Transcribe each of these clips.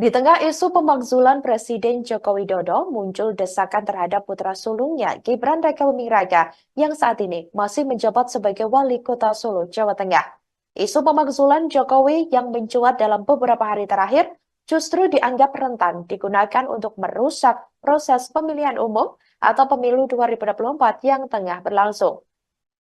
Di tengah isu pemakzulan Presiden Joko Widodo, muncul desakan terhadap putra sulungnya, Gibran Rakabuming Raka, yang saat ini masih menjabat sebagai wali kota Solo, Jawa Tengah. Isu pemakzulan Jokowi yang mencuat dalam beberapa hari terakhir justru dianggap rentan digunakan untuk merusak proses pemilihan umum atau pemilu 2024 yang tengah berlangsung.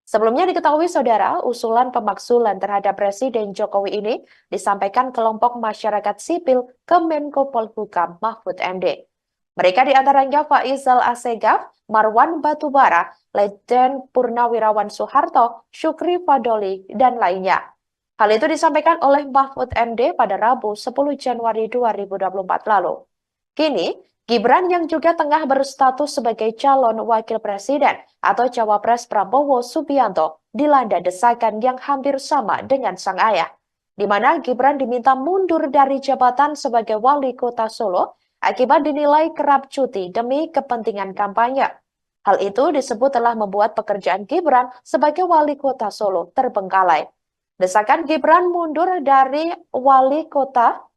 Sebelumnya diketahui saudara, usulan pemakzulan terhadap Presiden Jokowi ini disampaikan kelompok masyarakat sipil ke Menko Polhukam Mahfud MD. Mereka diantaranya Faisal Assegaf, Marwan Batubara, Letjen Purnawirawan Soeharto, Syukri Fadoli, dan lainnya. Hal itu disampaikan oleh Mahfud MD pada Rabu 10 Januari 2024 lalu. Kini, Gibran yang juga tengah berstatus sebagai calon wakil presiden atau cawapres Prabowo Subianto dilanda desakan yang hampir sama dengan sang ayah, di mana Gibran diminta mundur dari jabatan sebagai wali kota Solo akibat dinilai kerap cuti demi kepentingan kampanye. Hal itu disebut telah membuat pekerjaan Gibran sebagai wali kota Solo terbengkalai. Desakan Gibran mundur dari wali kota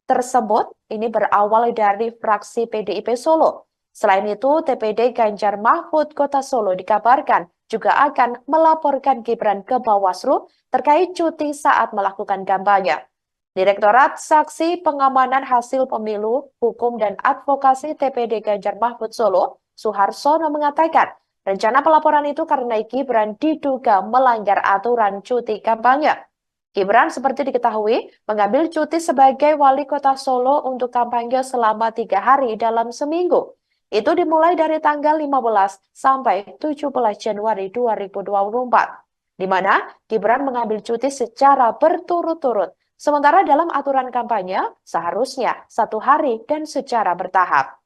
tersebut ini berawal dari fraksi PDIP Solo. Selain itu, TPD Ganjar Mahfud Kota Solo dikabarkan juga akan melaporkan Gibran ke Bawaslu terkait cuti saat melakukan kampanye. Direktorat Saksi Pengamanan Hasil Pemilu, Hukum dan Advokasi TPD Ganjar Mahfud Solo, Suharsono mengatakan, rencana pelaporan itu karena Gibran diduga melanggar aturan cuti kampanye. Gibran seperti diketahui mengambil cuti sebagai wali kota Solo untuk kampanye selama 3 hari dalam seminggu. Itu dimulai dari tanggal 15 sampai 17 Januari 2024, di mana Gibran mengambil cuti secara berturut-turut. Sementara dalam aturan kampanye seharusnya 1 hari dan secara bertahap.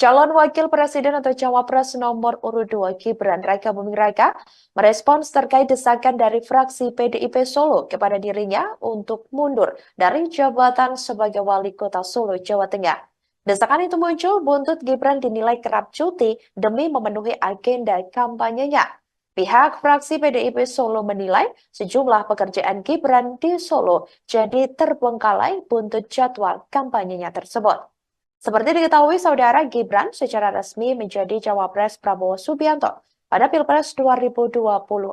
Calon Wakil Presiden atau Cawapres nomor urut 2 Gibran Rakabuming Raka merespons terkait desakan dari fraksi PDIP Solo kepada dirinya untuk mundur dari jabatan sebagai wali kota Solo, Jawa Tengah. Desakan itu muncul buntut Gibran dinilai kerap cuti demi memenuhi agenda kampanyenya. Pihak fraksi PDIP Solo menilai sejumlah pekerjaan Gibran di Solo jadi terbengkalai buntut jadwal kampanyenya tersebut. Seperti diketahui, saudara Gibran secara resmi menjadi cawapres Prabowo Subianto pada Pilpres 2024.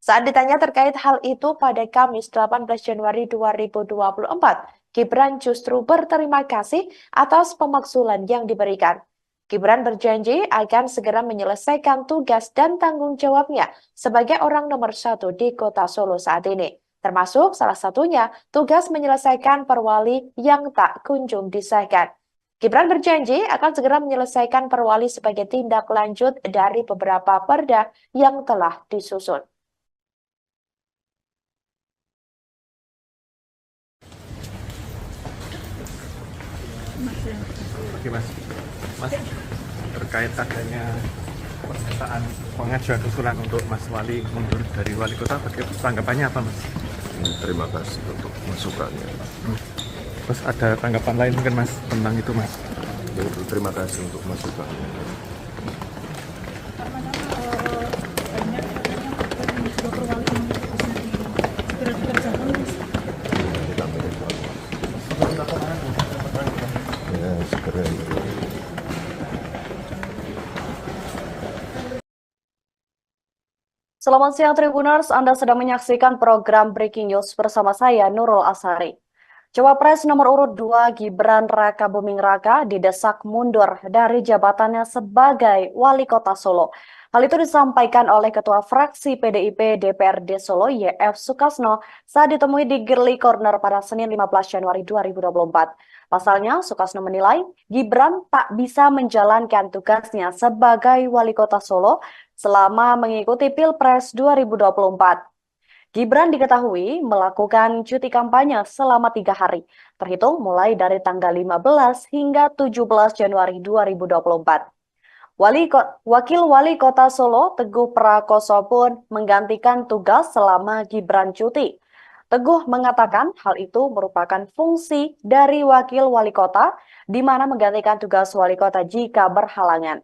Saat ditanya terkait hal itu pada Kamis 18 Januari 2024, Gibran justru berterima kasih atas pemakzulan yang diberikan. Gibran berjanji akan segera menyelesaikan tugas dan tanggung jawabnya sebagai orang nomor 1 di kota Solo saat ini. Termasuk salah satunya tugas menyelesaikan perwali yang tak kunjung disahkan. Gibran berjanji akan segera menyelesaikan perwali sebagai tindak lanjut dari beberapa perda yang telah disusun. Oke Mas, terkait adanya pernyataan pengajuan usulan untuk Mas Wali mundur dari wali kota, tanggapannya apa Mas? Terima kasih untuk masukannya. Terus ada tanggapan lain mungkin Mas tentang itu Mas? Terima kasih untuk masukannya. Kita ya, segera itu. Selamat siang Tribuners, Anda sedang menyaksikan program Breaking News bersama saya Nurul Asari. Cawapres nomor urut 2 Gibran Rakabuming Raka didesak mundur dari jabatannya sebagai wali kota Solo. Hal itu disampaikan oleh Ketua Fraksi PDIP DPRD Solo YF Sukasno saat ditemui di Girly Corner pada Senin 15 Januari 2024. Pasalnya, Sukasno menilai Gibran tak bisa menjalankan tugasnya sebagai wali kota Solo selama mengikuti Pilpres 2024. Gibran diketahui melakukan cuti kampanye selama 3 hari, terhitung mulai dari tanggal 15 hingga 17 Januari 2024. Wakil Wali Kota Solo, Teguh Prakoso pun menggantikan tugas selama Gibran cuti. Teguh mengatakan hal itu merupakan fungsi dari Wakil Wali Kota, di mana menggantikan tugas Wali Kota jika berhalangan.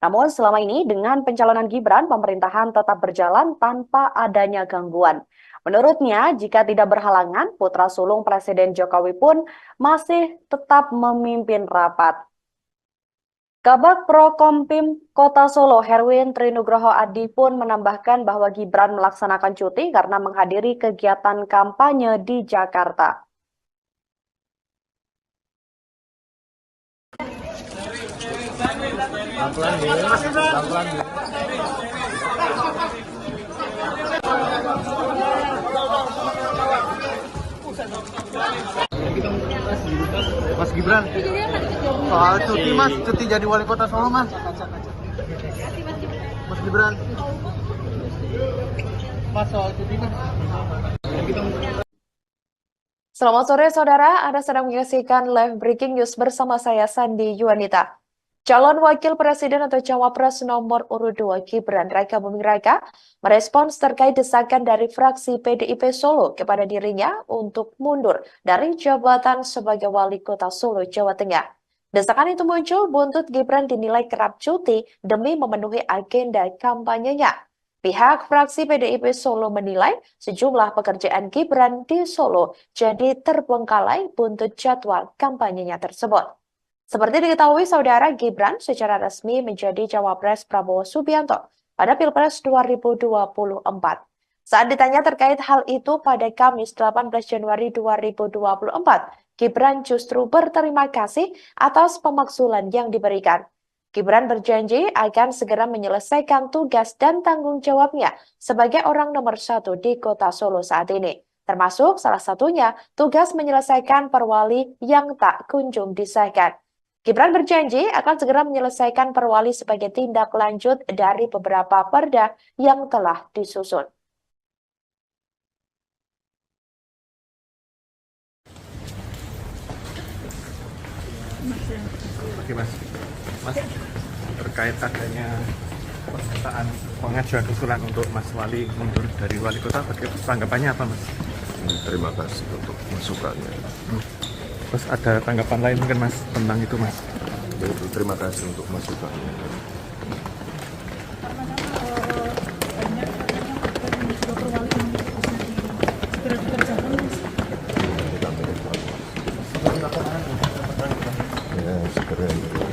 Namun selama ini dengan pencalonan Gibran, pemerintahan tetap berjalan tanpa adanya gangguan. Menurutnya, jika tidak berhalangan, putra sulung Presiden Jokowi pun masih tetap memimpin rapat. Kabag Prokompim Kota Solo, Herwin Trinugroho Adi pun menambahkan bahwa Gibran melaksanakan cuti karena menghadiri kegiatan kampanye di Jakarta. Mas Gibran, soal cuti mas, cuti jadi wali kota Solo mas. Mas Gibran, mas soal cuti mas. Selamat sore saudara, Anda sedang menyaksikan live breaking news bersama saya Sandi Yuanita. Calon Wakil Presiden atau Cawapres nomor urut 2 Gibran Raka Buming Raka merespons terkait desakan dari fraksi PDIP Solo kepada dirinya untuk mundur dari jabatan sebagai Wali Kota Solo, Jawa Tengah. Desakan itu muncul buntut Gibran dinilai kerap cuti demi memenuhi agenda kampanyenya. Pihak fraksi PDIP Solo menilai sejumlah pekerjaan Gibran di Solo jadi terbengkalai buntut jadwal kampanyenya tersebut. Seperti diketahui saudara, Gibran secara resmi menjadi Cawapres Prabowo Subianto pada Pilpres 2024. Saat ditanya terkait hal itu pada Kamis 18 Januari 2024, Gibran justru berterima kasih atas pemakzulan yang diberikan. Gibran berjanji akan segera menyelesaikan tugas dan tanggung jawabnya sebagai orang nomor 1 di kota Solo saat ini. Termasuk salah satunya tugas menyelesaikan perwali yang tak kunjung disahkan. Gibran berjanji akan segera menyelesaikan perwali sebagai tindak lanjut dari beberapa perda yang telah disusun. Oke mas, terkait adanya pernyataan pengajuan usulan untuk Mas Wali mundur dari wali kota, tanggapannya apa mas? Terima kasih untuk masukannya. Terus ada tanggapan lain mungkin mas tentang itu mas? Terima kasih untuk masukannya. Ya, segera itu.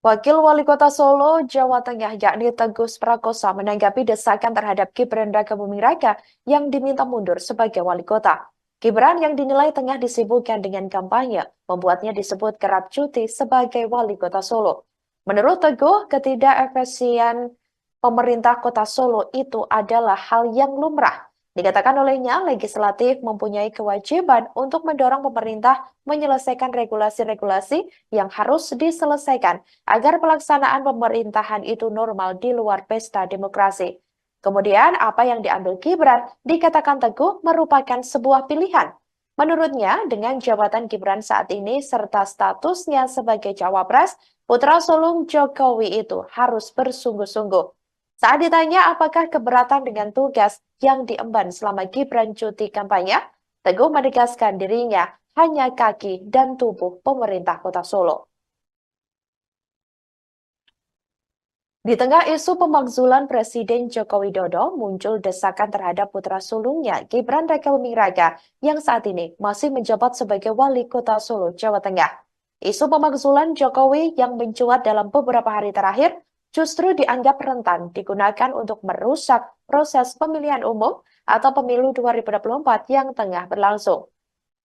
Wakil Wali Kota Solo, Jawa Tengah, yakni Teguh Prakosa, menanggapi desakan terhadap Gibran Raka Buming Raka yang diminta mundur sebagai wali kota. Gibran yang dinilai tengah disibukkan dengan kampanye, membuatnya disebut kerap cuti sebagai wali kota Solo. Menurut Teguh, ketidakefisien pemerintah kota Solo itu adalah hal yang lumrah. Dikatakan olehnya, legislatif mempunyai kewajiban untuk mendorong pemerintah menyelesaikan regulasi-regulasi yang harus diselesaikan agar pelaksanaan pemerintahan itu normal di luar pesta demokrasi. Kemudian, apa yang diambil Gibran dikatakan Teguh merupakan sebuah pilihan. Menurutnya, dengan jabatan Gibran saat ini serta statusnya sebagai Cawapres, putra sulung Jokowi itu harus bersungguh-sungguh. Saat ditanya apakah keberatan dengan tugas yang diemban selama Gibran cuti kampanye, Teguh menegaskan dirinya hanya kaki dan tubuh pemerintah kota Solo. Di tengah isu pemakzulan Presiden Joko Widodo, muncul desakan terhadap putra sulungnya Gibran Raka Buming Raka yang saat ini masih menjabat sebagai Wali Kota Solo, Jawa Tengah. Isu pemakzulan Jokowi yang mencuat dalam beberapa hari terakhir justru dianggap rentan digunakan untuk merusak proses pemilihan umum atau pemilu 2024 yang tengah berlangsung.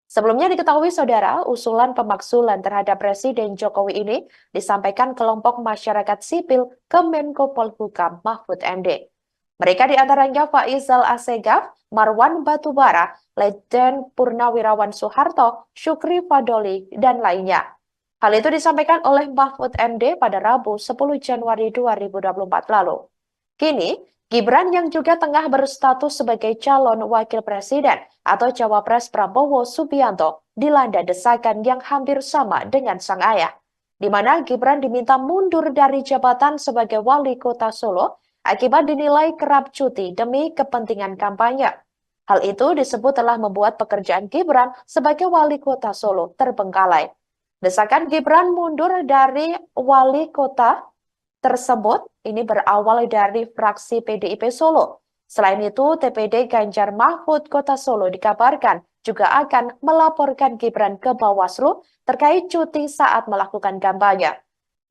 Sebelumnya diketahui saudara, usulan pemakzulan terhadap Presiden Jokowi ini disampaikan kelompok masyarakat sipil ke Menko Polhukam Mahfud MD. Mereka diantaranya Faizal Assegaf, Marwan Batubara, Letjen Purnawirawan Soeharto, Syukri Fadoli, dan lainnya. Hal itu disampaikan oleh Mahfud MD pada Rabu 10 Januari 2024 lalu. Kini, Gibran yang juga tengah berstatus sebagai calon wakil presiden atau Cawapres Prabowo Subianto dilanda desakan yang hampir sama dengan sang ayah, di mana Gibran diminta mundur dari jabatan sebagai wali kota Solo akibat dinilai kerap cuti demi kepentingan kampanye. Hal itu disebut telah membuat pekerjaan Gibran sebagai wali kota Solo terbengkalai. Desakan Gibran mundur dari wali kota tersebut ini berawal dari fraksi PDIP Solo. Selain itu, TPD Ganjar Mahfud Kota Solo dikabarkan juga akan melaporkan Gibran ke Bawaslu terkait cuti saat melakukan kampanye.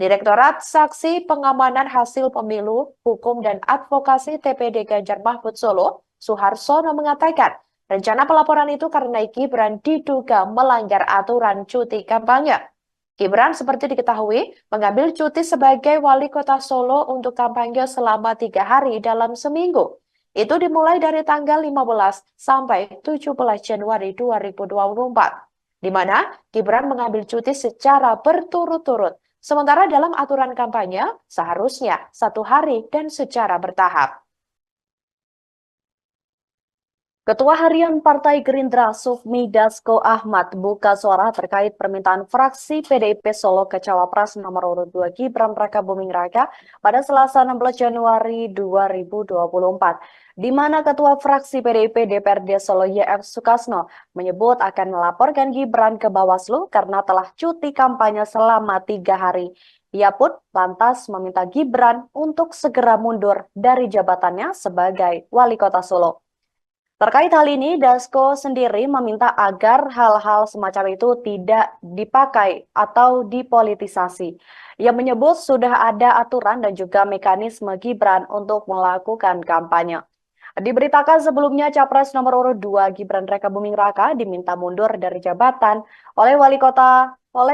Direktorat Saksi Pengamanan Hasil Pemilu, Hukum dan Advokasi TPD Ganjar Mahfud Solo, Suharsono mengatakan, rencana pelaporan itu karena Gibran diduga melanggar aturan cuti kampanye. Gibran seperti diketahui mengambil cuti sebagai wali kota Solo untuk kampanye selama 3 hari dalam seminggu. Itu dimulai dari tanggal 15 sampai 17 Januari 2024, di mana Gibran mengambil cuti secara berturut-turut. Sementara dalam aturan kampanye seharusnya 1 hari dan secara bertahap. Ketua Harian Partai Gerindra Sufmi Dasko Ahmad buka suara terkait permintaan fraksi PDIP Solo ke Cawapres nomor urut 2 Gibran Rakabuming Raka pada Selasa 16 Januari 2024, di mana Ketua Fraksi PDIP DPRD Solo YF Sukasno menyebut akan melaporkan Gibran ke Bawaslu karena telah cuti kampanye selama 3 hari. Ia pun lantas meminta Gibran untuk segera mundur dari jabatannya sebagai wali kota Solo. Terkait hal ini, Dasko sendiri meminta agar hal-hal semacam itu tidak dipakai atau dipolitisasi. Ia menyebut sudah ada aturan dan juga mekanisme Gibran untuk melakukan kampanye. Diberitakan sebelumnya Capres nomor urut 2 Gibran Rakabuming Raka diminta mundur dari jabatan oleh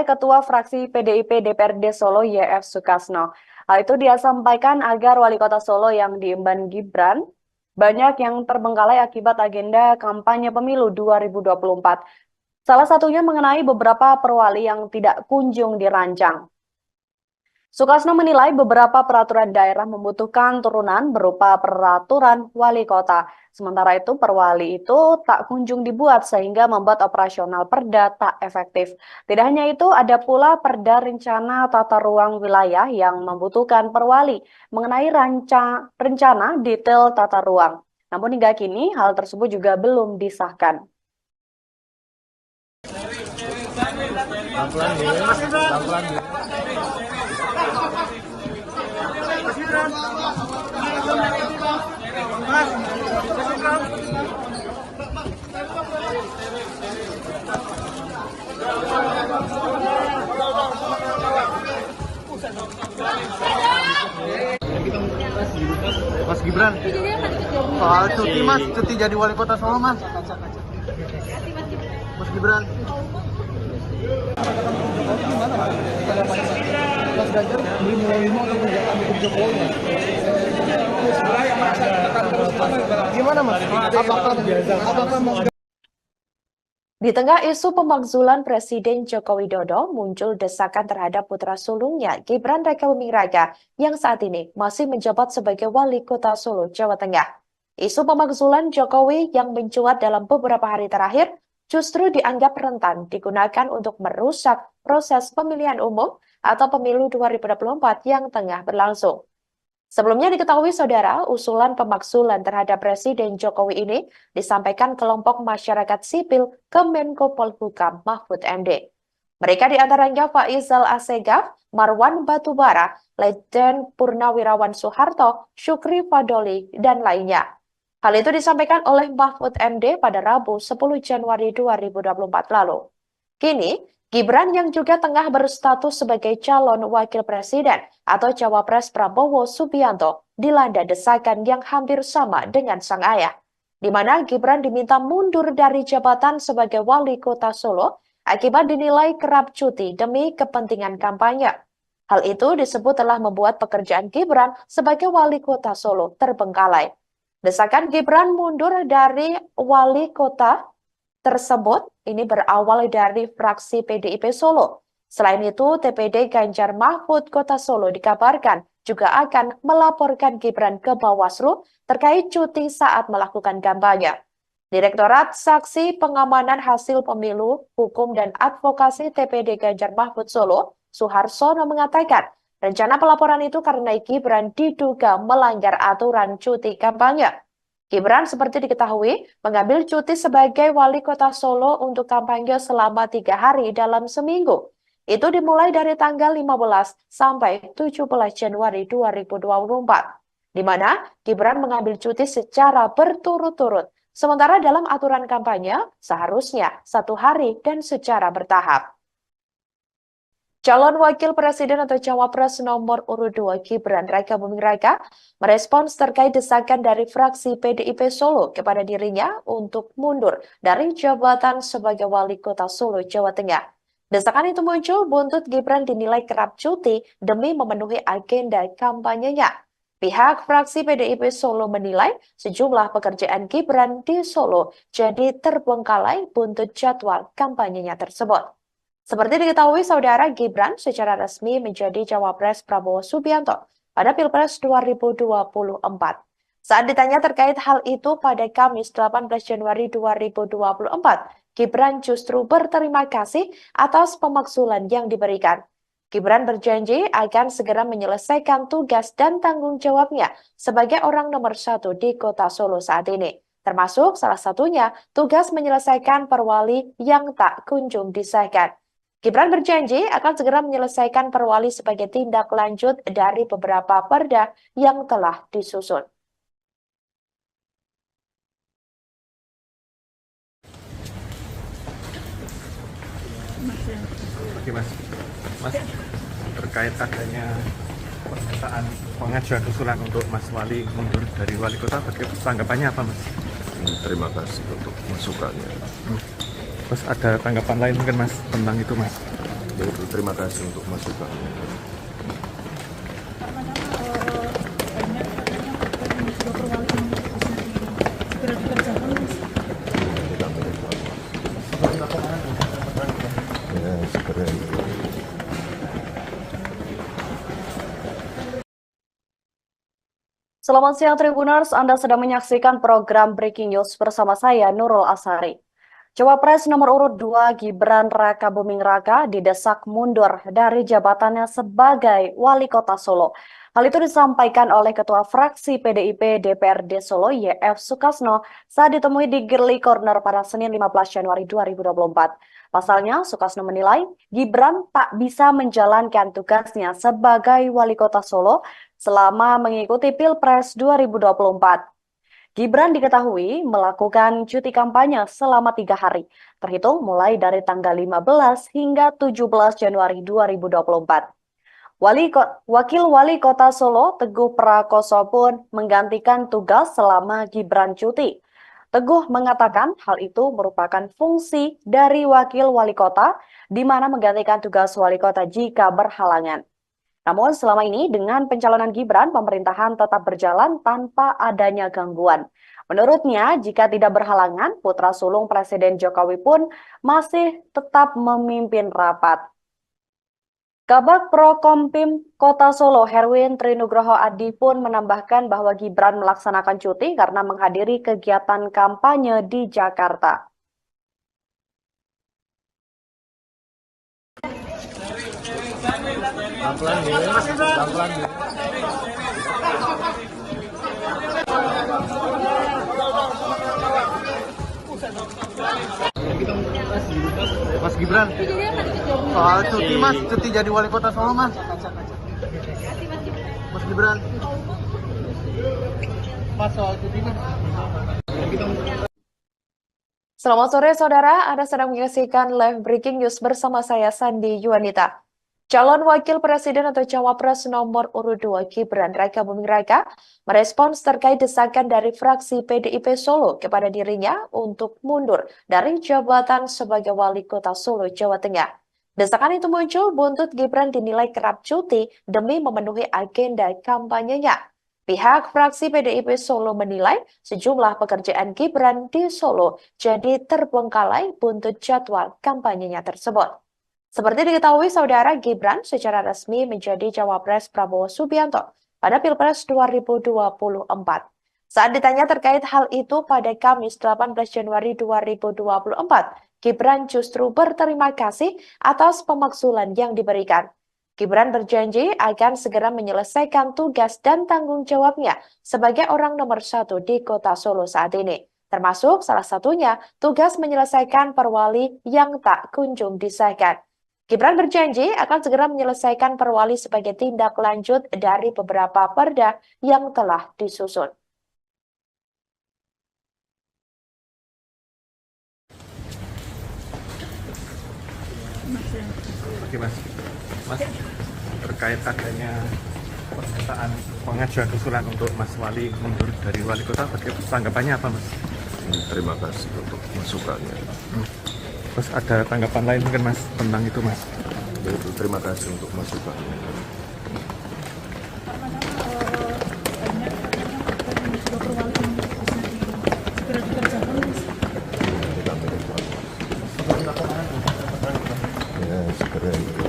Ketua Fraksi PDIP DPRD Solo YF Sukasno. Hal itu dia sampaikan agar wali kota Solo yang diemban Gibran banyak yang terbengkalai akibat agenda kampanye pemilu 2024. Salah satunya mengenai beberapa perwali yang tidak kunjung dirancang. Sukasno menilai beberapa peraturan daerah membutuhkan turunan berupa peraturan wali kota. Sementara itu perwali itu tak kunjung dibuat sehingga membuat operasional perda tak efektif. Tidak hanya itu, ada pula perda rencana tata ruang wilayah yang membutuhkan perwali mengenai rencana detail tata ruang. Namun hingga kini hal tersebut juga belum disahkan. Mas Gibran, soal cuti mas, cuti jadi wali kota Solo mas. Mas Gibran. Mas Ganjar belum menerima untuk menjalankan hukum Jokowi. Gimana mas? Apakah mas? Di tengah isu pemakzulan Presiden Joko Widodo, muncul desakan terhadap putra sulungnya Gibran Rakabuming Raka yang saat ini masih menjabat sebagai wali kota Solo, Jawa Tengah. Isu pemakzulan Jokowi yang mencuat dalam beberapa hari terakhir justru dianggap rentan digunakan untuk merusak proses pemilihan umum atau pemilu 2024 yang tengah berlangsung. Sebelumnya diketahui saudara, usulan pemakzulan terhadap Presiden Jokowi ini disampaikan kelompok masyarakat sipil ke Menko Polhukam Mahfud MD. Mereka diantaranya Faisal Assegaf, Marwan Batubara, Letjen Purnawirawan Soeharto, Syukri Fadoli, dan lainnya. Hal itu disampaikan oleh Mahfud MD pada Rabu 10 Januari 2024 lalu. Kini, Gibran yang juga tengah berstatus sebagai calon wakil presiden atau Cawapres Prabowo Subianto dilanda desakan yang hampir sama dengan sang ayah, di mana Gibran diminta mundur dari jabatan sebagai wali kota Solo akibat dinilai kerap cuti demi kepentingan kampanye. Hal itu disebut telah membuat pekerjaan Gibran sebagai wali kota Solo terbengkalai. Desakan Gibran mundur dari wali kota tersebut ini berawal dari fraksi PDIP Solo. Selain itu, TPD Ganjar Mahfud Kota Solo dikabarkan juga akan melaporkan Gibran ke Bawaslu terkait cuti saat melakukan kampanye. Direktorat Saksi Pengamanan Hasil Pemilu, Hukum dan Advokasi TPD Ganjar Mahfud Solo, Suharsono mengatakan, rencana pelaporan itu karena Gibran diduga melanggar aturan cuti kampanye. Gibran seperti diketahui mengambil cuti sebagai wali kota Solo untuk kampanye selama 3 hari dalam seminggu. Itu dimulai dari tanggal 15 sampai 17 Januari 2024, di mana Gibran mengambil cuti secara berturut-turut. Sementara dalam aturan kampanye, seharusnya 1 hari dan secara bertahap. Calon Wakil Presiden atau Cawapres nomor urut 2 Gibran Raka Buming Raka merespons terkait desakan dari fraksi PDIP Solo kepada dirinya untuk mundur dari jabatan sebagai Wali Kota Solo, Jawa Tengah. Desakan itu muncul buntut Gibran dinilai kerap cuti demi memenuhi agenda kampanyenya. Pihak fraksi PDIP Solo menilai sejumlah pekerjaan Gibran di Solo jadi terbengkalai buntut jadwal kampanyenya tersebut. Seperti diketahui, saudara, Gibran secara resmi menjadi Cawapres Prabowo Subianto pada Pilpres 2024. Saat ditanya terkait hal itu pada Kamis 18 Januari 2024, Gibran justru berterima kasih atas pemakzulan yang diberikan. Gibran berjanji akan segera menyelesaikan tugas dan tanggung jawabnya sebagai orang nomor 1 di kota Solo saat ini. Termasuk salah satunya tugas menyelesaikan perwali yang tak kunjung disahkan. Gibran berjanji akan segera menyelesaikan perwali sebagai tindak lanjut dari beberapa perda yang telah disusun. Oke Mas, terkait adanya pernyataan pengajuan usulan untuk Mas Wali mundur dari wali kota, tanggapannya apa Mas? Terima kasih untuk masukannya. Terus ada tanggapan lain mungkin Mas tentang itu Mas? Yaitu terima kasih untuk masukannya. Ya, segera itu. Selamat siang Tribuners, Anda sedang menyaksikan program Breaking News bersama saya Nurul Asari. Cawapres nomor urut 2 Gibran Raka Buming Raka didesak mundur dari jabatannya sebagai Wali Kota Solo. Hal itu disampaikan oleh Ketua Fraksi PDIP DPRD Solo YF Sukasno saat ditemui di Girly Corner pada Senin 15 Januari 2024. Pasalnya, Sukasno menilai Gibran tak bisa menjalankan tugasnya sebagai Wali Kota Solo selama mengikuti Pilpres 2024. Gibran diketahui melakukan cuti kampanye selama 3 hari, terhitung mulai dari tanggal 15 hingga 17 Januari 2024. Wakil Wali Kota Solo, Teguh Prakoso pun menggantikan tugas selama Gibran cuti. Teguh mengatakan hal itu merupakan fungsi dari Wakil Wali Kota, di mana menggantikan tugas Wali Kota jika berhalangan. Namun selama ini dengan pencalonan Gibran, pemerintahan tetap berjalan tanpa adanya gangguan. Menurutnya, jika tidak berhalangan, putra sulung Presiden Jokowi pun masih tetap memimpin rapat. Kabag Prokompim Kota Solo, Herwin Trinugroho Adi pun menambahkan bahwa Gibran melaksanakan cuti karena menghadiri kegiatan kampanye di Jakarta. Mas Gibran, soal cuti Mas, cuti jadi wali kota Solo Mas. Mas Gibran, Mas soal cuti Mas. Selamat sore saudara, Anda sedang menyaksikan live breaking news bersama saya Sandi Yuanita. Calon Wakil Presiden atau Cawapres nomor urut 2 Gibran Raka Buming Raka merespons terkait desakan dari fraksi PDIP Solo kepada dirinya untuk mundur dari jabatan sebagai Wali Kota Solo, Jawa Tengah. Desakan itu muncul buntut Gibran dinilai kerap cuti demi memenuhi agenda kampanyenya. Pihak fraksi PDIP Solo menilai sejumlah pekerjaan Gibran di Solo jadi terbengkalai buntut jadwal kampanyenya tersebut. Seperti diketahui, saudara, Gibran secara resmi menjadi Cawapres Prabowo Subianto pada Pilpres 2024. Saat ditanya terkait hal itu pada Kamis 18 Januari 2024, Gibran justru berterima kasih atas pemakzulan yang diberikan. Gibran berjanji akan segera menyelesaikan tugas dan tanggung jawabnya sebagai orang nomor 1 di Kota Solo saat ini. Termasuk salah satunya tugas menyelesaikan perwali yang tak kunjung disahkan. Gibran berjanji akan segera menyelesaikan perwali sebagai tindak lanjut dari beberapa perda yang telah disusun. Oke Mas, terkait adanya pernyataan pengajuan usulan untuk Mas Wali mundur dari wali kota, tanggapannya apa Mas? Terima kasih untuk masukannya. Terus ada tanggapan lain mungkin Mas tentang itu Mas? Terima kasih untuk masukannya. Ya, segera itu.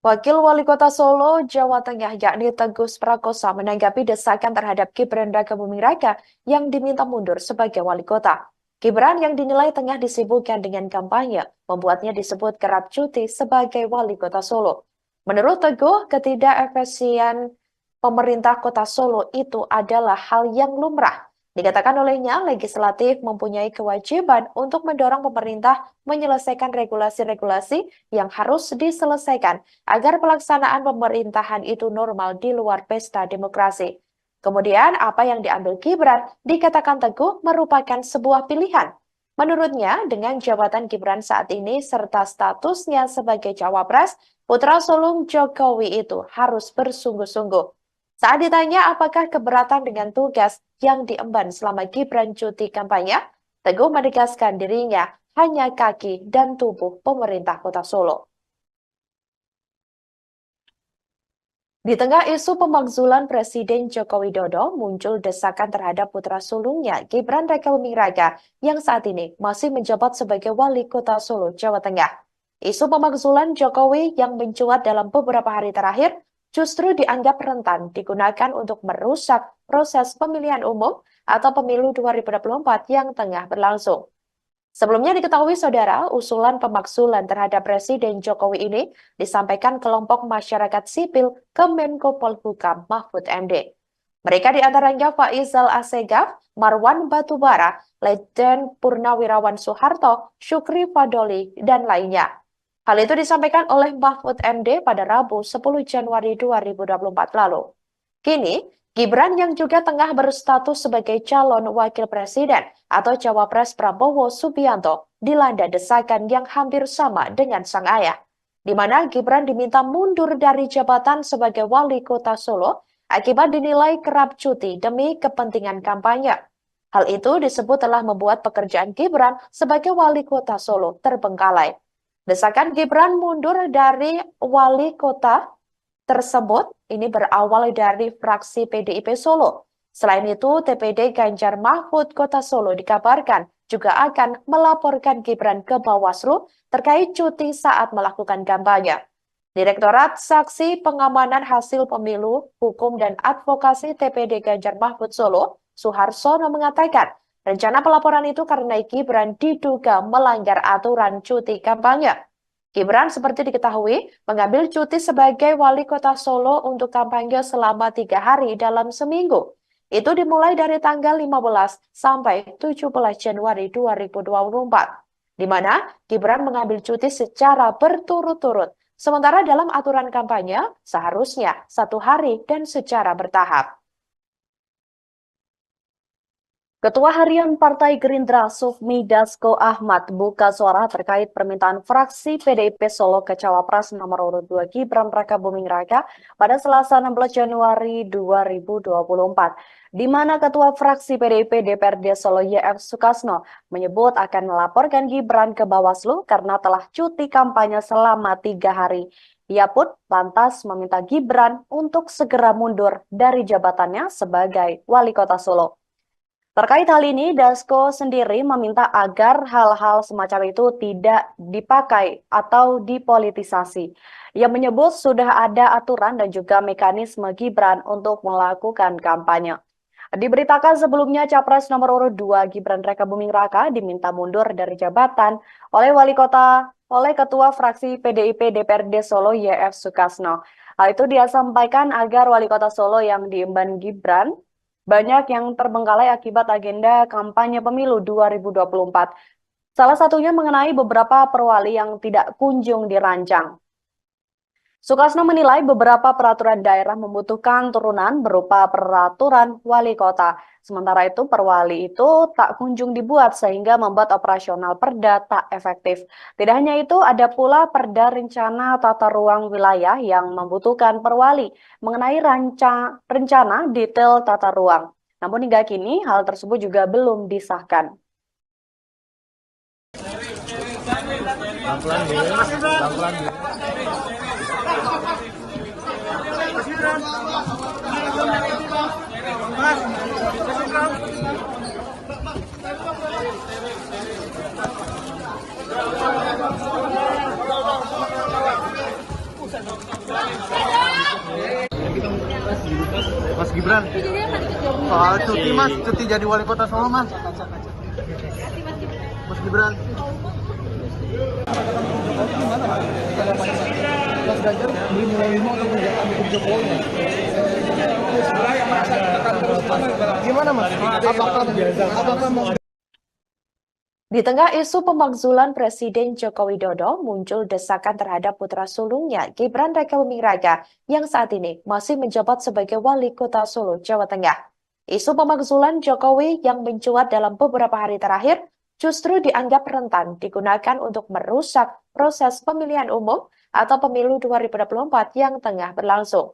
Wakil Wali Kota Solo, Jawa Tengah, yakni Teguh Prakosa, menanggapi desakan terhadap Gibran Raka Buming Raka yang diminta mundur sebagai wali kota. Gibran yang dinilai tengah disibukkan dengan kampanye, membuatnya disebut kerap cuti sebagai wali kota Solo. Menurut Teguh, ketidakefisien pemerintah kota Solo itu adalah hal yang lumrah. Dikatakan olehnya, legislatif mempunyai kewajiban untuk mendorong pemerintah menyelesaikan regulasi-regulasi yang harus diselesaikan agar pelaksanaan pemerintahan itu normal di luar pesta demokrasi. Kemudian, apa yang diambil Gibran dikatakan Teguh merupakan sebuah pilihan. Menurutnya, dengan jabatan Gibran saat ini serta statusnya sebagai cawapres, putra sulung Jokowi itu harus bersungguh-sungguh. Saat ditanya apakah keberatan dengan tugas yang diemban selama Gibran cuti kampanye, Teguh menegaskan dirinya hanya kaki dan tubuh pemerintah kota Solo. Di tengah isu pemakzulan Presiden Joko Widodo, muncul desakan terhadap putra sulungnya Gibran Raka Buming Raka yang saat ini masih menjabat sebagai wali kota Solo, Jawa Tengah. Isu pemakzulan Jokowi yang mencuat dalam beberapa hari terakhir justru dianggap rentan digunakan untuk merusak proses pemilihan umum atau pemilu 2024 yang tengah berlangsung. Sebelumnya diketahui saudara, usulan pemakzulan terhadap Presiden Jokowi ini disampaikan kelompok masyarakat sipil ke Menko Polhukam Mahfud MD. Mereka diantaranya Faizal Assegaf, Marwan Batubara, Letjen Purnawirawan Soeharto, Syukri Fadoli, dan lainnya. Hal itu disampaikan oleh Mahfud MD pada Rabu 10 Januari 2024 lalu. Kini, Gibran yang juga tengah berstatus sebagai calon wakil presiden atau cawapres Prabowo Subianto dilanda desakan yang hampir sama dengan sang ayah, di mana Gibran diminta mundur dari jabatan sebagai wali kota Solo akibat dinilai kerap cuti demi kepentingan kampanye. Hal itu disebut telah membuat pekerjaan Gibran sebagai wali kota Solo terbengkalai. Desakan Gibran mundur dari wali kota tersebut ini berawal dari fraksi PDIP Solo. Selain itu, TPD Ganjar Mahfud Kota Solo dikabarkan juga akan melaporkan Gibran ke Bawaslu terkait cuti saat melakukan kampanye. Direktorat Saksi Pengamanan Hasil Pemilu, Hukum dan Advokasi TPD Ganjar Mahfud Solo, Suharsono mengatakan, rencana pelaporan itu karena Gibran diduga melanggar aturan cuti kampanye. Gibran seperti diketahui mengambil cuti sebagai wali kota Solo untuk kampanye selama 3 hari dalam seminggu. Itu dimulai dari tanggal 15 sampai 17 Januari 2024, di mana Gibran mengambil cuti secara berturut-turut. Sementara dalam aturan kampanye seharusnya 1 hari dan secara bertahap. Ketua Harian Partai Gerindra Sufmi Dasko Ahmad buka suara terkait permintaan fraksi PDIP Solo ke Cawapres nomor urut 2 Gibran Raka Buming Raka pada Selasa 16 Januari 2024, di mana Ketua Fraksi PDIP DPRD Solo YF Sukasno menyebut akan melaporkan Gibran ke Bawaslu karena telah cuti kampanye selama 3 hari. Ia pun lantas meminta Gibran untuk segera mundur dari jabatannya sebagai wali kota Solo. Terkait hal ini, Dasko sendiri meminta agar hal-hal semacam itu tidak dipakai atau dipolitisasi. Ia menyebut sudah ada aturan dan juga mekanisme Gibran untuk melakukan kampanye. Diberitakan sebelumnya Capres nomor urut 2 Gibran Rakabuming Raka diminta mundur dari jabatan oleh Ketua Fraksi PDIP DPRD Solo YF Sukasno. Hal itu dia sampaikan agar Wali Kota Solo yang diemban Gibran banyak yang terbengkalai akibat agenda kampanye pemilu 2024. Salah satunya mengenai beberapa perwali yang tidak kunjung dirancang. Sukasno menilai beberapa peraturan daerah membutuhkan turunan berupa peraturan wali kota. Sementara itu perwali itu tak kunjung dibuat sehingga membuat operasional perda tak efektif. Tidak hanya itu, ada pula perda rencana tata ruang wilayah yang membutuhkan perwali mengenai rencana detail tata ruang. Namun hingga kini hal tersebut juga belum disahkan. Mas Gibran, cuti jadi wali kota Solo mas. Mas Gibran. Mas Ganjar beli mulai 5 untuk menjaga untuk Jokowi. Gimana mas? Apakah mau? Di tengah isu pemakzulan Presiden Joko Widodo, muncul desakan terhadap putra sulungnya Gibran Rakabuming Raka yang saat ini masih menjabat sebagai Wali Kota Solo, Jawa Tengah. Isu pemakzulan Jokowi yang mencuat dalam beberapa hari terakhir justru dianggap rentan digunakan untuk merusak proses pemilihan umum atau pemilu 2024 yang tengah berlangsung.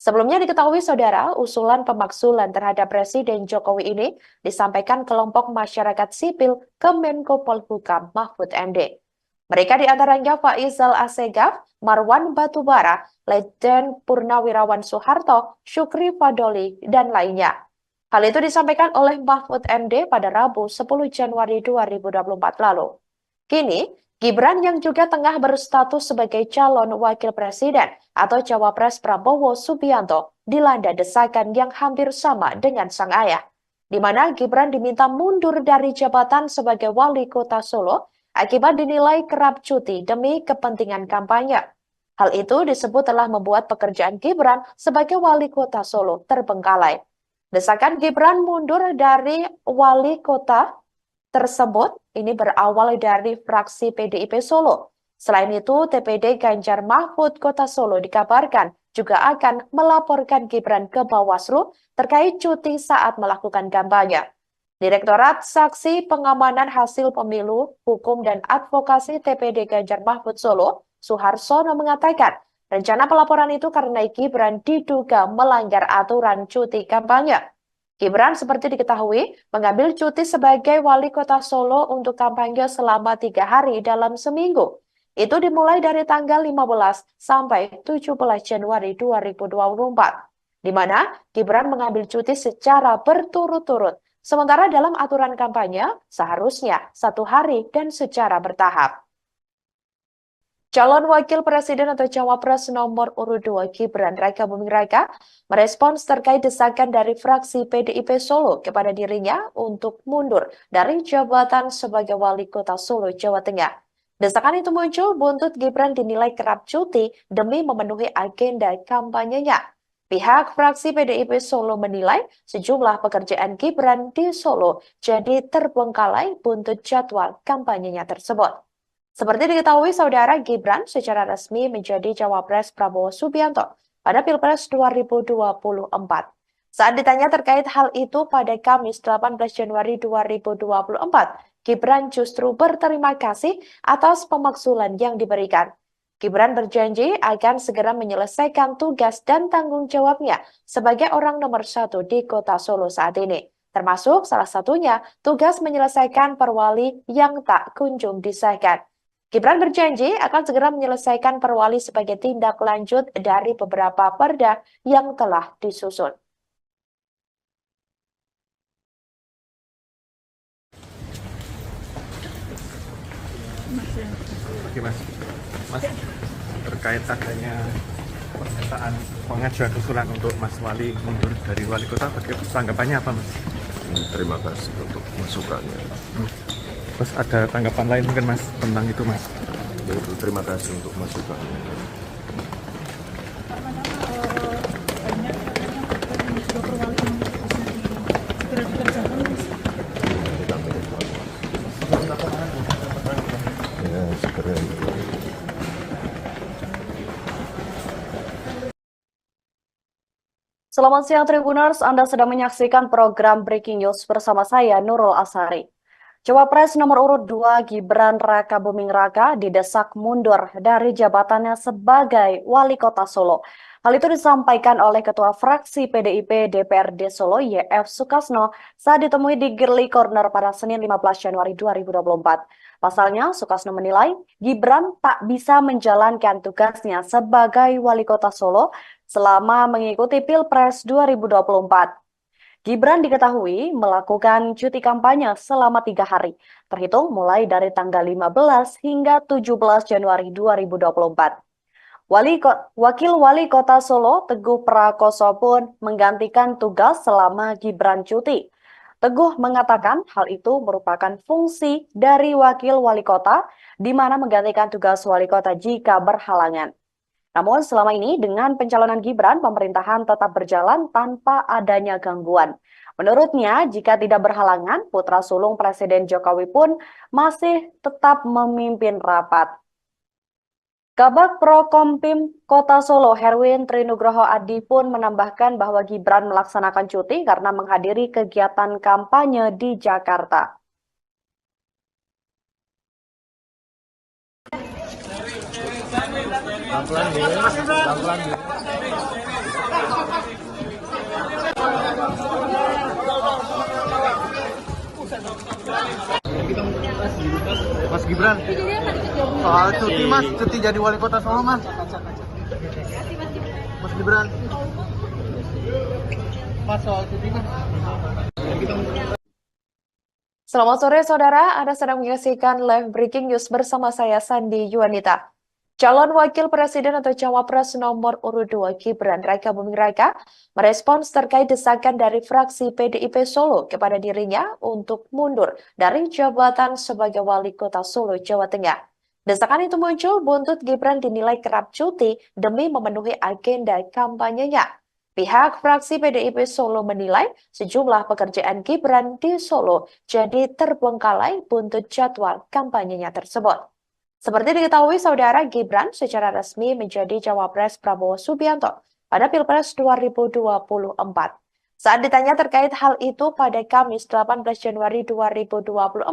Sebelumnya diketahui saudara, usulan pemakzulan terhadap Presiden Jokowi ini disampaikan kelompok masyarakat sipil ke Menko Polhukam Mahfud MD. Mereka diantaranya Faizal Assegaf, Marwan Batubara, Letjen Purnawirawan Soeharto, Syukri Fadoli, dan lainnya. Hal itu disampaikan oleh Mahfud MD pada Rabu 10 Januari 2024 lalu. Kini, Gibran yang juga tengah berstatus sebagai calon wakil presiden atau cawapres Prabowo Subianto dilanda desakan yang hampir sama dengan sang ayah, di mana Gibran diminta mundur dari jabatan sebagai wali kota Solo akibat dinilai kerap cuti demi kepentingan kampanye. Hal itu disebut telah membuat pekerjaan Gibran sebagai wali kota Solo terbengkalai. Desakan Gibran mundur dari wali kota tersebut ini berawal dari fraksi PDIP Solo. Selain itu, TPD Ganjar Mahfud Kota Solo dikabarkan juga akan melaporkan Gibran ke Bawaslu terkait cuti saat melakukan kampanye. Direktorat Saksi Pengamanan Hasil Pemilu, Hukum dan Advokasi TPD Ganjar Mahfud Solo, Suharsono mengatakan, rencana pelaporan itu karena Gibran diduga melanggar aturan cuti kampanye. Gibran seperti diketahui mengambil cuti sebagai wali kota Solo untuk kampanye selama 3 hari dalam seminggu. Itu dimulai dari tanggal 15 sampai 17 Januari 2024, di mana Gibran mengambil cuti secara berturut-turut. Sementara dalam aturan kampanye seharusnya 1 hari dan secara bertahap. Calon Wakil Presiden atau Cawapres nomor urut 2 Gibran Rakabuming Raka merespons terkait desakan dari fraksi PDIP Solo kepada dirinya untuk mundur dari jabatan sebagai Wali Kota Solo, Jawa Tengah. Desakan itu muncul buntut Gibran dinilai kerap cuti demi memenuhi agenda kampanyenya. Pihak fraksi PDIP Solo menilai sejumlah pekerjaan Gibran di Solo jadi terbengkalai buntut jadwal kampanyenya tersebut. Seperti diketahui saudara, Gibran secara resmi menjadi cawapres Prabowo Subianto pada Pilpres 2024. Saat ditanya terkait hal itu pada Kamis 18 Januari 2024, Gibran justru berterima kasih atas pemakzulan yang diberikan. Gibran berjanji akan segera menyelesaikan tugas dan tanggung jawabnya sebagai orang nomor 1 di kota Solo saat ini. Termasuk salah satunya tugas menyelesaikan perwali yang tak kunjung disahkan. Gibran berjanji akan segera menyelesaikan perwali sebagai tindak lanjut dari beberapa perda yang telah disusun. Oke mas, terkait adanya pernyataan pengajuan usulan untuk Mas Wali mundur dari wali kota, tanggapannya apa Mas? Terima kasih untuk masukannya. Terus ada tanggapan lain mungkin Mas tentang itu Mas? Terima kasih untuk masukannya. Ya, segera itu. Selamat siang Tribuners, Anda sedang menyaksikan program Breaking News bersama saya Nurul Asari. Cawapres nomor urut 2 Gibran Raka Buming Raka didesak mundur dari jabatannya sebagai Wali Kota Solo. Hal itu disampaikan oleh Ketua Fraksi PDIP DPRD Solo YF Sukasno saat ditemui di Girly Corner pada Senin 15 Januari 2024. Pasalnya, Sukasno menilai Gibran tak bisa menjalankan tugasnya sebagai Wali Kota Solo selama mengikuti Pilpres 2024. Gibran diketahui melakukan cuti kampanye selama 3 hari, terhitung mulai dari tanggal 15 hingga 17 Januari 2024. Wakil Wali Kota Solo, Teguh Prakoso pun menggantikan tugas selama Gibran cuti. Teguh mengatakan hal itu merupakan fungsi dari Wakil Wali Kota, di mana menggantikan tugas Wali Kota jika berhalangan. Namun selama ini dengan pencalonan Gibran, pemerintahan tetap berjalan tanpa adanya gangguan. Menurutnya, jika tidak berhalangan, putra sulung Presiden Jokowi pun masih tetap memimpin rapat. Kabag Prokompim Kota Solo, Herwin Trinugroho Adi pun menambahkan bahwa Gibran melaksanakan cuti karena menghadiri kegiatan kampanye di Jakarta. Mas Gibran, soal cuti Mas, cuti jadi wali kota Solo Mas. Mas Gibran, Mas soal cuti Mas. Selamat sore saudara, Anda sedang menyaksikan live breaking news bersama saya Sandi Yuanita. Calon Wakil Presiden atau Cawapres nomor urut 2 Gibran Raka Buming Raka merespons terkait desakan dari fraksi PDIP Solo kepada dirinya untuk mundur dari jabatan sebagai Wali Kota Solo, Jawa Tengah. Desakan itu muncul buntut Gibran dinilai kerap cuti demi memenuhi agenda kampanyenya. Pihak fraksi PDIP Solo menilai sejumlah pekerjaan Gibran di Solo jadi terbengkalai buntut jadwal kampanyenya tersebut. Seperti diketahui, saudara, Gibran secara resmi menjadi Cawapres Prabowo Subianto pada Pilpres 2024. Saat ditanya terkait hal itu pada Kamis 18 Januari 2024,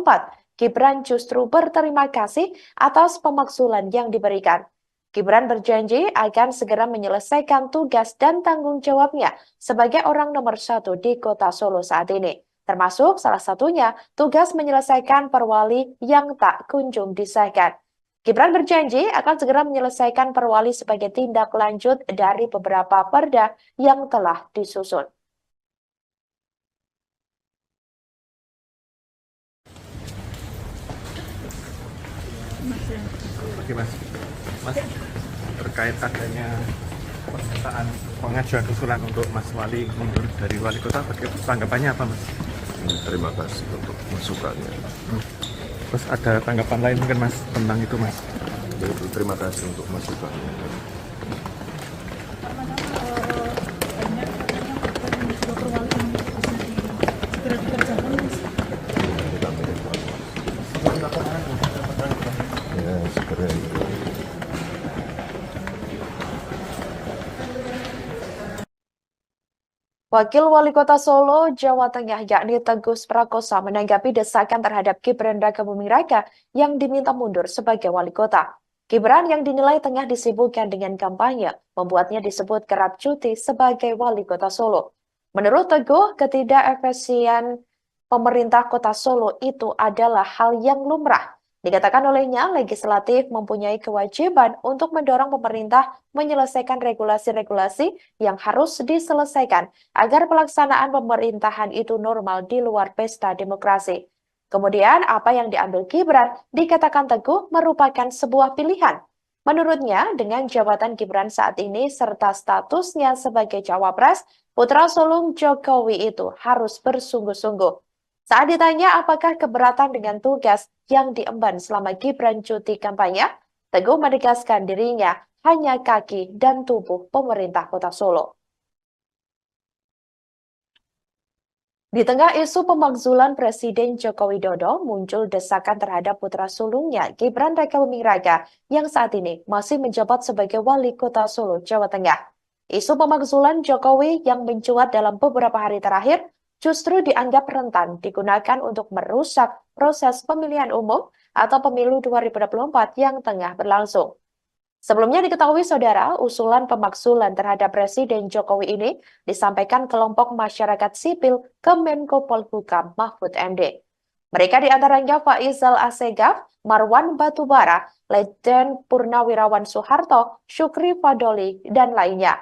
Gibran justru berterima kasih atas pemakzulan yang diberikan. Gibran berjanji akan segera menyelesaikan tugas dan tanggung jawabnya sebagai orang nomor 1 di Kota Solo saat ini. Termasuk salah satunya tugas menyelesaikan perwali yang tak kunjung disahkan. Gibran berjanji akan segera menyelesaikan perwali sebagai tindak lanjut dari beberapa perda yang telah disusun. Oke Mas, terkait adanya pernyataan pengajuan usulan untuk Mas Wali mundur dari wali kota, tanggapannya apa Mas? Terima kasih untuk masukannya. Terus ada tanggapan lain mungkin Mas tentang itu Mas? Terima kasih untuk masukannya. Ya, segera itu. Wakil Wali Kota Solo, Jawa Tengah, yakni Teguh Prakoso menanggapi desakan terhadap Gibran Raka Buming Raka yang diminta mundur sebagai wali kota. Gibran yang dinilai tengah disibukkan dengan kampanye, membuatnya disebut kerap cuti sebagai wali kota Solo. Menurut Teguh, ketidakefisien pemerintah kota Solo itu adalah hal yang lumrah. Dikatakan olehnya, legislatif mempunyai kewajiban untuk mendorong pemerintah menyelesaikan regulasi-regulasi yang harus diselesaikan agar pelaksanaan pemerintahan itu normal di luar pesta demokrasi. Kemudian, apa yang diambil Gibran dikatakan Teguh merupakan sebuah pilihan. Menurutnya, dengan jabatan Gibran saat ini serta statusnya sebagai cawapres, putra sulung Jokowi itu harus bersungguh-sungguh. Saat ditanya apakah keberatan dengan tugas yang diemban selama Gibran cuti kampanye, Teguh menegaskan dirinya hanya kaki dan tubuh pemerintah Kota Solo. Di tengah isu pemakzulan Presiden Joko Widodo, muncul desakan terhadap putra sulungnya Gibran Raka Buming Raka yang saat ini masih menjabat sebagai Wali Kota Solo, Jawa Tengah. Isu pemakzulan Jokowi yang mencuat dalam beberapa hari terakhir justru dianggap rentan digunakan untuk merusak proses pemilihan umum atau pemilu 2024 yang tengah berlangsung. Sebelumnya diketahui saudara, usulan pemakzulan terhadap Presiden Jokowi ini disampaikan kelompok masyarakat sipil ke Menko Polhukam Mahfud MD. Mereka diantaranya Faisal Assegaf, Marwan Batubara, Letjen Purnawirawan Soeharto, Syukri Fadoli, dan lainnya.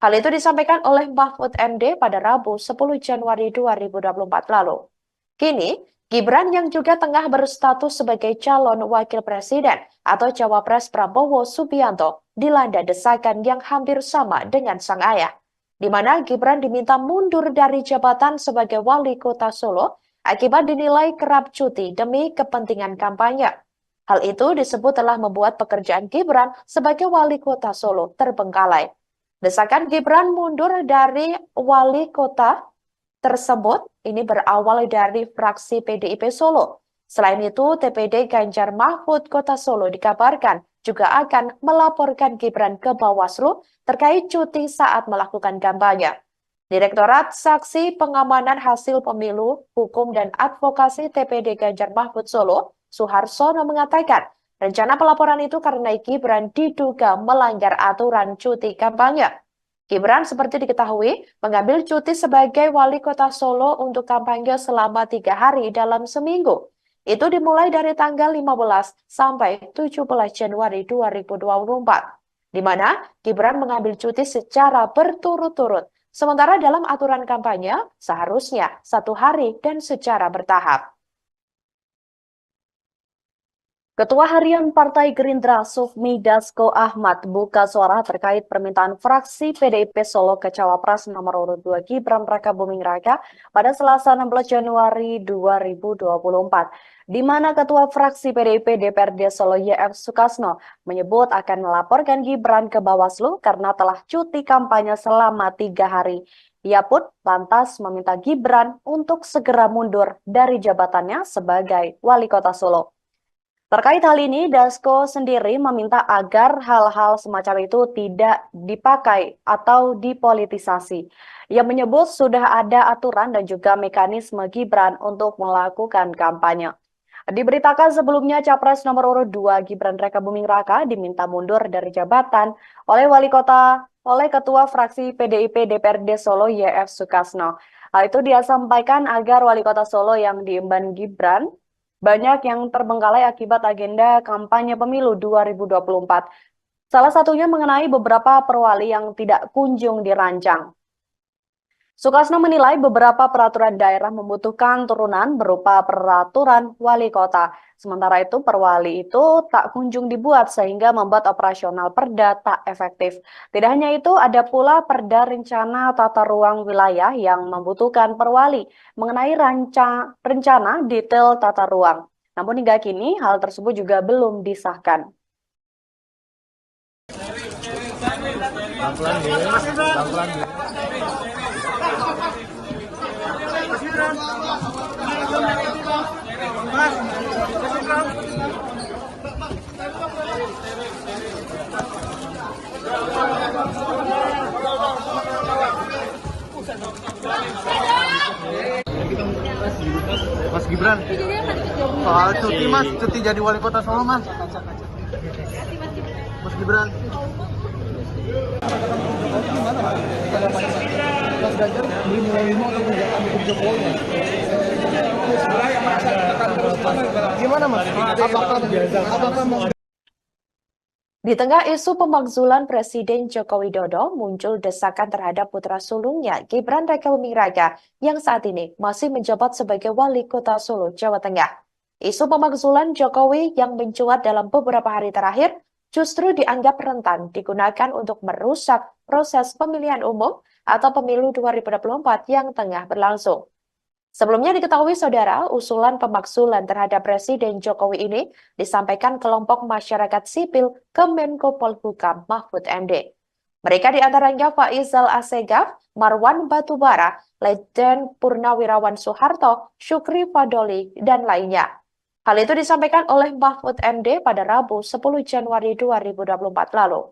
Hal itu disampaikan oleh Mahfud MD pada Rabu 10 Januari 2024 lalu. Kini, Gibran yang juga tengah berstatus sebagai calon wakil presiden atau cawapres Prabowo Subianto dilanda desakan yang hampir sama dengan sang ayah, di mana Gibran diminta mundur dari jabatan sebagai wali kota Solo akibat dinilai kerap cuti demi kepentingan kampanye. Hal itu disebut telah membuat pekerjaan Gibran sebagai wali kota Solo terbengkalai. Desakan Gibran mundur dari wali kota tersebut ini berawal dari fraksi PDIP Solo. Selain itu, TPD Ganjar Mahfud Kota Solo dikabarkan juga akan melaporkan Gibran ke Bawaslu terkait cuti saat melakukan kampanye. Direktorat Saksi Pengamanan Hasil Pemilu, Hukum dan Advokasi TPD Ganjar Mahfud Solo, Suharsono mengatakan, rencana pelaporan itu karena Gibran diduga melanggar aturan cuti kampanye. Gibran seperti diketahui mengambil cuti sebagai wali kota Solo untuk kampanye selama 3 hari dalam seminggu. Itu dimulai dari tanggal 15 sampai 17 Januari 2024, di mana Gibran mengambil cuti secara berturut-turut. Sementara dalam aturan kampanye seharusnya 1 hari dan secara bertahap. Ketua Harian Partai Gerindra Sufmi Dasko Ahmad buka suara terkait permintaan fraksi PDIP Solo ke Cawapres nomor urut 2 Gibran Raka Buming Raka pada Selasa 16 Januari 2024, di mana Ketua Fraksi PDIP DPRD Solo YF Sukasno menyebut akan melaporkan Gibran ke Bawaslu karena telah cuti kampanye selama 3 hari. Ia pun lantas meminta Gibran untuk segera mundur dari jabatannya sebagai Wali Kota Solo. Terkait hal ini, Dasko sendiri meminta agar hal-hal semacam itu tidak dipakai atau dipolitisasi. Ia menyebut sudah ada aturan dan juga mekanisme Gibran untuk melakukan kampanye. Diberitakan sebelumnya Capres nomor urut 2 Gibran Raka Buming Raka diminta mundur dari jabatan oleh Ketua Fraksi PDIP DPRD Solo YF Sukasno. Hal itu dia sampaikan agar Wali Kota Solo yang diemban Gibran banyak yang terbengkalai akibat agenda kampanye pemilu 2024. Salah satunya mengenai beberapa perwali yang tidak kunjung dirancang. Sukasno menilai beberapa peraturan daerah membutuhkan turunan berupa peraturan wali kota. Sementara itu perwali itu tak kunjung dibuat sehingga membuat operasional perda tak efektif. Tidak hanya itu, ada pula perda rencana tata ruang wilayah yang membutuhkan perwali mengenai rencana detail tata ruang. Namun hingga kini hal tersebut juga belum disahkan. Mas Gibran, soal cuti mas, cuti jadi wali kota Solo mas. Mas Gibran. Mas Ganjar menerima untuk menjalankan hukum Jokowi. Gimana mas? Apakah Di tengah isu pemakzulan Presiden Joko Widodo, muncul desakan terhadap putra sulungnya Gibran Raka Buming Raka yang saat ini masih menjabat sebagai Wali Kota Solo, Jawa Tengah. Isu pemakzulan Jokowi yang mencuat dalam beberapa hari terakhir justru dianggap rentan digunakan untuk merusak proses pemilihan umum atau pemilu 2024 yang tengah berlangsung. Sebelumnya diketahui saudara, usulan pemakzulan terhadap Presiden Jokowi ini disampaikan kelompok masyarakat sipil ke Menko Polhukam Mahfud MD. Mereka diantaranya Faizal Assegaf, Marwan Batubara, Letjen Purnawirawan Soeharto, Syukri Fadoli, dan lainnya. Hal itu disampaikan oleh Mahfud MD pada Rabu 10 Januari 2024 lalu.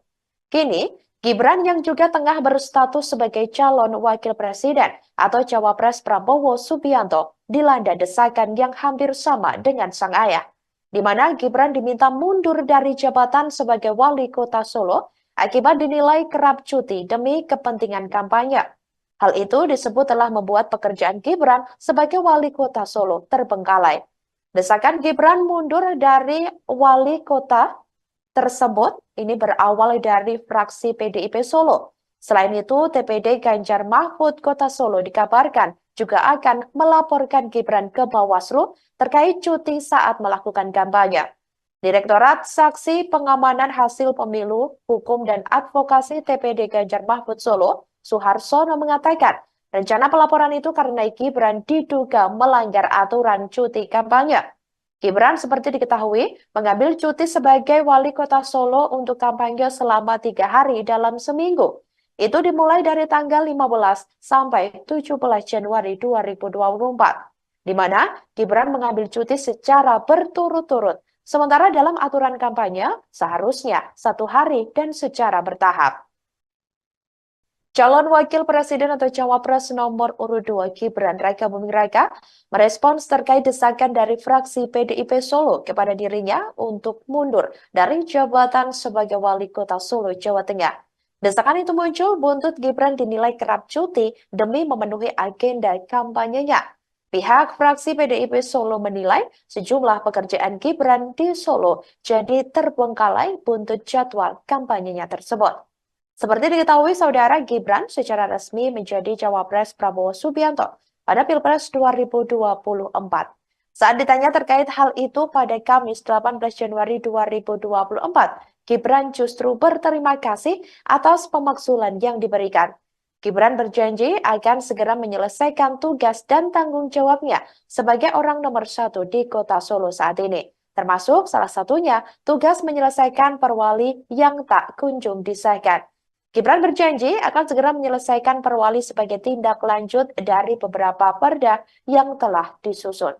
Kini, Gibran yang juga tengah berstatus sebagai calon wakil presiden atau cawapres Prabowo Subianto dilanda desakan yang hampir sama dengan sang ayah, di mana Gibran diminta mundur dari jabatan sebagai wali kota Solo akibat dinilai kerap cuti demi kepentingan kampanye. Hal itu disebut telah membuat pekerjaan Gibran sebagai wali kota Solo terbengkalai. Desakan Gibran mundur dari wali kota tersebut ini berawal dari fraksi PDIP Solo. Selain itu, TPD Ganjar Mahfud Kota Solo dikabarkan juga akan melaporkan Gibran ke Bawaslu terkait cuti saat melakukan kampanye. Direktorat Saksi Pengamanan Hasil Pemilu, Hukum dan Advokasi TPD Ganjar Mahfud Solo, Suharsono mengatakan, rencana pelaporan itu karena Gibran diduga melanggar aturan cuti kampanye. Gibran seperti diketahui mengambil cuti sebagai wali kota Solo untuk kampanye selama 3 hari dalam seminggu. Itu dimulai dari tanggal 15 sampai 17 Januari 2024, di mana Gibran mengambil cuti secara berturut-turut. Sementara dalam aturan kampanye seharusnya 1 hari dan secara bertahap. Calon Wakil Presiden atau Cawapres nomor urut 2 Gibran Raka Buming Raka merespons terkait desakan dari fraksi PDIP Solo kepada dirinya untuk mundur dari jabatan sebagai wali kota Solo, Jawa Tengah. Desakan itu muncul buntut Gibran dinilai kerap cuti demi memenuhi agenda kampanyenya. Pihak fraksi PDIP Solo menilai sejumlah pekerjaan Gibran di Solo jadi terbengkalai buntut jadwal kampanyenya tersebut. Seperti diketahui saudara, Gibran secara resmi menjadi cawapres Prabowo Subianto pada Pilpres 2024. Saat ditanya terkait hal itu pada Kamis 18 Januari 2024, Gibran justru berterima kasih atas pemakzulan yang diberikan. Gibran berjanji akan segera menyelesaikan tugas dan tanggung jawabnya sebagai orang nomor 1 di kota Solo saat ini. Termasuk salah satunya tugas menyelesaikan perwali yang tak kunjung disahkan. Gibran berjanji akan segera menyelesaikan perwali sebagai tindak lanjut dari beberapa perda yang telah disusun.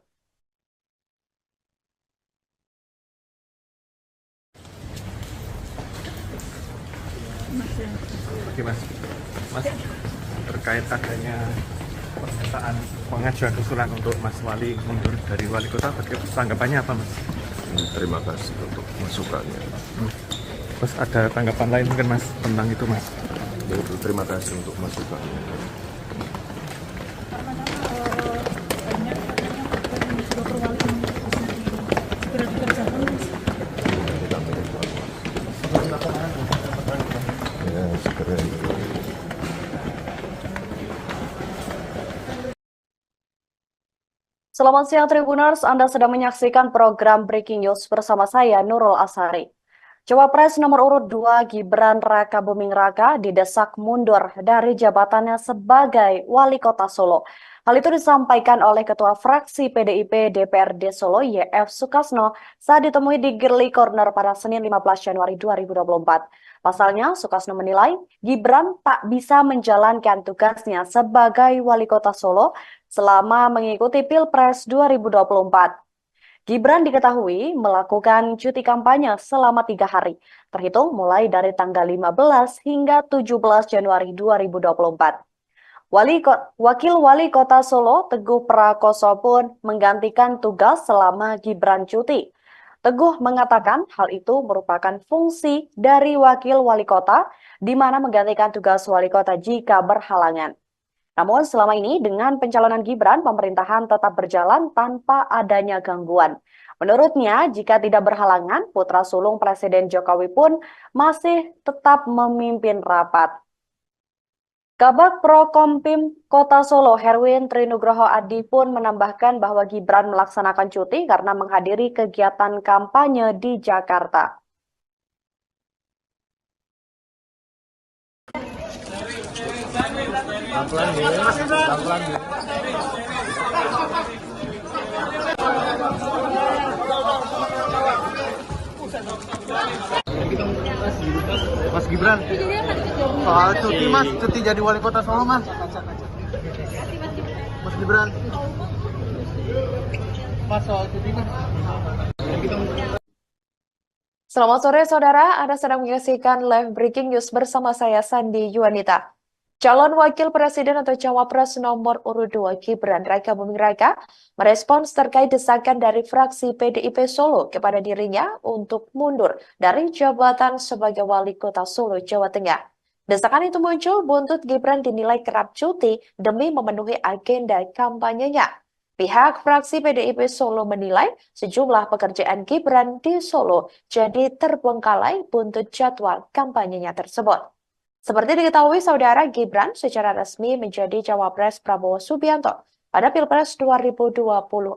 Oke Mas, terkait adanya pernyataan pengajuan usulan untuk Mas Wali mundur dari wali kota, tanggapannya apa Mas? Terima kasih untuk masukannya. Terus ada tanggapan lain mungkin Mas tentang itu Mas? Terima kasih untuk masukannya. Ya, segera itu. Selamat siang Tribuners, Anda sedang menyaksikan program Breaking News bersama saya Nurul Asari. Cawapres nomor urut 2 Gibran Raka Buming Raka didesak mundur dari jabatannya sebagai wali kota Solo. Hal itu disampaikan oleh Ketua Fraksi PDIP DPRD Solo YF Sukasno saat ditemui di Girly Corner pada Senin 15 Januari 2024. Pasalnya, Sukasno menilai Gibran tak bisa menjalankan tugasnya sebagai wali kota Solo selama mengikuti Pilpres 2024. Gibran diketahui melakukan cuti kampanye selama 3 hari, terhitung mulai dari tanggal 15 hingga 17 Januari 2024. Wakil Wali Kota Solo, Teguh Prakoso pun menggantikan tugas selama Gibran cuti. Teguh mengatakan hal itu merupakan fungsi dari Wakil Wali Kota, di mana menggantikan tugas Wali Kota jika berhalangan. Namun selama ini dengan pencalonan Gibran, pemerintahan tetap berjalan tanpa adanya gangguan. Menurutnya, jika tidak berhalangan, putra sulung Presiden Jokowi pun masih tetap memimpin rapat. Kabag Prokompim Kota Solo, Herwin Trinugroho Adi pun menambahkan bahwa Gibran melaksanakan cuti karena menghadiri kegiatan kampanye di Jakarta. Mas Gibran, soal cuti mas, cuti jadi wali kota Solo mas. Mas Gibran, mas soal cuti mas. Selamat sore saudara, Anda sedang menyaksikan live breaking news bersama saya Sandi Yuanita. Calon Wakil Presiden atau Cawapres nomor urut 2 Gibran Raka Buming Raka merespons terkait desakan dari fraksi PDIP Solo kepada dirinya untuk mundur dari jabatan sebagai Wali Kota Solo, Jawa Tengah. Desakan itu muncul buntut Gibran dinilai kerap cuti demi memenuhi agenda kampanyenya. Pihak fraksi PDIP Solo menilai sejumlah pekerjaan Gibran di Solo jadi terbengkalai buntut jadwal kampanyenya tersebut. Seperti diketahui, saudara, Gibran secara resmi menjadi Cawapres Prabowo Subianto pada Pilpres 2024.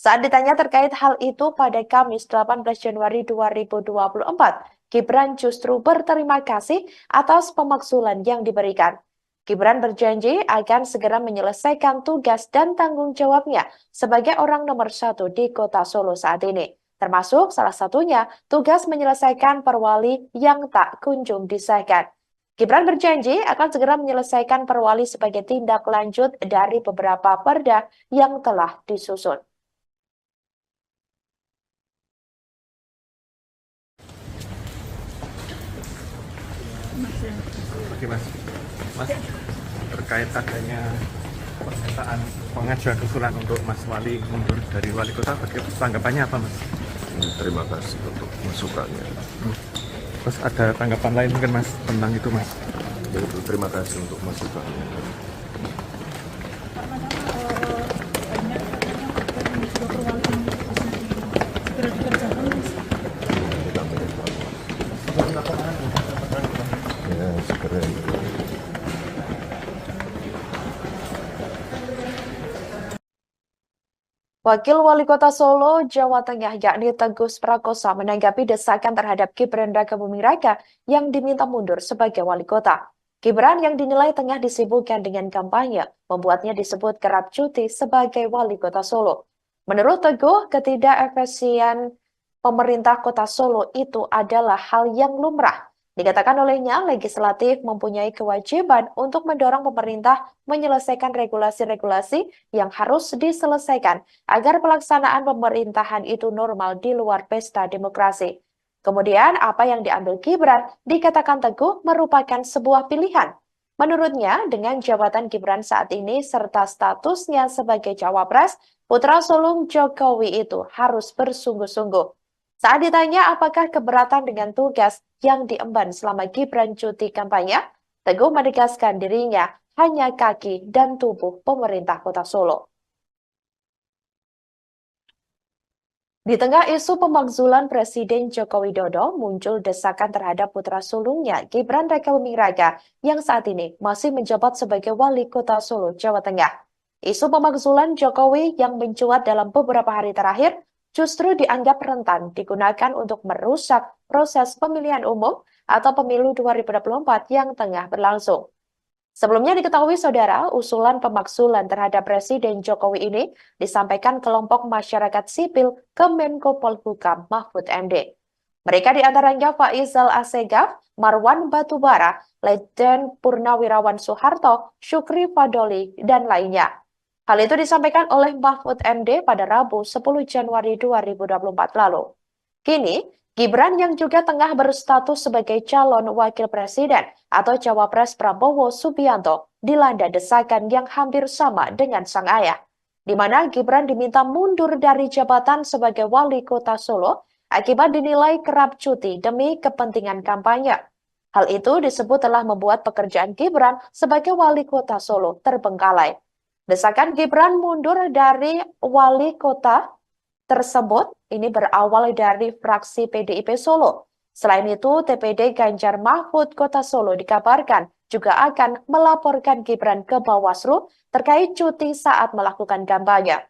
Saat ditanya terkait hal itu pada Kamis 18 Januari 2024, Gibran justru berterima kasih atas pemakzulan yang diberikan. Gibran berjanji akan segera menyelesaikan tugas dan tanggung jawabnya sebagai orang nomor 1 di kota Solo saat ini. Termasuk salah satunya tugas menyelesaikan perwali yang tak kunjung disahkan. Gibran berjanji akan segera menyelesaikan perwali sebagai tindak lanjut dari beberapa perda yang telah disusun. Oke mas, terkait adanya pernyataan pengajuan usulan untuk Mas Wali mundur dari wali kota, tanggapannya apa mas? Terima kasih untuk masukannya. Terus ada tanggapan lain mungkin mas tentang itu mas? Yaitu terima kasih untuk masukannya. Ya, segera itu. Wakil Wali Kota Solo, Jawa Tengah, yakni Teguh Prakosa, menanggapi desakan terhadap Gibran Raka Buming Raka yang diminta mundur sebagai wali kota. Gibran yang dinilai tengah disibukkan dengan kampanye, membuatnya disebut kerap cuti sebagai wali kota Solo. Menurut Teguh, ketidakefisien pemerintah kota Solo itu adalah hal yang lumrah. Dikatakan olehnya, legislatif mempunyai kewajiban untuk mendorong pemerintah menyelesaikan regulasi-regulasi yang harus diselesaikan agar pelaksanaan pemerintahan itu normal di luar pesta demokrasi. Kemudian, apa yang diambil Gibran dikatakan Teguh merupakan sebuah pilihan. Menurutnya, dengan jabatan Gibran saat ini serta statusnya sebagai Cawapres, putra sulung Jokowi itu harus bersungguh-sungguh. Saat ditanya apakah keberatan dengan tugas yang diemban selama Gibran cuti kampanye, Teguh menegaskan dirinya hanya kaki dan tubuh pemerintah kota Solo. Di tengah isu pemakzulan Presiden Joko Widodo, muncul desakan terhadap putra sulungnya Gibran Raka Buming Raka yang saat ini masih menjabat sebagai wali kota Solo, Jawa Tengah. Isu pemakzulan Jokowi yang mencuat dalam beberapa hari terakhir justru dianggap rentan digunakan untuk merusak proses pemilihan umum atau pemilu 2024 yang tengah berlangsung. Sebelumnya diketahui saudara, usulan pemakzulan terhadap Presiden Jokowi ini disampaikan kelompok masyarakat sipil ke Menko Polhukam Mahfud MD. Mereka diantaranya Faisal Assegaf, Marwan Batubara, Letjen Purnawirawan Soeharto, Syukri Fadoli, dan lainnya. Hal itu disampaikan oleh Mahfud MD pada Rabu 10 Januari 2024 lalu. Kini, Gibran yang juga tengah berstatus sebagai calon wakil presiden atau Cawapres Prabowo Subianto dilanda desakan yang hampir sama dengan sang ayah, di mana Gibran diminta mundur dari jabatan sebagai wali kota Solo akibat dinilai kerap cuti demi kepentingan kampanye. Hal itu disebut telah membuat pekerjaan Gibran sebagai wali kota Solo terbengkalai. Desakan Gibran mundur dari wali kota tersebut ini berawal dari fraksi PDIP Solo. Selain itu, TPD Ganjar Mahfud Kota Solo dikabarkan juga akan melaporkan Gibran ke Bawaslu terkait cuti saat melakukan kampanye.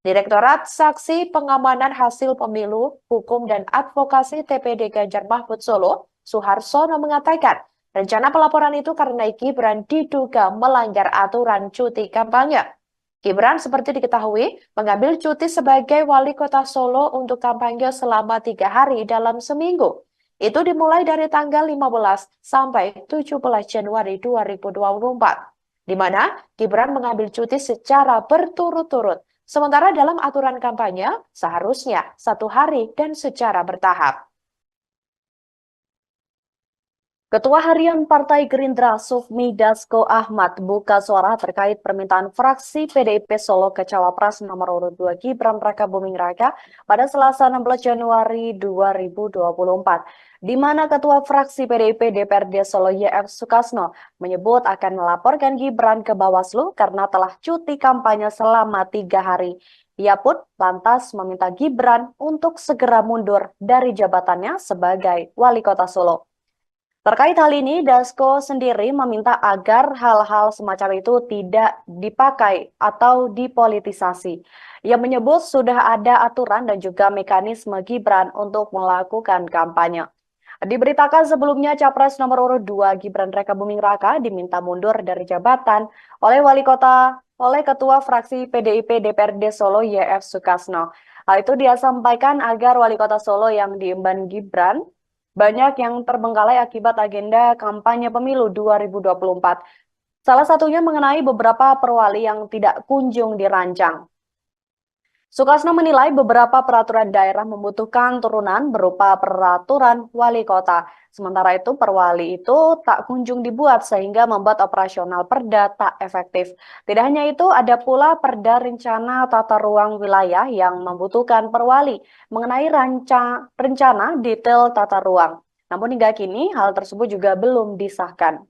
Direktorat Saksi Pengamanan Hasil Pemilu, Hukum dan Advokasi TPD Ganjar Mahfud Solo, Suharsono mengatakan, Rencana pelaporan itu karena Gibran diduga melanggar aturan cuti kampanye. Gibran seperti diketahui mengambil cuti sebagai wali kota Solo untuk kampanye selama 3 hari dalam seminggu. Itu dimulai dari tanggal 15 sampai 17 Januari 2024, di mana Gibran mengambil cuti secara berturut-turut. Sementara dalam aturan kampanye seharusnya 1 hari dan secara bertahap. Ketua Harian Partai Gerindra Sufmi Dasko Ahmad buka suara terkait permintaan fraksi PDIP Solo ke Cawapres nomor urut 2 Gibran Rakabuming Raka pada Selasa 16 Januari 2024, di mana Ketua Fraksi PDIP DPRD Solo YF Sukasno menyebut akan melaporkan Gibran ke Bawaslu karena telah cuti kampanye selama 3 hari. Ia pun lantas meminta Gibran untuk segera mundur dari jabatannya sebagai wali kota Solo. Terkait hal ini, Dasko sendiri meminta agar hal-hal semacam itu tidak dipakai atau dipolitisasi. Ia menyebut sudah ada aturan dan juga mekanisme Gibran untuk melakukan kampanye. Diberitakan sebelumnya Capres nomor urut 2 Gibran Rakabuming Raka diminta mundur dari jabatan oleh Ketua Fraksi PDIP DPRD Solo YF Sukasno. Hal itu dia sampaikan agar wali kota Solo yang diemban Gibran banyak yang terbengkalai akibat agenda kampanye pemilu 2024. Salah satunya mengenai beberapa perwali yang tidak kunjung dirancang. Sukasno menilai beberapa peraturan daerah membutuhkan turunan berupa peraturan wali kota. Sementara itu perwali itu tak kunjung dibuat sehingga membuat operasional perda tak efektif. Tidak hanya itu, ada pula perda rencana tata ruang wilayah yang membutuhkan perwali mengenai rencana detail tata ruang. Namun hingga kini hal tersebut juga belum disahkan.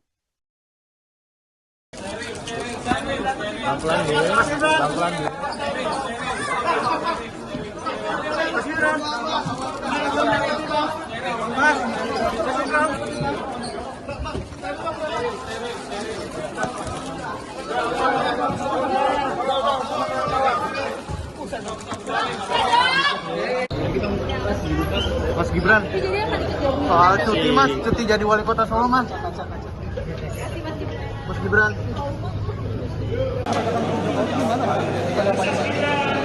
Mas Gibran, soal cuti mas, cuti jadi wali kota Solo mas. Mas Gibran.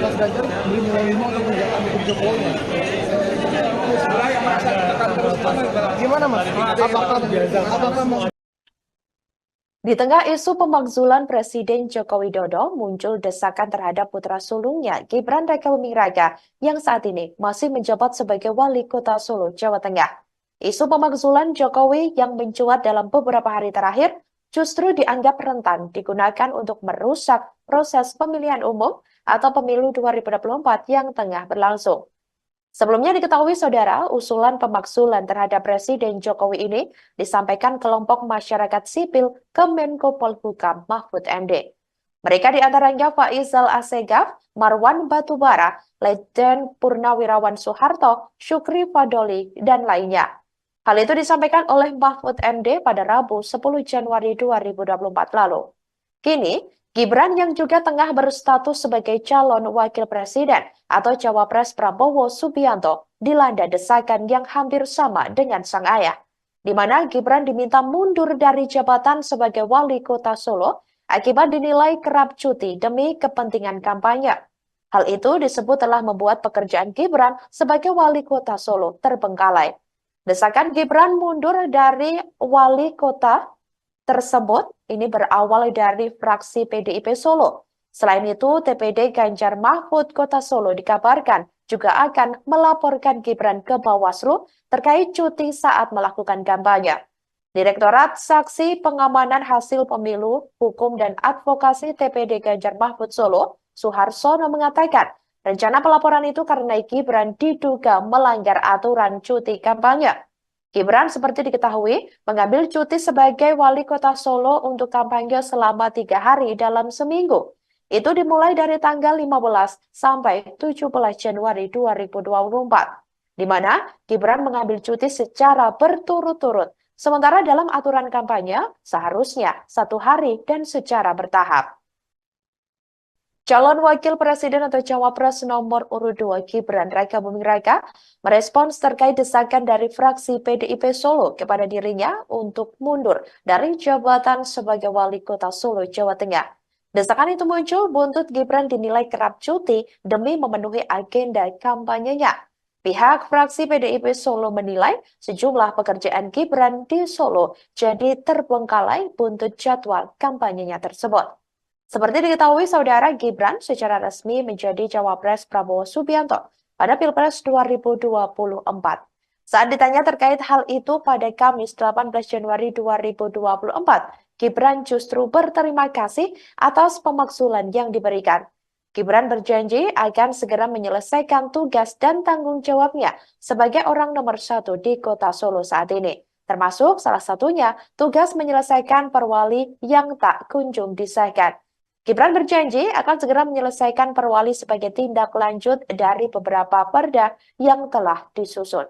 Mas Ganjar belum menerima untuk menjalankan hukum Jokowi. Gimana mas? Apakah mau? Di tengah isu pemakzulan Presiden Joko Widodo, muncul desakan terhadap putra sulungnya Gibran Rakabuming Raka yang saat ini masih menjabat sebagai wali kota Solo, Jawa Tengah. Isu pemakzulan Jokowi yang mencuat dalam beberapa hari terakhir justru dianggap rentan digunakan untuk merusak proses pemilihan umum atau pemilu 2024 yang tengah berlangsung. Sebelumnya diketahui saudara, usulan pemakzulan terhadap Presiden Jokowi ini disampaikan kelompok masyarakat sipil ke Menko Polhukam Mahfud MD. Mereka diantaranya Faisal Assegaf, Marwan Batubara, Letjen Purnawirawan Soeharto, Syukri Fadoli, dan lainnya. Hal itu disampaikan oleh Mahfud MD pada Rabu 10 Januari 2024 lalu. Kini, Gibran yang juga tengah berstatus sebagai calon wakil presiden atau cawapres Prabowo Subianto dilanda desakan yang hampir sama dengan sang ayah, di mana Gibran diminta mundur dari jabatan sebagai wali kota Solo akibat dinilai kerap cuti demi kepentingan kampanye. Hal itu disebut telah membuat pekerjaan Gibran sebagai wali kota Solo terbengkalai. Desakan Gibran mundur dari wali kota tersebut ini berawal dari fraksi PDIP Solo. Selain itu, TPD Ganjar Mahfud Kota Solo dikabarkan juga akan melaporkan Gibran ke Bawaslu terkait cuti saat melakukan kampanye. Direktorat Saksi Pengamanan Hasil Pemilu, Hukum dan Advokasi TPD Ganjar Mahfud Solo, Suharsono mengatakan, rencana pelaporan itu karena Gibran diduga melanggar aturan cuti kampanye. Gibran seperti diketahui mengambil cuti sebagai wali kota Solo untuk kampanye selama 3 hari dalam seminggu. Itu dimulai dari tanggal 15 sampai 17 Januari 2024, di mana Gibran mengambil cuti secara berturut-turut. Sementara dalam aturan kampanye seharusnya 1 hari dan secara bertahap. Calon Wakil Presiden atau Cawapres nomor urut 2 Gibran Raka Buming Raka merespons terkait desakan dari fraksi PDIP Solo kepada dirinya untuk mundur dari jabatan sebagai Wali Kota Solo, Jawa Tengah. Desakan itu muncul buntut Gibran dinilai kerap cuti demi memenuhi agenda kampanyenya. Pihak fraksi PDIP Solo menilai sejumlah pekerjaan Gibran di Solo jadi terbengkalai buntut jadwal kampanyenya tersebut. Seperti diketahui, saudara Gibran secara resmi menjadi Cawapres Prabowo Subianto pada Pilpres 2024. Saat ditanya terkait hal itu pada Kamis 18 Januari 2024, Gibran justru berterima kasih atas pemakzulan yang diberikan. Gibran berjanji akan segera menyelesaikan tugas dan tanggung jawabnya sebagai orang nomor 1 di kota Solo saat ini. Termasuk salah satunya tugas menyelesaikan perwali yang tak kunjung disahkan. Gibran berjanji akan segera menyelesaikan perwali sebagai tindak lanjut dari beberapa perda yang telah disusun.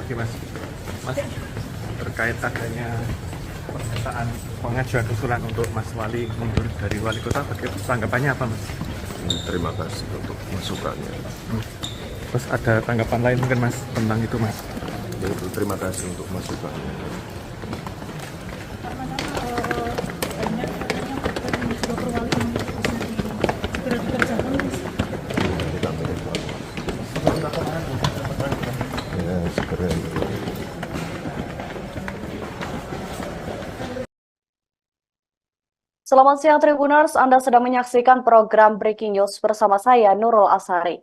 Oke Mas, terkait adanya pernyataan pengajuan usulan untuk Mas Wali mundur dari Wali Kota, tanggapannya apa Mas? Terima kasih untuk masukannya. Terus ada tanggapan lain mungkin Mas tentang itu Mas? Terima kasih untuk masukannya. Ya, segera. Selamat siang Tribuners, Anda sedang menyaksikan program Breaking News bersama saya Nurul Asari.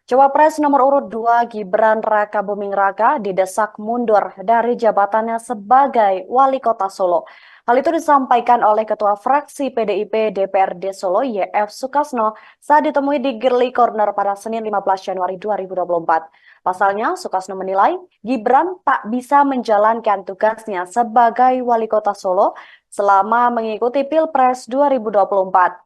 Cawapres nomor urut 2 Gibran Raka Buming Raka didesak mundur dari jabatannya sebagai Wali Kota Solo. Hal itu disampaikan oleh Ketua Fraksi PDIP DPRD Solo YF Sukasno saat ditemui di Girly Corner pada Senin 15 Januari 2024. Pasalnya, Sukasno menilai Gibran tak bisa menjalankan tugasnya sebagai Wali Kota Solo selama mengikuti Pilpres 2024.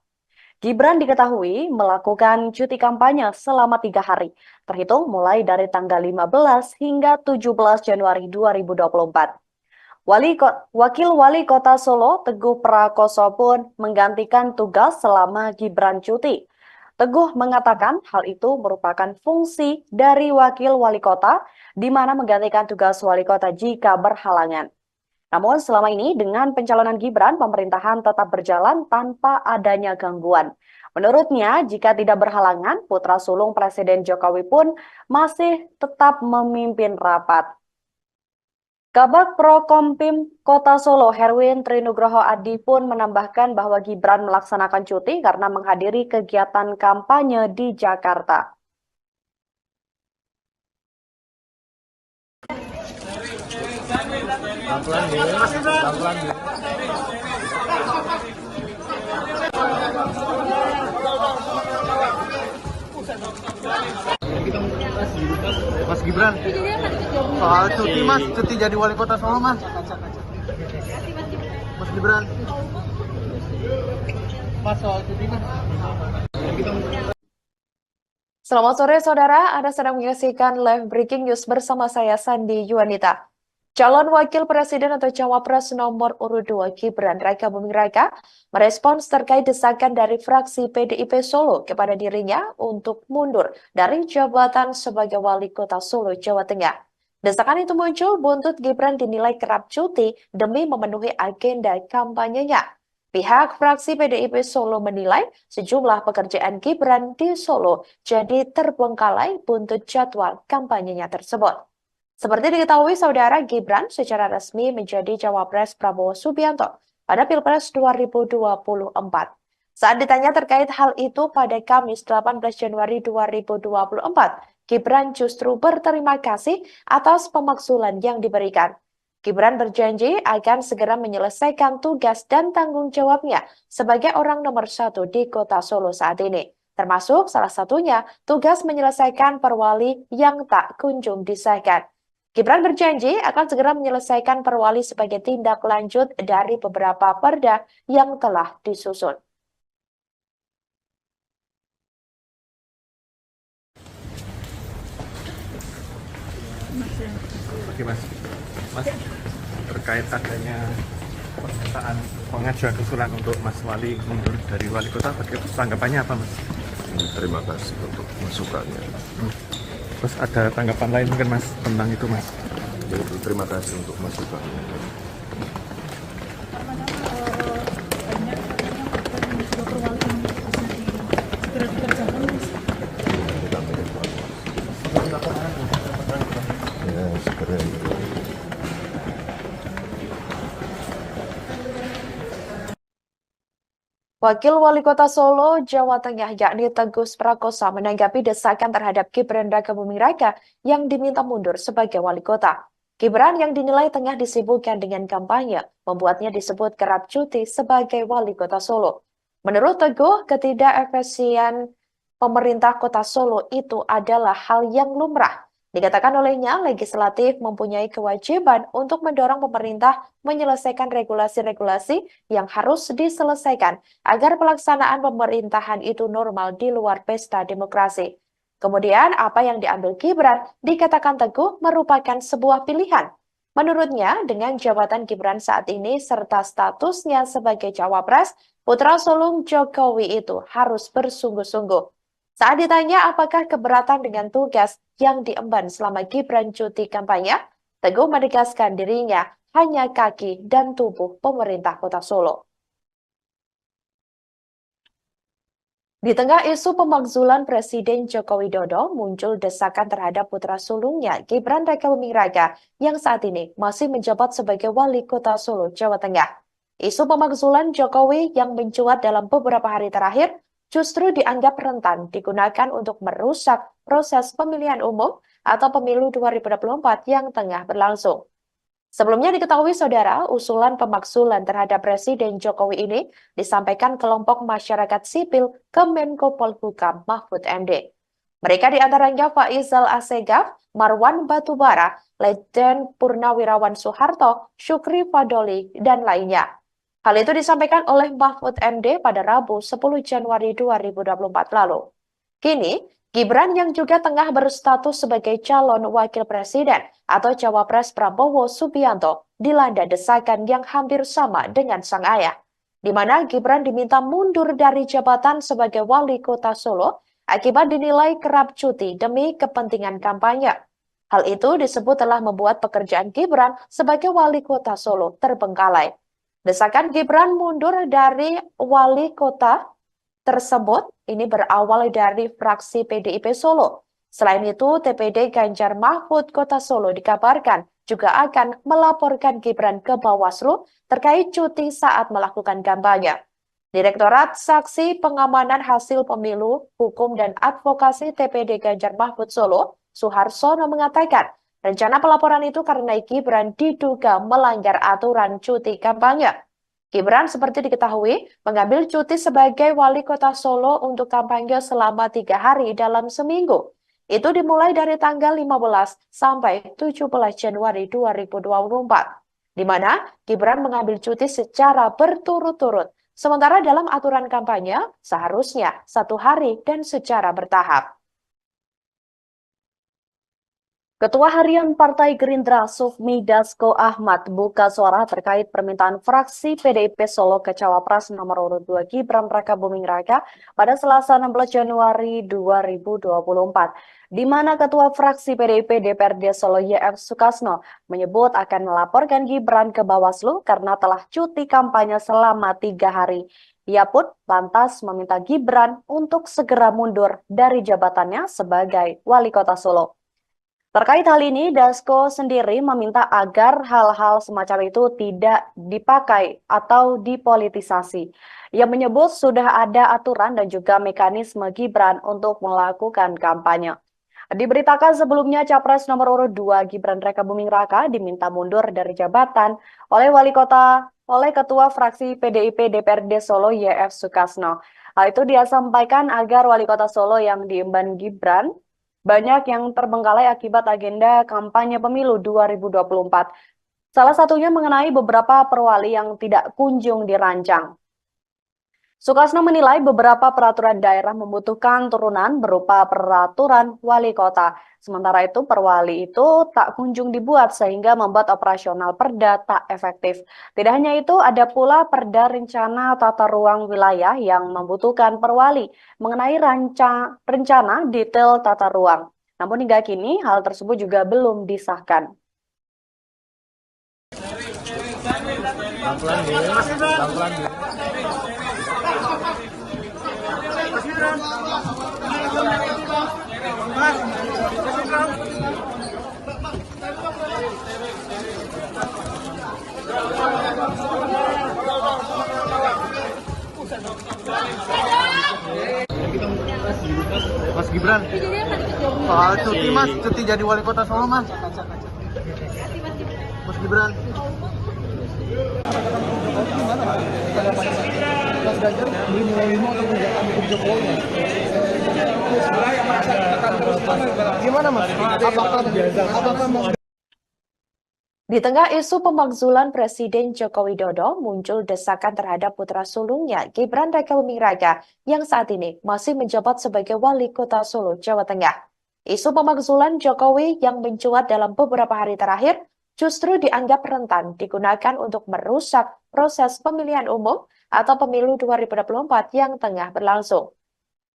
Gibran diketahui melakukan cuti kampanye selama 3 hari, terhitung mulai dari tanggal 15 hingga 17 Januari 2024. Wakil Wali Kota Solo, Teguh Prakoso pun menggantikan tugas selama Gibran cuti. Teguh mengatakan hal itu merupakan fungsi dari Wakil Wali Kota, di mana menggantikan tugas Wali Kota jika berhalangan. Namun selama ini dengan pencalonan Gibran, pemerintahan tetap berjalan tanpa adanya gangguan. Menurutnya, jika tidak berhalangan, putra sulung Presiden Jokowi pun masih tetap memimpin rapat. Kabag Prokompim Kota Solo, Herwin Trinugroho Adi pun menambahkan bahwa Gibran melaksanakan cuti karena menghadiri kegiatan kampanye di Jakarta. Mas Gibran, soal cuti Mas, cuti jadi Wali Kota Solo Mas. Mas Gibran, Mas soal cuti Mas. Selamat sore saudara, Anda sedang menyaksikan live breaking news bersama saya Sandi Yuanita. Calon Wakil Presiden atau Cawapres nomor urut 2 Gibran Raka Buming Raka merespons terkait desakan dari fraksi PDIP Solo kepada dirinya untuk mundur dari jabatan sebagai Wali Kota Solo, Jawa Tengah. Desakan itu muncul buntut Gibran dinilai kerap cuti demi memenuhi agenda kampanyenya. Pihak fraksi PDIP Solo menilai sejumlah pekerjaan Gibran di Solo jadi terbengkalai buntut jadwal kampanyenya tersebut. Seperti diketahui, saudara Gibran secara resmi menjadi Cawapres Prabowo Subianto pada Pilpres 2024. Saat ditanya terkait hal itu pada Kamis 18 Januari 2024, Gibran justru berterima kasih atas pemakzulan yang diberikan. Gibran berjanji akan segera menyelesaikan tugas dan tanggung jawabnya sebagai orang nomor 1 di kota Solo saat ini. Termasuk salah satunya tugas menyelesaikan perwali yang tak kunjung disahkan. Gibran berjanji akan segera menyelesaikan perwali sebagai tindak lanjut dari beberapa perda yang telah disusun. Oke Mas, Mas, terkait adanya pernyataan pengajuan usulan untuk Mas Wali mundur dari wali kota, tanggapannya apa Mas? Terima kasih untuk masukannya. Terus ada tanggapan lain mungkin Mas tentang itu Mas? Yaitu terima kasih untuk masukannya. Kita mengevaluasi. Ya, segera itu. Wakil Wali Kota Solo, Jawa Tengah, yakni Teguh Prakosa menanggapi desakan terhadap Gibran Rakabuming Raka yang diminta mundur sebagai wali kota. Gibran yang dinilai tengah disibukkan dengan kampanye, membuatnya disebut kerap cuti sebagai wali kota Solo. Menurut Teguh, ketidakefisien pemerintah kota Solo itu adalah hal yang lumrah. Dikatakan olehnya, legislatif mempunyai kewajiban untuk mendorong pemerintah menyelesaikan regulasi-regulasi yang harus diselesaikan agar pelaksanaan pemerintahan itu normal di luar pesta demokrasi. Kemudian, apa yang diambil Gibran dikatakan Teguh merupakan sebuah pilihan. Menurutnya, dengan jabatan Gibran saat ini serta statusnya sebagai cawapres, putra sulung Jokowi itu harus bersungguh-sungguh. Saat ditanya apakah keberatan dengan tugas yang diemban selama Gibran cuti kampanye, Teguh menegaskan dirinya hanya kaki dan tubuh pemerintah kota Solo. Di tengah isu pemakzulan Presiden Joko Widodo, muncul desakan terhadap putra sulungnya Gibran Rakabuming Raka yang saat ini masih menjabat sebagai wali kota Solo, Jawa Tengah. Isu pemakzulan Jokowi yang mencuat dalam beberapa hari terakhir justru dianggap rentan digunakan untuk merusak proses pemilihan umum atau pemilu 2024 yang tengah berlangsung. Sebelumnya diketahui saudara, usulan pemakzulan terhadap Presiden Jokowi ini disampaikan kelompok masyarakat sipil ke Menko Polhukam Mahfud MD. Mereka diantaranya Faizal Assegaf, Marwan Batubara, Letjen Purnawirawan Soeharto, Syukri Fadoli, dan lainnya. Hal itu disampaikan oleh Mahfud MD pada Rabu 10 Januari 2024 lalu. Kini, Gibran yang juga tengah berstatus sebagai calon wakil presiden atau cawapres Prabowo Subianto dilanda desakan yang hampir sama dengan sang ayah, di mana Gibran diminta mundur dari jabatan sebagai wali kota Solo akibat dinilai kerap cuti demi kepentingan kampanye. Hal itu disebut telah membuat pekerjaan Gibran sebagai wali kota Solo terbengkalai. Desakan Gibran mundur dari wali kota tersebut ini berawal dari fraksi PDIP Solo. Selain itu, TPD Ganjar Mahfud Kota Solo dikabarkan juga akan melaporkan Gibran ke Bawaslu terkait cuti saat melakukan kampanye. Direktorat Saksi Pengamanan Hasil Pemilu, Hukum dan Advokasi TPD Ganjar Mahfud Solo, Suharsono mengatakan, rencana pelaporan itu karena Gibran diduga melanggar aturan cuti kampanye. Gibran seperti diketahui mengambil cuti sebagai wali kota Solo untuk kampanye selama 3 hari dalam seminggu. Itu dimulai dari tanggal 15 sampai 17 Januari 2024, di mana Gibran mengambil cuti secara berturut-turut. Sementara dalam aturan kampanye seharusnya 1 hari dan secara bertahap. Ketua Harian Partai Gerindra Sufmi Dasko Ahmad buka suara terkait permintaan fraksi PDIP Solo ke Cawapres nomor urut 2 Gibran Rakabuming Raka pada Selasa 16 Januari 2024, di mana Ketua Fraksi PDIP DPRD Solo YF Sukasno menyebut akan melaporkan Gibran ke Bawaslu karena telah cuti kampanye selama 3 hari. Ia pun lantas meminta Gibran untuk segera mundur dari jabatannya sebagai wali kota Solo. Terkait hal ini, Dasko sendiri meminta agar hal-hal semacam itu tidak dipakai atau dipolitisasi. Ia menyebut sudah ada aturan dan juga mekanisme Gibran untuk melakukan kampanye. Diberitakan sebelumnya Capres nomor urut 2 Gibran Rakabuming Raka diminta mundur dari jabatan oleh Ketua Fraksi PDIP DPRD Solo YF Sukasno. Hal itu dia sampaikan agar wali kota Solo yang diemban Gibran banyak yang terbengkalai akibat agenda kampanye pemilu 2024. Salah satunya mengenai beberapa perwali yang tidak kunjung dirancang. Sukasno menilai beberapa peraturan daerah membutuhkan turunan berupa peraturan wali kota. Sementara itu, perwali itu tak kunjung dibuat sehingga membuat operasional Perda tak efektif. Tidak hanya itu, ada pula Perda Rencana Tata Ruang Wilayah yang membutuhkan perwali mengenai rencana detail tata ruang. Namun hingga kini, hal tersebut juga belum disahkan. Mas Gibran, soal cuti mas, cuti jadi wali kota Solo mas. Mas Gibran. Mas Ganjar beli menerima untuk menjaga hukum Jokowi. Gimana mas? Apakah Di tengah isu pemakzulan Presiden Joko Widodo, muncul desakan terhadap putra sulungnya Gibran Rakabuming Raka yang saat ini masih menjabat sebagai wali kota Solo, Jawa Tengah. Isu pemakzulan Jokowi yang mencuat dalam beberapa hari terakhir justru dianggap rentan digunakan untuk merusak proses pemilihan umum atau pemilu 2024 yang tengah berlangsung.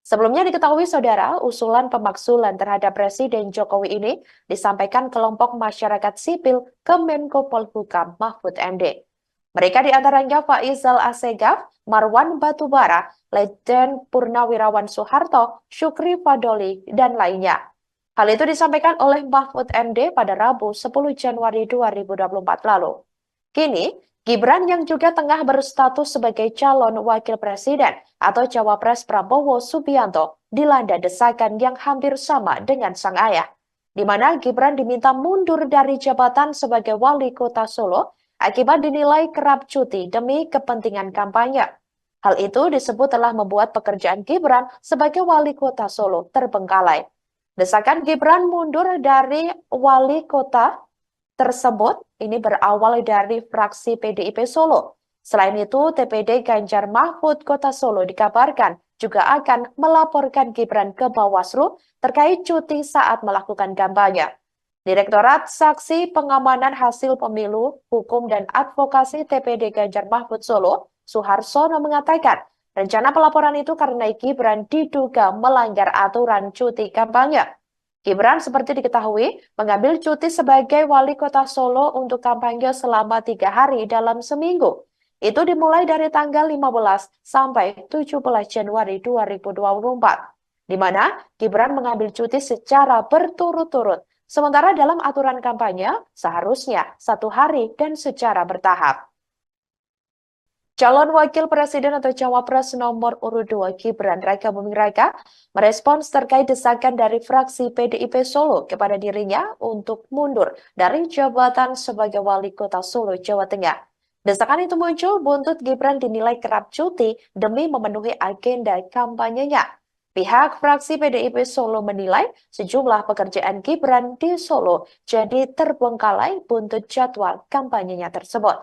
Sebelumnya diketahui saudara, usulan pemakzulan terhadap Presiden Jokowi ini disampaikan kelompok masyarakat sipil ke Menko Polhukam Mahfud MD. Mereka diantaranya Faizal Assegaf, Marwan Batubara, Letjen Purnawirawan Soeharto, Syukri Fadoli, dan lainnya. Hal itu disampaikan oleh Mahfud MD pada Rabu 10 Januari 2024 lalu. Kini, Gibran yang juga tengah berstatus sebagai calon wakil presiden atau cawapres Prabowo Subianto dilanda desakan yang hampir sama dengan sang ayah, di mana Gibran diminta mundur dari jabatan sebagai wali kota Solo akibat dinilai kerap cuti demi kepentingan kampanye. Hal itu disebut telah membuat pekerjaan Gibran sebagai wali kota Solo terbengkalai. Desakan Gibran mundur dari wali kota tersebut ini berawal dari fraksi PDIP Solo. Selain itu, TPD Ganjar Mahfud Kota Solo dikabarkan juga akan melaporkan Gibran ke Bawaslu terkait cuti saat melakukan kampanye. Direktorat Saksi Pengamanan Hasil Pemilu, Hukum dan Advokasi TPD Ganjar Mahfud Solo, Suharsono mengatakan, rencana pelaporan itu karena Gibran diduga melanggar aturan cuti kampanye. Gibran seperti diketahui mengambil cuti sebagai wali kota Solo untuk kampanye selama 3 hari dalam seminggu. Itu dimulai dari tanggal 15 sampai 17 Januari 2024, di mana Gibran mengambil cuti secara berturut-turut. Sementara dalam aturan kampanye seharusnya 1 hari dan secara bertahap. Calon Wakil Presiden atau Cawapres nomor urut 2 Gibran Rakabuming Raka merespons terkait desakan dari fraksi PDIP Solo kepada dirinya untuk mundur dari jabatan sebagai wali kota Solo, Jawa Tengah. Desakan itu muncul buntut Gibran dinilai kerap cuti demi memenuhi agenda kampanyenya. Pihak fraksi PDIP Solo menilai sejumlah pekerjaan Gibran di Solo jadi terbengkalai buntut jadwal kampanyenya tersebut.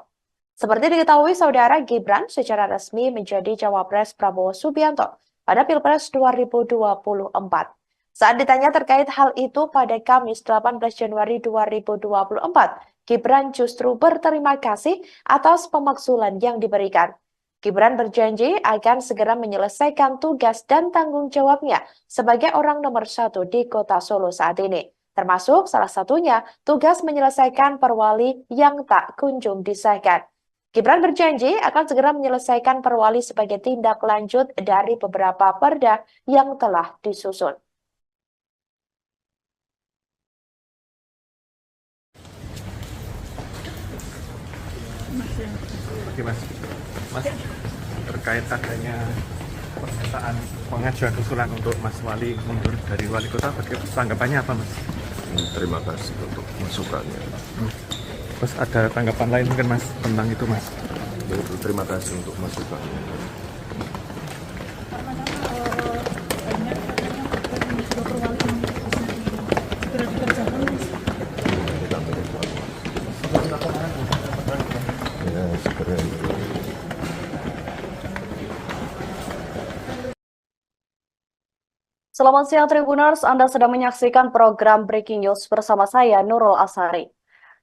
Seperti diketahui saudara, Gibran secara resmi menjadi cawapres Prabowo Subianto pada Pilpres 2024. Saat ditanya terkait hal itu pada Kamis 18 Januari 2024, Gibran justru berterima kasih atas pemakzulan yang diberikan. Gibran berjanji akan segera menyelesaikan tugas dan tanggung jawabnya sebagai orang nomor 1 di kota Solo saat ini. Termasuk salah satunya tugas menyelesaikan perwali yang tak kunjung disahkan. Gibran berjanji akan segera menyelesaikan perwali sebagai tindak lanjut dari beberapa perda yang telah disusun. Oke mas, terkait adanya pernyataan pengajuan usulan untuk Mas Wali mundur dari wali kota, tanggapannya apa mas? Terima kasih untuk masukannya. Terus ada tanggapan lain mungkin mas tentang itu mas? Terima kasih untuk masukannya. Ya, segera itu. Selamat siang Tribuners, Anda sedang menyaksikan program Breaking News bersama saya Nurul Asari.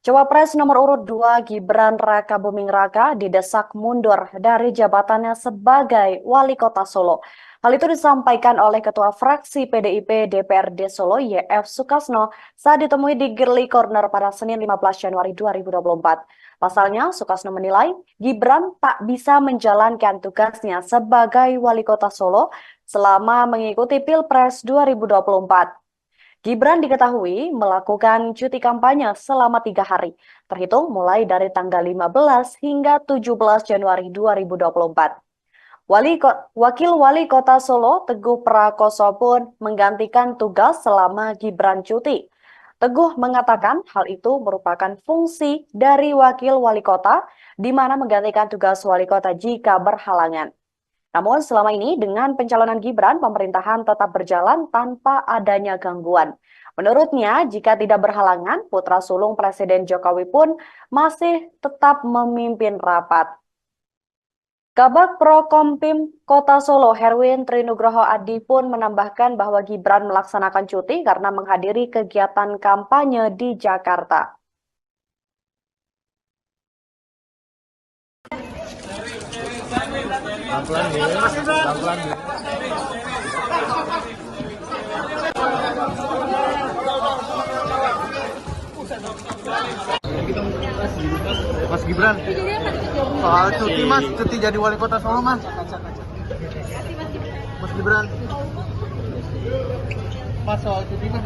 Cawapres nomor urut 2 Gibran Raka Buming Raka didesak mundur dari jabatannya sebagai Wali Kota Solo. Hal itu disampaikan oleh Ketua Fraksi PDIP DPRD Solo YF Sukasno saat ditemui di Girly Corner pada Senin 15 Januari 2024. Pasalnya, Sukasno menilai Gibran tak bisa menjalankan tugasnya sebagai Wali Kota Solo selama mengikuti Pilpres 2024. Gibran diketahui melakukan cuti kampanye selama 3 hari, terhitung mulai dari tanggal 15 hingga 17 Januari 2024. Wakil Wali Kota Solo, Teguh Prakoso pun menggantikan tugas selama Gibran cuti. Teguh mengatakan hal itu merupakan fungsi dari Wakil Wali Kota, di mana menggantikan tugas Wali Kota jika berhalangan. Namun selama ini dengan pencalonan Gibran, pemerintahan tetap berjalan tanpa adanya gangguan. Menurutnya, jika tidak berhalangan, putra sulung Presiden Jokowi pun masih tetap memimpin rapat. Kabag Prokompim Kota Solo Herwin Trinugroho Adi pun menambahkan bahwa Gibran melaksanakan cuti karena menghadiri kegiatan kampanye di Jakarta. Mas Gibran, soal cuti Mas, cuti jadi wali kota Solo Mas. Mas Gibran, Mas soal cuti Mas.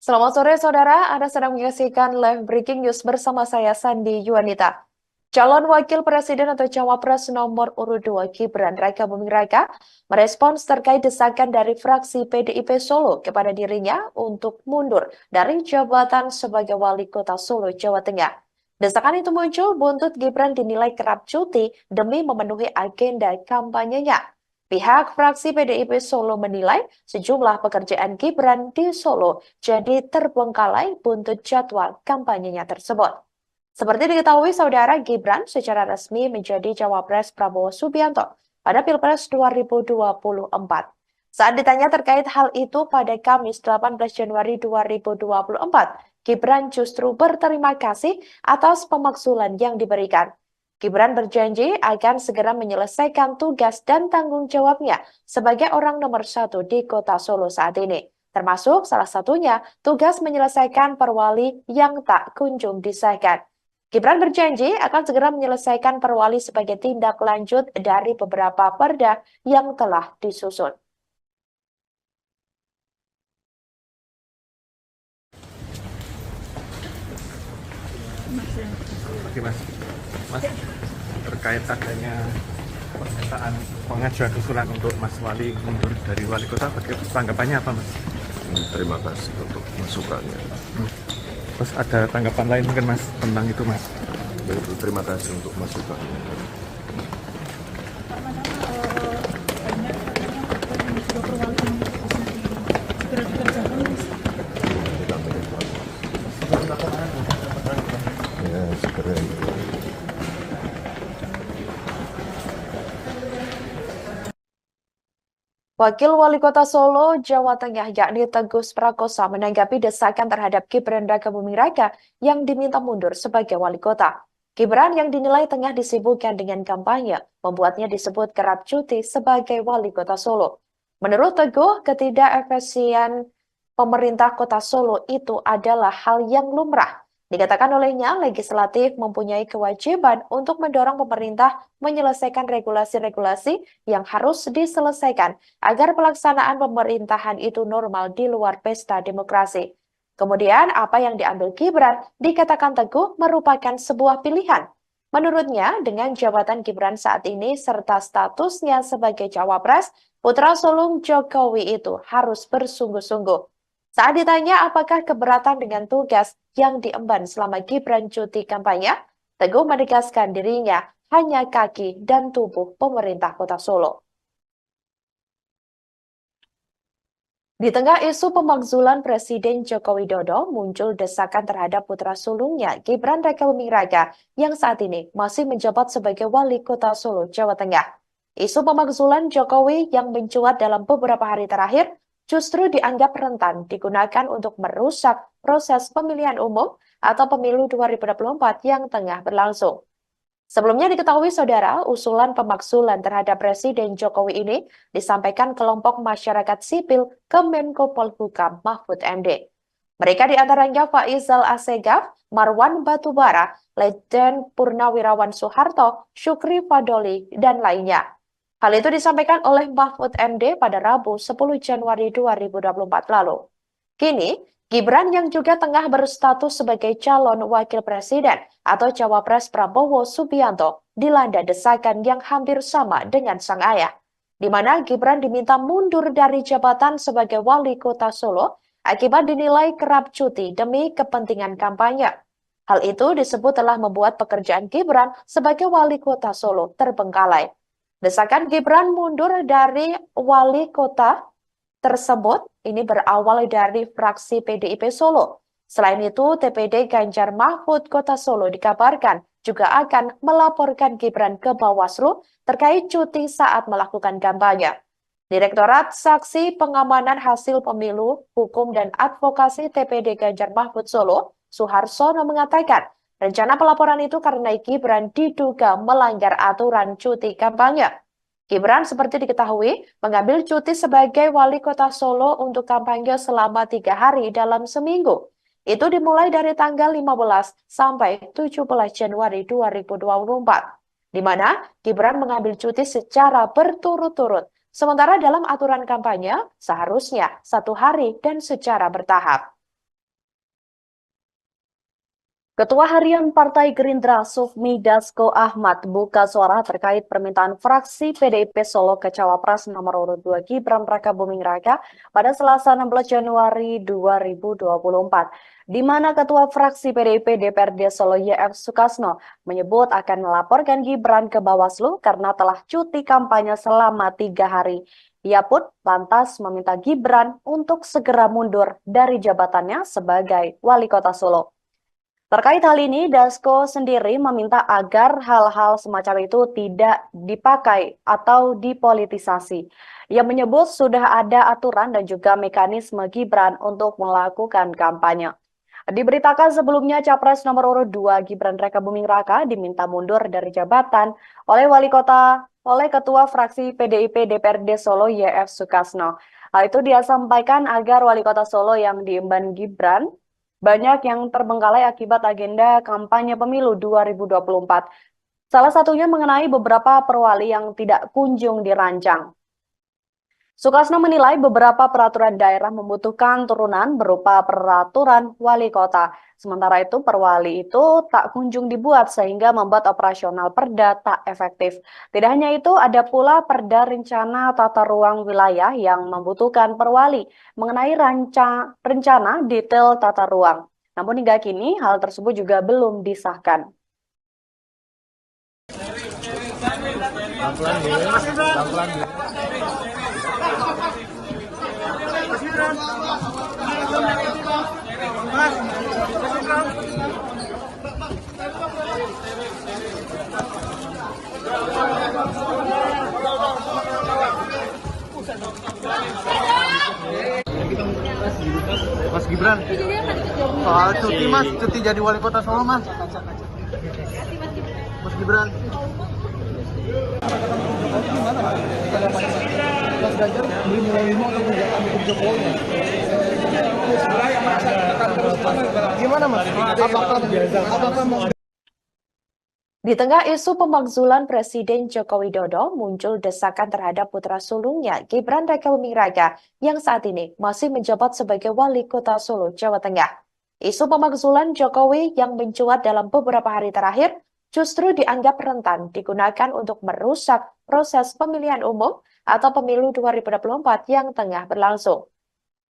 Selamat sore saudara, Anda sedang menyaksikan live breaking news bersama saya Sandi Yuanita. Calon Wakil Presiden atau Cawapres nomor urut 2 Gibran Raka Buming Raka merespons terkait desakan dari fraksi PDIP Solo kepada dirinya untuk mundur dari jabatan sebagai Wali Kota Solo, Jawa Tengah. Desakan itu muncul buntut Gibran dinilai kerap cuti demi memenuhi agenda kampanyenya. Pihak fraksi PDIP Solo menilai sejumlah pekerjaan Gibran di Solo jadi terbengkalai buntut jadwal kampanyenya tersebut. Seperti diketahui saudara, Gibran secara resmi menjadi Cawapres Prabowo Subianto pada Pilpres 2024. Saat ditanya terkait hal itu pada Kamis 18 Januari 2024, Gibran justru berterima kasih atas pemakzulan yang diberikan. Gibran berjanji akan segera menyelesaikan tugas dan tanggung jawabnya sebagai orang nomor 1 di Kota Solo saat ini. Termasuk salah satunya tugas menyelesaikan perwali yang tak kunjung disahkan. Gibran berjanji akan segera menyelesaikan perwali sebagai tindak lanjut dari beberapa perda yang telah disusun. Oke Mas, terkait adanya pernyataan pengajuan usulan untuk Mas Wali mundur dari Wali Kota, tanggapannya apa Mas? Terima kasih untuk masukannya. Terus ada tanggapan lain mungkin Mas tentang itu Mas? Terima kasih untuk masukannya. Ya, segera itu. Wakil Wali Kota Solo, Jawa Tengah yakni Teguh Prakoso menanggapi desakan terhadap Gibran Raka Buming Raka yang diminta mundur sebagai Wali Kota. Gibran yang dinilai tengah disibukkan dengan kampanye, membuatnya disebut kerap cuti sebagai Wali Kota Solo. Menurut Teguh, ketidakefisien pemerintah Kota Solo itu adalah hal yang lumrah. Dikatakan olehnya, legislatif mempunyai kewajiban untuk mendorong pemerintah menyelesaikan regulasi-regulasi yang harus diselesaikan agar pelaksanaan pemerintahan itu normal di luar pesta demokrasi. Kemudian, apa yang diambil Gibran dikatakan Teguh merupakan sebuah pilihan. Menurutnya, dengan jabatan Gibran saat ini serta statusnya sebagai Cawapres, putra sulung Jokowi itu harus bersungguh-sungguh. Saat ditanya apakah keberatan dengan tugas yang diemban selama Gibran cuti kampanye, Teguh menegaskan dirinya hanya kaki dan tubuh pemerintah Kota Solo. Di tengah isu pemakzulan Presiden Joko Widodo, muncul desakan terhadap putra sulungnya Gibran Raka Buming Raka yang saat ini masih menjabat sebagai Wali Kota Solo, Jawa Tengah. Isu pemakzulan Jokowi yang mencuat dalam beberapa hari terakhir justru dianggap rentan digunakan untuk merusak proses pemilihan umum atau pemilu 2024 yang tengah berlangsung. Sebelumnya diketahui saudara, usulan pemakzulan terhadap Presiden Jokowi ini disampaikan kelompok masyarakat sipil ke Menko Polhukam Mahfud MD. Mereka diantaranya Faisal Assegaf, Marwan Batubara, Letjen Purnawirawan Soeharto, Syukri Fadoli, dan lainnya. Hal itu disampaikan oleh Mahfud MD pada Rabu 10 Januari 2024 lalu. Kini, Gibran yang juga tengah berstatus sebagai calon wakil presiden atau cawapres Prabowo Subianto dilanda desakan yang hampir sama dengan sang ayah, di mana Gibran diminta mundur dari jabatan sebagai wali kota Solo akibat dinilai kerap cuti demi kepentingan kampanye. Hal itu disebut telah membuat pekerjaan Gibran sebagai wali kota Solo terbengkalai. Desakan Gibran mundur dari wali kota tersebut ini berawal dari fraksi PDIP Solo. Selain itu, TPD Ganjar Mahfud Kota Solo dikabarkan juga akan melaporkan Gibran ke Bawaslu terkait cuti saat melakukan kampanye. Direktorat Saksi Pengamanan Hasil Pemilu, Hukum dan Advokasi TPD Ganjar Mahfud Solo, Suharsono mengatakan, rencana pelaporan itu karena Gibran diduga melanggar aturan cuti kampanye. Gibran seperti diketahui mengambil cuti sebagai wali kota Solo untuk kampanye selama 3 hari dalam seminggu. Itu dimulai dari tanggal 15 sampai 17 Januari 2024, di mana Gibran mengambil cuti secara berturut-turut. Sementara dalam aturan kampanye seharusnya 1 hari dan secara bertahap. Ketua Harian Partai Gerindra Sufmi Dasko Ahmad buka suara terkait permintaan fraksi PDIP Solo ke Cawapres nomor urut 2 Gibran Rakabuming Raka pada Selasa 16 Januari 2024, di mana Ketua Fraksi PDIP DPRD Solo YF Sukasno menyebut akan melaporkan Gibran ke Bawaslu karena telah cuti kampanye selama 3 hari. Ia pun lantas meminta Gibran untuk segera mundur dari jabatannya sebagai wali kota Solo. Terkait hal ini, Dasko sendiri meminta agar hal-hal semacam itu tidak dipakai atau dipolitisasi. Ia menyebut sudah ada aturan dan juga mekanisme Gibran untuk melakukan kampanye. Diberitakan sebelumnya Capres nomor urut 2 Gibran Rakabuming Raka diminta mundur dari jabatan oleh Ketua Fraksi PDIP DPRD Solo YF Sukasno. Hal itu dia sampaikan agar wali kota Solo yang diemban Gibran banyak yang terbengkalai akibat agenda kampanye pemilu 2024. Salah satunya mengenai beberapa perwali yang tidak kunjung dirancang. Sukasno menilai beberapa peraturan daerah membutuhkan turunan berupa peraturan wali kota. Sementara itu perwali itu tak kunjung dibuat sehingga membuat operasional perda tak efektif. Tidak hanya itu, ada pula perda rencana tata ruang wilayah yang membutuhkan perwali mengenai rencana detail tata ruang. Namun hingga kini hal tersebut juga belum disahkan. Mas Gibran, soal cuti mas, cuti jadi wali kota Solo mas. Mas Gibran. Mas Ganjar menerima atau tidak mendukung Jokowi? Gimana mas? Apakah mau? Di tengah isu pemakzulan Presiden Joko Widodo, muncul desakan terhadap putra sulungnya Gibran Rakabuming Raka yang saat ini masih menjabat sebagai wali kota Solo, Jawa Tengah. Isu pemakzulan Jokowi yang mencuat dalam beberapa hari terakhir justru dianggap rentan digunakan untuk merusak proses pemilihan umum atau pemilu 2024 yang tengah berlangsung.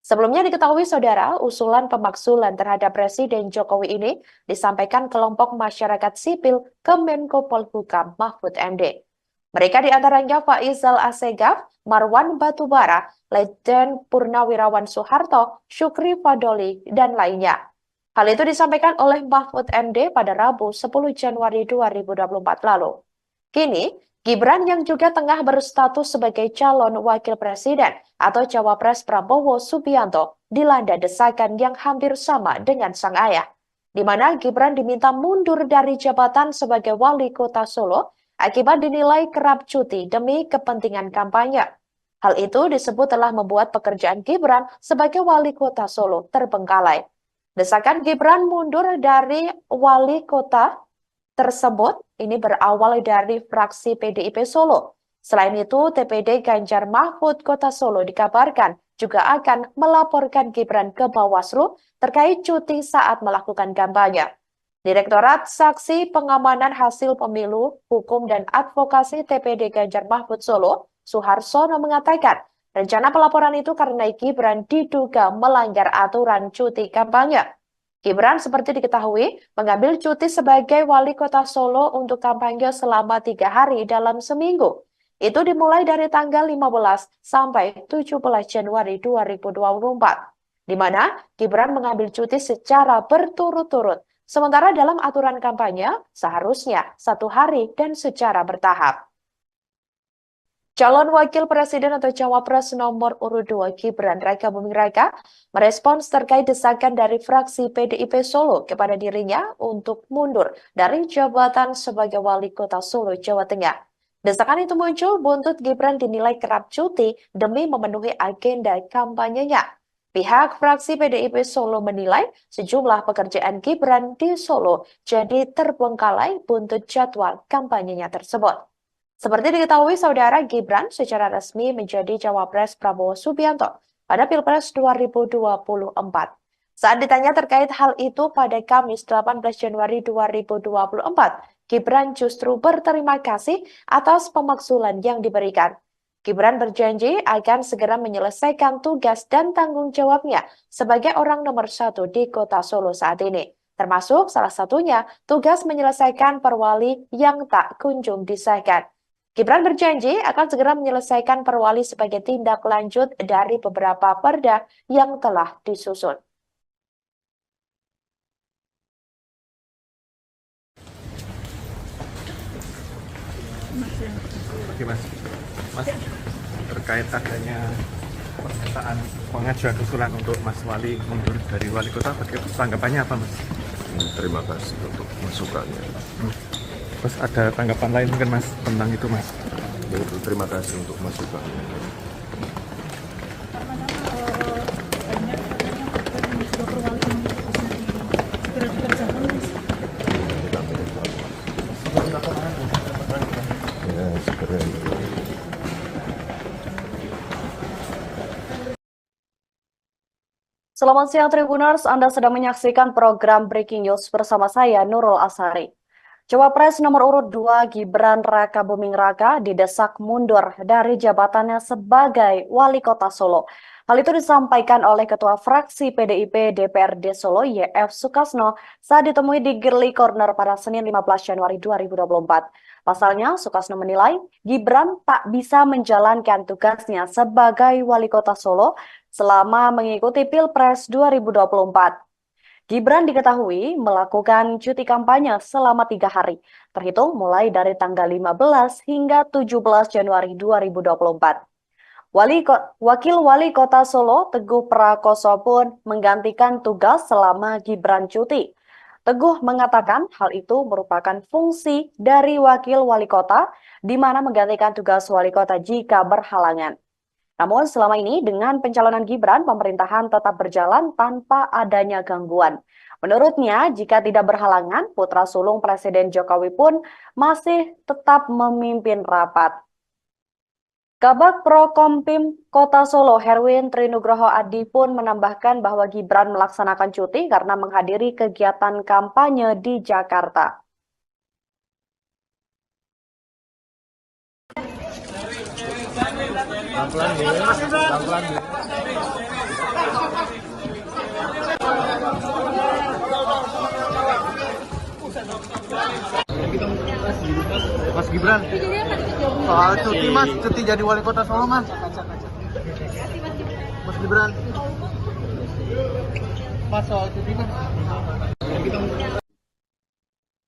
Sebelumnya diketahui saudara, usulan pemakzulan terhadap Presiden Jokowi ini disampaikan kelompok masyarakat sipil ke Menko Polhukam Mahfud MD. Mereka diantaranya Faisal Assegaf, Marwan Batubara, Letjen Purnawirawan Soeharto, Syukri Fadoli, dan lainnya. Hal itu disampaikan oleh Mahfud MD pada Rabu 10 Januari 2024 lalu. Kini, Gibran yang juga tengah berstatus sebagai calon wakil presiden atau cawapres Prabowo Subianto dilanda desakan yang hampir sama dengan sang ayah, di mana Gibran diminta mundur dari jabatan sebagai wali kota Solo akibat dinilai kerap cuti demi kepentingan kampanye. Hal itu disebut telah membuat pekerjaan Gibran sebagai wali kota Solo terbengkalai. Desakan Gibran mundur dari wali kota tersebut ini berawal dari fraksi PDIP Solo. Selain itu, TPD Ganjar Mahfud Kota Solo dikabarkan juga akan melaporkan Gibran ke Bawaslu terkait cuti saat melakukan kampanye. Direktorat Saksi Pengamanan Hasil Pemilu, Hukum dan Advokasi TPD Ganjar Mahfud Solo, Suharsono mengatakan, rencana pelaporan itu karena Gibran diduga melanggar aturan cuti kampanye. Gibran seperti diketahui mengambil cuti sebagai wali kota Solo untuk kampanye selama 3 hari dalam seminggu. Itu dimulai dari tanggal 15 sampai 17 Januari 2024, di mana Gibran mengambil cuti secara berturut-turut. Sementara dalam aturan kampanye seharusnya 1 hari dan secara bertahap. Calon Wakil Presiden atau Cawapres nomor urut 2 Gibran Raka Buming Raka merespons terkait desakan dari fraksi PDIP Solo kepada dirinya untuk mundur dari jabatan sebagai wali kota Solo, Jawa Tengah. Desakan itu muncul buntut Gibran dinilai kerap cuti demi memenuhi agenda kampanyenya. Pihak fraksi PDIP Solo menilai sejumlah pekerjaan Gibran di Solo jadi terbengkalai buntut jadwal kampanyenya tersebut. Seperti diketahui, saudara, Gibran secara resmi menjadi cawapres Prabowo Subianto pada Pilpres 2024. Saat ditanya terkait hal itu pada Kamis 18 Januari 2024, Gibran justru berterima kasih atas pemakzulan yang diberikan. Gibran berjanji akan segera menyelesaikan tugas dan tanggung jawabnya sebagai orang nomor 1 di kota Solo saat ini. Termasuk salah satunya tugas menyelesaikan perwali yang tak kunjung disahkan. Gibran berjanji akan segera menyelesaikan perwali sebagai tindak lanjut dari beberapa perda yang telah disusun. Oke Mas, terkait adanya pernyataan pengajuan usulan untuk Mas Wali mundur dari wali kota, tanggapannya apa Mas? Terima kasih untuk masukannya. Terus ada tanggapan lain mungkin Mas tentang itu Mas? Terima kasih untuk masukannya. Ya, segera itu. Selamat siang Tribuners, Anda sedang menyaksikan program Breaking News bersama saya Nurul Asari. Cawapres nomor urut 2 Gibran Raka Buming Raka didesak mundur dari jabatannya sebagai wali kota Solo. Hal itu disampaikan oleh Ketua Fraksi PDIP DPRD Solo YF Sukasno saat ditemui di Girly Corner pada Senin 15 Januari 2024. Pasalnya, Sukasno menilai Gibran tak bisa menjalankan tugasnya sebagai wali kota Solo selama mengikuti Pilpres 2024. Gibran diketahui melakukan cuti kampanye selama 3 hari, terhitung mulai dari tanggal 15 hingga 17 Januari 2024. Wakil Wali Kota Solo, Teguh Prakoso pun menggantikan tugas selama Gibran cuti. Teguh mengatakan hal itu merupakan fungsi dari Wakil Wali Kota, di mana menggantikan tugas Wali Kota jika berhalangan. Namun selama ini dengan pencalonan Gibran, pemerintahan tetap berjalan tanpa adanya gangguan. Menurutnya, jika tidak berhalangan, putra sulung Presiden Jokowi pun masih tetap memimpin rapat. Kabag Prokompim Kota Solo, Herwin Trinugroho Adi pun menambahkan bahwa Gibran melaksanakan cuti karena menghadiri kegiatan kampanye di Jakarta. Mas Gibran, soal cuti Mas, cuti jadi wali kota Solo Mas. Mas Gibran, Mas soal cuti Mas.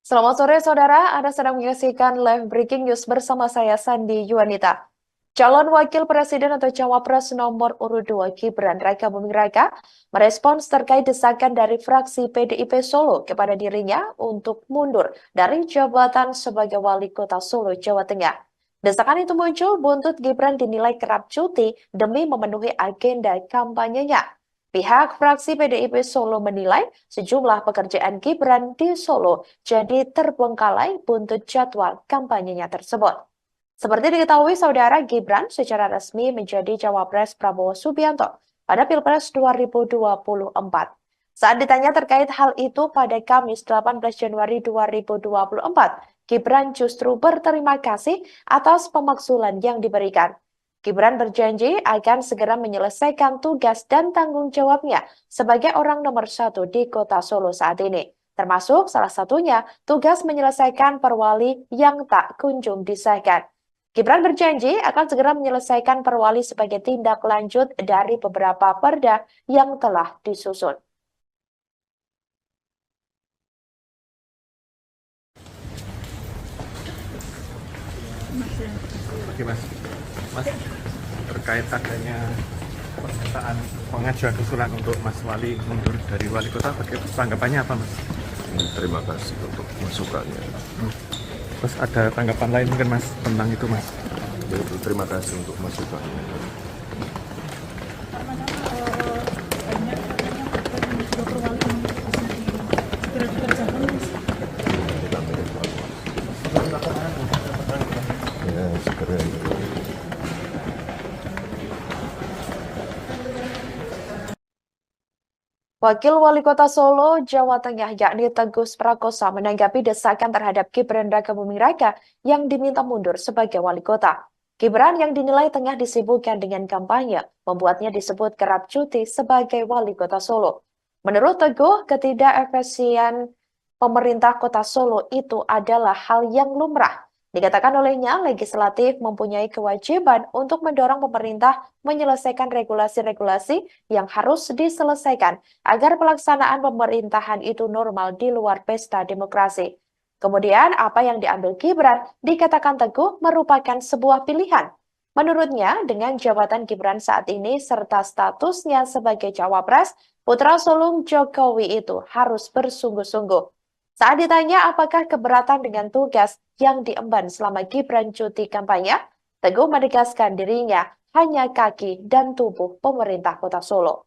Selamat sore saudara, Anda sedang menyaksikan live breaking news bersama saya Sandi Yuwanita. Calon Wakil Presiden atau Cawapres nomor urut 2 Gibran Raka Buming Raka merespons terkait desakan dari fraksi PDIP Solo kepada dirinya untuk mundur dari jabatan sebagai Wali Kota Solo, Jawa Tengah. Desakan itu muncul buntut Gibran dinilai kerap cuti demi memenuhi agenda kampanyenya. Pihak fraksi PDIP Solo menilai sejumlah pekerjaan Gibran di Solo jadi terbengkalai buntut jadwal kampanyenya tersebut. Seperti diketahui, saudara, Gibran secara resmi menjadi Cawapres Prabowo Subianto pada Pilpres 2024. Saat ditanya terkait hal itu pada Kamis 18 Januari 2024, Gibran justru berterima kasih atas pemakzulan yang diberikan. Gibran berjanji akan segera menyelesaikan tugas dan tanggung jawabnya sebagai orang nomor 1 di kota Solo saat ini. Termasuk salah satunya tugas menyelesaikan perwali yang tak kunjung disahkan. Gibran berjanji akan segera menyelesaikan perwali sebagai tindak lanjut dari beberapa perda yang telah disusun. Oke Mas, terkait adanya pernyataan pengajuan usulan untuk Mas Wali mundur dari Wali Kota, tanggapannya apa Mas? Terima kasih untuk masukannya. Terus ada tanggapan lain mungkin Mas tentang itu Mas? Terima kasih untuk masukannya. Ya, segera itu. Wakil Wali Kota Solo, Jawa Tengah, yakni Teguh Prakosa menanggapi desakan terhadap Gibran Raka Buming Raka yang diminta mundur sebagai wali kota. Gibran yang dinilai tengah disibukkan dengan kampanye, membuatnya disebut kerap cuti sebagai wali kota Solo. Menurut Teguh, ketidakefisien pemerintah kota Solo itu adalah hal yang lumrah. Dikatakan olehnya, legislatif mempunyai kewajiban untuk mendorong pemerintah menyelesaikan regulasi-regulasi yang harus diselesaikan agar pelaksanaan pemerintahan itu normal di luar pesta demokrasi. Kemudian, apa yang diambil Gibran dikatakan Teguh merupakan sebuah pilihan. Menurutnya, dengan jabatan Gibran saat ini serta statusnya sebagai Cawapres, putra sulung Jokowi itu harus bersungguh-sungguh. Saat ditanya apakah keberatan dengan tugas yang diemban selama Gibran cuti kampanye, Teguh menegaskan dirinya hanya kaki dan tubuh pemerintah kota Solo.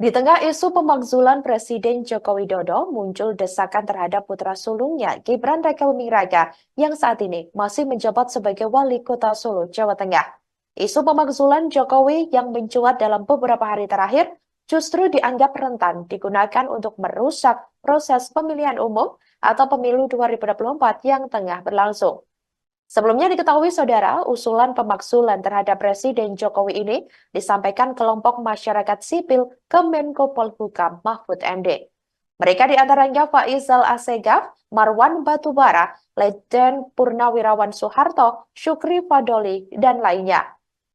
Di tengah isu pemakzulan Presiden Joko Widodo, muncul desakan terhadap putra sulungnya Gibran Raka Buming Raka yang saat ini masih menjabat sebagai wali kota Solo, Jawa Tengah. Isu pemakzulan Jokowi yang mencuat dalam beberapa hari terakhir justru dianggap rentan digunakan untuk merusak proses pemilihan umum atau pemilu 2024 yang tengah berlangsung. Sebelumnya diketahui saudara, usulan pemakzulan terhadap Presiden Jokowi ini disampaikan kelompok masyarakat sipil ke Menko Polhukam Mahfud MD. Mereka diantaranya Faisal Assegaf, Marwan Batubara, Letjen Purnawirawan Soeharto, Syukri Fadoli, dan lainnya.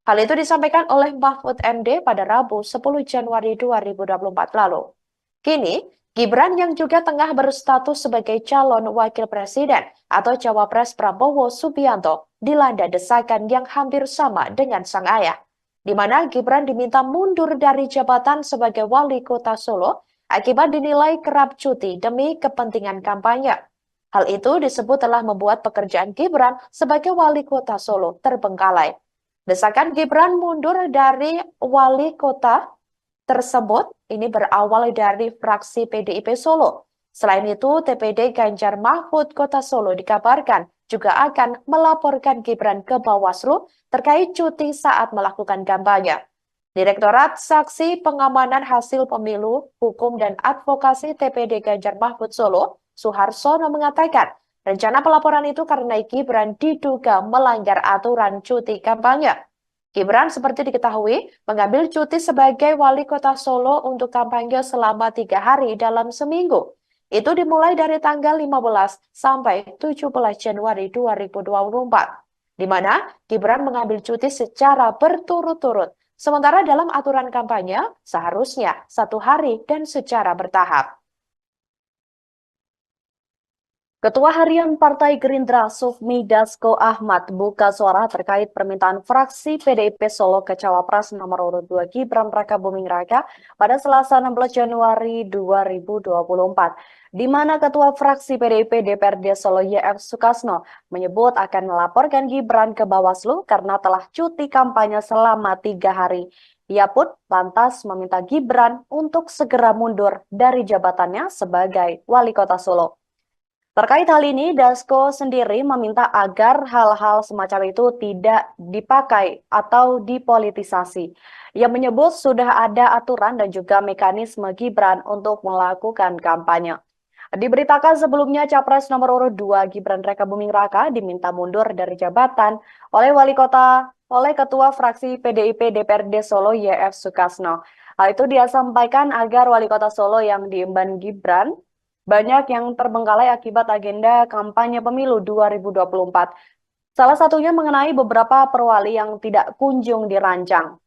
Hal itu disampaikan oleh Mahfud MD pada Rabu 10 Januari 2024 lalu. Kini, Gibran yang juga tengah berstatus sebagai calon wakil presiden atau Cawapres Prabowo Subianto dilanda desakan yang hampir sama dengan sang ayah, di mana Gibran diminta mundur dari jabatan sebagai wali kota Solo akibat dinilai kerap cuti demi kepentingan kampanye. Hal itu disebut telah membuat pekerjaan Gibran sebagai wali kota Solo terbengkalai. Desakan Gibran mundur dari wali kota tersebut ini berawal dari fraksi PDIP Solo. Selain itu, TPD Ganjar Mahfud Kota Solo dikabarkan juga akan melaporkan Gibran ke Bawaslu terkait cuti saat melakukan kampanye. Direktorat Saksi Pengamanan Hasil Pemilu, Hukum dan Advokasi TPD Ganjar Mahfud Solo, Suharsono mengatakan, rencana pelaporan itu karena Gibran diduga melanggar aturan cuti kampanye. Gibran seperti diketahui mengambil cuti sebagai wali kota Solo untuk kampanye selama 3 hari dalam seminggu. Itu dimulai dari tanggal 15 sampai 17 Januari 2024, di mana Gibran mengambil cuti secara berturut-turut. Sementara dalam aturan kampanye seharusnya 1 hari dan secara bertahap. Ketua Harian Partai Gerindra Sufmi Dasko Ahmad buka suara terkait permintaan fraksi PDIP Solo ke Cawapres nomor urut 2 Gibran Rakabuming Raka pada Selasa 16 Januari 2024, di mana Ketua Fraksi PDIP DPRD Solo YF Sukasno menyebut akan melaporkan Gibran ke Bawaslu karena telah cuti kampanye selama 3 hari. Ia pun lantas meminta Gibran untuk segera mundur dari jabatannya sebagai Wali Kota Solo. Terkait hal ini, Dasko sendiri meminta agar hal-hal semacam itu tidak dipakai atau dipolitisasi. Ia menyebut sudah ada aturan dan juga mekanisme Gibran untuk melakukan kampanye. Diberitakan sebelumnya Capres nomor urut 2 Gibran Rakabuming Raka diminta mundur dari jabatan oleh Ketua Fraksi PDIP DPRD Solo YF Sukasno. Hal itu dia sampaikan agar Wali Kota Solo yang diemban Gibran banyak yang terbengkalai akibat agenda kampanye pemilu 2024. Salah satunya mengenai beberapa perwali yang tidak kunjung dirancang.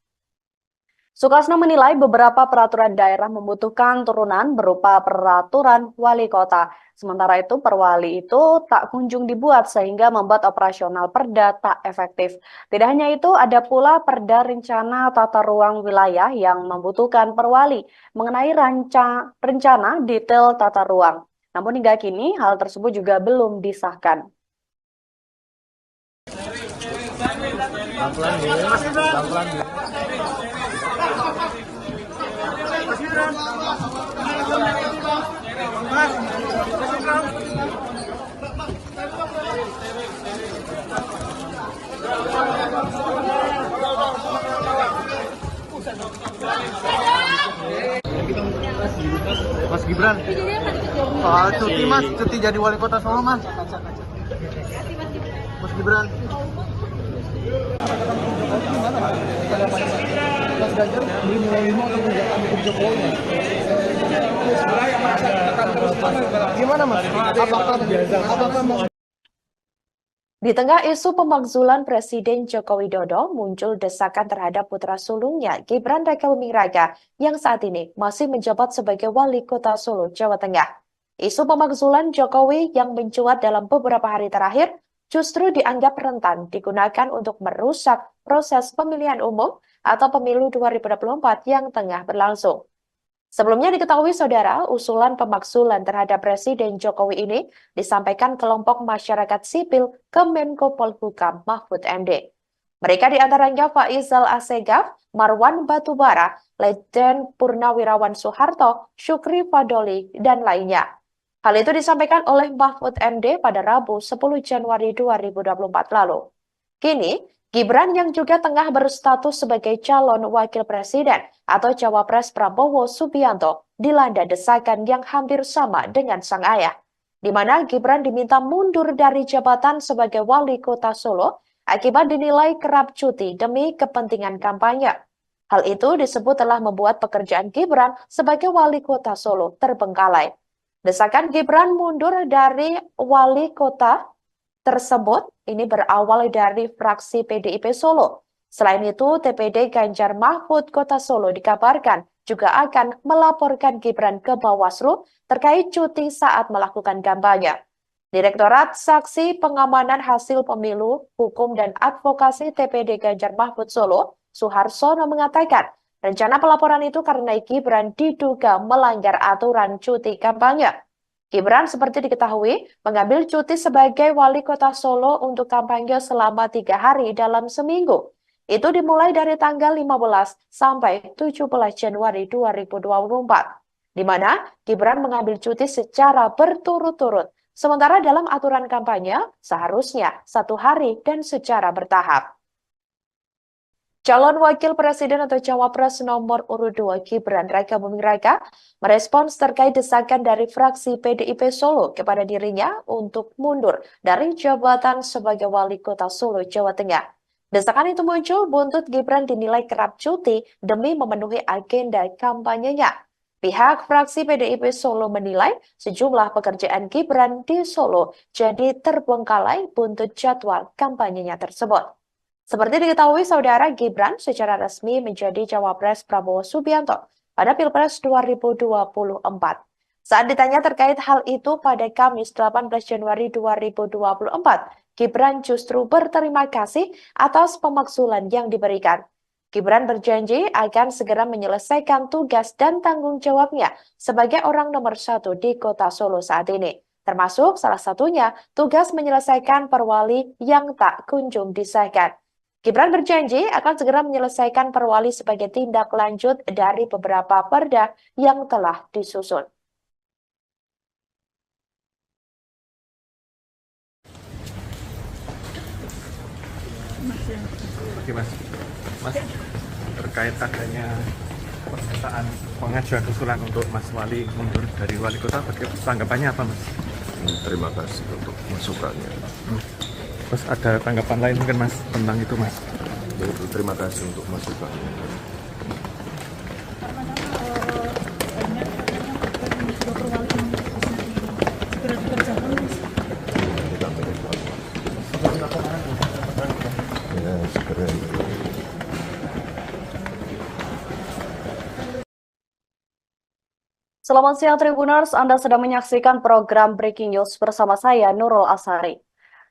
Sukasno menilai beberapa peraturan daerah membutuhkan turunan berupa peraturan wali kota. Sementara itu perwali itu tak kunjung dibuat sehingga membuat operasional perda tak efektif. Tidak hanya itu, ada pula perda rencana tata ruang wilayah yang membutuhkan perwali mengenai rencana detail tata ruang. Namun hingga kini hal tersebut juga belum disahkan. Mas Gibran, soal cuti Mas, cuti jadi wali kota Solo Mas. Mas Gibran. Mas Ganjar menerima atau tidak mendukung Jokowi? Gimana Mas? Apakah Di tengah isu pemakzulan Presiden Joko Widodo, muncul desakan terhadap putra sulungnya Gibran Rakabuming Raka yang saat ini masih menjabat sebagai Wali Kota Solo, Jawa Tengah. Isu pemakzulan Jokowi yang mencuat dalam beberapa hari terakhir justru dianggap rentan digunakan untuk merusak proses pemilihan umum atau pemilu 2024 yang tengah berlangsung. Sebelumnya diketahui saudara, usulan pemakzulan terhadap Presiden Jokowi ini disampaikan kelompok masyarakat sipil ke Menko Polhukam Mahfud MD. Mereka diantaranya Faizal Assegaf, Marwan Batubara, Letjen Purnawirawan Soeharto, Syukri Fadoli, dan lainnya. Hal itu disampaikan oleh Mahfud MD pada Rabu 10 Januari 2024 lalu. Kini, Gibran yang juga tengah berstatus sebagai calon wakil presiden atau cawapres Prabowo Subianto dilanda desakan yang hampir sama dengan sang ayah, di mana Gibran diminta mundur dari jabatan sebagai wali kota Solo akibat dinilai kerap cuti demi kepentingan kampanye. Hal itu disebut telah membuat pekerjaan Gibran sebagai wali kota Solo terbengkalai. Desakan Gibran mundur dari wali kota tersebut ini berawal dari fraksi PDIP Solo. Selain itu, TPD Ganjar Mahfud Kota Solo dikabarkan juga akan melaporkan Gibran ke Bawaslu terkait cuti saat melakukan kampanye. Direktorat Saksi Pengamanan Hasil Pemilu, Hukum dan Advokasi TPD Ganjar Mahfud Solo, Suharsono mengatakan, rencana pelaporan itu karena Gibran diduga melanggar aturan cuti kampanye. Gibran seperti diketahui mengambil cuti sebagai wali kota Solo untuk kampanye selama 3 hari dalam seminggu. Itu dimulai dari tanggal 15 sampai 17 Januari 2024, di mana Gibran mengambil cuti secara berturut-turut. Sementara dalam aturan kampanye seharusnya 1 hari dan secara bertahap. Calon Wakil Presiden atau Cawapres nomor urut 2 Gibran Rakabuming Raka merespons terkait desakan dari fraksi PDIP Solo kepada dirinya untuk mundur dari jabatan sebagai Wali Kota Solo, Jawa Tengah. Desakan itu muncul buntut Gibran dinilai kerap cuti demi memenuhi agenda kampanyenya. Pihak fraksi PDIP Solo menilai sejumlah pekerjaan Gibran di Solo jadi terbengkalai buntut jadwal kampanyenya tersebut. Seperti diketahui saudara, Gibran secara resmi menjadi cawapres Prabowo Subianto pada Pilpres 2024. Saat ditanya terkait hal itu pada Kamis 18 Januari 2024, Gibran justru berterima kasih atas pemakzulan yang diberikan. Gibran berjanji akan segera menyelesaikan tugas dan tanggung jawabnya sebagai orang nomor 1 di Kota Solo saat ini. Termasuk salah satunya tugas menyelesaikan perwali yang tak kunjung disahkan. Gibran berjanji akan segera menyelesaikan perwali sebagai tindak lanjut dari beberapa perda yang telah disusun. Oke Mas, terkait adanya pernyataan pengajuan usulan untuk Mas Wali mundur dari wali kota, tanggapannya apa Mas? Terima kasih untuk masukannya. Terus ada tanggapan lain mungkin Mas tentang itu Mas? Terima kasih untuk masukannya. Ya, segera itu. Selamat siang Tribuners, Anda sedang menyaksikan program Breaking News bersama saya Nurul Asari.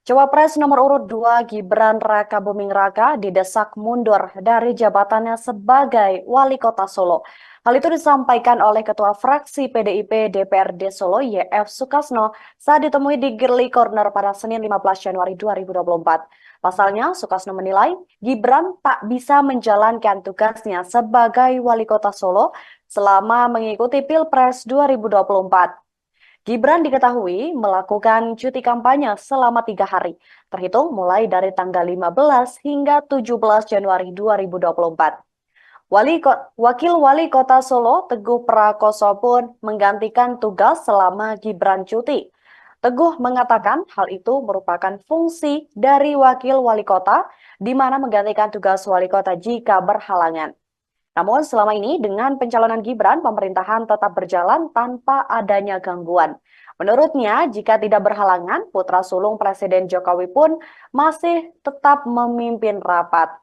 Cawapres nomor urut 2 Gibran Raka Buming Raka didesak mundur dari jabatannya sebagai Wali Kota Solo. Hal itu disampaikan oleh Ketua Fraksi PDIP DPRD Solo YF Sukasno saat ditemui di Girly Corner pada Senin 15 Januari 2024. Pasalnya, Sukasno menilai Gibran tak bisa menjalankan tugasnya sebagai Wali Kota Solo selama mengikuti Pilpres 2024. Gibran diketahui melakukan cuti kampanye selama 3 hari, terhitung mulai dari tanggal 15 hingga 17 Januari 2024. Wakil Wali Kota Solo, Teguh Prakoso pun menggantikan tugas selama Gibran cuti. Teguh mengatakan hal itu merupakan fungsi dari Wakil Wali Kota, di mana menggantikan tugas Wali Kota jika berhalangan. Namun selama ini dengan pencalonan Gibran, pemerintahan tetap berjalan tanpa adanya gangguan. Menurutnya, jika tidak berhalangan, putra sulung Presiden Jokowi pun masih tetap memimpin rapat.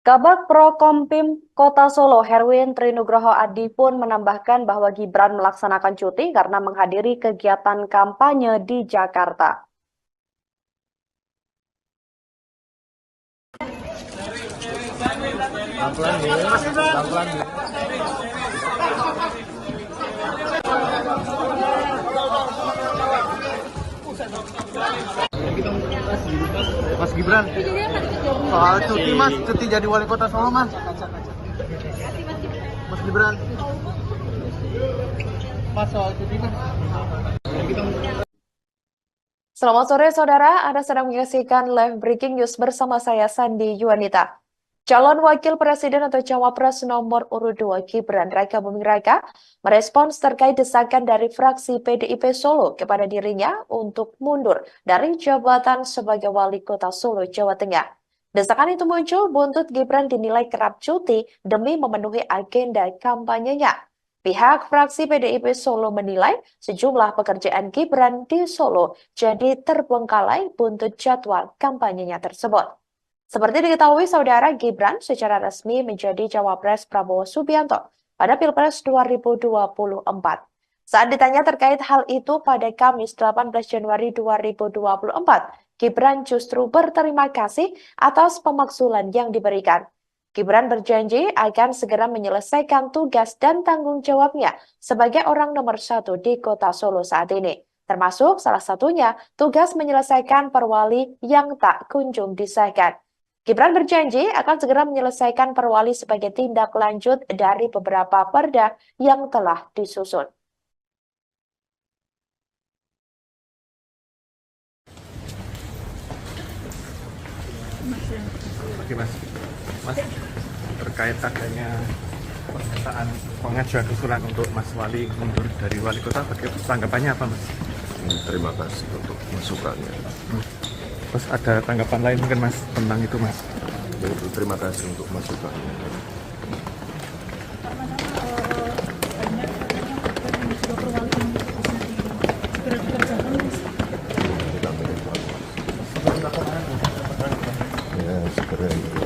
Kabag Prokompim Kota Solo, Herwin Trinugroho Adi pun menambahkan bahwa Gibran melaksanakan cuti karena menghadiri kegiatan kampanye di Jakarta. Mas Gibran, soal cuti Mas, cuti jadi wali kota Solo Mas. Mas Gibran, Mas soal cuti Mas. Selamat sore saudara, Anda sedang menyaksikan live breaking news bersama saya Sandi Yuanita. Calon Wakil Presiden atau Cawapres nomor urut 2 Gibran Raka Buming Raka merespons terkait desakan dari fraksi PDIP Solo kepada dirinya untuk mundur dari jabatan sebagai Wali Kota Solo, Jawa Tengah. Desakan itu muncul buntut Gibran dinilai kerap cuti demi memenuhi agenda kampanyenya. Pihak fraksi PDIP Solo menilai sejumlah pekerjaan Gibran di Solo jadi terbengkalai buntut jadwal kampanyenya tersebut. Seperti diketahui saudara, Gibran secara resmi menjadi Cawapres Prabowo Subianto pada Pilpres 2024. Saat ditanya terkait hal itu pada Kamis 18 Januari 2024, Gibran justru berterima kasih atas pemakzulan yang diberikan. Gibran berjanji akan segera menyelesaikan tugas dan tanggung jawabnya sebagai orang nomor 1 di Kota Solo saat ini. Termasuk salah satunya tugas menyelesaikan perwali yang tak kunjung disahkan. Gibran berjanji akan segera menyelesaikan perwali sebagai tindak lanjut dari beberapa perda yang telah disusun. Oke Mas, terkait adanya pernyataan pengajuan usulan untuk Mas Wali mundur dari wali kota, tanggapannya apa Mas? Terima kasih untuk masukannya. Terus ada tanggapan lain mungkin Mas tentang itu Mas? Terima kasih untuk masukannya. Ya, segera itu.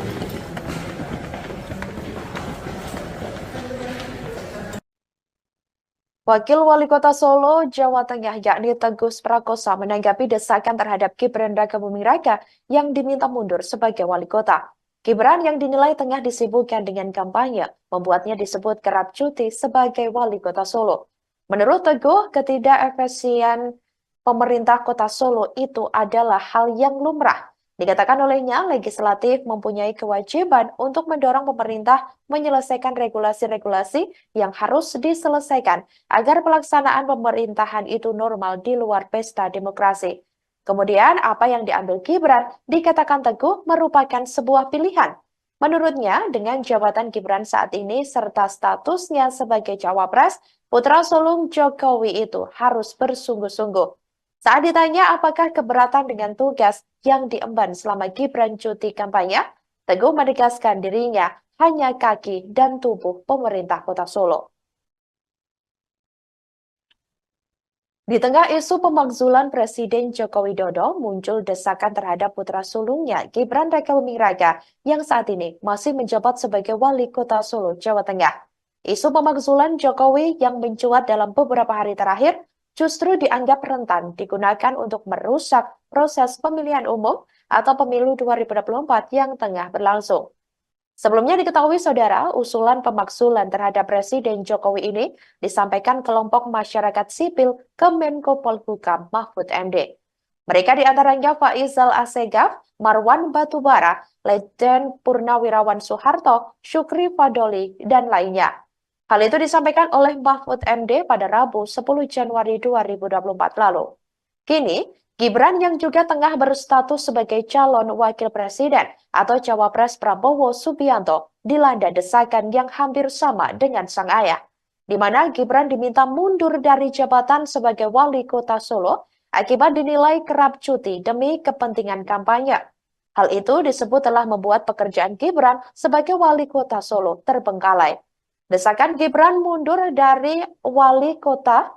Wakil Wali Kota Solo, Jawa Tengah yakni Teguh Prakosa menanggapi desakan terhadap Gibran Rakabuming Raka yang diminta mundur sebagai wali kota. Gibran yang dinilai tengah disibukkan dengan kampanye, membuatnya disebut kerap cuti sebagai wali kota Solo. Menurut Teguh, ketidakefisien pemerintah kota Solo itu adalah hal yang lumrah. Dikatakan olehnya, legislatif mempunyai kewajiban untuk mendorong pemerintah menyelesaikan regulasi-regulasi yang harus diselesaikan agar pelaksanaan pemerintahan itu normal di luar pesta demokrasi. Kemudian, apa yang diambil Gibran dikatakan Teguh merupakan sebuah pilihan. Menurutnya, dengan jabatan Gibran saat ini serta statusnya sebagai cawapres, putra sulung Jokowi itu harus bersungguh-sungguh. Saat ditanya apakah keberatan dengan tugas yang diemban selama Gibran cuti kampanye, Teguh menegaskan dirinya hanya kaki dan tubuh pemerintah kota Solo. Di tengah isu pemakzulan Presiden Joko Widodo, muncul desakan terhadap putra sulungnya Gibran Rakabuming Raka yang saat ini masih menjabat sebagai wali kota Solo, Jawa Tengah. Isu pemakzulan Jokowi yang mencuat dalam beberapa hari terakhir justru dianggap rentan digunakan untuk merusak proses pemilihan umum atau pemilu 2024 yang tengah berlangsung. Sebelumnya diketahui saudara, usulan pemakzulan terhadap Presiden Jokowi ini disampaikan kelompok masyarakat sipil ke Menko Polhukam Mahfud MD. Mereka diantaranya Faisal Assegaf, Marwan Batubara, Letjen Purnawirawan Soeharto, Syukri Fadoli, dan lainnya. Hal itu disampaikan oleh Mahfud MD pada Rabu 10 Januari 2024 lalu. Kini, Gibran yang juga tengah berstatus sebagai calon wakil presiden atau cawapres Prabowo Subianto dilanda desakan yang hampir sama dengan sang ayah, di mana Gibran diminta mundur dari jabatan sebagai wali kota Solo akibat dinilai kerap cuti demi kepentingan kampanye. Hal itu disebut telah membuat pekerjaan Gibran sebagai wali kota Solo terbengkalai. Desakan Gibran mundur dari wali kota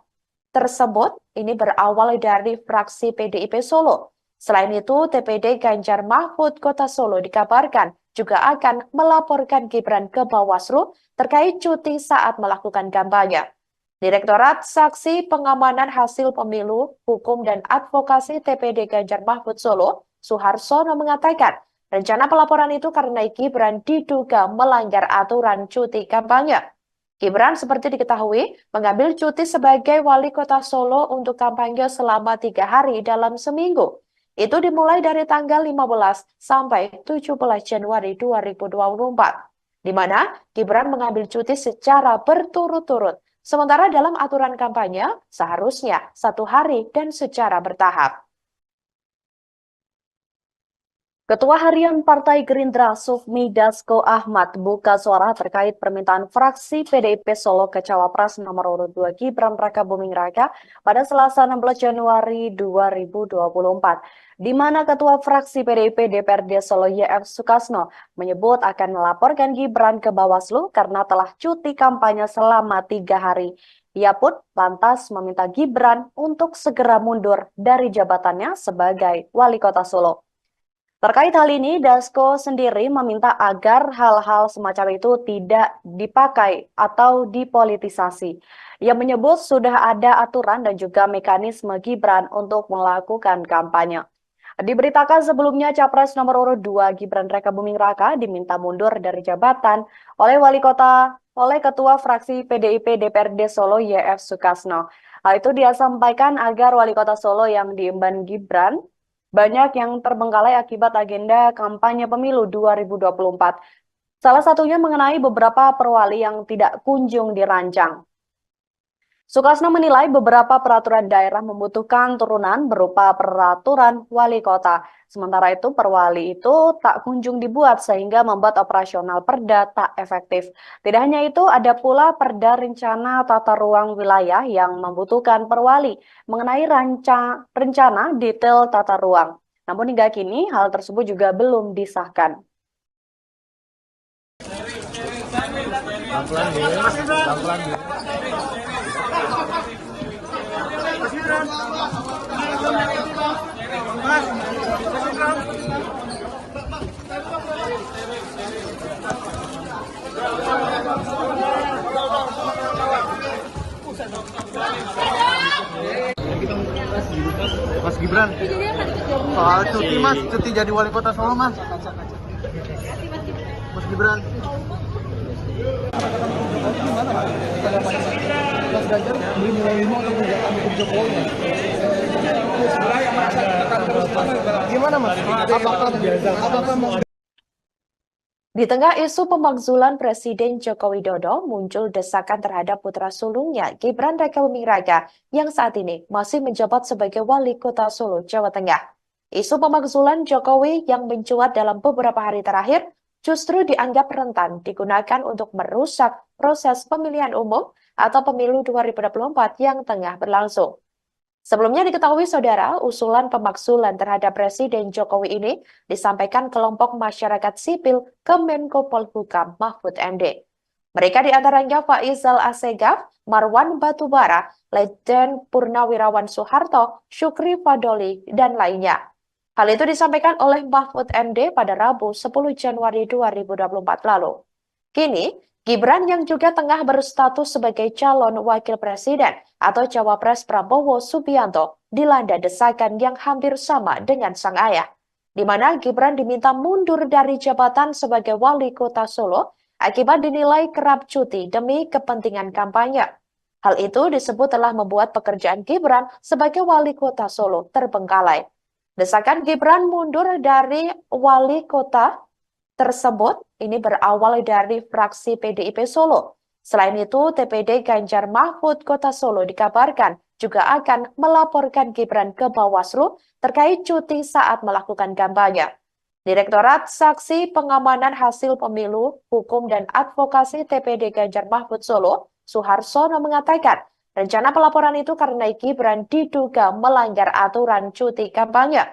tersebut ini berawal dari fraksi PDIP Solo. Selain itu, TPD Ganjar Mahfud Kota Solo dikabarkan juga akan melaporkan Gibran ke Bawaslu terkait cuti saat melakukan kampanye. Direktorat Saksi Pengamanan Hasil Pemilu, Hukum dan Advokasi TPD Ganjar Mahfud Solo, Suharsono mengatakan, rencana pelaporan itu karena Gibran diduga melanggar aturan cuti kampanye. Gibran seperti diketahui mengambil cuti sebagai wali kota Solo untuk kampanye selama 3 hari dalam seminggu. Itu dimulai dari tanggal 15 sampai 17 Januari 2024, di mana Gibran mengambil cuti secara berturut-turut. Sementara dalam aturan kampanye seharusnya 1 hari dan secara bertahap. Ketua Harian Partai Gerindra Sufmi Dasko Ahmad buka suara terkait permintaan fraksi PDIP Solo ke Cawapres nomor urut 2 Gibran Rakabuming Raka pada Selasa 16 Januari 2024, di mana Ketua Fraksi PDIP DPRD Solo YF Sukasno menyebut akan melaporkan Gibran ke Bawaslu karena telah cuti kampanye selama 3 hari. Ia pun lantas meminta Gibran untuk segera mundur dari jabatannya sebagai wali kota Solo. Terkait hal ini, Dasko sendiri meminta agar hal-hal semacam itu tidak dipakai atau dipolitisasi. Ia menyebut sudah ada aturan dan juga mekanisme Gibran untuk melakukan kampanye. Diberitakan sebelumnya Capres nomor urut 2 Gibran Rakabuming Raka diminta mundur dari jabatan oleh Ketua Fraksi PDIP DPRD Solo YF Sukasno. Hal itu dia sampaikan agar wali kota Solo yang diemban Gibran banyak yang terbengkalai akibat agenda kampanye pemilu 2024. Salah satunya mengenai beberapa perwali yang tidak kunjung dirancang. Sukasno menilai beberapa peraturan daerah membutuhkan turunan berupa peraturan wali kota. Sementara itu perwali itu tak kunjung dibuat sehingga membuat operasional perda tak efektif. Tidak hanya itu, ada pula perda rencana tata ruang wilayah yang membutuhkan perwali mengenai rencana detail tata ruang. Namun hingga kini hal tersebut juga belum disahkan. Mas, Gibran. Soal cuti mas, cuti jadi wali kota Solo mas. Mas Gibran. Mas Ganjar menerima untuk menjaga pendukung Jokowi. Gimana mas? Apakah Di tengah isu pemakzulan Presiden Joko Widodo, muncul desakan terhadap putra sulungnya Gibran Raka Buming Raka yang saat ini masih menjabat sebagai wali kota Solo, Jawa Tengah. Isu pemakzulan Jokowi yang mencuat dalam beberapa hari terakhir justru dianggap rentan digunakan untuk merusak proses pemilihan umum atau pemilu 2024 yang tengah berlangsung. Sebelumnya diketahui saudara, usulan pemakzulan terhadap Presiden Jokowi ini disampaikan kelompok masyarakat sipil ke Menko Polhukam Mahfud MD. Mereka diantaranya Faizal Assegaf, Marwan Batubara, Letjen Purnawirawan Soeharto, Syukri Fadoli, dan lainnya. Hal itu disampaikan oleh Mahfud MD pada Rabu 10 Januari 2024 lalu. Kini, Gibran yang juga tengah berstatus sebagai calon wakil presiden atau cawapres Prabowo Subianto dilanda desakan yang hampir sama dengan sang ayah, di mana Gibran diminta mundur dari jabatan sebagai wali kota Solo akibat dinilai kerap cuti demi kepentingan kampanye. Hal itu disebut telah membuat pekerjaan Gibran sebagai wali kota Solo terbengkalai. Desakan Gibran mundur dari wali kota tersebut ini berawal dari fraksi PDIP Solo. Selain itu, TPD Ganjar Mahfud Kota Solo dikabarkan juga akan melaporkan Gibran ke Bawaslu terkait cuti saat melakukan kampanye. Direktorat Saksi Pengamanan Hasil Pemilu, Hukum dan Advokasi TPD Ganjar Mahfud Solo, Suharsono mengatakan, rencana pelaporan itu karena Gibran diduga melanggar aturan cuti kampanye.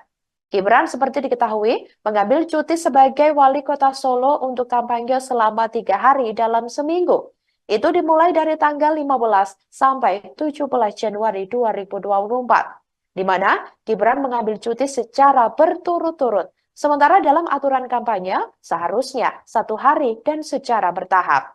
Gibran seperti diketahui mengambil cuti sebagai wali kota Solo untuk kampanye selama 3 hari dalam seminggu. Itu dimulai dari tanggal 15 sampai 17 Januari 2024, di mana Gibran mengambil cuti secara berturut-turut. Sementara dalam aturan kampanye seharusnya 1 hari dan secara bertahap.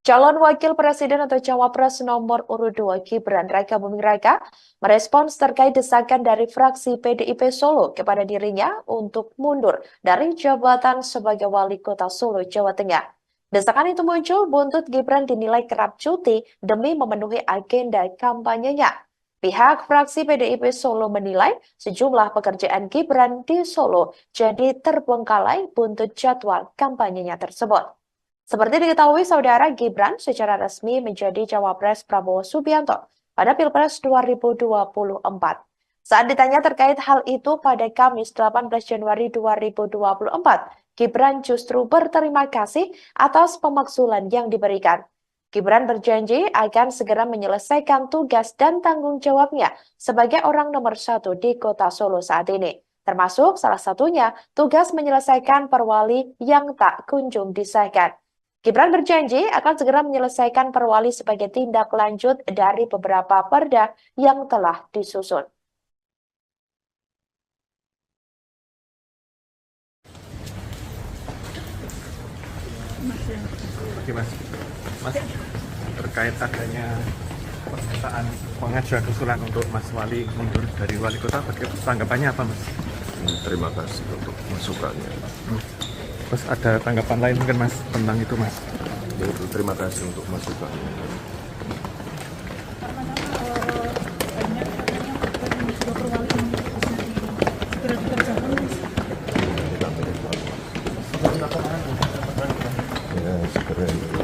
Calon Wakil Presiden atau Cawapres nomor urut 2 Gibran Raka Buming Raka merespons terkait desakan dari fraksi PDIP Solo kepada dirinya untuk mundur dari jabatan sebagai wali kota Solo, Jawa Tengah. Desakan itu muncul buntut Gibran dinilai kerap cuti demi memenuhi agenda kampanyenya. Pihak fraksi PDIP Solo menilai sejumlah pekerjaan Gibran di Solo jadi terbengkalai buntut jadwal kampanyenya tersebut. Seperti diketahui saudara, Gibran secara resmi menjadi cawapres Prabowo Subianto pada Pilpres 2024. Saat ditanya terkait hal itu pada Kamis 18 Januari 2024, Gibran justru berterima kasih atas pemakzulan yang diberikan. Gibran berjanji akan segera menyelesaikan tugas dan tanggung jawabnya sebagai orang nomor 1 di kota Solo saat ini. Termasuk salah satunya tugas menyelesaikan perwali yang tak kunjung disahkan. Gibran berjanji akan segera menyelesaikan perwali sebagai tindak lanjut dari beberapa perda yang telah disusun. Oke mas, terkait adanya pernyataan pengajuan usulan untuk Mas Wali mundur dari wali kota, tanggapannya apa mas? Terima kasih untuk masukannya. Terus ada tanggapan lain mungkin mas tentang itu mas? Terima kasih untuk masukannya. Ya, segera itu.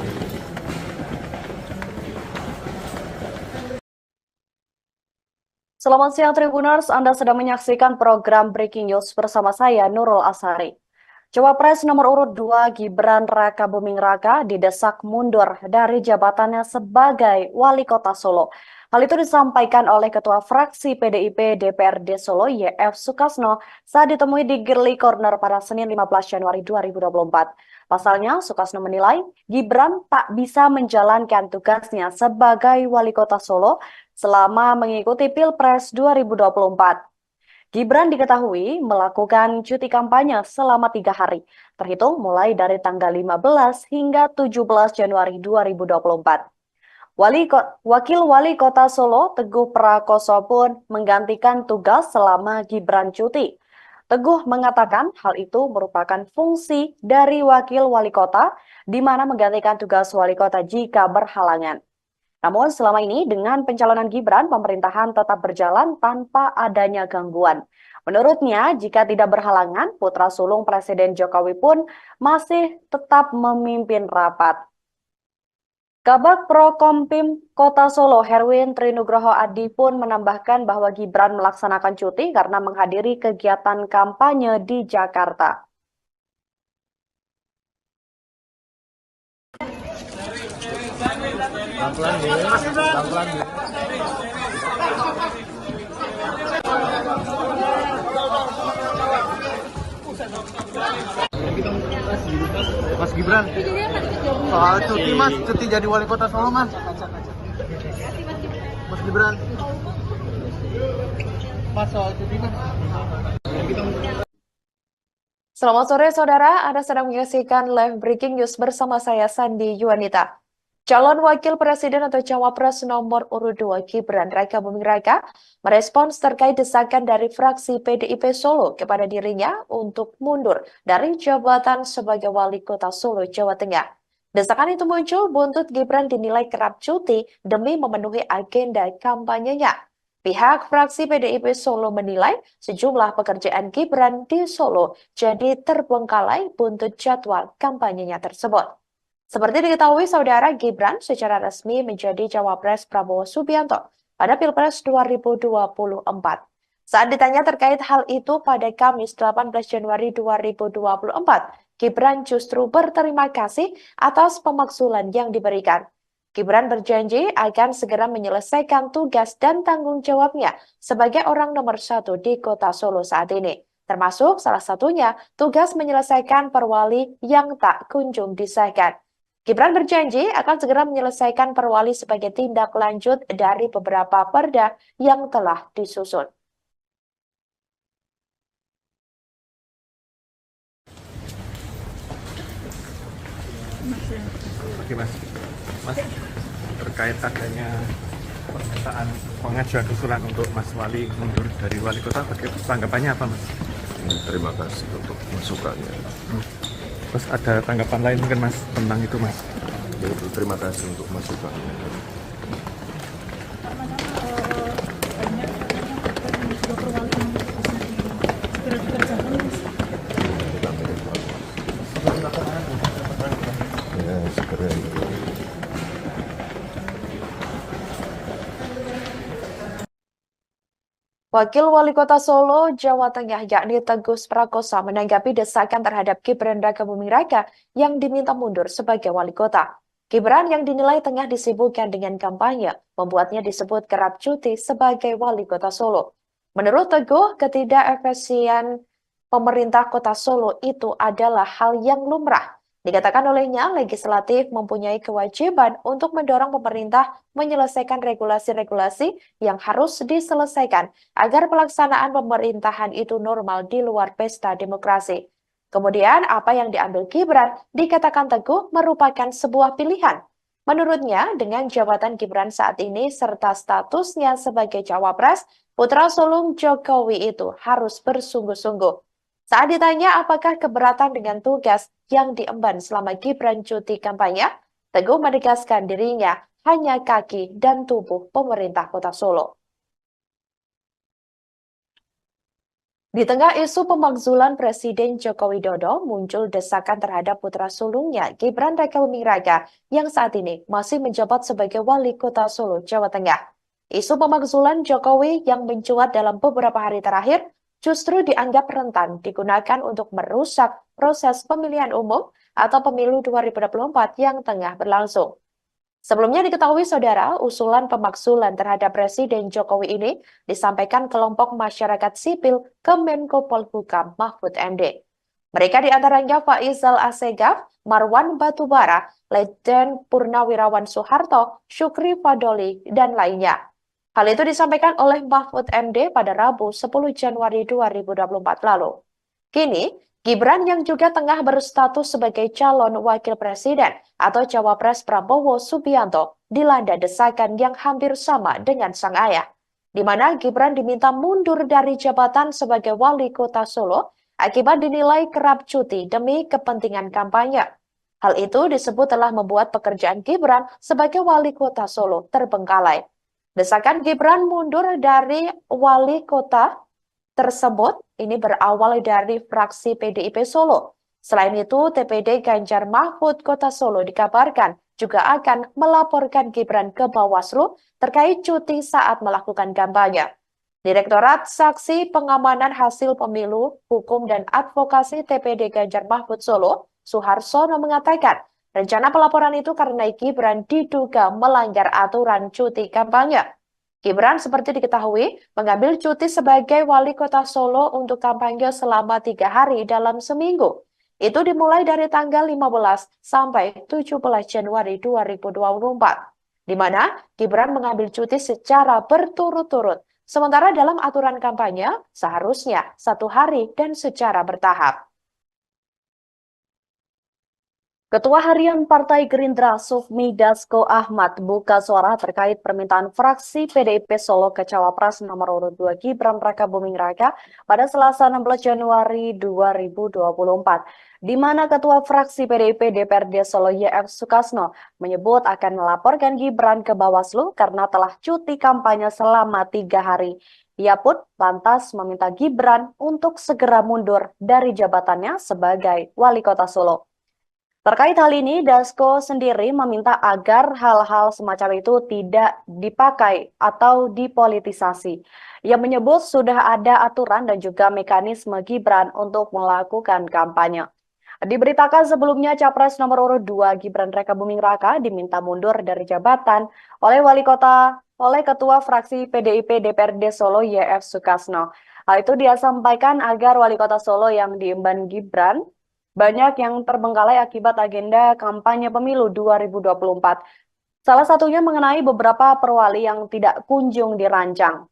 Selamat siang Tribuners, Anda sedang menyaksikan program Breaking News bersama saya Nurul Asari. Cawapres nomor urut 2 Gibran Raka Buming Raka didesak mundur dari jabatannya sebagai wali kota Solo. Hal itu disampaikan oleh Ketua Fraksi PDIP DPRD Solo YF Sukasno saat ditemui di Girly Corner pada Senin 15 Januari 2024. Pasalnya, Sukasno menilai Gibran tak bisa menjalankan tugasnya sebagai wali kota Solo selama mengikuti Pilpres 2024. Gibran diketahui melakukan cuti kampanye selama 3 hari, terhitung mulai dari tanggal 15 hingga 17 Januari 2024. Wakil Wali Kota Solo, Teguh Prakoso pun menggantikan tugas selama Gibran cuti. Teguh mengatakan hal itu merupakan fungsi dari Wakil Wali Kota, di mana menggantikan tugas Wali Kota jika berhalangan. Namun selama ini dengan pencalonan Gibran, pemerintahan tetap berjalan tanpa adanya gangguan. Menurutnya, jika tidak berhalangan, putra sulung Presiden Jokowi pun masih tetap memimpin rapat. Kabag Prokompim Kota Solo, Herwin Trinugroho Adi pun menambahkan bahwa Gibran melaksanakan cuti karena menghadiri kegiatan kampanye di Jakarta. Mas Gibran, soal cuti mas, cuti jadi wali kota Solo mas. Mas Gibran, mas soal cuti mas. Selamat sore saudara, Anda sedang menyaksikan live breaking news bersama saya Sandi Yuanita. Calon Wakil Presiden atau Cawapres nomor urut 2 Gibran Raka Buming Raka merespons terkait desakan dari fraksi PDIP Solo kepada dirinya untuk mundur dari jabatan sebagai Wali Kota Solo, Jawa Tengah. Desakan itu muncul buntut Gibran dinilai kerap cuti demi memenuhi agenda kampanyenya. Pihak fraksi PDIP Solo menilai sejumlah pekerjaan Gibran di Solo jadi terbengkalai buntut jadwal kampanyenya tersebut. Seperti diketahui, saudara, Gibran secara resmi menjadi Cawapres Prabowo Subianto pada Pilpres 2024. Saat ditanya terkait hal itu pada Kamis 18 Januari 2024, Gibran justru berterima kasih atas pemakzulan yang diberikan. Gibran berjanji akan segera menyelesaikan tugas dan tanggung jawabnya sebagai orang nomor 1 di Kota Solo saat ini. Termasuk salah satunya tugas menyelesaikan perwali yang tak kunjung disahkan. Gibran berjanji akan segera menyelesaikan perwali sebagai tindak lanjut dari beberapa perda yang telah disusun. Oke mas, terkait adanya permintaan pengajuan usulan untuk Mas Wali mundur dari wali kota, tanggapannya apa mas? Terima kasih untuk masukannya. Terus ada tanggapan lain mungkin mas tentang itu mas? Yaitu terima kasih untuk masukannya. Ya, segera itu. Wakil Wali Kota Solo, Jawa Tengah, yakni Teguh Prakoso menanggapi desakan terhadap Gibran Raka Buming Raka yang diminta mundur sebagai wali kota. Gibran yang dinilai tengah disibukkan dengan kampanye, membuatnya disebut kerap cuti sebagai wali kota Solo. Menurut Teguh, ketidakefisien pemerintah kota Solo itu adalah hal yang lumrah. Dikatakan olehnya, legislatif mempunyai kewajiban untuk mendorong pemerintah menyelesaikan regulasi-regulasi yang harus diselesaikan agar pelaksanaan pemerintahan itu normal di luar pesta demokrasi. Kemudian, apa yang diambil Gibran dikatakan Teguh merupakan sebuah pilihan. Menurutnya, dengan jabatan Gibran saat ini serta statusnya sebagai Cawapres, putra sulung Jokowi itu harus bersungguh-sungguh. Saat ditanya apakah keberatan dengan tugas yang diemban selama Gibran cuti kampanye, Teguh menegaskan dirinya hanya kaki dan tubuh pemerintah kota Solo. Di tengah isu pemakzulan Presiden Joko Widodo, muncul desakan terhadap putra sulungnya Gibran Raka Buming Raka yang saat ini masih menjabat sebagai Wali Kota Solo, Jawa Tengah. Isu pemakzulan Jokowi yang mencuat dalam beberapa hari terakhir justru dianggap rentan digunakan untuk merusak proses pemilihan umum atau pemilu 2024 yang tengah berlangsung. Sebelumnya diketahui saudara, usulan pemakzulan terhadap Presiden Jokowi ini disampaikan kelompok masyarakat sipil ke Menko Polhukam Mahfud MD. Mereka diantaranya Faisal Assegaf, Marwan Batubara, Letjen Purnawirawan Soeharto, Syukri Fadoli, dan lainnya. Hal itu disampaikan oleh Mahfud MD pada Rabu 10 Januari 2024 lalu. Kini, Gibran yang juga tengah berstatus sebagai calon wakil presiden atau cawapres Prabowo Subianto dilanda desakan yang hampir sama dengan sang ayah, di mana Gibran diminta mundur dari jabatan sebagai wali kota Solo akibat dinilai kerap cuti demi kepentingan kampanye. Hal itu disebut telah membuat pekerjaan Gibran sebagai wali kota Solo terbengkalai. Desakan Gibran mundur dari wali kota tersebut ini berawal dari fraksi PDIP Solo. Selain itu, TPD Ganjar Mahfud Kota Solo dikabarkan juga akan melaporkan Gibran ke Bawaslu terkait cuti saat melakukan kampanye. Direktorat Saksi Pengamanan Hasil Pemilu, Hukum dan Advokasi TPD Ganjar Mahfud Solo, Suharsono mengatakan, rencana pelaporan itu karena Gibran diduga melanggar aturan cuti kampanye. Gibran seperti diketahui mengambil cuti sebagai wali kota Solo untuk kampanye selama 3 hari dalam seminggu. Itu dimulai dari tanggal 15 sampai 17 Januari 2024, di mana Gibran mengambil cuti secara berturut-turut. Sementara dalam aturan kampanye seharusnya 1 hari dan secara bertahap. Ketua Harian Partai Gerindra Sufmi Dasko Ahmad buka suara terkait permintaan fraksi PDIP Solo ke Cawapres nomor urut 2 Gibran Rakabuming Raka pada Selasa 16 Januari 2024, di mana Ketua Fraksi PDIP DPRD Solo YF Sukasno menyebut akan melaporkan Gibran ke Bawaslu karena telah cuti kampanye selama 3 hari. Ia pun lantas meminta Gibran untuk segera mundur dari jabatannya sebagai wali kota Solo. Terkait hal ini, Dasko sendiri meminta agar hal-hal semacam itu tidak dipakai atau dipolitisasi. Ia menyebut sudah ada aturan dan juga mekanisme Gibran untuk melakukan kampanye. Diberitakan sebelumnya Capres nomor urut 2 Gibran Rakabuming Raka diminta mundur dari jabatan oleh Ketua Fraksi PDIP DPRD Solo YF Sukasno. Hal itu dia sampaikan agar wali kota Solo yang diemban Gibran banyak yang terbengkalai akibat agenda kampanye pemilu 2024. Salah satunya mengenai beberapa perwali yang tidak kunjung dirancang.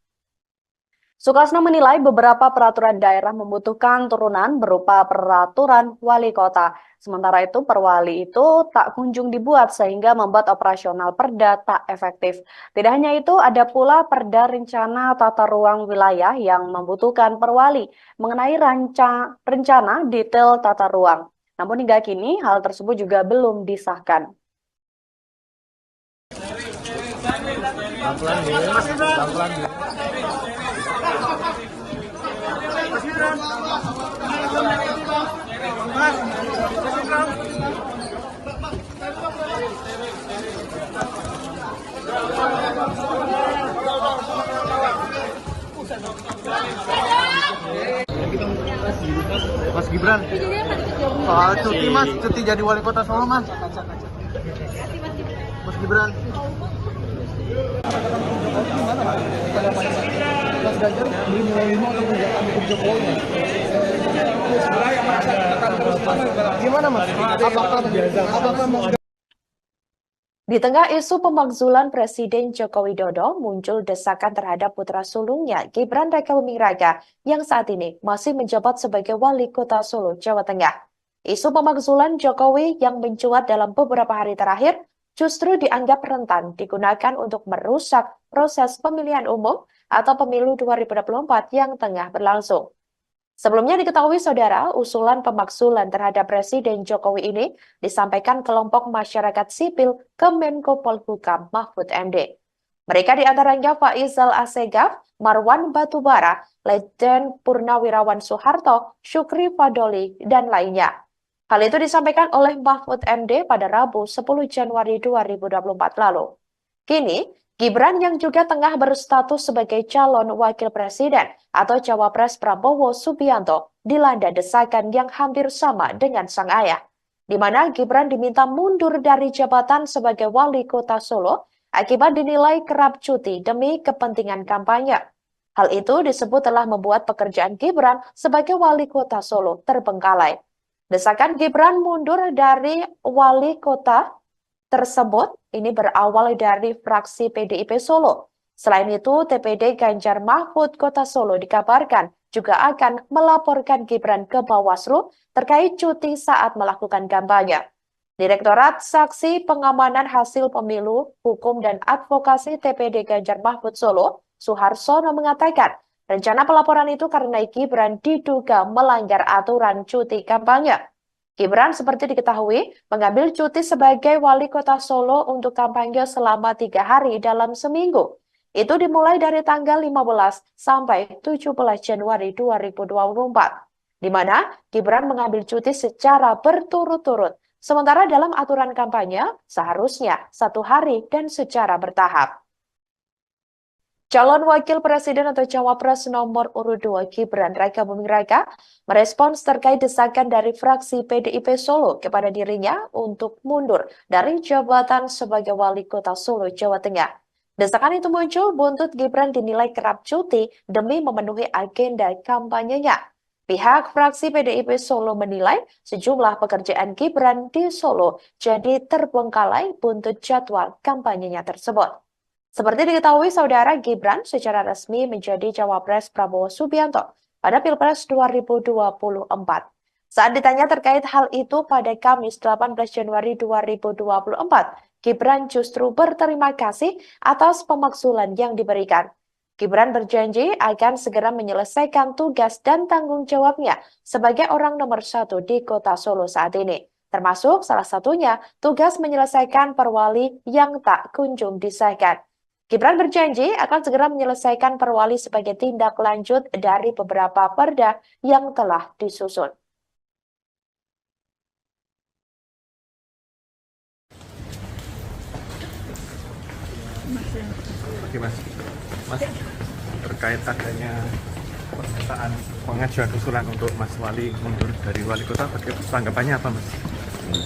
Sukasno menilai beberapa peraturan daerah membutuhkan turunan berupa peraturan wali kota. Sementara itu perwali itu tak kunjung dibuat sehingga membuat operasional perda tak efektif. Tidak hanya itu, ada pula perda rencana tata ruang wilayah yang membutuhkan perwali mengenai rencana detail tata ruang. Namun hingga kini hal tersebut juga belum disahkan. Mas Gibran, soal cuti mas, cuti jadi wali kota Solo mas. Mas Gibran. Mas Ganjar menerima atau menjaga mendukung Jokowi? Gimana mas? Apakah Di tengah isu pemakzulan Presiden Joko Widodo, muncul desakan terhadap putra sulungnya Gibran Rakabuming Raka yang saat ini masih menjabat sebagai wali kota Solo, Jawa Tengah. Isu pemakzulan Jokowi yang mencuat dalam beberapa hari terakhir justru dianggap rentan digunakan untuk merusak proses pemilihan umum atau pemilu 2024 yang tengah berlangsung. Sebelumnya diketahui saudara, usulan pemakzulan terhadap Presiden Jokowi ini disampaikan kelompok masyarakat sipil ke Menko Polhukam Mahfud MD. Mereka diantaranya Faizal Assegaf, Marwan Batubara, Letjen Purnawirawan Soeharto, Syukri Fadoli, dan lainnya. Hal itu disampaikan oleh Mahfud MD pada Rabu 10 Januari 2024 lalu. Kini, Gibran yang juga tengah berstatus sebagai calon wakil presiden atau cawapres Prabowo Subianto dilanda desakan yang hampir sama dengan sang ayah, di mana Gibran diminta mundur dari jabatan sebagai wali kota Solo akibat dinilai kerap cuti demi kepentingan kampanye. Hal itu disebut telah membuat pekerjaan Gibran sebagai wali kota Solo terbengkalai. Desakan Gibran mundur dari wali kota tersebut ini berawal dari fraksi PDIP Solo. Selain itu, TPD Ganjar Mahfud Kota Solo dikabarkan juga akan melaporkan Gibran ke Bawaslu terkait cuti saat melakukan kampanye. Direktorat Saksi Pengamanan Hasil Pemilu, Hukum dan Advokasi TPD Ganjar Mahfud Solo, Suharsono mengatakan, rencana pelaporan itu karena Gibran diduga melanggar aturan cuti kampanye. Gibran seperti diketahui mengambil cuti sebagai wali kota Solo untuk kampanye selama 3 hari dalam seminggu. Itu dimulai dari tanggal 15 sampai 17 Januari 2024, di mana Gibran mengambil cuti secara berturut-turut. Sementara dalam aturan kampanye, seharusnya 1 hari dan secara bertahap. Calon Wakil Presiden atau Cawapres nomor urut 2 Gibran Raka Buming Raka merespons terkait desakan dari fraksi PDIP Solo kepada dirinya untuk mundur dari jabatan sebagai Wali Kota Solo, Jawa Tengah. Desakan itu muncul buntut Gibran dinilai kerap cuti demi memenuhi agenda kampanyenya. Pihak fraksi PDIP Solo menilai sejumlah pekerjaan Gibran di Solo jadi terbengkalai buntut jadwal kampanyenya tersebut. Seperti diketahui, saudara, Gibran secara resmi menjadi Cawapres Prabowo Subianto pada Pilpres 2024. Saat ditanya terkait hal itu pada Kamis 18 Januari 2024, Gibran justru berterima kasih atas pemakzulan yang diberikan. Gibran berjanji akan segera menyelesaikan tugas dan tanggung jawabnya sebagai orang nomor 1 di kota Solo saat ini. Termasuk salah satunya tugas menyelesaikan perwali yang tak kunjung disahkan. Gibran berjanji akan segera menyelesaikan perwali sebagai tindak lanjut dari beberapa perda yang telah disusun. Oke Mas, terkait adanya pernyataan pengajuan usulan untuk Mas Wali mundur dari wali kota, tanggapannya apa Mas?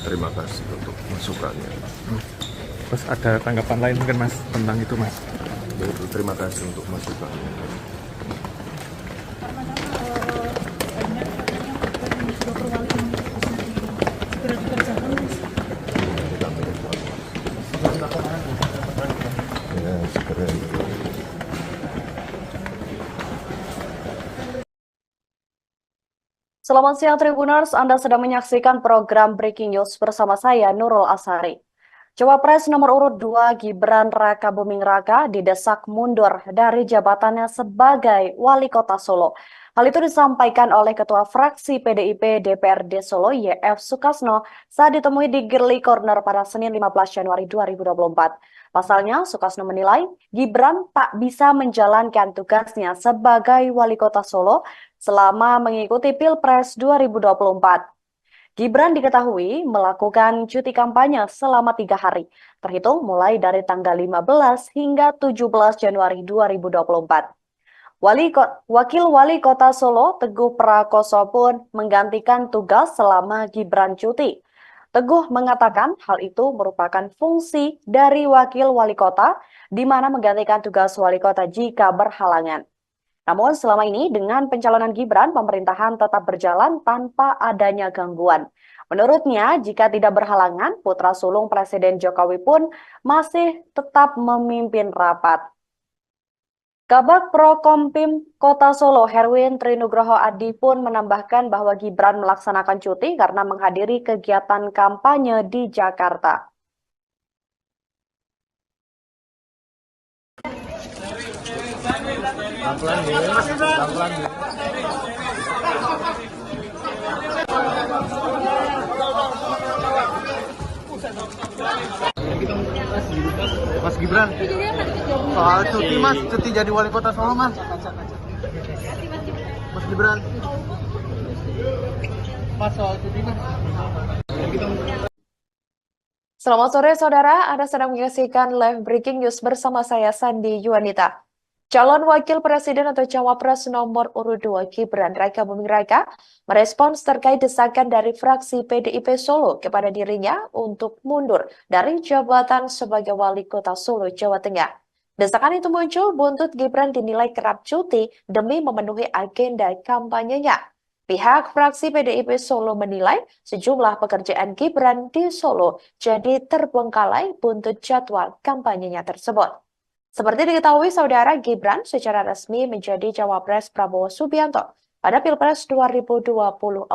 Terima kasih untuk masukannya. Terus ada tanggapan lain mungkin Mas tentang itu Mas? Terima kasih untuk masukannya. Ya, segera itu. Selamat siang Tribuners, Anda sedang menyaksikan program Breaking News bersama saya Nurul Asari. Cawapres nomor urut 2 Gibran Raka Buming Raka didesak mundur dari jabatannya sebagai Wali Kota Solo. Hal itu disampaikan oleh Ketua Fraksi PDIP DPRD Solo YF Sukasno saat ditemui di Girly Corner pada Senin 15 Januari 2024. Pasalnya, Sukasno menilai Gibran tak bisa menjalankan tugasnya sebagai Wali Kota Solo selama mengikuti Pilpres 2024. Gibran diketahui melakukan cuti kampanye selama 3 hari, terhitung mulai dari tanggal 15 hingga 17 Januari 2024. Wakil Wali Kota Solo, Teguh Prakoso pun menggantikan tugas selama Gibran cuti. Teguh mengatakan hal itu merupakan fungsi dari Wakil Wali Kota, di mana menggantikan tugas Wali Kota jika berhalangan. Namun selama ini dengan pencalonan Gibran, pemerintahan tetap berjalan tanpa adanya gangguan. Menurutnya, jika tidak berhalangan, putra sulung Presiden Jokowi pun masih tetap memimpin rapat. Kabag Prokompim Kota Solo, Herwin Trinugroho Adi pun menambahkan bahwa Gibran melaksanakan cuti karena menghadiri kegiatan kampanye di Jakarta. Mas Gibran, soal cuti Mas, cuti jadi wali kota Solo Mas. Mas Gibran, Mas soal cuti Mas. Selamat sore saudara, Anda sedang menyaksikan live breaking news bersama saya Sandi Yuanita. Calon Wakil Presiden atau Cawapres nomor urut 2 Gibran Raka Buming Raka merespons terkait desakan dari fraksi PDIP Solo kepada dirinya untuk mundur dari jabatan sebagai Wali Kota Solo, Jawa Tengah. Desakan itu muncul buntut Gibran dinilai kerap cuti demi memenuhi agenda kampanyenya. Pihak fraksi PDIP Solo menilai sejumlah pekerjaan Gibran di Solo jadi terbengkalai buntut jadwal kampanyenya tersebut. Seperti diketahui, Saudara, Gibran secara resmi menjadi cawapres Prabowo Subianto pada Pilpres 2024.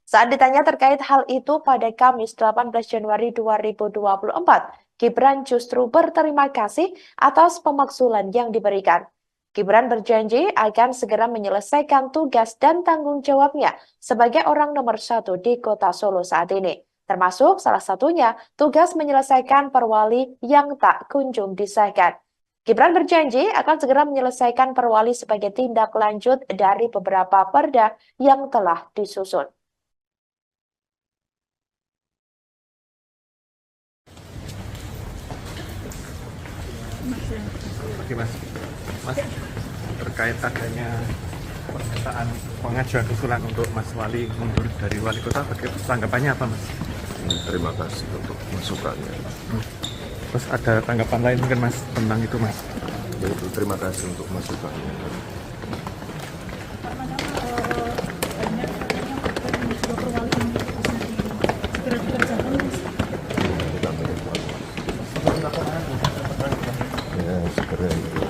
Saat ditanya terkait hal itu pada Kamis 18 Januari 2024, Gibran justru berterima kasih atas pemakzulan yang diberikan. Gibran berjanji akan segera menyelesaikan tugas dan tanggung jawabnya sebagai orang nomor 1 di Kota Solo saat ini. Termasuk salah satunya tugas menyelesaikan perwali yang tak kunjung disahkan. Gibran berjanji akan segera menyelesaikan perwali sebagai tindak lanjut dari beberapa perda yang telah disusun. Oke Mas, terkait adanya pernyataan pengajuan usulan untuk Mas Wali mundur dari wali kota, tanggapannya apa Mas? Terima kasih untuk masukannya. Terus ada tanggapan lain mungkin Mas tentang itu Mas? Yaitu terima kasih untuk masukannya. Ya, segera itu.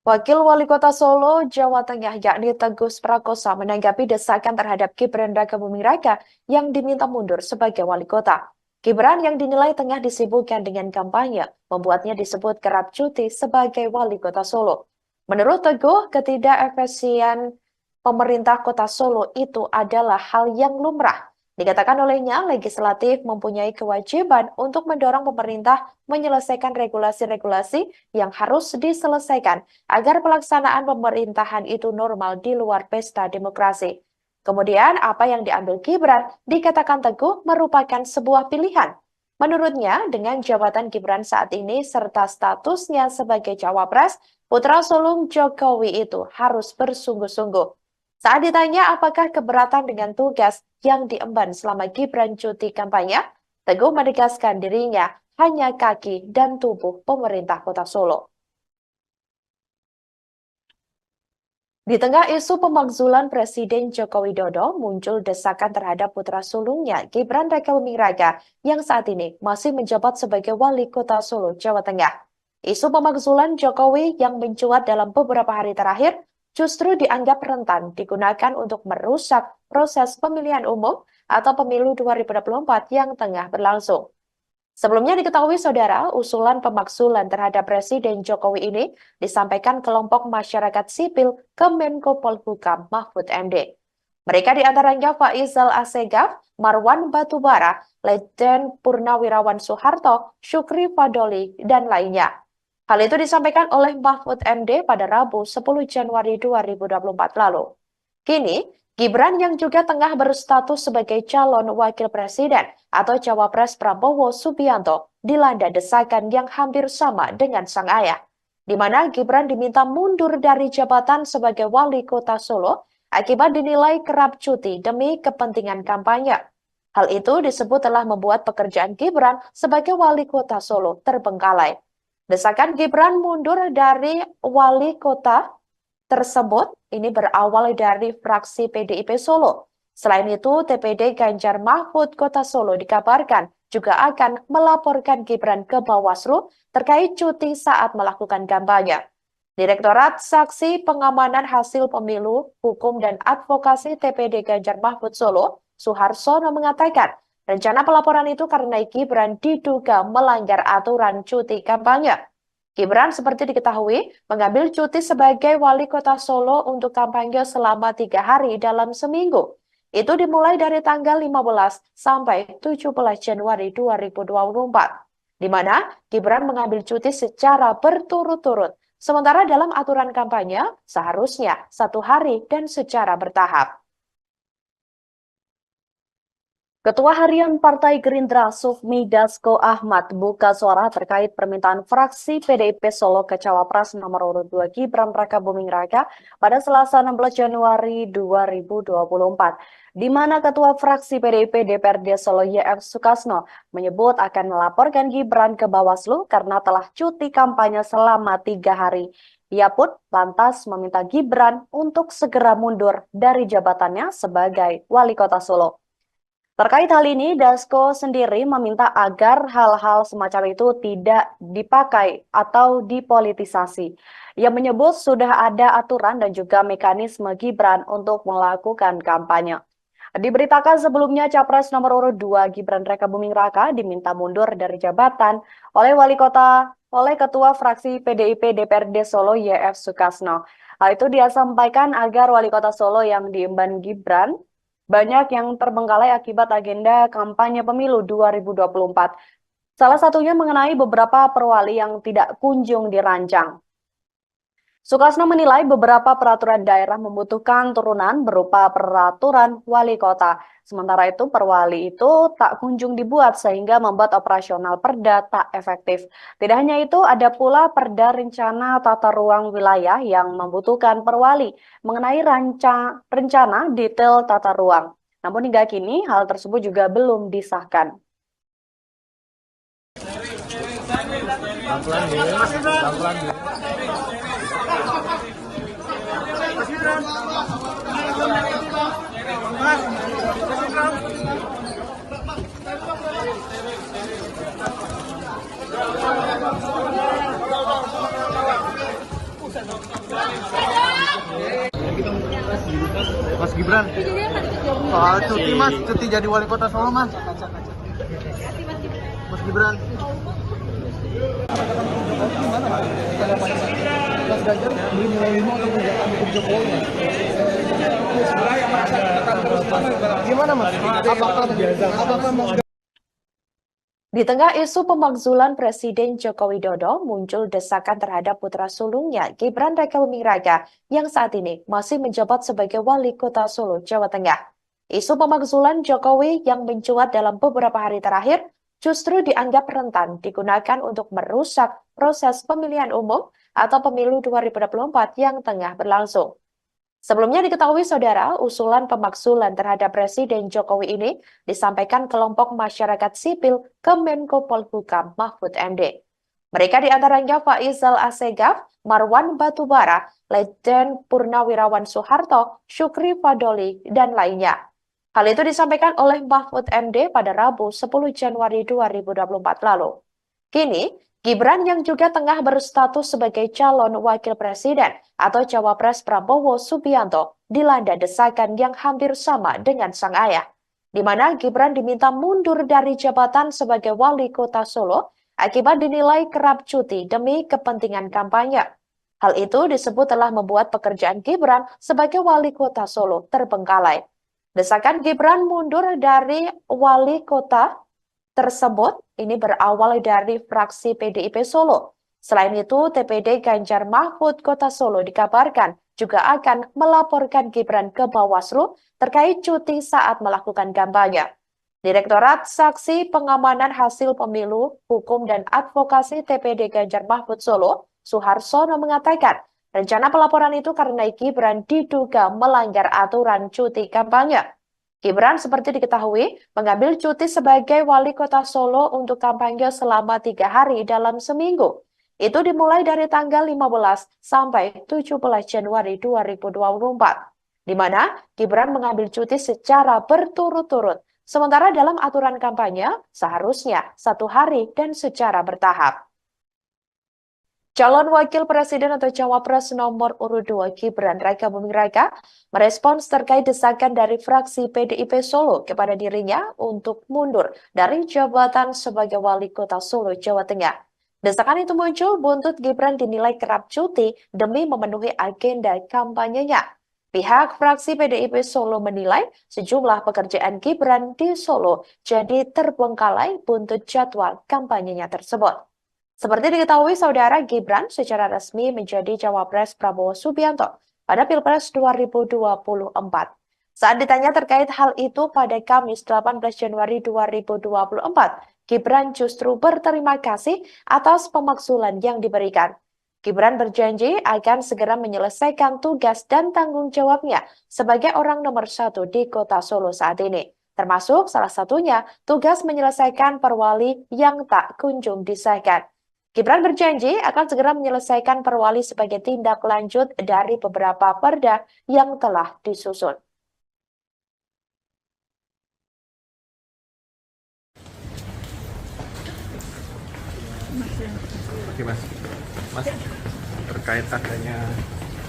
Wakil Wali Kota Solo, Jawa Tengah, yakni Teguh Prakosa, menanggapi desakan terhadap Gibran Rakabuming Raka yang diminta mundur sebagai wali kota. Gibran yang dinilai tengah disibukkan dengan kampanye, membuatnya disebut kerap cuti sebagai wali kota Solo. Menurut Teguh, ketidakefisien pemerintah kota Solo itu adalah hal yang lumrah. Dikatakan olehnya, legislatif mempunyai kewajiban untuk mendorong pemerintah menyelesaikan regulasi-regulasi yang harus diselesaikan agar pelaksanaan pemerintahan itu normal di luar pesta demokrasi. Kemudian, apa yang diambil Gibran dikatakan Teguh merupakan sebuah pilihan. Menurutnya, dengan jabatan Gibran saat ini serta statusnya sebagai cawapres, putra sulung Jokowi itu harus bersungguh-sungguh. Saat ditanya apakah keberatan dengan tugas yang diemban selama Gibran cuti kampanye, Teguh menegaskan dirinya hanya kaki dan tubuh pemerintah kota Solo. Di tengah isu pemakzulan Presiden Joko Widodo, muncul desakan terhadap putra sulungnya Gibran Rakabuming Raka yang saat ini masih menjabat sebagai wali kota Solo, Jawa Tengah. Isu pemakzulan Jokowi yang mencuat dalam beberapa hari terakhir justru dianggap rentan digunakan untuk merusak proses pemilihan umum atau pemilu 2024 yang tengah berlangsung. Sebelumnya diketahui, Saudara, usulan pemakzulan terhadap Presiden Jokowi ini disampaikan kelompok masyarakat sipil ke Menko Polhukam Mahfud MD. Mereka diantaranya Faizal Assegaf, Marwan Batubara, Letjen Purnawirawan Soeharto, Syukri Fadoli, dan lainnya. Hal itu disampaikan oleh Mahfud MD pada Rabu 10 Januari 2024 lalu. Kini, Gibran yang juga tengah berstatus sebagai calon wakil presiden atau cawapres Prabowo Subianto dilanda desakan yang hampir sama dengan sang ayah, di mana Gibran diminta mundur dari jabatan sebagai wali kota Solo akibat dinilai kerap cuti demi kepentingan kampanye. Hal itu disebut telah membuat pekerjaan Gibran sebagai wali kota Solo terbengkalai. Desakan Gibran mundur dari wali kota tersebut ini berawal dari fraksi PDIP Solo. Selain itu, TPD Ganjar Mahfud Kota Solo dikabarkan juga akan melaporkan Gibran ke Bawaslu terkait cuti saat melakukan kampanye. Direktorat Saksi Pengamanan Hasil Pemilu, Hukum dan Advokasi TPD Ganjar Mahfud Solo, Suharsono mengatakan, rencana pelaporan itu karena Gibran diduga melanggar aturan cuti kampanye. Gibran seperti diketahui mengambil cuti sebagai wali kota Solo untuk kampanye selama 3 hari dalam seminggu. Itu dimulai dari tanggal 15 sampai 17 Januari 2024, di mana Gibran mengambil cuti secara berturut-turut. Sementara dalam aturan kampanye seharusnya 1 hari dan secara bertahap. Ketua Harian Partai Gerindra Sufmi Dasko Ahmad buka suara terkait permintaan fraksi PDIP Solo ke Cawapres nomor urut 2 Gibran Rakabuming Raka pada Selasa 16 Januari 2024, di mana Ketua Fraksi PDIP DPRD Solo YF Sukasno menyebut akan melaporkan Gibran ke Bawaslu karena telah cuti kampanye selama 3 hari. Ia pun lantas meminta Gibran untuk segera mundur dari jabatannya sebagai wali kota Solo. Terkait hal ini, Dasko sendiri meminta agar hal-hal semacam itu tidak dipakai atau dipolitisasi. Ia menyebut sudah ada aturan dan juga mekanisme Gibran untuk melakukan kampanye. Diberitakan sebelumnya Capres nomor urut 2 Gibran Rakabuming Raka diminta mundur dari jabatan oleh Ketua Fraksi PDIP DPRD Solo YF Sukasno. Hal itu dia sampaikan agar Wali Kota Solo yang diemban Gibran banyak yang terbengkalai akibat agenda kampanye pemilu 2024. Salah satunya mengenai beberapa perwali yang tidak kunjung dirancang. Sukasno menilai beberapa peraturan daerah membutuhkan turunan berupa peraturan wali kota. Sementara itu perwali itu tak kunjung dibuat sehingga membuat operasional perda tak efektif. Tidak hanya itu, ada pula perda rencana tata ruang wilayah yang membutuhkan perwali mengenai rencana detail tata ruang. Namun hingga kini hal tersebut juga belum disahkan. Mas Gibran, soal cuti Mas, cuti jadi wali kota Solo Mas. Mas Gibran. Mas Ganjar beli menerima untuk menjalankan hukum Jokowi. Gimana Mas? Apakah Mas? Di tengah isu pemakzulan Presiden Joko Widodo, muncul desakan terhadap putra sulungnya Gibran Rakabuming Raka yang saat ini masih menjabat sebagai Wali Kota Solo, Jawa Tengah. Isu pemakzulan Jokowi yang mencuat dalam beberapa hari terakhir justru dianggap rentan digunakan untuk merusak proses pemilihan umum atau pemilu 2024 yang tengah berlangsung. Sebelumnya diketahui saudara, usulan pemakzulan terhadap Presiden Jokowi ini disampaikan kelompok masyarakat sipil ke Menko Polhukam Mahfud MD. Mereka diantaranya Faisal Assegaf, Marwan Batubara, Letjen Purnawirawan Soeharto, Syukri Fadoli, dan lainnya. Hal itu disampaikan oleh Mahfud MD pada Rabu 10 Januari 2024 lalu. Kini, Gibran yang juga tengah berstatus sebagai calon wakil presiden atau cawapres Prabowo Subianto dilanda desakan yang hampir sama dengan sang ayah, di mana Gibran diminta mundur dari jabatan sebagai wali kota Solo akibat dinilai kerap cuti demi kepentingan kampanye. Hal itu disebut telah membuat pekerjaan Gibran sebagai wali kota Solo terbengkalai. Desakan Gibran mundur dari wali kota tersebut ini berawal dari fraksi PDIP Solo. Selain itu, TPD Ganjar Mahfud Kota Solo dikabarkan juga akan melaporkan Gibran ke Bawaslu terkait cuti saat melakukan kampanye. Direktorat Saksi Pengamanan Hasil Pemilu, Hukum dan Advokasi TPD Ganjar Mahfud Solo, Suharsono mengatakan, rencana pelaporan itu karena Gibran diduga melanggar aturan cuti kampanye. Gibran seperti diketahui mengambil cuti sebagai wali kota Solo untuk kampanye selama 3 hari dalam seminggu. Itu dimulai dari tanggal 15 sampai 17 Januari 2024, di mana Gibran mengambil cuti secara berturut-turut. Sementara dalam aturan kampanye seharusnya 1 hari dan secara bertahap. Calon Wakil Presiden atau Cawapres nomor urut 2 Gibran Rakabuming Raka merespons terkait desakan dari fraksi PDIP Solo kepada dirinya untuk mundur dari jabatan sebagai Wali Kota Solo, Jawa Tengah. Desakan itu muncul buntut Gibran dinilai kerap cuti demi memenuhi agenda kampanyenya. Pihak fraksi PDIP Solo menilai sejumlah pekerjaan Gibran di Solo jadi terbengkalai buntut jadwal kampanyenya tersebut. Seperti diketahui saudara, Gibran secara resmi menjadi cawapres Prabowo Subianto pada Pilpres 2024. Saat ditanya terkait hal itu pada Kamis 18 Januari 2024, Gibran justru berterima kasih atas pemakzulan yang diberikan. Gibran berjanji akan segera menyelesaikan tugas dan tanggung jawabnya sebagai orang nomor 1 di kota Solo saat ini. Termasuk salah satunya tugas menyelesaikan perwali yang tak kunjung disahkan. Gibran berjanji akan segera menyelesaikan perwali sebagai tindak lanjut dari beberapa perda yang telah disusun. lagi Mas. Mas, terkait adanya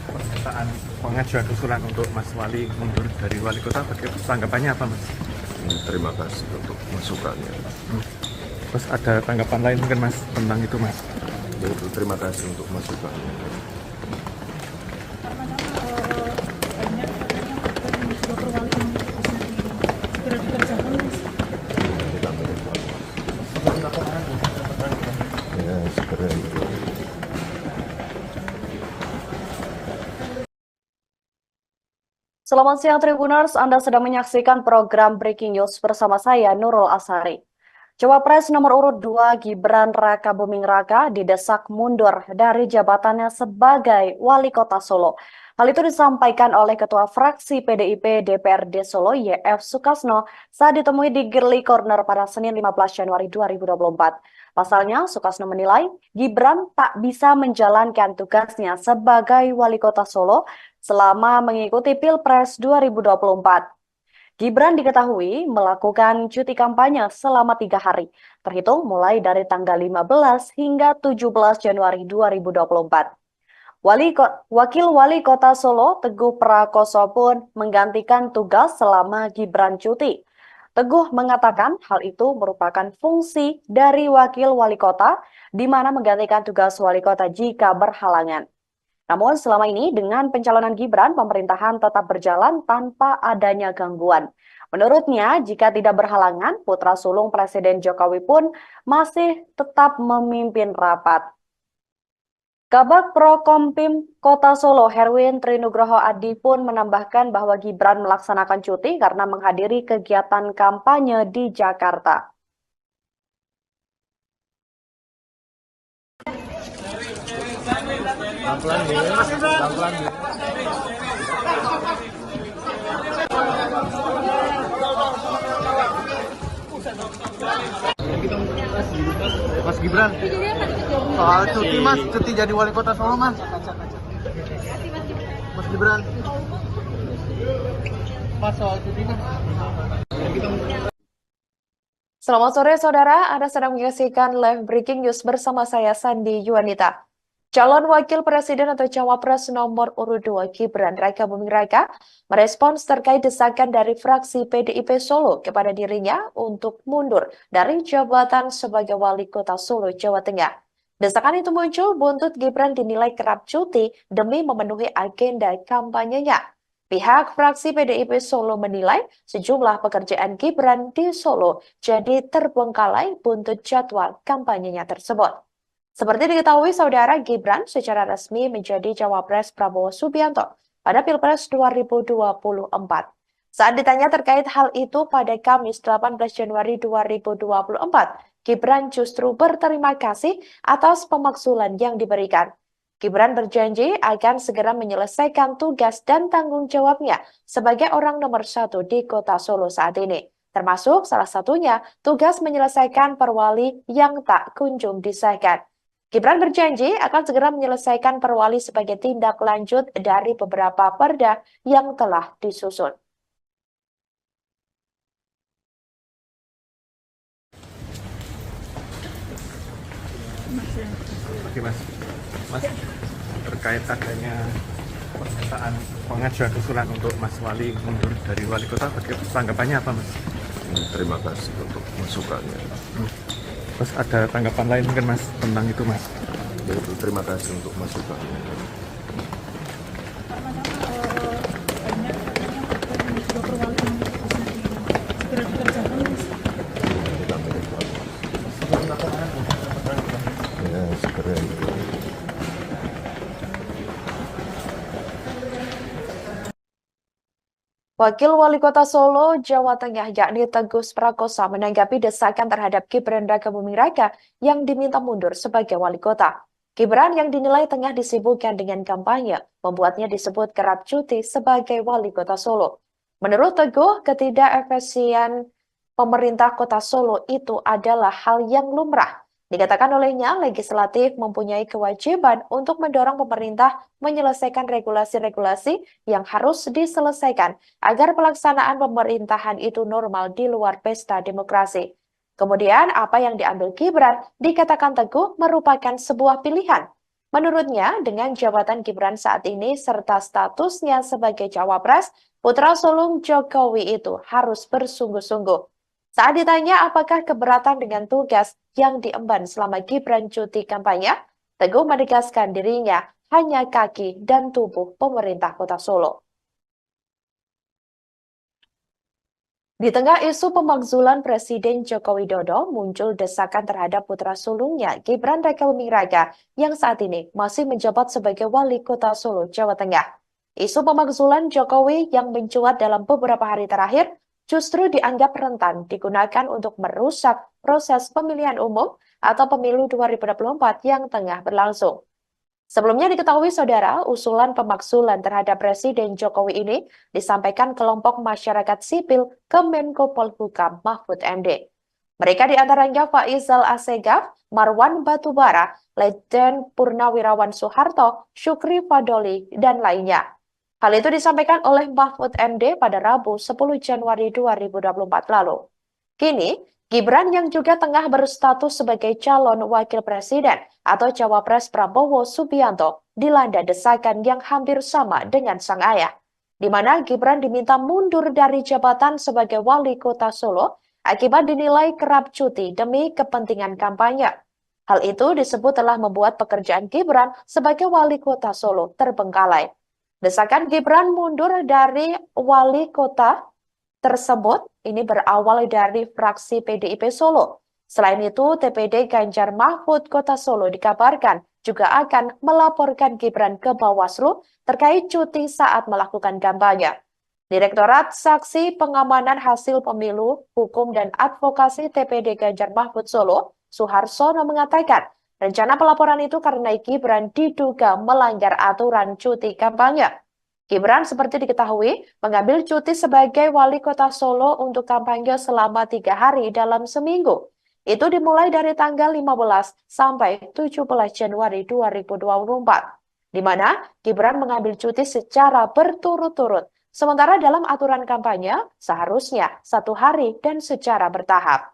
pernyataan pengajuan usulan untuk Mas Wali mundur dari wali kota, tanggapannya apa Mas? Terima kasih untuk masukannya. Terus ada tanggapan lain mungkin Mas tentang itu Mas? Yaitu terima kasih untuk masukannya. Kita ya segera itu. Selamat siang Tribuners, Anda sedang menyaksikan program Breaking News bersama saya Nurul Asari. Cawapres nomor urut 2 Gibran Raka Buming Raka didesak mundur dari jabatannya sebagai Wali Kota Solo. Hal itu disampaikan oleh Ketua Fraksi PDIP DPRD Solo YF Sukasno saat ditemui di Girly Corner pada Senin 15 Januari 2024. Pasalnya, Sukasno menilai Gibran tak bisa menjalankan tugasnya sebagai Wali Kota Solo selama mengikuti Pilpres 2024. Gibran diketahui melakukan cuti kampanye selama 3 hari, terhitung mulai dari tanggal 15 hingga 17 Januari 2024. Wakil Wali Kota Solo, Teguh Prakoso pun menggantikan tugas selama Gibran cuti. Teguh mengatakan hal itu merupakan fungsi dari Wakil Wali Kota, di mana menggantikan tugas Wali Kota jika berhalangan. Namun selama ini dengan pencalonan Gibran, pemerintahan tetap berjalan tanpa adanya gangguan. Menurutnya, jika tidak berhalangan, putra sulung Presiden Jokowi pun masih tetap memimpin rapat. Kabag Prokompim Kota Solo, Herwin Trinugroho Adi pun menambahkan bahwa Gibran melaksanakan cuti karena menghadiri kegiatan kampanye di Jakarta. Pelan-pelan ya, pelan-pelan ya. Mas Gibran, soal cuti Mas, cuti jadi wali kota Solo Mas. Mas Gibran, Mas soal cuti Mas. Selamat sore saudara, Anda sedang menyaksikan live breaking news bersama saya Sandi Yuanita. Calon Wakil Presiden atau Cawapres nomor urut 2 Gibran Raka Buming Raka merespons terkait desakan dari fraksi PDIP Solo kepada dirinya untuk mundur dari jabatan sebagai Wali Kota Solo, Jawa Tengah. Desakan itu muncul buntut Gibran dinilai kerap cuti demi memenuhi agenda kampanyenya. Pihak fraksi PDIP Solo menilai sejumlah pekerjaan Gibran di Solo jadi terbengkalai buntut jadwal kampanyenya tersebut. Seperti diketahui saudara, Gibran secara resmi menjadi Cawapres Prabowo Subianto pada Pilpres 2024. Saat ditanya terkait hal itu pada Kamis 18 Januari 2024, Gibran justru berterima kasih atas pemakzulan yang diberikan. Gibran berjanji akan segera menyelesaikan tugas dan tanggung jawabnya sebagai orang nomor 1 di Kota Solo saat ini. Termasuk salah satunya tugas menyelesaikan perwali yang tak kunjung disahkan. Gibran berjanji akan segera menyelesaikan perwali sebagai tindak lanjut dari beberapa perda yang telah disusun. Oke Mas, terkait adanya pernyataan pengajuan usulan untuk Mas Wali mundur dari wali kota, tanggapannya apa Mas? Terima kasih untuk masukannya. Terus ada tanggapan lain mungkin Mas tentang itu Mas? Yaitu terima kasih untuk masukannya. Ya segera itu. Wakil Wali Kota Solo, Jawa Tengah, yakni Teguh Prakoso menanggapi desakan terhadap Gibran Raka Buming Raka yang diminta mundur sebagai wali kota. Gibran yang dinilai tengah disibukkan dengan kampanye, membuatnya disebut kerap cuti sebagai wali kota Solo. Menurut Teguh, ketidakefisien pemerintah kota Solo itu adalah hal yang lumrah. Dikatakan olehnya, legislatif mempunyai kewajiban untuk mendorong pemerintah menyelesaikan regulasi-regulasi yang harus diselesaikan agar pelaksanaan pemerintahan itu normal di luar pesta demokrasi. Kemudian, apa yang diambil Gibran dikatakan Teguh merupakan sebuah pilihan. Menurutnya, dengan jabatan Gibran saat ini serta statusnya sebagai cawapres, putra sulung Jokowi itu harus bersungguh-sungguh. Saat ditanya apakah keberatan dengan tugas yang diemban selama Gibran cuti kampanye, Teguh menegaskan dirinya hanya kaki dan tubuh pemerintah Kota Solo. Di tengah isu pemakzulan Presiden Joko Widodo, muncul desakan terhadap putra sulungnya Gibran Raka Buming Raka yang saat ini masih menjabat sebagai Wali Kota Solo, Jawa Tengah. Isu pemakzulan Jokowi yang mencuat dalam beberapa hari terakhir justru dianggap rentan digunakan untuk merusak proses pemilihan umum atau pemilu 2024 yang tengah berlangsung. Sebelumnya diketahui saudara, usulan pemakzulan terhadap Presiden Jokowi ini disampaikan kelompok masyarakat sipil ke Menko Polhukam Mahfud MD. Mereka diantaranya Faizal Assegaf, Marwan Batubara, Letjen Purnawirawan Soeharto, Syukri Fadoli, dan lainnya. Hal itu disampaikan oleh Mahfud MD pada Rabu 10 Januari 2024 lalu. Kini, Gibran yang juga tengah berstatus sebagai calon wakil presiden atau cawapres Prabowo Subianto dilanda desakan yang hampir sama dengan sang ayah, di mana Gibran diminta mundur dari jabatan sebagai wali kota Solo akibat dinilai kerap cuti demi kepentingan kampanye. Hal itu disebut telah membuat pekerjaan Gibran sebagai wali kota Solo terbengkalai. Desakan Gibran mundur dari wali kota tersebut ini berawal dari fraksi PDIP Solo. Selain itu, TPD Ganjar Mahfud Kota Solo dikabarkan juga akan melaporkan Gibran ke Bawaslu terkait cuti saat melakukan kampanye. Direktorat Saksi Pengamanan Hasil Pemilu, Hukum dan Advokasi TPD Ganjar Mahfud Solo, Suharsono mengatakan, rencana pelaporan itu karena Gibran diduga melanggar aturan cuti kampanye. Gibran seperti diketahui mengambil cuti sebagai wali kota Solo untuk kampanye selama 3 hari dalam seminggu. Itu dimulai dari tanggal 15 sampai 17 Januari 2024, di mana Gibran mengambil cuti secara berturut-turut. Sementara dalam aturan kampanye seharusnya 1 hari dan secara bertahap.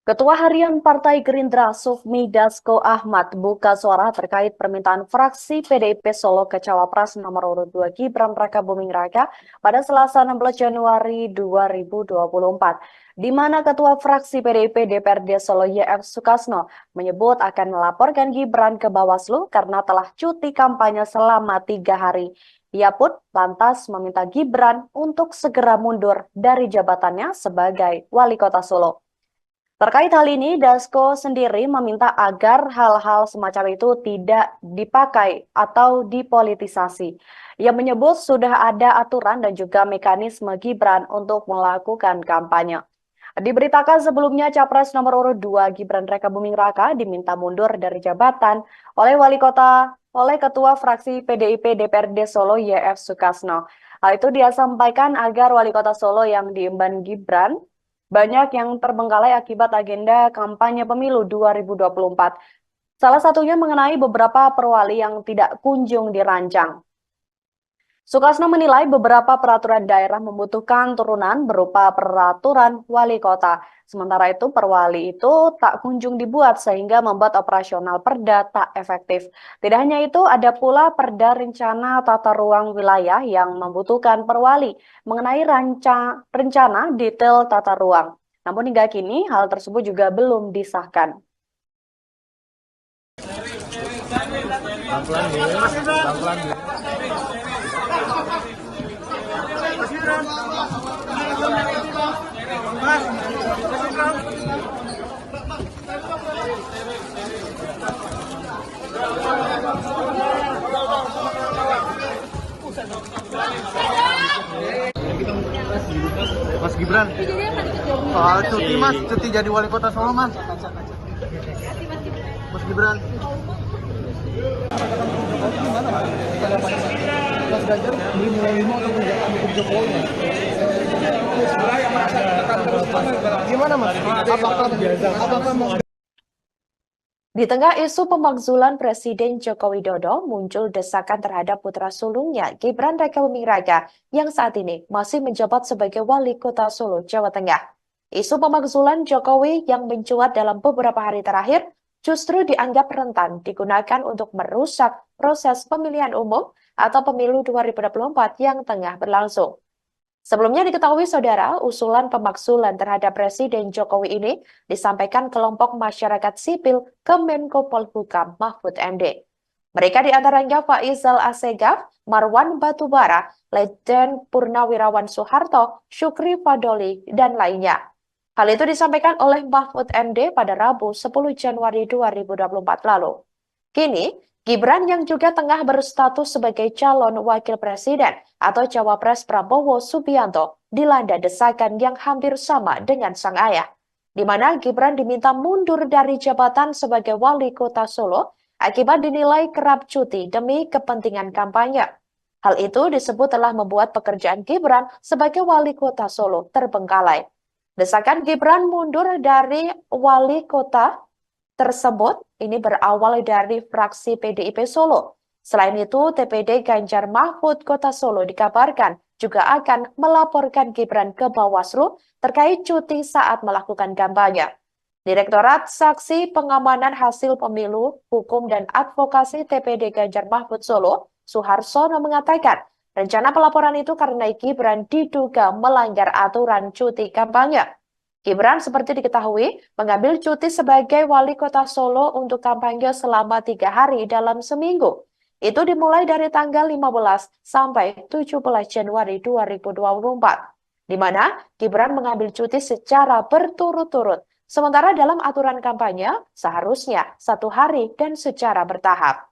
Ketua Harian Partai Gerindra Sufmi Dasko Ahmad buka suara terkait permintaan fraksi PDIP Solo ke Cawapres nomor urut 2 Gibran Raka Buming Raka pada Selasa 16 Januari 2024, di mana Ketua Fraksi PDIP DPRD Solo YF Sukasno menyebut akan melaporkan Gibran ke Bawaslu karena telah cuti kampanye selama 3 hari. Ia pun lantas meminta Gibran untuk segera mundur dari jabatannya sebagai Wali Kota Solo. Terkait hal ini, Dasko sendiri meminta agar hal-hal semacam itu tidak dipakai atau dipolitisasi. Ia menyebut sudah ada aturan dan juga mekanisme Gibran untuk melakukan kampanye. Diberitakan sebelumnya Capres nomor urut 2 Gibran Raka Buming Raka diminta mundur dari jabatan oleh Ketua Fraksi PDIP DPRD Solo YF Sukasno. Hal itu dia sampaikan agar Wali Kota Solo yang diemban Gibran banyak yang terbengkalai akibat agenda kampanye pemilu 2024. Salah satunya mengenai beberapa perwali yang tidak kunjung dirancang. Sukasno menilai beberapa peraturan daerah membutuhkan turunan berupa peraturan wali kota. Sementara itu perwali itu tak kunjung dibuat sehingga membuat operasional perda tak efektif. Tidak hanya itu, ada pula perda rencana tata ruang wilayah yang membutuhkan perwali mengenai rencana detail tata ruang. Namun hingga kini hal tersebut juga belum disahkan. Mas Gibran, soal cuti mas, cuti jadi wali kota Solo mas. Mas Gibran. Mas Ganjar belum menerima untuk menjalankan hukum Jokowi. Gimana mas? Apakah Di tengah isu pemakzulan Presiden Joko Widodo, muncul desakan terhadap putra sulungnya Gibran Rakabuming Raka yang saat ini masih menjabat sebagai Wali Kota Solo, Jawa Tengah. Isu pemakzulan Jokowi yang mencuat dalam beberapa hari terakhir justru dianggap rentan digunakan untuk merusak proses pemilihan umum atau pemilu 2024 yang tengah berlangsung. Sebelumnya diketahui saudara, usulan pemakzulan terhadap Presiden Jokowi ini disampaikan kelompok masyarakat sipil ke Menko Polhukam Mahfud MD. Mereka diantaranya Faisal Assegaf, Marwan Batubara, Letjen Purnawirawan Soeharto, Syukri Fadoli, dan lainnya. Hal itu disampaikan oleh Mahfud MD pada Rabu 10 Januari 2024 lalu. Kini, Gibran yang juga tengah berstatus sebagai calon wakil presiden atau cawapres Prabowo Subianto dilanda desakan yang hampir sama dengan sang ayah, di mana Gibran diminta mundur dari jabatan sebagai wali kota Solo akibat dinilai kerap cuti demi kepentingan kampanye. Hal itu disebut telah membuat pekerjaan Gibran sebagai wali kota Solo terbengkalai. Desakan Gibran mundur dari wali kota tersebut ini berawal dari fraksi PDIP Solo. Selain itu, TPD Ganjar Mahfud Kota Solo dikabarkan juga akan melaporkan Gibran ke Bawaslu terkait cuti saat melakukan kampanye. Direktorat Saksi Pengamanan Hasil Pemilu, Hukum dan Advokasi TPD Ganjar Mahfud Solo, Suharsono mengatakan, rencana pelaporan itu karena Gibran diduga melanggar aturan cuti kampanye. Gibran seperti diketahui mengambil cuti sebagai wali kota Solo untuk kampanye selama 3 hari dalam seminggu. Itu dimulai dari tanggal 15 sampai 17 Januari 2024, di mana Gibran mengambil cuti secara berturut-turut. Sementara dalam aturan kampanye seharusnya 1 hari dan secara bertahap.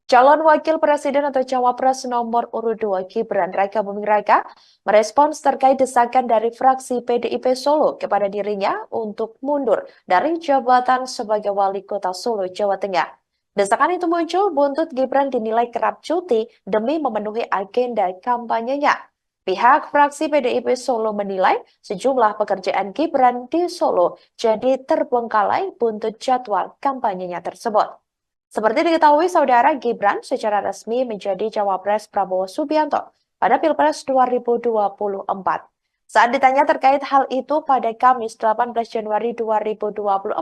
Calon Wakil Presiden atau Cawapres nomor urut 2 Gibran Rakabuming Raka merespons terkait desakan dari fraksi PDIP Solo kepada dirinya untuk mundur dari jabatan sebagai Wali Kota Solo, Jawa Tengah. Desakan itu muncul buntut Gibran dinilai kerap cuti demi memenuhi agenda kampanyenya. Pihak fraksi PDIP Solo menilai sejumlah pekerjaan Gibran di Solo jadi terbengkalai buntut jadwal kampanyenya tersebut. Seperti diketahui saudara, Gibran secara resmi menjadi cawapres Prabowo Subianto pada Pilpres 2024. Saat ditanya terkait hal itu pada Kamis 18 Januari 2024,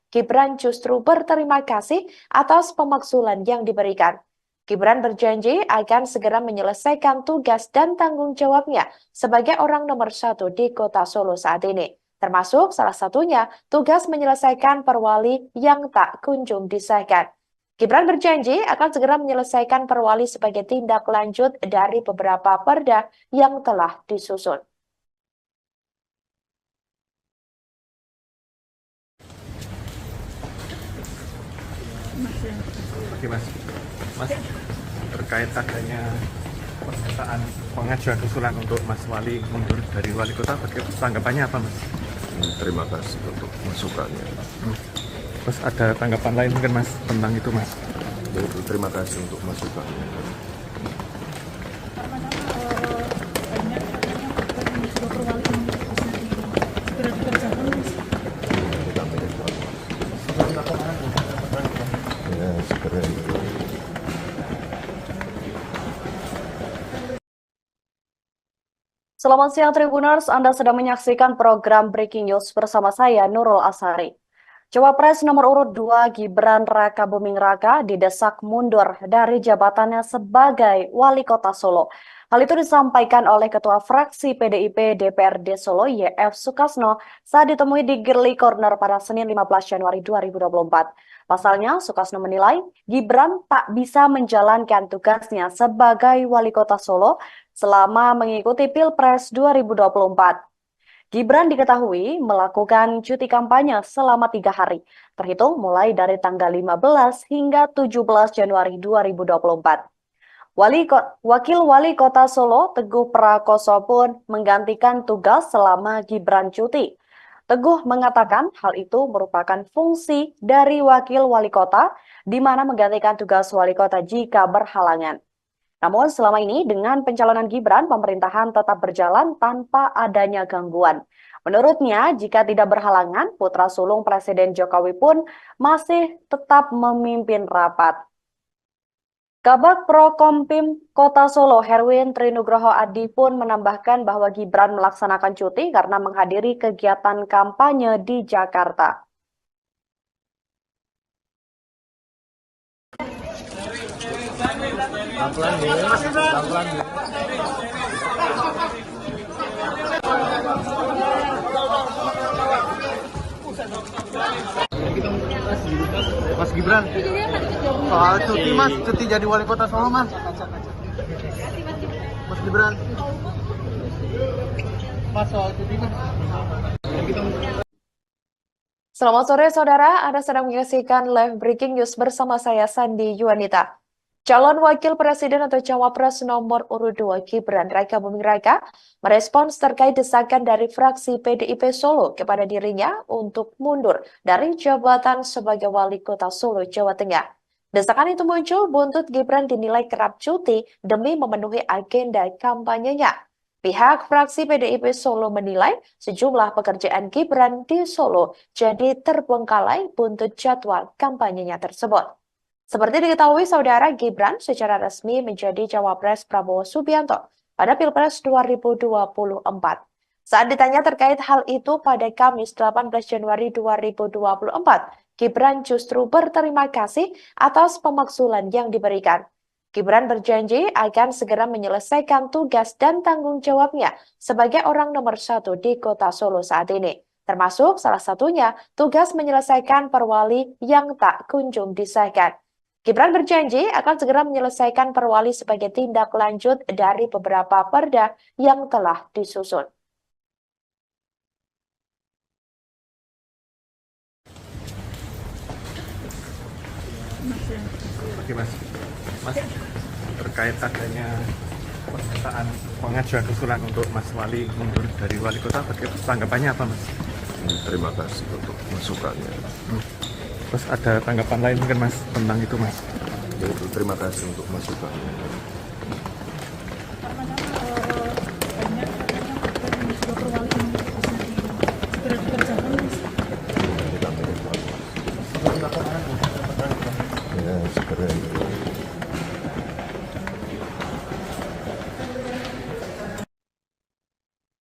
Gibran justru berterima kasih atas pemakzulan yang diberikan. Gibran berjanji akan segera menyelesaikan tugas dan tanggung jawabnya sebagai orang nomor 1 di kota Solo saat ini. Termasuk salah satunya tugas menyelesaikan perwali yang tak kunjung disahkan. Gibran berjanji akan segera menyelesaikan perwali sebagai tindak lanjut dari beberapa perda yang telah disusun. Oke Mas, terkait adanya pernyataan pengajuan usulan untuk Mas Wali mundur dari wali kota, tanggapannya apa Mas? Terima kasih untuk masukannya. Terus ada tanggapan lain mungkin Mas tentang itu Mas? Yaitu terima kasih untuk masukannya. Ya, segera itu. Selamat siang Tribuners, Anda sedang menyaksikan program Breaking News bersama saya Nurul Asari. Cawapres nomor urut 2 Gibran Rakabuming Raka didesak mundur dari jabatannya sebagai Wali Kota Solo. Hal itu disampaikan oleh Ketua Fraksi PDIP DPRD Solo YF Sukasno saat ditemui di Girly Corner pada Senin 15 Januari 2024. Pasalnya, Sukasno menilai Gibran tak bisa menjalankan tugasnya sebagai Wali Kota Solo selama mengikuti Pilpres 2024. Gibran diketahui melakukan cuti kampanye selama 3 hari, terhitung mulai dari tanggal 15 hingga 17 Januari 2024. Wakil Wali Kota Solo, Teguh Prakoso pun menggantikan tugas selama Gibran cuti. Teguh mengatakan hal itu merupakan fungsi dari Wakil Wali Kota, di mana menggantikan tugas Wali Kota jika berhalangan. Namun selama ini dengan pencalonan Gibran, pemerintahan tetap berjalan tanpa adanya gangguan. Menurutnya, jika tidak berhalangan, putra sulung Presiden Jokowi pun masih tetap memimpin rapat. Kabag Prokompim Kota Solo, Herwin Trinugroho Adi pun menambahkan bahwa Gibran melaksanakan cuti karena menghadiri kegiatan kampanye di Jakarta. Mas Gibran, soal cuti mas, cuti jadi wali kota Solo mas. Mas Gibran, mas soal cuti mas. Selamat sore saudara, Anda sedang menyaksikan live breaking news bersama saya Sandi Yuanita. Calon Wakil Presiden atau Cawapres nomor urut 2 Gibran Raka Buming Raka merespons terkait desakan dari fraksi PDIP Solo kepada dirinya untuk mundur dari jabatan sebagai Wali Kota Solo, Jawa Tengah. Desakan itu muncul buntut Gibran dinilai kerap cuti demi memenuhi agenda kampanyenya. Pihak fraksi PDIP Solo menilai sejumlah pekerjaan Gibran di Solo jadi terbengkalai buntut jadwal kampanyenya tersebut. Seperti diketahui, saudara, Gibran secara resmi menjadi Cawapres Prabowo Subianto pada Pilpres 2024. Saat ditanya terkait hal itu pada Kamis 18 Januari 2024, Gibran justru berterima kasih atas pemakzulan yang diberikan. Gibran berjanji akan segera menyelesaikan tugas dan tanggung jawabnya sebagai orang nomor 1 di Kota Solo saat ini. Termasuk salah satunya tugas menyelesaikan perwali yang tak kunjung disahkan. Gibran berjanji akan segera menyelesaikan perwali sebagai tindak lanjut dari beberapa perda yang telah disusun. Oke mas, terkait adanya pernyataan pengajuan usulan untuk Mas Wali mundur dari wali kota, tanggapannya apa mas? Terima kasih untuk masukannya. Terus ada tanggapan lain mungkin mas tentang itu mas? Yaitu terima kasih untuk masukannya. Ya, segera itu.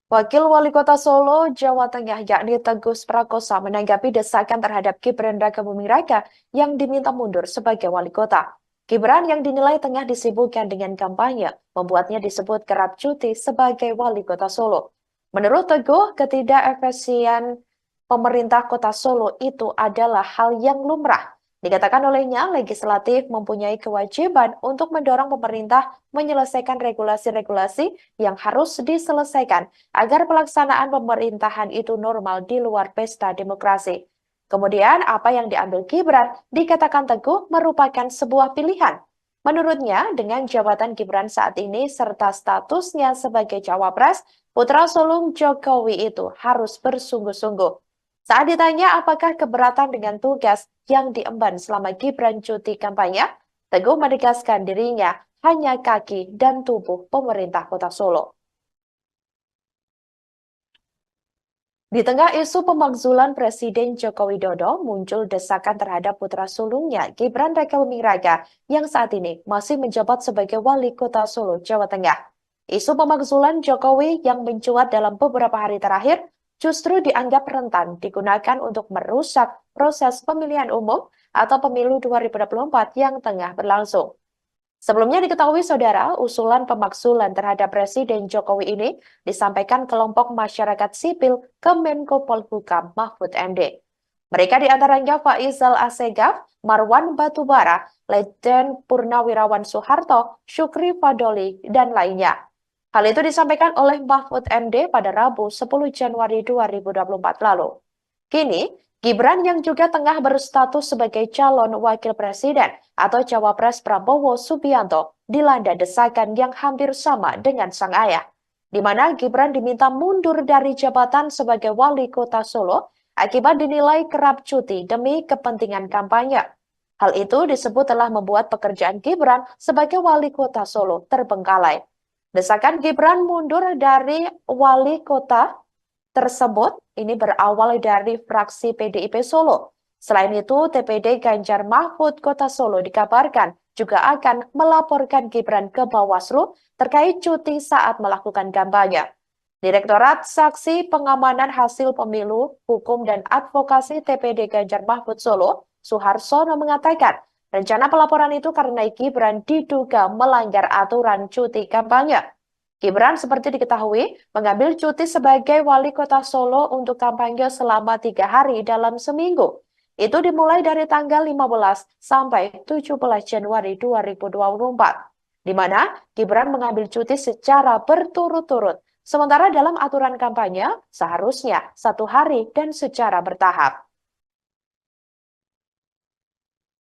Wakil Wali Kota Solo, Jawa Tengah, yakni Teguh Prakosa, menanggapi desakan terhadap Gibran Raka Buming Raka yang diminta mundur sebagai wali kota. Gibran yang dinilai tengah disibukkan dengan kampanye, membuatnya disebut kerap cuti sebagai wali kota Solo. Menurut Teguh, ketidakefisien pemerintah kota Solo itu adalah hal yang lumrah. Dikatakan olehnya, legislatif mempunyai kewajiban untuk mendorong pemerintah menyelesaikan regulasi-regulasi yang harus diselesaikan agar pelaksanaan pemerintahan itu normal di luar pesta demokrasi. Kemudian, apa yang diambil Gibran dikatakan Teguh merupakan sebuah pilihan. Menurutnya, dengan jabatan Gibran saat ini serta statusnya sebagai Cawapres, putra sulung Jokowi itu harus bersungguh-sungguh. Saat ditanya apakah keberatan dengan tugas yang diemban selama Gibran cuti kampanye, Teguh menegaskan dirinya hanya kaki dan tubuh pemerintah kota Solo. Di tengah isu pemakzulan Presiden Joko Widodo, muncul desakan terhadap putra sulungnya Gibran Raka Buming Raka yang saat ini masih menjabat sebagai Wali Kota Solo, Jawa Tengah. Isu pemakzulan Jokowi yang mencuat dalam beberapa hari terakhir justru dianggap rentan digunakan untuk merusak proses pemilihan umum atau pemilu 2024 yang tengah berlangsung. Sebelumnya diketahui saudara, usulan pemakzulan terhadap Presiden Jokowi ini disampaikan kelompok masyarakat sipil ke Menko Polhukam Mahfud MD. Mereka diantaranya Faisal Assegaf, Marwan Batubara, Letjen Purnawirawan Soeharto, Syukri Fadoli, dan lainnya. Hal itu disampaikan oleh Mahfud MD pada Rabu 10 Januari 2024 lalu. Kini, Gibran yang juga tengah berstatus sebagai calon wakil presiden atau Cawapres Prabowo Subianto dilanda desakan yang hampir sama dengan sang ayah, di mana Gibran diminta mundur dari jabatan sebagai wali kota Solo akibat dinilai kerap cuti demi kepentingan kampanye. Hal itu disebut telah membuat pekerjaan Gibran sebagai wali kota Solo terbengkalai. Desakan Gibran mundur dari wali kota tersebut ini berawal dari fraksi PDIP Solo. Selain itu, TPD Ganjar Mahfud Kota Solo dikabarkan juga akan melaporkan Gibran ke Bawaslu terkait cuti saat melakukan kampanye. Direktorat Saksi Pengamanan Hasil Pemilu, Hukum dan Advokasi TPD Ganjar Mahfud Solo, Suharsono mengatakan, rencana pelaporan itu karena Gibran diduga melanggar aturan cuti kampanye. Gibran seperti diketahui mengambil cuti sebagai wali kota Solo untuk kampanye selama 3 hari dalam seminggu. Itu dimulai dari tanggal 15 sampai 17 Januari 2024, di mana Gibran mengambil cuti secara berturut-turut. Sementara dalam aturan kampanye, seharusnya 1 hari dan secara bertahap.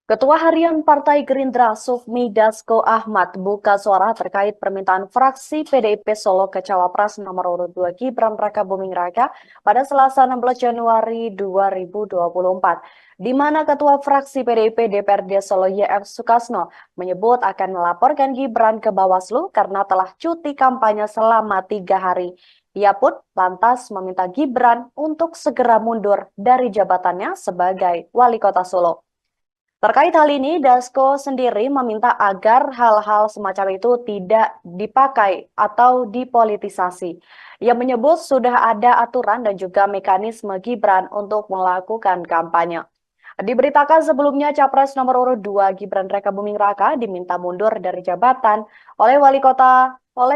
Ketua Harian Partai Gerindra Sufmi Dasko Ahmad buka suara terkait permintaan fraksi PDIP Solo ke Cawapres nomor urut 2 Gibran Raka Buming Raka pada Selasa 16 Januari 2024, di mana Ketua Fraksi PDIP DPRD Solo YF Sukasno menyebut akan melaporkan Gibran ke Bawaslu karena telah cuti kampanye selama 3 hari. Ia pun lantas meminta Gibran untuk segera mundur dari jabatannya sebagai wali kota Solo. Terkait hal ini, Dasko sendiri meminta agar hal-hal semacam itu tidak dipakai atau dipolitisasi. Ia menyebut sudah ada aturan dan juga mekanisme Gibran untuk melakukan kampanye. Diberitakan sebelumnya Capres nomor urut 2 Gibran Raka Buming Raka diminta mundur dari jabatan oleh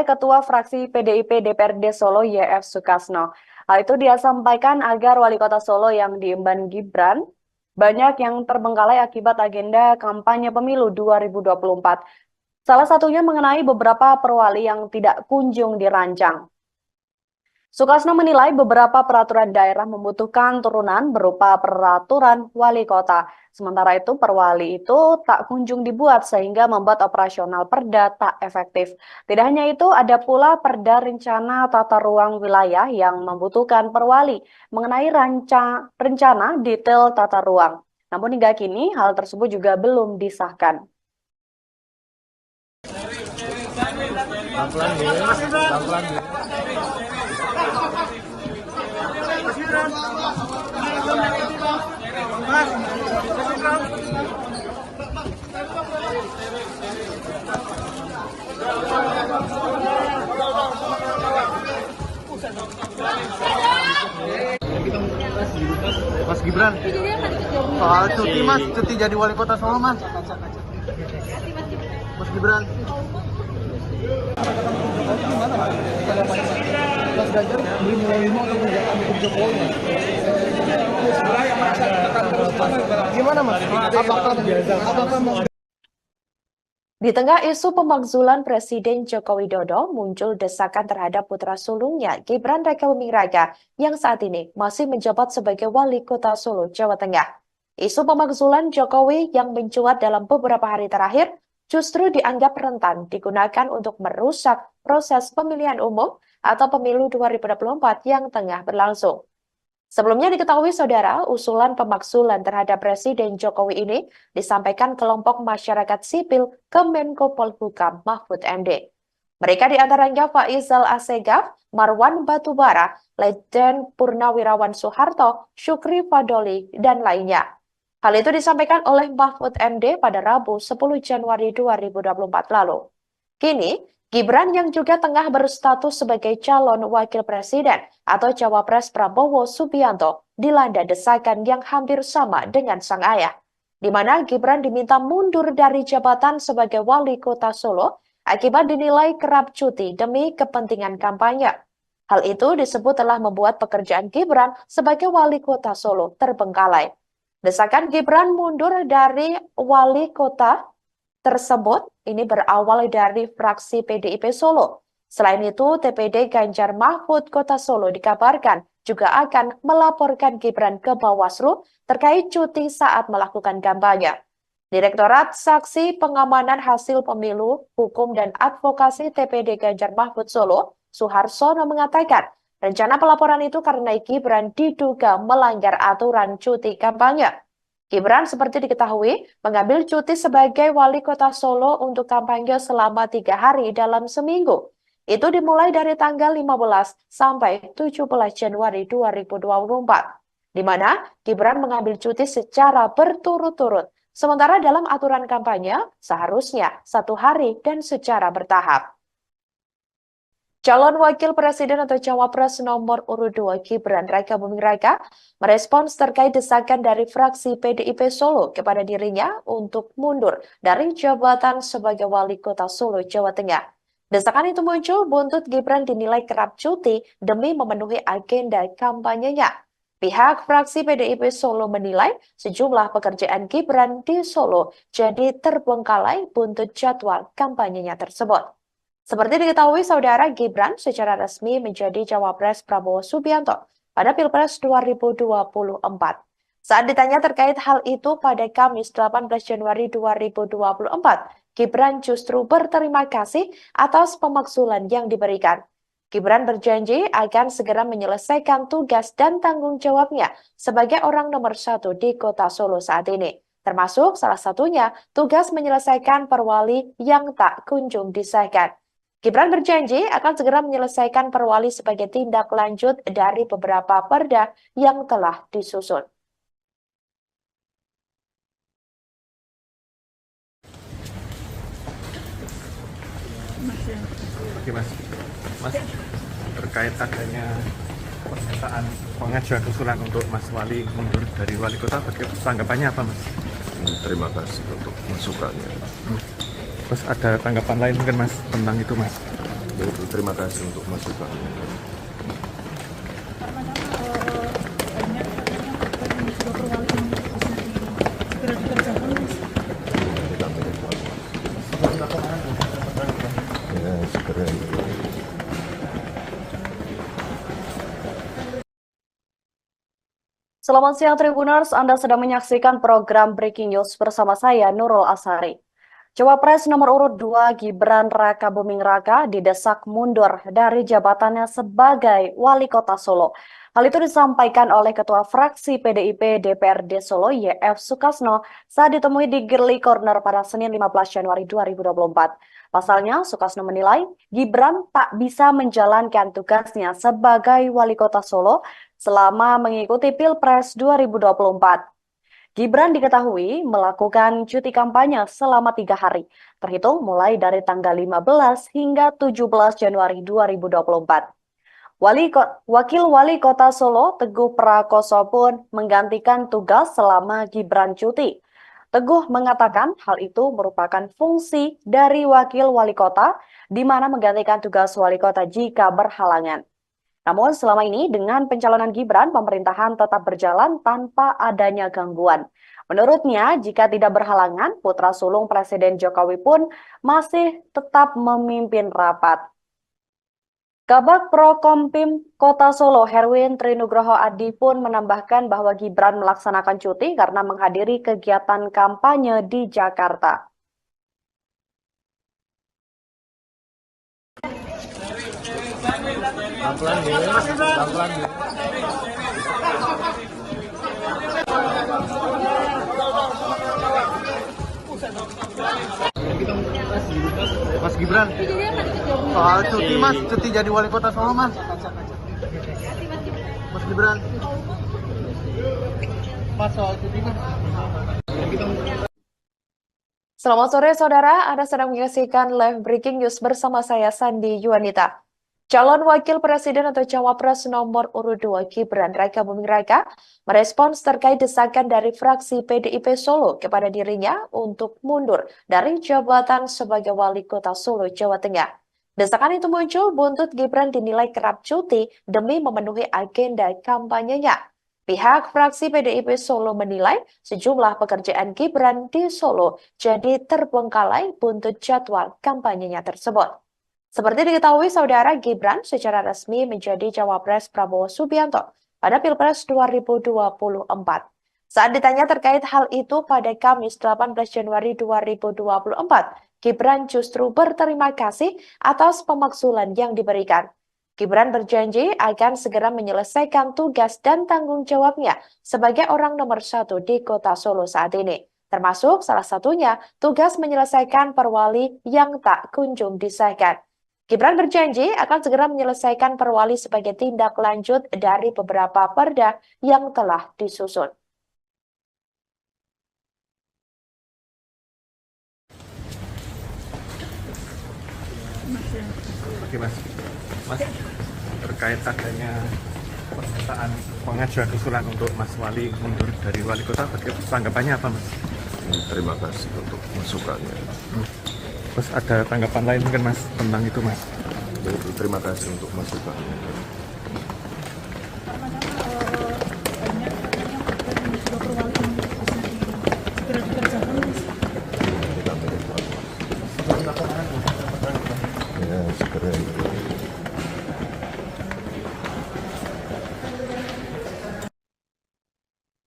Ketua Fraksi PDIP DPRD Solo YF Sukasno. Hal itu dia sampaikan agar wali kota Solo yang diemban Gibran banyak yang terbengkalai akibat agenda kampanye pemilu 2024. Salah satunya mengenai beberapa perwali yang tidak kunjung dirancang. Sukasno menilai beberapa peraturan daerah membutuhkan turunan berupa peraturan wali kota. Sementara itu perwali itu tak kunjung dibuat sehingga membuat operasional perda tak efektif. Tidak hanya itu, ada pula perda rencana tata ruang wilayah yang membutuhkan perwali mengenai rencana detail tata ruang. Namun hingga kini hal tersebut juga belum disahkan. Mas Gibran, soal cuti mas, cuti jadi wali kota Solo mas. Mas Gibran. Mas Ganjar beli mulai 5 untuk menjaga untuk Jokowi. Gimana mas? Apakah mau? Di tengah isu pemakzulan Presiden Joko Widodo, muncul desakan terhadap putra sulungnya Gibran Raka Buming Raka yang saat ini masih menjabat sebagai wali kota Solo, Jawa Tengah. Isu pemakzulan Jokowi yang mencuat dalam beberapa hari terakhir justru dianggap rentan digunakan untuk merusak proses pemilihan umum atau pemilu 2024 yang tengah berlangsung. Sebelumnya diketahui saudara, usulan pemakzulan terhadap Presiden Jokowi ini disampaikan kelompok masyarakat sipil ke Menko Polhukam Mahfud MD. Mereka diantaranya Faizal Assegaf, Marwan Batubara, Letjen Purnawirawan Soeharto, Syukri Fadoli, dan lainnya. Hal itu disampaikan oleh Mahfud MD pada Rabu 10 Januari 2024 lalu. Kini, Gibran yang juga tengah berstatus sebagai calon wakil presiden atau cawapres Prabowo Subianto dilanda desakan yang hampir sama dengan sang ayah, di mana Gibran diminta mundur dari jabatan sebagai wali kota Solo akibat dinilai kerap cuti demi kepentingan kampanye. Hal itu disebut telah membuat pekerjaan Gibran sebagai wali kota Solo terbengkalai. Desakan Gibran mundur dari wali kota tersebut ini berawal dari fraksi PDIP Solo. Selain itu, TPD Ganjar Mahfud Kota Solo dikabarkan juga akan melaporkan Gibran ke Bawaslu terkait cuti saat melakukan kampanye. Direktorat Saksi Pengamanan Hasil Pemilu, Hukum dan Advokasi TPD Ganjar Mahfud Solo, Suharsono mengatakan, rencana pelaporan itu karena Gibran diduga melanggar aturan cuti kampanye. Gibran seperti diketahui mengambil cuti sebagai wali kota Solo untuk kampanye selama 3 hari dalam seminggu. Itu dimulai dari tanggal 15 sampai 17 Januari 2024, di mana Gibran mengambil cuti secara berturut-turut. Sementara dalam aturan kampanye, seharusnya 1 hari dan secara bertahap. Calon Wakil Presiden atau Cawapres nomor urut 2 Gibran Raka Buming Raka merespons terkait desakan dari fraksi PDIP Solo kepada dirinya untuk mundur dari jabatan sebagai Wali Kota Solo, Jawa Tengah. Desakan itu muncul buntut Gibran dinilai kerap cuti demi memenuhi agenda kampanyenya. Pihak fraksi PDIP Solo menilai sejumlah pekerjaan Gibran di Solo jadi terbengkalai buntut jadwal kampanyenya tersebut. Seperti diketahui, saudara, Gibran secara resmi menjadi Cawapres Prabowo Subianto pada Pilpres 2024. Saat ditanya terkait hal itu pada Kamis 18 Januari 2024, Gibran justru berterima kasih atas pemakzulan yang diberikan. Gibran berjanji akan segera menyelesaikan tugas dan tanggung jawabnya sebagai orang nomor 1 di kota Solo saat ini. Termasuk salah satunya tugas menyelesaikan perwali yang tak kunjung disahkan. Gibran berjanji akan segera menyelesaikan perwali sebagai tindak lanjut dari beberapa perda yang telah disusun. Oke Mas, terkait adanya pernyataan pengajuan usulan untuk Mas Wali mundur dari Wali Kota, tanggapannya apa Mas? Terima kasih untuk masukannya. Terus ada tanggapan lain mungkin Mas tentang itu Mas? Terima kasih untuk masukannya. Ya, segera itu. Selamat siang Tribuners, Anda sedang menyaksikan program Breaking News bersama saya Nurul Asari. Cawapres nomor urut 2 Gibran Raka Buming Raka didesak mundur dari jabatannya sebagai Wali Kota Solo. Hal itu disampaikan oleh Ketua Fraksi PDIP DPRD Solo YF Sukasno saat ditemui di Girly Corner pada Senin 15 Januari 2024. Pasalnya, Sukasno menilai Gibran tak bisa menjalankan tugasnya sebagai Wali Kota Solo selama mengikuti Pilpres 2024. Gibran diketahui melakukan cuti kampanye selama 3 hari, terhitung mulai dari tanggal 15 hingga 17 Januari 2024. Wakil Wali Kota Solo, Teguh Prakoso pun menggantikan tugas selama Gibran cuti. Teguh mengatakan hal itu merupakan fungsi dari Wakil Wali Kota, di mana menggantikan tugas Wali Kota jika berhalangan. Namun selama ini dengan pencalonan Gibran, pemerintahan tetap berjalan tanpa adanya gangguan. Menurutnya, jika tidak berhalangan, putra sulung Presiden Jokowi pun masih tetap memimpin rapat. Kabag Prokompim Kota Solo, Herwin Trinugroho Adi pun menambahkan bahwa Gibran melaksanakan cuti karena menghadiri kegiatan kampanye di Jakarta. Mas Gibran, soal cuti Mas, cuti jadi Wali Kota Solo Mas. Mas Gibran, Mas soal cuti Mas. Selamat sore saudara, Anda sedang menyaksikan live breaking news bersama saya Sandi Yuanita. Calon Wakil Presiden atau Cawapres nomor urut 2 Gibran Raka Buming Raka merespons terkait desakan dari fraksi PDIP Solo kepada dirinya untuk mundur dari jabatan sebagai Wali Kota Solo, Jawa Tengah. Desakan itu muncul buntut Gibran dinilai kerap cuti demi memenuhi agenda kampanyenya. Pihak fraksi PDIP Solo menilai sejumlah pekerjaan Gibran di Solo jadi terbengkalai buntut jadwal kampanyenya tersebut. Seperti diketahui, saudara, Gibran secara resmi menjadi Cawapres Prabowo Subianto pada Pilpres 2024. Saat ditanya terkait hal itu pada Kamis 18 Januari 2024, Gibran justru berterima kasih atas pemakzulan yang diberikan. Gibran berjanji akan segera menyelesaikan tugas dan tanggung jawabnya sebagai orang nomor 1 di kota Solo saat ini. Termasuk salah satunya tugas menyelesaikan perwali yang tak kunjung disahkan. Gibran berjanji akan segera menyelesaikan perwali sebagai tindak lanjut dari beberapa perda yang telah disusun. Oke Mas, terkait adanya pernyataan pengajuan usulan untuk Mas Wali mundur dari wali kota, tanggapannya apa Mas? Terima kasih untuk masukannya. Terus ada tanggapan lain mungkin Mas tentang itu Mas? Terima kasih untuk masukannya. Ya, segera itu.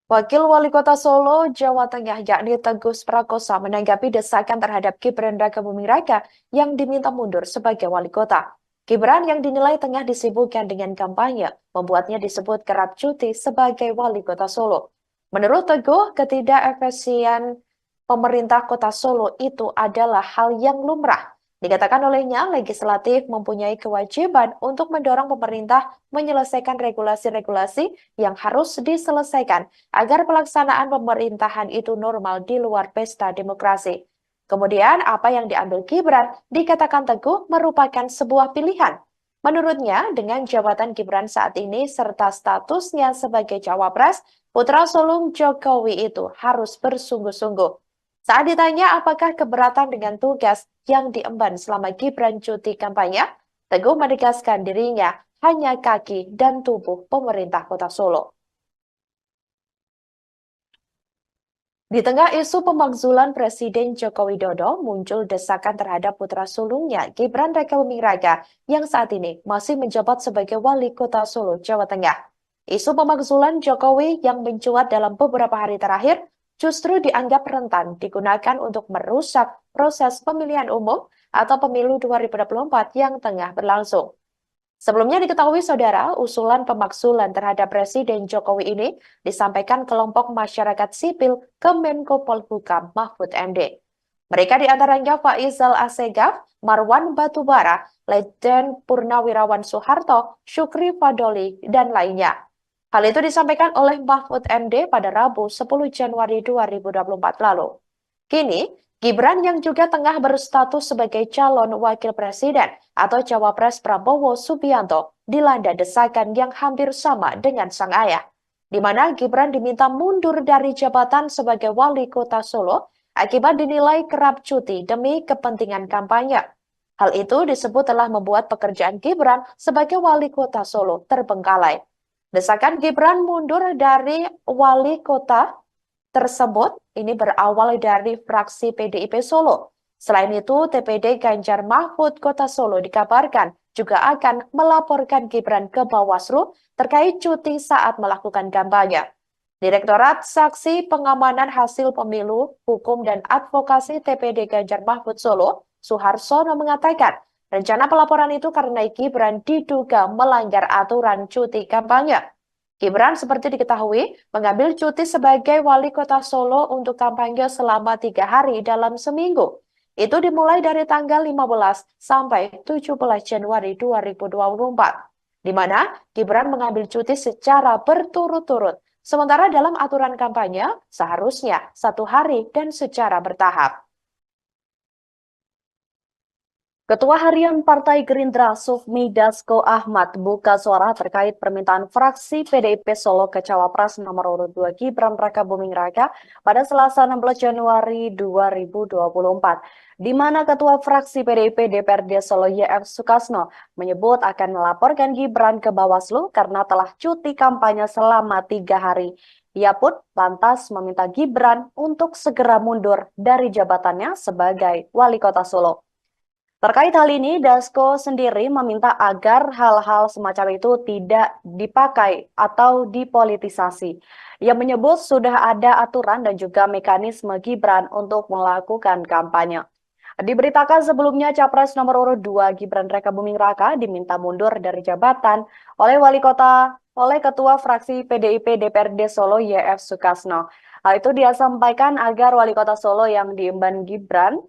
Wakil Wali Kota Solo, Jawa Tengah, yakni Teguh Prakosa, menanggapi desakan terhadap Gibran Rakabuming Raka yang diminta mundur sebagai wali kota. Gibran yang dinilai tengah disibukkan dengan kampanye, membuatnya disebut kerap cuti sebagai wali kota Solo. Menurut Teguh, ketidakefisien pemerintah kota Solo itu adalah hal yang lumrah. Dikatakan olehnya, legislatif mempunyai kewajiban untuk mendorong pemerintah menyelesaikan regulasi-regulasi yang harus diselesaikan agar pelaksanaan pemerintahan itu normal di luar pesta demokrasi. Kemudian, apa yang diambil Gibran dikatakan Teguh merupakan sebuah pilihan. Menurutnya, dengan jabatan Gibran saat ini serta statusnya sebagai cawapres, putra sulung Jokowi itu harus bersungguh-sungguh. Saat ditanya apakah keberatan dengan tugas yang diemban selama Gibran cuti kampanye, Teguh menegaskan dirinya hanya kaki dan tubuh pemerintah kota Solo. Di tengah isu pemakzulan Presiden Joko Widodo, muncul desakan terhadap putra sulungnya Gibran Rakabuming Raka yang saat ini masih menjabat sebagai wali kota Solo, Jawa Tengah. Isu pemakzulan Jokowi yang mencuat dalam beberapa hari terakhir justru dianggap rentan digunakan untuk merusak proses pemilihan umum atau pemilu 2024 yang tengah berlangsung. Sebelumnya diketahui saudara, usulan pemakzulan terhadap Presiden Jokowi ini disampaikan kelompok masyarakat sipil ke Menko Polhukam Mahfud MD. Mereka diantaranya Faizal Assegaf, Marwan Batubara, Letjen Purnawirawan Soeharto, Syukri Fadoli, dan lainnya. Hal itu disampaikan oleh Mahfud MD pada Rabu 10 Januari 2024 lalu. Kini, Gibran yang juga tengah berstatus sebagai calon wakil presiden atau cawapres Prabowo Subianto dilanda desakan yang hampir sama dengan sang ayah, di mana Gibran diminta mundur dari jabatan sebagai wali kota Solo akibat dinilai kerap cuti demi kepentingan kampanye. Hal itu disebut telah membuat pekerjaan Gibran sebagai wali kota Solo terbengkalai. Desakan Gibran mundur dari wali kota tersebut ini berawal dari fraksi PDIP Solo. Selain itu, TPD Ganjar Mahfud Kota Solo dikabarkan juga akan melaporkan Gibran ke Bawaslu terkait cuti saat melakukan kampanye. Direktorat Saksi Pengamanan Hasil Pemilu, Hukum dan Advokasi TPD Ganjar Mahfud Solo, Suharsono mengatakan, rencana pelaporan itu karena Gibran diduga melanggar aturan cuti kampanye. Gibran seperti diketahui mengambil cuti sebagai wali kota Solo untuk kampanye selama 3 hari dalam seminggu. Itu dimulai dari tanggal 15 sampai 17 Januari 2024, di mana Gibran mengambil cuti secara berturut-turut. Sementara dalam aturan kampanye seharusnya 1 hari dan secara bertahap. Ketua Harian Partai Gerindra Sufmi Dasko Ahmad buka suara terkait permintaan fraksi PDIP Solo ke Cawapres nomor urut 2 Gibran Rakabuming Raka pada Selasa 16 Januari 2024, di mana Ketua Fraksi PDIP DPRD Solo YF Sukasno menyebut akan melaporkan Gibran ke Bawaslu karena telah cuti kampanye selama 3 hari. Ia pun lantas meminta Gibran untuk segera mundur dari jabatannya sebagai wali kota Solo. Terkait hal ini, Dasko sendiri meminta agar hal-hal semacam itu tidak dipakai atau dipolitisasi. Ia menyebut sudah ada aturan dan juga mekanisme Gibran untuk melakukan kampanye. Diberitakan sebelumnya Capres nomor urut 2 Gibran Rakabuming Raka diminta mundur dari jabatan oleh Ketua Fraksi PDIP DPRD Solo YF Sukasno. Hal itu dia sampaikan agar wali kota Solo yang diemban Gibran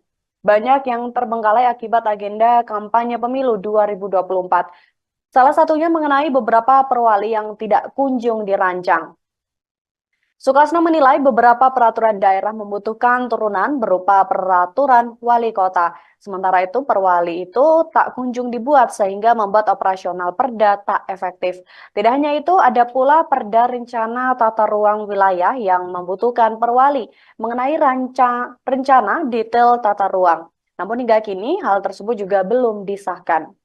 banyak yang terbengkalai akibat agenda kampanye pemilu 2024. Salah satunya mengenai beberapa perwali yang tidak kunjung dirancang. Sukasno menilai beberapa peraturan daerah membutuhkan turunan berupa peraturan wali kota. Sementara itu perwali itu tak kunjung dibuat sehingga membuat operasional perda tak efektif. Tidak hanya itu, ada pula perda rencana tata ruang wilayah yang membutuhkan perwali mengenai rencana detail tata ruang. Namun hingga kini hal tersebut juga belum disahkan.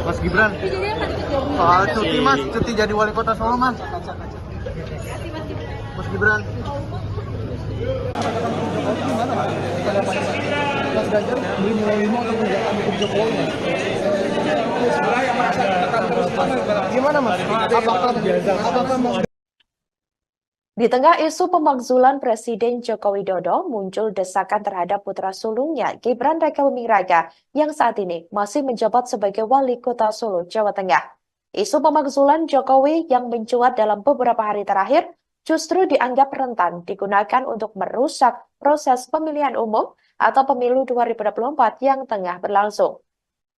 Mas Gibran, cuti mas, cuti jadi wali kota Solo mas. Mas Gibran. Mas Ganjar beli mulai untuk menjaga hukum Jokowi. Gimana mas? Apakah mau? Di tengah isu pemakzulan Presiden Joko Widodo, muncul desakan terhadap putra sulungnya Gibran Raka Buming Raka yang saat ini masih menjabat sebagai wali kota Solo, Jawa Tengah. Isu pemakzulan Jokowi yang mencuat dalam beberapa hari terakhir justru dianggap rentan digunakan untuk merusak proses pemilihan umum atau pemilu 2024 yang tengah berlangsung.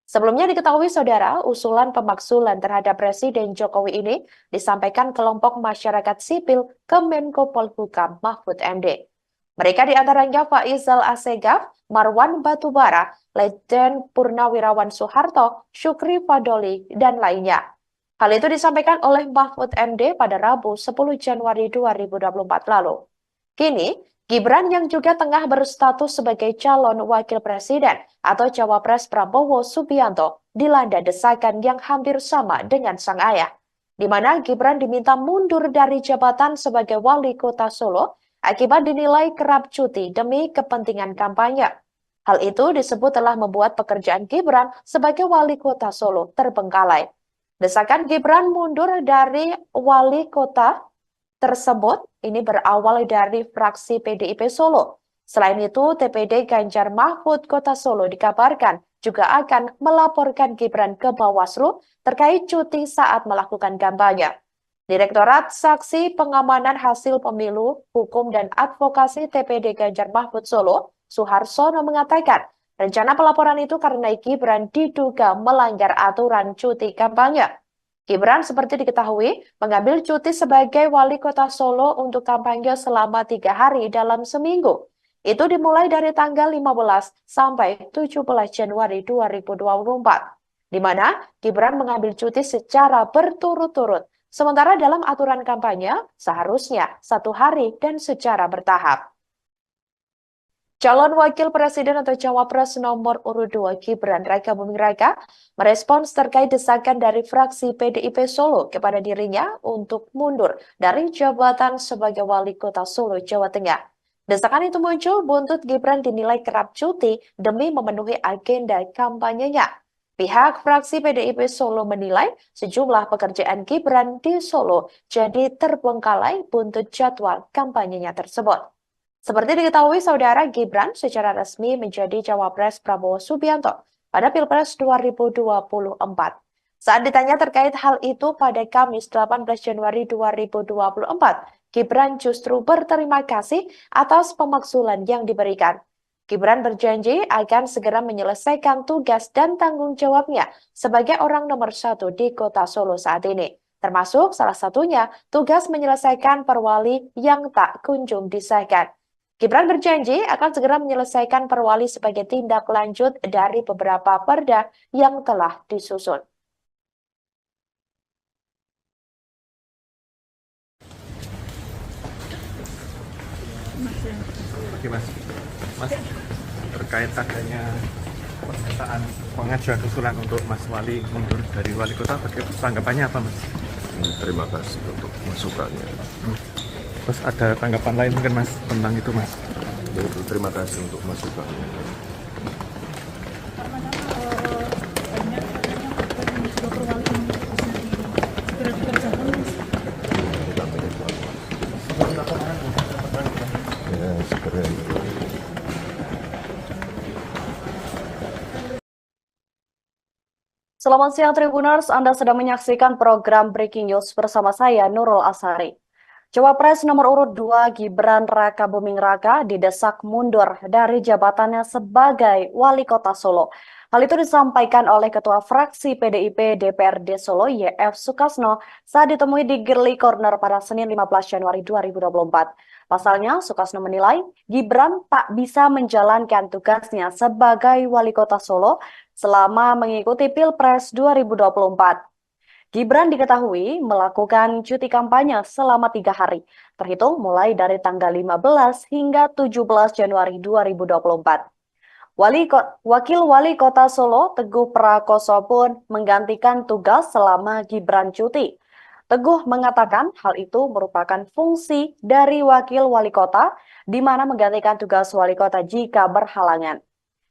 Sebelumnya diketahui saudara, usulan pemakzulan terhadap Presiden Jokowi ini disampaikan kelompok masyarakat sipil ke Menko Polhukam Mahfud MD. Mereka diantaranya Faizal Assegaf, Marwan Batubara, Letjen Purnawirawan Soeharto, Syukri Fadoli, dan lainnya. Hal itu disampaikan oleh Mahfud MD pada Rabu 10 Januari 2024 lalu. Kini, Gibran yang juga tengah berstatus sebagai calon wakil presiden atau cawapres Prabowo Subianto dilanda desakan yang hampir sama dengan sang ayah, di mana Gibran diminta mundur dari jabatan sebagai wali kota Solo akibat dinilai kerap cuti demi kepentingan kampanye. Hal itu disebut telah membuat pekerjaan Gibran sebagai wali kota Solo terbengkalai. Desakan Gibran mundur dari wali kota tersebut ini berawal dari fraksi PDIP Solo. Selain itu, TPD Ganjar Mahfud Kota Solo dikabarkan juga akan melaporkan Gibran ke Bawaslu terkait cuti saat melakukan kampanye. Direktorat Saksi Pengamanan Hasil Pemilu, Hukum dan Advokasi TPD Ganjar Mahfud Solo, Suharsono mengatakan, rencana pelaporan itu karena Gibran diduga melanggar aturan cuti kampanye. Gibran seperti diketahui mengambil cuti sebagai wali kota Solo untuk kampanye selama 3 hari dalam seminggu. Itu dimulai dari tanggal 15 sampai 17 Januari 2024, di mana Gibran mengambil cuti secara berturut-turut. Sementara dalam aturan kampanye seharusnya 1 hari dan secara bertahap. Calon Wakil Presiden atau Cawapres nomor urut 2 Gibran Raka Buming Raka merespons terkait desakan dari fraksi PDIP Solo kepada dirinya untuk mundur dari jabatan sebagai wali kota Solo, Jawa Tengah. Desakan itu muncul buntut Gibran dinilai kerap cuti demi memenuhi agenda kampanyenya. Pihak fraksi PDIP Solo menilai sejumlah pekerjaan Gibran di Solo jadi terbengkalai buntut jadwal kampanyenya tersebut. Seperti diketahui saudara, Gibran secara resmi menjadi cawapres Prabowo Subianto pada Pilpres 2024. Saat ditanya terkait hal itu pada Kamis 18 Januari 2024, Gibran justru berterima kasih atas pemakzulan yang diberikan. Gibran berjanji akan segera menyelesaikan tugas dan tanggung jawabnya sebagai orang nomor 1 di kota Solo saat ini. Termasuk salah satunya tugas menyelesaikan perwali yang tak kunjung disahkan. Gibran berjanji akan segera menyelesaikan perwali sebagai tindak lanjut dari beberapa perda yang telah disusun. Oke mas, terkait adanya pernyataan pengajuan usulan untuk Mas Wali mundur dari wali kota, tanggapannya apa mas? Terima kasih untuk masukannya. Terus ada tanggapan lain mungkin mas tentang itu mas? Terima kasih untuk masukannya. Selamat siang Tribuners, Anda sedang menyaksikan program Breaking News bersama saya Nurul Asari. Cawapres nomor urut 2 Gibran Raka Buming Raka didesak mundur dari jabatannya sebagai Wali Kota Solo. Hal itu disampaikan oleh Ketua Fraksi PDIP DPRD Solo YF Sukasno saat ditemui di Girly Corner pada Senin 15 Januari 2024. Pasalnya, Sukasno menilai Gibran tak bisa menjalankan tugasnya sebagai Wali Kota Solo selama mengikuti Pilpres 2024. Gibran diketahui melakukan cuti kampanye selama 3 hari, terhitung mulai dari tanggal 15 hingga 17 Januari 2024. Wakil Wali Kota Solo, Teguh Prakoso pun menggantikan tugas selama Gibran cuti. Teguh mengatakan hal itu merupakan fungsi dari Wakil Wali Kota, di mana menggantikan tugas Wali Kota jika berhalangan.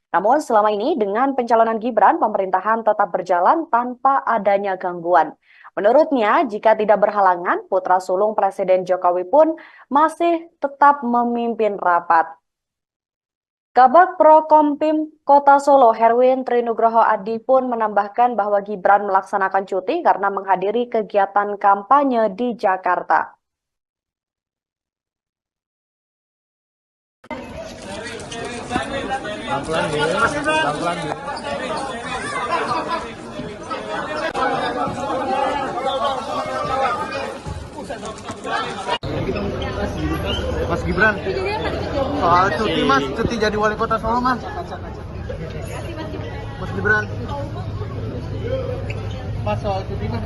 Namun selama ini dengan pencalonan Gibran, pemerintahan tetap berjalan tanpa adanya gangguan. Menurutnya, jika tidak berhalangan, putra sulung Presiden Jokowi pun masih tetap memimpin rapat. Kabag Prokompim Kota Solo, Herwin Trinugroho Adi pun menambahkan bahwa Gibran melaksanakan cuti karena menghadiri kegiatan kampanye di Jakarta. Mas Gibran, soal cuti Mas, cuti jadi wali kota Solo Mas. Mas Gibran. Mas soal cuti Mas.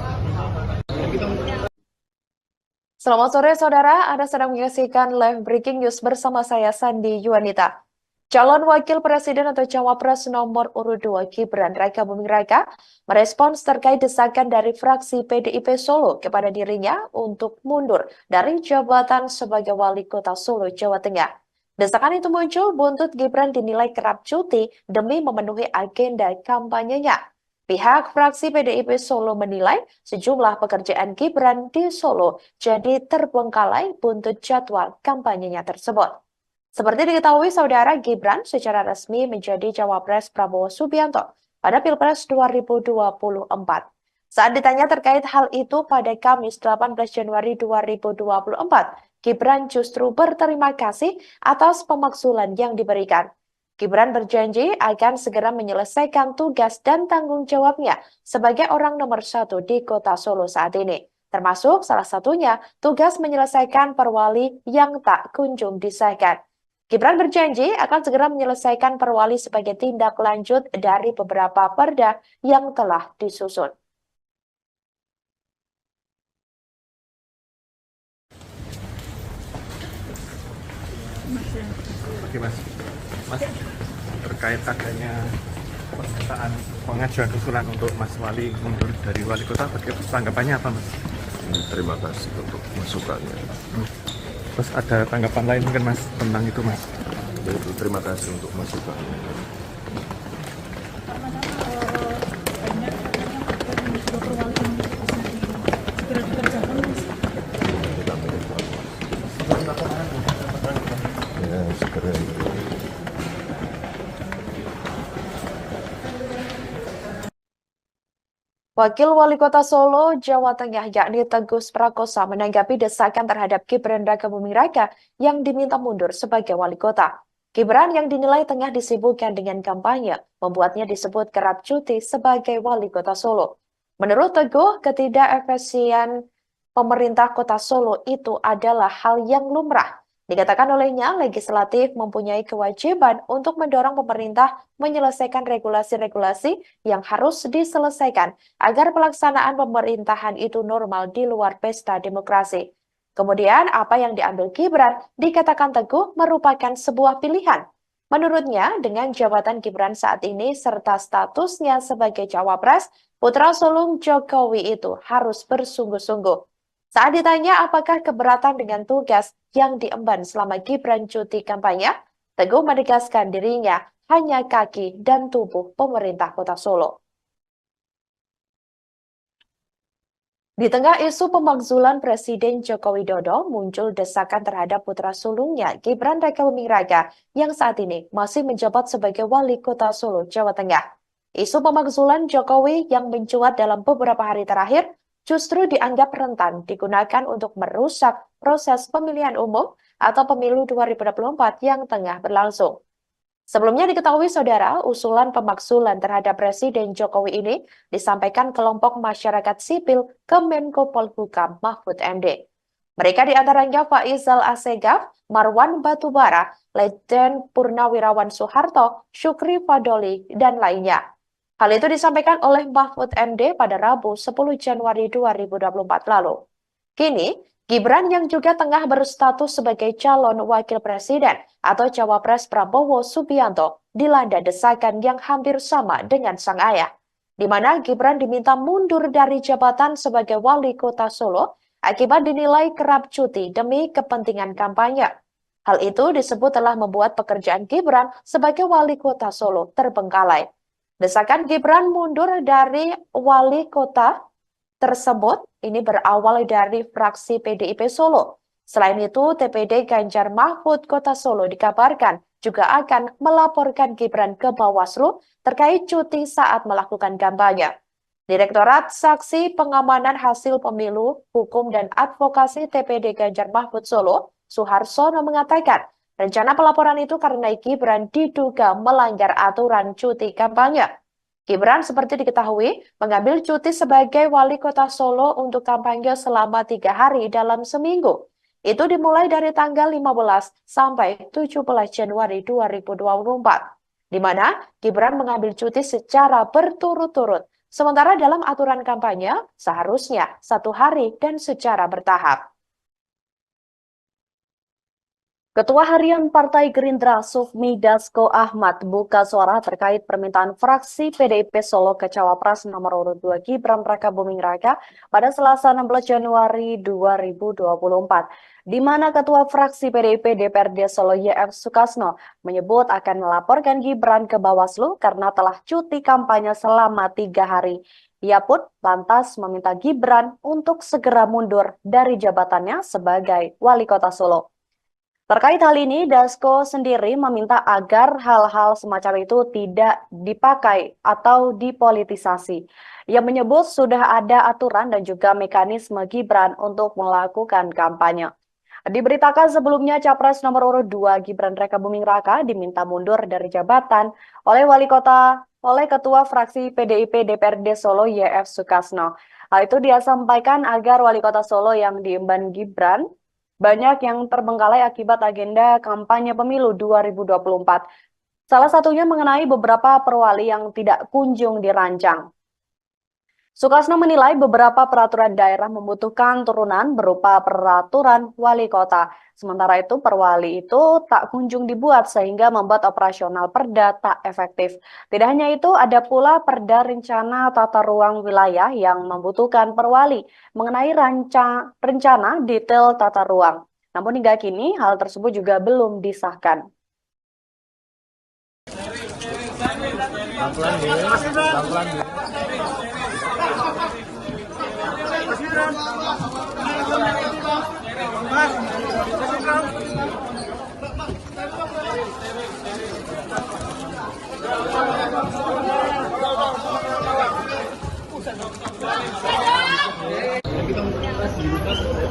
Selamat sore saudara, Anda sedang menyaksikan live breaking news bersama saya Sandi Yuanita. Calon Wakil Presiden atau Cawapres nomor urut 2 Gibran Raka Buming Raka merespons terkait desakan dari fraksi PDIP Solo kepada dirinya untuk mundur dari jabatan sebagai Wali Kota Solo, Jawa Tengah. Desakan itu muncul buntut Gibran dinilai kerap cuti demi memenuhi agenda kampanyenya. Pihak fraksi PDIP Solo menilai sejumlah pekerjaan Gibran di Solo jadi terbengkalai buntut jadwal kampanyenya tersebut. Seperti diketahui saudara, Gibran secara resmi menjadi Cawapres Prabowo Subianto pada Pilpres 2024. Saat ditanya terkait hal itu pada Kamis 18 Januari 2024, Gibran justru berterima kasih atas pemakzulan yang diberikan. Gibran berjanji akan segera menyelesaikan tugas dan tanggung jawabnya sebagai orang nomor 1 di Kota Solo saat ini. Termasuk salah satunya tugas menyelesaikan perwali yang tak kunjung disahkan. Gibran berjanji akan segera menyelesaikan perwali sebagai tindak lanjut dari beberapa perda yang telah disusun. Oke Mas, terkait adanya pernyataan pengajuan usulan untuk Mas Wali mundur dari Wali Kota, tanggapannya apa Mas? Terima kasih untuk masukannya. Terus ada tanggapan lain mungkin Mas tentang itu Mas? Terima kasih untuk masukannya. Ya, segera itu. Wakil Wali Kota Solo, Jawa Tengah yakni Teguh Prakoso menanggapi desakan terhadap Gibran Raka Buming Raka yang diminta mundur sebagai Wali Kota. Gibran yang dinilai tengah disibukkan dengan kampanye, membuatnya disebut kerap cuti sebagai Wali Kota Solo. Menurut Teguh, ketidakefisien pemerintah Kota Solo itu adalah hal yang lumrah. Dikatakan olehnya, legislatif mempunyai kewajiban untuk mendorong pemerintah menyelesaikan regulasi-regulasi yang harus diselesaikan agar pelaksanaan pemerintahan itu normal di luar pesta demokrasi. Kemudian, apa yang diambil Gibran dikatakan Teguh merupakan sebuah pilihan. Menurutnya, dengan jabatan Gibran saat ini serta statusnya sebagai Cawapres, putra sulung Jokowi itu harus bersungguh-sungguh. Saat ditanya apakah keberatan dengan tugas yang diemban selama Gibran cuti kampanye, Teguh menegaskan dirinya hanya kaki dan tubuh pemerintah Kota Solo. Di tengah isu pemakzulan Presiden Joko Widodo, muncul desakan terhadap putra sulungnya Gibran Raka Buming Raka yang saat ini masih menjabat sebagai Wali Kota Solo, Jawa Tengah. Isu pemakzulan Jokowi yang mencuat dalam beberapa hari terakhir justru dianggap rentan digunakan untuk merusak proses pemilihan umum atau pemilu 2024 yang tengah berlangsung. Sebelumnya diketahui saudara, usulan pemakzulan terhadap Presiden Jokowi ini disampaikan kelompok masyarakat sipil ke Menko Polhukam Mahfud MD. Mereka diantaranya Faisal Assegaf, Marwan Batubara, Letjen Purnawirawan Soeharto, Syukri Fadoli, dan lainnya. Hal itu disampaikan oleh Mahfud MD pada Rabu 10 Januari 2024 lalu. Kini, Gibran yang juga tengah berstatus sebagai calon wakil presiden atau cawapres Prabowo Subianto dilanda desakan yang hampir sama dengan sang ayah, di mana Gibran diminta mundur dari jabatan sebagai wali kota Solo akibat dinilai kerap cuti demi kepentingan kampanye. Hal itu disebut telah membuat pekerjaan Gibran sebagai wali kota Solo terbengkalai. Desakan Gibran mundur dari wali kota tersebut ini berawal dari fraksi PDIP Solo. Selain itu, TPD Ganjar Mahfud Kota Solo dikabarkan juga akan melaporkan Gibran ke Bawaslu terkait cuti saat melakukan kampanye. Direktorat Saksi Pengamanan Hasil Pemilu, Hukum dan Advokasi TPD Ganjar Mahfud Solo, Suharsono mengatakan, rencana pelaporan itu karena Gibran diduga melanggar aturan cuti kampanye. Gibran seperti diketahui mengambil cuti sebagai wali kota Solo untuk kampanye selama 3 hari dalam seminggu. Itu dimulai dari tanggal 15 sampai 17 Januari 2024, di mana Gibran mengambil cuti secara berturut-turut. Sementara dalam aturan kampanye seharusnya 1 hari dan secara bertahap. Ketua Harian Partai Gerindra Sufmi Dasko Ahmad buka suara terkait permintaan fraksi PDIP Solo ke Cawapres nomor urut 2 Gibran Rakabuming Raka pada Selasa 16 Januari 2024, di mana Ketua Fraksi PDIP DPRD Solo YF Sukasno menyebut akan melaporkan Gibran ke Bawaslu karena telah cuti kampanye selama 3 hari. Ia pun lantas meminta Gibran untuk segera mundur dari jabatannya sebagai wali kota Solo. Terkait hal ini, Dasko sendiri meminta agar hal-hal semacam itu tidak dipakai atau dipolitisasi. Ia menyebut sudah ada aturan dan juga mekanisme Gibran untuk melakukan kampanye. Diberitakan sebelumnya Capres nomor urut 2 Gibran Rakabuming Raka diminta mundur dari jabatan oleh Ketua Fraksi PDIP DPRD Solo YF Sukasno. Hal itu dia sampaikan agar wali kota Solo yang diemban Gibran banyak yang terbengkalai akibat agenda kampanye pemilu 2024. Salah satunya mengenai beberapa perwali yang tidak kunjung dirancang. Sukasno menilai beberapa peraturan daerah membutuhkan turunan berupa peraturan wali kota. Sementara itu perwali itu tak kunjung dibuat sehingga membuat operasional perda tak efektif. Tidak hanya itu, ada pula perda rencana tata ruang wilayah yang membutuhkan perwali mengenai rencana detail tata ruang. Namun hingga kini hal tersebut juga belum disahkan.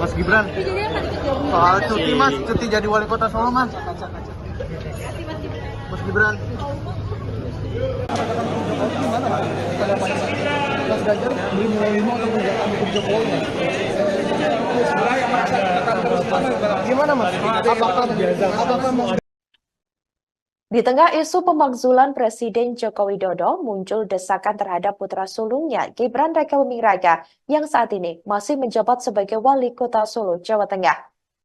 Mas Gibran, soal cuti mas, cuti jadi wali kota Solo mas. Mas Gibran. Mas Ganjar belum menerima untuk menjalankan Jokowi. Gimana mas? Apakah mau? Di tengah isu pemakzulan Presiden Joko Widodo, muncul desakan terhadap putra sulungnya Gibran Rakabuming Raka yang saat ini masih menjabat sebagai wali kota Solo, Jawa Tengah.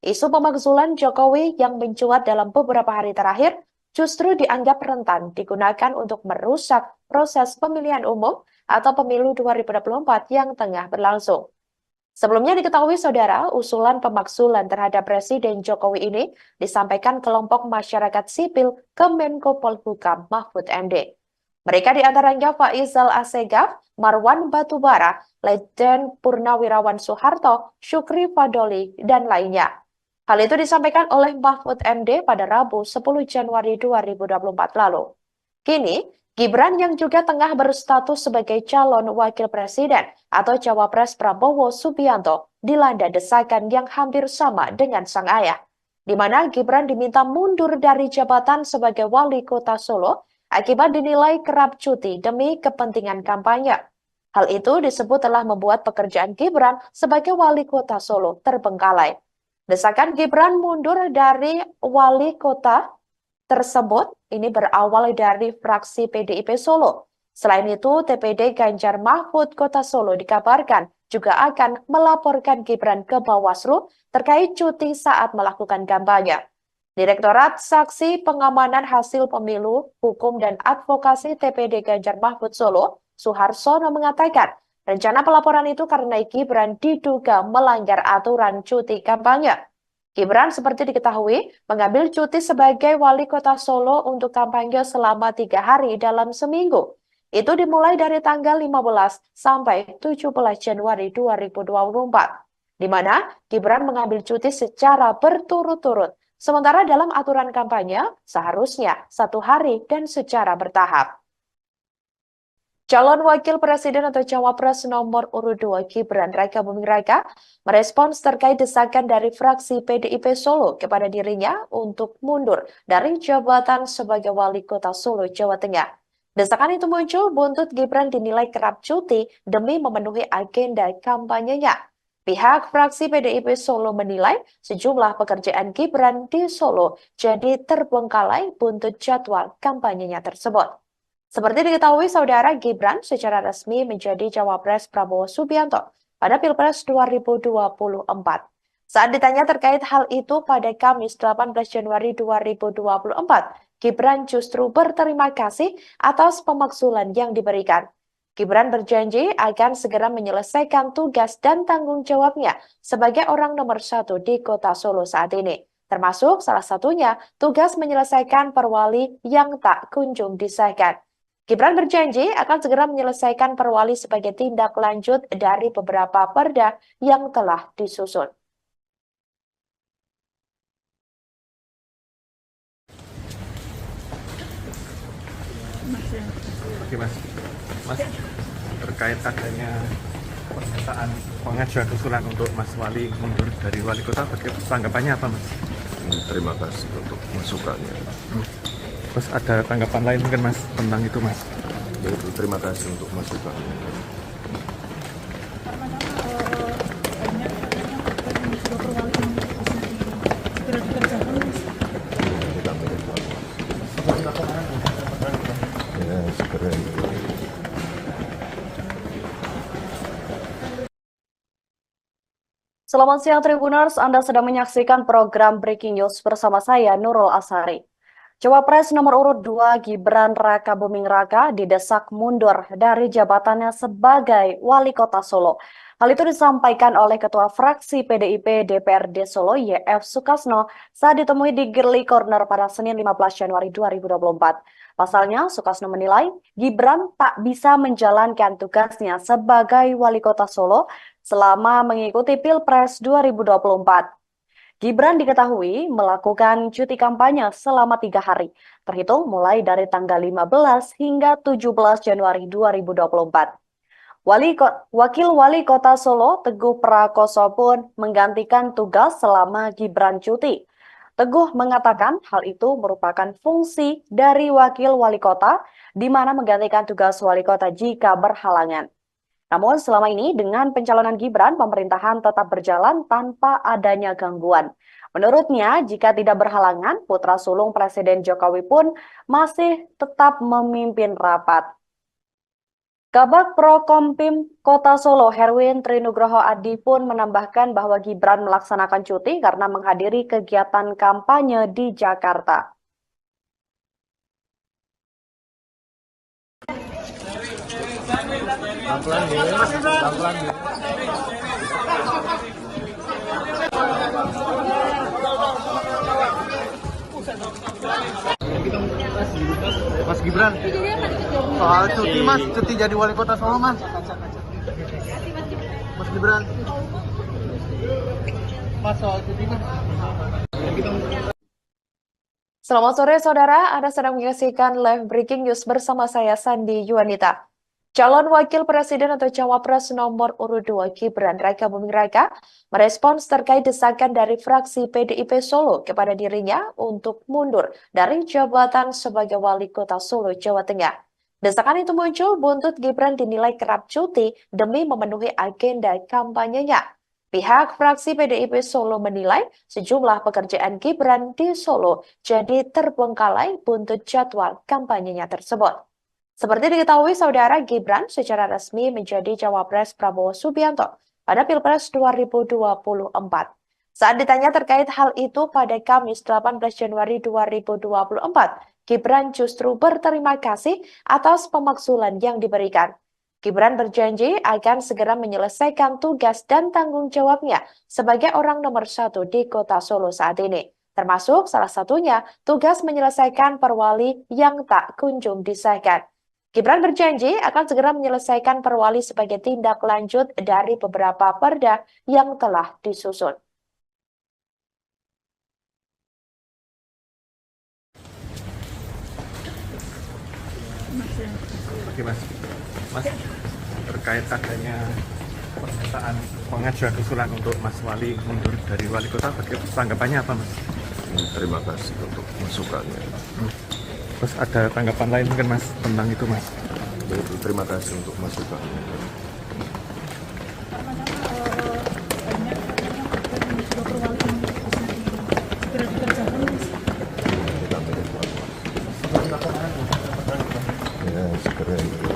Isu pemakzulan Jokowi yang mencuat dalam beberapa hari terakhir justru dianggap rentan digunakan untuk merusak proses pemilihan umum atau pemilu 2024 yang tengah berlangsung. Sebelumnya diketahui saudara, usulan pemakzulan terhadap Presiden Jokowi ini disampaikan kelompok masyarakat sipil ke Menko Polhukam Mahfud MD. Mereka diantaranya Faisal Assegaf, Marwan Batubara, Letjen Purnawirawan Soeharto, Syukri Fadoli, dan lainnya. Hal itu disampaikan oleh Mahfud MD pada Rabu 10 Januari 2024 lalu. Kini, Gibran yang juga tengah berstatus sebagai calon wakil presiden atau cawapres Prabowo Subianto dilanda desakan yang hampir sama dengan sang ayah, di mana Gibran diminta mundur dari jabatan sebagai wali kota Solo akibat dinilai kerap cuti demi kepentingan kampanye. Hal itu disebut telah membuat pekerjaan Gibran sebagai wali kota Solo terbengkalai. Desakan Gibran mundur dari wali kota tersebut ini berawal dari fraksi PDIP Solo. Selain itu, TPD Ganjar Mahfud Kota Solo dikabarkan juga akan melaporkan Gibran ke Bawaslu terkait cuti saat melakukan kampanye. Direktorat Saksi Pengamanan Hasil Pemilu, Hukum dan Advokasi TPD Ganjar Mahfud Solo, Suharsono mengatakan, rencana pelaporan itu karena Gibran diduga melanggar aturan cuti kampanye. Gibran seperti diketahui mengambil cuti sebagai wali kota Solo untuk kampanye selama 3 hari dalam seminggu. Itu dimulai dari tanggal 15 sampai 17 Januari 2024, di mana Gibran mengambil cuti secara berturut-turut. Sementara dalam aturan kampanye seharusnya 1 hari dan secara bertahap. Calon Wakil Presiden atau Cawapres nomor urut 2 Gibran Raka Buming Raka merespons terkait desakan dari fraksi PDIP Solo kepada dirinya untuk mundur dari jabatan sebagai wali kota Solo, Jawa Tengah. Desakan itu muncul buntut Gibran dinilai kerap cuti demi memenuhi agenda kampanyenya. Pihak fraksi PDIP Solo menilai sejumlah pekerjaan Gibran di Solo jadi terbengkalai buntut jadwal kampanyenya tersebut. Seperti diketahui, saudara, Gibran secara resmi menjadi cawapres Prabowo Subianto pada Pilpres 2024. Saat ditanya terkait hal itu pada Kamis 18 Januari 2024, Gibran justru berterima kasih atas pemakzulan yang diberikan. Gibran berjanji akan segera menyelesaikan tugas dan tanggung jawabnya sebagai orang nomor 1 di kota Solo saat ini. Termasuk salah satunya tugas menyelesaikan perwali yang tak kunjung disahkan. Gibran berjanji akan segera menyelesaikan perwali sebagai tindak lanjut dari beberapa perda yang telah disusun. Oke Mas, terkait adanya pernyataan pengajuan usulan untuk Mas Wali mundur dari wali kota, tanggapannya apa Mas? Terima kasih untuk masukannya. Terus ada tanggapan lain mungkin Mas tentang itu Mas? Yaitu terima kasih untuk masukannya. Ya, segera itu. Selamat siang Tribuners, Anda sedang menyaksikan program Breaking News bersama saya Nurul Asari. Cawapres nomor urut 2 Gibran Raka Buming Raka didesak mundur dari jabatannya sebagai wali kota Solo. Hal itu disampaikan oleh Ketua Fraksi PDIP DPRD Solo YF Sukasno saat ditemui di Girly Corner pada Senin 15 Januari 2024. Pasalnya, Sukasno menilai Gibran tak bisa menjalankan tugasnya sebagai wali kota Solo selama mengikuti Pilpres 2024. Gibran diketahui melakukan cuti kampanye selama 3 hari, terhitung mulai dari tanggal 15 hingga 17 Januari 2024. Wakil Wali Kota Solo, Teguh Prakoso pun menggantikan tugas selama Gibran cuti. Teguh mengatakan hal itu merupakan fungsi dari Wakil Wali Kota, di mana menggantikan tugas Wali Kota jika berhalangan. Namun selama ini dengan pencalonan Gibran, pemerintahan tetap berjalan tanpa adanya gangguan. Menurutnya, jika tidak berhalangan, putra sulung Presiden Jokowi pun masih tetap memimpin rapat. Kabag Prokompim Kota Solo, Herwin Trinugroho Adi pun menambahkan bahwa Gibran melaksanakan cuti karena menghadiri kegiatan kampanye di Jakarta. Mas Gibran, soal cuti Mas, cuti jadi wali kota Solo Mas. Mas Gibran, Mas soal cuti Mas. Selamat sore saudara, Anda sedang menyaksikan live breaking news bersama saya Sandi Yuanita. Calon Wakil Presiden atau Cawapres nomor urut 2 Gibran Raka Buming Raka merespons terkait desakan dari fraksi PDIP Solo kepada dirinya untuk mundur dari jabatan sebagai Wali Kota Solo, Jawa Tengah. Desakan itu muncul buntut Gibran dinilai kerap cuti demi memenuhi agenda kampanyenya. Pihak fraksi PDIP Solo menilai sejumlah pekerjaan Gibran di Solo jadi terbengkalai buntut jadwal kampanyenya tersebut. Seperti diketahui, saudara, Gibran secara resmi menjadi Cawapres Prabowo Subianto pada Pilpres 2024. Saat ditanya terkait hal itu pada Kamis 18 Januari 2024, Gibran justru berterima kasih atas pemakzulan yang diberikan. Gibran berjanji akan segera menyelesaikan tugas dan tanggung jawabnya sebagai orang nomor 1 di kota Solo saat ini. Termasuk salah satunya tugas menyelesaikan perwali yang tak kunjung disahkan. Gibran berjanji akan segera menyelesaikan perwali sebagai tindak lanjut dari beberapa perda yang telah disusun. Oke Mas, terkait adanya pernyataan pengajuan usulan untuk Mas Wali mundur dari Wali Kota, tanggapannya apa Mas? Terima kasih untuk masukannya. Terus ada tanggapan lain mungkin Mas tentang itu Mas? Terima kasih untuk masukannya. Ya, segera itu.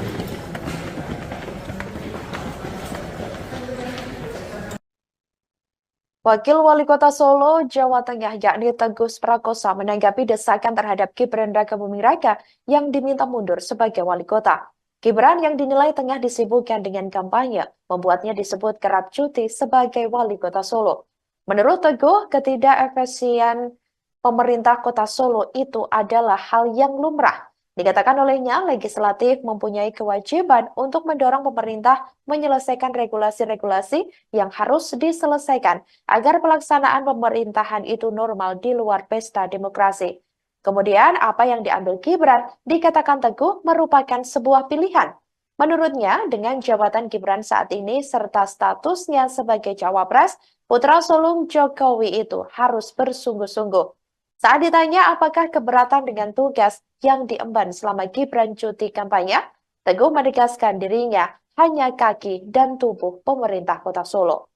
Wakil Wali Kota Solo, Jawa Tengah, yakni Teguh Prakosa, menanggapi desakan terhadap Gibran Raka Buming Raka yang diminta mundur sebagai Wali Kota. Gibran yang dinilai tengah disibukkan dengan kampanye, membuatnya disebut kerap cuti sebagai Wali Kota Solo. Menurut Teguh, ketidakefisien pemerintah Kota Solo itu adalah hal yang lumrah. Dikatakan olehnya, legislatif mempunyai kewajiban untuk mendorong pemerintah menyelesaikan regulasi-regulasi yang harus diselesaikan agar pelaksanaan pemerintahan itu normal di luar pesta demokrasi. Kemudian, apa yang diambil Gibran dikatakan Teguh merupakan sebuah pilihan. Menurutnya, dengan jabatan Gibran saat ini serta statusnya sebagai Cawapres, putra sulung Jokowi itu harus bersungguh-sungguh. Saat ditanya apakah keberatan dengan tugas yang diemban selama Gibran cuti kampanye, Teguh menegaskan dirinya hanya kaki dan tubuh pemerintah Kota Solo.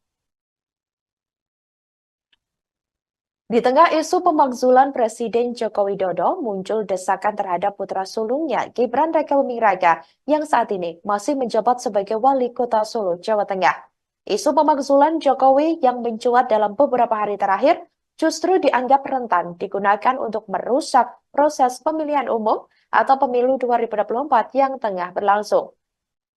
Di tengah isu pemakzulan Presiden Joko Widodo, muncul desakan terhadap putra sulungnya Gibran Raka Buming Raka yang saat ini masih menjabat sebagai Wali Kota Solo, Jawa Tengah. Isu pemakzulan Jokowi yang mencuat dalam beberapa hari terakhir justru dianggap rentan digunakan untuk merusak proses pemilihan umum atau pemilu 2024 yang tengah berlangsung.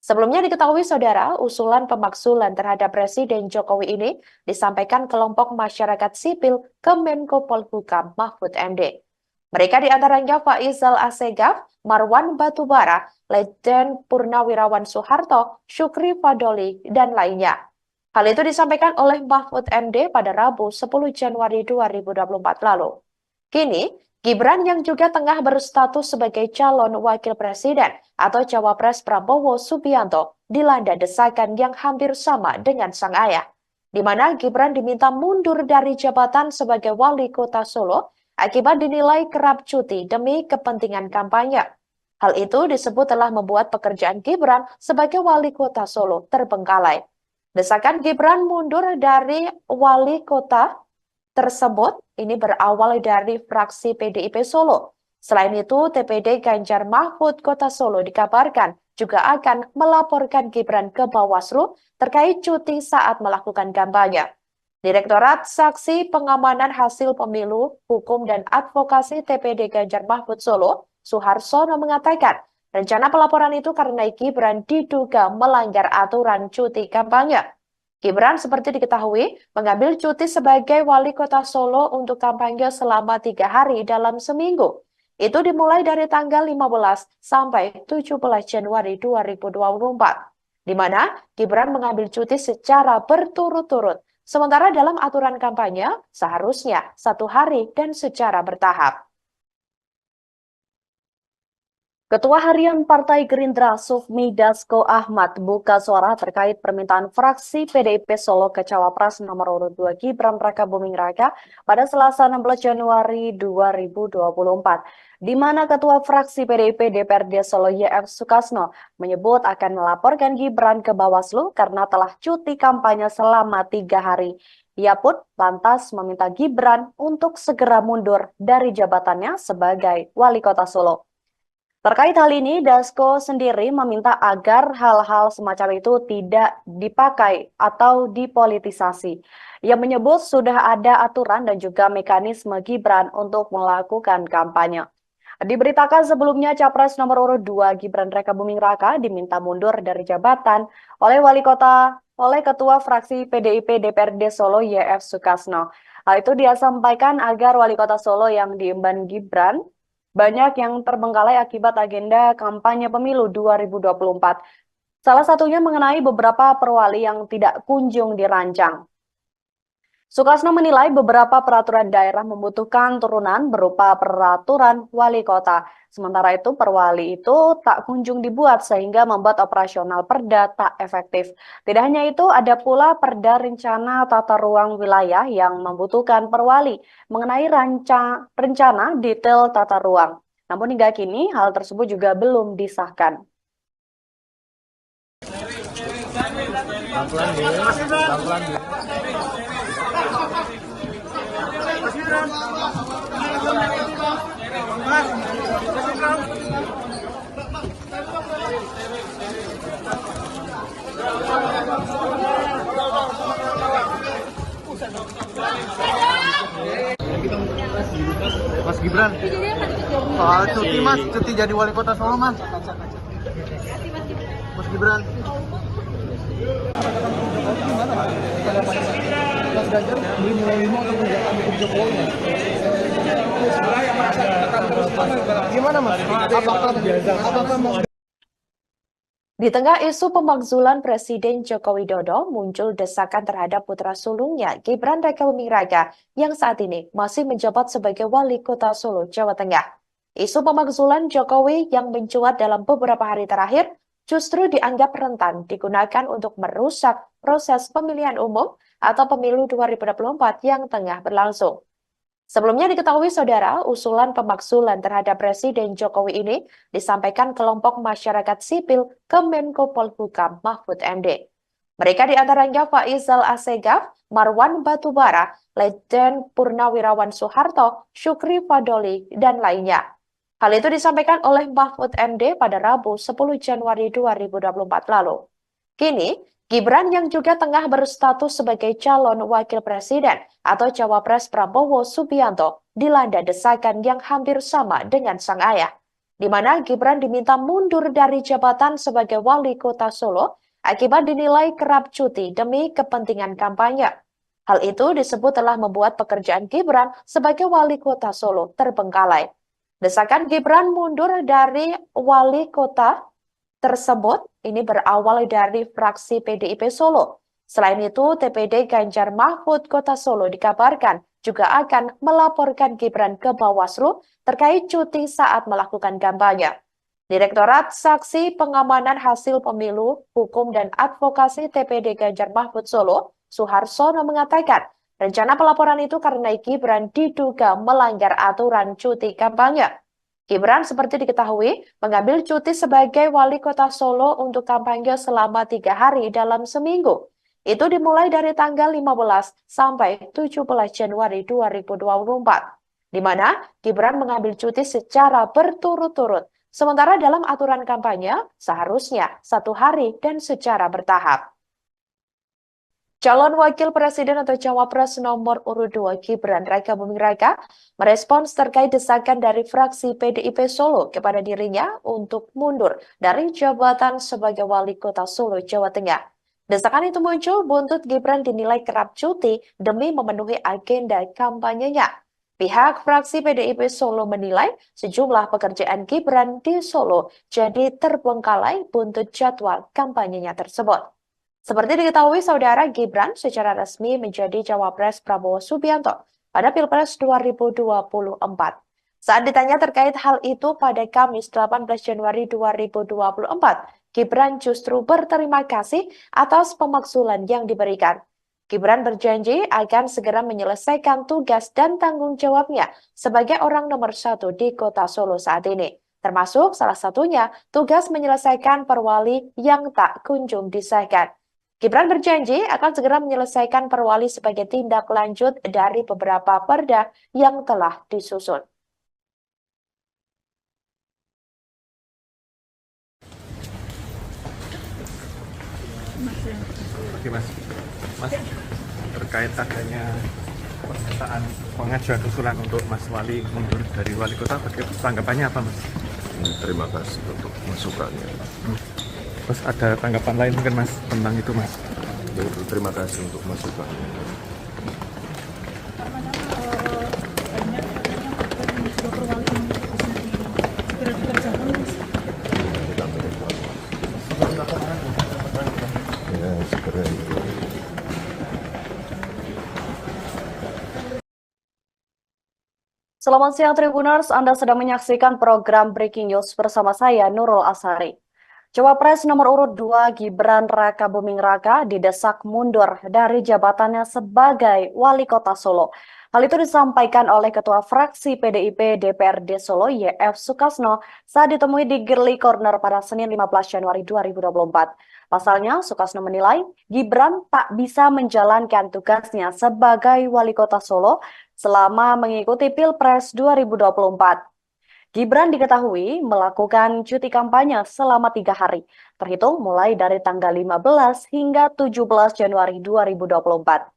Sebelumnya diketahui saudara, usulan pemakzulan terhadap Presiden Jokowi ini disampaikan kelompok masyarakat sipil ke Menko Polhukam Mahfud MD. Mereka diantaranya Faisal Assegaf, Marwan Batubara, Letjen Purnawirawan Soeharto, Syukri Fadoli, dan lainnya. Hal itu disampaikan oleh Mahfud MD pada Rabu 10 Januari 2024 lalu. Kini, Gibran yang juga tengah berstatus sebagai calon wakil presiden atau Cawapres Prabowo Subianto dilanda desakan yang hampir sama dengan sang ayah, di mana Gibran diminta mundur dari jabatan sebagai Wali Kota Solo akibat dinilai kerap cuti demi kepentingan kampanye. Hal itu disebut telah membuat pekerjaan Gibran sebagai Wali Kota Solo terbengkalai. Desakan Gibran mundur dari wali kota tersebut ini berawal dari fraksi PDIP Solo. Selain itu, TPD Ganjar Mahfud Kota Solo dikabarkan juga akan melaporkan Gibran ke Bawaslu terkait cuti saat melakukan kampanye. Direktorat Saksi Pengamanan Hasil Pemilu, Hukum dan Advokasi TPD Ganjar Mahfud Solo, Suharsono mengatakan, rencana pelaporan itu karena Gibran diduga melanggar aturan cuti kampanye. Gibran seperti diketahui mengambil cuti sebagai Wali Kota Solo untuk kampanye selama 3 hari dalam seminggu. Itu dimulai dari tanggal 15 sampai 17 Januari 2024, di mana Gibran mengambil cuti secara berturut-turut. Sementara dalam aturan kampanye seharusnya 1 hari dan secara bertahap. Ketua Harian Partai Gerindra Sufmi Dasko Ahmad buka suara terkait permintaan fraksi PDIP Solo ke Cawapres nomor urut 2 Gibran Rakabuming Raka pada Selasa 16 Januari 2024, di mana Ketua Fraksi PDIP DPRD Solo YF Sukasno menyebut akan melaporkan Gibran ke Bawaslu karena telah cuti kampanye selama 3 hari. Ia pun lantas meminta Gibran untuk segera mundur dari jabatannya sebagai Wali Kota Solo. Terkait hal ini, Dasko sendiri meminta agar hal-hal semacam itu tidak dipakai atau dipolitisasi. Ia menyebut sudah ada aturan dan juga mekanisme Gibran untuk melakukan kampanye. Diberitakan sebelumnya Capres nomor urut 2 Gibran Rakabuming Raka diminta mundur dari jabatan oleh Ketua Fraksi PDIP DPRD Solo YF Sukasno. Hal itu dia sampaikan agar Wali Kota Solo yang diemban Gibran banyak yang terbengkalai akibat agenda kampanye pemilu 2024. Salah satunya mengenai beberapa perwali yang tidak kunjung dirancang. Sukasno menilai beberapa peraturan daerah membutuhkan turunan berupa peraturan wali kota. Sementara itu perwali itu tak kunjung dibuat sehingga membuat operasional perda tak efektif. Tidak hanya itu, ada pula perda rencana tata ruang wilayah yang membutuhkan perwali mengenai rencana detail tata ruang. Namun hingga kini hal tersebut juga belum disahkan. Mas Gibran, soal cuti Mas, cuti jadi wali kota Solo Mas. Mas Gibran. Mas Ganjar beli mulai lima untuk menjaga hukum Jokowi. Gimana Mas? Apakah mau Di tengah isu pemakzulan Presiden Joko Widodo, muncul desakan terhadap putra sulungnya Gibran Rakabuming Raka yang saat ini masih menjabat sebagai Wali Kota Solo, Jawa Tengah. Isu pemakzulan Jokowi yang mencuat dalam beberapa hari terakhir justru dianggap rentan digunakan untuk merusak proses pemilihan umum atau pemilu 2024 yang tengah berlangsung. Sebelumnya diketahui saudara, usulan pemakzulan terhadap Presiden Jokowi ini disampaikan kelompok masyarakat sipil ke Menko Polhukam Mahfud MD. Mereka diantaranya Faizal Assegaf, Marwan Batubara, Letjen Purnawirawan Soeharto, Syukri Fadoli, dan lainnya. Hal itu disampaikan oleh Mahfud MD pada Rabu 10 Januari 2024 lalu. Kini, Gibran yang juga tengah berstatus sebagai calon wakil presiden atau cawapres Prabowo Subianto dilanda desakan yang hampir sama dengan sang ayah, di mana Gibran diminta mundur dari jabatan sebagai wali kota Solo akibat dinilai kerap cuti demi kepentingan kampanye. Hal itu disebut telah membuat pekerjaan Gibran sebagai wali kota Solo terbengkalai. Desakan Gibran mundur dari wali kota tersebut ini berawal dari fraksi PDIP Solo. Selain itu, TPD Ganjar Mahfud Kota Solo dikabarkan juga akan melaporkan Gibran ke Bawaslu terkait cuti saat melakukan kampanye. Direktorat Saksi Pengamanan Hasil Pemilu, Hukum dan Advokasi TPD Ganjar Mahfud Solo, Suharsono mengatakan, rencana pelaporan itu karena Gibran diduga melanggar aturan cuti kampanye. Gibran seperti diketahui mengambil cuti sebagai wali kota Solo untuk kampanye selama 3 hari dalam seminggu. Itu dimulai dari tanggal 15 sampai 17 Januari 2024, di mana Gibran mengambil cuti secara berturut-turut. Sementara dalam aturan kampanye seharusnya 1 hari dan secara bertahap. Calon Wakil Presiden atau Cawapres nomor urut 2 Gibran Rakabuming Raka merespons terkait desakan dari fraksi PDIP Solo kepada dirinya untuk mundur dari jabatan sebagai Wali Kota Solo, Jawa Tengah. Desakan itu muncul buntut Gibran dinilai kerap cuti demi memenuhi agenda kampanyenya. Pihak fraksi PDIP Solo menilai sejumlah pekerjaan Gibran di Solo jadi terbengkalai buntut jadwal kampanyenya tersebut. Seperti diketahui saudara, Gibran secara resmi menjadi cawapres Prabowo Subianto pada Pilpres 2024. Saat ditanya terkait hal itu pada Kamis 18 Januari 2024, Gibran justru berterima kasih atas pemakzulan yang diberikan. Gibran berjanji akan segera menyelesaikan tugas dan tanggung jawabnya sebagai orang nomor 1 di Kota Solo saat ini. Termasuk salah satunya tugas menyelesaikan perwali yang tak kunjung disahkan. Gibran berjanji akan segera menyelesaikan perwali sebagai tindak lanjut dari beberapa perda yang telah disusun. Oke Mas, terkait adanya pernyataan pengajuan usulan untuk Mas Wali mundur dari wali kota, tanggapannya apa Mas? Terima kasih untuk masukannya. Terus ada tanggapan lain mungkin Mas tentang itu Mas? Terima kasih untuk masukannya. Ya, segera itu. Selamat siang Tribuners, Anda sedang menyaksikan program Breaking News bersama saya Nurul Asari. Cawapres nomor urut 2 Gibran Raka Buming Raka didesak mundur dari jabatannya sebagai Wali Kota Solo. Hal itu disampaikan oleh Ketua Fraksi PDIP DPRD Solo YF Sukasno saat ditemui di Girly Corner pada Senin 15 Januari 2024. Pasalnya, Sukasno menilai Gibran tak bisa menjalankan tugasnya sebagai Wali Kota Solo selama mengikuti Pilpres 2024. Gibran diketahui melakukan cuti kampanye selama 3 hari, terhitung mulai dari tanggal 15 hingga 17 Januari 2024.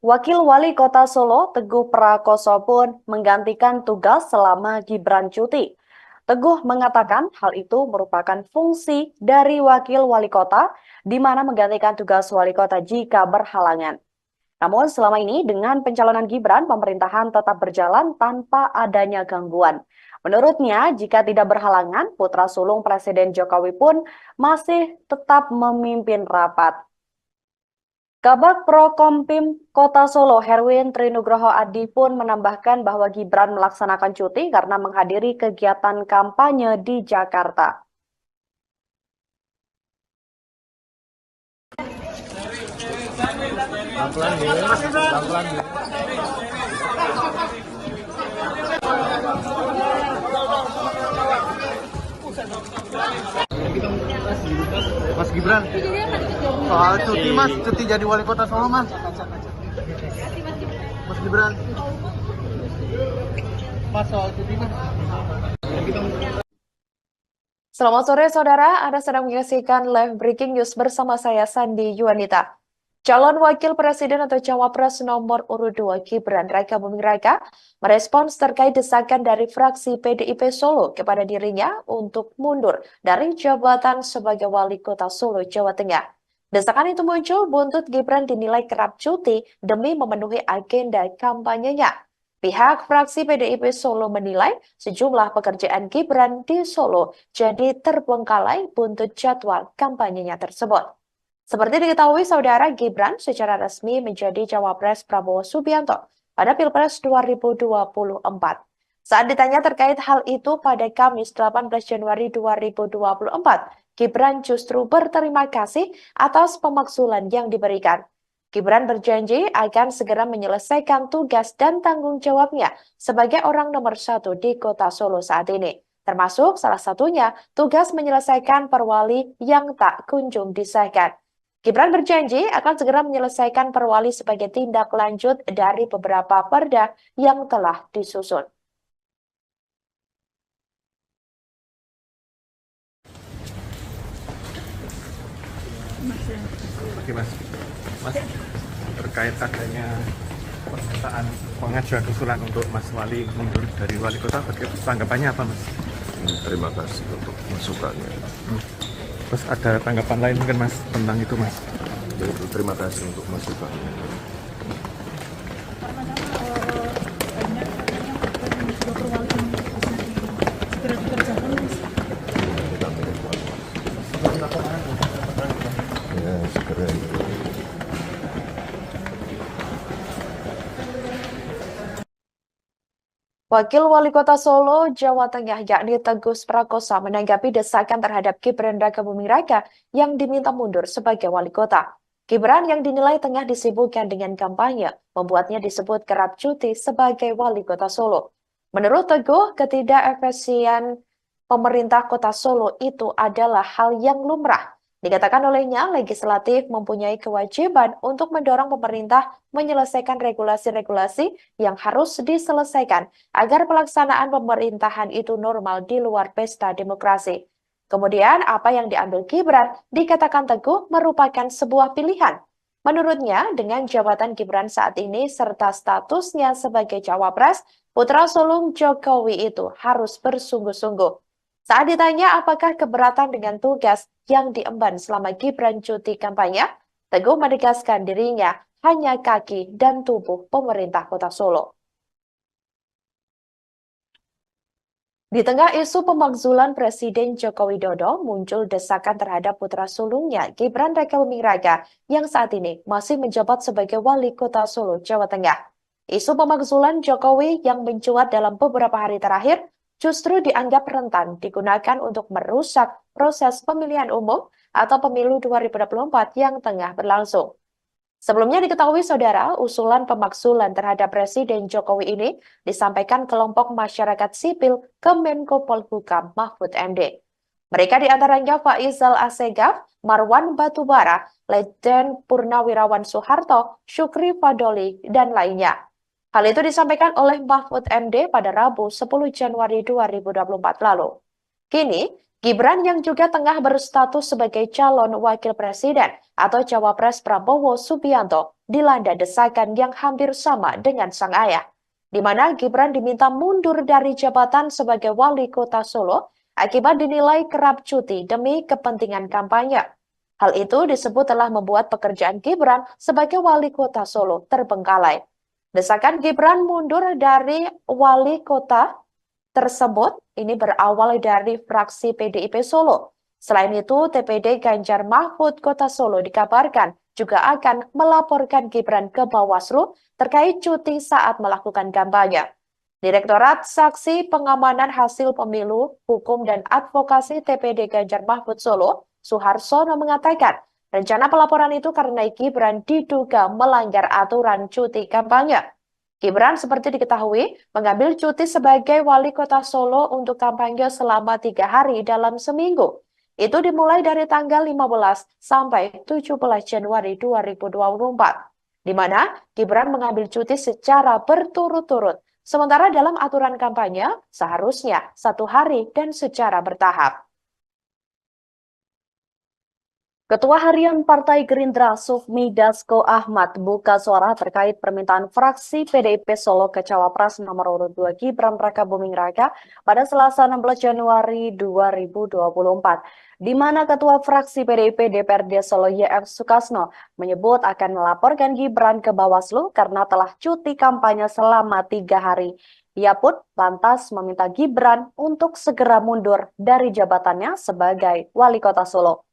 Wakil Wali Kota Solo, Teguh Prakoso pun menggantikan tugas selama Gibran cuti. Teguh mengatakan hal itu merupakan fungsi dari Wakil Wali Kota, di mana menggantikan tugas Wali Kota jika berhalangan. Namun selama ini dengan pencalonan Gibran, pemerintahan tetap berjalan tanpa adanya gangguan. Menurutnya, jika tidak berhalangan, putra sulung Presiden Jokowi pun masih tetap memimpin rapat. Kabag Prokompim Kota Solo, Herwin Trinugroho Adi pun menambahkan bahwa Gibran melaksanakan cuti karena menghadiri kegiatan kampanye di Jakarta. Mas Gibran, soal cuti Mas, cuti jadi wali kota Solo Mas. Mas Gibran, Mas soal cuti Mas. Selamat sore saudara, Anda sedang menyaksikan live breaking news bersama saya Sandi Yuanita. Calon Wakil Presiden atau Cawapres nomor urut 2 Gibran Raka Buming Raka merespons terkait desakan dari fraksi PDIP Solo kepada dirinya untuk mundur dari jabatan sebagai Wali Kota Solo, Jawa Tengah. Desakan itu muncul buntut Gibran dinilai kerap cuti demi memenuhi agenda kampanyenya. Pihak fraksi PDIP Solo menilai sejumlah pekerjaan Gibran di Solo jadi terbengkalai buntut jadwal kampanyenya tersebut. Seperti diketahui saudara, Gibran secara resmi menjadi Cawapres Prabowo Subianto pada Pilpres 2024. Saat ditanya terkait hal itu pada Kamis 18 Januari 2024, Gibran justru berterima kasih atas pemakzulan yang diberikan. Gibran berjanji akan segera menyelesaikan tugas dan tanggung jawabnya sebagai orang nomor 1 di Kota Solo saat ini. Termasuk salah satunya tugas menyelesaikan perwali yang tak kunjung disahkan. Gibran berjanji akan segera menyelesaikan perwali sebagai tindak lanjut dari beberapa perda yang telah disusun. Oke Mas, terkait adanya pernyataan pengajuan usulan untuk Mas Wali mundur dari wali kota, tanggapannya apa Mas? Terima kasih untuk masukannya. Terus ada tanggapan lain mungkin Mas tentang itu Mas? Terima kasih untuk masukannya. Ya, segera itu. Wakil Wali Kota Solo, Jawa Tengah yakni Teguh Prakosa menanggapi desakan terhadap Gibran Rakabuming Raka yang diminta mundur sebagai wali kota. Gibran yang dinilai tengah disibukkan dengan kampanye, membuatnya disebut kerap cuti sebagai wali kota Solo. Menurut Teguh, ketidakefisien pemerintah kota Solo itu adalah hal yang lumrah. Dikatakan olehnya, legislatif mempunyai kewajiban untuk mendorong pemerintah menyelesaikan regulasi-regulasi yang harus diselesaikan agar pelaksanaan pemerintahan itu normal di luar pesta demokrasi. Kemudian, apa yang diambil Gibran dikatakan Teguh merupakan sebuah pilihan. Menurutnya, dengan jabatan Gibran saat ini serta statusnya sebagai cawapres, putra sulung Jokowi itu harus bersungguh-sungguh. Saat ditanya apakah keberatan dengan tugas yang diemban selama Gibran cuti kampanye, Teguh menegaskan dirinya hanya kaki dan tubuh pemerintah kota Solo. Di tengah isu pemakzulan Presiden Joko Widodo, muncul desakan terhadap putra sulungnya Gibran Rakabuming Raka yang saat ini masih menjabat sebagai wali kota Solo, Jawa Tengah. Isu pemakzulan Jokowi yang mencuat dalam beberapa hari terakhir justru dianggap rentan digunakan untuk merusak proses pemilihan umum atau pemilu 2024 yang tengah berlangsung. Sebelumnya diketahui saudara, usulan pemakzulan terhadap Presiden Jokowi ini disampaikan kelompok masyarakat sipil ke Menko Polhukam Mahfud MD. Mereka diantaranya Faisal Assegaf, Marwan Batubara, Letjen Purnawirawan Soeharto, Syukri Fadoli, dan lainnya. Hal itu disampaikan oleh Mahfud MD pada Rabu 10 Januari 2024 lalu. Kini, Gibran yang juga tengah berstatus sebagai calon wakil presiden atau cawapres Prabowo Subianto dilanda desakan yang hampir sama dengan sang ayah, di mana Gibran diminta mundur dari jabatan sebagai wali kota Solo akibat dinilai kerap cuti demi kepentingan kampanye. Hal itu disebut telah membuat pekerjaan Gibran sebagai wali kota Solo terbengkalai. Desakan Gibran mundur dari wali kota tersebut ini berawal dari fraksi PDIP Solo. Selain itu, TPD Ganjar Mahfud Kota Solo dikabarkan juga akan melaporkan Gibran ke Bawaslu terkait cuti saat melakukan kampanye. Direktorat Saksi Pengamanan Hasil Pemilu, Hukum dan Advokasi TPD Ganjar Mahfud Solo, Suharsono mengatakan, rencana pelaporan itu karena Gibran diduga melanggar aturan cuti kampanye. Gibran seperti diketahui mengambil cuti sebagai wali kota Solo untuk kampanye selama 3 hari dalam seminggu. Itu dimulai dari tanggal 15 sampai 17 Januari 2024, di mana Gibran mengambil cuti secara berturut-turut. Sementara dalam aturan kampanye seharusnya 1 hari dan secara bertahap. Ketua Harian Partai Gerindra Sufmi Dasko Ahmad buka suara terkait permintaan fraksi PDIP Solo ke Cawapres nomor urut 2 Gibran Rakabuming Raka pada Selasa 16 Januari 2024, di mana Ketua Fraksi PDIP DPRD Solo YF Sukasno menyebut akan melaporkan Gibran ke Bawaslu karena telah cuti kampanye selama 3 hari. Ia pun lantas meminta Gibran untuk segera mundur dari jabatannya sebagai wali kota Solo.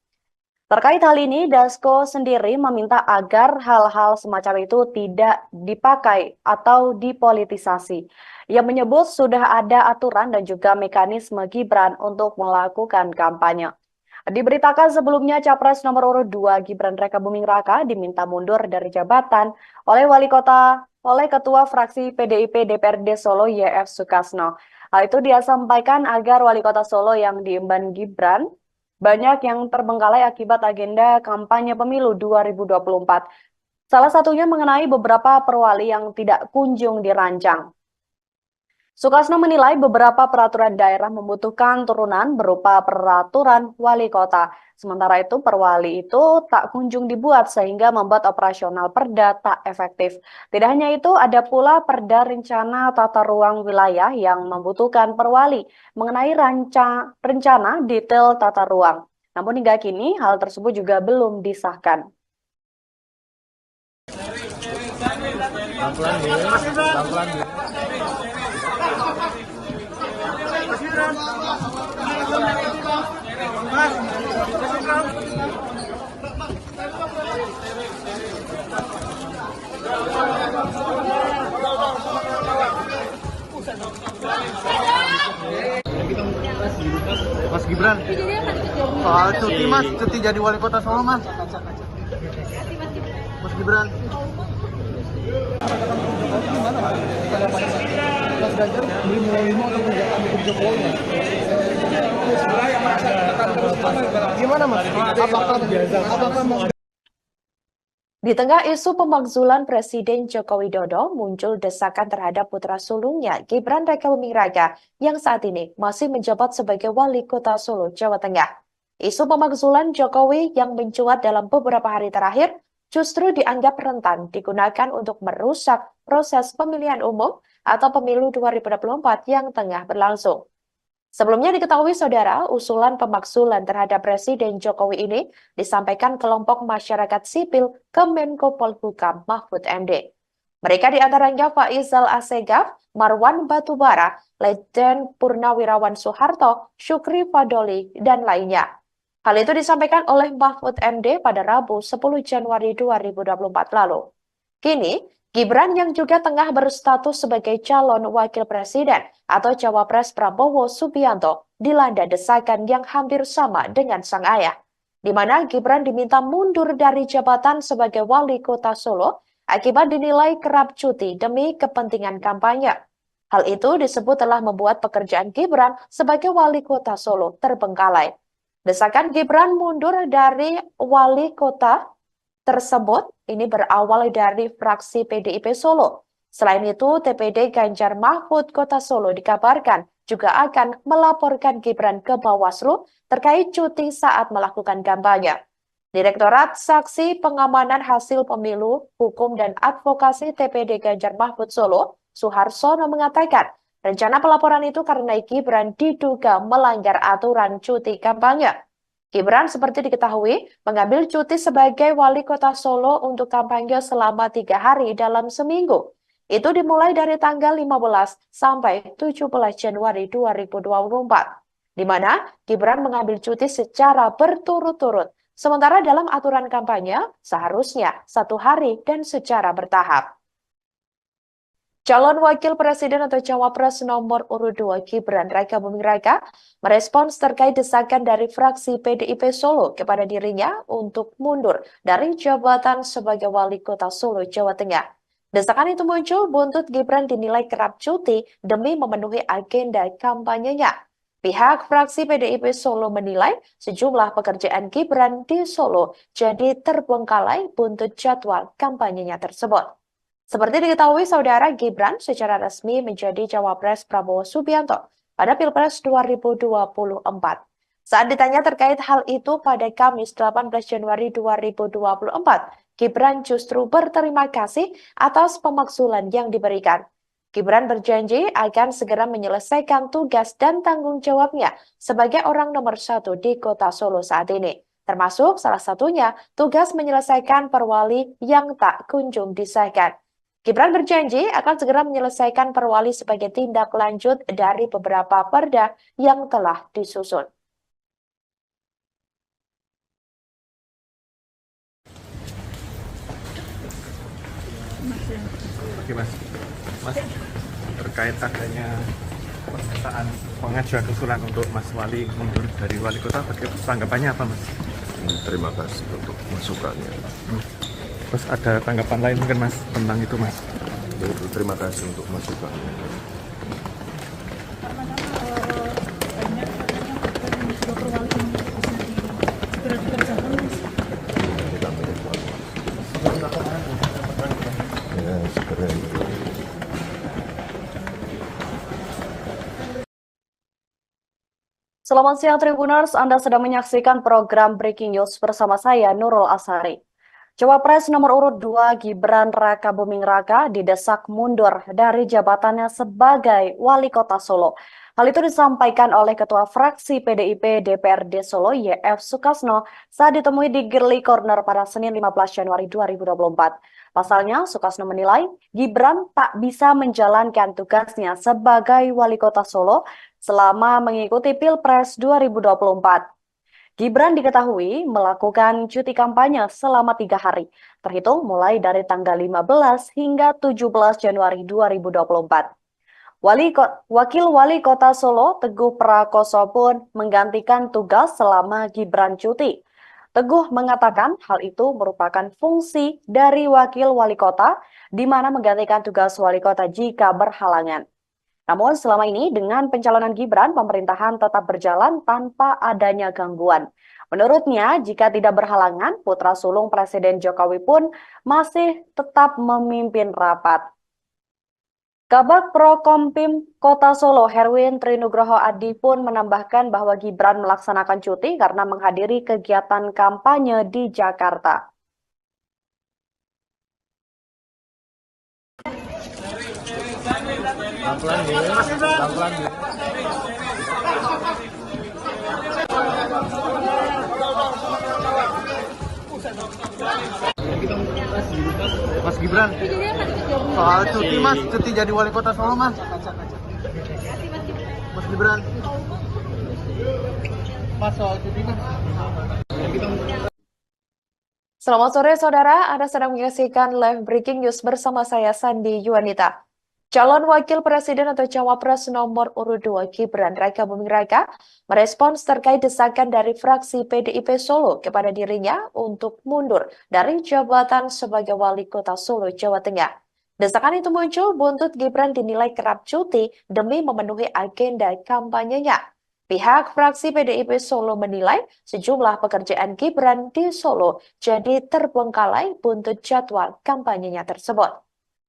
Terkait hal ini, Dasko sendiri meminta agar hal-hal semacam itu tidak dipakai atau dipolitisasi. Ia menyebut sudah ada aturan dan juga mekanisme Gibran untuk melakukan kampanye. Diberitakan sebelumnya Capres nomor urut 2 Gibran Rakabuming Raka diminta mundur dari jabatan oleh Ketua Fraksi PDIP DPRD Solo YF Sukasno. Hal itu dia sampaikan agar wali kota Solo yang diemban Gibran banyak yang terbengkalai akibat agenda kampanye pemilu 2024. Salah satunya mengenai beberapa perwali yang tidak kunjung dirancang. Sukasno menilai beberapa peraturan daerah membutuhkan turunan berupa peraturan wali kota. Sementara itu perwali itu tak kunjung dibuat sehingga membuat operasional perda tak efektif. Tidak hanya itu, ada pula perda rencana tata ruang wilayah yang membutuhkan perwali mengenai rencana detail tata ruang. Namun hingga kini hal tersebut juga belum disahkan. Mas, Gibran. Soal cuti mas, cuti jadi wali kota Solo mas. Mas Gibran. Mas Ganjar belum menerima untuk menjalankan hukum Jokowi. Gimana mas? Apakah Di tengah isu pemakzulan Presiden Joko Widodo, muncul desakan terhadap putra sulungnya Gibran Raka Buming Raka yang saat ini masih menjabat sebagai wali kota Solo, Jawa Tengah. Isu pemakzulan Jokowi yang mencuat dalam beberapa hari terakhir justru dianggap rentan digunakan untuk merusak proses pemilihan umum atau pemilu 2024 yang tengah berlangsung. Sebelumnya diketahui saudara, usulan pemakzulan terhadap Presiden Jokowi ini disampaikan kelompok masyarakat sipil ke Menko Polhukam Mahfud MD. Mereka diantaranya Faizal Assegaf, Marwan Batubara, Letjen Purnawirawan Soeharto, Syukri Fadoli, dan lainnya. Hal itu disampaikan oleh Mahfud MD pada Rabu 10 Januari 2024 lalu. Kini, Gibran yang juga tengah berstatus sebagai calon wakil presiden atau cawapres Prabowo Subianto dilanda desakan yang hampir sama dengan sang ayah, di mana Gibran diminta mundur dari jabatan sebagai wali kota Solo akibat dinilai kerap cuti demi kepentingan kampanye. Hal itu disebut telah membuat pekerjaan Gibran sebagai wali kota Solo terbengkalai. Desakan Gibran mundur dari wali kota tersebut ini berawal dari fraksi PDIP Solo. Selain itu, TPD Ganjar Mahfud Kota Solo dikabarkan juga akan melaporkan Gibran ke Bawaslu terkait cuti saat melakukan kampanye. Direktorat Saksi Pengamanan Hasil Pemilu, Hukum dan Advokasi TPD Ganjar Mahfud Solo, Suharsono mengatakan, rencana pelaporan itu karena Gibran diduga melanggar aturan cuti kampanye. Gibran seperti diketahui mengambil cuti sebagai wali kota Solo untuk kampanye selama 3 hari dalam seminggu. Itu dimulai dari tanggal 15 sampai 17 Januari 2024, di mana Gibran mengambil cuti secara berturut-turut. Sementara dalam aturan kampanye seharusnya 1 hari dan secara bertahap. Calon Wakil Presiden atau Cawapres nomor urut 2 Gibran Raka Buming Raka merespons terkait desakan dari fraksi PDIP Solo kepada dirinya untuk mundur dari jabatan sebagai wali kota Solo, Jawa Tengah. Desakan itu muncul buntut Gibran dinilai kerap cuti demi memenuhi agenda kampanyenya. Pihak fraksi PDIP Solo menilai sejumlah pekerjaan Gibran di Solo jadi terbengkalai buntut jadwal kampanyenya tersebut. Seperti diketahui saudara, Gibran secara resmi menjadi cawapres Prabowo Subianto pada Pilpres 2024. Saat ditanya terkait hal itu pada Kamis 18 Januari 2024, Gibran justru berterima kasih atas pemakzulan yang diberikan. Gibran berjanji akan segera menyelesaikan tugas dan tanggung jawabnya sebagai orang nomor 1 di kota Solo saat ini. Termasuk salah satunya tugas menyelesaikan perwali yang tak kunjung disahkan. Gibran berjanji akan segera menyelesaikan perwali sebagai tindak lanjut dari beberapa perda yang telah disusun. Oke mas, terkait adanya pernyataan pengajuan usulan untuk Mas Wali mundur dari wali kota, tanggapannya apa mas? Terima kasih untuk masukannya. Terus ada tanggapan lain mungkin mas tentang itu mas? Terima kasih untuk masukannya. Ya, segera itu. Selamat siang Tribuners, Anda sedang menyaksikan program Breaking News bersama saya Nurul Asari. Cawapres nomor urut 2 Gibran Raka Buming Raka didesak mundur dari jabatannya sebagai wali kota Solo. Hal itu disampaikan oleh Ketua Fraksi PDIP DPRD Solo YF Sukasno saat ditemui di Girly Corner pada Senin 15 Januari 2024. Pasalnya, Sukasno menilai Gibran tak bisa menjalankan tugasnya sebagai wali kota Solo selama mengikuti Pilpres 2024. Gibran diketahui melakukan cuti kampanye selama 3 hari, terhitung mulai dari tanggal 15 hingga 17 Januari 2024. Wakil Wali Kota Solo, Teguh Prakoso pun menggantikan tugas selama Gibran cuti. Teguh mengatakan hal itu merupakan fungsi dari Wakil Wali Kota, di mana menggantikan tugas Wali Kota jika berhalangan. Namun selama ini dengan pencalonan Gibran, pemerintahan tetap berjalan tanpa adanya gangguan. Menurutnya, jika tidak berhalangan, putra sulung Presiden Jokowi pun masih tetap memimpin rapat. Kabag Prokompim Kota Solo, Herwin Trinugroho Adi pun menambahkan bahwa Gibran melaksanakan cuti karena menghadiri kegiatan kampanye di Jakarta. Mas Gibran, soal cuti mas, cuti jadi wali kota Solo mas. Mas Gibran, mas soal cuti mas. Selamat sore saudara, Anda sedang menyaksikan live breaking news bersama saya Sandi Yuanita. Calon Wakil Presiden atau Cawapres nomor urut 2 Gibran Raka Buming Raka merespons terkait desakan dari fraksi PDIP Solo kepada dirinya untuk mundur dari jabatan sebagai Wali Kota Solo, Jawa Tengah. Desakan itu muncul buntut Gibran dinilai kerap cuti demi memenuhi agenda kampanyenya. Pihak fraksi PDIP Solo menilai sejumlah pekerjaan Gibran di Solo jadi terbengkalai buntut jadwal kampanyenya tersebut.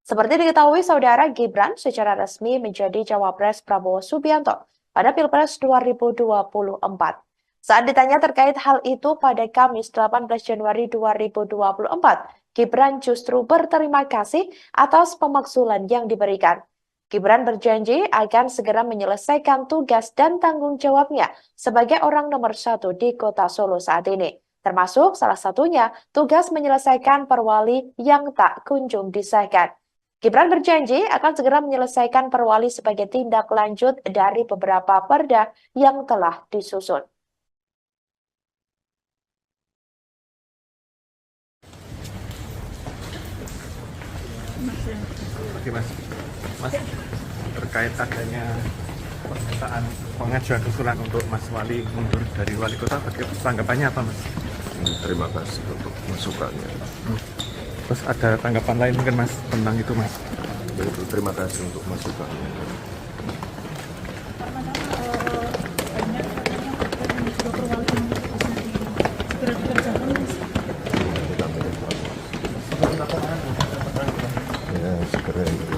Seperti diketahui, saudara, Gibran secara resmi menjadi Cawapres Prabowo Subianto pada Pilpres 2024. Saat ditanya terkait hal itu pada Kamis 18 Januari 2024, Gibran justru berterima kasih atas pemakzulan yang diberikan. Gibran berjanji akan segera menyelesaikan tugas dan tanggung jawabnya sebagai orang nomor 1 di Kota Solo saat ini. Termasuk salah satunya tugas menyelesaikan perwali yang tak kunjung disahkan. Gibran berjanji akan segera menyelesaikan perwali sebagai tindak lanjut dari beberapa perda yang telah disusun. Oke mas, terkait adanya permintaan pengajuan usulan untuk Mas Wali mundur dari wali kota, tanggapannya apa mas? Terima kasih untuk masukannya. Terus ada tanggapan lain mungkin mas tentang itu mas? Terima kasih untuk masukannya. Ya, segera itu.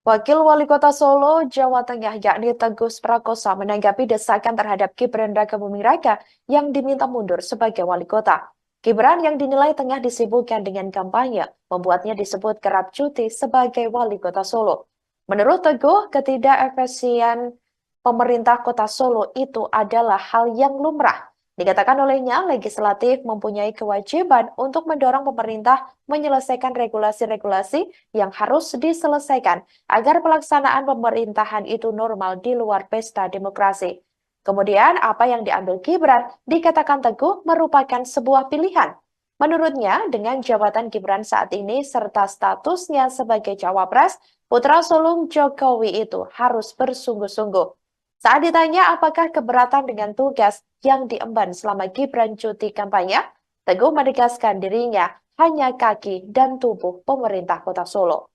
Wakil Wali Kota Solo, Jawa Tengah, yakni Teguh Prakoso menanggapi desakan terhadap Gibran Raka Buming Raka yang diminta mundur sebagai wali kota. Gibran yang dinilai tengah disibukkan dengan kampanye, membuatnya disebut kerap cuti sebagai wali kota Solo. Menurut Teguh, ketidakefisien pemerintah kota Solo itu adalah hal yang lumrah. Dikatakan olehnya, legislatif mempunyai kewajiban untuk mendorong pemerintah menyelesaikan regulasi-regulasi yang harus diselesaikan agar pelaksanaan pemerintahan itu normal di luar pesta demokrasi. Kemudian, apa yang diambil Gibran dikatakan Teguh merupakan sebuah pilihan. Menurutnya, dengan jabatan Gibran saat ini serta statusnya sebagai Cawapres, putra sulung Jokowi itu harus bersungguh-sungguh. Saat ditanya apakah keberatan dengan tugas yang diemban selama Gibran cuti kampanye, Teguh menegaskan dirinya hanya kaki dan tubuh pemerintah kota Solo.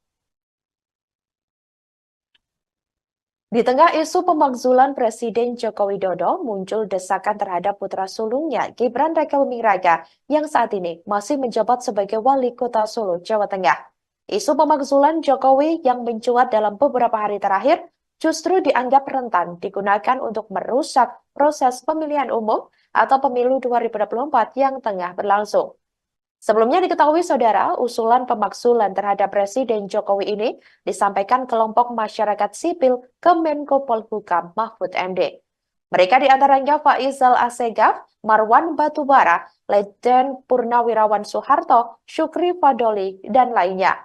Di tengah isu pemakzulan Presiden Joko Widodo, muncul desakan terhadap putra sulungnya Gibran Raka Buming Raka yang saat ini masih menjabat sebagai Wali Kota Solo, Jawa Tengah. Isu pemakzulan Jokowi yang mencuat dalam beberapa hari terakhir justru dianggap rentan digunakan untuk merusak proses pemilihan umum atau pemilu 2024 yang tengah berlangsung. Sebelumnya diketahui saudara, usulan pemakzulan terhadap Presiden Jokowi ini disampaikan kelompok masyarakat sipil ke Menko Polhukam Mahfud MD. Mereka diantaranya Faizal Assegaf, Marwan Batubara, Letjen Purnawirawan Soeharto, Syukri Fadoli, dan lainnya.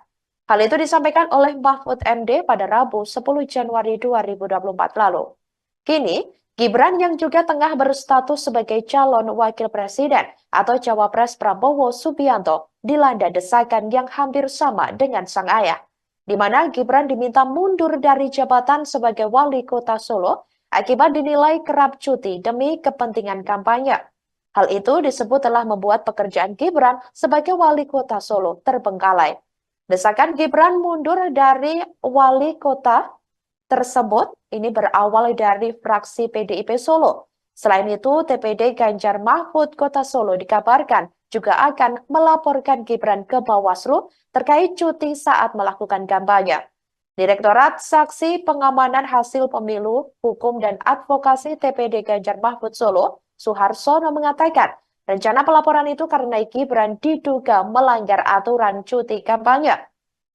Hal itu disampaikan oleh Mahfud MD pada Rabu 10 Januari 2024 lalu. Kini, Gibran yang juga tengah berstatus sebagai calon wakil presiden atau cawapres Prabowo Subianto dilanda desakan yang hampir sama dengan sang ayah, di mana Gibran diminta mundur dari jabatan sebagai wali kota Solo akibat dinilai kerap cuti demi kepentingan kampanye. Hal itu disebut telah membuat pekerjaan Gibran sebagai wali kota Solo terbengkalai. Desakan Gibran mundur dari wali kota tersebut ini berawal dari fraksi PDIP Solo. Selain itu, TPD Ganjar Mahfud Kota Solo dikabarkan juga akan melaporkan Gibran ke Bawaslu terkait cuti saat melakukan kampanye. Direktorat Saksi Pengamanan Hasil Pemilu, Hukum dan Advokasi TPD Ganjar Mahfud Solo, Suharsono mengatakan, rencana pelaporan itu karena Gibran diduga melanggar aturan cuti kampanye.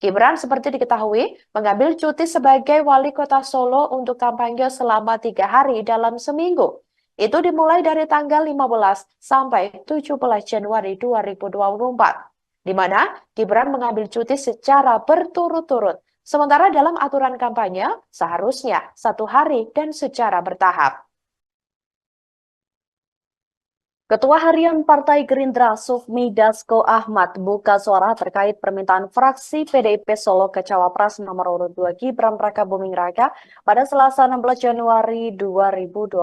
Gibran seperti diketahui mengambil cuti sebagai wali kota Solo untuk kampanye selama 3 hari dalam seminggu. Itu dimulai dari tanggal 15 sampai 17 Januari 2024, di mana Gibran mengambil cuti secara berturut-turut. Sementara dalam aturan kampanye seharusnya 1 hari dan secara bertahap. Ketua Harian Partai Gerindra Sufmi Dasko Ahmad buka suara terkait permintaan fraksi PDIP Solo ke Cawapres nomor urut 2 Gibran Rakabuming Raka pada Selasa 16 Januari 2024,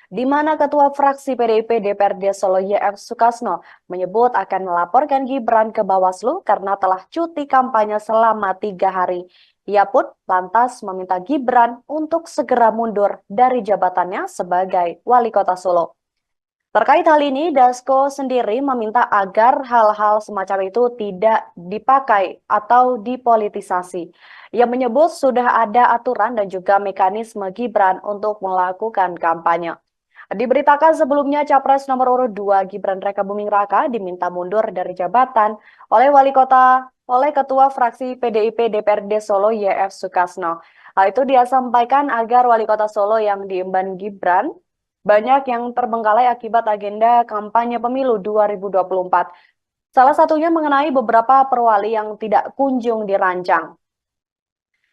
di mana Ketua fraksi PDIP DPRD Solo YF Sukasno menyebut akan melaporkan Gibran ke Bawaslu karena telah cuti kampanye selama 3 hari. Ia pun lantas meminta Gibran untuk segera mundur dari jabatannya sebagai wali kota Solo. Terkait hal ini, Dasko sendiri meminta agar hal-hal semacam itu tidak dipakai atau dipolitisasi. Ia menyebut sudah ada aturan dan juga mekanisme Gibran untuk melakukan kampanye. Diberitakan sebelumnya Capres nomor urut 2 Gibran Rakabuming Raka diminta mundur dari jabatan oleh Ketua Fraksi PDIP DPRD Solo YF Sukasno. Hal itu dia sampaikan agar wali kota Solo yang diemban Gibran banyak yang terbengkalai akibat agenda kampanye pemilu 2024. Salah satunya mengenai beberapa perwali yang tidak kunjung dirancang.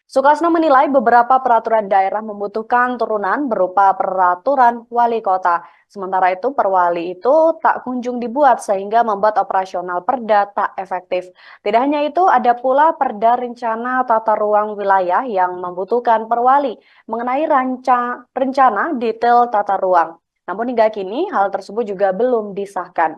Sukasno menilai beberapa peraturan daerah membutuhkan turunan berupa peraturan wali kota. Sementara itu perwali itu tak kunjung dibuat sehingga membuat operasional perda tak efektif. Tidak hanya itu, ada pula perda rencana tata ruang wilayah yang membutuhkan perwali mengenai rencana detail tata ruang. Namun hingga kini hal tersebut juga belum disahkan.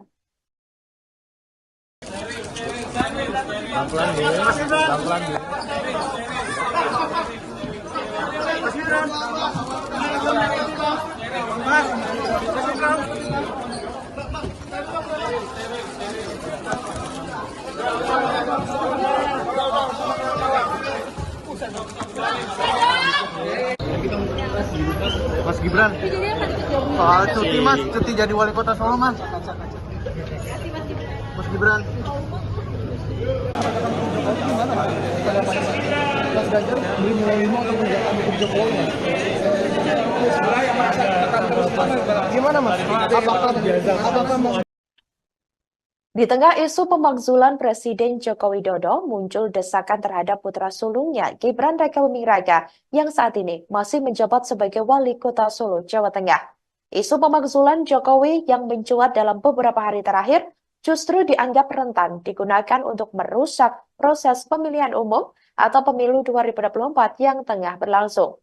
Mas Gibran, soal cuti mas, cuti jadi wali kota Solo mas. Mas Gibran. Mas Ganjar menerima atau menjaga mendukung Jokowi? Gimana mas? Apakah Di tengah isu pemakzulan Presiden Joko Widodo, muncul desakan terhadap putra sulungnya Gibran Rakabuming Raka yang saat ini masih menjabat sebagai wali kota Solo, Jawa Tengah. Isu pemakzulan Jokowi yang mencuat dalam beberapa hari terakhir justru dianggap rentan digunakan untuk merusak proses pemilihan umum atau pemilu 2024 yang tengah berlangsung.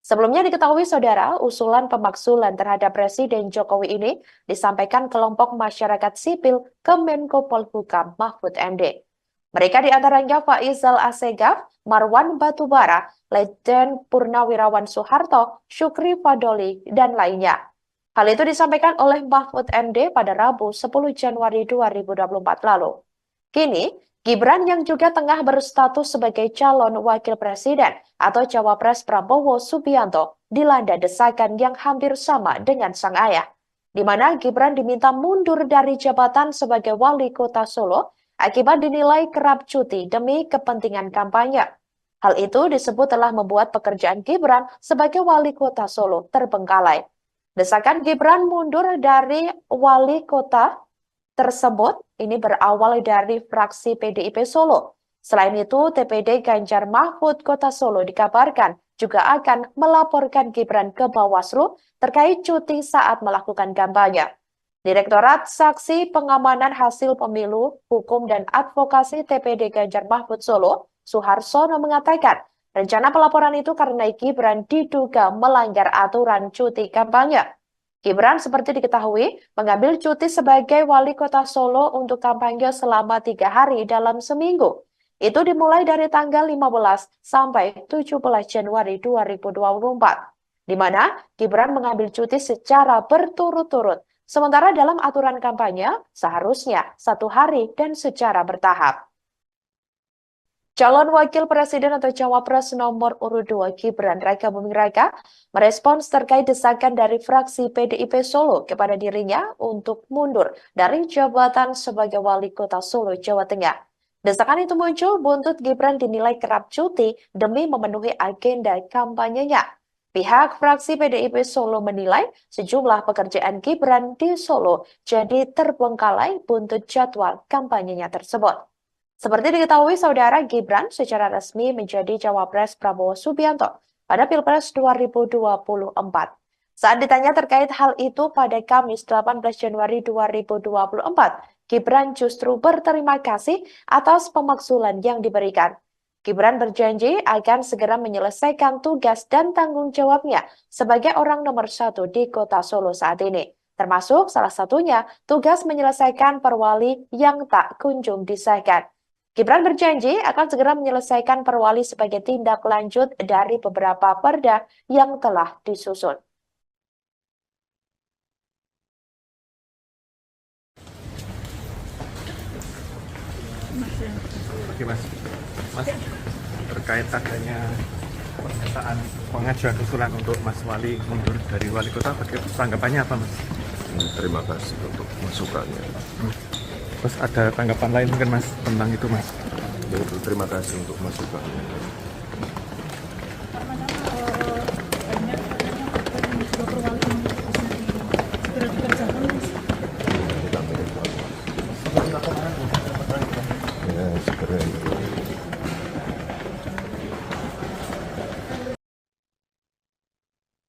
Sebelumnya diketahui saudara, usulan pemakzulan terhadap Presiden Jokowi ini disampaikan kelompok masyarakat sipil ke Menko Polhukam Mahfud MD. Mereka diantaranya Faizal Assegaf, Marwan Batubara, Letjen Purnawirawan Soeharto, Syukri Fadoli, dan lainnya. Hal itu disampaikan oleh Mahfud MD pada Rabu 10 Januari 2024 lalu. Kini, Gibran yang juga tengah berstatus sebagai calon wakil presiden atau cawapres Prabowo Subianto dilanda desakan yang hampir sama dengan sang ayah, di mana Gibran diminta mundur dari jabatan sebagai wali kota Solo akibat dinilai kerap cuti demi kepentingan kampanye. Hal itu disebut telah membuat pekerjaan Gibran sebagai wali kota Solo terbengkalai. Desakan Gibran mundur dari wali kota tersebut ini berawal dari fraksi PDIP Solo. Selain itu, TPD Ganjar Mahfud Kota Solo dikabarkan juga akan melaporkan Gibran ke Bawaslu terkait cuti saat melakukan kampanye. Direktorat Saksi Pengamanan Hasil Pemilu, Hukum dan Advokasi TPD Ganjar Mahfud Solo, Suharsono mengatakan, rencana pelaporan itu karena Gibran diduga melanggar aturan cuti kampanye. Gibran seperti diketahui mengambil cuti sebagai wali kota Solo untuk kampanye selama 3 hari dalam seminggu. Itu dimulai dari tanggal 15 sampai 17 Januari 2024, di mana Gibran mengambil cuti secara berturut-turut. Sementara dalam aturan kampanye, seharusnya 1 hari dan secara bertahap. Calon Wakil Presiden atau Cawapres nomor urut 2 Gibran Raka Buming Raka merespons terkait desakan dari fraksi PDIP Solo kepada dirinya untuk mundur dari jabatan sebagai Wali Kota Solo, Jawa Tengah. Desakan itu muncul buntut Gibran dinilai kerap cuti demi memenuhi agenda kampanyenya. Pihak fraksi PDIP Solo menilai sejumlah pekerjaan Gibran di Solo jadi terbengkalai buntut jadwal kampanyenya tersebut. Seperti diketahui, saudara, Gibran secara resmi menjadi Cawapres Prabowo Subianto pada Pilpres 2024. Saat ditanya terkait hal itu pada Kamis 18 Januari 2024, Gibran justru berterima kasih atas pemakzulan yang diberikan. Gibran berjanji akan segera menyelesaikan tugas dan tanggung jawabnya sebagai orang nomor 1 di Kota Solo saat ini. Termasuk salah satunya tugas menyelesaikan perwali yang tak kunjung disahkan. Gibran berjanji akan segera menyelesaikan perwali sebagai tindak lanjut dari beberapa perda yang telah disusun. Oke Mas, terkait adanya pernyataan pengajuan usulan untuk Mas Wali mundur dari wali kota, tanggapannya apa Mas? Terima kasih untuk masukannya. Terus ada tanggapan lain mungkin Mas tentang itu Mas? Terima kasih untuk masukannya. Ya, segera itu.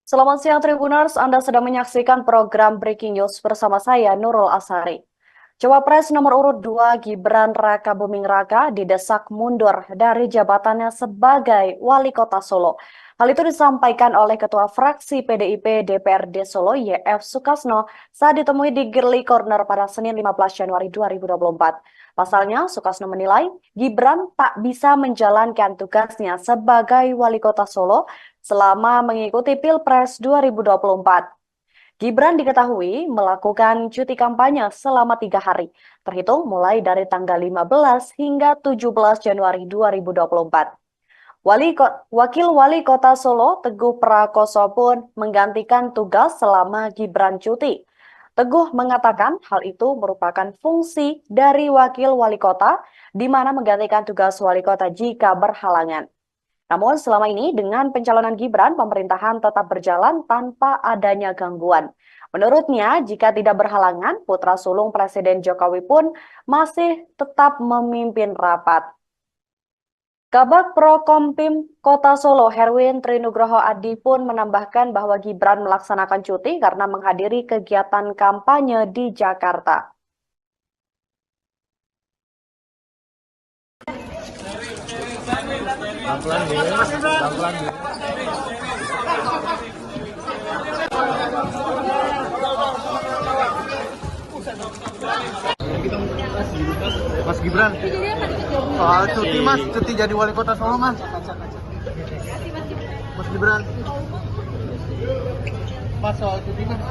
Selamat siang Tribuners, Anda sedang menyaksikan program Breaking News bersama saya Nurul Asari. Cawapres nomor urut 2 Gibran Raka Buming Raka didesak mundur dari jabatannya sebagai Wali Kota Solo. Hal itu disampaikan oleh Ketua Fraksi PDIP DPRD Solo YF Sukasno saat ditemui di Girly Corner pada Senin 15 Januari 2024. Pasalnya, Sukasno menilai Gibran tak bisa menjalankan tugasnya sebagai Wali Kota Solo selama mengikuti Pilpres 2024. Gibran diketahui melakukan cuti kampanye selama 3 hari, terhitung mulai dari tanggal 15 hingga 17 Januari 2024. Wakil Wali Kota Solo, Teguh Prakoso pun menggantikan tugas selama Gibran cuti. Teguh mengatakan hal itu merupakan fungsi dari Wakil Wali Kota, di mana menggantikan tugas Wali Kota jika berhalangan. Namun selama ini dengan pencalonan Gibran, pemerintahan tetap berjalan tanpa adanya gangguan. Menurutnya, jika tidak berhalangan, putra sulung Presiden Jokowi pun masih tetap memimpin rapat. Kabag Prokompim Kota Solo, Herwin Trinugroho Adi pun menambahkan bahwa Gibran melaksanakan cuti karena menghadiri kegiatan kampanye di Jakarta. Mas Gibran, soal cuti Mas, cuti jadi wali kota Solo Mas. Mas Gibran, Mas soal cuti Mas.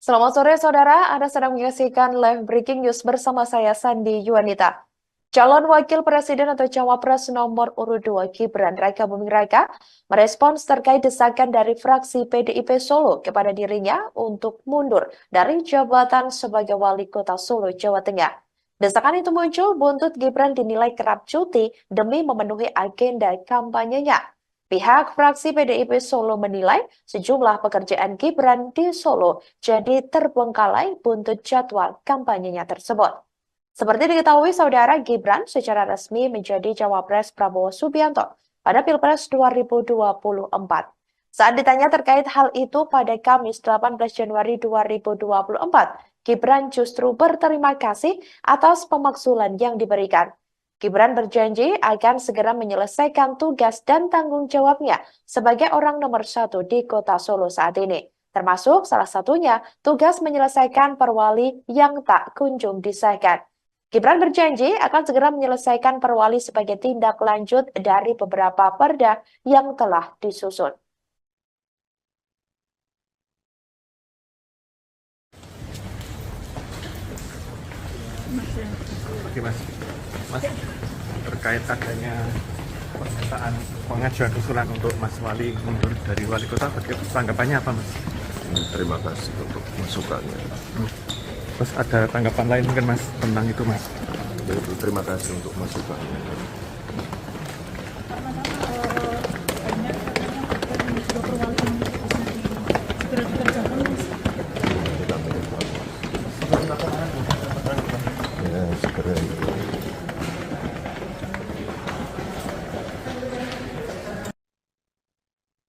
Selamat sore saudara, Anda sedang menyaksikan live breaking news bersama saya Sandi Yuanita. Calon Wakil Presiden atau Cawapres nomor urut 2 Gibran Raka Buming Raka merespons terkait desakan dari fraksi PDIP Solo kepada dirinya untuk mundur dari jabatan sebagai Wali Kota Solo, Jawa Tengah. Desakan itu muncul buntut Gibran dinilai kerap cuti demi memenuhi agenda kampanyenya. Pihak fraksi PDIP Solo menilai sejumlah pekerjaan Gibran di Solo jadi terbengkalai buntut jadwal kampanyenya tersebut. Seperti diketahui saudara, Gibran secara resmi menjadi cawapres Prabowo Subianto pada Pilpres 2024. Saat ditanya terkait hal itu pada Kamis 18 Januari 2024, Gibran justru berterima kasih atas pemakzulan yang diberikan. Gibran berjanji akan segera menyelesaikan tugas dan tanggung jawabnya sebagai orang nomor 1 di Kota Solo saat ini. Termasuk salah satunya tugas menyelesaikan perwali yang tak kunjung disahkan. Gibran berjanji akan segera menyelesaikan perwali sebagai tindak lanjut dari beberapa perda yang telah disusun. Oke Mas, terkait adanya pernyataan pengajuan usulan untuk Mas Wali mundur dari wali kota, tanggapannya apa Mas? Terima kasih untuk masukannya. Terus ada tanggapan lain mungkin Mas tentang itu Mas? Terima kasih untuk masukannya. Ya, segera itu.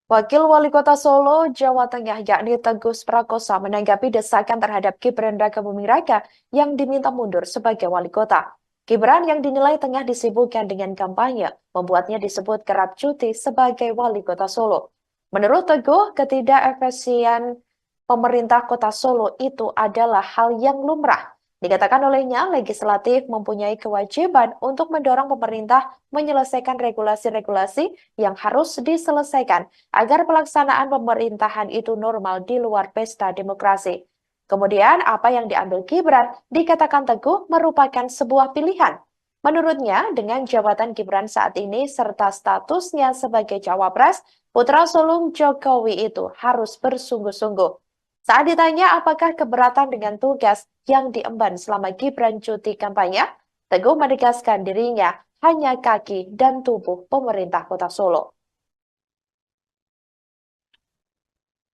Wakil Wali Kota Solo, Jawa Tengah, yakni Teguh Prakosa, menanggapi desakan terhadap Gibran Rakabuming Raka yang diminta mundur sebagai wali kota. Gibran yang dinilai tengah disibukkan dengan kampanye, membuatnya disebut kerap cuti sebagai wali kota Solo. Menurut Teguh, ketidakefisien pemerintah kota Solo itu adalah hal yang lumrah. Dikatakan olehnya, legislatif mempunyai kewajiban untuk mendorong pemerintah menyelesaikan regulasi-regulasi yang harus diselesaikan agar pelaksanaan pemerintahan itu normal di luar pesta demokrasi. Kemudian, apa yang diambil Gibran dikatakan Teguh merupakan sebuah pilihan. Menurutnya, dengan jabatan Gibran saat ini serta statusnya sebagai cawapres, putra sulung Jokowi itu harus bersungguh-sungguh. Saat ditanya apakah keberatan dengan tugas yang diemban selama Gibran cuti kampanye, Teguh menegaskan dirinya hanya kaki dan tubuh pemerintah kota Solo.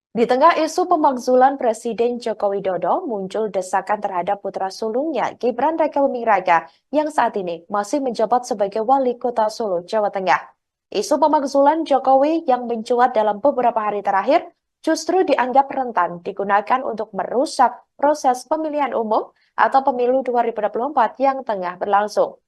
Di tengah isu pemakzulan Presiden Joko Widodo, muncul desakan terhadap putra sulungnya Gibran Rakabuming Raka yang saat ini masih menjabat sebagai wali kota Solo, Jawa Tengah. Isu pemakzulan Jokowi yang mencuat dalam beberapa hari terakhir justru dianggap rentan digunakan untuk merusak proses pemilihan umum atau pemilu 2024 yang tengah berlangsung.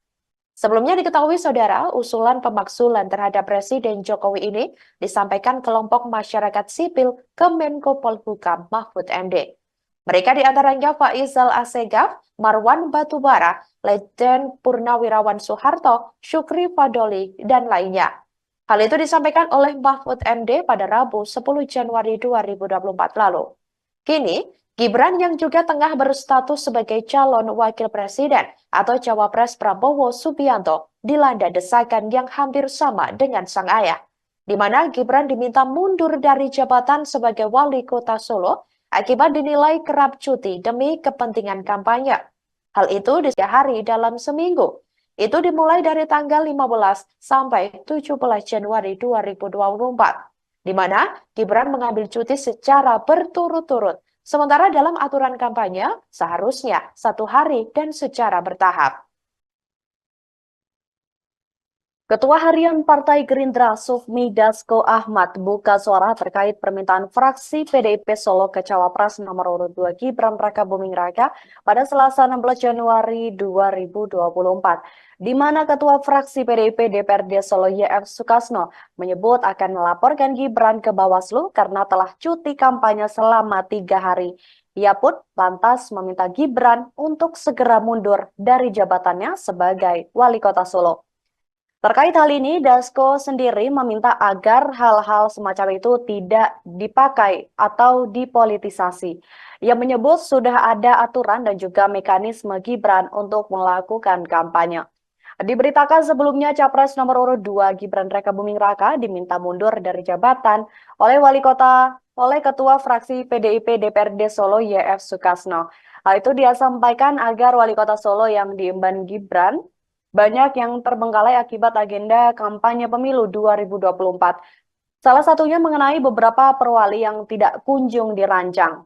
Sebelumnya diketahui saudara, usulan pemakzulan terhadap Presiden Jokowi ini disampaikan kelompok masyarakat sipil ke Menko Polhukam Mahfud MD. Mereka diantaranya Faizal Assegaf, Marwan Batubara, Letjen Purnawirawan Soeharto, Syukri Fadoli, dan lainnya. Hal itu disampaikan oleh Mahfud MD pada Rabu 10 Januari 2024 lalu. Kini, Gibran yang juga tengah berstatus sebagai calon wakil presiden atau cawapres Prabowo Subianto dilanda desakan yang hampir sama dengan sang ayah, di mana Gibran diminta mundur dari jabatan sebagai wali kota Solo akibat dinilai kerap cuti demi kepentingan kampanye. Hal itu di 3 hari dalam seminggu. Itu dimulai dari tanggal 15 sampai 17 Januari 2024, di mana Gibran mengambil cuti secara berturut-turut. Sementara dalam aturan kampanye, seharusnya 1 hari dan secara bertahap. Ketua Harian Partai Gerindra Sufmi Dasko Ahmad buka suara terkait permintaan fraksi PDIP Solo ke Cawapres nomor urut 2 Gibran Rakabuming Raka pada Selasa 16 Januari 2024, di mana Ketua Fraksi PDIP DPRD Solo YF Sukasno menyebut akan melaporkan Gibran ke Bawaslu karena telah cuti kampanye selama 3 hari. Ia pun lantas meminta Gibran untuk segera mundur dari jabatannya sebagai wali kota Solo. Terkait hal ini, Dasko sendiri meminta agar hal-hal semacam itu tidak dipakai atau dipolitisasi. Ia menyebut sudah ada aturan dan juga mekanisme Gibran untuk melakukan kampanye. Diberitakan sebelumnya Capres nomor urut 2 Gibran Rakabuming Raka diminta mundur dari jabatan oleh Ketua Fraksi PDIP DPRD Solo YF Sukasno. Hal itu dia sampaikan agar wali kota Solo yang diemban Gibran banyak yang terbengkalai akibat agenda kampanye pemilu 2024. Salah satunya mengenai beberapa perwali yang tidak kunjung dirancang.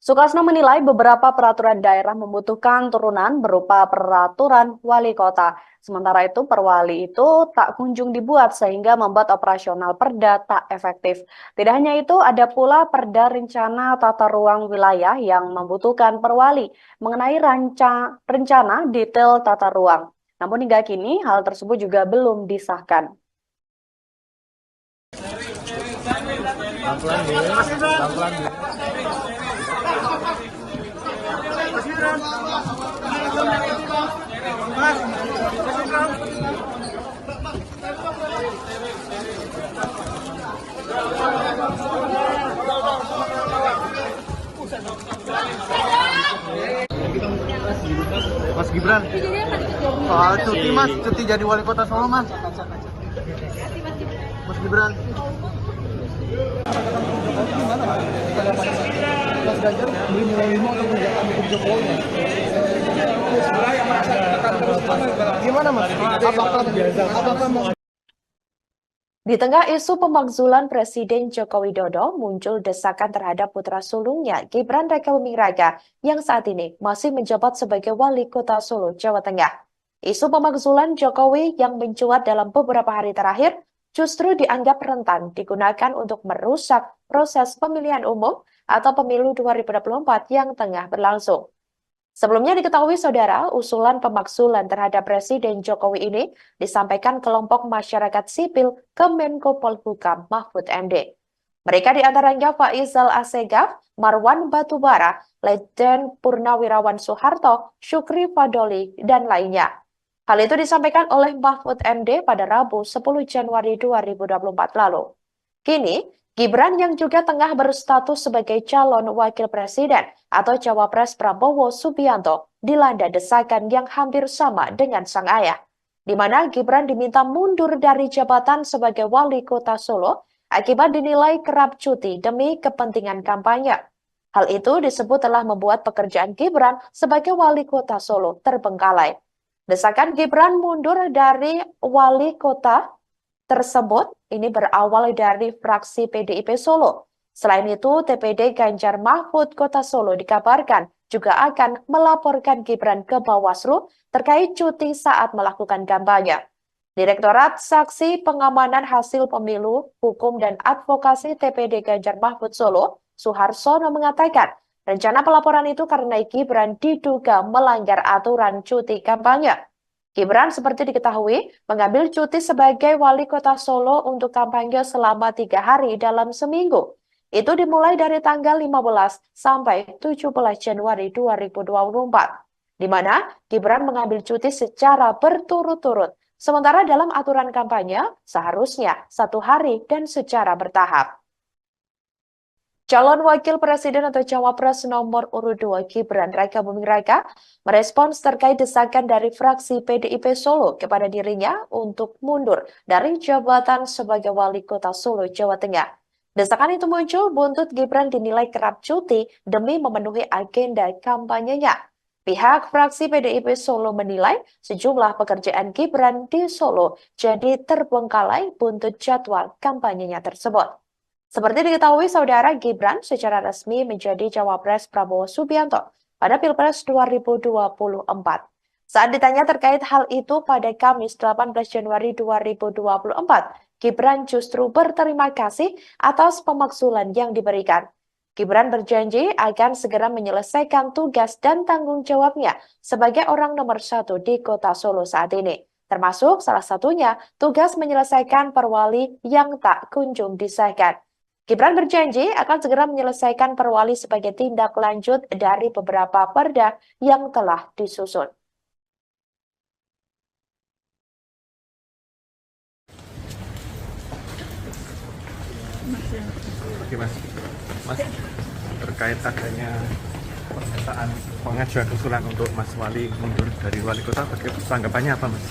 Sukasno menilai beberapa peraturan daerah membutuhkan turunan berupa peraturan wali kota. Sementara itu, perwali itu tak kunjung dibuat sehingga membuat operasional perda tak efektif. Tidak hanya itu, ada pula perda rencana tata ruang wilayah yang membutuhkan perwali mengenai rencana detail tata ruang. Namun hingga kini, hal tersebut juga belum disahkan. Mas Gibran, soal cuti mas, cuti jadi wali kota Solo mas. Mas Gibran. Mas Ganjar beri nilai 5 untuk menjalankan hukum Jokowi. Gimana mas? Apakah mas? Di tengah isu pemakzulan Presiden Joko Widodo, muncul desakan terhadap putra sulungnya Gibran Rakabuming Raka yang saat ini masih menjabat sebagai wali kota Solo, Jawa Tengah. Isu pemakzulan Jokowi yang mencuat dalam beberapa hari terakhir justru dianggap rentan digunakan untuk merusak proses pemilihan umum atau pemilu 2024 yang tengah berlangsung. Sebelumnya diketahui saudara, usulan pemakzulan terhadap Presiden Jokowi ini disampaikan kelompok masyarakat sipil ke Menko Polhukam Mahfud MD. Mereka diantaranya Faisal Assegaf, Marwan Batubara, Letjen Purnawirawan Soeharto, Syukri Fadoli, dan lainnya. Hal itu disampaikan oleh Mahfud MD pada Rabu 10 Januari 2024 lalu. Kini, Gibran yang juga tengah berstatus sebagai calon wakil presiden atau cawapres Prabowo Subianto dilanda desakan yang hampir sama dengan sang ayah, di mana Gibran diminta mundur dari jabatan sebagai wali kota Solo akibat dinilai kerap cuti demi kepentingan kampanye. Hal itu disebut telah membuat pekerjaan Gibran sebagai wali kota Solo terbengkalai. Desakan Gibran mundur dari wali kota tersebut ini berawal dari fraksi PDIP Solo. Selain itu, TPD Ganjar Mahfud Kota Solo dikabarkan juga akan melaporkan Gibran ke Bawaslu terkait cuti saat melakukan kampanye. Direktorat Saksi Pengamanan Hasil Pemilu, Hukum dan Advokasi TPD Ganjar Mahfud Solo, Suharsono mengatakan, rencana pelaporan itu karena Gibran diduga melanggar aturan cuti kampanye. Gibran seperti diketahui mengambil cuti sebagai wali kota Solo untuk kampanye selama 3 hari dalam seminggu. Itu dimulai dari tanggal 15 sampai 17 Januari 2024, di mana Gibran mengambil cuti secara berturut-turut. Sementara dalam aturan kampanye seharusnya 1 hari dan secara bertahap. Calon Wakil Presiden atau Cawapres nomor urut 2 Gibran Rakabuming Raka merespons terkait desakan dari fraksi PDIP Solo kepada dirinya untuk mundur dari jabatan sebagai wali kota Solo, Jawa Tengah. Desakan itu muncul buntut Gibran dinilai kerap cuti demi memenuhi agenda kampanyenya. Pihak fraksi PDIP Solo menilai sejumlah pekerjaan Gibran di Solo jadi terbengkalai buntut jadwal kampanyenya tersebut. Seperti diketahui saudara, Gibran secara resmi menjadi cawapres Prabowo Subianto pada Pilpres 2024. Saat ditanya terkait hal itu pada Kamis 18 Januari 2024, Gibran justru berterima kasih atas pemakzulan yang diberikan. Gibran berjanji akan segera menyelesaikan tugas dan tanggung jawabnya sebagai orang nomor 1 di kota Solo saat ini. Termasuk salah satunya tugas menyelesaikan perwali yang tak kunjung disahkan. Gibran berjanji akan segera menyelesaikan perwali sebagai tindak lanjut dari beberapa perda yang telah disusun. Oke mas, terkait adanya pernyataan pengajuan usulan untuk Mas Wali mundur dari wali kota, bagaimana tanggapannya apa mas?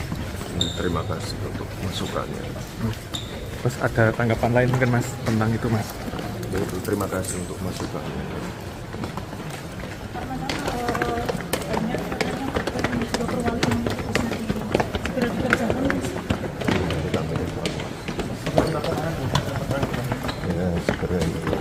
Terima kasih untuk masukannya. Terus ada tanggapan lain mungkin mas tentang itu mas? Terima kasih untuk masukannya. Ya, segera itu.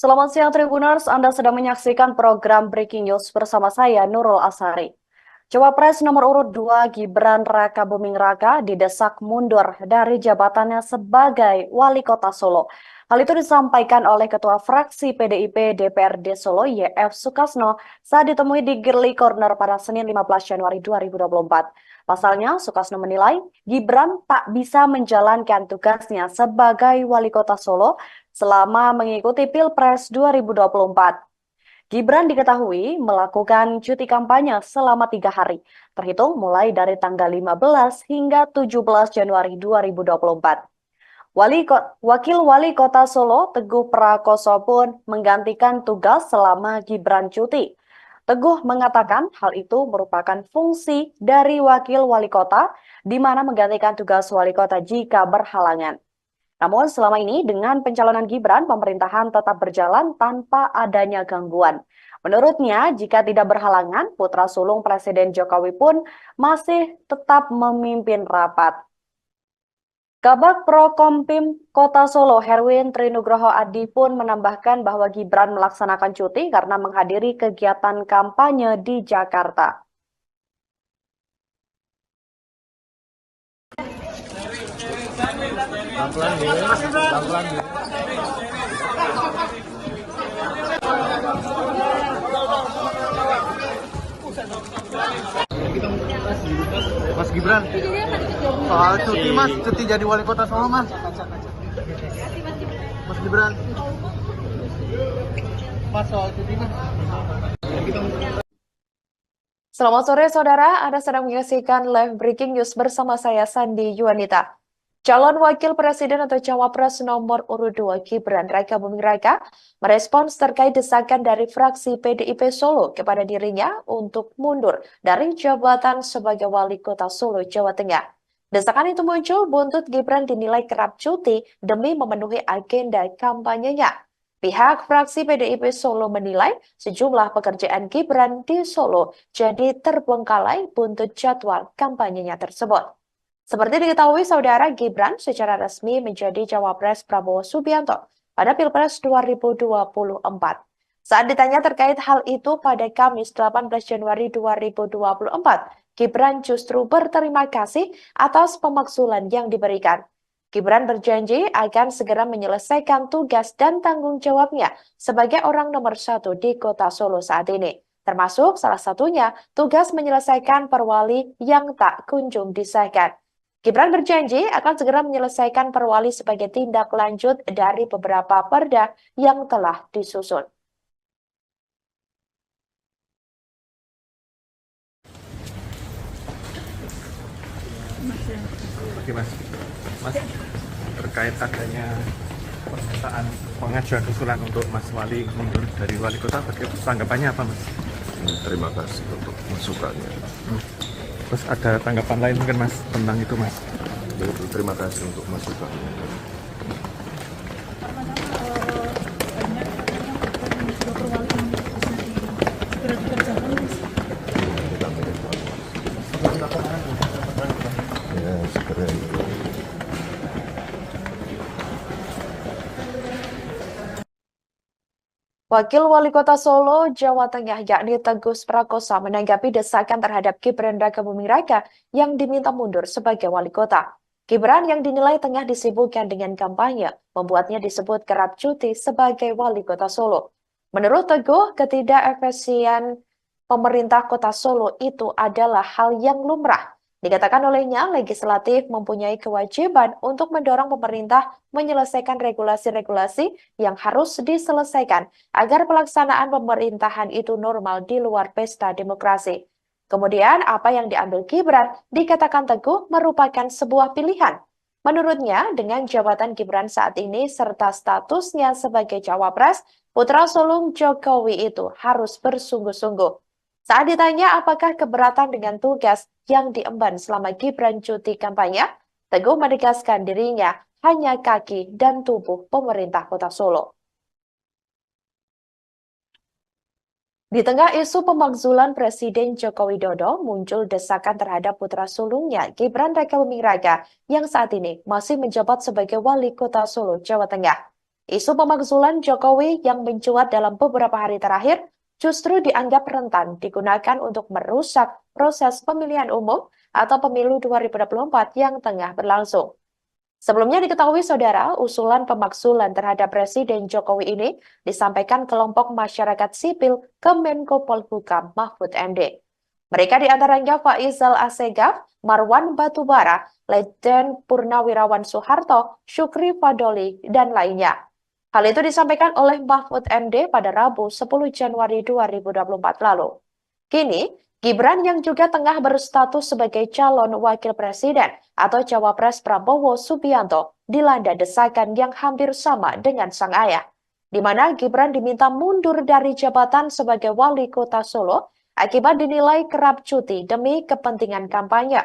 Selamat siang Tribuners, Anda sedang menyaksikan program Breaking News bersama saya Nurul Asari. Cawapres nomor urut 2 Gibran Raka Buming Raka didesak mundur dari jabatannya sebagai Wali Kota Solo. Hal itu disampaikan oleh Ketua Fraksi PDIP DPRD Solo YF Sukasno saat ditemui di Girly Corner pada Senin 15 Januari 2024. Pasalnya, Sukasno menilai Gibran tak bisa menjalankan tugasnya sebagai Wali Kota Solo selama mengikuti Pilpres 2024. Gibran diketahui melakukan cuti kampanye selama 3 hari, terhitung mulai dari tanggal 15 hingga 17 Januari 2024. Wakil Wali Kota Solo, Teguh Prakoso pun menggantikan tugas selama Gibran cuti. Teguh mengatakan hal itu merupakan fungsi dari Wakil Wali Kota, di mana menggantikan tugas Wali Kota jika berhalangan. Namun selama ini dengan pencalonan Gibran, pemerintahan tetap berjalan tanpa adanya gangguan. Menurutnya, jika tidak berhalangan, putra sulung Presiden Jokowi pun masih tetap memimpin rapat. Kabag Prokompim Kota Solo, Herwin Trinugroho Adi pun menambahkan bahwa Gibran melaksanakan cuti karena menghadiri kegiatan kampanye di Jakarta. Mas Gibran, soal cuti Mas, cuti jadi wali kota Solo Mas. Mas Gibran, Mas soal cuti Mas. Selamat sore saudara, Anda sedang menyaksikan live breaking news bersama saya Sandi Yuanita. Calon Wakil Presiden atau Cawapres nomor urut 2 Gibran Raka Buming Raka merespons terkait desakan dari fraksi PDIP Solo kepada dirinya untuk mundur dari jabatan sebagai Wali Kota Solo, Jawa Tengah. Desakan itu muncul buntut Gibran dinilai kerap cuti demi memenuhi agenda kampanyenya. Pihak fraksi PDIP Solo menilai sejumlah pekerjaan Gibran di Solo jadi terbengkalai buntut jadwal kampanyenya tersebut. Seperti diketahui saudara, Gibran secara resmi menjadi Cawapres Prabowo Subianto pada Pilpres 2024. Saat ditanya terkait hal itu pada Kamis 18 Januari 2024, Gibran justru berterima kasih atas pemakzulan yang diberikan. Gibran berjanji akan segera menyelesaikan tugas dan tanggung jawabnya sebagai orang nomor 1 di Kota Solo saat ini. Termasuk salah satunya tugas menyelesaikan perwali yang tak kunjung disahkan. Gibran berjanji akan segera menyelesaikan perwali sebagai tindak lanjut dari beberapa perda yang telah disusun. Oke Mas, terkait adanya pernyataan pengajuan usulan untuk Mas Wali mundur dari Wali Kota, tanggapannya apa Mas? Terima kasih untuk masukannya. Terus ada tanggapan lain mungkin Mas tentang itu Mas? Terima kasih untuk masukannya. Ya, segera itu. Wakil Wali Kota Solo, Jawa Tengah, yakni Teguh Prakoso menanggapi desakan terhadap Gibran Raka Buming Raka yang diminta mundur sebagai Wali Kota. Gibran yang dinilai tengah disibukkan dengan kampanye, membuatnya disebut kerap cuti sebagai Wali Kota Solo. Menurut Teguh, ketidakefisien pemerintah Kota Solo itu adalah hal yang lumrah. Dikatakan olehnya, legislatif mempunyai kewajiban untuk mendorong pemerintah menyelesaikan regulasi-regulasi yang harus diselesaikan agar pelaksanaan pemerintahan itu normal di luar pesta demokrasi. Kemudian, apa yang diambil Gibran dikatakan Teguh merupakan sebuah pilihan. Menurutnya, dengan jabatan Gibran saat ini serta statusnya sebagai Cawapres, putra sulung Jokowi itu harus bersungguh-sungguh. Saat ditanya apakah keberatan dengan tugas yang diemban selama Gibran cuti kampanye, Teguh menegaskan dirinya hanya kaki dan tubuh pemerintah Kota Solo. Di tengah isu pemakzulan Presiden Joko Widodo, muncul desakan terhadap putra sulungnya Gibran Raka Buming Raka yang saat ini masih menjabat sebagai Wali Kota Solo, Jawa Tengah. Isu pemakzulan Jokowi yang mencuat dalam beberapa hari terakhir justru dianggap rentan digunakan untuk merusak proses pemilihan umum atau pemilu 2024 yang tengah berlangsung. Sebelumnya diketahui saudara, usulan pemakzulan terhadap Presiden Jokowi ini disampaikan kelompok masyarakat sipil ke Menko Polhukam Mahfud MD. Mereka diantaranya Faizal Assegaf, Marwan Batubara, Letjen Purnawirawan Soeharto, Syukri Fadoli, dan lainnya. Hal itu disampaikan oleh Mahfud MD pada Rabu 10 Januari 2024 lalu. Kini, Gibran yang juga tengah berstatus sebagai calon wakil presiden atau cawapres Prabowo Subianto dilanda desakan yang hampir sama dengan sang ayah, di mana Gibran diminta mundur dari jabatan sebagai wali kota Solo akibat dinilai kerap cuti demi kepentingan kampanye.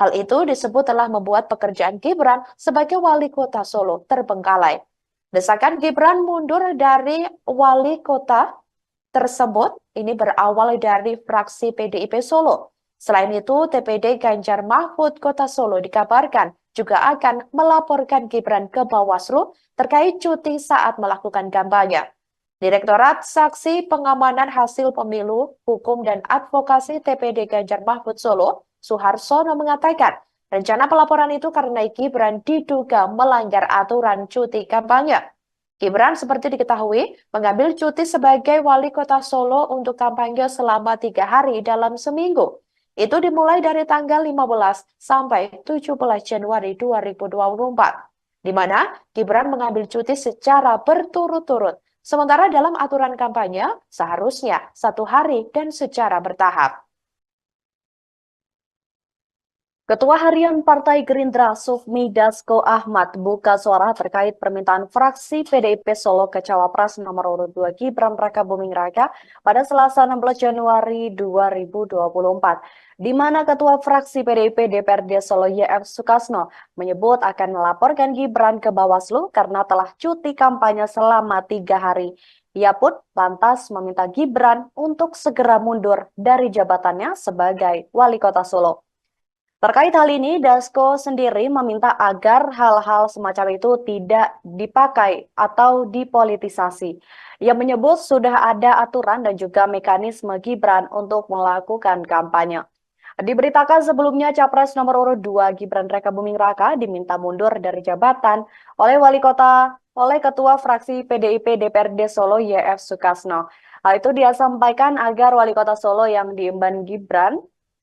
Hal itu disebut telah membuat pekerjaan Gibran sebagai wali kota Solo terbengkalai. Desakan Gibran mundur dari wali kota tersebut ini berawal dari fraksi PDIP Solo. Selain itu, TPD Ganjar Mahfud Kota Solo dikabarkan juga akan melaporkan Gibran ke Bawaslu terkait cuti saat melakukan kampanye. Direktorat Saksi Pengamanan Hasil Pemilu, Hukum dan Advokasi TPD Ganjar Mahfud Solo, Suharsono mengatakan, rencana pelaporan itu karena Gibran diduga melanggar aturan cuti kampanye. Gibran seperti diketahui mengambil cuti sebagai wali kota Solo untuk kampanye selama 3 hari dalam seminggu. Itu dimulai dari tanggal 15 sampai 17 Januari 2024, di mana Gibran mengambil cuti secara berturut-turut. Sementara dalam aturan kampanye seharusnya 1 hari dan secara bertahap. Ketua Harian Partai Gerindra Sufmi Dasko Ahmad buka suara terkait permintaan fraksi PDIP Solo ke Cawapres nomor urut 2 Gibran Rakabuming Raka pada Selasa 16 Januari 2024, di mana Ketua fraksi PDIP DPRD Solo YF Sukasno menyebut akan melaporkan Gibran ke Bawaslu karena telah cuti kampanye selama 3 hari. Ia pun lantas meminta Gibran untuk segera mundur dari jabatannya sebagai wali kota Solo. Terkait hal ini, Dasko sendiri meminta agar hal-hal semacam itu tidak dipakai atau dipolitisasi. Ia menyebut sudah ada aturan dan juga mekanisme Gibran untuk melakukan kampanye. Diberitakan sebelumnya Capres nomor urut 2 Gibran Rakabuming Raka diminta mundur dari jabatan oleh Ketua Fraksi PDIP DPRD Solo YF Sukasno. Hal itu dia sampaikan agar wali kota Solo yang diemban Gibran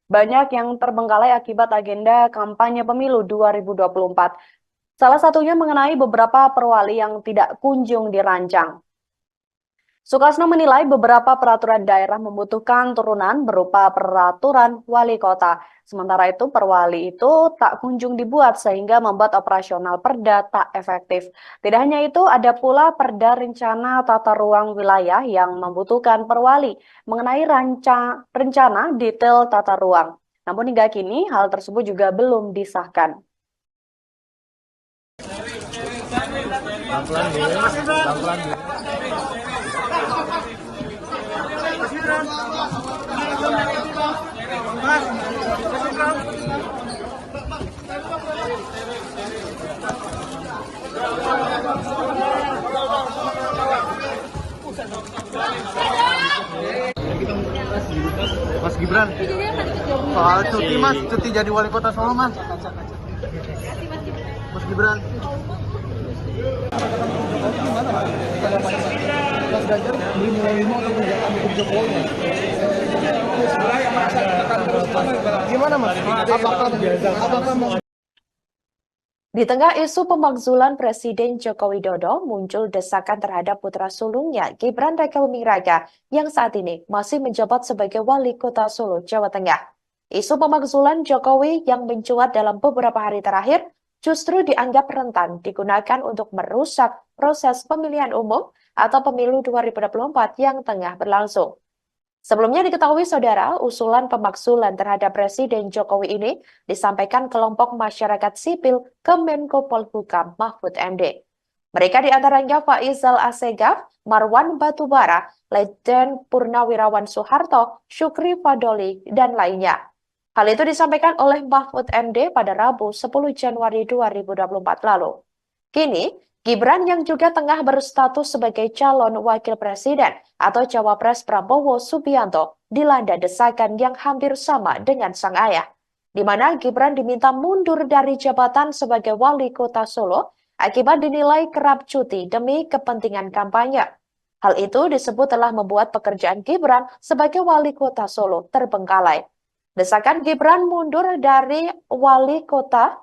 banyak yang terbengkalai akibat agenda kampanye pemilu 2024. Salah satunya mengenai beberapa perwali yang tidak kunjung dirancang. Sukasno menilai beberapa peraturan daerah membutuhkan turunan berupa peraturan wali kota. Sementara itu perwali itu tak kunjung dibuat sehingga membuat operasional perda tak efektif. Tidak hanya itu, ada pula perda rencana tata ruang wilayah yang membutuhkan perwali mengenai rencana detail tata ruang. Namun hingga kini hal tersebut juga belum disahkan. Mas Gibran, soal cuti mas, cuti jadi wali kota Solo mas. Mas Gibran. Mas Ganjar beli menerima atau tidak mendukung Jokowi? Gimana mas? Apakah mas? Di tengah isu pemakzulan Presiden Joko Widodo, muncul desakan terhadap putra sulungnya Gibran Rakabuming Raka yang saat ini masih menjabat sebagai wali kota Solo, Jawa Tengah. Isu pemakzulan Jokowi yang mencuat dalam beberapa hari terakhir justru dianggap rentan digunakan untuk merusak proses pemilihan umum atau pemilu 2024 yang tengah berlangsung. Sebelumnya diketahui saudara, usulan pemakzulan terhadap Presiden Jokowi ini disampaikan kelompok masyarakat sipil ke Menko Polhukam Mahfud MD. Mereka diantaranya Faizal Assegaf, Marwan Batubara, Letjen Purnawirawan Soeharto, Syukri Fadoli, dan lainnya. Hal itu disampaikan oleh Mahfud MD pada Rabu 10 Januari 2024 lalu. Kini, Gibran yang juga tengah berstatus sebagai calon wakil presiden atau cawapres Prabowo Subianto dilanda desakan yang hampir sama dengan sang ayah, di mana Gibran diminta mundur dari jabatan sebagai wali kota Solo akibat dinilai kerap cuti demi kepentingan kampanye. Hal itu disebut telah membuat pekerjaan Gibran sebagai wali kota Solo terbengkalai. Desakan Gibran mundur dari wali kota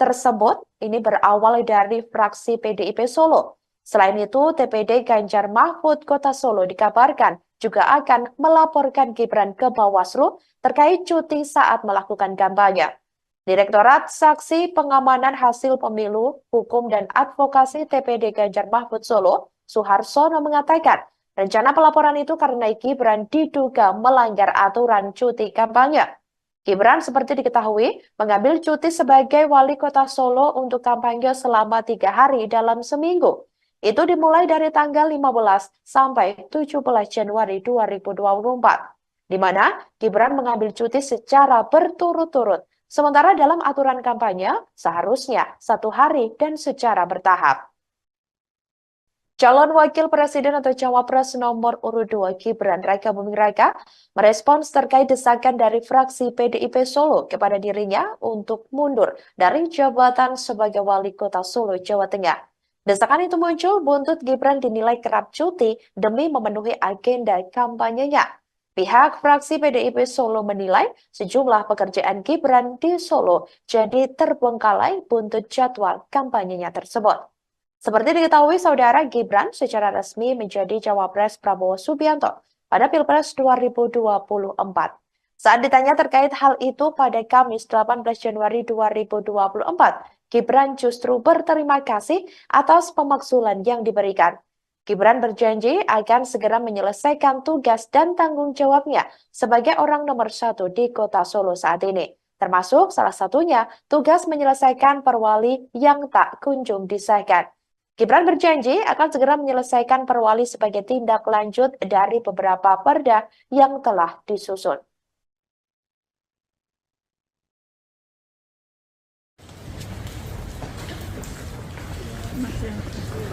tersebut ini berawal dari fraksi PDIP Solo. Selain itu, TPD Ganjar Mahfud Kota Solo dikabarkan juga akan melaporkan Gibran ke Bawaslu terkait cuti saat melakukan kampanye. Direktorat Saksi Pengamanan Hasil Pemilu, Hukum dan Advokasi TPD Ganjar Mahfud Solo, Suharsono mengatakan, rencana pelaporan itu karena Gibran diduga melanggar aturan cuti kampanye. Gibran seperti diketahui mengambil cuti sebagai wali kota Solo untuk kampanye selama 3 hari dalam seminggu. Itu dimulai dari tanggal 15 sampai 17 Januari 2024, di mana Gibran mengambil cuti secara berturut-turut. Sementara dalam aturan kampanye seharusnya 1 hari dan secara bertahap. Calon Wakil Presiden atau Cawapres nomor urut 2 Gibran Raka Buming Raka merespons terkait desakan dari fraksi PDIP Solo kepada dirinya untuk mundur dari jabatan sebagai wali kota Solo, Jawa Tengah. Desakan itu muncul buntut Gibran dinilai kerap cuti demi memenuhi agenda kampanyenya. Pihak fraksi PDIP Solo menilai sejumlah pekerjaan Gibran di Solo jadi terbengkalai buntut jadwal kampanyenya tersebut. Seperti diketahui, saudara, Gibran secara resmi menjadi cawapres Prabowo Subianto pada Pilpres 2024. Saat ditanya terkait hal itu pada Kamis 18 Januari 2024, Gibran justru berterima kasih atas pemakzulan yang diberikan. Gibran berjanji akan segera menyelesaikan tugas dan tanggung jawabnya sebagai orang nomor 1 di kota Solo saat ini. Termasuk salah satunya tugas menyelesaikan perwali yang tak kunjung disahkan. Gibran berjanji akan segera menyelesaikan perwali sebagai tindak lanjut dari beberapa perda yang telah disusun.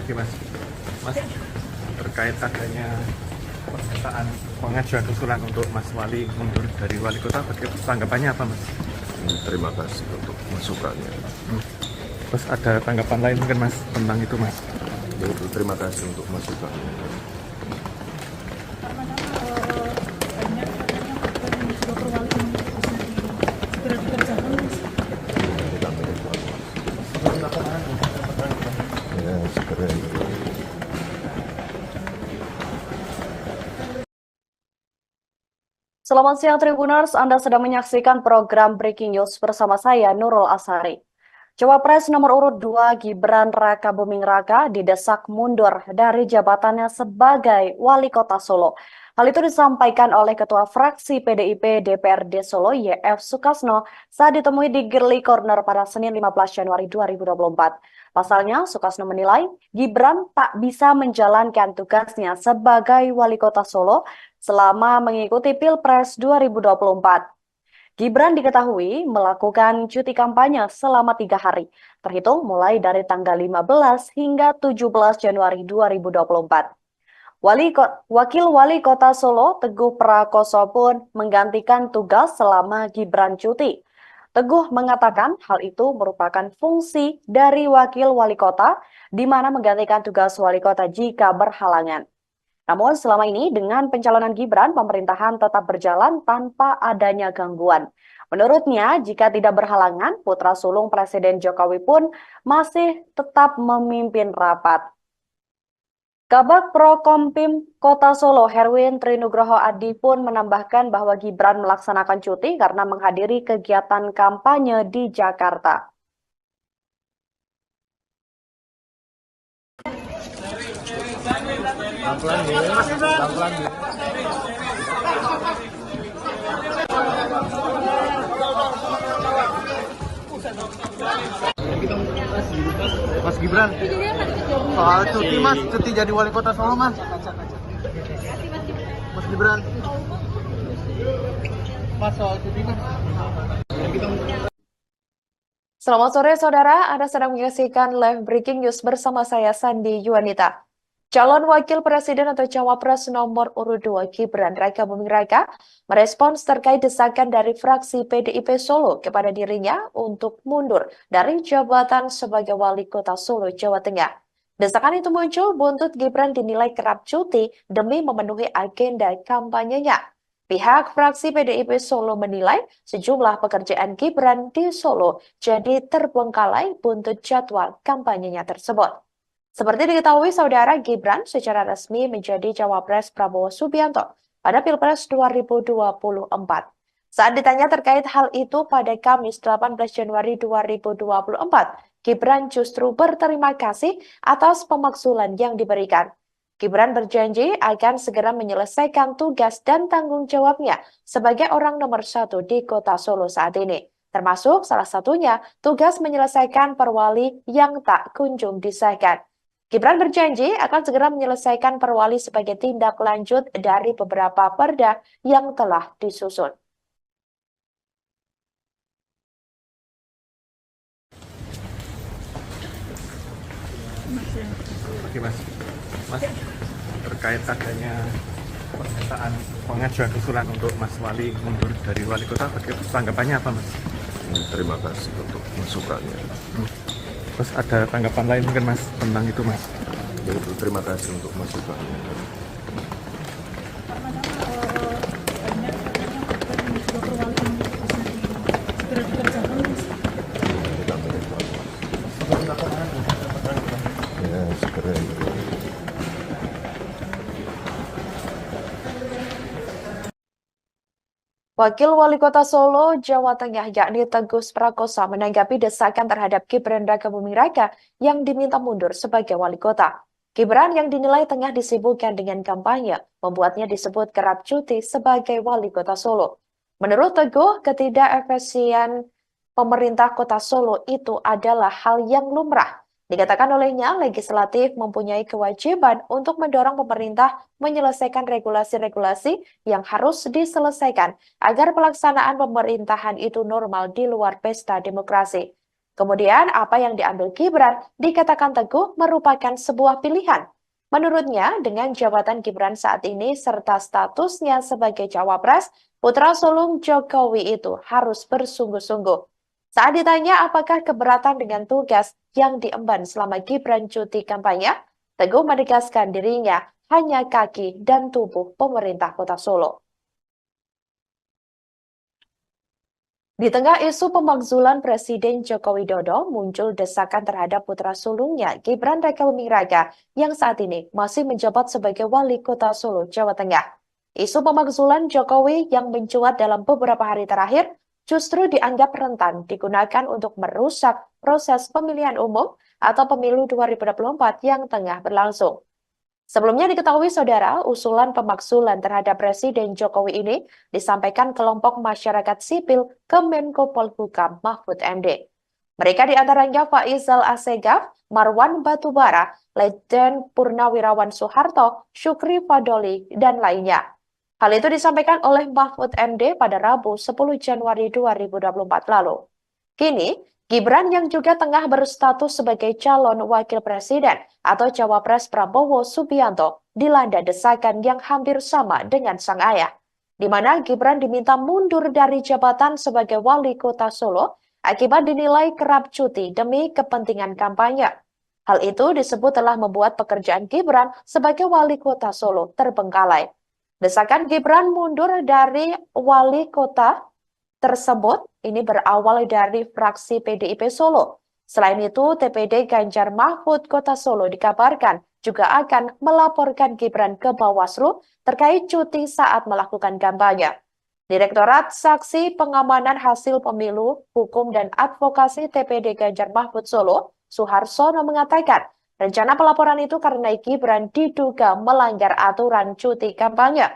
Oke Mas, terkait adanya pernyataan pengajuan usulan untuk Mas Wali mundur dari wali kota, tanggapannya apa Mas? Terima kasih untuk masukannya. Terus ada tanggapan lain mungkin Mas tentang itu Mas? Terima kasih untuk masukannya. Ya, segera itu. Selamat siang Tribuners, Anda sedang menyaksikan program Breaking News bersama saya Nurul Asari. Cawapres nomor urut 2 Gibran Raka Buming Raka didesak mundur dari jabatannya sebagai wali kota Solo. Hal itu disampaikan oleh Ketua Fraksi PDIP DPRD Solo YF Sukasno saat ditemui di Girly Corner pada Senin 15 Januari 2024. Pasalnya, Sukasno menilai Gibran tak bisa menjalankan tugasnya sebagai wali kota Solo selama mengikuti Pilpres 2024. Gibran diketahui melakukan cuti kampanye selama 3 hari, terhitung mulai dari tanggal 15 hingga 17 Januari 2024. Wakil Wali Kota Solo, Teguh Prakoso pun menggantikan tugas selama Gibran cuti. Teguh mengatakan hal itu merupakan fungsi dari Wakil Wali Kota, di mana menggantikan tugas Wali Kota jika berhalangan. Namun selama ini dengan pencalonan Gibran, pemerintahan tetap berjalan tanpa adanya gangguan. Menurutnya, jika tidak berhalangan, putra sulung Presiden Jokowi pun masih tetap memimpin rapat. Kabag Prokompim Kota Solo, Herwin Trinugroho Adi pun menambahkan bahwa Gibran melaksanakan cuti karena menghadiri kegiatan kampanye di Jakarta. Mas Gibran, soal cuti Mas, cuti jadi wali kota Solo Mas. Mas Gibran, Mas soal cuti Mas. Selamat sore saudara, Anda sedang menyaksikan live breaking news bersama saya Sandi Yuanita. Calon Wakil Presiden atau Cawapres nomor urut 2 Gibran Raka Buming Raka merespons terkait desakan dari fraksi PDIP Solo kepada dirinya untuk mundur dari jabatan sebagai Wali Kota Solo, Jawa Tengah. Desakan itu muncul buntut Gibran dinilai kerap cuti demi memenuhi agenda kampanyenya. Pihak fraksi PDIP Solo menilai sejumlah pekerjaan Gibran di Solo jadi terbengkalai buntut jadwal kampanyenya tersebut. Seperti diketahui saudara, Gibran secara resmi menjadi Cawapres Prabowo Subianto pada Pilpres 2024. Saat ditanya terkait hal itu pada Kamis 18 Januari 2024, Gibran justru berterima kasih atas pemakzulan yang diberikan. Gibran berjanji akan segera menyelesaikan tugas dan tanggung jawabnya sebagai orang nomor 1 di kota Solo saat ini. Termasuk salah satunya tugas menyelesaikan perwali yang tak kunjung disahkan. Gibran berjanji akan segera menyelesaikan perwali sebagai tindak lanjut dari beberapa perda yang telah disusun. Oke Mas, terkait adanya pernyataan pengajuan usulan untuk Mas Wali mundur dari Wali Kota, tanggapannya apa Mas? Terima kasih untuk masukannya. Terus ada tanggapan lain mungkin Mas tentang itu Mas? Yaitu terima kasih untuk masukannya. Ya, segera. Wakil Wali Kota Solo, Jawa Tengah, yakni Teguh Prakosa, menanggapi desakan terhadap Gibran Raka Buming Raka yang diminta mundur sebagai wali kota. Gibran yang dinilai tengah disibukkan dengan kampanye, membuatnya disebut kerap cuti sebagai wali kota Solo. Menurut Teguh, ketidakefisien pemerintah kota Solo itu adalah hal yang lumrah. Dikatakan olehnya, legislatif mempunyai kewajiban untuk mendorong pemerintah menyelesaikan regulasi-regulasi yang harus diselesaikan agar pelaksanaan pemerintahan itu normal di luar pesta demokrasi. Kemudian, apa yang diambil Gibran dikatakan Teguh merupakan sebuah pilihan. Menurutnya, dengan jabatan Gibran saat ini serta statusnya sebagai Cawapres, putra sulung Jokowi itu harus bersungguh-sungguh. Saat ditanya apakah keberatan dengan tugas yang diemban selama Gibran cuti kampanye, Teguh menegaskan dirinya hanya kaki dan tubuh pemerintah kota Solo. Di tengah isu pemakzulan Presiden Joko Widodo, muncul desakan terhadap putra sulungnya Gibran Raka Buming Raka yang saat ini masih menjabat sebagai Wali Kota Solo, Jawa Tengah. Isu pemakzulan Jokowi yang mencuat dalam beberapa hari terakhir justru dianggap rentan digunakan untuk merusak proses pemilihan umum atau pemilu 2024 yang tengah berlangsung. Sebelumnya diketahui saudara, usulan pemakzulan terhadap Presiden Jokowi ini disampaikan kelompok masyarakat sipil ke Menko Polhukam Mahfud MD. Mereka diantaranya Faisal Assegaf, Marwan Batubara, Letjen Purnawirawan Soeharto, Syukri Fadoli, dan lainnya. Hal itu disampaikan oleh Mahfud MD pada Rabu 10 Januari 2024 lalu. Kini, Gibran yang juga tengah berstatus sebagai calon wakil presiden atau Cawapres Prabowo Subianto dilanda desakan yang hampir sama dengan sang ayah, di mana Gibran diminta mundur dari jabatan sebagai wali kota Solo akibat dinilai kerap cuti demi kepentingan kampanye. Hal itu disebut telah membuat pekerjaan Gibran sebagai wali kota Solo terbengkalai. Desakan Gibran mundur dari wali kota tersebut ini berawal dari fraksi PDIP Solo. Selain itu, TPD Ganjar Mahfud Kota Solo dikabarkan juga akan melaporkan Gibran ke Bawaslu terkait cuti saat melakukan kampanye. Direktorat Saksi Pengamanan Hasil Pemilu, Hukum dan Advokasi TPD Ganjar Mahfud Solo, Suharsono mengatakan, rencana pelaporan itu karena Gibran diduga melanggar aturan cuti kampanye.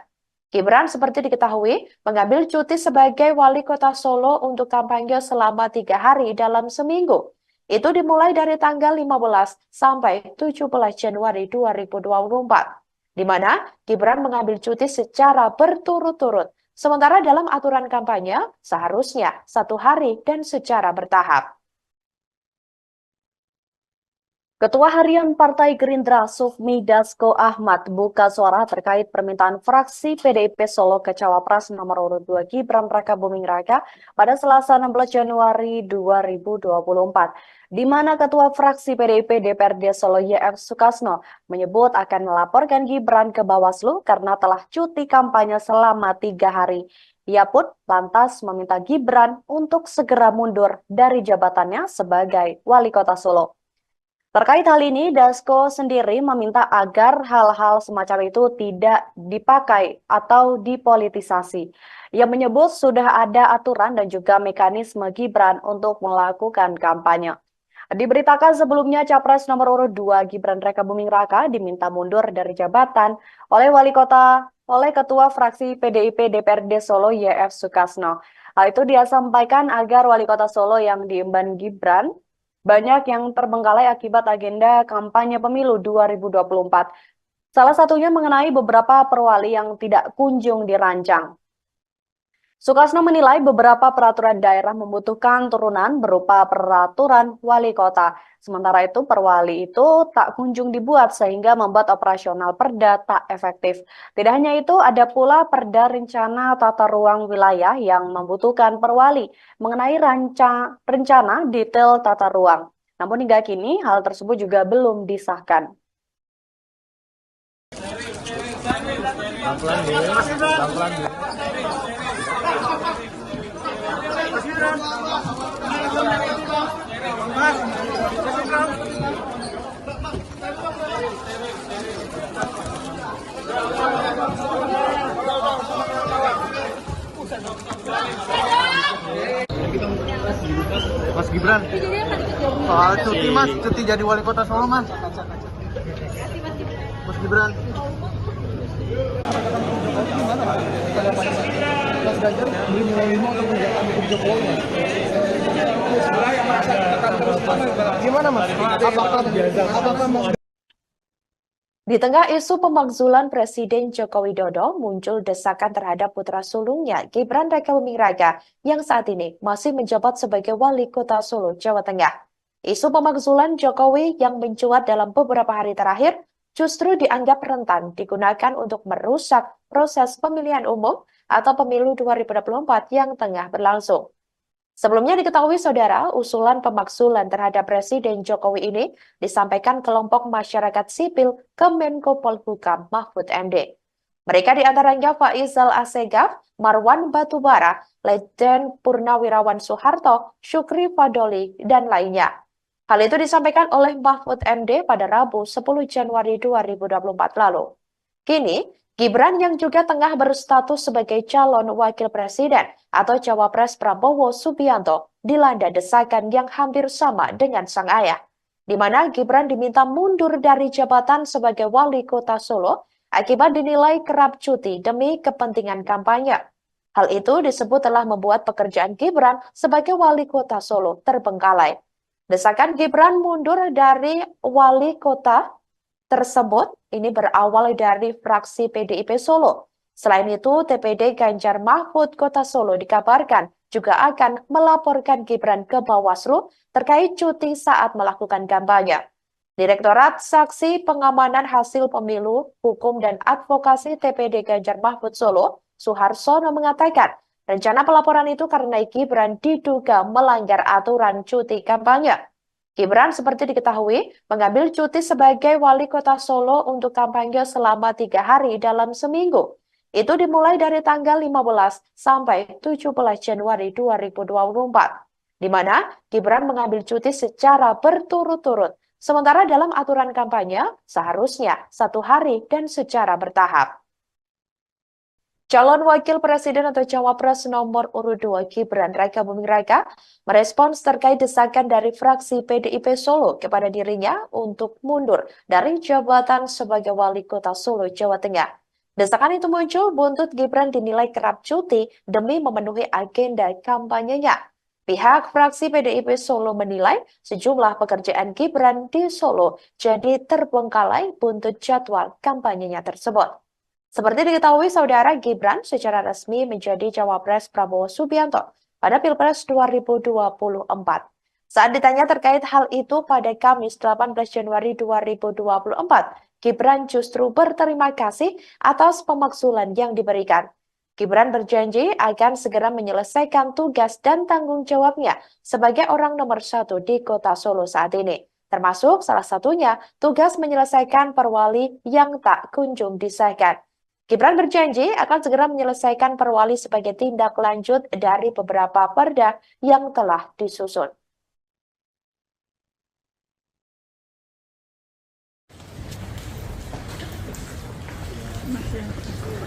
Gibran seperti diketahui mengambil cuti sebagai wali kota Solo untuk kampanye selama 3 hari dalam seminggu. Itu dimulai dari tanggal 15 sampai 17 Januari 2024, di mana Gibran mengambil cuti secara berturut-turut. Sementara dalam aturan kampanye seharusnya 1 hari dan secara bertahap. Ketua Harian Partai Gerindra Sufmi Dasko Ahmad buka suara terkait permintaan fraksi PDIP Solo ke Cawapres nomor urut 2 Gibran Rakabuming Raka pada Selasa 16 Januari 2024, di mana Ketua Fraksi PDIP DPRD Solo YF Sukasno menyebut akan melaporkan Gibran ke Bawaslu karena telah cuti kampanye selama 3 hari. Ia pun lantas meminta Gibran untuk segera mundur dari jabatannya sebagai Wali Kota Solo. Terkait hal ini, Dasko sendiri meminta agar hal-hal semacam itu tidak dipakai atau dipolitisasi. Ia menyebut sudah ada aturan dan juga mekanisme Gibran untuk melakukan kampanye. Diberitakan sebelumnya Capres nomor urut 2 Gibran Rakabuming Raka diminta mundur dari jabatan oleh Ketua Fraksi PDIP DPRD Solo YF Sukasno. Hal itu dia sampaikan agar Wali Kota Solo yang diemban Gibran banyak yang terbengkalai akibat agenda kampanye pemilu 2024. Salah satunya mengenai beberapa perwali yang tidak kunjung dirancang. Sukasno menilai beberapa peraturan daerah membutuhkan turunan berupa peraturan wali kota. Sementara itu perwali itu tak kunjung dibuat sehingga membuat operasional perda tak efektif. Tidak hanya itu, ada pula perda rencana tata ruang wilayah yang membutuhkan perwali mengenai rencana detail tata ruang. Namun hingga kini hal tersebut juga belum disahkan. Mas Gibran, soal cuti Mas, cuti jadi wali kota Solo Mas. Mas Gibran. Mas Ganjar beli menerima untuk menjalankan hukum Jokowi. Gimana Mas? Apakah Mas? Di tengah isu pemakzulan Presiden Joko Widodo, muncul desakan terhadap putra sulungnya Gibran Rakabuming Raka yang saat ini masih menjabat sebagai Wali Kota Solo, Jawa Tengah. Isu pemakzulan Jokowi yang mencuat dalam beberapa hari terakhir justru dianggap rentan digunakan untuk merusak proses pemilihan umum atau pemilu 2024 yang tengah berlangsung. Sebelumnya diketahui saudara, usulan pemakzulan terhadap Presiden Jokowi ini disampaikan kelompok masyarakat sipil ke Menko Polhukam Mahfud MD. Mereka diantaranya Faisal Assegaf, Marwan Batubara, Letjen Purnawirawan Soeharto, Syukri Fadoli, dan lainnya. Hal itu disampaikan oleh Mahfud MD pada Rabu 10 Januari 2024 lalu. Kini, Gibran yang juga tengah berstatus sebagai calon wakil presiden atau Cawapres Prabowo Subianto dilanda desakan yang hampir sama dengan sang ayah, di mana Gibran diminta mundur dari jabatan sebagai Wali Kota Solo akibat dinilai kerap cuti demi kepentingan kampanye. Hal itu disebut telah membuat pekerjaan Gibran sebagai Wali Kota Solo terbengkalai. Desakan Gibran mundur dari Wali Kota tersebut ini berawal dari fraksi PDIP Solo. Selain itu, TPD Ganjar Mahfud Kota Solo dikabarkan juga akan melaporkan Gibran ke Bawaslu terkait cuti saat melakukan kampanye. Direktorat Saksi Pengamanan Hasil Pemilu, Hukum dan Advokasi TPD Ganjar Mahfud Solo, Suharsono mengatakan, rencana pelaporan itu karena Gibran diduga melanggar aturan cuti kampanye. Gibran seperti diketahui mengambil cuti sebagai Wali Kota Solo untuk kampanye selama 3 hari dalam seminggu. Itu dimulai dari tanggal 15 sampai 17 Januari 2024, di mana Gibran mengambil cuti secara berturut-turut. Sementara dalam aturan kampanye seharusnya 1 hari dan secara bertahap. Calon Wakil Presiden atau Cawapres nomor urut 2 Gibran Rakabuming Raka merespons terkait desakan dari fraksi PDIP Solo kepada dirinya untuk mundur dari jabatan sebagai Wali Kota Solo, Jawa Tengah. Desakan itu muncul buntut Gibran dinilai kerap cuti demi memenuhi agenda kampanyenya. Pihak fraksi PDIP Solo menilai sejumlah pekerjaan Gibran di Solo jadi terbengkalai buntut jadwal kampanyenya tersebut. Seperti diketahui saudara, Gibran secara resmi menjadi Cawapres Prabowo Subianto pada Pilpres 2024. Saat ditanya terkait hal itu pada Kamis 18 Januari 2024, Gibran justru berterima kasih atas pemakzulan yang diberikan. Gibran berjanji akan segera menyelesaikan tugas dan tanggung jawabnya sebagai orang nomor 1 di Kota Solo saat ini. Termasuk salah satunya tugas menyelesaikan perwali yang tak kunjung disahkan. Gibran berjanji akan segera menyelesaikan perwali sebagai tindak lanjut dari beberapa perda yang telah disusun.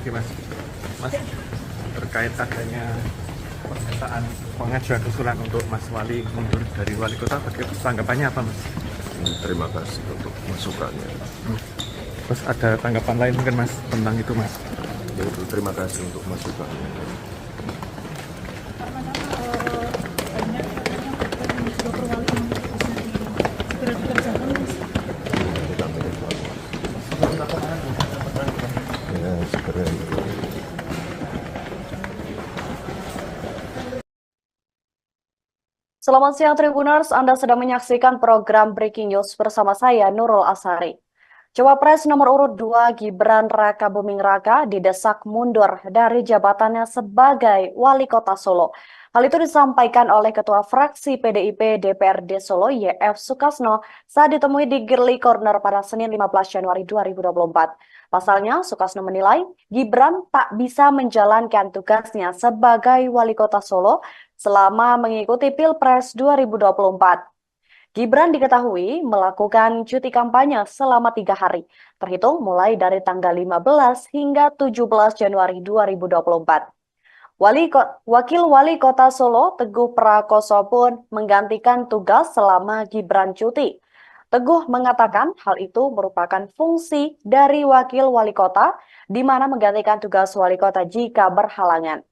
Oke Mas, terkait adanya pernyataan pengajuan usulan untuk Mas Wali mundur dari wali kota, tanggapannya apa Mas? Terima kasih untuk masukannya. Terus ada tanggapan lain mungkin Mas tentang itu Mas? Yaitu terima kasih untuk masukannya. Ya, segera itu. Selamat siang Tribuners, Anda sedang menyaksikan program Breaking News bersama saya Nurul Asari. Cawapres nomor urut 2 Gibran Rakabuming Raka didesak mundur dari jabatannya sebagai Wali Kota Solo. Hal itu disampaikan oleh Ketua Fraksi PDIP DPRD Solo YF Sukasno saat ditemui di Girly Corner pada Senin 15 Januari 2024. Pasalnya, Sukasno menilai Gibran tak bisa menjalankan tugasnya sebagai Wali Kota Solo selama mengikuti Pilpres 2024. Gibran diketahui melakukan cuti kampanye selama 3 hari, terhitung mulai dari tanggal 15 hingga 17 Januari 2024. Wakil Wali Kota Solo, Teguh Prakoso pun menggantikan tugas selama Gibran cuti. Teguh mengatakan hal itu merupakan fungsi dari Wakil Wali Kota, di mana menggantikan tugas Wali Kota jika berhalangan.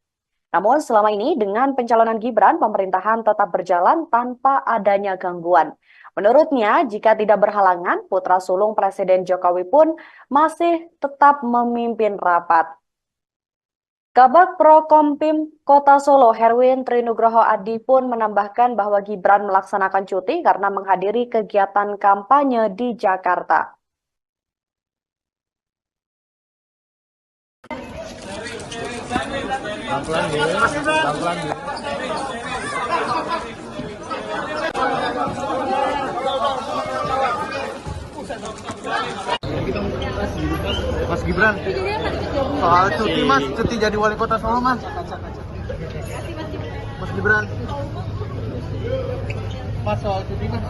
Namun selama ini dengan pencalonan Gibran, pemerintahan tetap berjalan tanpa adanya gangguan. Menurutnya, jika tidak berhalangan, putra sulung Presiden Jokowi pun masih tetap memimpin rapat. Kabag Prokompim Kota Solo, Herwin Trinugroho Adi pun menambahkan bahwa Gibran melaksanakan cuti karena menghadiri kegiatan kampanye di Jakarta. Mas Gibran, soal cuti Mas, cuti jadi wali kota Solo Mas. Mas Gibran, Mas soal cuti Mas.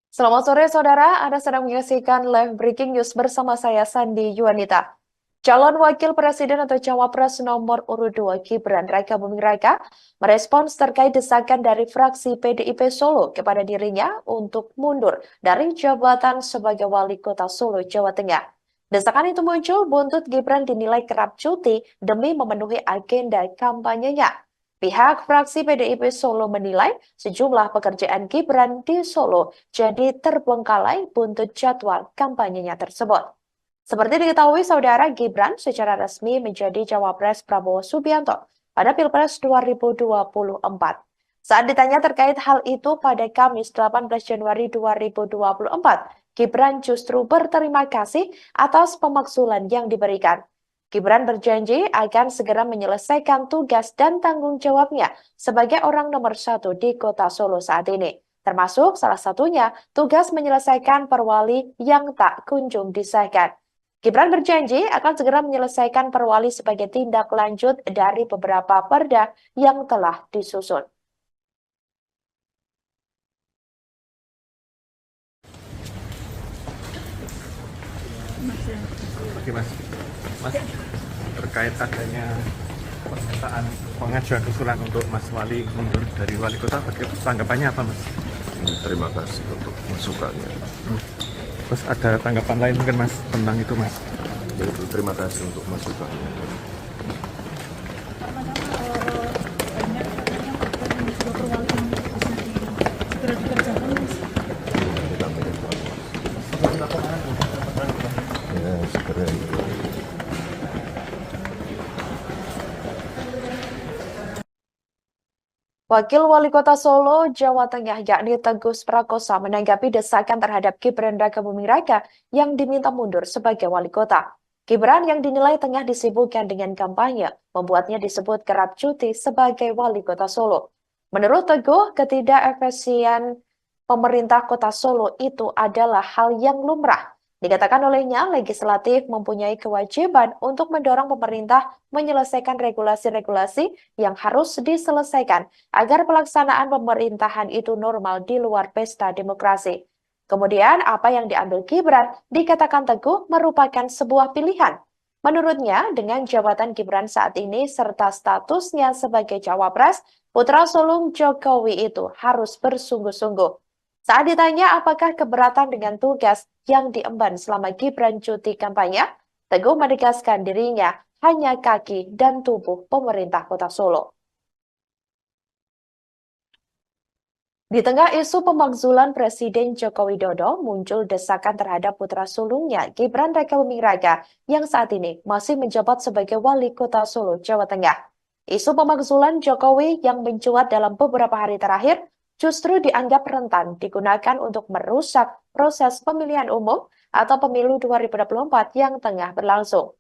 Selamat sore saudara, Anda sedang menyaksikan live breaking news bersama saya Sandi Yuanita. Calon Wakil Presiden atau Cawapres nomor urut 2 Gibran Rakabuming Raka merespons terkait desakan dari fraksi PDIP Solo kepada dirinya untuk mundur dari jabatan sebagai Wali Kota Solo, Jawa Tengah. Desakan itu muncul buntut Gibran dinilai kerap cuti demi memenuhi agenda kampanyenya. Pihak fraksi PDIP Solo menilai sejumlah pekerjaan Gibran di Solo jadi terbengkalai buntut jadwal kampanyenya tersebut. Seperti diketahui saudara, Gibran secara resmi menjadi Cawapres Prabowo Subianto pada Pilpres 2024. Saat ditanya terkait hal itu pada Kamis 18 Januari 2024, Gibran justru berterima kasih atas pemakzulan yang diberikan. Gibran berjanji akan segera menyelesaikan tugas dan tanggung jawabnya sebagai orang nomor 1 di Kota Solo saat ini. Termasuk salah satunya tugas menyelesaikan perwali yang tak kunjung disahkan. Gibran berjanji akan segera menyelesaikan perwali sebagai tindak lanjut dari beberapa perda yang telah disusun. Oke Mas, terkait adanya pernyataan pengajuan usulan untuk Mas Wali mundur dari wali kota, tanggapannya apa Mas? Terima kasih untuk masukannya. Terus ada tanggapan lain mungkin Mas tentang itu Mas? Yaitu terima kasih untuk masukannya. Ya, segera itu. Wakil Wali Kota Solo, Jawa Tengah, yakni Teguh Prakosa menanggapi desakan terhadap Gibran Rakabuming Raka yang diminta mundur sebagai wali kota. Gibran yang dinilai tengah disibukkan dengan kampanye, membuatnya disebut kerap cuti sebagai wali kota Solo. Menurut Teguh, ketidakefisien pemerintah kota Solo itu adalah hal yang lumrah. Dikatakan olehnya, legislatif mempunyai kewajiban untuk mendorong pemerintah menyelesaikan regulasi-regulasi yang harus diselesaikan agar pelaksanaan pemerintahan itu normal di luar pesta demokrasi. Kemudian, apa yang diambil Gibran dikatakan Teguh merupakan sebuah pilihan. Menurutnya, dengan jabatan Gibran saat ini serta statusnya sebagai cawapres, putra sulung Jokowi itu harus bersungguh-sungguh. Saat ditanya apakah keberatan dengan tugas yang diemban selama Gibran cuti kampanye, Teguh menegaskan dirinya hanya kaki dan tubuh pemerintah kota Solo. Di tengah isu pemakzulan Presiden Joko Widodo, muncul desakan terhadap putra sulungnya Gibran Rakabuming Raka yang saat ini masih menjabat sebagai wali kota Solo, Jawa Tengah. Isu pemakzulan Jokowi yang mencuat dalam beberapa hari terakhir justru dianggap rentan digunakan untuk merusak proses pemilihan umum atau pemilu 2024 yang tengah berlangsung.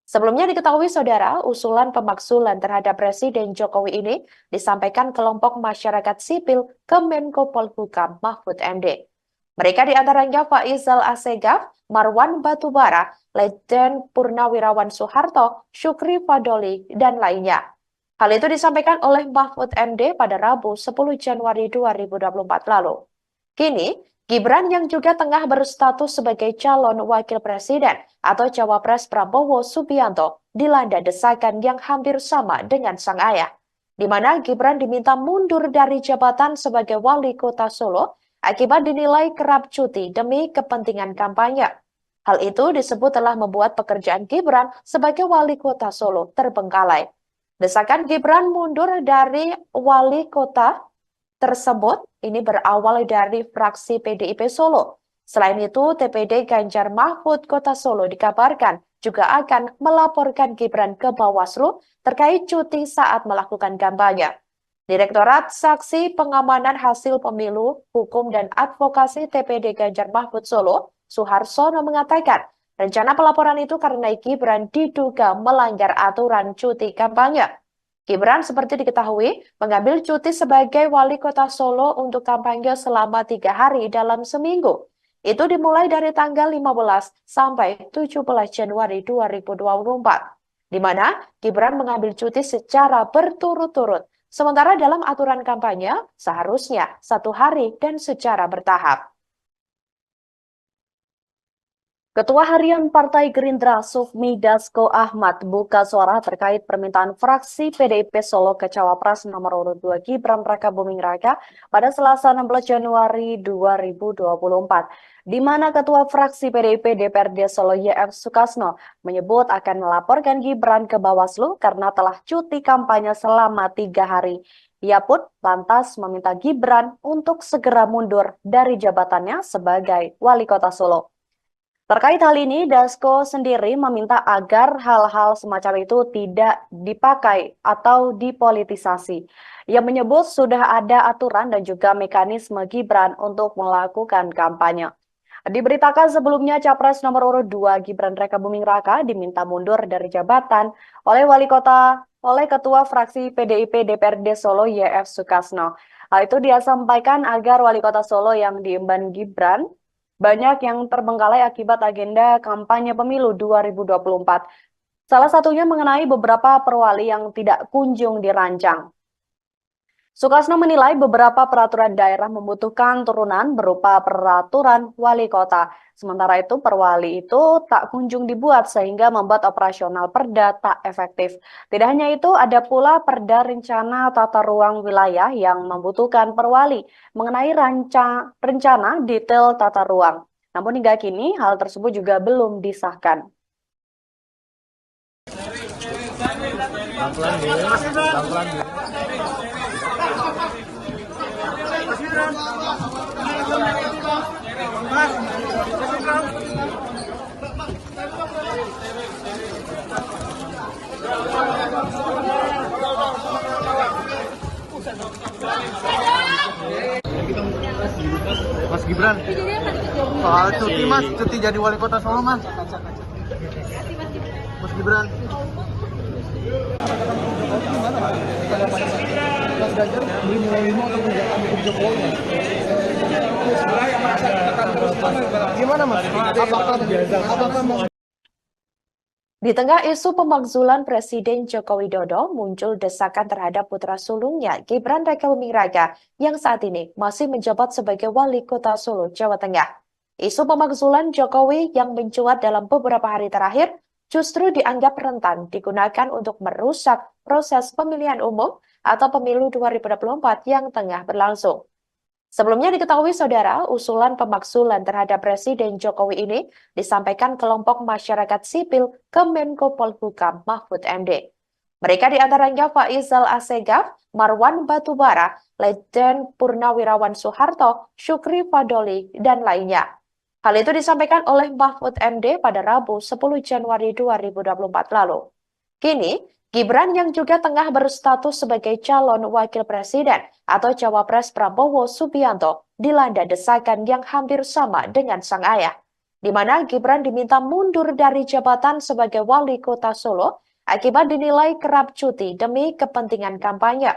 Sebelumnya diketahui saudara, usulan pemakzulan terhadap Presiden Jokowi ini disampaikan kelompok masyarakat sipil ke Menko Polhukam Mahfud MD. Mereka diantaranya Faizal Assegaf, Marwan Batubara, Letjen Purnawirawan Soeharto, Syukri Fadoli, dan lainnya. Hal itu disampaikan oleh Mahfud MD pada Rabu 10 Januari 2024 lalu. Kini, Gibran yang juga tengah berstatus sebagai calon wakil presiden atau cawapres Prabowo Subianto dilanda desakan yang hampir sama dengan sang ayah, di mana Gibran diminta mundur dari jabatan sebagai wali kota Solo akibat dinilai kerap cuti demi kepentingan kampanye. Hal itu disebut telah membuat pekerjaan Gibran sebagai wali kota Solo terbengkalai. Desakan Gibran mundur dari wali kota tersebut ini berawal dari fraksi PDIP Solo. Selain itu, TPD Ganjar Mahfud Kota Solo dikabarkan juga akan melaporkan Gibran ke Bawaslu terkait cuti saat melakukan kampanye. Direktorat Saksi Pengamanan Hasil Pemilu, Hukum dan Advokasi TPD Ganjar Mahfud Solo, Suharsono mengatakan, rencana pelaporan itu karena Gibran diduga melanggar aturan cuti kampanye. Gibran seperti diketahui mengambil cuti sebagai wali kota Solo untuk kampanye selama 3 hari dalam seminggu. Itu dimulai dari tanggal 15 sampai 17 Januari 2024, di mana Gibran mengambil cuti secara berturut-turut. Sementara dalam aturan kampanye seharusnya 1 hari dan secara bertahap. Ketua Harian Partai Gerindra Sufmi Dasko Ahmad buka suara terkait permintaan fraksi PDIP Solo ke Cawapres nomor urut 2 Gibran Rakabuming Raka pada Selasa 16 Januari 2024, di mana Ketua Fraksi PDIP DPRD Solo YF Sukasno menyebut akan melaporkan Gibran ke Bawaslu karena telah cuti kampanye selama 3 hari. Ia pun lantas meminta Gibran untuk segera mundur dari jabatannya sebagai wali kota Solo. Terkait hal ini, Dasko sendiri meminta agar hal-hal semacam itu tidak dipakai atau dipolitisasi. Ia menyebut sudah ada aturan dan juga mekanisme Gibran untuk melakukan kampanye. Diberitakan sebelumnya Capres nomor urut 2 Gibran Rakabuming Raka diminta mundur dari jabatan oleh Ketua Fraksi PDIP DPRD Solo YF Sukasno. Hal itu dia sampaikan agar wali kota Solo yang diemban Gibran banyak yang terbengkalai akibat agenda kampanye pemilu 2024. Salah satunya mengenai beberapa perwali yang tidak kunjung dirancang. Sukasno menilai beberapa peraturan daerah membutuhkan turunan berupa peraturan wali kota. Sementara itu perwali itu tak kunjung dibuat sehingga membuat operasional perda tak efektif. Tidak hanya itu, ada pula perda rencana tata ruang wilayah yang membutuhkan perwali mengenai rencana detail tata ruang. Namun hingga kini hal tersebut juga belum disahkan. Mas Mas Gibran, soal cuti mas, cuti jadi wali kota Solo mas. Mas Gibran. Mas Ganjar beli mulai atau mendukung Jokowi? Gimana mas? Apakah mas? Di tengah isu pemakzulan Presiden Joko Widodo, muncul desakan terhadap putra sulungnya Gibran Rakabuming Raka yang saat ini masih menjabat sebagai wali kota Solo, Jawa Tengah. Isu pemakzulan Jokowi yang mencuat dalam beberapa hari terakhir justru dianggap rentan digunakan untuk merusak proses pemilihan umum atau pemilu 2024 yang tengah berlangsung. Sebelumnya diketahui saudara, usulan pemakzulan terhadap Presiden Jokowi ini disampaikan kelompok masyarakat sipil ke Menko Polhukam Mahfud MD. Mereka diantaranya Faizal Assegaf, Marwan Batubara, Letjen Purnawirawan Soeharto, Syukri Fadoli, dan lainnya. Hal itu disampaikan oleh Mahfud MD pada Rabu 10 Januari 2024 lalu. Kini, Gibran yang juga tengah berstatus sebagai calon wakil presiden atau cawapres Prabowo Subianto dilanda desakan yang hampir sama dengan sang ayah, di mana Gibran diminta mundur dari jabatan sebagai wali kota Solo akibat dinilai kerap cuti demi kepentingan kampanye.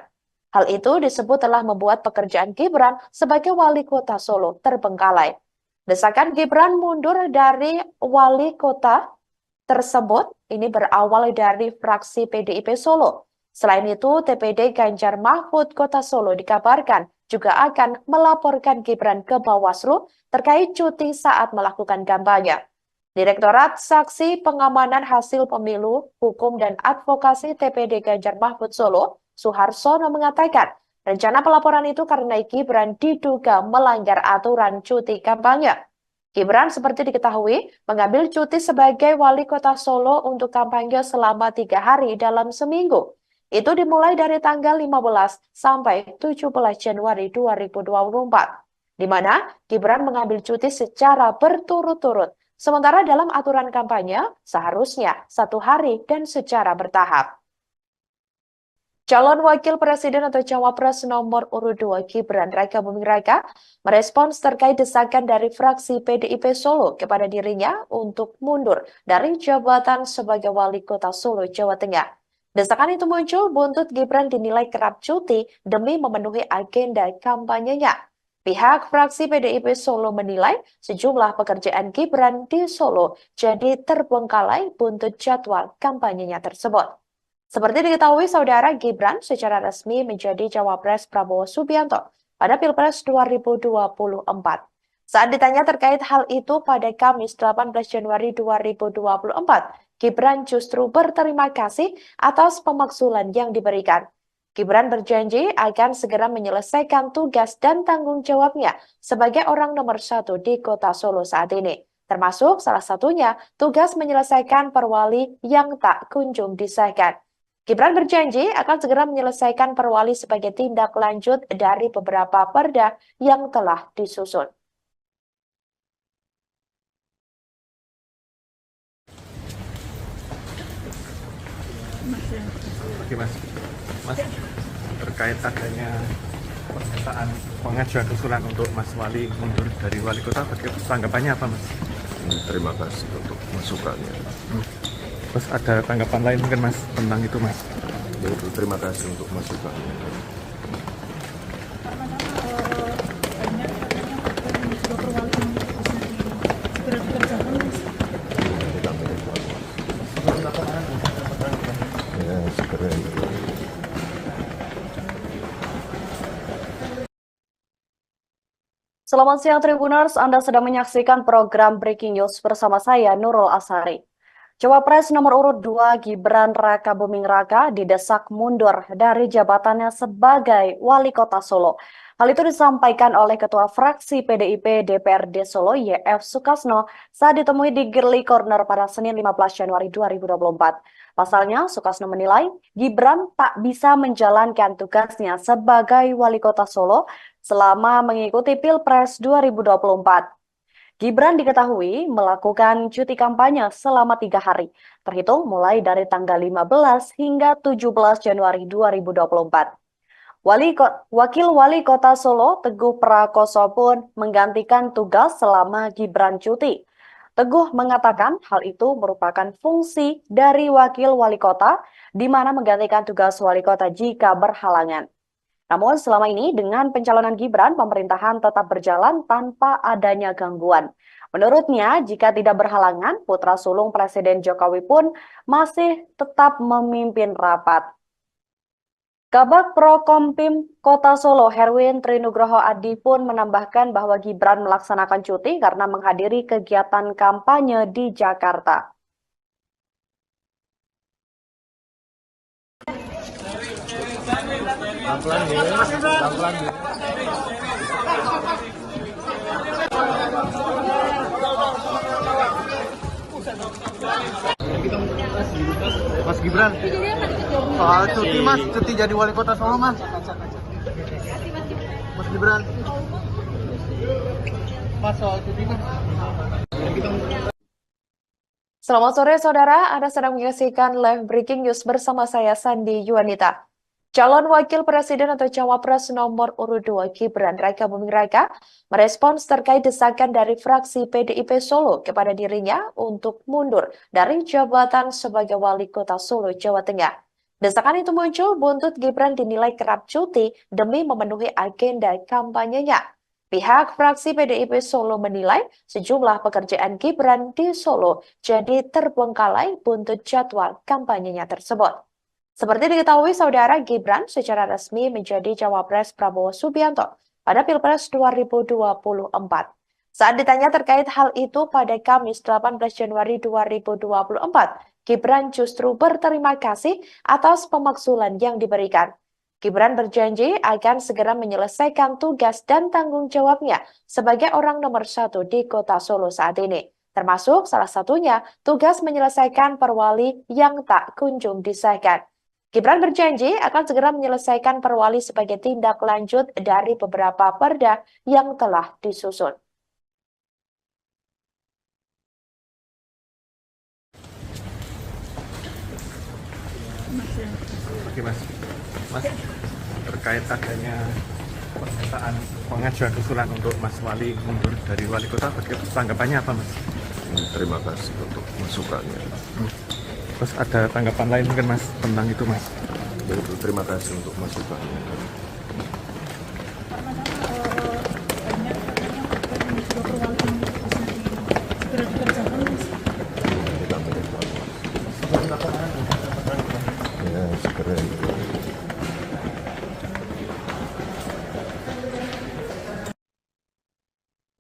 Hal itu disebut telah membuat pekerjaan Gibran sebagai wali kota Solo terbengkalai. Desakan Gibran mundur dari wali kota tersebut ini berawal dari fraksi PDIP Solo. Selain itu, TPD Ganjar Mahfud Kota Solo dikabarkan juga akan melaporkan Gibran ke Bawaslu terkait cuti saat melakukan kampanye. Direktorat Saksi Pengamanan Hasil Pemilu, Hukum dan Advokasi TPD Ganjar Mahfud Solo, Suharsono mengatakan, rencana pelaporan itu karena Gibran diduga melanggar aturan cuti kampanye. Gibran seperti diketahui mengambil cuti sebagai wali kota Solo untuk kampanye selama 3 hari dalam seminggu. Itu dimulai dari tanggal 15 sampai 17 Januari 2024, di mana Gibran mengambil cuti secara berturut-turut. Sementara dalam aturan kampanye seharusnya 1 hari dan secara bertahap. Calon Wakil Presiden atau Cawapres nomor urut 2 Gibran Rakabuming Raka merespons terkait desakan dari fraksi PDIP Solo kepada dirinya untuk mundur dari jabatan sebagai wali kota Solo, Jawa Tengah. Desakan itu muncul buntut Gibran dinilai kerap cuti demi memenuhi agenda kampanyenya. Pihak fraksi PDIP Solo menilai sejumlah pekerjaan Gibran di Solo jadi terbengkalai buntut jadwal kampanyenya tersebut. Seperti diketahui, saudara, Gibran secara resmi menjadi cawapres Prabowo Subianto pada Pilpres 2024. Saat ditanya terkait hal itu pada Kamis 18 Januari 2024, Gibran justru berterima kasih atas pemakzulan yang diberikan. Gibran berjanji akan segera menyelesaikan tugas dan tanggung jawabnya sebagai orang nomor 1 di kota Solo saat ini. Termasuk salah satunya tugas menyelesaikan perwali yang tak kunjung disahkan. Gibran berjanji akan segera menyelesaikan perwali sebagai tindak lanjut dari beberapa perda yang telah disusun. Oke mas, terkait adanya pernyataan pengajuan usulan untuk Mas Wali mundur dari wali kota, tanggapannya apa mas? Terima kasih untuk masukannya. Terus ada tanggapan lain mungkin mas tentang itu mas? Yaitu terima kasih untuk masukannya. Ya, segera itu. Selamat siang Tribuners, Anda sedang menyaksikan program Breaking News bersama saya Nurul Asari. Cawapres nomor urut 2 Gibran Rakabuming Raka didesak mundur dari jabatannya sebagai wali kota Solo. Hal itu disampaikan oleh Ketua Fraksi PDIP DPRD Solo YF Sukasno saat ditemui di Girly Corner pada Senin 15 Januari 2024. Pasalnya, Sukasno menilai Gibran tak bisa menjalankan tugasnya sebagai wali kota Solo selama mengikuti Pilpres 2024. Gibran diketahui melakukan cuti kampanye selama 3 hari, terhitung mulai dari tanggal 15 hingga 17 Januari 2024. Wakil Wali Kota Solo, Teguh Prakoso pun menggantikan tugas selama Gibran cuti. Teguh mengatakan hal itu merupakan fungsi dari Wakil Wali Kota, di mana menggantikan tugas Wali Kota jika berhalangan. Namun selama ini dengan pencalonan Gibran, pemerintahan tetap berjalan tanpa adanya gangguan. Menurutnya, jika tidak berhalangan, putra sulung Presiden Jokowi pun masih tetap memimpin rapat. Kabag Prokompim Kota Solo, Herwin Trinugroho Adi pun menambahkan bahwa Gibran melaksanakan cuti karena menghadiri kegiatan kampanye di Jakarta. Mas Gibran, soal cuti mas, cuti jadi wali kota Solo mas. Mas Gibran, mas soal cuti mas. Selamat sore saudara, Anda sedang menyaksikan live breaking news bersama saya Sandi Yuanita. Calon Wakil Presiden atau Cawapres nomor urut 2 Gibran Raka Buming Raka merespons terkait desakan dari fraksi PDIP Solo kepada dirinya untuk mundur dari jabatan sebagai Wali Kota Solo, Jawa Tengah. Desakan itu muncul buntut Gibran dinilai kerap cuti demi memenuhi agenda kampanyenya. Pihak fraksi PDIP Solo menilai sejumlah pekerjaan Gibran di Solo jadi terbengkalai buntut jadwal kampanyenya tersebut. Seperti diketahui saudara, Gibran secara resmi menjadi Cawapres Prabowo Subianto pada Pilpres 2024. Saat ditanya terkait hal itu pada Kamis 18 Januari 2024, Gibran justru berterima kasih atas pemakzulan yang diberikan. Gibran berjanji akan segera menyelesaikan tugas dan tanggung jawabnya sebagai orang nomor 1 di Kota Solo saat ini. Termasuk salah satunya tugas menyelesaikan perwali yang tak kunjung disahkan. Gibran berjanji akan segera menyelesaikan perwali sebagai tindak lanjut dari beberapa perda yang telah disusun. Oke mas, terkait adanya pernyataan pengajuan usulan untuk Mas Wali mundur dari wali kota, tanggapannya apa mas? Terima kasih untuk masukannya. Terus ada tanggapan lain mungkin mas tentang itu mas? Yaitu terima kasih untuk masukannya. Ya, segera itu.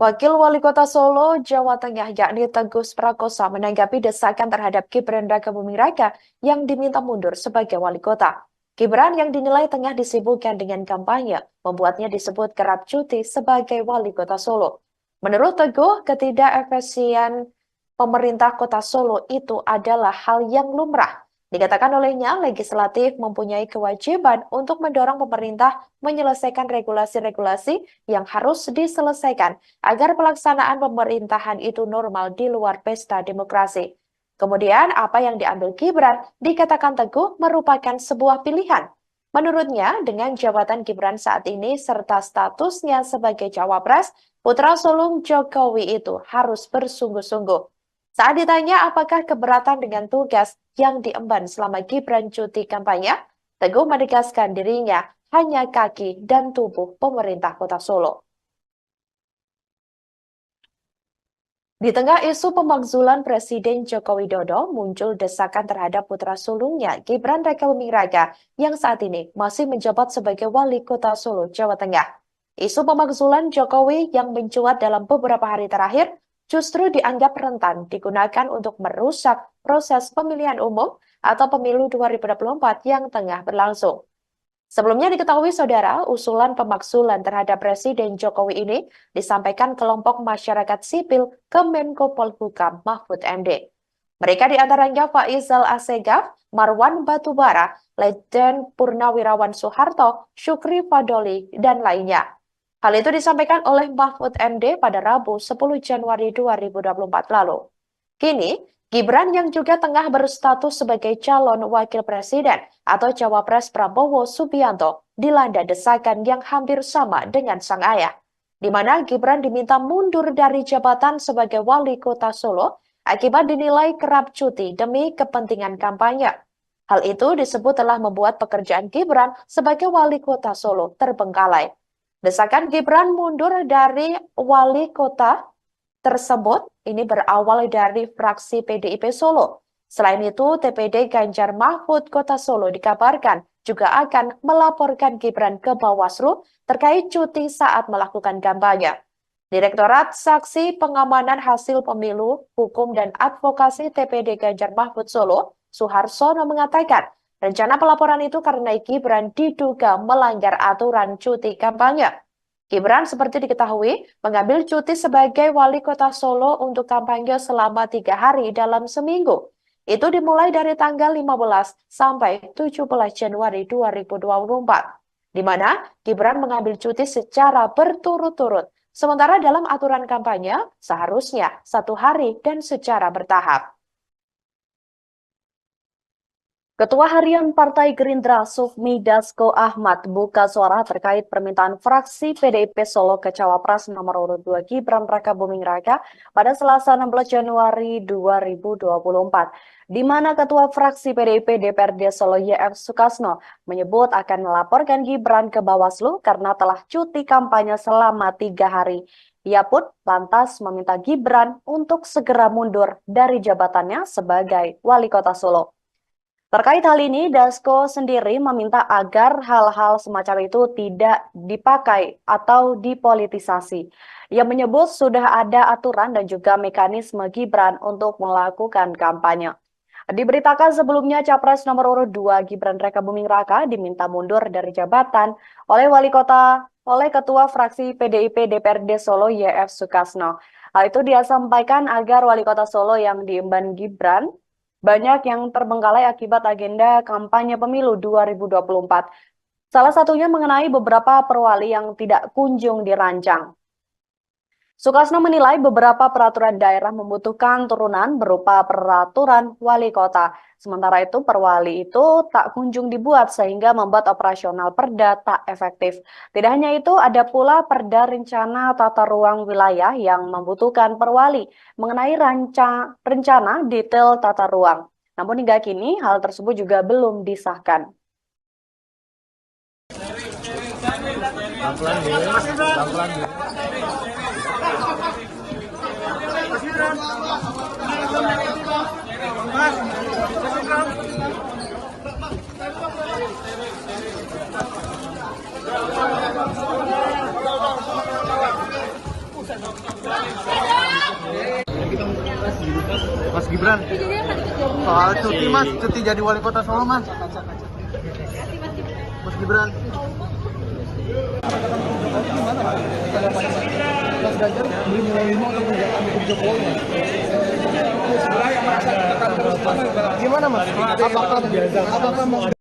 Wakil Wali Kota Solo, Jawa Tengah, yakni Teguh Prakoso menanggapi desakan terhadap Gibran Raka Buming Raka yang diminta mundur sebagai wali kota. Gibran yang dinilai tengah disibukkan dengan kampanye, membuatnya disebut kerap cuti sebagai wali kota Solo. Menurut Teguh, ketidakefisien pemerintah kota Solo itu adalah hal yang lumrah. Dikatakan olehnya, legislatif mempunyai kewajiban untuk mendorong pemerintah menyelesaikan regulasi-regulasi yang harus diselesaikan agar pelaksanaan pemerintahan itu normal di luar pesta demokrasi. Kemudian, apa yang diambil Gibran dikatakan Teguh merupakan sebuah pilihan. Menurutnya, dengan jabatan Gibran saat ini serta statusnya sebagai Cawapres, putra sulung Jokowi itu harus bersungguh-sungguh. Saat ditanya apakah keberatan dengan tugas yang diemban selama Gibran cuti kampanye, Teguh menegaskan dirinya hanya kaki dan tubuh pemerintah kota Solo. Di tengah isu pemakzulan Presiden Joko Widodo, muncul desakan terhadap putra sulungnya Gibran Raka Buming Raka yang saat ini masih menjabat sebagai Wali Kota Solo, Jawa Tengah. Isu pemakzulan Jokowi yang mencuat dalam beberapa hari terakhir justru dianggap rentan digunakan untuk merusak proses pemilihan umum atau pemilu 2024 yang tengah berlangsung. Sebelumnya diketahui saudara, usulan pemakzulan terhadap Presiden Jokowi ini disampaikan kelompok masyarakat sipil ke Menko Polhukam Mahfud MD. Mereka diantaranya Faisal Assegaf, Marwan Batubara, Letjen Purnawirawan Soeharto, Syukri Fadoli, dan lainnya. Hal itu disampaikan oleh Mahfud MD pada Rabu 10 Januari 2024 lalu. Kini, Gibran yang juga tengah berstatus sebagai calon wakil presiden atau cawapres Prabowo Subianto dilanda desakan yang hampir sama dengan sang ayah, di mana Gibran diminta mundur dari jabatan sebagai wali kota Solo akibat dinilai kerap cuti demi kepentingan kampanye. Hal itu disebut telah membuat pekerjaan Gibran sebagai wali kota Solo terbengkalai. Desakan Gibran mundur dari wali kota tersebut ini berawal dari fraksi PDIP Solo. Selain itu, TPD Ganjar Mahfud Kota Solo dikabarkan juga akan melaporkan Gibran ke Bawaslu terkait cuti saat melakukan kampanye. Direktorat Saksi Pengamanan Hasil Pemilu, Hukum dan Advokasi TPD Ganjar Mahfud Solo, Suharsono mengatakan, rencana pelaporan itu karena Gibran diduga melanggar aturan cuti kampanye. Gibran seperti diketahui mengambil cuti sebagai wali kota Solo untuk kampanye selama 3 hari dalam seminggu. Itu dimulai dari tanggal 15 sampai 17 Januari 2024, di mana Gibran mengambil cuti secara berturut-turut. Sementara dalam aturan kampanye seharusnya 1 hari dan secara bertahap. Ketua Harian Partai Gerindra Sufmi Dasko Ahmad buka suara terkait permintaan fraksi PDIP Solo ke Cawapres nomor urut 2 Gibran Rakabuming Raka pada Selasa 16 Januari 2024, di mana Ketua Fraksi PDIP DPRD Solo YF Sukasno menyebut akan melaporkan Gibran ke Bawaslu karena telah cuti kampanye selama 3 hari. Ia pun lantas meminta Gibran untuk segera mundur dari jabatannya sebagai wali kota Solo. Terkait hal ini, Dasko sendiri meminta agar hal-hal semacam itu tidak dipakai atau dipolitisasi. Ia menyebut sudah ada aturan dan juga mekanisme Gibran untuk melakukan kampanye. Diberitakan sebelumnya Capres nomor urut 2 Gibran Rakabuming Raka diminta mundur dari jabatan oleh Ketua Fraksi PDIP DPRD Solo YF Sukasno. Hal itu dia sampaikan agar wali kota Solo yang diemban Gibran banyak yang terbengkalai akibat agenda kampanye pemilu 2024. Salah satunya mengenai beberapa perwali yang tidak kunjung dirancang. Sukasno menilai beberapa peraturan daerah membutuhkan turunan berupa peraturan wali kota. Sementara itu perwali itu tak kunjung dibuat sehingga membuat operasional perda tak efektif. Tidak hanya itu, ada pula perda rencana tata ruang wilayah yang membutuhkan perwali mengenai rencana detail tata ruang. Namun hingga kini hal tersebut juga belum disahkan. Mas Gibran, soal cuti mas, cuti jadi wali kota Solo mas. Mas Gibran. Mas Ganjar beli menerima untuk menjalankan hukum Jokowi. Gimana mas? Apakah mas?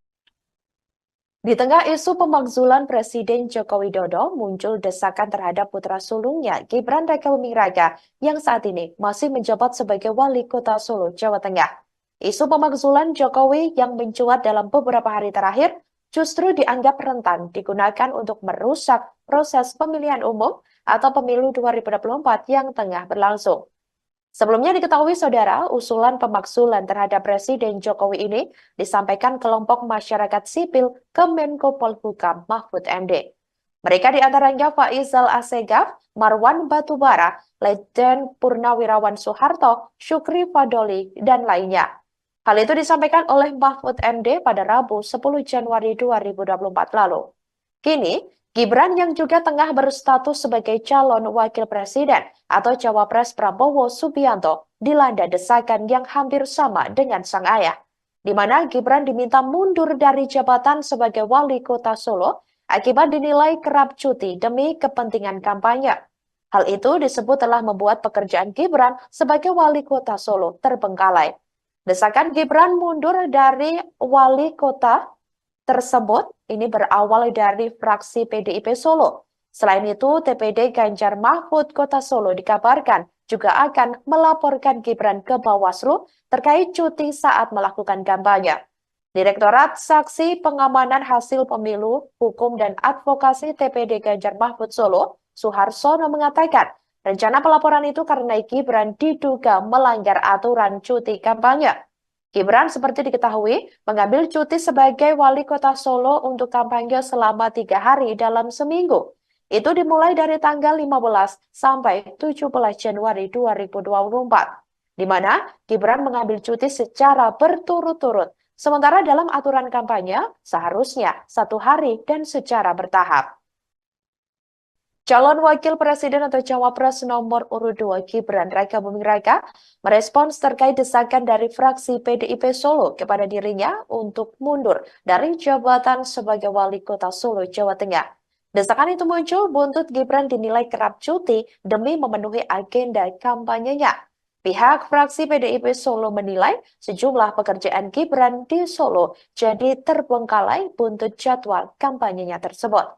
Di tengah isu pemakzulan Presiden Joko Widodo, muncul desakan terhadap putra sulungnya Gibran Rakabuming Raka yang saat ini masih menjabat sebagai wali kota Solo, Jawa Tengah. Isu pemakzulan Jokowi yang mencuat dalam beberapa hari terakhir justru dianggap rentan digunakan untuk merusak proses pemilihan umum atau pemilu 2024 yang tengah berlangsung. Sebelumnya diketahui saudara, usulan pemakzulan terhadap Presiden Jokowi ini disampaikan kelompok masyarakat sipil ke Menko Polhukam Mahfud MD. Mereka diantaranya Faizal Assegaf, Marwan Batubara, Letjen Purnawirawan Soeharto, Syukri Fadoli, dan lainnya. Hal itu disampaikan oleh Mahfud MD pada Rabu 10 Januari 2024 lalu. Kini, Gibran yang juga tengah berstatus sebagai calon wakil presiden atau cawapres Prabowo Subianto dilanda desakan yang hampir sama dengan sang ayah, di mana Gibran diminta mundur dari jabatan sebagai wali kota Solo akibat dinilai kerap cuti demi kepentingan kampanye. Hal itu disebut telah membuat pekerjaan Gibran sebagai wali kota Solo terbengkalai. Desakan Gibran mundur dari wali kota tersebut ini berawal dari fraksi PDIP Solo. Selain itu, TPD Ganjar Mahfud Kota Solo dikabarkan juga akan melaporkan Gibran ke Bawaslu terkait cuti saat melakukan kampanye. Direktorat Saksi Pengamanan Hasil Pemilu, Hukum dan Advokasi TPD Ganjar Mahfud Solo, Suharsono mengatakan, rencana pelaporan itu karena Gibran diduga melanggar aturan cuti kampanye. Gibran seperti diketahui mengambil cuti sebagai wali kota Solo untuk kampanye selama 3 hari dalam seminggu. Itu dimulai dari tanggal 15 sampai 17 Januari 2024, di mana Gibran mengambil cuti secara berturut-turut. Sementara dalam aturan kampanye, seharusnya 1 hari dan secara bertahap. Calon Wakil Presiden atau Cawapres nomor urut 2 Gibran Raka Buming Raka merespons terkait desakan dari fraksi PDIP Solo kepada dirinya untuk mundur dari jabatan sebagai Wali Kota Solo, Jawa Tengah. Desakan itu muncul buntut Gibran dinilai kerap cuti demi memenuhi agenda kampanyenya. Pihak fraksi PDIP Solo menilai sejumlah pekerjaan Gibran di Solo jadi terbengkalai buntut jadwal kampanyenya tersebut.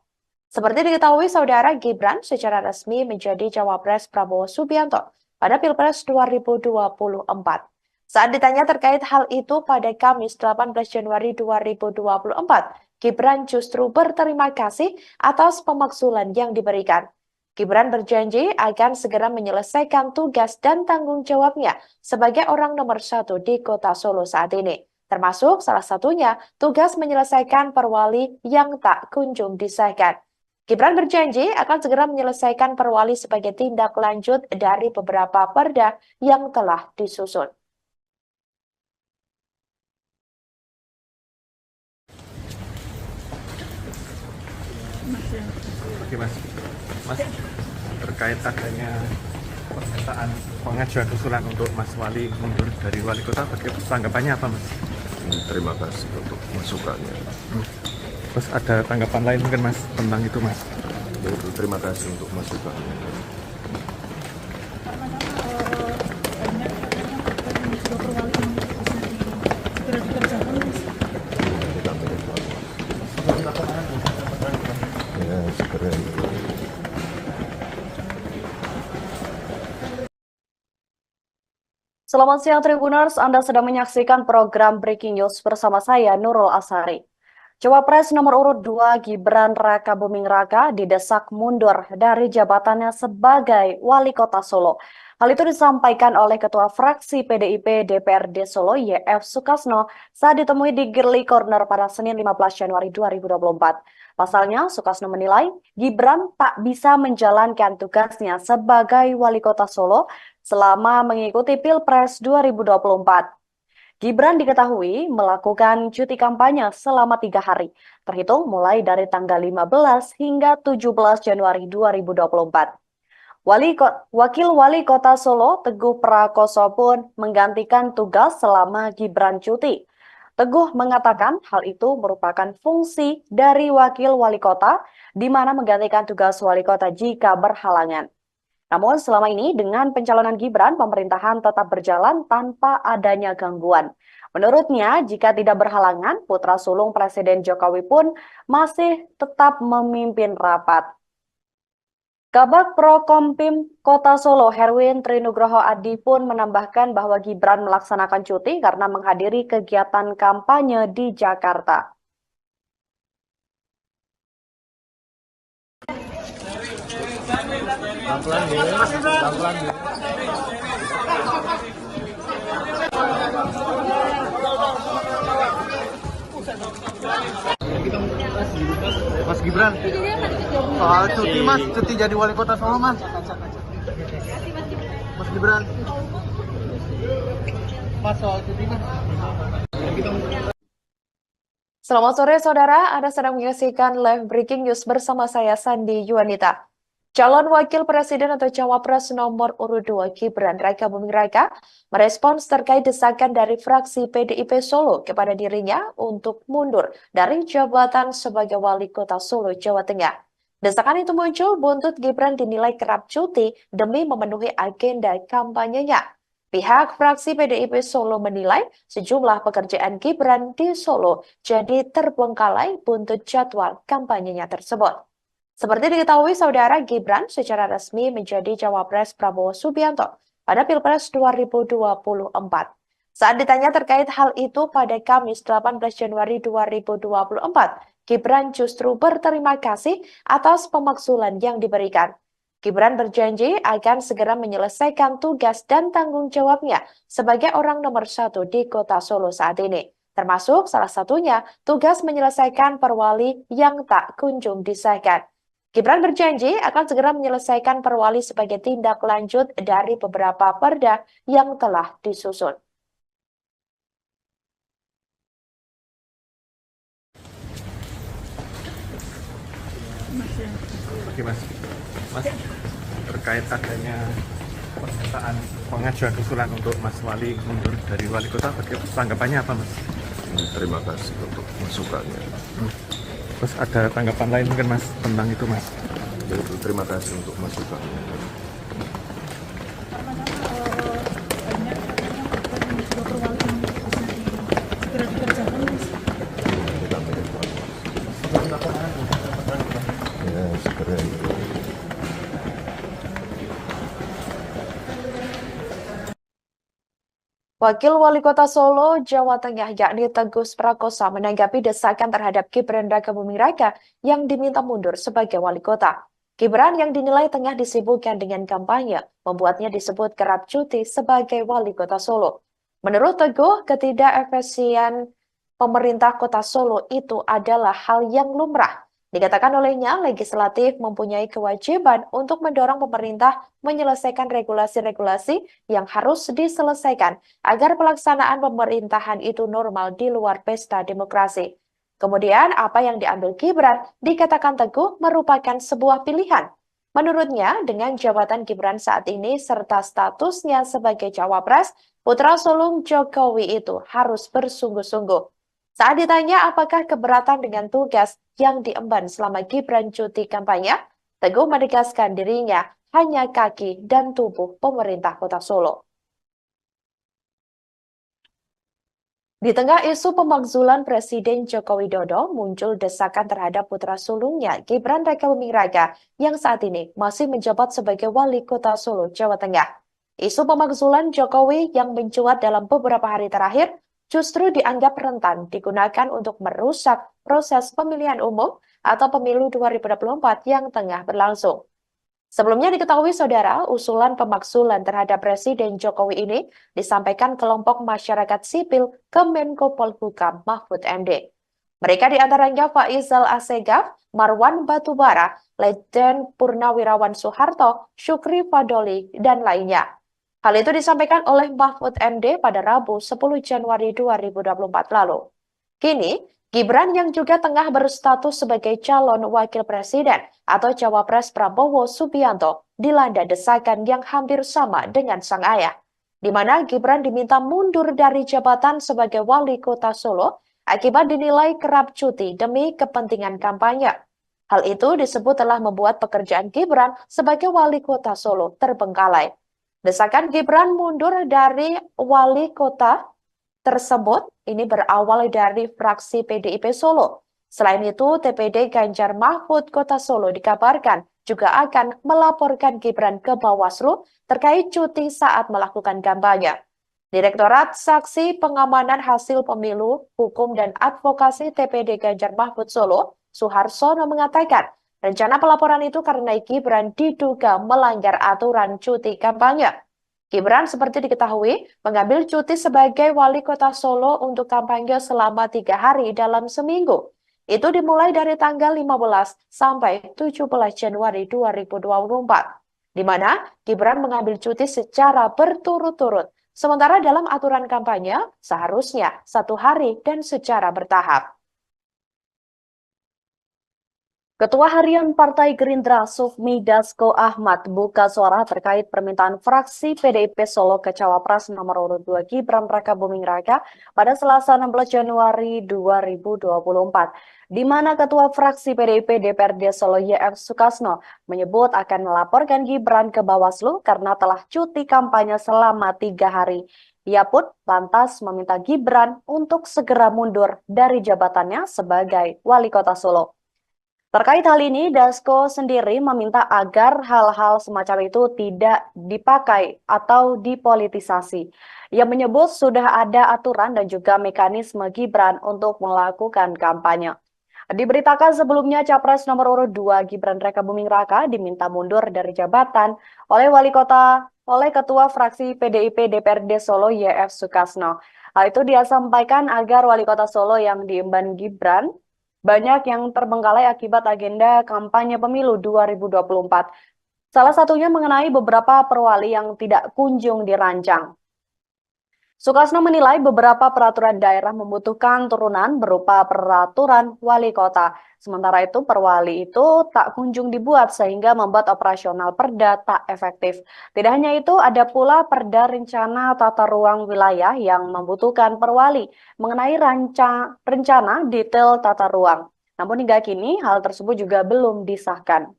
Seperti diketahui, saudara, Gibran secara resmi menjadi Cawapres Prabowo Subianto pada Pilpres 2024. Saat ditanya terkait hal itu pada Kamis 18 Januari 2024, Gibran justru berterima kasih atas pemakzulan yang diberikan. Gibran berjanji akan segera menyelesaikan tugas dan tanggung jawabnya sebagai orang nomor 1 di kota Solo saat ini. Termasuk salah satunya tugas menyelesaikan perwali yang tak kunjung disahkan. Gibran berjanji akan segera menyelesaikan perwali sebagai tindak lanjut dari beberapa perda yang telah disusun. Oke Mas, terkait adanya pernyataan pengajuan usulan untuk Mas Wali mundur dari wali kota, tanggapannya apa Mas? Terima kasih untuk masukannya. Terus ada tanggapan lain mungkin Mas tentang itu Mas? Yaitu terima kasih untuk masukannya. Ya, segera itu. Selamat siang Tribuners, Anda sedang menyaksikan program Breaking News bersama saya Nurul Asari. Cawapres nomor urut 2 Gibran Raka Buming Raka didesak mundur dari jabatannya sebagai Wali Kota Solo. Hal itu disampaikan oleh Ketua Fraksi PDIP DPRD Solo YF Sukasno saat ditemui di Girly Corner pada Senin 15 Januari 2024. Pasalnya, Sukasno menilai Gibran tak bisa menjalankan tugasnya sebagai Wali Kota Solo selama mengikuti Pilpres 2024. Gibran diketahui melakukan cuti kampanye selama 3 hari, terhitung mulai dari tanggal 15 hingga 17 Januari 2024. Wakil Wali Kota Solo, Teguh Prakoso pun menggantikan tugas selama Gibran cuti. Teguh mengatakan hal itu merupakan fungsi dari Wakil Wali Kota, di mana menggantikan tugas Wali Kota jika berhalangan. Namun selama ini dengan pencalonan Gibran, pemerintahan tetap berjalan tanpa adanya gangguan. Menurutnya, jika tidak berhalangan, putra sulung Presiden Jokowi pun masih tetap memimpin rapat. Kabag Prokompim Kota Solo, Herwin Trinugroho Adi pun menambahkan bahwa Gibran melaksanakan cuti karena menghadiri kegiatan kampanye di Jakarta. Mas Gibran, soal cuti Mas, cuti jadi wali kota Solo Mas. Mas Gibran, Mas soal cuti Mas. Selamat sore saudara, Anda sedang menyaksikan live breaking news bersama saya Sandi Yuanita. Calon Wakil Presiden atau Cawapres nomor urut 2 Gibran Raka Buming Raka merespons terkait desakan dari fraksi PDIP Solo kepada dirinya untuk mundur dari jabatan sebagai Wali Kota Solo, Jawa Tengah. Desakan itu muncul buntut Gibran dinilai kerap cuti demi memenuhi agenda kampanyenya. Pihak fraksi PDIP Solo menilai sejumlah pekerjaan Gibran di Solo jadi terbengkalai buntut jadwal kampanyenya tersebut. Seperti diketahui saudara, Gibran secara resmi menjadi cawapres Prabowo Subianto pada Pilpres 2024. Saat ditanya terkait hal itu pada Kamis 18 Januari 2024, Gibran justru berterima kasih atas pemakzulan yang diberikan. Gibran berjanji akan segera menyelesaikan tugas dan tanggung jawabnya sebagai orang nomor 1 di Kota Solo saat ini. Termasuk salah satunya tugas menyelesaikan perwali yang tak kunjung disahkan. Gibran berjanji akan segera menyelesaikan perwali sebagai tindak lanjut dari beberapa perda yang telah disusun. Oke Mas, terkait adanya pernyataan pengajuan usulan untuk Mas Wali mundur dari wali kota, tanggapannya apa Mas? Terima kasih untuk masukannya. Terus ada tanggapan lain mungkin Mas tentang itu Mas? Yaitu terima kasih untuk masukannya. Ya, segera itu. Wakil Wali Kota Solo, Jawa Tengah, yakni Teguh Prakosa, menanggapi desakan terhadap Gibran Raka Buming Raka yang diminta mundur sebagai wali kota. Gibran yang dinilai tengah disibukkan dengan kampanye, membuatnya disebut kerap cuti sebagai wali kota Solo. Menurut Teguh, ketidakefisien pemerintah kota Solo itu adalah hal yang lumrah. Dikatakan olehnya, legislatif mempunyai kewajiban untuk mendorong pemerintah menyelesaikan regulasi-regulasi yang harus diselesaikan agar pelaksanaan pemerintahan itu normal di luar pesta demokrasi. Kemudian, apa yang diambil Gibran dikatakan Teguh merupakan sebuah pilihan. Menurutnya, dengan jabatan Gibran saat ini serta statusnya sebagai cawapres, putra sulung Jokowi itu harus bersungguh-sungguh. Saat ditanya apakah keberatan dengan tugas yang diemban selama Gibran cuti kampanye, Teguh menegaskan dirinya hanya kaki dan tubuh pemerintah kota Solo. Di tengah isu pemakzulan Presiden Joko Widodo, muncul desakan terhadap putra sulungnya Gibran Raka Buming Raka yang saat ini masih menjabat sebagai wali kota Solo, Jawa Tengah. Isu pemakzulan Jokowi yang mencuat dalam beberapa hari terakhir justru dianggap rentan digunakan untuk merusak proses pemilihan umum atau pemilu 2024 yang tengah berlangsung. Sebelumnya diketahui saudara, usulan pemakzulan terhadap Presiden Jokowi ini disampaikan kelompok masyarakat sipil ke Menko Polhukam Mahfud MD. Mereka diantaranya Faizal Assegaf, Marwan Batubara, Letjen Purnawirawan Soeharto, Syukri Fadoli, dan lainnya. Hal itu disampaikan oleh Mahfud MD pada Rabu 10 Januari 2024 lalu. Kini, Gibran yang juga tengah berstatus sebagai calon wakil presiden atau cawapres Prabowo Subianto dilanda desakan yang hampir sama dengan sang ayah, di mana Gibran diminta mundur dari jabatan sebagai wali kota Solo akibat dinilai kerap cuti demi kepentingan kampanye. Hal itu disebut telah membuat pekerjaan Gibran sebagai wali kota Solo terbengkalai. Desakan Gibran mundur dari wali kota tersebut ini berawal dari fraksi PDIP Solo. Selain itu, TPD Ganjar Mahfud Kota Solo dikabarkan juga akan melaporkan Gibran ke Bawaslu terkait cuti saat melakukan kampanye. Direktorat Saksi Pengamanan Hasil Pemilu, Hukum dan Advokasi TPD Ganjar Mahfud Solo, Suharsono mengatakan, rencana pelaporan itu karena Gibran diduga melanggar aturan cuti kampanye. Gibran seperti diketahui mengambil cuti sebagai wali kota Solo untuk kampanye selama 3 hari dalam seminggu. Itu dimulai dari tanggal 15 sampai 17 Januari 2024, di mana Gibran mengambil cuti secara berturut-turut. Sementara dalam aturan kampanye seharusnya 1 hari dan secara bertahap. Ketua Harian Partai Gerindra Sufmi Dasko Ahmad buka suara terkait permintaan fraksi PDIP Solo ke Cawapres nomor urut 2 Gibran Raka Buming Raka pada Selasa 16 Januari 2024, di mana Ketua Fraksi PDIP DPRD Solo YF Sukasno menyebut akan melaporkan Gibran ke Bawaslu karena telah cuti kampanye selama 3 hari. Ia pun lantas meminta Gibran untuk segera mundur dari jabatannya sebagai wali kota Solo. Terkait hal ini, Dasko sendiri meminta agar hal-hal semacam itu tidak dipakai atau dipolitisasi. Ia menyebut sudah ada aturan dan juga mekanisme Gibran untuk melakukan kampanye. Diberitakan sebelumnya Capres nomor urut 2 Gibran Rakabuming Raka diminta mundur dari jabatan oleh Ketua Fraksi PDIP DPRD Solo YF Sukasno. Hal itu dia sampaikan agar Wali Kota Solo yang diemban Gibran banyak yang terbengkalai akibat agenda kampanye pemilu 2024. Salah satunya mengenai beberapa perwali yang tidak kunjung dirancang. Sukasno menilai beberapa peraturan daerah membutuhkan turunan berupa peraturan wali kota. Sementara itu perwali itu tak kunjung dibuat sehingga membuat operasional perda tak efektif. Tidak hanya itu, ada pula perda rencana tata ruang wilayah yang membutuhkan perwali mengenai rencana detail tata ruang. Namun hingga kini hal tersebut juga belum disahkan.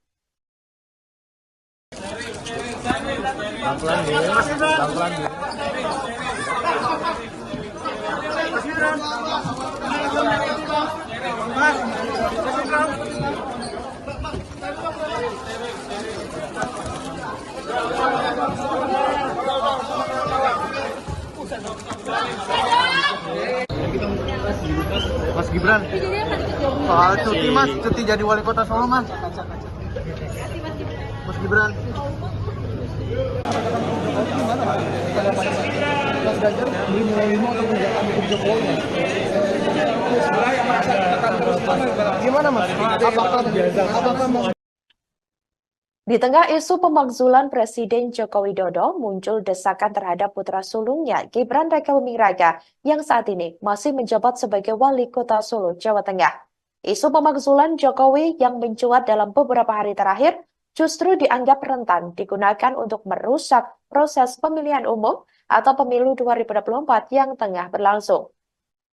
Mas Gibran, soal cuti Mas, cuti jadi wali kota Solo Mas. Mas Gibran. Mas Ganjar beli menerima atau tidak mendukung Jokowi? Gimana Mas? Apakah Mas? Di tengah isu pemakzulan Presiden Joko Widodo, muncul desakan terhadap putra sulungnya Gibran Rakabuming Raka yang saat ini masih menjabat sebagai Wali Kota Solo, Jawa Tengah. Isu pemakzulan Jokowi yang mencuat dalam beberapa hari terakhir justru dianggap rentan digunakan untuk merusak proses pemilihan umum atau pemilu 2024 yang tengah berlangsung.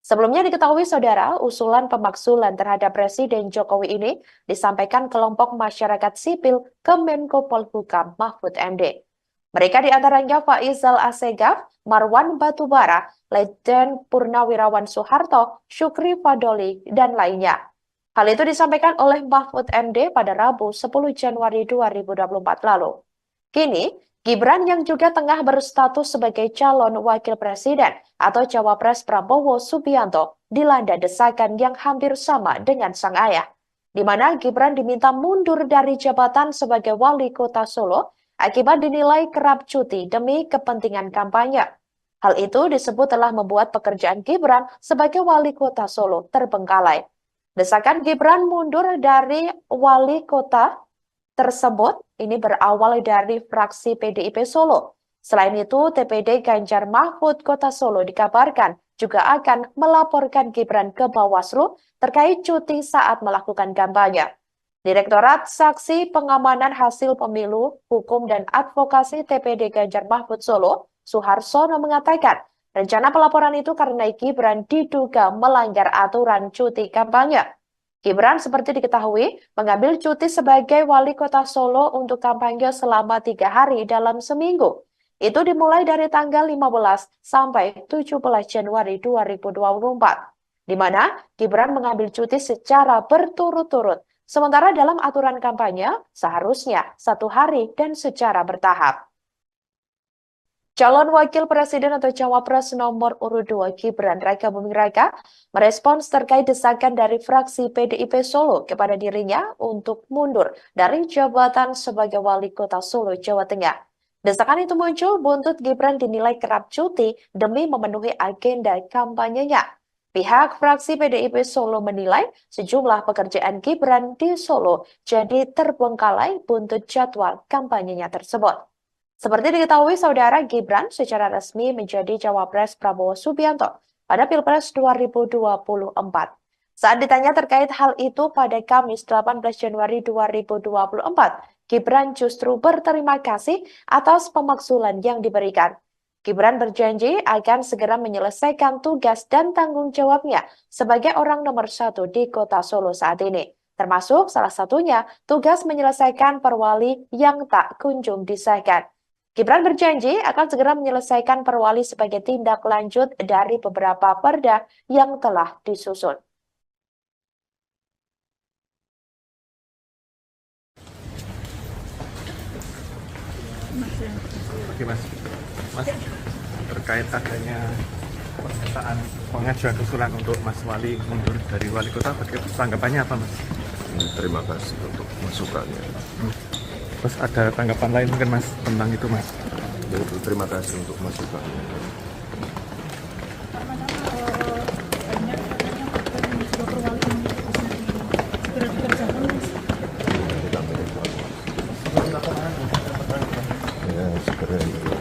Sebelumnya diketahui saudara, usulan pemakzulan terhadap Presiden Jokowi ini disampaikan kelompok masyarakat sipil ke Menko Polhukam Mahfud MD. Mereka diantaranya Faizal Assegaf, Marwan Batubara, Letjen Purnawirawan Soeharto, Syukri Fadoli, dan lainnya. Hal itu disampaikan oleh Mahfud MD pada Rabu 10 Januari 2024 lalu. Kini, Gibran yang juga tengah berstatus sebagai calon wakil presiden atau cawapres Prabowo Subianto dilanda desakan yang hampir sama dengan sang ayah, di mana Gibran diminta mundur dari jabatan sebagai wali kota Solo akibat dinilai kerap cuti demi kepentingan kampanye. Hal itu disebut telah membuat pekerjaan Gibran sebagai wali kota Solo terbengkalai. Desakan Gibran mundur dari wali kota tersebut ini berawal dari fraksi PDIP Solo. Selain itu, TPD Ganjar Mahfud Kota Solo dikabarkan juga akan melaporkan Gibran ke Bawaslu terkait cuti saat melakukan kampanye. Direktorat Saksi Pengamanan Hasil Pemilu, Hukum dan Advokasi TPD Ganjar Mahfud Solo, Suharsono mengatakan, rencana pelaporan itu karena Gibran diduga melanggar aturan cuti kampanye. Gibran seperti diketahui mengambil cuti sebagai wali kota Solo untuk kampanye selama 3 hari dalam seminggu. Itu dimulai dari tanggal 15 sampai 17 Januari 2024, di mana Gibran mengambil cuti secara berturut-turut. Sementara dalam aturan kampanye seharusnya 1 hari dan secara bertahap. Calon Wakil Presiden atau Cawapres nomor urut 2 Gibran Rakabuming Raka merespons terkait desakan dari fraksi PDIP Solo kepada dirinya untuk mundur dari jabatan sebagai Wali Kota Solo, Jawa Tengah. Desakan itu muncul buntut Gibran dinilai kerap cuti demi memenuhi agenda kampanyenya. Pihak fraksi PDIP Solo menilai sejumlah pekerjaan Gibran di Solo jadi terbengkalai buntut jadwal kampanyenya tersebut. Seperti diketahui, saudara, Gibran secara resmi menjadi cawapres Prabowo Subianto pada Pilpres 2024. Saat ditanya terkait hal itu pada Kamis 18 Januari 2024, Gibran justru berterima kasih atas pemakzulan yang diberikan. Gibran berjanji akan segera menyelesaikan tugas dan tanggung jawabnya sebagai orang nomor 1 di kota Solo saat ini. Termasuk salah satunya tugas menyelesaikan perwali yang tak kunjung disahkan. Gibran berjanji akan segera menyelesaikan perwali sebagai tindak lanjut dari beberapa perda yang telah disusun. Oke mas, terkait adanya pernyataan pengajuan usulan untuk Mas Wali mundur dari wali kota, tanggapannya apa mas? Terima kasih untuk masukannya. Terus ada tanggapan lain mungkin mas tentang itu mas? Yaitu terima kasih untuk masukannya. Kita mengevaluasi. Ya, segera itu.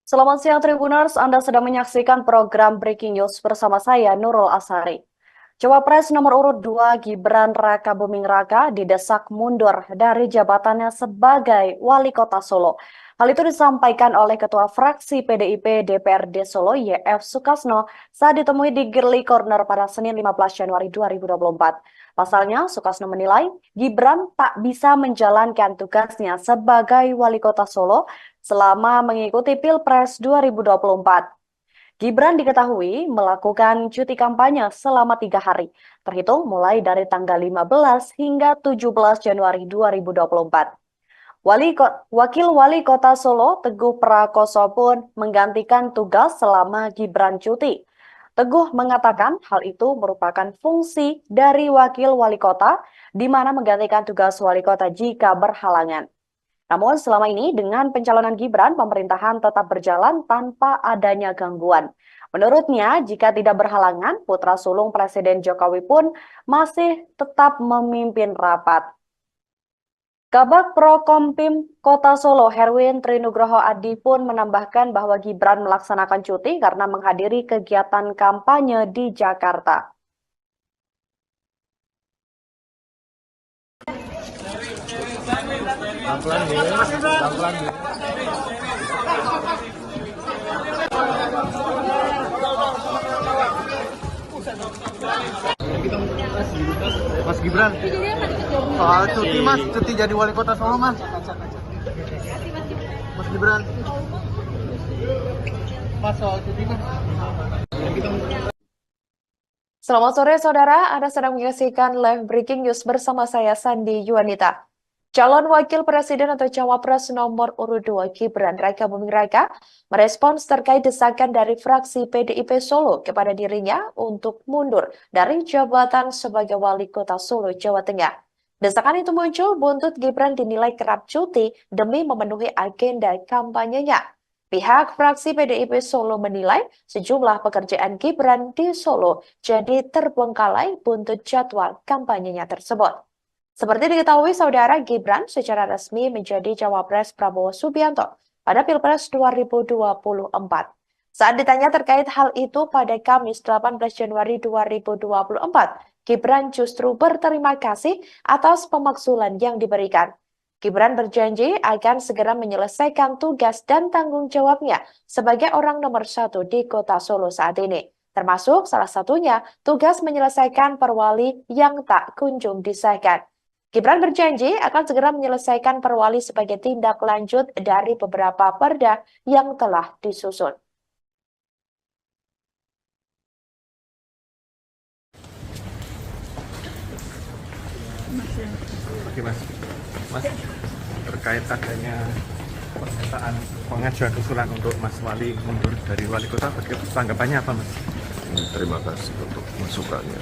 Selamat siang Tribuners, Anda sedang menyaksikan program Breaking News bersama saya Nurul Asari. Cawapres nomor urut 2 Gibran Rakabuming Raka didesak mundur dari jabatannya sebagai Wali Kota Solo. Hal itu disampaikan oleh Ketua Fraksi PDIP DPRD Solo YF Sukasno saat ditemui di Girly Corner pada Senin 15 Januari 2024. Pasalnya, Sukasno menilai Gibran tak bisa menjalankan tugasnya sebagai Wali Kota Solo selama mengikuti Pilpres 2024. Gibran diketahui melakukan cuti kampanye selama 3 hari, terhitung mulai dari tanggal 15 hingga 17 Januari 2024. Wakil Wali Kota Solo, Teguh Prakoso pun menggantikan tugas selama Gibran cuti. Teguh mengatakan hal itu merupakan fungsi dari Wakil Wali Kota, di mana menggantikan tugas Wali Kota jika berhalangan. Namun selama ini dengan pencalonan Gibran, pemerintahan tetap berjalan tanpa adanya gangguan. Menurutnya, jika tidak berhalangan, putra sulung Presiden Jokowi pun masih tetap memimpin rapat. Kabag Prokompim Kota Solo, Herwin Trinugroho Adi pun menambahkan bahwa Gibran melaksanakan cuti karena menghadiri kegiatan kampanye di Jakarta. Mas Gibran, soal cuti mas, cuti jadi wali kota Solo mas. Mas Gibran, mas soal cuti mas. Selamat sore saudara, Anda sedang menyaksikan live breaking news bersama saya Sandi Yuanita. Calon Wakil Presiden atau Cawapres nomor urut 2 Gibran Rakabuming Raka merespons terkait desakan dari fraksi PDIP Solo kepada dirinya untuk mundur dari jabatan sebagai Wali Kota Solo, Jawa Tengah. Desakan itu muncul buntut Gibran dinilai kerap cuti demi memenuhi agenda kampanyenya. Pihak fraksi PDIP Solo menilai sejumlah pekerjaan Gibran di Solo jadi terbengkalai buntut jadwal kampanyenya tersebut. Seperti diketahui saudara, Gibran secara resmi menjadi Cawapres Prabowo Subianto pada Pilpres 2024. Saat ditanya terkait hal itu pada Kamis 18 Januari 2024, Gibran justru berterima kasih atas pemakzulan yang diberikan. Gibran berjanji akan segera menyelesaikan tugas dan tanggung jawabnya sebagai orang nomor 1 di Kota Solo saat ini. Termasuk salah satunya tugas menyelesaikan perwali yang tak kunjung disahkan. Gibran berjanji akan segera menyelesaikan perwali sebagai tindak lanjut dari beberapa perda yang telah disusun. Oke mas, terkait adanya pernyataan pengajuan usulan untuk Mas Wali mundur dari wali kota, tanggapannya apa mas? Terima kasih untuk masukannya.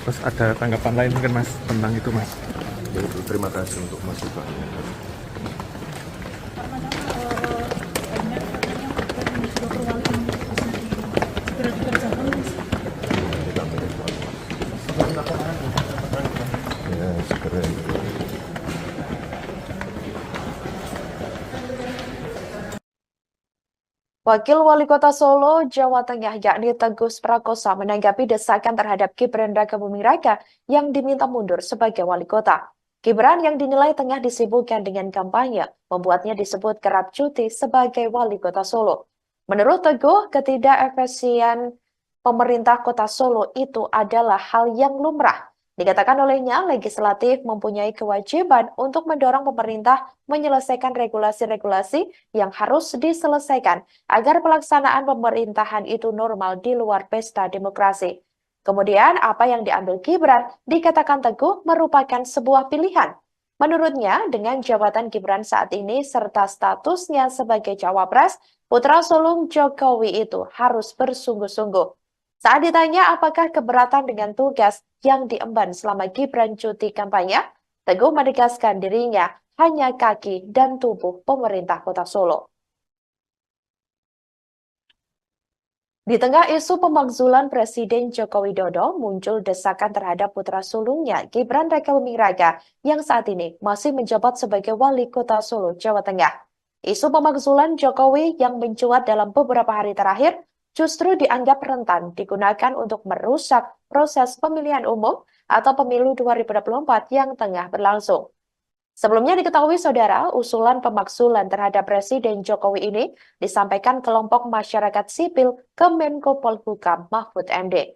Terus ada tanggapan lain mungkin mas tentang itu mas? Yaitu terima kasih untuk masukannya. Kita mengevaluasi. Ya, segera itu. Wakil Wali Kota Solo, Jawa Tengah, yakni Teguh Prakoso menanggapi desakan terhadap Gibran Rakabuming Raka yang diminta mundur sebagai wali kota. Gibran yang dinilai tengah disibukkan dengan kampanye, membuatnya disebut kerap cuti sebagai wali kota Solo. Menurut Teguh, ketidakefisien pemerintah kota Solo itu adalah hal yang lumrah. Dikatakan olehnya, legislatif mempunyai kewajiban untuk mendorong pemerintah menyelesaikan regulasi-regulasi yang harus diselesaikan agar pelaksanaan pemerintahan itu normal di luar pesta demokrasi. Kemudian apa yang diambil Gibran dikatakan Teguh merupakan sebuah pilihan. Menurutnya, dengan jabatan Gibran saat ini serta statusnya sebagai cawapres, putra sulung Jokowi itu harus bersungguh-sungguh. Saat ditanya apakah keberatan dengan tugas yang diemban selama Gibran cuti kampanye, Teguh menegaskan dirinya hanya kaki dan tubuh pemerintah Kota Solo. Di tengah isu pemakzulan Presiden Joko Widodo, muncul desakan terhadap putra sulungnya Gibran Raka Buming Raka yang saat ini masih menjabat sebagai Wali Kota Solo, Jawa Tengah. Isu pemakzulan Jokowi yang mencuat dalam beberapa hari terakhir justru dianggap rentan digunakan untuk merusak proses pemilihan umum atau pemilu 2024 yang tengah berlangsung. Sebelumnya diketahui saudara, usulan pemakzulan terhadap Presiden Jokowi ini disampaikan kelompok masyarakat sipil ke Menko Polhukam Mahfud MD.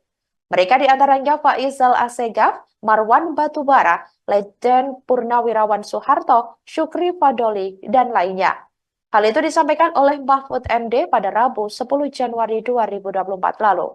Mereka diantaranya Faisal Assegaf, Marwan Batubara, Letjen Purnawirawan Soeharto, Syukri Fadoli, dan lainnya. Hal itu disampaikan oleh Mahfud MD pada Rabu 10 Januari 2024 lalu.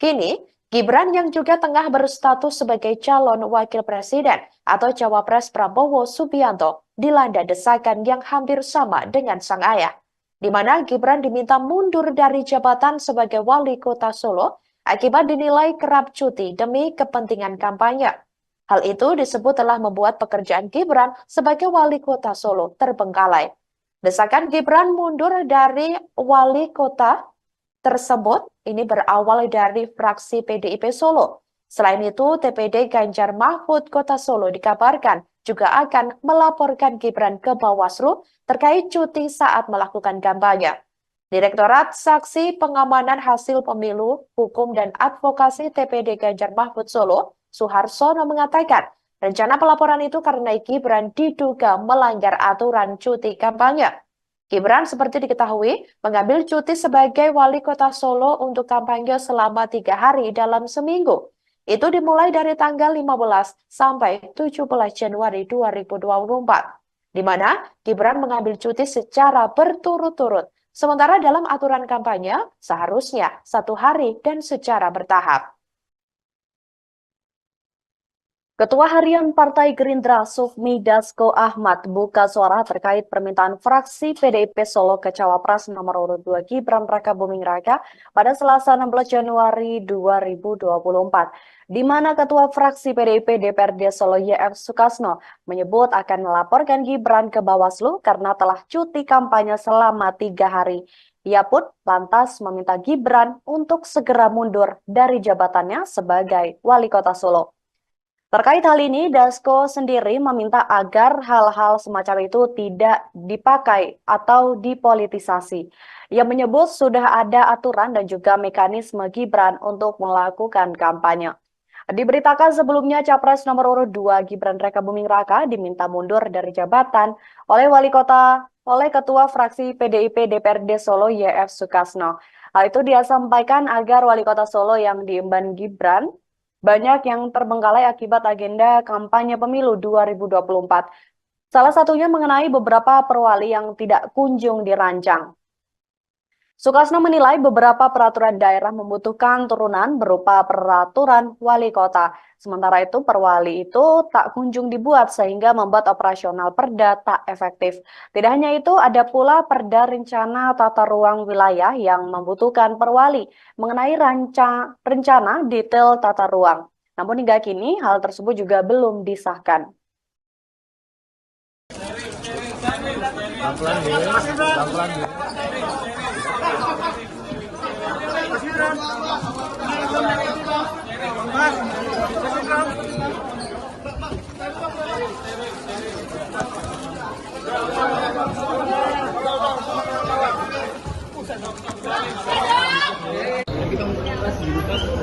Kini, Gibran yang juga tengah berstatus sebagai calon wakil presiden atau cawapres Prabowo Subianto dilanda desakan yang hampir sama dengan sang ayah, di mana Gibran diminta mundur dari jabatan sebagai wali kota Solo akibat dinilai kerap cuti demi kepentingan kampanye. Hal itu disebut telah membuat pekerjaan Gibran sebagai wali kota Solo terbengkalai. Desakan Gibran mundur dari wali kota tersebut ini berawal dari fraksi PDIP Solo. Selain itu, TPD Ganjar Mahfud Kota Solo dikabarkan juga akan melaporkan Gibran ke Bawaslu terkait cuti saat melakukan kampanye. Direktorat Saksi Pengamanan Hasil Pemilu, Hukum dan Advokasi TPD Ganjar Mahfud Solo, Suharsono mengatakan, rencana pelaporan itu karena Gibran diduga melanggar aturan cuti kampanye. Gibran seperti diketahui mengambil cuti sebagai wali kota Solo untuk kampanye selama 3 hari dalam seminggu. Itu dimulai dari tanggal 15 sampai 17 Januari 2024, di mana Gibran mengambil cuti secara berturut-turut. Sementara dalam aturan kampanye seharusnya 1 hari dan secara bertahap. Ketua Harian Partai Gerindra Sufmi Dasko Ahmad buka suara terkait permintaan fraksi PDIP Solo ke Cawapres nomor urut 2 Gibran Raka Buming Raka pada Selasa 16 Januari 2024, di mana Ketua Fraksi PDIP DPRD Solo YF Sukasno menyebut akan melaporkan Gibran ke Bawaslu karena telah cuti kampanye selama 3 hari. Ia pun lantas meminta Gibran untuk segera mundur dari jabatannya sebagai Wali Kota Solo. Terkait hal ini, Dasko sendiri meminta agar hal-hal semacam itu tidak dipakai atau dipolitisasi. Ia menyebut sudah ada aturan dan juga mekanisme Gibran untuk melakukan kampanye. Diberitakan sebelumnya Capres nomor urut 2 Gibran Raka Buming Raka diminta mundur dari jabatan oleh Ketua Fraksi PDIP DPRD Solo YF Sukasno. Hal itu dia sampaikan agar Wali Kota Solo yang diemban Gibran banyak yang terbengkalai akibat agenda kampanye pemilu 2024. Salah satunya mengenai beberapa perwali yang tidak kunjung dirancang. Sukasno menilai beberapa peraturan daerah membutuhkan turunan berupa peraturan wali kota. Sementara itu perwali itu tak kunjung dibuat sehingga membuat operasional perda tak efektif. Tidak hanya itu, ada pula perda rencana tata ruang wilayah yang membutuhkan perwali mengenai rencana detail tata ruang. Namun hingga kini hal tersebut juga belum disahkan.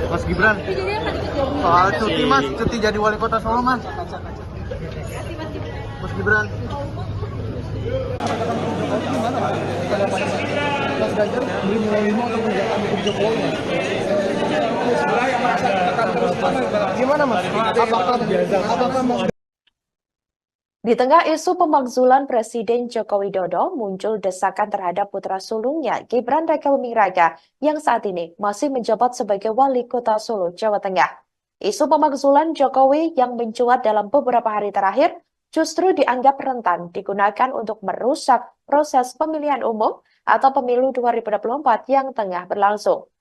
Mas Gibran, soal cuti mas, cuti jadi wali kota Solo mas. Mas Gibran. Mas Ganjar beli menerima untuk menjalankan hukum Jokowi. Gimana mas? Apakah Di tengah isu pemakzulan Presiden Joko Widodo, muncul desakan terhadap putra sulungnya Gibran Rakabuming Raka yang saat ini masih menjabat sebagai Wali Kota Solo, Jawa Tengah. Isu pemakzulan Jokowi yang mencuat dalam beberapa hari terakhir justru dianggap rentan digunakan untuk merusak proses pemilihan umum atau pemilu 2024 yang tengah berlangsung.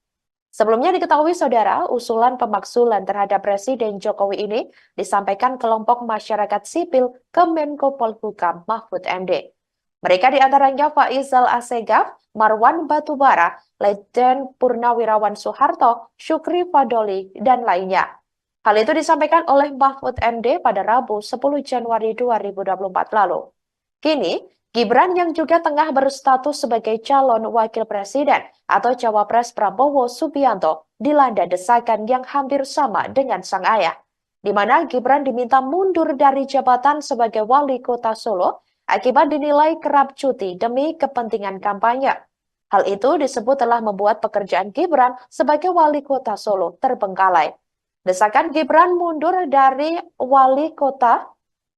Sebelumnya diketahui saudara, usulan pemakzulan terhadap Presiden Jokowi ini disampaikan kelompok masyarakat sipil ke Menko Polhukam Mahfud MD. Mereka diantaranya Faisal Assegaf, Marwan Batubara, Letjen Purnawirawan Soeharto, Syukri Fadoli, dan lainnya. Hal itu disampaikan oleh Mahfud MD pada Rabu 10 Januari 2024 lalu. Kini, Gibran yang juga tengah berstatus sebagai calon wakil presiden atau cawapres Prabowo Subianto dilanda desakan yang hampir sama dengan sang ayah, di mana Gibran diminta mundur dari jabatan sebagai wali kota Solo akibat dinilai kerap cuti demi kepentingan kampanye. Hal itu disebut telah membuat pekerjaan Gibran sebagai wali kota Solo terbengkalai. Desakan Gibran mundur dari wali kota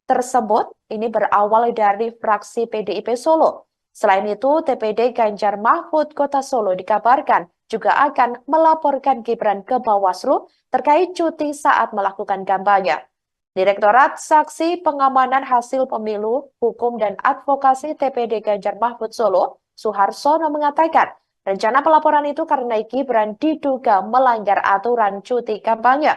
tersebut ini berawal dari fraksi PDIP Solo. Selain itu, TPD Ganjar Mahfud Kota Solo dikabarkan juga akan melaporkan Gibran ke Bawaslu terkait cuti saat melakukan kampanye. Direktorat Saksi Pengamanan Hasil Pemilu, Hukum dan Advokasi TPD Ganjar Mahfud Solo, Suharsono mengatakan, rencana pelaporan itu karena Gibran diduga melanggar aturan cuti kampanye.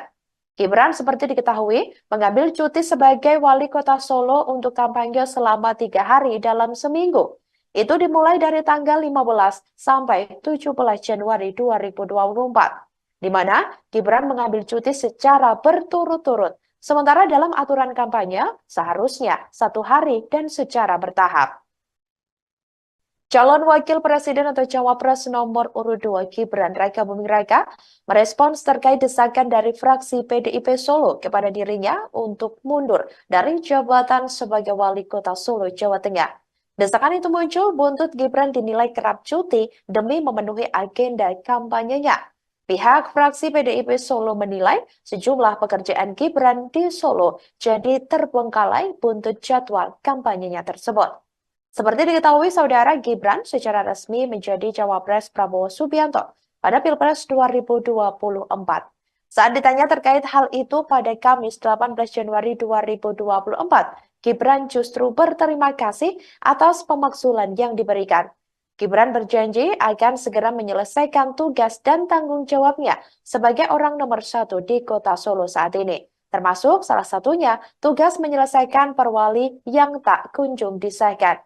Gibran seperti diketahui mengambil cuti sebagai wali kota Solo untuk kampanye selama 3 hari dalam seminggu. Itu dimulai dari tanggal 15 sampai 17 Januari 2024, di mana Gibran mengambil cuti secara berturut-turut. Sementara dalam aturan kampanye seharusnya 1 hari dan secara bertahap. Calon Wakil Presiden atau Cawapres nomor urut 2 Gibran Rakabuming Raka merespons terkait desakan dari fraksi PDIP Solo kepada dirinya untuk mundur dari jabatan sebagai Wali Kota Solo, Jawa Tengah. Desakan itu muncul buntut Gibran dinilai kerap cuti demi memenuhi agenda kampanyenya. Pihak fraksi PDIP Solo menilai sejumlah pekerjaan Gibran di Solo jadi terbengkalai buntut jadwal kampanyenya tersebut. Seperti diketahui saudara, Gibran secara resmi menjadi cawapres Prabowo Subianto pada Pilpres 2024. Saat ditanya terkait hal itu pada Kamis 18 Januari 2024, Gibran justru berterima kasih atas pemakzulan yang diberikan. Gibran berjanji akan segera menyelesaikan tugas dan tanggung jawabnya sebagai orang nomor 1 di kota Solo saat ini. Termasuk salah satunya tugas menyelesaikan perwali yang tak kunjung disahkan.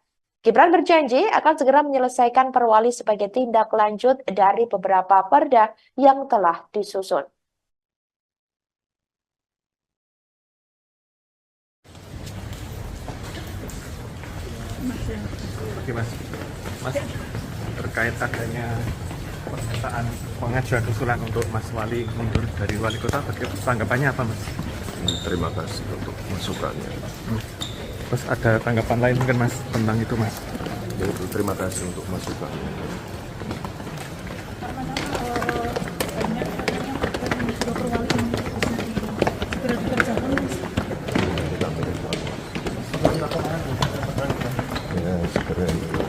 Gibran berjanji akan segera menyelesaikan perwali sebagai tindak lanjut dari beberapa perda yang telah disusun. Oke Mas, terkait adanya pernyataan pengajuan usulan untuk Mas Wali mundur dari wali kota, tanggapannya apa Mas? Terima kasih untuk masukannya. Terus ada tanggapan lain mungkin Mas tentang itu Mas? Yaitu terima kasih untuk masukannya. Ya, segera itu.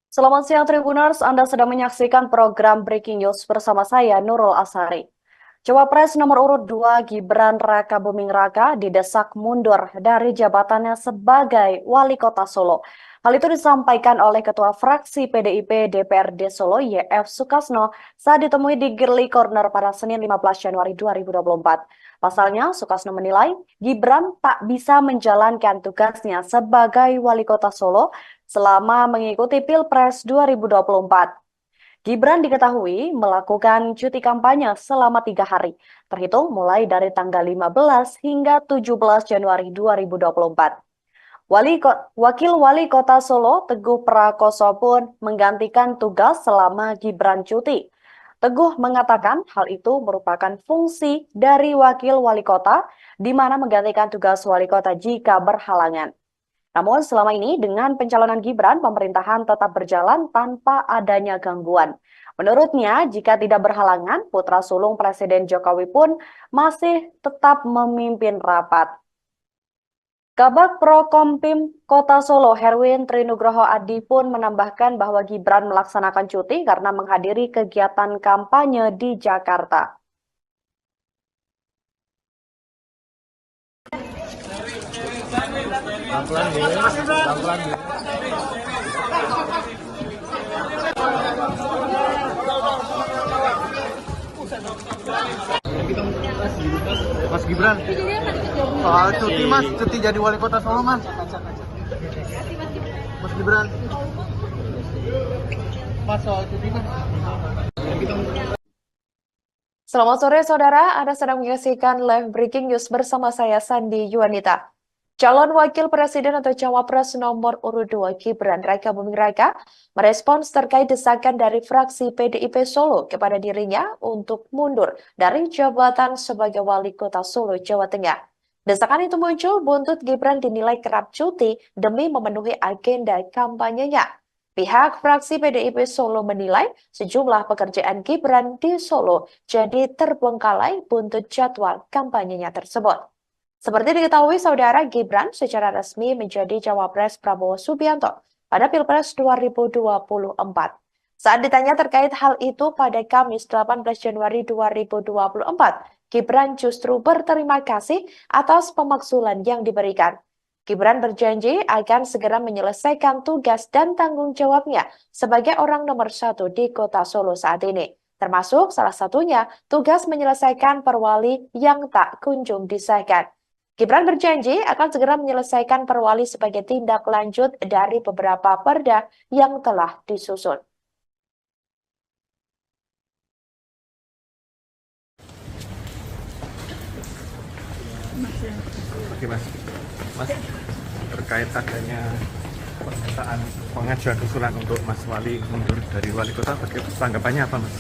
Selamat siang Tribuners, Anda sedang menyaksikan program Breaking News bersama saya Nurul Asari. Cawapres nomor urut 2 Gibran Rakabuming Raka didesak mundur dari jabatannya sebagai Wali Kota Solo. Hal itu disampaikan oleh Ketua Fraksi PDIP DPRD Solo YF Sukasno saat ditemui di Girly Corner pada Senin 15 Januari 2024. Pasalnya, Sukasno menilai Gibran tak bisa menjalankan tugasnya sebagai Wali Kota Solo selama mengikuti Pilpres 2024. Gibran diketahui melakukan cuti kampanye selama 3 hari, terhitung mulai dari tanggal 15 hingga 17 Januari 2024. Wakil Wali Kota Solo, Teguh Prakoso pun menggantikan tugas selama Gibran cuti. Teguh mengatakan hal itu merupakan fungsi dari Wakil Wali Kota, di mana menggantikan tugas Wali Kota jika berhalangan. Namun selama ini dengan pencalonan Gibran, pemerintahan tetap berjalan tanpa adanya gangguan. Menurutnya, jika tidak berhalangan, putra sulung Presiden Jokowi pun masih tetap memimpin rapat. Kabag Prokompim Kota Solo, Herwin Trinugroho Adi pun menambahkan bahwa Gibran melaksanakan cuti karena menghadiri kegiatan kampanye di Jakarta. Mas Gibran, soal cuti mas, cuti jadi wali kota Solo mas. Mas Gibran, mas soal cuti mas. Selamat sore saudara, Anda sedang menyaksikan live breaking news bersama saya Sandi Yuanita. Calon Wakil Presiden atau Cawapres nomor urut 2 Gibran Raka Buming Raka merespons terkait desakan dari fraksi PDIP Solo kepada dirinya untuk mundur dari jabatan sebagai Wali Kota Solo, Jawa Tengah. Desakan itu muncul buntut Gibran dinilai kerap cuti demi memenuhi agenda kampanyenya. Pihak fraksi PDIP Solo menilai sejumlah pekerjaan Gibran di Solo jadi terbengkalai buntut jadwal kampanyenya tersebut. Seperti diketahui, saudara, Gibran secara resmi menjadi Cawapres Prabowo Subianto pada Pilpres 2024. Saat ditanya terkait hal itu pada Kamis 18 Januari 2024, Gibran justru berterima kasih atas pemakzulan yang diberikan. Gibran berjanji akan segera menyelesaikan tugas dan tanggung jawabnya sebagai orang nomor 1 di Kota Solo saat ini. Termasuk salah satunya tugas menyelesaikan perwali yang tak kunjung disahkan. Gibran berjanji akan segera menyelesaikan perwali sebagai tindak lanjut dari beberapa perda yang telah disusun. Oke mas, terkait adanya pernyataan pengajuan usulan untuk Mas Wali mundur dari wali kota, tanggapannya apa mas?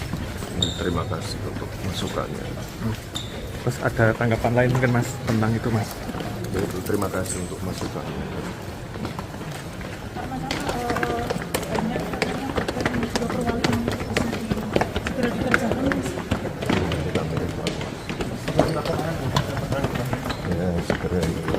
Terima kasih untuk masukannya. Terus ada tanggapan lain mungkin mas tentang itu mas? Yaitu terima kasih untuk masukannya. Ya, segera itu.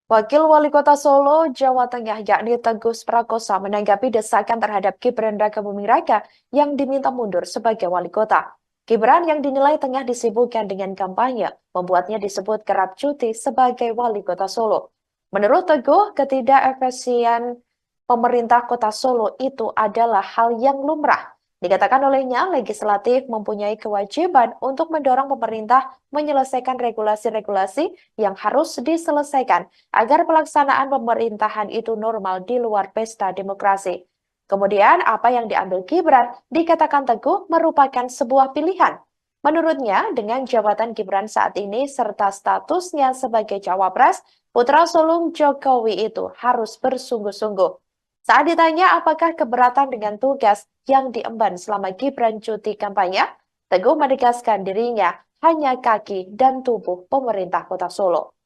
Wakil Wali Kota Solo, Jawa Tengah, yakni Teguh Prakosa, menanggapi desakan terhadap Gibran Raka Buming Raka yang diminta mundur sebagai wali kota. Gibran yang dinilai tengah disibukkan dengan kampanye, membuatnya disebut kerap cuti sebagai wali kota Solo. Menurut Teguh, ketidakefisien pemerintah kota Solo itu adalah hal yang lumrah. Dikatakan olehnya, legislatif mempunyai kewajiban untuk mendorong pemerintah menyelesaikan regulasi-regulasi yang harus diselesaikan agar pelaksanaan pemerintahan itu normal di luar pesta demokrasi. Kemudian, apa yang diambil Gibran dikatakan Teguh merupakan sebuah pilihan. Menurutnya, dengan jabatan Gibran saat ini serta statusnya sebagai cawapres, putra sulung Jokowi itu harus bersungguh-sungguh. Saat ditanya apakah keberatan dengan tugas yang diemban selama Gibran cuti kampanye, Teguh menegaskan dirinya hanya kaki dan tubuh pemerintah kota Solo.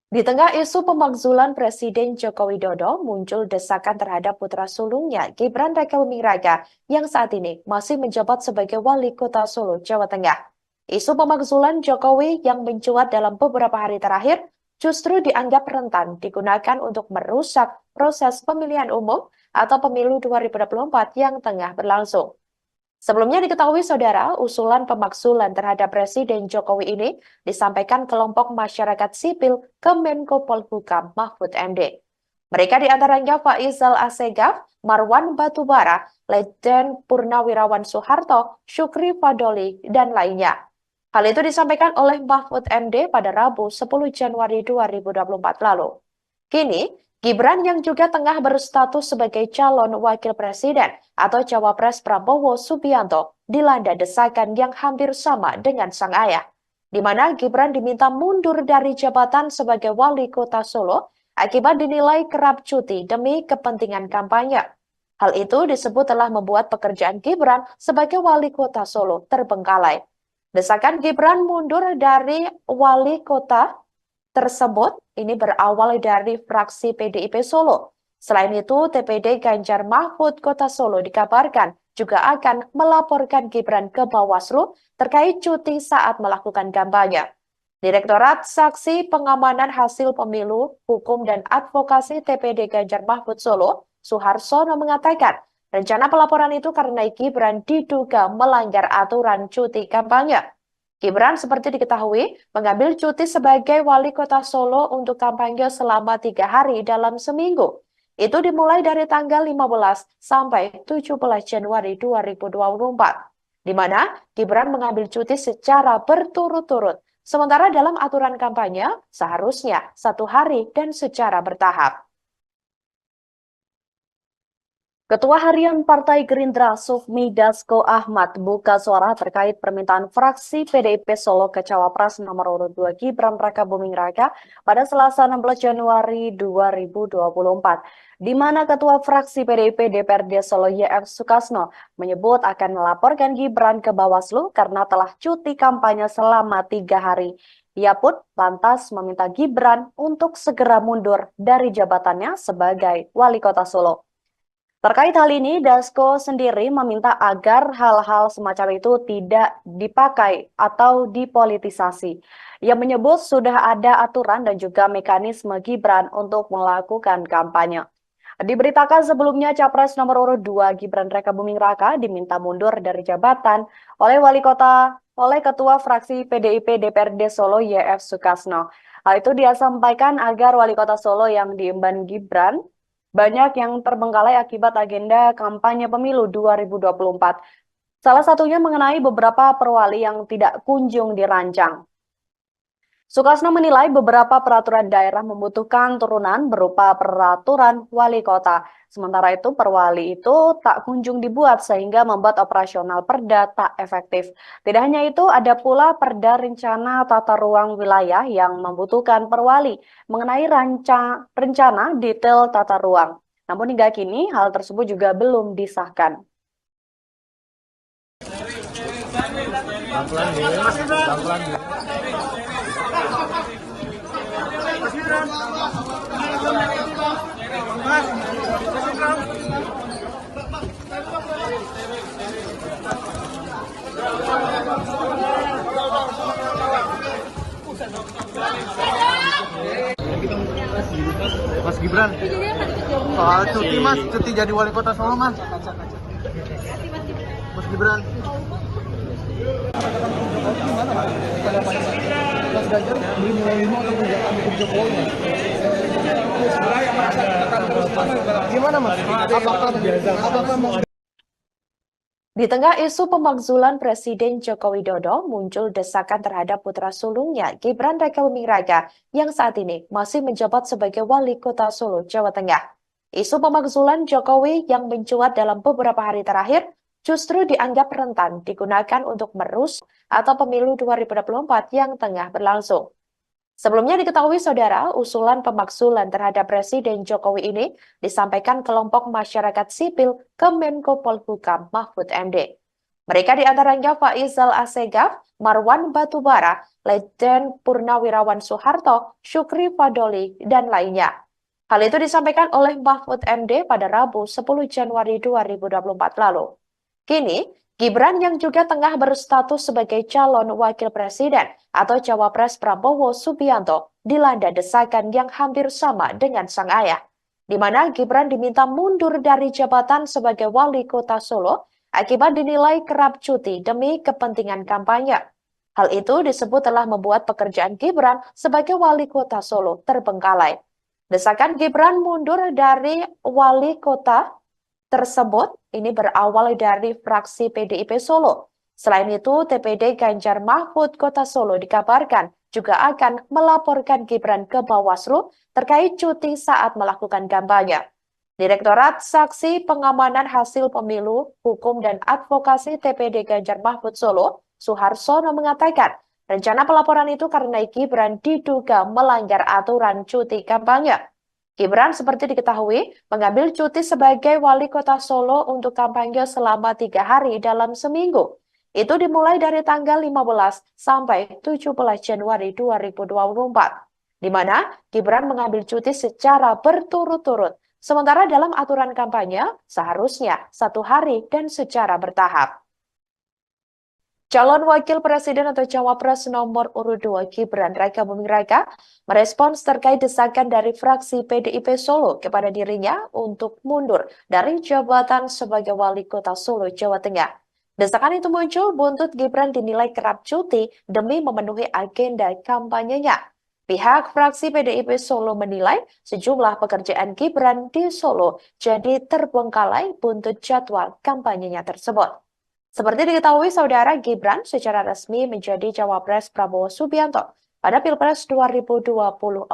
Di tengah isu pemakzulan Presiden Joko Widodo, muncul desakan terhadap putra sulungnya Gibran Raka Buming Raka yang saat ini masih menjabat sebagai Wali Kota Solo, Jawa Tengah. Isu pemakzulan Jokowi yang mencuat dalam beberapa hari terakhir justru dianggap rentan digunakan untuk merusak proses pemilihan umum atau pemilu 2024 yang tengah berlangsung. Sebelumnya diketahui saudara, usulan pemakzulan terhadap Presiden Jokowi ini disampaikan kelompok masyarakat sipil ke Menko Polhukam Mahfud MD. Mereka diantaranya Faisal Assegaf, Marwan Batubara, Letjen Purnawirawan Soeharto, Syukri Fadoli, dan lainnya. Hal itu disampaikan oleh Mahfud MD pada Rabu 10 Januari 2024 lalu. Kini, Gibran yang juga tengah berstatus sebagai calon wakil presiden atau cawapres Prabowo Subianto dilanda desakan yang hampir sama dengan sang ayah, di mana Gibran diminta mundur dari jabatan sebagai wali kota Solo akibat dinilai kerap cuti demi kepentingan kampanye. Hal itu disebut telah membuat pekerjaan Gibran sebagai wali kota Solo terbengkalai. Desakan Gibran mundur dari wali kota tersebut ini berawal dari fraksi PDIP Solo. Selain itu, TPD Ganjar Mahfud Kota Solo dikabarkan juga akan melaporkan Gibran ke Bawaslu terkait cuti saat melakukan kampanye. Direktorat Saksi Pengamanan Hasil Pemilu, Hukum dan Advokasi TPD Ganjar Mahfud Solo, Suharsono mengatakan, rencana pelaporan itu karena Gibran diduga melanggar aturan cuti kampanye. Gibran seperti diketahui mengambil cuti sebagai wali kota Solo untuk kampanye selama 3 hari dalam seminggu. Itu dimulai dari tanggal 15 sampai 17 Januari 2024, di mana Gibran mengambil cuti secara berturut-turut. Sementara dalam aturan kampanye, seharusnya 1 hari dan secara bertahap. Ketua Harian Partai Gerindra Sufmi Dasko Ahmad buka suara terkait permintaan fraksi PDIP Solo ke Cawapres nomor urut 2 Gibran Raka Buming Raka pada Selasa 16 Januari 2024, di mana Ketua Fraksi PDIP DPRD Solo YF Sukasno menyebut akan melaporkan Gibran ke Bawaslu karena telah cuti kampanye selama 3 hari. Ia pun lantas meminta Gibran untuk segera mundur dari jabatannya sebagai wali kota Solo. Terkait hal ini, Dasko sendiri meminta agar hal-hal semacam itu tidak dipakai atau dipolitisasi. Ia menyebut sudah ada aturan dan juga mekanisme Gibran untuk melakukan kampanye. Diberitakan sebelumnya Capres nomor urut 2 Gibran Raka Buming Raka diminta mundur dari jabatan oleh Ketua Fraksi PDIP DPRD Solo YF Sukasno. Hal itu dia sampaikan agar wali kota Solo yang diemban Gibran banyak yang terbengkalai akibat agenda kampanye pemilu 2024. Salah satunya mengenai beberapa perwali yang tidak kunjung dirancang. Sukasno menilai beberapa peraturan daerah membutuhkan turunan berupa peraturan wali kota. Sementara itu perwali itu tak kunjung dibuat sehingga membuat operasional perda tak efektif. Tidak hanya itu, ada pula perda rencana tata ruang wilayah yang membutuhkan perwali mengenai rencana detail tata ruang. Namun hingga kini hal tersebut juga belum disahkan. Mas Gibran, soal cuti mas, cuti jadi wali kota Solo mas. Mas Gibran. Mas Ganjar beli menerima atau menjalankan hukum Jokowi? Gimana mas? Apakah mau? Di tengah isu pemakzulan Presiden Joko Widodo, muncul desakan terhadap putra sulungnya Gibran Raka Buming Raka yang saat ini masih menjabat sebagai wali kota Solo, Jawa Tengah. Isu pemakzulan Jokowi yang mencuat dalam beberapa hari terakhir justru dianggap rentan digunakan untuk merusak atau pemilu 2024 yang tengah berlangsung. Sebelumnya diketahui saudara, usulan pemakzulan terhadap Presiden Jokowi ini disampaikan kelompok masyarakat sipil ke Menko Polhukam Mahfud MD. Mereka diantaranya Faizal Assegaf, Marwan Batubara, Letjen Purnawirawan Soeharto, Syukri Fadoli, dan lainnya. Hal itu disampaikan oleh Mahfud MD pada Rabu 10 Januari 2024 lalu. Kini, Gibran yang juga tengah berstatus sebagai calon wakil presiden atau Cawapres Prabowo Subianto dilanda desakan yang hampir sama dengan sang ayah, di mana Gibran diminta mundur dari jabatan sebagai wali kota Solo akibat dinilai kerap cuti demi kepentingan kampanye. Hal itu disebut telah membuat pekerjaan Gibran sebagai wali kota Solo terbengkalai. Desakan Gibran mundur dari wali kota tersebut ini berawal dari fraksi PDIP Solo. Selain itu, TPD Ganjar Mahfud Kota Solo dikabarkan juga akan melaporkan Gibran ke Bawaslu terkait cuti saat melakukan kampanye. Direktorat Saksi Pengamanan Hasil Pemilu, Hukum dan Advokasi TPD Ganjar Mahfud Solo, Suharsono mengatakan, rencana pelaporan itu karena Gibran diduga melanggar aturan cuti kampanye. Gibran seperti diketahui mengambil cuti sebagai wali kota Solo untuk kampanye selama 3 hari dalam seminggu. Itu dimulai dari tanggal 15 sampai 17 Januari 2024, di mana Gibran mengambil cuti secara berturut-turut. Sementara dalam aturan kampanye, seharusnya 1 hari dan secara bertahap. Calon Wakil Presiden atau Cawapres nomor urut 2 Gibran Raka Buming Raka merespons terkait desakan dari fraksi PDIP Solo kepada dirinya untuk mundur dari jabatan sebagai Wali Kota Solo, Jawa Tengah. Desakan itu muncul buntut Gibran dinilai kerap cuti demi memenuhi agenda kampanyenya. Pihak fraksi PDIP Solo menilai sejumlah pekerjaan Gibran di Solo jadi terbengkalai buntut jadwal kampanyenya tersebut. Seperti diketahui, saudara, Gibran secara resmi menjadi Cawapres Prabowo Subianto pada Pilpres 2024.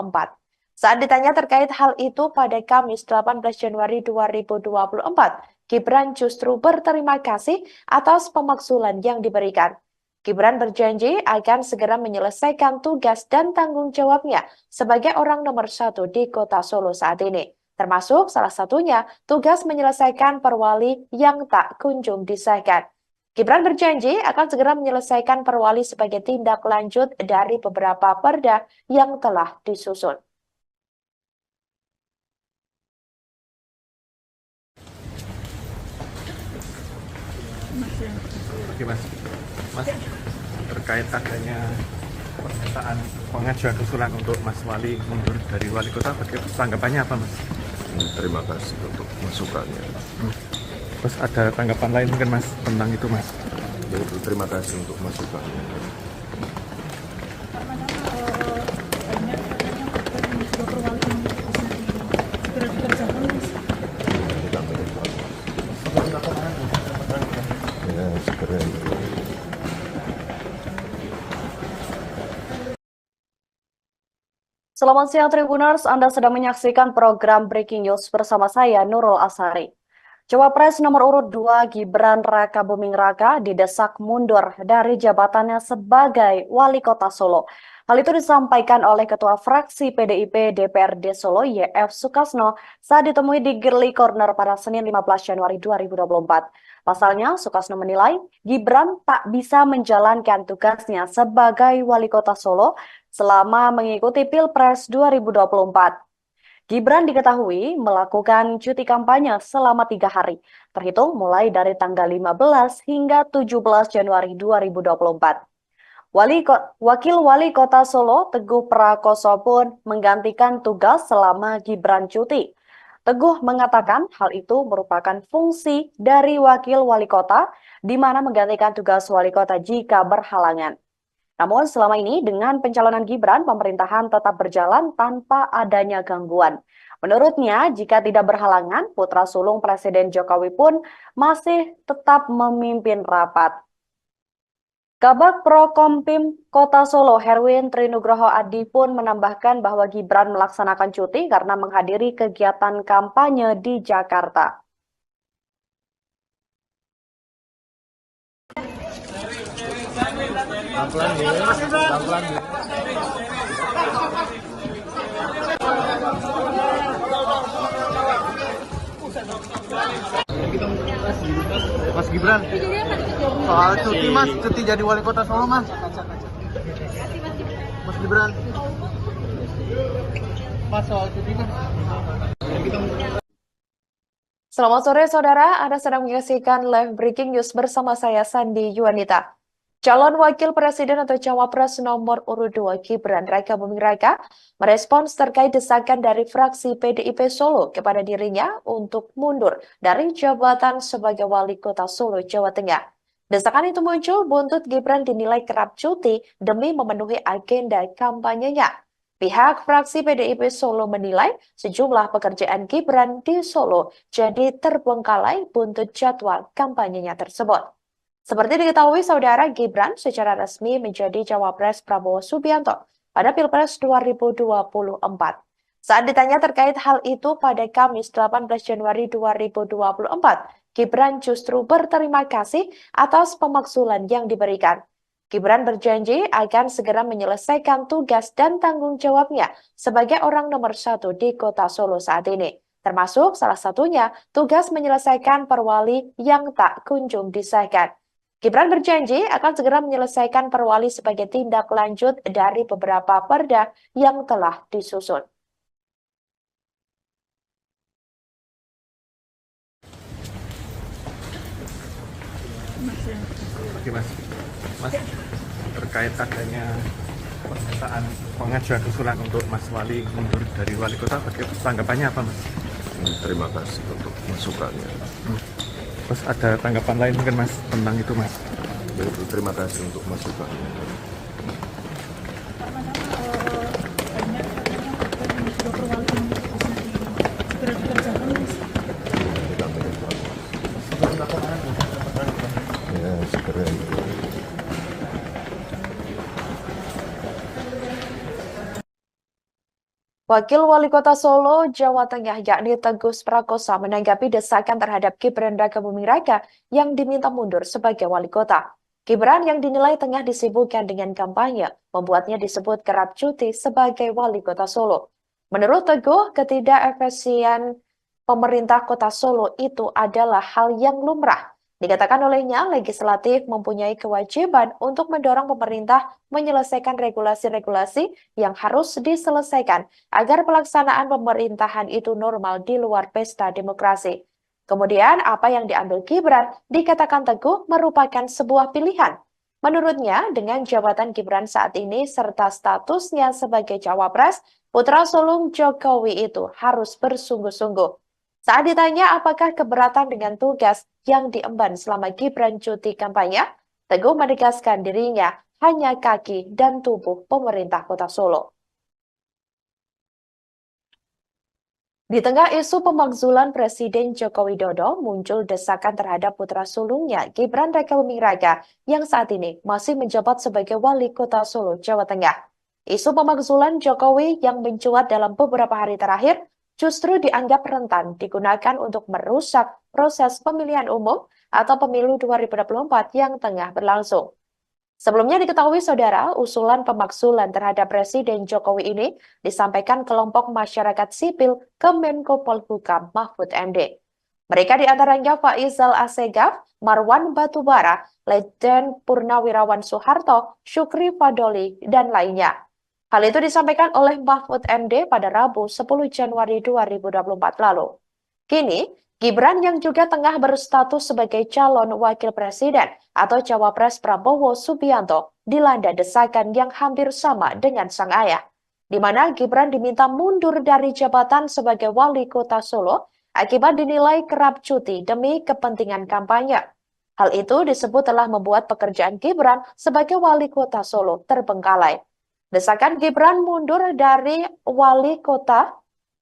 Saat ditanya terkait hal itu pada Kamis 18 Januari 2024, Gibran justru berterima kasih atas pemakzulan yang diberikan. Gibran berjanji akan segera menyelesaikan tugas dan tanggung jawabnya sebagai orang nomor 1 di kota Solo saat ini. Termasuk salah satunya tugas menyelesaikan perwali yang tak kunjung disahkan. Gibran berjanji akan segera menyelesaikan perwali sebagai tindak lanjut dari beberapa perda yang telah disusun. Oke Mas, terkait adanya pernyataan pengajuan usulan untuk Mas Wali mundur dari Wali Kota, tanggapannya apa Mas? Terima kasih untuk masukannya. Terus ada tanggapan lain mungkin Mas tentang itu Mas? Yaitu terima kasih untuk masukannya. Ya, segera itu. Selamat siang Tribuners, Anda sedang menyaksikan program Breaking News bersama saya Nurul Asari. Cawapres nomor urut 2 Gibran Raka Buming Raka didesak mundur dari jabatannya sebagai Wali Kota Solo. Hal itu disampaikan oleh Ketua Fraksi PDIP DPRD Solo YF Sukasno saat ditemui di Girly Corner pada Senin 15 Januari 2024. Pasalnya, Sukasno menilai Gibran tak bisa menjalankan tugasnya sebagai Wali Kota Solo selama mengikuti Pilpres 2024. Gibran diketahui melakukan cuti kampanye selama 3 hari, terhitung mulai dari tanggal 15 hingga 17 Januari 2024. Wakil Wali Kota Solo, Teguh Prakoso pun menggantikan tugas selama Gibran cuti. Teguh mengatakan hal itu merupakan fungsi dari Wakil Wali Kota, di mana menggantikan tugas Wali Kota jika berhalangan. Namun selama ini dengan pencalonan Gibran, pemerintahan tetap berjalan tanpa adanya gangguan. Menurutnya, jika tidak berhalangan, putra sulung Presiden Jokowi pun masih tetap memimpin rapat. Kabag Prokompim Kota Solo, Herwin Trinugroho Adi pun menambahkan bahwa Gibran melaksanakan cuti karena menghadiri kegiatan kampanye di Jakarta. Mas Gibran, soal cuti Mas, cuti jadi Wali Kota Solo Mas. Mas Gibran, Mas soal cuti Mas. Selamat sore saudara, Anda sedang menyaksikan live breaking news bersama saya Sandi Yuanita. Calon Wakil Presiden atau Cawapres nomor urut 2 Gibran Raka Buming Raka merespons terkait desakan dari fraksi PDIP Solo kepada dirinya untuk mundur dari jabatan sebagai Wali Kota Solo, Jawa Tengah. Desakan itu muncul buntut Gibran dinilai kerap cuti demi memenuhi agenda kampanyenya. Pihak fraksi PDIP Solo menilai sejumlah pekerjaan Gibran di Solo jadi terbengkalai buntut jadwal kampanyenya tersebut. Seperti diketahui, saudara, Gibran secara resmi menjadi Cawapres Prabowo Subianto pada Pilpres 2024. Saat ditanya terkait hal itu pada Kamis 18 Januari 2024, Gibran justru berterima kasih atas pemakzulan yang diberikan. Gibran berjanji akan segera menyelesaikan tugas dan tanggung jawabnya sebagai orang nomor 1 di kota Solo saat ini. Termasuk salah satunya tugas menyelesaikan perwali yang tak kunjung disahkan. Gibran berjanji akan segera menyelesaikan perwali sebagai tindak lanjut dari beberapa perda yang telah disusun. Oke Mas, terkait adanya pernyataan pengajuan usulan untuk Mas Wali mundur dari wali kota, tanggapannya apa Mas? Terima kasih untuk masukannya. Terus ada tanggapan lain mungkin Mas tentang itu Mas? Terima kasih untuk masukannya. Ya, segera itu. Wakil Wali Kota Solo, Jawa Tengah, yakni Teguh Prakosa, menanggapi desakan terhadap Gibran Rakabuming Raka yang diminta mundur sebagai wali kota. Gibran yang dinilai tengah disibukkan dengan kampanye, membuatnya disebut kerap cuti sebagai wali kota Solo. Menurut Teguh, ketidakefisien pemerintah kota Solo itu adalah hal yang lumrah. Dikatakan olehnya, legislatif mempunyai kewajiban untuk mendorong pemerintah menyelesaikan regulasi-regulasi yang harus diselesaikan agar pelaksanaan pemerintahan itu normal di luar pesta demokrasi. Kemudian, apa yang diambil Gibran dikatakan Teguh merupakan sebuah pilihan. Menurutnya, dengan jabatan Gibran saat ini serta statusnya sebagai cawapres, putra sulung Jokowi itu harus bersungguh-sungguh. Saat ditanya apakah keberatan dengan tugas yang diemban selama Gibran cuti kampanye, Teguh menegaskan dirinya hanya kaki dan tubuh pemerintah kota Solo. Di tengah isu pemakzulan Presiden Joko Widodo, muncul desakan terhadap putra sulungnya Gibran Rakabuming Raka yang saat ini masih menjabat sebagai wali kota Solo, Jawa Tengah. Isu pemakzulan Jokowi yang mencuat dalam beberapa hari terakhir justru dianggap rentan digunakan untuk merusak proses pemilihan umum atau pemilu 2024 yang tengah berlangsung. Sebelumnya diketahui saudara, usulan pemakzulan terhadap Presiden Jokowi ini disampaikan kelompok masyarakat sipil ke Menko Polhukam Mahfud MD. Mereka diantaranya Faizal Assegaf, Marwan Batubara, Letjen Purnawirawan Soeharto, Syukri Fadoli, dan lainnya. Hal itu disampaikan oleh Mahfud MD pada Rabu 10 Januari 2024 lalu. Kini, Gibran yang juga tengah berstatus sebagai calon wakil presiden atau cawapres Prabowo Subianto dilanda desakan yang hampir sama dengan sang ayah, di mana Gibran diminta mundur dari jabatan sebagai wali kota Solo akibat dinilai kerap cuti demi kepentingan kampanye. Hal itu disebut telah membuat pekerjaan Gibran sebagai wali kota Solo terbengkalai. Desakan Gibran mundur dari wali kota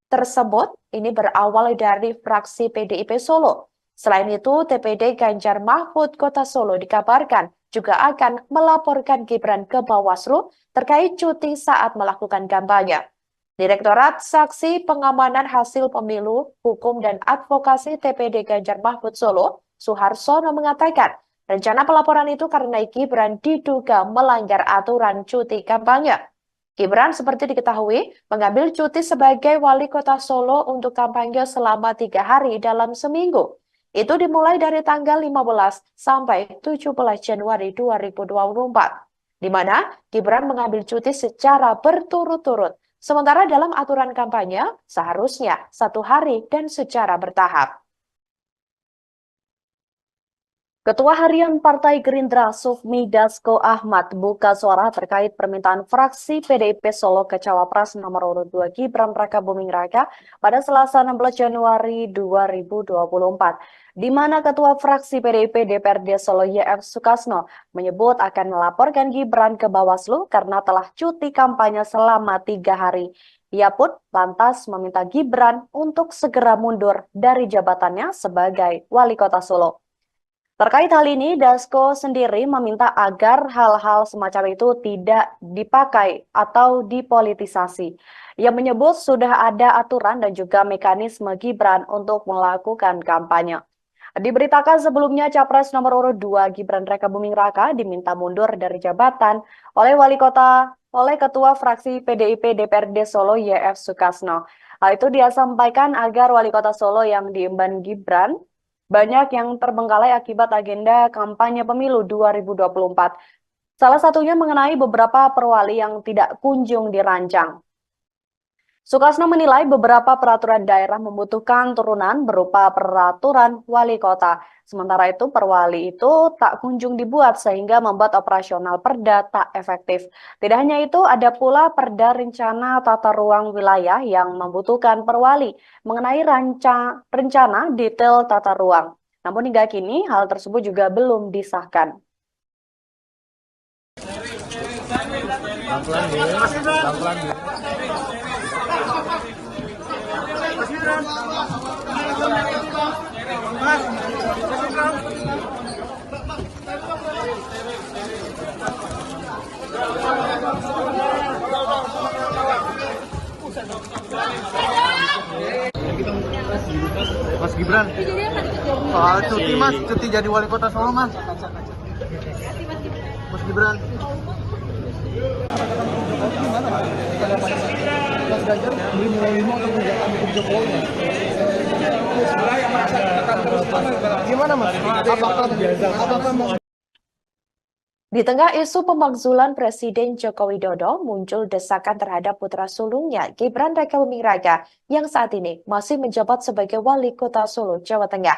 tersebut ini berawal dari fraksi PDIP Solo. Selain itu, TPD Ganjar Mahfud Kota Solo dikabarkan juga akan melaporkan Gibran ke Bawaslu terkait cuti saat melakukan kampanye. Direktorat Saksi Pengamanan Hasil Pemilu, Hukum dan Advokasi TPD Ganjar Mahfud Solo, Suharsono mengatakan, rencana pelaporan itu karena Gibran diduga melanggar aturan cuti kampanye. Gibran seperti diketahui mengambil cuti sebagai wali kota Solo untuk kampanye selama 3 hari dalam seminggu. Itu dimulai dari tanggal 15 sampai 17 Januari 2024, di mana Gibran mengambil cuti secara berturut-turut. Sementara dalam aturan kampanye seharusnya 1 hari dan secara bertahap. Ketua Harian Partai Gerindra Sufmi Dasko Ahmad buka suara terkait permintaan fraksi PDIP Solo ke Cawapres nomor urut 2 Gibran Rakabuming Raka pada Selasa 16 Januari 2024, di mana Ketua Fraksi PDIP DPRD Solo YF Sukasno menyebut akan melaporkan Gibran ke Bawaslu karena telah cuti kampanye selama 3 hari. Ia pun lantas meminta Gibran untuk segera mundur dari jabatannya sebagai wali kota Solo. Terkait hal ini, Dasko sendiri meminta agar hal-hal semacam itu tidak dipakai atau dipolitisasi. Ia menyebut sudah ada aturan dan juga mekanisme Gibran untuk melakukan kampanye. Diberitakan sebelumnya Capres nomor urut 2 Gibran Rakabuming Raka diminta mundur dari jabatan oleh Ketua Fraksi PDIP DPRD Solo YF Sukasno. Hal itu dia sampaikan agar wali kota Solo yang diemban Gibran banyak yang terbengkalai akibat agenda kampanye pemilu 2024. Salah satunya mengenai beberapa perwali yang tidak kunjung dirancang. Sukasno menilai beberapa peraturan daerah membutuhkan turunan berupa peraturan wali kota. Sementara itu perwali itu tak kunjung dibuat sehingga membuat operasional perda tak efektif. Tidak hanya itu, ada pula perda rencana tata ruang wilayah yang membutuhkan perwali mengenai rencana detail tata ruang. Namun hingga kini hal tersebut juga belum disahkan. Mas Gibran, cuti mas, cuti jadi wali kota Solo mas. Mas Gibran. Gimana mas? Di tengah isu pemakzulan Presiden Joko Widodo, muncul desakan terhadap putra sulungnya Gibran Raka Buming Raka yang saat ini masih menjabat sebagai Wali Kota Solo, Jawa Tengah.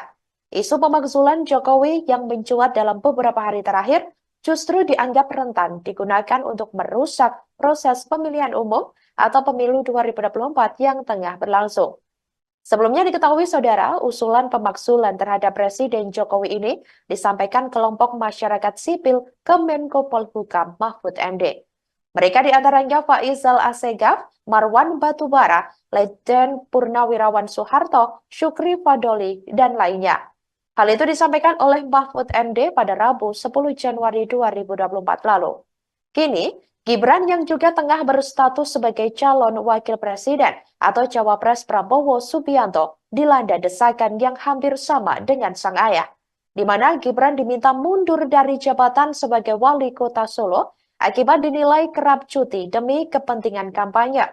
Isu pemakzulan Jokowi yang mencuat dalam beberapa hari terakhir justru dianggap rentan digunakan untuk merusak proses pemilihan umum atau pemilu 2024 yang tengah berlangsung. Sebelumnya diketahui saudara, usulan pemakzulan terhadap Presiden Jokowi ini disampaikan kelompok masyarakat sipil ke Menko Polhukam Mahfud MD. Mereka diantaranya Faizal Assegaf, Marwan Batubara, Letjen Purnawirawan Soeharto, Syukri Fadoli, dan lainnya. Hal itu disampaikan oleh Mahfud MD pada Rabu 10 Januari 2024 lalu. Kini, Gibran yang juga tengah berstatus sebagai calon wakil presiden atau cawapres Prabowo Subianto dilanda desakan yang hampir sama dengan sang ayah, di mana Gibran diminta mundur dari jabatan sebagai wali kota Solo akibat dinilai kerap cuti demi kepentingan kampanye.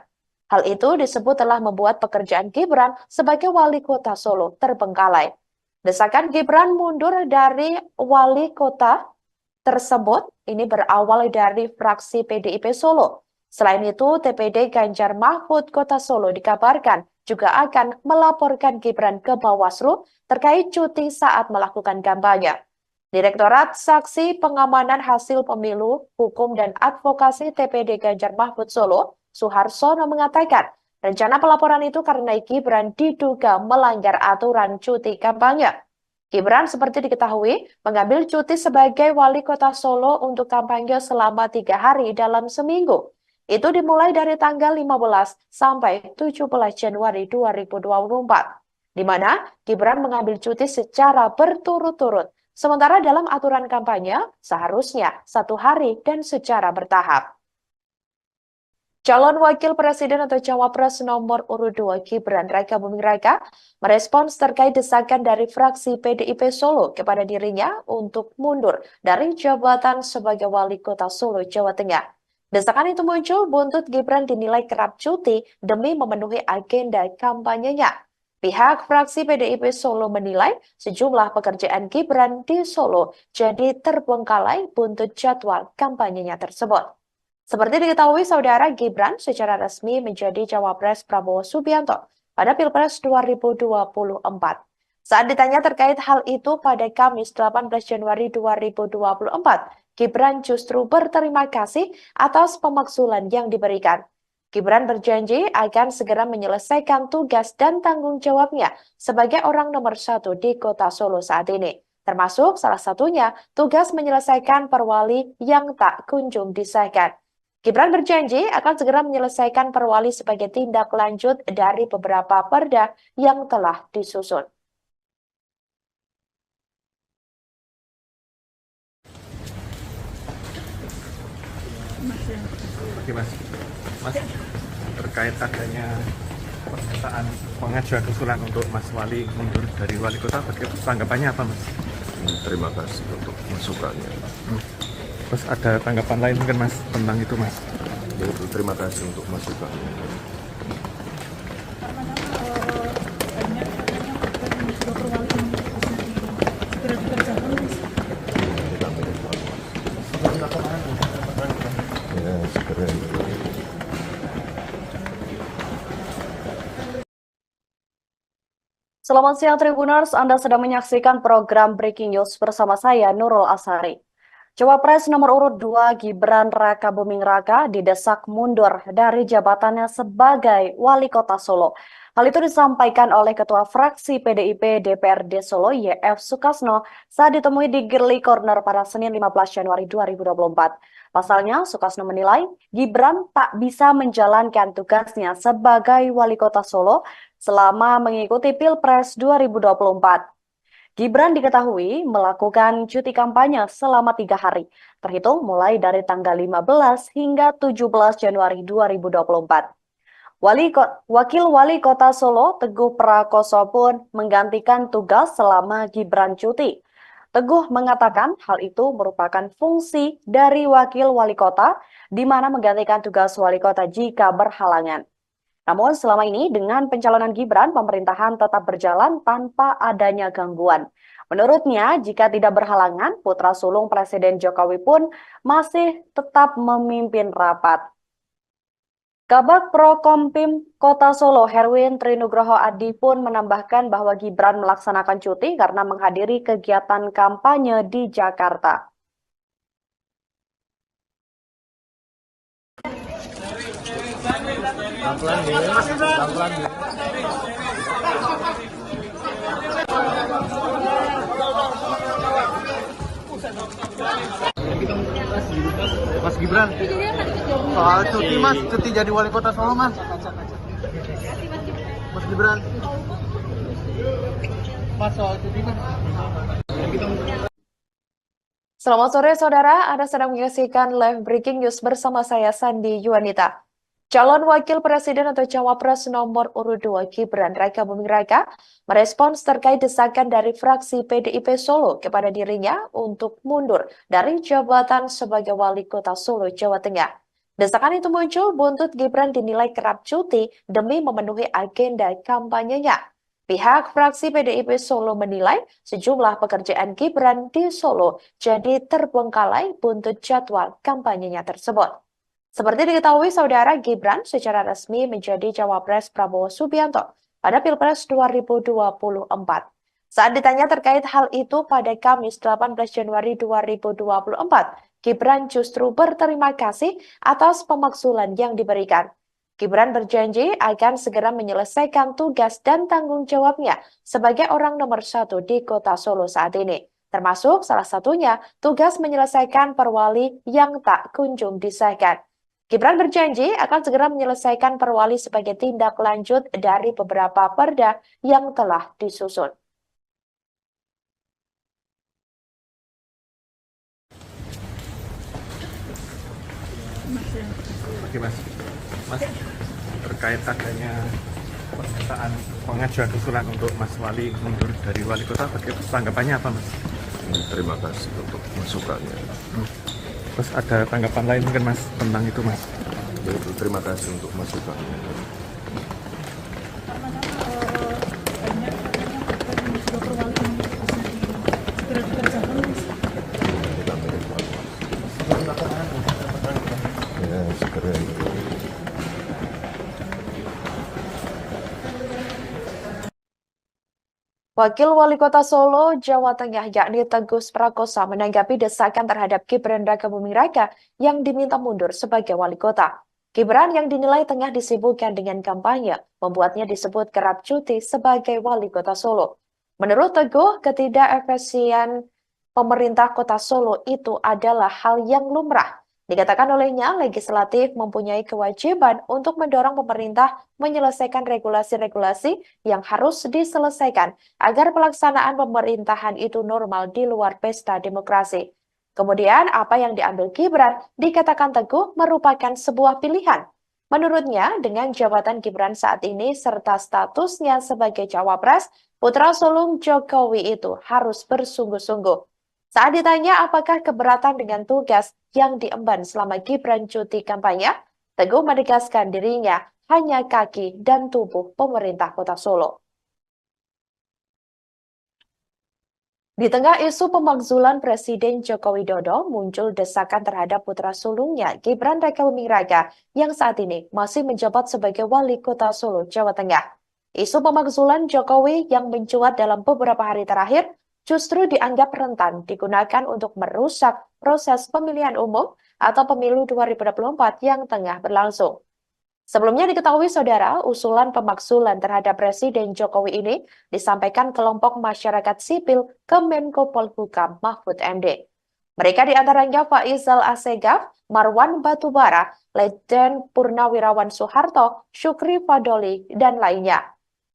Hal itu disebut telah membuat pekerjaan Gibran sebagai wali kota Solo terbengkalai. Desakan Gibran mundur dari wali kota tersebut ini berawal dari fraksi PDIP Solo. Selain itu, TPD Ganjar Mahfud Kota Solo dikabarkan juga akan melaporkan Gibran ke Bawaslu terkait cuti saat melakukan kampanye. Direktorat Saksi Pengamanan Hasil Pemilu, Hukum dan Advokasi TPD Ganjar Mahfud Solo, Suharsono mengatakan, rencana pelaporan itu karena Gibran diduga melanggar aturan cuti kampanye. Gibran seperti diketahui mengambil cuti sebagai wali kota Solo untuk kampanye selama 3 hari dalam seminggu. Itu dimulai dari tanggal 15 sampai 17 Januari 2024, di mana Gibran mengambil cuti secara berturut-turut. Sementara dalam aturan kampanye seharusnya 1 hari dan secara bertahap. Calon Wakil Presiden atau Cawapres nomor urut 2 Gibran Raka Buming Raka merespons terkait desakan dari fraksi PDIP Solo kepada dirinya untuk mundur dari jabatan sebagai Wali Kota Solo, Jawa Tengah. Desakan itu muncul buntut Gibran dinilai kerap cuti demi memenuhi agenda kampanyenya. Pihak fraksi PDIP Solo menilai sejumlah pekerjaan Gibran di Solo jadi terbengkalai buntut jadwal kampanyenya tersebut. Seperti diketahui saudara, Gibran secara resmi menjadi cawapres Prabowo Subianto pada Pilpres 2024. Saat ditanya terkait hal itu pada Kamis 18 Januari 2024, Gibran justru berterima kasih atas pemakzulan yang diberikan. Gibran berjanji akan segera menyelesaikan tugas dan tanggung jawabnya sebagai orang nomor 1 di kota Solo saat ini. Termasuk salah satunya tugas menyelesaikan perwali yang tak kunjung disahkan. Gibran berjanji akan segera menyelesaikan perwali sebagai tindak lanjut dari beberapa perda yang telah disusun. Oke mas, terkait adanya pernyataan pengajuan usulan untuk Mas Wali mundur dari wali kota, tanggapannya apa mas? Terima kasih untuk masukannya. Terus ada tanggapan lain mungkin mas tentang itu mas? Yaitu terima kasih untuk masukannya. Selamat siang Tribuners, Anda sedang menyaksikan program Breaking News bersama saya Nurul Asari. Cawapres nomor urut 2 Gibran Rakabuming Raka didesak mundur dari jabatannya sebagai Wali Kota Solo. Hal itu disampaikan oleh Ketua Fraksi PDIP DPRD Solo YF Sukasno saat ditemui di Girly Corner pada Senin 15 Januari 2024. Pasalnya, Sukasno menilai Gibran tak bisa menjalankan tugasnya sebagai Wali Kota Solo selama mengikuti Pilpres 2024. Gibran diketahui melakukan cuti kampanye selama 3 hari, terhitung mulai dari tanggal 15 hingga 17 Januari 2024. Wakil Wali Kota Solo, Teguh Prakoso pun menggantikan tugas selama Gibran cuti. Teguh mengatakan hal itu merupakan fungsi dari Wakil Wali Kota, di mana menggantikan tugas Wali Kota jika berhalangan. Namun selama ini dengan pencalonan Gibran, pemerintahan tetap berjalan tanpa adanya gangguan. Menurutnya, jika tidak berhalangan, putra sulung Presiden Jokowi pun masih tetap memimpin rapat. Kabag Prokompim Kota Solo, Herwin Trinugroho Adi pun menambahkan bahwa Gibran melaksanakan cuti karena menghadiri kegiatan kampanye di Jakarta. Mas Gibran, soal cuti Mas, cuti jadi Wali Kota Solo Mas. Mas Gibran. Mas soal cuti Mas. Selamat sore saudara, Anda sedang menyaksikan live breaking news bersama saya Sandi Yuanita. Calon Wakil Presiden atau Cawapres nomor urut 2 Gibran Rakabuming Raka merespons terkait desakan dari fraksi PDIP Solo kepada dirinya untuk mundur dari jabatan sebagai Wali Kota Solo, Jawa Tengah. Desakan itu muncul buntut Gibran dinilai kerap cuti demi memenuhi agenda kampanyenya. Pihak fraksi PDIP Solo menilai sejumlah pekerjaan Gibran di Solo jadi terbengkalai buntut jadwal kampanyenya tersebut. Seperti diketahui, saudara, Gibran secara resmi menjadi Cawapres Prabowo Subianto pada Pilpres 2024. Saat ditanya terkait hal itu pada Kamis 18 Januari 2024, Gibran justru berterima kasih atas pemakzulan yang diberikan. Gibran berjanji akan segera menyelesaikan tugas dan tanggung jawabnya sebagai orang nomor 1 di Kota Solo saat ini. Termasuk salah satunya tugas menyelesaikan perwali yang tak kunjung disahkan. Gibran berjanji akan segera menyelesaikan perwali sebagai tindak lanjut dari beberapa perda yang telah disusun. Oke Mas, terkait adanya pernyataan pengajuan usulan untuk Mas Wali mundur dari Wali Kota, tanggapannya apa Mas? Terima kasih untuk masukannya. Terus ada tanggapan lain mungkin Mas tentang itu Mas? Terima kasih untuk masukannya. Ya, segera itu. Wakil Wali Kota Solo, Jawa Tengah, yakni Teguh Prakoso menanggapi desakan terhadap Gibran Rakabuming Raka yang diminta mundur sebagai Wali Kota. Gibran yang dinilai tengah disibukkan dengan kampanye, membuatnya disebut kerap cuti sebagai Wali Kota Solo. Menurut Teguh, ketidakefisien pemerintah Kota Solo itu adalah hal yang lumrah. Dikatakan olehnya, legislatif mempunyai kewajiban untuk mendorong pemerintah menyelesaikan regulasi-regulasi yang harus diselesaikan agar pelaksanaan pemerintahan itu normal di luar pesta demokrasi. Kemudian, apa yang diambil Gibran dikatakan Teguh merupakan sebuah pilihan. Menurutnya, dengan jabatan Gibran saat ini serta statusnya sebagai Cawapres, putra sulung Jokowi itu harus bersungguh-sungguh. Saat ditanya apakah keberatan dengan tugas yang diemban selama Gibran cuti kampanye, Teguh menegaskan dirinya hanya kaki dan tubuh pemerintah Kota Solo. Di tengah isu pemakzulan Presiden Joko Widodo, muncul desakan terhadap putra sulungnya Gibran Rakabuming Raka yang saat ini masih menjabat sebagai Wali Kota Solo, Jawa Tengah. Isu pemakzulan Jokowi yang mencuat dalam beberapa hari terakhir justru dianggap rentan digunakan untuk merusak proses pemilihan umum atau pemilu 2024 yang tengah berlangsung. Sebelumnya diketahui saudara, usulan pemakzulan terhadap Presiden Jokowi ini disampaikan kelompok masyarakat sipil ke Menko Polhukam Mahfud MD. Mereka diantaranya Faisal Assegaf, Marwan Batubara, Letjen Purnawirawan Soeharto, Syukri Fadoli, dan lainnya.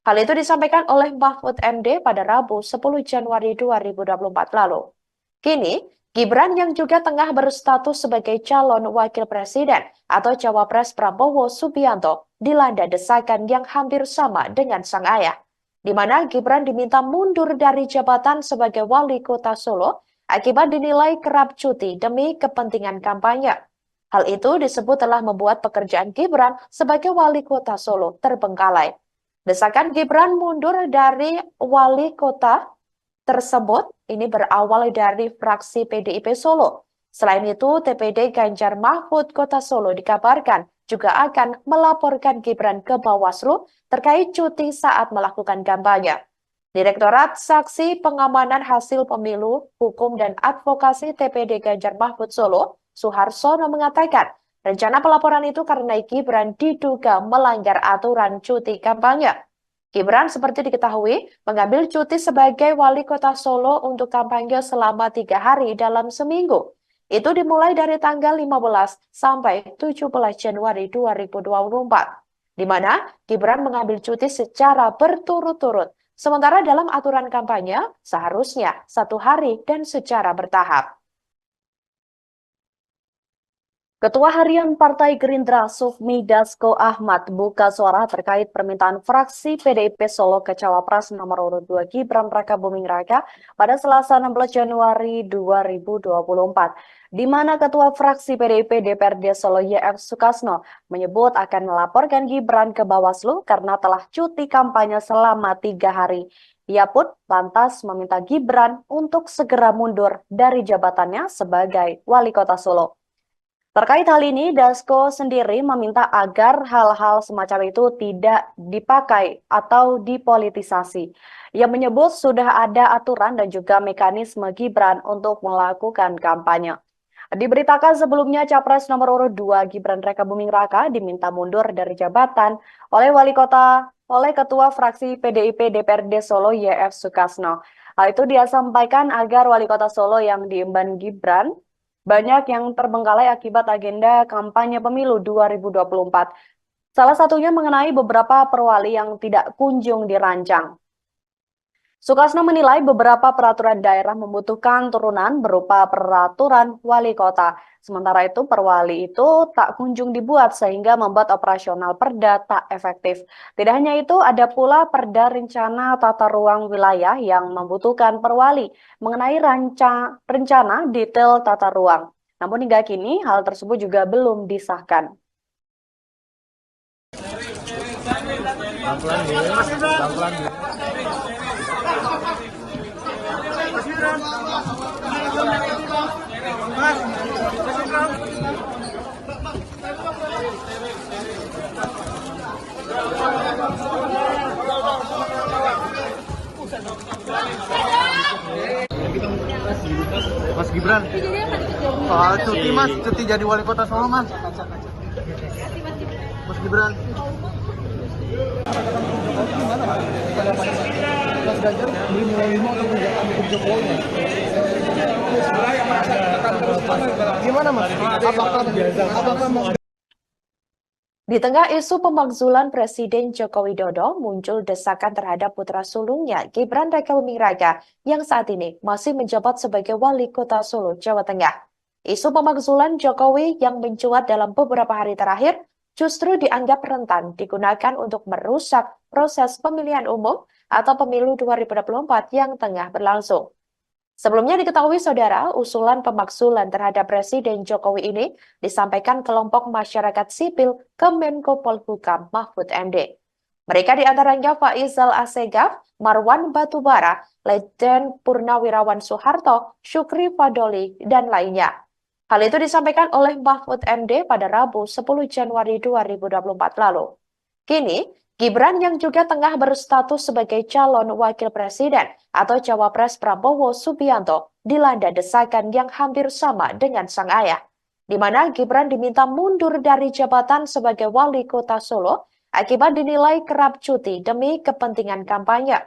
Hal itu disampaikan oleh Mahfud MD pada Rabu 10 Januari 2024 lalu. Kini, Gibran yang juga tengah berstatus sebagai calon wakil presiden atau cawapres Prabowo Subianto dilanda desakan yang hampir sama dengan sang ayah, di mana Gibran diminta mundur dari jabatan sebagai wali kota Solo akibat dinilai kerap cuti demi kepentingan kampanye. Hal itu disebut telah membuat pekerjaan Gibran sebagai wali kota Solo terbengkalai. Desakan Gibran mundur dari wali kota tersebut ini berawal dari fraksi PDIP Solo. Selain itu, TPD Ganjar Mahfud Kota Solo dikabarkan juga akan melaporkan Gibran ke Bawaslu terkait cuti saat melakukan kampanye. Direktorat Saksi Pengamanan Hasil Pemilu, Hukum dan Advokasi TPD Ganjar Mahfud Solo, Suharsono mengatakan, rencana pelaporan itu karena Gibran diduga melanggar aturan cuti kampanye. Gibran seperti diketahui mengambil cuti sebagai wali kota Solo untuk kampanye selama 3 hari dalam seminggu. Itu dimulai dari tanggal 15 sampai 17 Januari 2024, di mana Gibran mengambil cuti secara berturut-turut. Sementara dalam aturan kampanye seharusnya 1 hari dan secara bertahap. Ketua Harian Partai Gerindra Sufmi Dasko Ahmad buka suara terkait permintaan fraksi PDIP Solo ke Cawapres nomor urut 2 Gibran Rakabuming Raka pada Selasa 16 Januari 2024, di mana Ketua Fraksi PDIP DPRD Solo YF Sukasno menyebut akan melaporkan Gibran ke Bawaslu karena telah cuti kampanye selama 3 hari. Ia pun lantas meminta Gibran untuk segera mundur dari jabatannya sebagai wali kota Solo. Terkait hal ini, Dasko sendiri meminta agar hal-hal semacam itu tidak dipakai atau dipolitisasi. Ia menyebut sudah ada aturan dan juga mekanisme Gibran untuk melakukan kampanye. Diberitakan sebelumnya Capres nomor urut 2 Gibran Rakabuming Raka diminta mundur dari jabatan oleh Ketua Fraksi PDIP DPRD Solo YF Sukasno. Hal itu dia sampaikan agar wali kota Solo yang diemban Gibran banyak yang terbengkalai akibat agenda kampanye pemilu 2024. Salah satunya mengenai beberapa perwali yang tidak kunjung dirancang. Sukasno menilai beberapa peraturan daerah membutuhkan turunan berupa peraturan wali kota. Sementara itu perwali itu tak kunjung dibuat sehingga membuat operasional perda tak efektif. Tidak hanya itu, ada pula perda rencana tata ruang wilayah yang membutuhkan perwali mengenai rencana detail tata ruang. Namun hingga kini hal tersebut juga belum disahkan. Mas Gibran, soal cuti mas, cuti jadi wali kota Solo mas. Mas Gibran. Mas Ganjar beli menerima untuk menjaga pendukung Jokowi. Gimana mas? Apakah mau? Di tengah isu pemakzulan Presiden Joko Widodo, muncul desakan terhadap putra sulungnya Gibran Rakabuming Raka yang saat ini masih menjabat sebagai wali kota Solo, Jawa Tengah. Isu pemakzulan Jokowi yang mencuat dalam beberapa hari terakhir justru dianggap rentan digunakan untuk merusak proses pemilihan umum atau pemilu 2024 yang tengah berlangsung. Sebelumnya diketahui saudara, usulan pemakzulan terhadap Presiden Jokowi ini disampaikan kelompok masyarakat sipil ke Menko Polhukam Mahfud MD. Mereka diantaranya Faisal Assegaf, Marwan Batubara, Letjen Purnawirawan Soeharto, Syukri Fadoli, dan lainnya. Hal itu disampaikan oleh Mahfud MD pada Rabu 10 Januari 2024 lalu. Kini, Gibran yang juga tengah berstatus sebagai calon wakil presiden atau cawapres Prabowo Subianto dilanda desakan yang hampir sama dengan sang ayah, di mana Gibran diminta mundur dari jabatan sebagai wali kota Solo akibat dinilai kerap cuti demi kepentingan kampanye.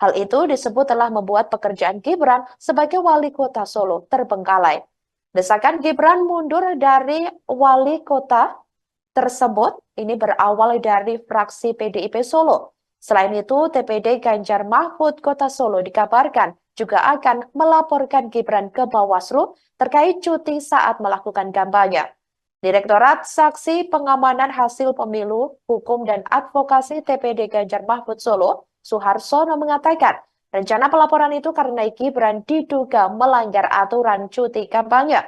Hal itu disebut telah membuat pekerjaan Gibran sebagai wali kota Solo terbengkalai. Desakan Gibran mundur dari wali kota tersebut ini berawal dari fraksi PDIP Solo. Selain itu, TPD Ganjar Mahfud Kota Solo dikabarkan juga akan melaporkan Gibran ke Bawaslu terkait cuti saat melakukan kampanye. Direktorat Saksi Pengamanan Hasil Pemilu, Hukum dan Advokasi TPD Ganjar Mahfud Solo, Suharsono mengatakan, rencana pelaporan itu karena Gibran diduga melanggar aturan cuti kampanye.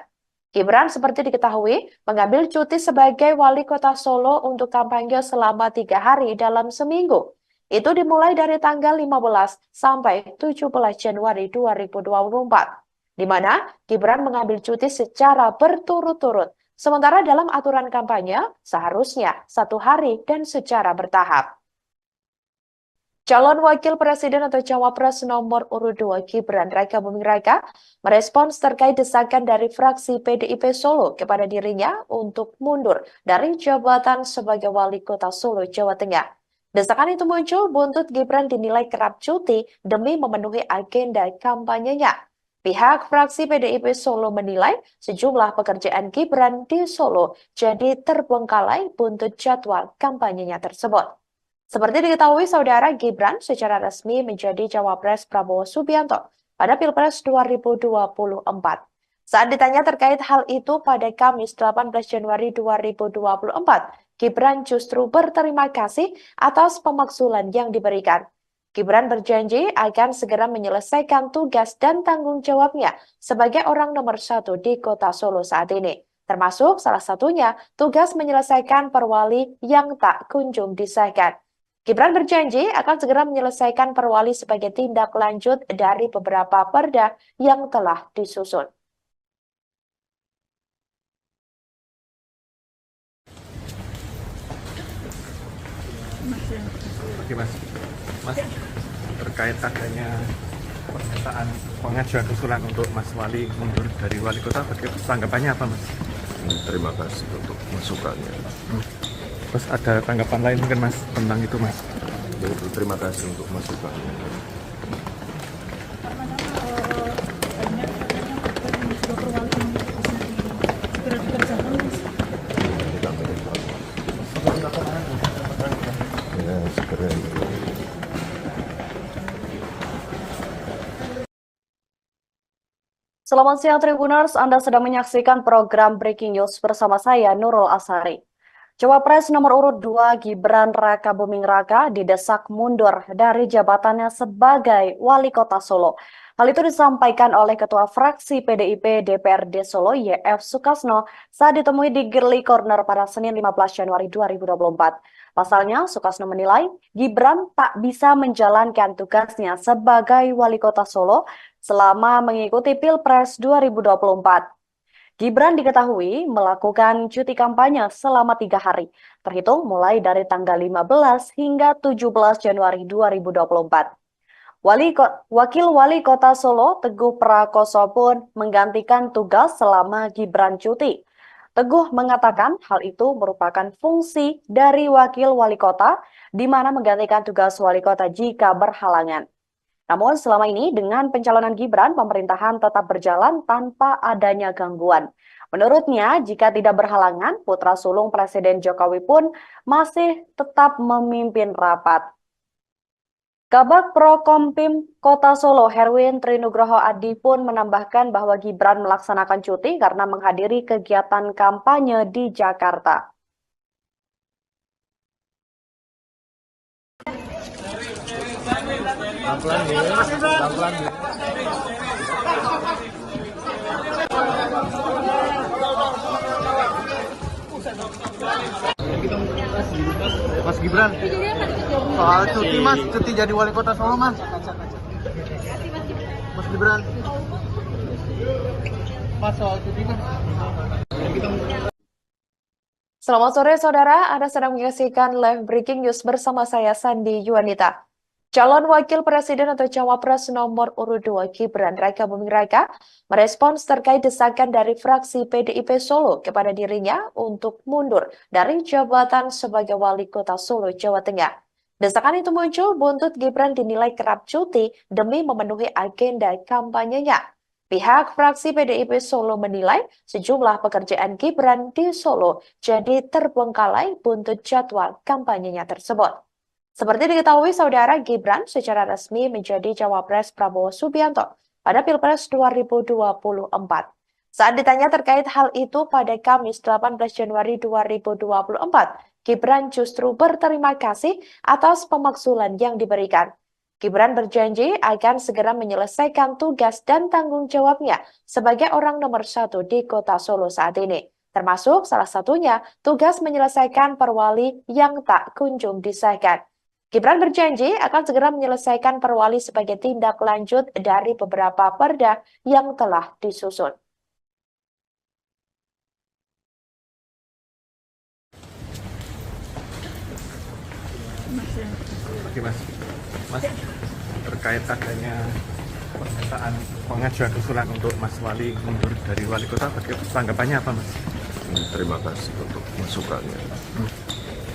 Gibran seperti diketahui mengambil cuti sebagai wali kota Solo untuk kampanye selama 3 hari dalam seminggu. Itu dimulai dari tanggal 15 sampai 17 Januari 2024, di mana Gibran mengambil cuti secara berturut-turut. Sementara dalam aturan kampanye seharusnya 1 hari dan secara bertahap. Calon Wakil Presiden atau Cawapres nomor urut 2 Gibran Raka Buming Raka merespons terkait desakan dari fraksi PDIP Solo kepada dirinya untuk mundur dari jabatan sebagai wali kota Solo, Jawa Tengah. Desakan itu muncul buntut Gibran dinilai kerap cuti demi memenuhi agenda kampanyenya. Pihak fraksi PDIP Solo menilai sejumlah pekerjaan Gibran di Solo jadi terbengkalai buntut jadwal kampanyenya tersebut. Seperti diketahui, saudara, Gibran secara resmi menjadi cawapres Prabowo Subianto pada Pilpres 2024. Saat ditanya terkait hal itu pada Kamis 18 Januari 2024, Gibran justru berterima kasih atas pemakzulan yang diberikan. Gibran berjanji akan segera menyelesaikan tugas dan tanggung jawabnya sebagai orang nomor 1 di kota Solo saat ini. Termasuk salah satunya tugas menyelesaikan perwali yang tak kunjung disahkan. Gibran berjanji akan segera menyelesaikan perwali sebagai tindak lanjut dari beberapa perda yang telah disusun. Oke Mas, terkait adanya pernyataan pengajuan usulan untuk Mas Wali mundur dari wali kota, tanggapannya apa Mas? Terima kasih untuk masukannya. Terus ada tanggapan lain mungkin Mas tentang itu Mas? Terima kasih untuk masukannya. Ya, segera itu. Selamat siang Tribuners, Anda sedang menyaksikan program Breaking News bersama saya Nurul Asari. Cawapres nomor urut 2 Gibran Raka Buming Raka didesak mundur dari jabatannya sebagai wali kota Solo. Hal itu disampaikan oleh Ketua Fraksi PDIP DPRD Solo YF Sukasno saat ditemui di Girly Corner pada Senin 15 Januari 2024. Pasalnya, Sukasno menilai Gibran tak bisa menjalankan tugasnya sebagai wali kota Solo selama mengikuti Pilpres 2024. Gibran diketahui melakukan cuti kampanye selama 3 hari, terhitung mulai dari tanggal 15 hingga 17 Januari 2024. Wakil Wali Kota Solo, Teguh Prakoso pun menggantikan tugas selama Gibran cuti. Teguh mengatakan hal itu merupakan fungsi dari Wakil Wali Kota, di mana menggantikan tugas Wali Kota jika berhalangan. Namun selama ini dengan pencalonan Gibran, pemerintahan tetap berjalan tanpa adanya gangguan. Menurutnya, jika tidak berhalangan, putra sulung Presiden Jokowi pun masih tetap memimpin rapat. Kabag Prokompim Kota Solo, Herwin Trinugroho Adi pun menambahkan bahwa Gibran melaksanakan cuti karena menghadiri kegiatan kampanye di Jakarta. Mas Gibran, soal cuti Mas, cuti jadi wali kota Solo Mas. Mas Gibran, Mas soal cuti Mas. Selamat sore saudara, Anda sedang menyaksikan live breaking news bersama saya Sandi Yuanita. Calon Wakil Presiden atau Cawapres nomor urut 2 Gibran Raka Buming Raka merespons terkait desakan dari fraksi PDIP Solo kepada dirinya untuk mundur dari jabatan sebagai Wali Kota Solo, Jawa Tengah. Desakan itu muncul buntut Gibran dinilai kerap cuti demi memenuhi agenda kampanyenya. Pihak fraksi PDIP Solo menilai sejumlah pekerjaan Gibran di Solo jadi terbengkalai buntut jadwal kampanyenya tersebut. Seperti diketahui, saudara, Gibran secara resmi menjadi Cawapres Prabowo Subianto pada Pilpres 2024. Saat ditanya terkait hal itu pada Kamis 18 Januari 2024, Gibran justru berterima kasih atas pemakzulan yang diberikan. Gibran berjanji akan segera menyelesaikan tugas dan tanggung jawabnya sebagai orang nomor 1 di kota Solo saat ini. Termasuk salah satunya tugas menyelesaikan perwali yang tak kunjung disahkan. Gibran berjanji akan segera menyelesaikan perwali sebagai tindak lanjut dari beberapa perda yang telah disusun. Oke Mas, terkait adanya pernyataan pengajuan usulan untuk Mas Wali mundur dari Wali Kota, tanggapannya apa Mas? Terima kasih untuk masukannya.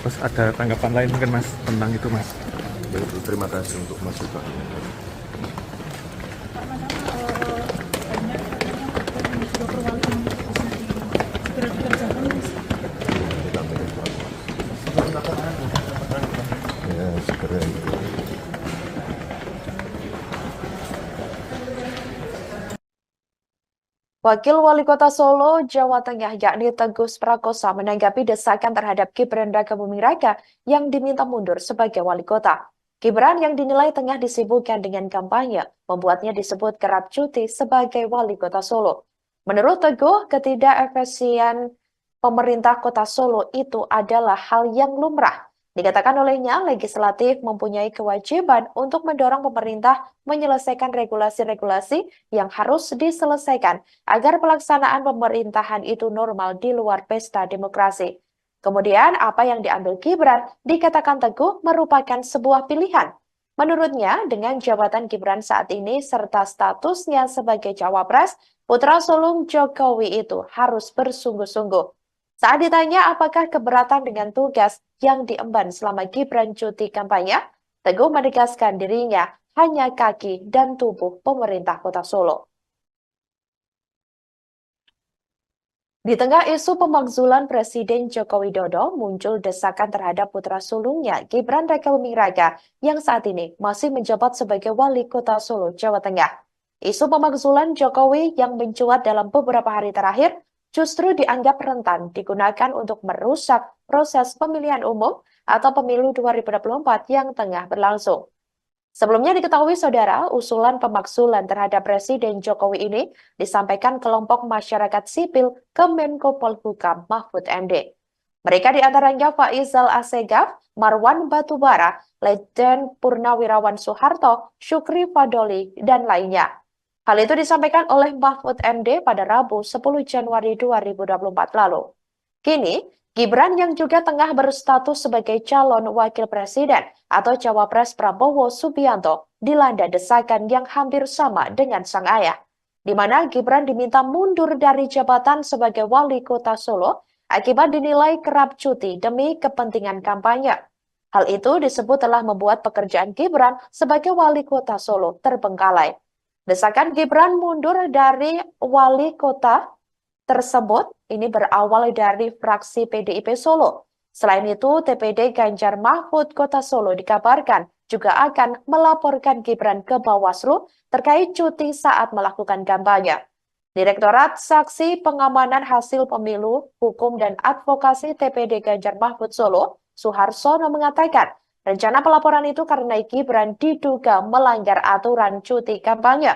Terus ada tanggapan lain mungkin Mas tentang itu Mas? Terima kasih untuk masukannya. Ya, segera itu. Wakil Wali Kota Solo, Jawa Tengah, yakni Teguh Prakosa, menanggapi desakan terhadap Gibran Raka Buming Raka yang diminta mundur sebagai Wali Kota. Gibran yang dinilai tengah disibukkan dengan kampanye, membuatnya disebut kerap cuti sebagai Wali Kota Solo. Menurut Teguh, ketidakefisien pemerintah Kota Solo itu adalah hal yang lumrah. Dikatakan olehnya, legislatif mempunyai kewajiban untuk mendorong pemerintah menyelesaikan regulasi-regulasi yang harus diselesaikan agar pelaksanaan pemerintahan itu normal di luar pesta demokrasi. Kemudian, apa yang diambil Gibran dikatakan Teguh merupakan sebuah pilihan. Menurutnya, dengan jabatan Gibran saat ini serta statusnya sebagai Cawapres, putra sulung Jokowi itu harus bersungguh-sungguh. Saat ditanya apakah keberatan dengan tugas yang diemban selama Gibran cuti kampanye, Teguh menegaskan dirinya hanya kaki dan tubuh pemerintah Kota Solo. Di tengah isu pemakzulan Presiden Joko Widodo, muncul desakan terhadap putra sulungnya Gibran Raka Buming Raka yang saat ini masih menjabat sebagai Wali Kota Solo, Jawa Tengah. Isu pemakzulan Jokowi yang mencuat dalam beberapa hari terakhir justru dianggap rentan digunakan untuk merusak proses pemilihan umum atau pemilu 2024 yang tengah berlangsung. Sebelumnya diketahui saudara, usulan pemakzulan terhadap Presiden Jokowi ini disampaikan kelompok masyarakat sipil ke Menko Polhukam Mahfud MD. Mereka diantaranya Faizal Assegaf, Marwan Batubara, Letjen Purnawirawan Soeharto, Syukri Fadoli, dan lainnya. Hal itu disampaikan oleh Mahfud MD pada Rabu 10 Januari 2024 lalu. Kini, Gibran yang juga tengah berstatus sebagai calon wakil presiden atau Cawapres Prabowo Subianto dilanda desakan yang hampir sama dengan sang ayah, di mana Gibran diminta mundur dari jabatan sebagai Wali Kota Solo akibat dinilai kerap cuti demi kepentingan kampanye. Hal itu disebut telah membuat pekerjaan Gibran sebagai Wali Kota Solo terbengkalai. Desakan Gibran mundur dari wali kota tersebut ini berawal dari fraksi PDIP Solo. Selain itu, TPD Ganjar Mahfud Kota Solo dikabarkan juga akan melaporkan Gibran ke Bawaslu terkait cuti saat melakukan kampanye. Direktorat Saksi Pengamanan Hasil Pemilu, Hukum dan Advokasi TPD Ganjar Mahfud Solo, Suharsono mengatakan, rencana pelaporan itu karena Gibran diduga melanggar aturan cuti kampanye.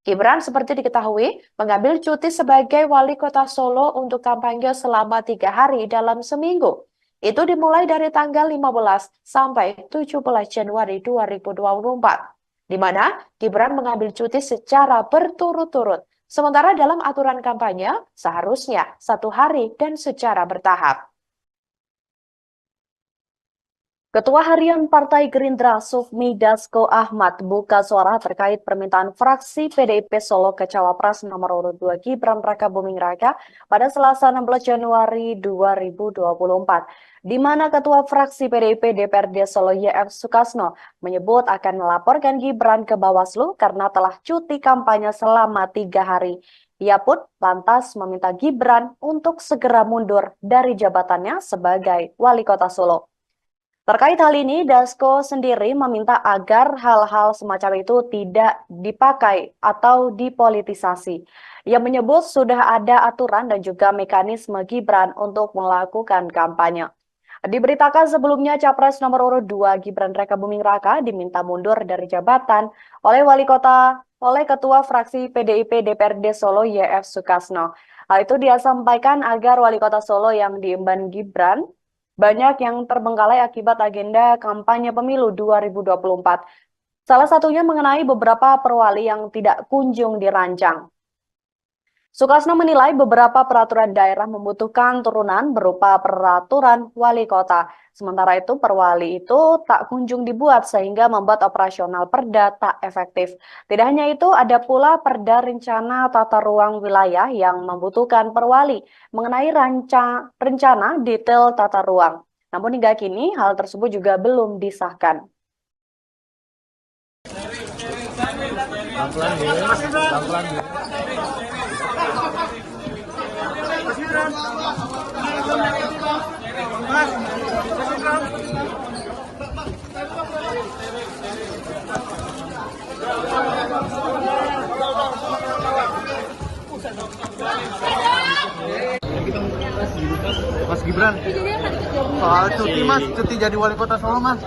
Gibran seperti diketahui mengambil cuti sebagai Wali Kota Solo untuk kampanye selama 3 hari dalam seminggu. Itu dimulai dari tanggal 15 sampai 17 Januari 2024, di mana Gibran mengambil cuti secara berturut-turut. Sementara dalam aturan kampanye seharusnya 1 hari dan secara bertahap. Ketua Harian Partai Gerindra Sufmi Dasko Ahmad buka suara terkait permintaan fraksi PDIP Solo ke Cawapres nomor urut 2 Gibran Rakabuming Raka pada Selasa 16 Januari 2024, di mana Ketua Fraksi PDIP DPRD Solo YF Sukasno menyebut akan melaporkan Gibran ke Bawaslu karena telah cuti kampanye selama 3 hari. Ia pun lantas meminta Gibran untuk segera mundur dari jabatannya sebagai Wali Kota Solo. Terkait hal ini, Dasko sendiri meminta agar hal-hal semacam itu tidak dipakai atau dipolitisasi. Ia menyebut sudah ada aturan dan juga mekanisme Gibran untuk melakukan kampanye. Diberitakan sebelumnya Capres nomor urut 2 Gibran Rakabuming Raka diminta mundur dari jabatan oleh Ketua Fraksi PDIP DPRD Solo YF Sukasno. Hal itu dia sampaikan agar Wali Kota Solo yang diemban Gibran banyak yang terbengkalai akibat agenda kampanye pemilu 2024. Salah satunya mengenai beberapa perwali yang tidak kunjung dirancang. Sukasno menilai beberapa peraturan daerah membutuhkan turunan berupa peraturan wali kota. Sementara itu perwali itu tak kunjung dibuat sehingga membuat operasional perda tak efektif. Tidak hanya itu, ada pula perda rencana tata ruang wilayah yang membutuhkan perwali mengenai rencana detail tata ruang. Namun hingga kini hal tersebut juga belum disahkan. Mas Gibran, soal cuti Mas, cuti jadi wali kota Solo Mas.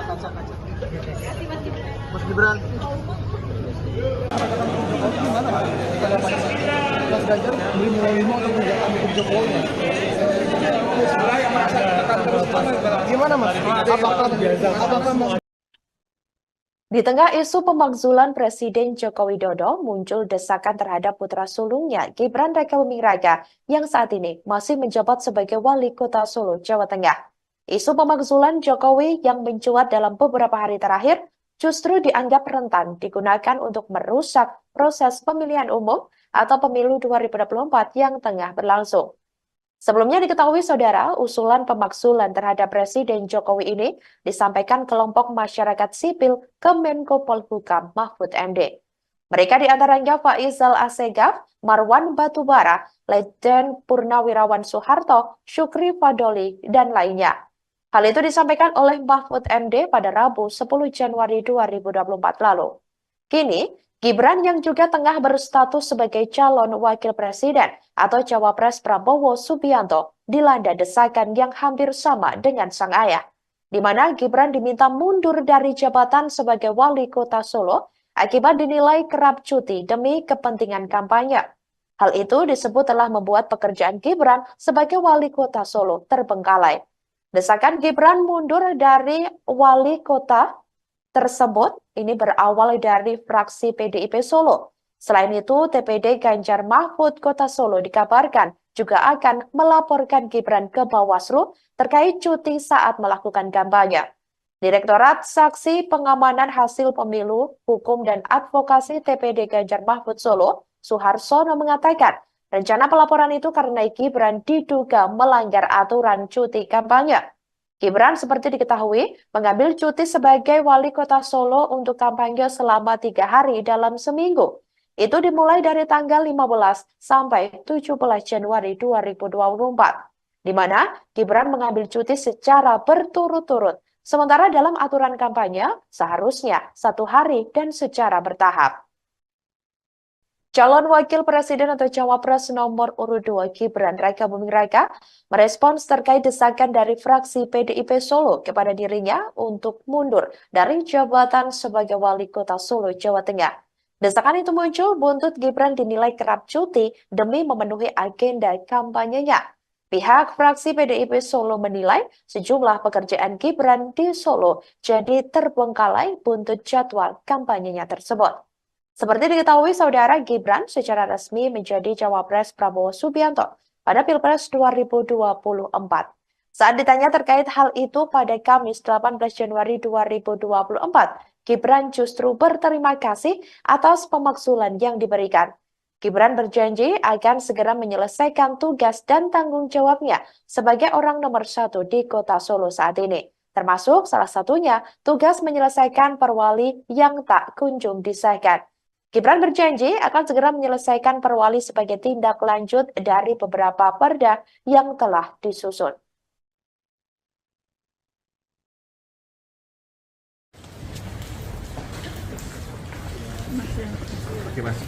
Mas Gibran. Mas Ganjar beli menerima untuk menjalankan Jokowi. Gimana Mas? Apakah mau Di tengah isu pemakzulan Presiden Joko Widodo, muncul desakan terhadap putra sulungnya Gibran Rakabuming Raka yang saat ini masih menjabat sebagai Wali Kota Solo, Jawa Tengah. Isu pemakzulan Jokowi yang mencuat dalam beberapa hari terakhir justru dianggap rentan digunakan untuk merusak proses pemilihan umum atau pemilu 2024 yang tengah berlangsung. Sebelumnya diketahui saudara, usulan pemakzulan terhadap Presiden Jokowi ini disampaikan kelompok masyarakat sipil ke Menko Polhukam Mahfud MD. Mereka diantaranya Faisal Assegaf, Marwan Batubara, Letjen Purnawirawan Soeharto, Syukri Fadoli, dan lainnya. Hal itu disampaikan oleh Mahfud MD pada Rabu 10 Januari 2024 lalu. Kini, Gibran yang juga tengah berstatus sebagai calon wakil presiden atau cawapres Prabowo Subianto dilanda desakan yang hampir sama dengan sang ayah, di mana Gibran diminta mundur dari jabatan sebagai wali kota Solo akibat dinilai kerap cuti demi kepentingan kampanye. Hal itu disebut telah membuat pekerjaan Gibran sebagai wali kota Solo terbengkalai. Desakan Gibran mundur dari wali kota tersebut ini berawal dari fraksi PDIP Solo. Selain itu, TPD Ganjar Mahfud Kota Solo dikabarkan juga akan melaporkan Gibran ke Bawaslu terkait cuti saat melakukan kampanye. Direktorat Saksi Pengamanan Hasil Pemilu, Hukum dan Advokasi TPD Ganjar Mahfud Solo, Suharsono mengatakan, rencana pelaporan itu karena Gibran diduga melanggar aturan cuti kampanye. Gibran seperti diketahui mengambil cuti sebagai wali kota Solo untuk kampanye selama 3 hari dalam seminggu. Itu dimulai dari tanggal 15 sampai 17 Januari 2024, di mana Gibran mengambil cuti secara berturut-turut. Sementara dalam aturan kampanye seharusnya 1 hari dan secara bertahap. Calon Wakil Presiden atau Cawapres nomor urut 2 Gibran Rakabuming Raka merespons terkait desakan dari fraksi PDIP Solo kepada dirinya untuk mundur dari jabatan sebagai Wali Kota Solo, Jawa Tengah. Desakan itu muncul buntut Gibran dinilai kerap cuti demi memenuhi agenda kampanyenya. Pihak fraksi PDIP Solo menilai sejumlah pekerjaan Gibran di Solo jadi terbengkalai buntut jadwal kampanyenya tersebut. Seperti diketahui saudara, Gibran secara resmi menjadi cawapres Prabowo Subianto pada Pilpres 2024. Saat ditanya terkait hal itu pada Kamis 18 Januari 2024, Gibran justru berterima kasih atas pemakzulan yang diberikan. Gibran berjanji akan segera menyelesaikan tugas dan tanggung jawabnya sebagai orang nomor 1 di Kota Solo saat ini. Termasuk salah satunya tugas menyelesaikan perwali yang tak kunjung disahkan. Gibran berjanji akan segera menyelesaikan perwali sebagai tindak lanjut dari beberapa perda yang telah disusun. Oke mas,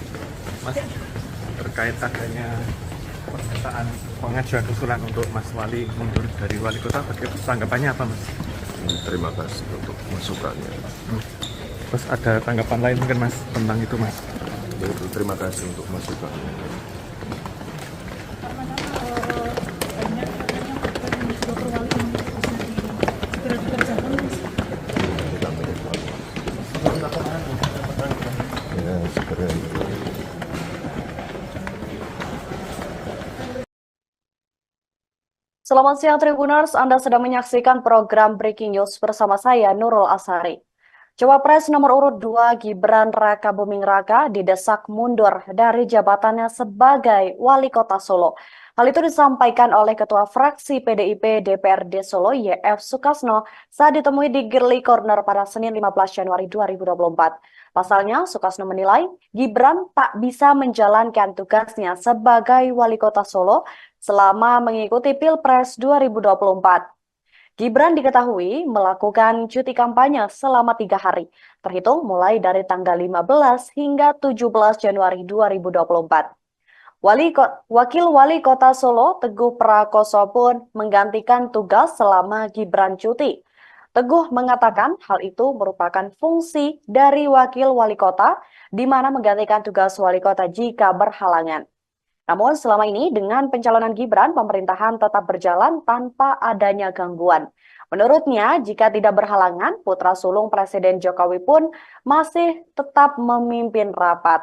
terkait adanya pernyataan pengajuan usulan untuk Mas Wali mundur dari wali kota, tanggapannya apa mas? Terima kasih untuk masukannya. Terus ada tanggapan lain mungkin mas tentang itu mas? Terima kasih untuk masukannya. Ya, segera itu. Selamat siang Tribuners, Anda sedang menyaksikan program Breaking News bersama saya Nurul Asari. Cawapres nomor urut 2 Gibran Raka Buming Raka didesak mundur dari jabatannya sebagai Wali Kota Solo. Hal itu disampaikan oleh Ketua Fraksi PDIP DPRD Solo YF Sukasno saat ditemui di Girly Corner pada Senin 15 Januari 2024. Pasalnya, Sukasno menilai Gibran tak bisa menjalankan tugasnya sebagai Wali Kota Solo selama mengikuti Pilpres 2024. Gibran diketahui melakukan cuti kampanye selama 3 hari, terhitung mulai dari tanggal 15 hingga 17 Januari 2024. Wakil Wali Kota Solo, Teguh Prakoso pun menggantikan tugas selama Gibran cuti. Teguh mengatakan hal itu merupakan fungsi dari Wakil Wali Kota, di mana menggantikan tugas Wali Kota jika berhalangan. Namun selama ini dengan pencalonan Gibran, pemerintahan tetap berjalan tanpa adanya gangguan. Menurutnya, jika tidak berhalangan, putra sulung Presiden Jokowi pun masih tetap memimpin rapat.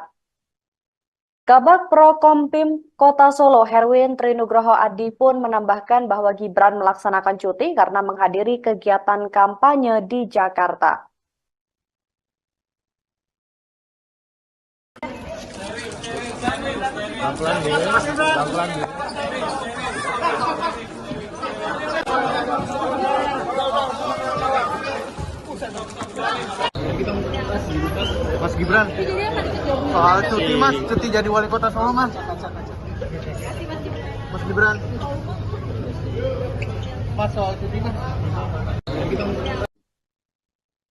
Kabag Prokompim Kota Solo, Herwin Trinugroho Adi pun menambahkan bahwa Gibran melaksanakan cuti karena menghadiri kegiatan kampanye di Jakarta. Mas Gibran, soal cuti mas, cuti jadi wali kota Solo mas. Mas Gibran, mas soal cuti mas.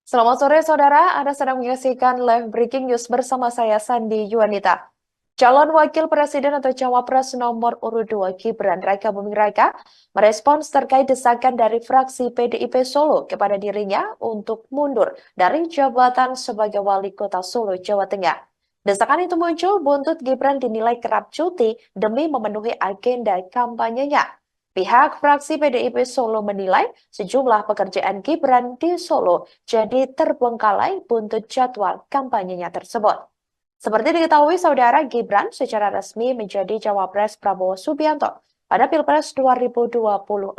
Selamat sore saudara, Anda sedang menyaksikan live breaking news bersama saya Sandi Yuanita. Calon Wakil Presiden atau Cawapres nomor urut 2 Gibran Raka Buming Raka merespons terkait desakan dari fraksi PDIP Solo kepada dirinya untuk mundur dari jabatan sebagai Wali Kota Solo, Jawa Tengah. Desakan itu muncul buntut Gibran dinilai kerap cuti demi memenuhi agenda kampanyenya. Pihak fraksi PDIP Solo menilai sejumlah pekerjaan Gibran di Solo jadi terbengkalai buntut jadwal kampanyenya tersebut. Seperti diketahui saudara, Gibran secara resmi menjadi Cawapres Prabowo Subianto pada Pilpres 2024.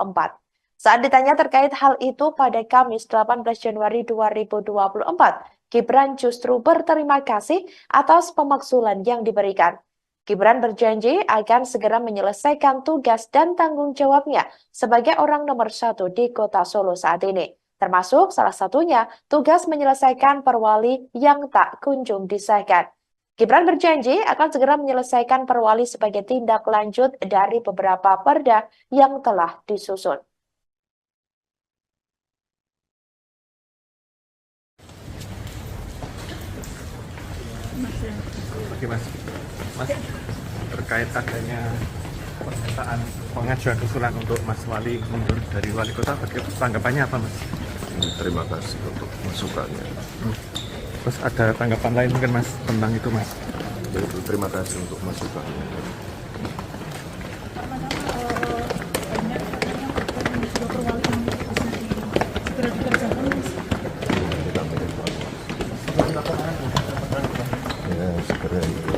Saat ditanya terkait hal itu pada Kamis 18 Januari 2024, Gibran justru berterima kasih atas pemakzulan yang diberikan. Gibran berjanji akan segera menyelesaikan tugas dan tanggung jawabnya sebagai orang nomor 1 di Kota Solo saat ini. Termasuk salah satunya tugas menyelesaikan perwali yang tak kunjung disahkan. Gibran berjanji akan segera menyelesaikan perwali sebagai tindak lanjut dari beberapa perda yang telah disusun. Oke mas, terkait adanya pernyataan pengajuan usulan untuk Mas Wali mundur dari wali kota, tanggapannya apa mas? Terima kasih untuk masukannya. Terus ada tanggapan lain mungkin mas tentang itu mas? Terima kasih untuk masukannya. Ya, segera itu.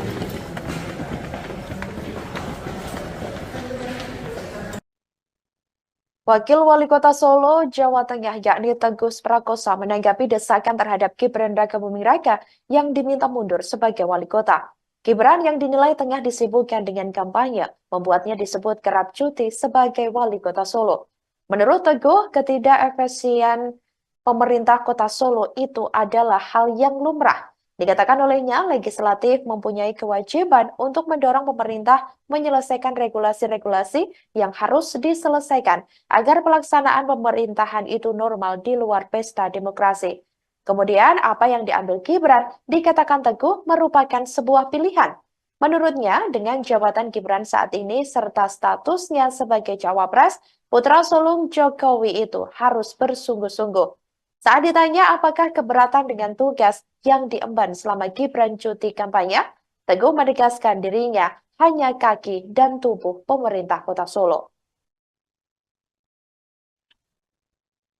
Wakil Wali Kota Solo, Jawa Tengah, yakni Teguh Prakosa menanggapi desakan terhadap Gibran Rakabuming Raka yang diminta mundur sebagai wali kota. Gibran yang dinilai tengah disibukkan dengan kampanye, membuatnya disebut kerap cuti sebagai wali kota Solo. Menurut Teguh, ketidakefisien pemerintah kota Solo itu adalah hal yang lumrah. Dikatakan olehnya, legislatif mempunyai kewajiban untuk mendorong pemerintah menyelesaikan regulasi-regulasi yang harus diselesaikan agar pelaksanaan pemerintahan itu normal di luar pesta demokrasi. Kemudian, apa yang diambil Gibran dikatakan Teguh merupakan sebuah pilihan. Menurutnya, dengan jabatan Gibran saat ini serta statusnya sebagai cawapres, putra sulung Jokowi itu harus bersungguh-sungguh. Saat ditanya apakah keberatan dengan tugas yang diemban selama Gibran cuti kampanye, Teguh menegaskan dirinya hanya kaki dan tubuh pemerintah kota Solo.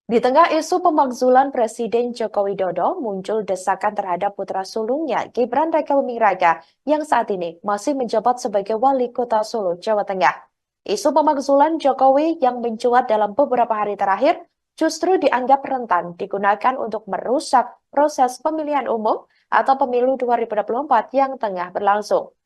Di tengah isu pemakzulan Presiden Joko Widodo, muncul desakan terhadap putra sulungnya Gibran Rakabuming Raka yang saat ini masih menjabat sebagai wali kota Solo, Jawa Tengah. Isu pemakzulan Jokowi yang mencuat dalam beberapa hari terakhir justru dianggap rentan digunakan untuk merusak proses pemilihan umum atau pemilu 2024 yang tengah berlangsung.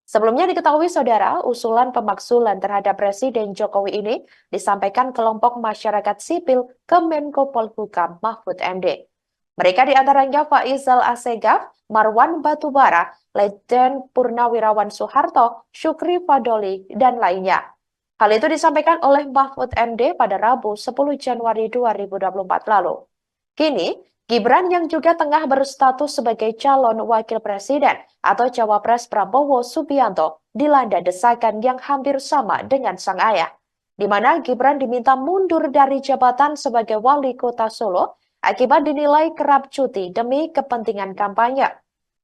Sebelumnya diketahui saudara, usulan pemakzulan terhadap Presiden Jokowi ini disampaikan kelompok masyarakat sipil ke Menko Polhukam Mahfud MD. Mereka diantaranya Faizal Assegaf, Marwan Batubara, Letjen Purnawirawan Soeharto, Syukri Fadoli, dan lainnya. Hal itu disampaikan oleh Mahfud MD pada Rabu 10 Januari 2024 lalu. Kini, Gibran yang juga tengah berstatus sebagai calon wakil presiden atau cawapres Prabowo Subianto dilanda desakan yang hampir sama dengan sang ayah, di mana Gibran diminta mundur dari jabatan sebagai wali kota Solo akibat dinilai kerap cuti demi kepentingan kampanye.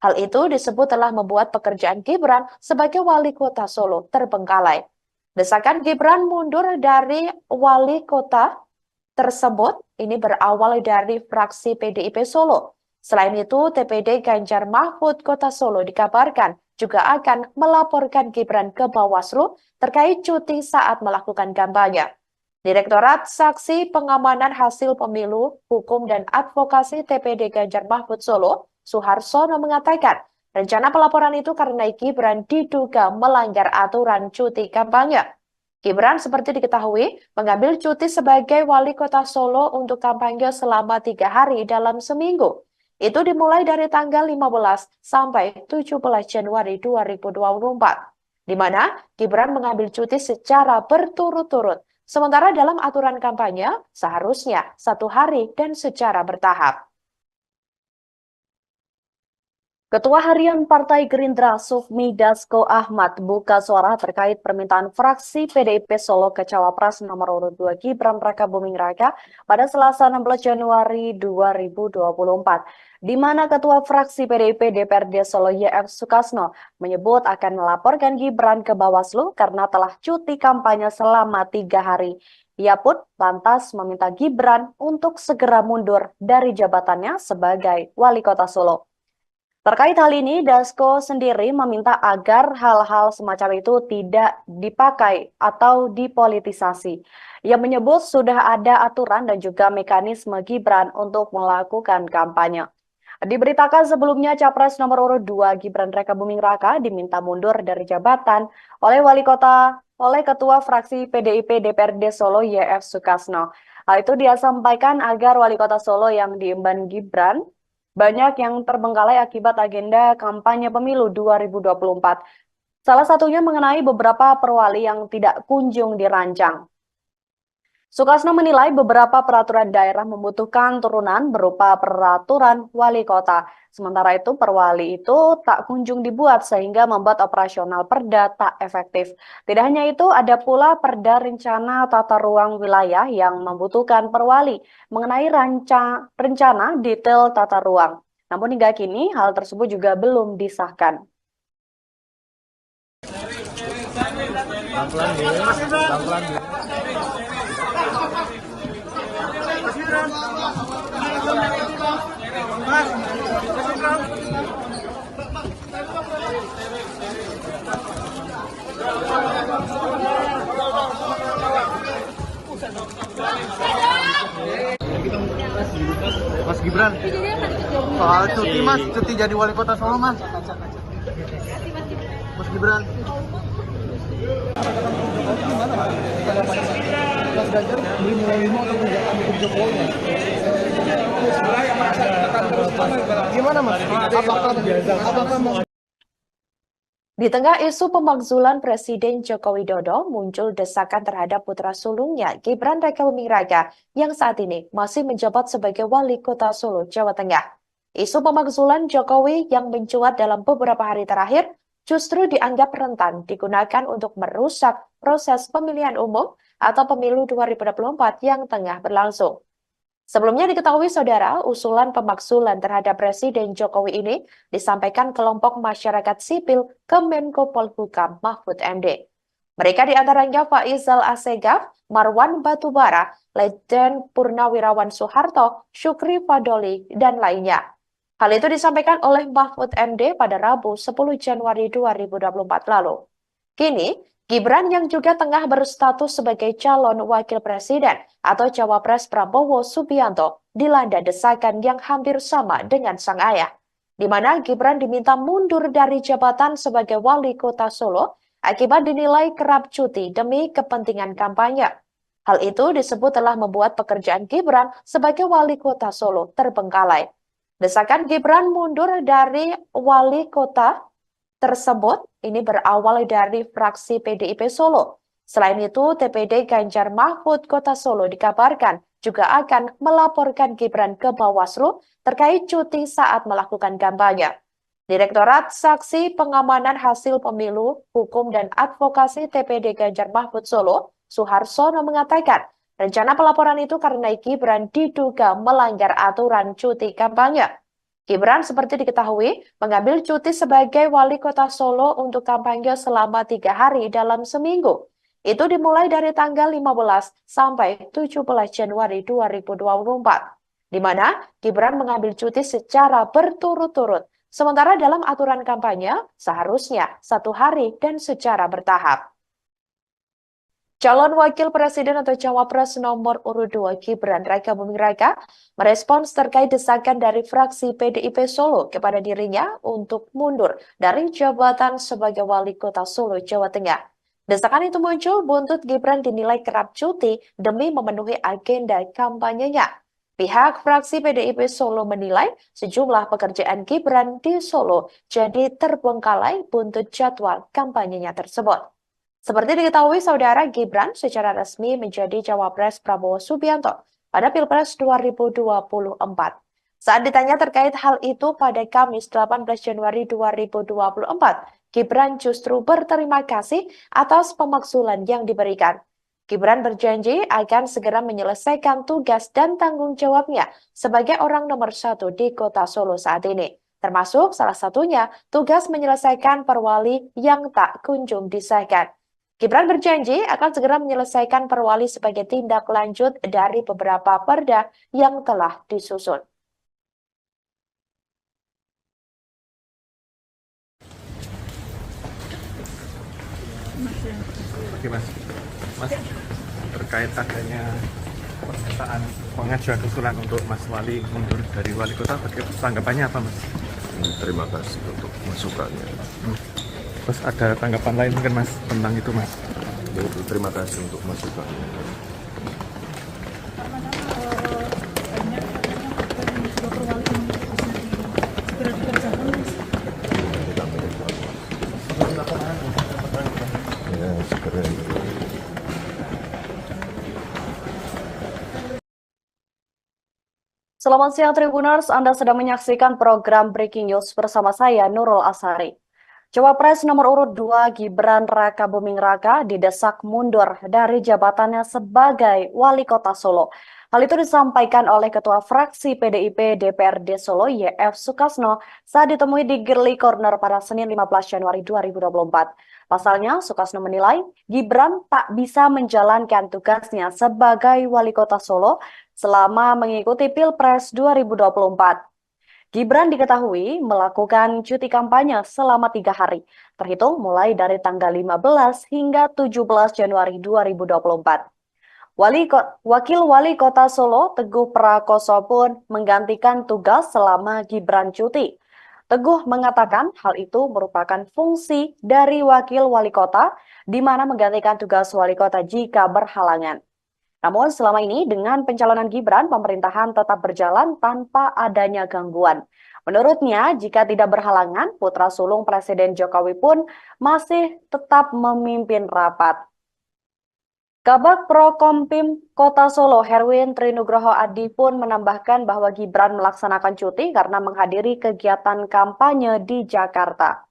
Hal itu disebut telah membuat pekerjaan Gibran sebagai wali kota Solo terbengkalai. Desakan Gibran mundur dari wali kota tersebut ini berawal dari fraksi PDIP Solo. Selain itu, TPD Ganjar Mahfud Kota Solo dikabarkan juga akan melaporkan Gibran ke Bawaslu terkait cuti saat melakukan kampanye. Direktorat Saksi Pengamanan Hasil Pemilu, Hukum dan Advokasi TPD Ganjar Mahfud Solo, Suharsono mengatakan, rencana pelaporan itu karena Gibran diduga melanggar aturan cuti kampanye. Gibran seperti diketahui mengambil cuti sebagai wali kota Solo untuk kampanye selama 3 hari dalam seminggu. Itu dimulai dari tanggal 15 sampai 17 Januari 2024, di mana Gibran mengambil cuti secara berturut-turut. Sementara dalam aturan kampanye seharusnya 1 hari dan secara bertahap. Ketua Harian Partai Gerindra Sufmi Dasko Ahmad buka suara terkait permintaan fraksi PDIP Solo ke Cawapres nomor urut 2 Gibran Rakabuming Raka pada Selasa 16 Januari 2024, di mana Ketua Fraksi PDIP DPRD Solo YF Sukasno menyebut akan melaporkan Gibran ke Bawaslu karena telah cuti kampanye selama 3 hari. Ia pun lantas meminta Gibran untuk segera mundur dari jabatannya sebagai wali kota Solo. Terkait hal ini, Dasko sendiri meminta agar hal-hal semacam itu tidak dipakai atau dipolitisasi. Ia menyebut sudah ada aturan dan juga mekanisme Gibran untuk melakukan kampanye. Diberitakan sebelumnya Capres nomor urut 2 Gibran Rakabuming Raka diminta mundur dari jabatan oleh Ketua Fraksi PDIP DPRD Solo YF Sukasno. Hal itu dia sampaikan agar wali kota Solo yang diemban Gibran banyak yang terbengkalai akibat agenda kampanye pemilu 2024. Salah satunya mengenai beberapa perwali yang tidak kunjung dirancang. Sukasno menilai beberapa peraturan daerah membutuhkan turunan berupa peraturan wali kota. Sementara itu perwali itu tak kunjung dibuat sehingga membuat operasional perda tak efektif. Tidak hanya itu, ada pula perda rencana tata ruang wilayah yang membutuhkan perwali mengenai rencana detail tata ruang. Namun hingga kini hal tersebut juga belum disahkan. Mas, Gibran, soal cuti Mas, cuti jadi wali kota Solo Mas. Mas Gibran. Mas Ganjar beli menerima atau menjalankan hukum Jokowi? Gimana Mas? Apakah mau Di tengah isu pemakzulan Presiden Joko Widodo, muncul desakan terhadap putra sulungnya Gibran Raka Buming Raka yang saat ini masih menjabat sebagai wali kota Solo, Jawa Tengah. Isu pemakzulan Jokowi yang mencuat dalam beberapa hari terakhir justru dianggap rentan digunakan untuk merusak proses pemilihan umum atau pemilu 2024 yang tengah berlangsung. Sebelumnya diketahui saudara, usulan pemakzulan terhadap Presiden Jokowi ini disampaikan kelompok masyarakat sipil ke Menko Polhukam Mahfud MD. Mereka diantaranya Faisal Assegaf, Marwan Batubara, Letjen Purnawirawan Soeharto, Syukri Fadoli, dan lainnya. Hal itu disampaikan oleh Mahfud MD pada Rabu 10 Januari 2024 lalu. Kini, Gibran yang juga tengah berstatus sebagai calon wakil presiden atau cawapres Prabowo Subianto dilanda desakan yang hampir sama dengan sang ayah, di mana Gibran diminta mundur dari jabatan sebagai wali kota Solo akibat dinilai kerap cuti demi kepentingan kampanye. Hal itu disebut telah membuat pekerjaan Gibran sebagai wali kota Solo terbengkalai. Desakan Gibran mundur dari wali kota tersebut ini berawal dari fraksi PDIP Solo. Selain itu, TPD Ganjar Mahfud Kota Solo dikabarkan juga akan melaporkan Gibran ke Bawaslu terkait cuti saat melakukan kampanye. Direktorat Saksi Pengamanan Hasil Pemilu, Hukum dan Advokasi TPD Ganjar Mahfud Solo, Suharsono mengatakan, rencana pelaporan itu karena Gibran diduga melanggar aturan cuti kampanye. Gibran seperti diketahui mengambil cuti sebagai wali kota Solo untuk kampanye selama 3 hari dalam seminggu. Itu dimulai dari tanggal 15 sampai 17 Januari 2024, di mana Gibran mengambil cuti secara berturut-turut. Sementara dalam aturan kampanye seharusnya 1 hari dan secara bertahap. Calon Wakil Presiden atau Cawapres nomor urut 2 Gibran Raka Buming Raka merespons terkait desakan dari fraksi PDIP Solo kepada dirinya untuk mundur dari jabatan sebagai wali kota Solo, Jawa Tengah. Desakan itu muncul buntut Gibran dinilai kerap cuti demi memenuhi agenda kampanyenya. Pihak fraksi PDIP Solo menilai sejumlah pekerjaan Gibran di Solo jadi terbengkalai buntut jadwal kampanyenya tersebut. Seperti diketahui saudara, Gibran secara resmi menjadi cawapres Prabowo Subianto pada Pilpres 2024. Saat ditanya terkait hal itu pada Kamis 18 Januari 2024, Gibran justru berterima kasih atas pemakzulan yang diberikan. Gibran berjanji akan segera menyelesaikan tugas dan tanggung jawabnya sebagai orang nomor 1 di kota Solo saat ini. Termasuk salah satunya tugas menyelesaikan perwali yang tak kunjung disahkan. Gibran berjanji akan segera menyelesaikan perwali sebagai tindak lanjut dari beberapa perda yang telah disusun. Oke Mas, terkait adanya pernyataan pengajuan usulan untuk Mas Wali mundur dari wali kota, tanggapannya apa Mas? Terima kasih untuk masukannya. Terus ada tanggapan lain mungkin Mas tentang itu Mas? Terima kasih untuk masukannya. Ya, segera itu. Selamat siang Tribuners, Anda sedang menyaksikan program Breaking News bersama saya Nurul Asari. Cawapres nomor urut 2 Gibran Raka Buming Raka didesak mundur dari jabatannya sebagai wali kota Solo. Hal itu disampaikan oleh Ketua Fraksi PDIP DPRD Solo YF Sukasno saat ditemui di Girly Corner pada Senin 15 Januari 2024. Pasalnya, Sukasno menilai Gibran tak bisa menjalankan tugasnya sebagai wali kota Solo selama mengikuti Pilpres 2024. Gibran diketahui melakukan cuti kampanye selama 3 hari, terhitung mulai dari tanggal 15 hingga 17 Januari 2024. Wakil Wali Kota Solo, Teguh Prakoso pun menggantikan tugas selama Gibran cuti. Teguh mengatakan hal itu merupakan fungsi dari Wakil Wali Kota, di mana menggantikan tugas Wali Kota jika berhalangan. Namun selama ini dengan pencalonan Gibran, pemerintahan tetap berjalan tanpa adanya gangguan. Menurutnya, jika tidak berhalangan, putra sulung Presiden Jokowi pun masih tetap memimpin rapat. Kabag Prokompim Kota Solo, Herwin Trinugroho Adi pun menambahkan bahwa Gibran melaksanakan cuti karena menghadiri kegiatan kampanye di Jakarta.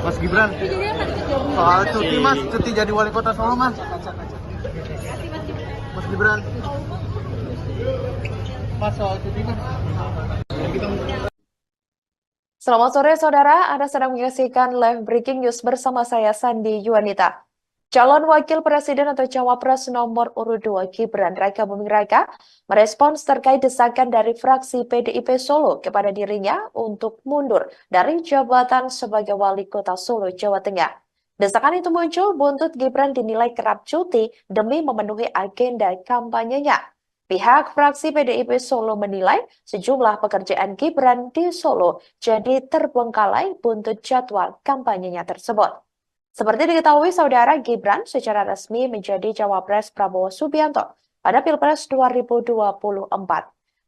Mas Gibran, soal cuti mas, cuti jadi wali kota Solo mas. Mas Gibran, mas soal cuti mas. Selamat sore saudara, Anda sedang menyaksikan live breaking news bersama saya Sandi Yuanita. Calon Wakil Presiden atau Cawapres nomor urut 2 Gibran Raka Buming Raka merespons terkait desakan dari fraksi PDIP Solo kepada dirinya untuk mundur dari jabatan sebagai Wali Kota Solo, Jawa Tengah. Desakan itu muncul buntut Gibran dinilai kerap cuti demi memenuhi agenda kampanyenya. Pihak fraksi PDIP Solo menilai sejumlah pekerjaan Gibran di Solo jadi terbengkalai buntut jadwal kampanyenya tersebut. Seperti diketahui, saudara, Gibran secara resmi menjadi Cawapres Prabowo Subianto pada Pilpres 2024.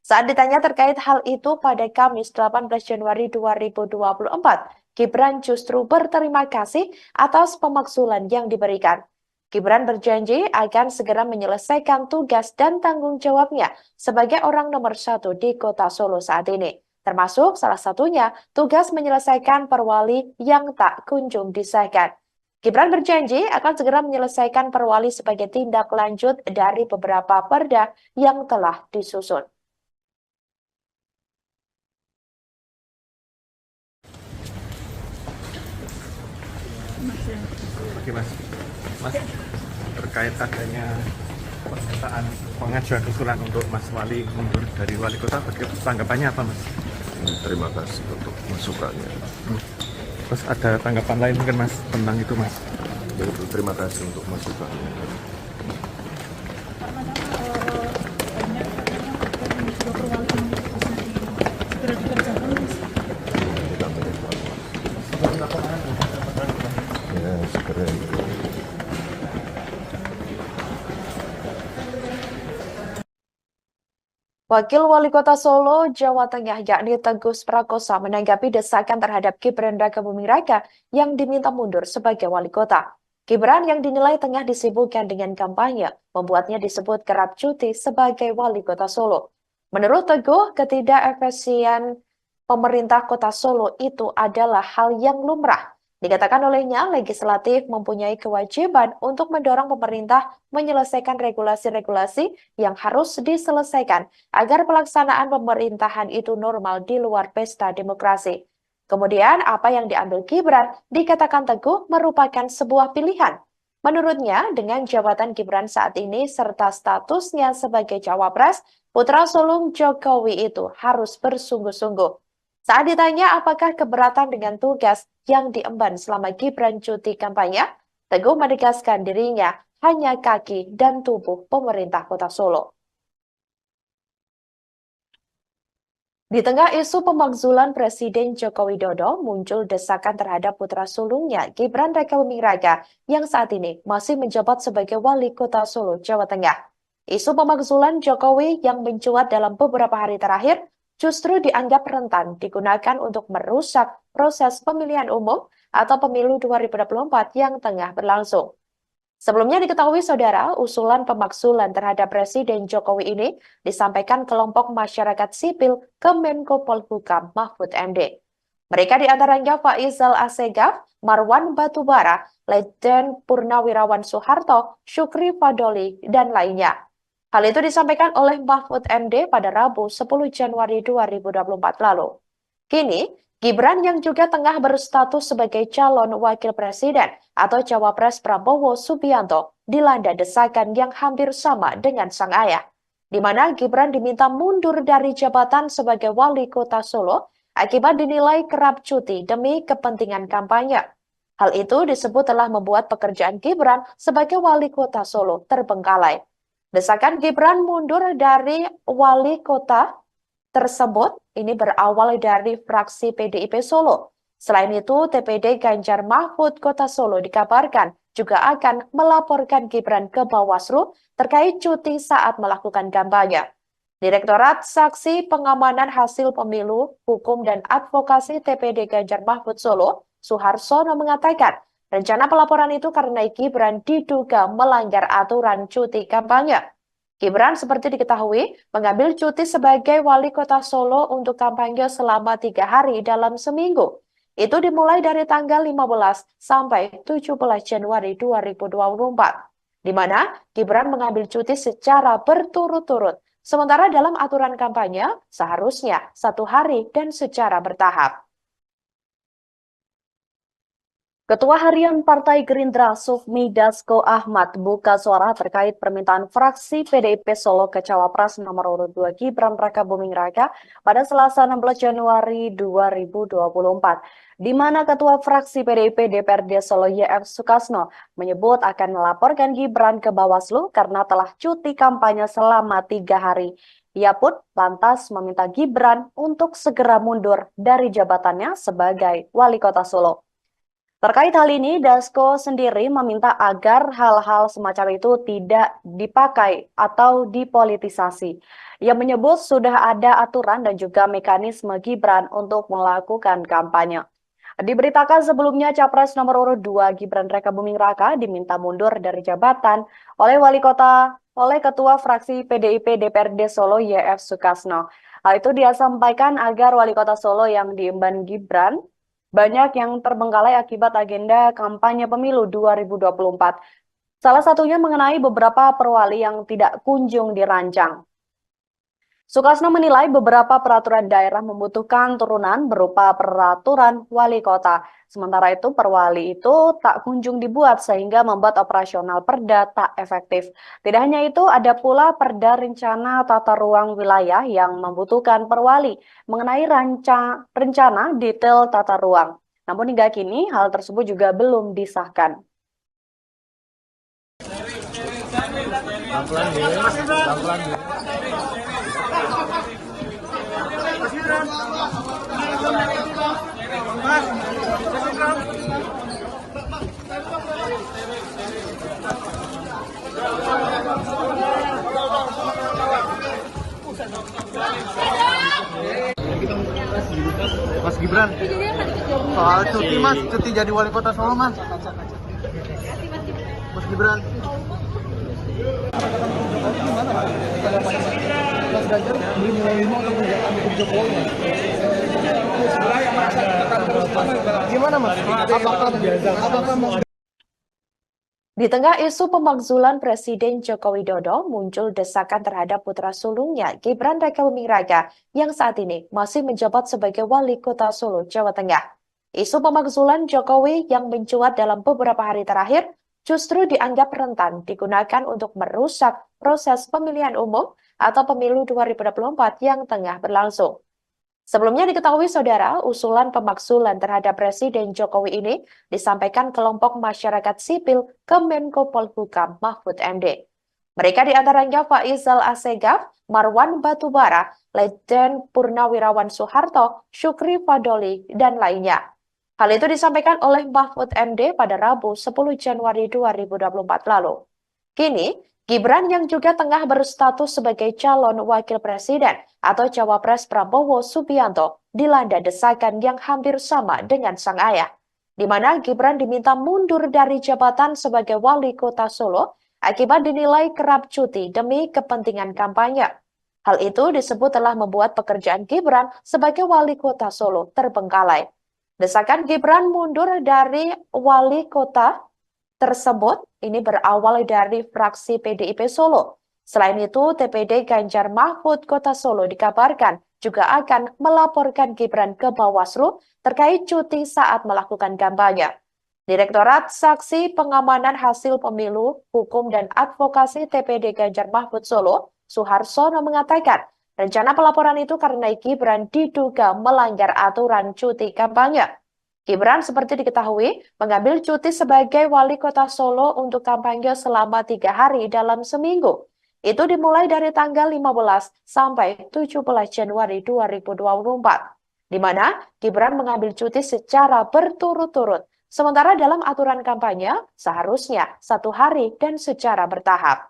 Saat ditanya terkait hal itu pada Kamis 18 Januari 2024, Gibran justru berterima kasih atas pemakzulan yang diberikan. Gibran berjanji akan segera menyelesaikan tugas dan tanggung jawabnya sebagai orang nomor 1 di Kota Solo saat ini. Termasuk salah satunya tugas menyelesaikan perwali yang tak kunjung disahkan. Gibran berjanji akan segera menyelesaikan perwali sebagai tindak lanjut dari beberapa perda yang telah disusun. Oke mas, terkait adanya pernyataan pengajuan usulan untuk Mas Wali mundur dari wali kota, tanggapannya apa mas? Terima kasih untuk masukannya. Terus ada tanggapan lain mungkin mas tentang itu mas? Terima kasih untuk masukannya. Ya, segera itu. Wakil Wali Kota Solo, Jawa Tengah, yakni Teguh Prakoso menanggapi desakan terhadap Gibran Raka Buming Raka yang diminta mundur sebagai wali kota. Gibran yang dinilai tengah disibukkan dengan kampanye, membuatnya disebut kerap cuti sebagai wali kota Solo. Menurut Teguh, ketidakefisien pemerintah kota Solo itu adalah hal yang lumrah. Dikatakan olehnya, legislatif mempunyai kewajiban untuk mendorong pemerintah menyelesaikan regulasi-regulasi yang harus diselesaikan agar pelaksanaan pemerintahan itu normal di luar pesta demokrasi. Kemudian, apa yang diambil Gibran dikatakan Teguh merupakan sebuah pilihan. Menurutnya, dengan jabatan Gibran saat ini serta statusnya sebagai Cawapres, putra sulung Jokowi itu harus bersungguh-sungguh. Saat ditanya apakah keberatan dengan tugas yang diemban selama Gibran cuti kampanye, Teguh menegaskan dirinya hanya kaki dan tubuh pemerintah kota Solo. Di tengah isu pemakzulan Presiden Joko Widodo, muncul desakan terhadap putra sulungnya Gibran Raka Buming Raka yang saat ini masih menjabat sebagai Wali Kota Solo, Jawa Tengah. Isu pemakzulan Jokowi yang mencuat dalam beberapa hari terakhir justru dianggap rentan digunakan untuk merusak proses pemilihan umum atau pemilu 2024 yang tengah berlangsung. Sebelumnya diketahui saudara, usulan pemakzulan terhadap Presiden Jokowi ini disampaikan kelompok masyarakat sipil ke Menko Polhukam Mahfud MD. Mereka diantaranya Faisal Assegaf, Marwan Batubara, Letjen Purnawirawan Soeharto, Syukri Fadoli, dan lainnya. Hal itu disampaikan oleh Mahfud MD pada Rabu 10 Januari 2024 lalu. Kini, Gibran yang juga tengah berstatus sebagai calon wakil presiden atau Cawapres Prabowo Subianto dilanda desakan yang hampir sama dengan sang ayah, di mana Gibran diminta mundur dari jabatan sebagai wali kota Solo akibat dinilai kerap cuti demi kepentingan kampanye. Hal itu disebut telah membuat pekerjaan Gibran sebagai wali kota Solo terbengkalai. Desakan Gibran mundur dari wali kota tersebut ini berawal dari fraksi PDIP Solo. Selain itu, TPD Ganjar Mahfud Kota Solo dikabarkan juga akan melaporkan Gibran ke Bawaslu terkait cuti saat melakukan kampanye. Direktorat Saksi Pengamanan Hasil Pemilu, Hukum dan Advokasi TPD Ganjar Mahfud Solo, Suharsono mengatakan, rencana pelaporan itu karena Gibran diduga melanggar aturan cuti kampanye. Gibran seperti diketahui mengambil cuti sebagai wali kota Solo untuk kampanye selama 3 hari dalam seminggu. Itu dimulai dari tanggal 15 sampai 17 Januari 2024, di mana Gibran mengambil cuti secara berturut-turut. Sementara dalam aturan kampanye seharusnya 1 hari dan secara bertahap. Ketua Harian Partai Gerindra Sufmi Dasko Ahmad buka suara terkait permintaan fraksi PDIP Solo ke Cawapres nomor urut 2 Gibran Rakabuming Raka pada Selasa 16 Januari 2024, di mana Ketua Fraksi PDIP DPRD Solo YF Sukasno menyebut akan melaporkan Gibran ke Bawaslu karena telah cuti kampanye selama 3 hari. Ia pun lantas meminta Gibran untuk segera mundur dari jabatannya sebagai wali kota Solo. Terkait hal ini, Dasko sendiri meminta agar hal-hal semacam itu tidak dipakai atau dipolitisasi. Ia menyebut sudah ada aturan dan juga mekanisme Gibran untuk melakukan kampanye. Diberitakan sebelumnya Capres nomor urut 2 Gibran Rakabuming Raka diminta mundur dari jabatan oleh Ketua Fraksi PDIP DPRD Solo YF Sukasno. Hal itu dia sampaikan agar wali kota Solo yang diemban Gibran banyak yang terbengkalai akibat agenda kampanye pemilu 2024. Salah satunya mengenai beberapa perwali yang tidak kunjung dirancang. Sukasno menilai beberapa peraturan daerah membutuhkan turunan berupa peraturan wali kota. Sementara itu perwali itu tak kunjung dibuat sehingga membuat operasional perda tak efektif. Tidak hanya itu, ada pula perda rencana tata ruang wilayah yang membutuhkan perwali mengenai rencana detail tata ruang. Namun hingga kini hal tersebut juga belum disahkan. Mas Gibran, soal cuti mas, cuti jadi wali kota Solo mas. Mas Gibran. Mas Ganjar beli menerima untuk menjalankan hukum Jokowi. Gimana mas? Apakah mas? Di tengah isu pemakzulan Presiden Joko Widodo, muncul desakan terhadap putra sulungnya Gibran Rakabuming Raka yang saat ini masih menjabat sebagai wali kota Solo, Jawa Tengah. Isu pemakzulan Jokowi yang mencuat dalam beberapa hari terakhir justru dianggap rentan digunakan untuk merusak proses pemilihan umum atau pemilu 2024 yang tengah berlangsung. Sebelumnya diketahui saudara, usulan pemakzulan terhadap Presiden Jokowi ini disampaikan kelompok masyarakat sipil ke Menko Polhukam Mahfud MD. Mereka diantaranya Faizal Assegaf, Marwan Batubara, Letjen Purnawirawan Soeharto, Syukri Fadoli, dan lainnya. Hal itu disampaikan oleh Mahfud MD pada Rabu 10 Januari 2024 lalu. Kini, Gibran yang juga tengah berstatus sebagai calon wakil presiden atau Cawapres Prabowo Subianto dilanda desakan yang hampir sama dengan sang ayah, di mana Gibran diminta mundur dari jabatan sebagai wali kota Solo akibat dinilai kerap cuti demi kepentingan kampanye. Hal itu disebut telah membuat pekerjaan Gibran sebagai wali kota Solo terbengkalai. Desakan Gibran mundur dari wali kota tersebut ini berawal dari fraksi PDIP Solo. Selain itu, TPD Ganjar Mahfud Kota Solo dikabarkan juga akan melaporkan Gibran ke Bawaslu terkait cuti saat melakukan kampanye. Direktorat Saksi Pengamanan Hasil Pemilu, Hukum dan Advokasi TPD Ganjar Mahfud Solo, Suharsono mengatakan, rencana pelaporan itu karena Gibran diduga melanggar aturan cuti kampanye. Gibran seperti diketahui mengambil cuti sebagai wali kota Solo untuk kampanye selama 3 hari dalam seminggu. Itu dimulai dari tanggal 15 sampai 17 Januari 2024, di mana Gibran mengambil cuti secara berturut-turut. Sementara dalam aturan kampanye, seharusnya 1 hari dan secara bertahap.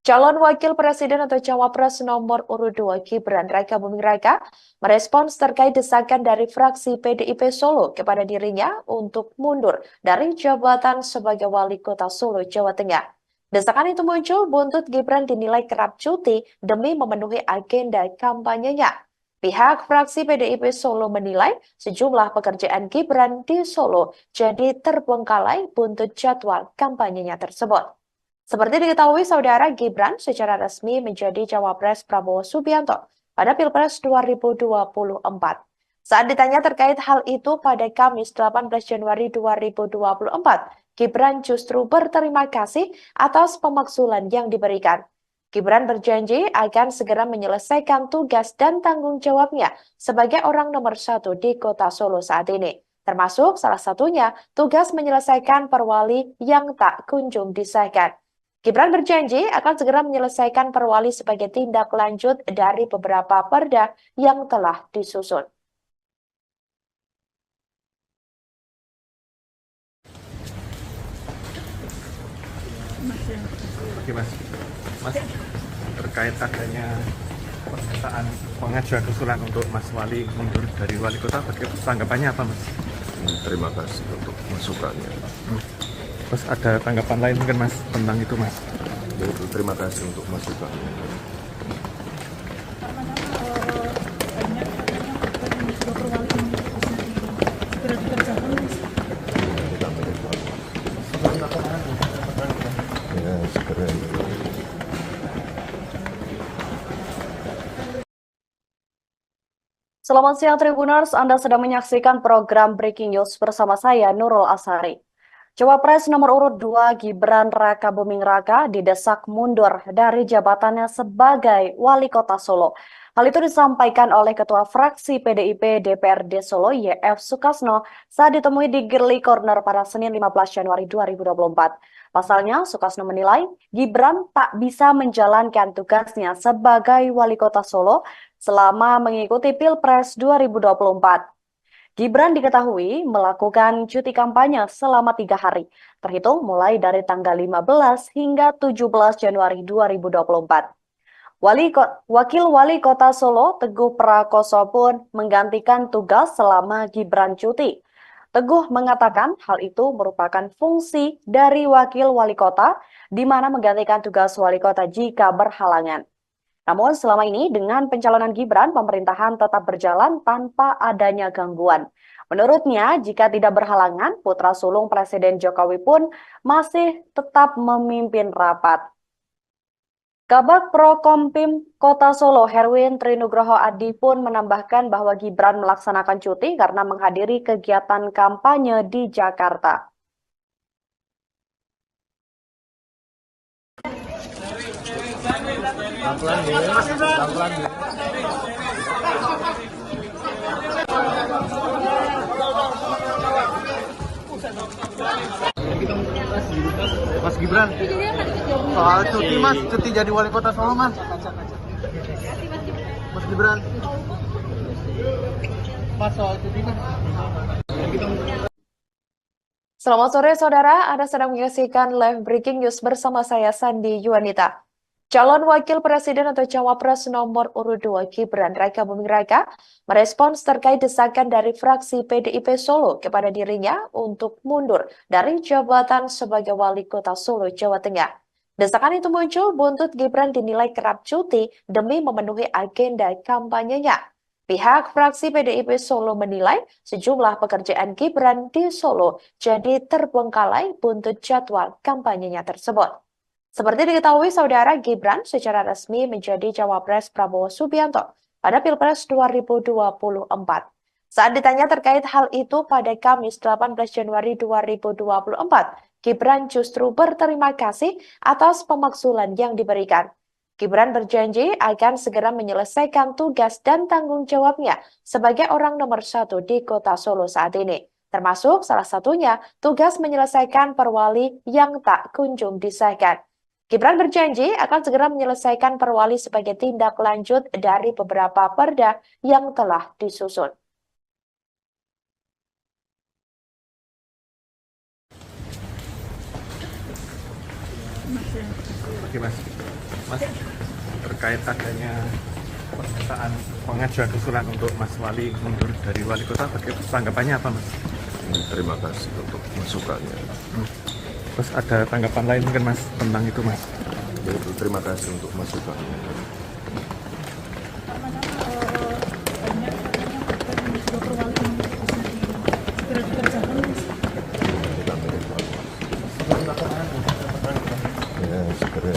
Calon Wakil Presiden atau Cawapres nomor urut 2 Gibran Raka Buming Raka merespons terkait desakan dari fraksi PDIP Solo kepada dirinya untuk mundur dari jabatan sebagai Wali Kota Solo, Jawa Tengah. Desakan itu muncul buntut Gibran dinilai kerap cuti demi memenuhi agenda kampanyenya. Pihak fraksi PDIP Solo menilai sejumlah pekerjaan Gibran di Solo jadi terbengkalai buntut jadwal kampanyenya tersebut. Seperti diketahui, saudara, Gibran secara resmi menjadi Cawapres Prabowo Subianto pada Pilpres 2024. Saat ditanya terkait hal itu pada Kamis 18 Januari 2024, Gibran justru berterima kasih atas pemakzulan yang diberikan. Gibran berjanji akan segera menyelesaikan tugas dan tanggung jawabnya sebagai orang nomor 1 di kota Solo saat ini. Termasuk salah satunya tugas menyelesaikan perwali yang tak kunjung disahkan. Gibran berjanji akan segera menyelesaikan perwali sebagai tindak lanjut dari beberapa perda yang telah disusun. Oke Mas, terkait adanya pernyataan pengajuan usulan untuk Mas Wali mundur dari wali kota, tanggapannya apa Mas? Terima kasih untuk masukannya. Terus ada tanggapan lain mungkin Mas tentang itu Mas? Terima kasih untuk masukannya. Ya, segera. Selamat siang Tribuners, Anda sedang menyaksikan program Breaking News bersama saya Nurul Asari. Cawapres nomor urut 2 Gibran Raka Buming Raka didesak mundur dari jabatannya sebagai Wali Kota Solo. Hal itu disampaikan oleh Ketua Fraksi PDIP DPRD Solo YF Sukasno saat ditemui di Girly Corner pada Senin 15 Januari 2024. Pasalnya, Sukasno menilai Gibran tak bisa menjalankan tugasnya sebagai Wali Kota Solo selama mengikuti Pilpres 2024. Gibran diketahui melakukan cuti kampanye selama 3 hari, terhitung mulai dari tanggal 15 hingga 17 Januari 2024. Wakil Wali Kota Solo, Teguh Prakoso pun menggantikan tugas selama Gibran cuti. Teguh mengatakan hal itu merupakan fungsi dari Wakil Wali Kota, di mana menggantikan tugas Wali Kota jika berhalangan. Namun selama ini dengan pencalonan Gibran, pemerintahan tetap berjalan tanpa adanya gangguan. Menurutnya, jika tidak berhalangan, putra sulung Presiden Jokowi pun masih tetap memimpin rapat. Kabag Prokompim Kota Solo, Herwin Trinugroho Adi pun menambahkan bahwa Gibran melaksanakan cuti karena menghadiri kegiatan kampanye di Jakarta. Mas Gibran, soal cuti Mas, cuti jadi wali kota Solo Mas. Mas Gibran, Mas soal cuti Mas. Selamat sore saudara, Anda sedang menyaksikan live breaking news bersama saya Sandi Yuanita. Calon Wakil Presiden atau Cawapres nomor urut 2 Gibran Raka Buming Raka merespons terkait desakan dari fraksi PDIP Solo kepada dirinya untuk mundur dari jabatan sebagai Wali Kota Solo, Jawa Tengah. Desakan itu muncul buntut Gibran dinilai kerap cuti demi memenuhi agenda kampanyenya. Pihak fraksi PDIP Solo menilai sejumlah pekerjaan Gibran di Solo jadi terbengkalai buntut jadwal kampanyenya tersebut. Seperti diketahui, saudara, Gibran secara resmi menjadi Cawapres Prabowo Subianto pada Pilpres 2024. Saat ditanya terkait hal itu pada Kamis 18 Januari 2024, Gibran justru berterima kasih atas pemakzulan yang diberikan. Gibran berjanji akan segera menyelesaikan tugas dan tanggung jawabnya sebagai orang nomor 1 di Kota Solo saat ini. Termasuk salah satunya tugas menyelesaikan perwali yang tak kunjung disahkan. Gibran berjanji akan segera menyelesaikan perwali sebagai tindak lanjut dari beberapa perda yang telah disusun. Oke Mas, terkait adanya pernyataan pengajuan usulan untuk Mas Wali mundur dari wali kota, tanggapannya apa Mas? Terima kasih untuk masukannya. Terus ada tanggapan lain mungkin Mas tentang itu Mas? Terima kasih untuk masukannya. Ya, segera.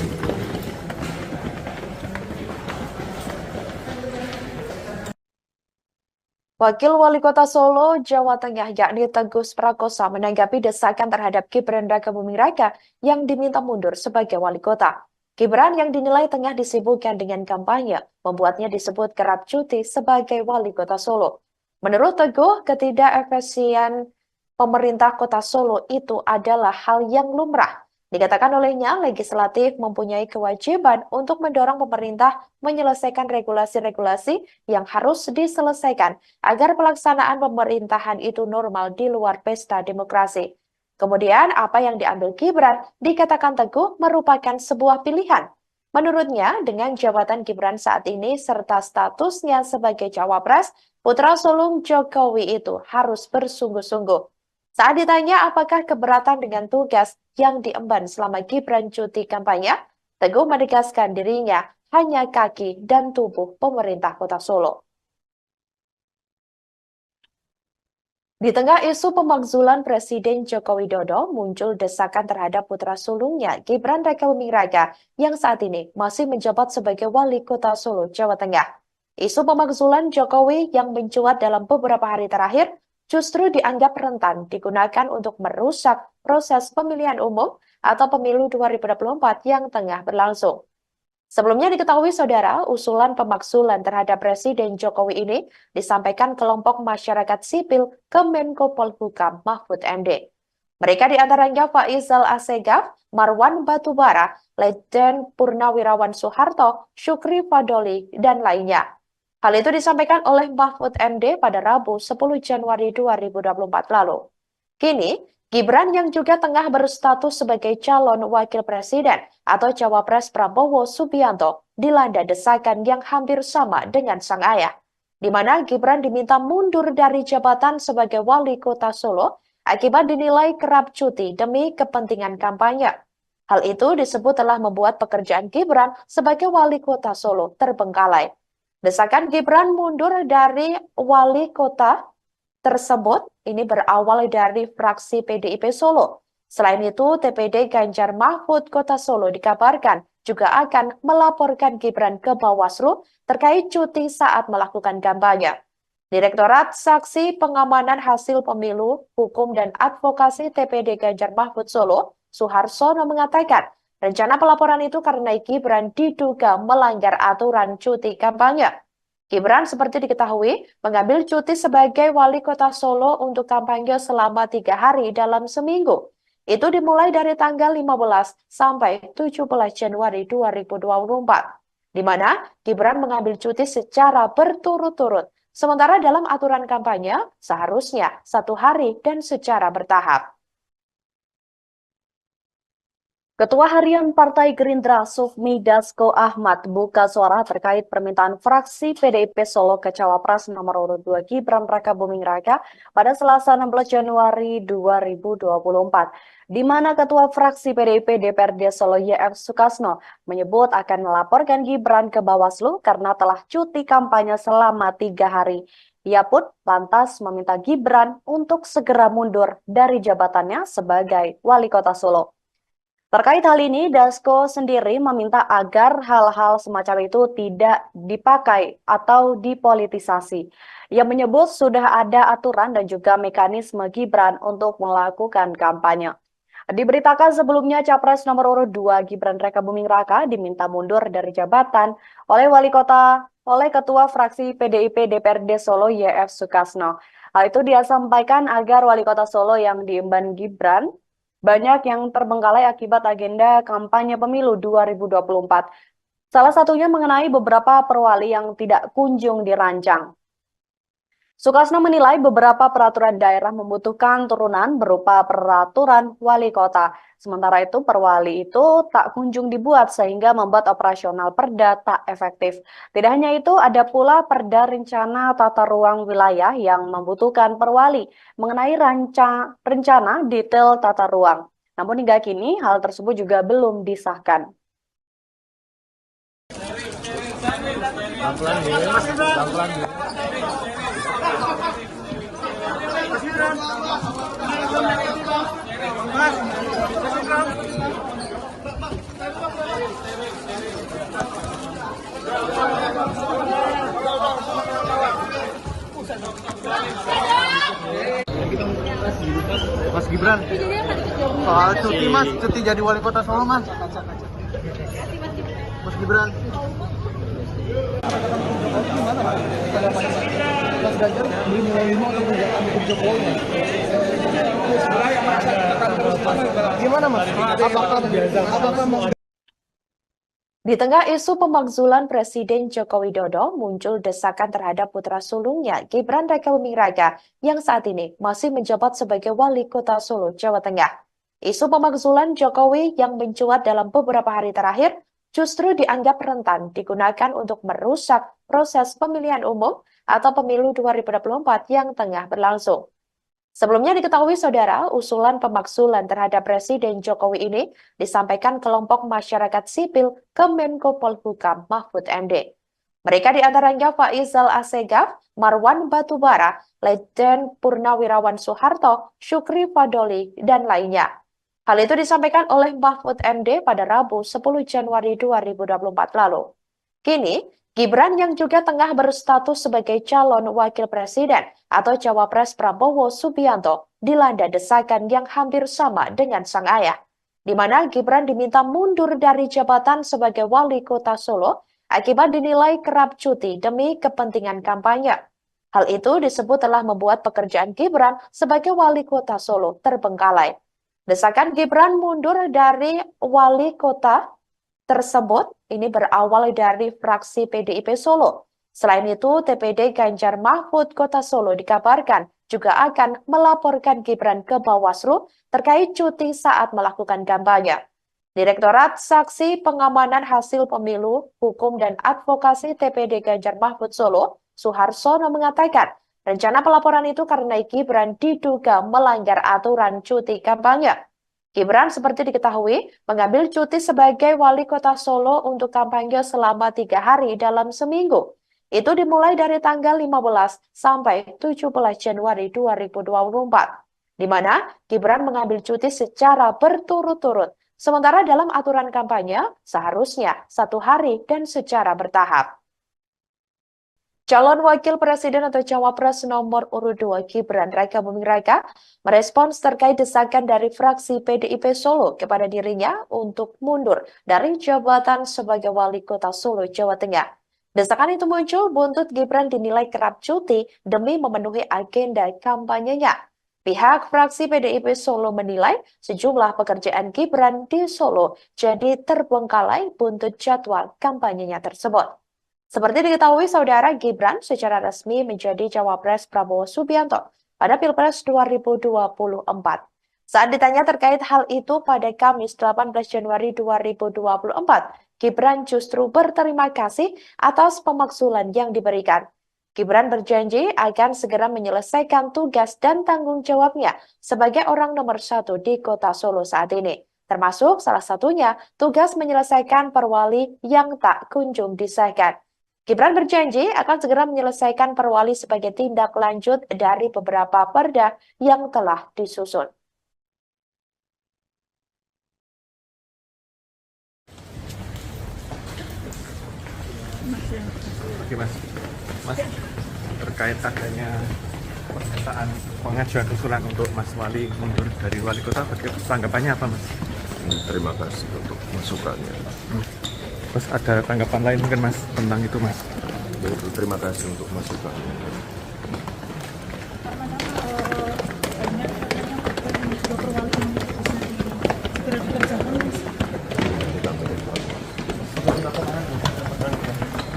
Wakil Wali Kota Solo, Jawa Tengah, yakni Teguh Prakosa, menanggapi desakan terhadap Gibran Rakabuming Raka yang diminta mundur sebagai wali kota. Gibran yang dinilai tengah disibukkan dengan kampanye, membuatnya disebut kerap cuti sebagai wali kota Solo. Menurut Teguh, ketidakefisien pemerintah kota Solo itu adalah hal yang lumrah. Dikatakan olehnya, legislatif mempunyai kewajiban untuk mendorong pemerintah menyelesaikan regulasi-regulasi yang harus diselesaikan agar pelaksanaan pemerintahan itu normal di luar pesta demokrasi. Kemudian, apa yang diambil Gibran dikatakan Teguh merupakan sebuah pilihan. Menurutnya, dengan jabatan Gibran saat ini serta statusnya sebagai cawapres, putra sulung Jokowi itu harus bersungguh-sungguh. Saat ditanya apakah keberatan dengan tugas yang diemban selama Gibran cuti kampanye, Teguh menegaskan dirinya hanya kaki dan tubuh pemerintah kota Solo. Di tengah isu pemakzulan Presiden Joko Widodo, muncul desakan terhadap putra sulungnya Gibran Rakabuming Raka yang saat ini masih menjabat sebagai wali kota Solo, Jawa Tengah. Isu pemakzulan Jokowi yang mencuat dalam beberapa hari terakhir justru dianggap rentan digunakan untuk merusak proses pemilihan umum atau pemilu 2024 yang tengah berlangsung. Sebelumnya diketahui saudara, usulan pemakzulan terhadap Presiden Jokowi ini disampaikan kelompok masyarakat sipil ke Menko Polhukam Mahfud MD. Mereka diantaranya Faizal Assegaf, Marwan Batubara, Letjen Purnawirawan Soeharto, Syukri Fadoli, dan lainnya. Hal itu disampaikan oleh Mahfud MD pada Rabu 10 Januari 2024 lalu. Kini, Gibran yang juga tengah berstatus sebagai calon wakil presiden atau cawapres Prabowo Subianto dilanda desakan yang hampir sama dengan sang ayah, di mana Gibran diminta mundur dari jabatan sebagai wali kota Solo akibat dinilai kerap cuti demi kepentingan kampanye. Hal itu disebut telah membuat pekerjaan Gibran sebagai wali kota Solo terbengkalai. Desakan Gibran mundur dari wali kota tersebut ini berawal dari fraksi PDIP Solo. Selain itu, TPD Ganjar Mahfud Kota Solo dikabarkan juga akan melaporkan Gibran ke Bawaslu terkait cuti saat melakukan kampanye. Direktorat Saksi Pengamanan Hasil Pemilu, Hukum dan Advokasi TPD Ganjar Mahfud Solo, Suharsono mengatakan, rencana pelaporan itu karena Gibran diduga melanggar aturan cuti kampanye. Gibran seperti diketahui mengambil cuti sebagai wali kota Solo untuk kampanye selama 3 hari dalam seminggu. Itu dimulai dari tanggal 15 sampai 17 Januari 2024, di mana Gibran mengambil cuti secara berturut-turut. Sementara dalam aturan kampanye seharusnya 1 hari dan secara bertahap. Ketua Harian Partai Gerindra Sufmi Dasko Ahmad buka suara terkait permintaan fraksi PDIP Solo ke Cawapres nomor urut 2 Gibran Rakabuming Raka pada Selasa 16 Januari 2024, di mana Ketua Fraksi PDIP DPRD Solo YF Sukasno menyebut akan melaporkan Gibran ke Bawaslu karena telah cuti kampanye selama 3 hari. Ia pun lantas meminta Gibran untuk segera mundur dari jabatannya sebagai wali kota Solo. Terkait hal ini, Dasko sendiri meminta agar hal-hal semacam itu tidak dipakai atau dipolitisasi. Ia menyebut sudah ada aturan dan juga mekanisme Gibran untuk melakukan kampanye. Diberitakan sebelumnya Capres nomor urut 2 Gibran Rakabuming Raka diminta mundur dari jabatan oleh Ketua Fraksi PDIP DPRD Solo YF Sukasno. Hal itu dia sampaikan agar Wali Kota Solo yang diemban Gibran banyak yang terbengkalai akibat agenda kampanye pemilu 2024. Salah satunya mengenai beberapa perwali yang tidak kunjung dirancang. Sukasno menilai beberapa peraturan daerah membutuhkan turunan berupa peraturan wali kota. Sementara itu perwali itu tak kunjung dibuat sehingga membuat operasional perda tak efektif. Tidak hanya itu, ada pula perda rencana tata ruang wilayah yang membutuhkan perwali mengenai rencana detail tata ruang. Namun hingga kini hal tersebut juga belum disahkan. Mas Gibran, soal cuti mas, cuti jadi wali kota Solo mas. Mas Gibran. Gimana mas? Apakah Di tengah isu pemakzulan Presiden Joko Widodo, muncul desakan terhadap putra sulungnya Gibran Rakabuming Raka yang saat ini masih menjabat sebagai Wali Kota Solo, Jawa Tengah. Isu pemakzulan Jokowi yang mencuat dalam beberapa hari terakhir justru dianggap rentan digunakan untuk merusak proses pemilihan umum atau pemilu 2024 yang tengah berlangsung. Sebelumnya diketahui saudara, usulan pemakzulan terhadap Presiden Jokowi ini disampaikan kelompok masyarakat sipil ke Menko Polhukam Mahfud MD. Mereka diantaranya Faizal Assegaf, Marwan Batubara, Letjen Purnawirawan Soeharto, Syukri Fadoli, dan lainnya. Hal itu disampaikan oleh Mahfud MD pada Rabu 10 Januari 2024 lalu. Kini, Gibran yang juga tengah berstatus sebagai calon wakil presiden atau cawapres Prabowo Subianto dilanda desakan yang hampir sama dengan sang ayah, di mana Gibran diminta mundur dari jabatan sebagai wali kota Solo akibat dinilai kerap cuti demi kepentingan kampanye. Hal itu disebut telah membuat pekerjaan Gibran sebagai wali kota Solo terbengkalai. Desakan Gibran mundur dari wali kota tersebut ini berawal dari fraksi PDIP Solo. Selain itu, TPD Ganjar Mahfud Kota Solo dikabarkan juga akan melaporkan Gibran ke Bawaslu terkait cuti saat melakukan kampanye. Direktorat Saksi Pengamanan Hasil Pemilu, Hukum dan Advokasi TPD Ganjar Mahfud Solo, Suharsono mengatakan, rencana pelaporan itu karena Gibran diduga melanggar aturan cuti kampanye. Gibran seperti diketahui mengambil cuti sebagai wali kota Solo untuk kampanye selama 3 hari dalam seminggu. Itu dimulai dari tanggal 15 sampai 17 Januari 2024, di mana Gibran mengambil cuti secara berturut-turut. Sementara dalam aturan kampanye seharusnya 1 hari dan secara bertahap. Calon Wakil Presiden atau Cawapres nomor urut 2 Gibran Rakabuming Raka merespons terkait desakan dari fraksi PDIP Solo kepada dirinya untuk mundur dari jabatan sebagai Wali Kota Solo, Jawa Tengah. Desakan itu muncul buntut Gibran dinilai kerap cuti demi memenuhi agenda kampanyenya. Pihak fraksi PDIP Solo menilai sejumlah pekerjaan Gibran di Solo jadi terbengkalai buntut jadwal kampanyenya tersebut. Seperti diketahui saudara, Gibran secara resmi menjadi cawapres Prabowo Subianto pada Pilpres 2024. Saat ditanya terkait hal itu pada Kamis 18 Januari 2024, Gibran justru berterima kasih atas pemakzulan yang diberikan. Gibran berjanji akan segera menyelesaikan tugas dan tanggung jawabnya sebagai orang nomor 1 di kota Solo saat ini. Termasuk salah satunya tugas menyelesaikan perwali yang tak kunjung disahkan. Gibran berjanji akan segera menyelesaikan perwali sebagai tindak lanjut dari beberapa perda yang telah disusun. Oke mas, mas terkait adanya pernyataan pengajuan usulan untuk Mas Wali mundur dari wali kota, tanggapannya apa mas? Terima kasih untuk masukannya. Terus ada tanggapan lain mungkin mas tentang itu mas? Terima kasih untuk masukannya.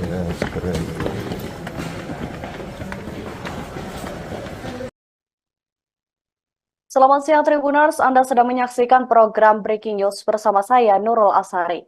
Ya, segera. Selamat siang Tribuners, Anda sedang menyaksikan program Breaking News bersama saya Nurul Asari.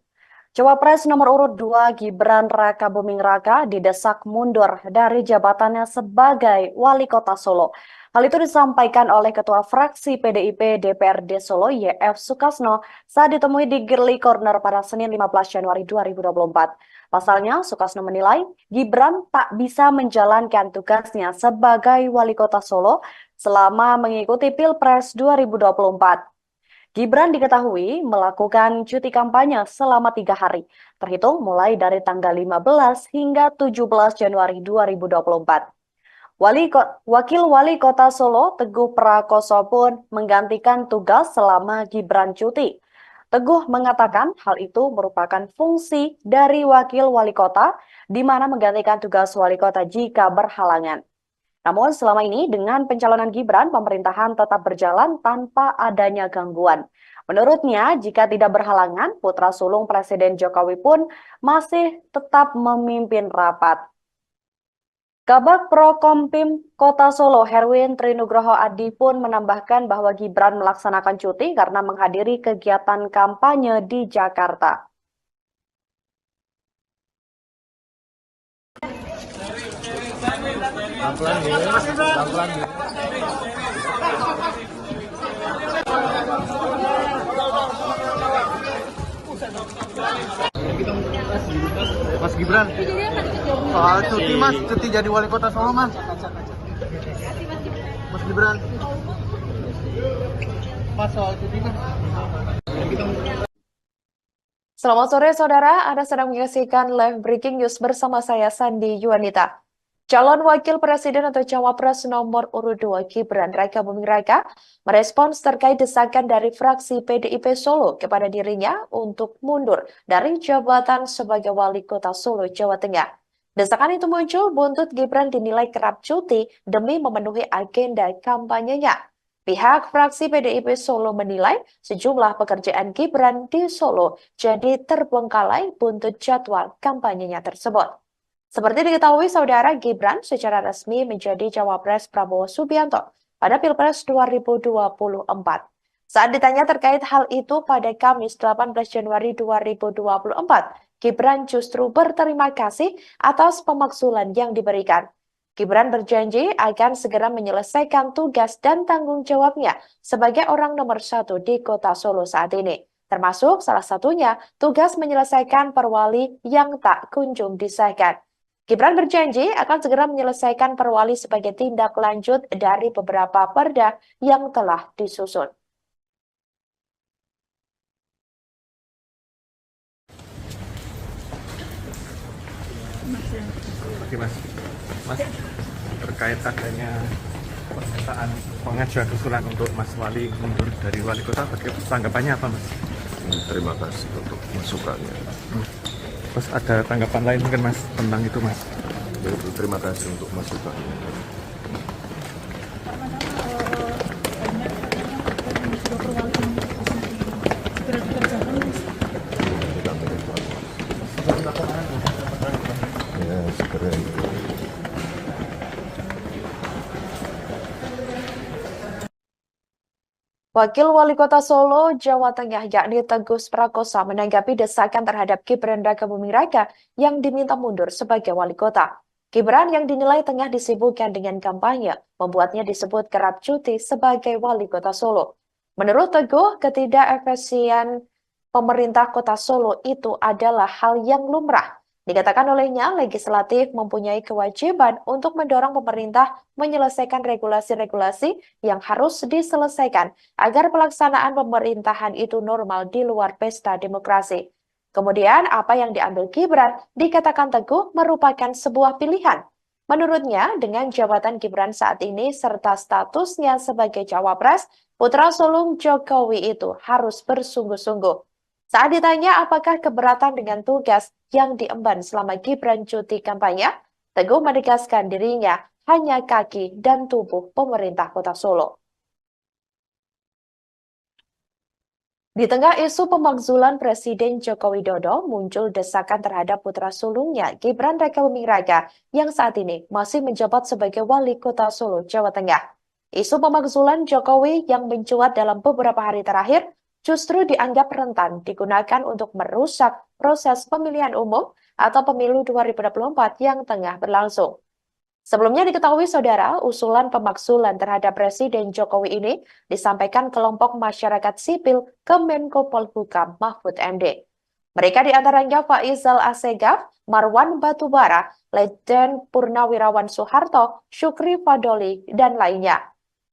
Cawapres nomor urut 2 Gibran Rakabuming Raka didesak mundur dari jabatannya sebagai Wali Kota Solo. Hal itu disampaikan oleh Ketua Fraksi PDIP DPRD Solo YF Sukasno saat ditemui di Girly Corner pada Senin 15 Januari 2024. Pasalnya, Sukasno menilai Gibran tak bisa menjalankan tugasnya sebagai Wali Kota Solo selama mengikuti Pilpres 2024. Gibran diketahui melakukan cuti kampanye selama 3 hari, terhitung mulai dari tanggal 15 hingga 17 Januari 2024. Wakil Wali Kota Solo, Teguh Prakoso pun menggantikan tugas selama Gibran cuti. Teguh mengatakan hal itu merupakan fungsi dari Wakil Wali Kota, di mana menggantikan tugas Wali Kota jika berhalangan. Namun selama ini dengan pencalonan Gibran, pemerintahan tetap berjalan tanpa adanya gangguan. Menurutnya, jika tidak berhalangan, putra sulung Presiden Jokowi pun masih tetap memimpin rapat. Kabag Prokompim Kota Solo, Herwin Trinugroho Adi pun menambahkan bahwa Gibran melaksanakan cuti karena menghadiri kegiatan kampanye di Jakarta. Mas Gibran, soal cuti mas, cuti jadi wali kota Solo mas. Mas Gibran, mas soal cuti mas. Selamat sore saudara, Anda sedang menyaksikan live breaking news bersama saya Sandi Yuanita. Calon Wakil Presiden atau Cawapres nomor urut 2 Gibran Rakabuming Raka merespons terkait desakan dari fraksi PDIP Solo kepada dirinya untuk mundur dari jabatan sebagai Wali Kota Solo, Jawa Tengah. Desakan itu muncul buntut Gibran dinilai kerap cuti demi memenuhi agenda kampanyenya. Pihak fraksi PDIP Solo menilai sejumlah pekerjaan Gibran di Solo jadi terbengkalai buntut jadwal kampanyenya tersebut. Seperti diketahui, saudara, Gibran secara resmi menjadi Cawapres Prabowo Subianto pada Pilpres 2024. Saat ditanya terkait hal itu pada Kamis 18 Januari 2024, Gibran justru berterima kasih atas pemakzulan yang diberikan. Gibran berjanji akan segera menyelesaikan tugas dan tanggung jawabnya sebagai orang nomor 1 di Kota Solo saat ini. Termasuk salah satunya tugas menyelesaikan perwali yang tak kunjung disahkan. Gibran berjanji akan segera menyelesaikan perwali sebagai tindak lanjut dari beberapa perda yang telah disusun. Oke mas, terkait adanya pernyataan pengajuan usulan untuk Mas Wali mundur dari wali kota, tanggapannya apa mas? Terima kasih untuk masukannya. Terus ada tanggapan lain mungkin mas tentang itu mas? Terima kasih untuk masukannya. Ya, segera. Wakil Wali Kota Solo, Jawa Tengah, yakni Teguh Prakoso menanggapi desakan terhadap Gibran Rakabuming Raka yang diminta mundur sebagai wali kota. Gibran yang dinilai tengah disibukkan dengan kampanye, membuatnya disebut kerap cuti sebagai wali kota Solo. Menurut Teguh, ketidakefisien pemerintah kota Solo itu adalah hal yang lumrah. Dikatakan olehnya, legislatif mempunyai kewajiban untuk mendorong pemerintah menyelesaikan regulasi-regulasi yang harus diselesaikan agar pelaksanaan pemerintahan itu normal di luar pesta demokrasi. Kemudian, apa yang diambil Gibran dikatakan Teguh merupakan sebuah pilihan. Menurutnya, dengan jabatan Gibran saat ini serta statusnya sebagai cawapres, putra sulung Jokowi itu harus bersungguh-sungguh. Saat ditanya apakah keberatan dengan tugas yang diemban selama Gibran cuti kampanye, Teguh menegaskan dirinya hanya kaki dan tubuh pemerintah Kota Solo. Di tengah isu pemakzulan Presiden Joko Widodo, muncul desakan terhadap putra sulungnya Gibran Raka Buming Raka yang saat ini masih menjabat sebagai Wali Kota Solo, Jawa Tengah. Isu pemakzulan Jokowi yang mencuat dalam beberapa hari terakhir justru dianggap rentan digunakan untuk merusak proses pemilihan umum atau pemilu 2024 yang tengah berlangsung. Sebelumnya diketahui saudara, usulan pemakzulan terhadap Presiden Jokowi ini disampaikan kelompok masyarakat sipil ke Menko Polhukam Mahfud MD. Mereka diantaranya Faizal Assegaf, Marwan Batubara, Letjen Purnawirawan Soeharto, Syukri Fadoli, dan lainnya.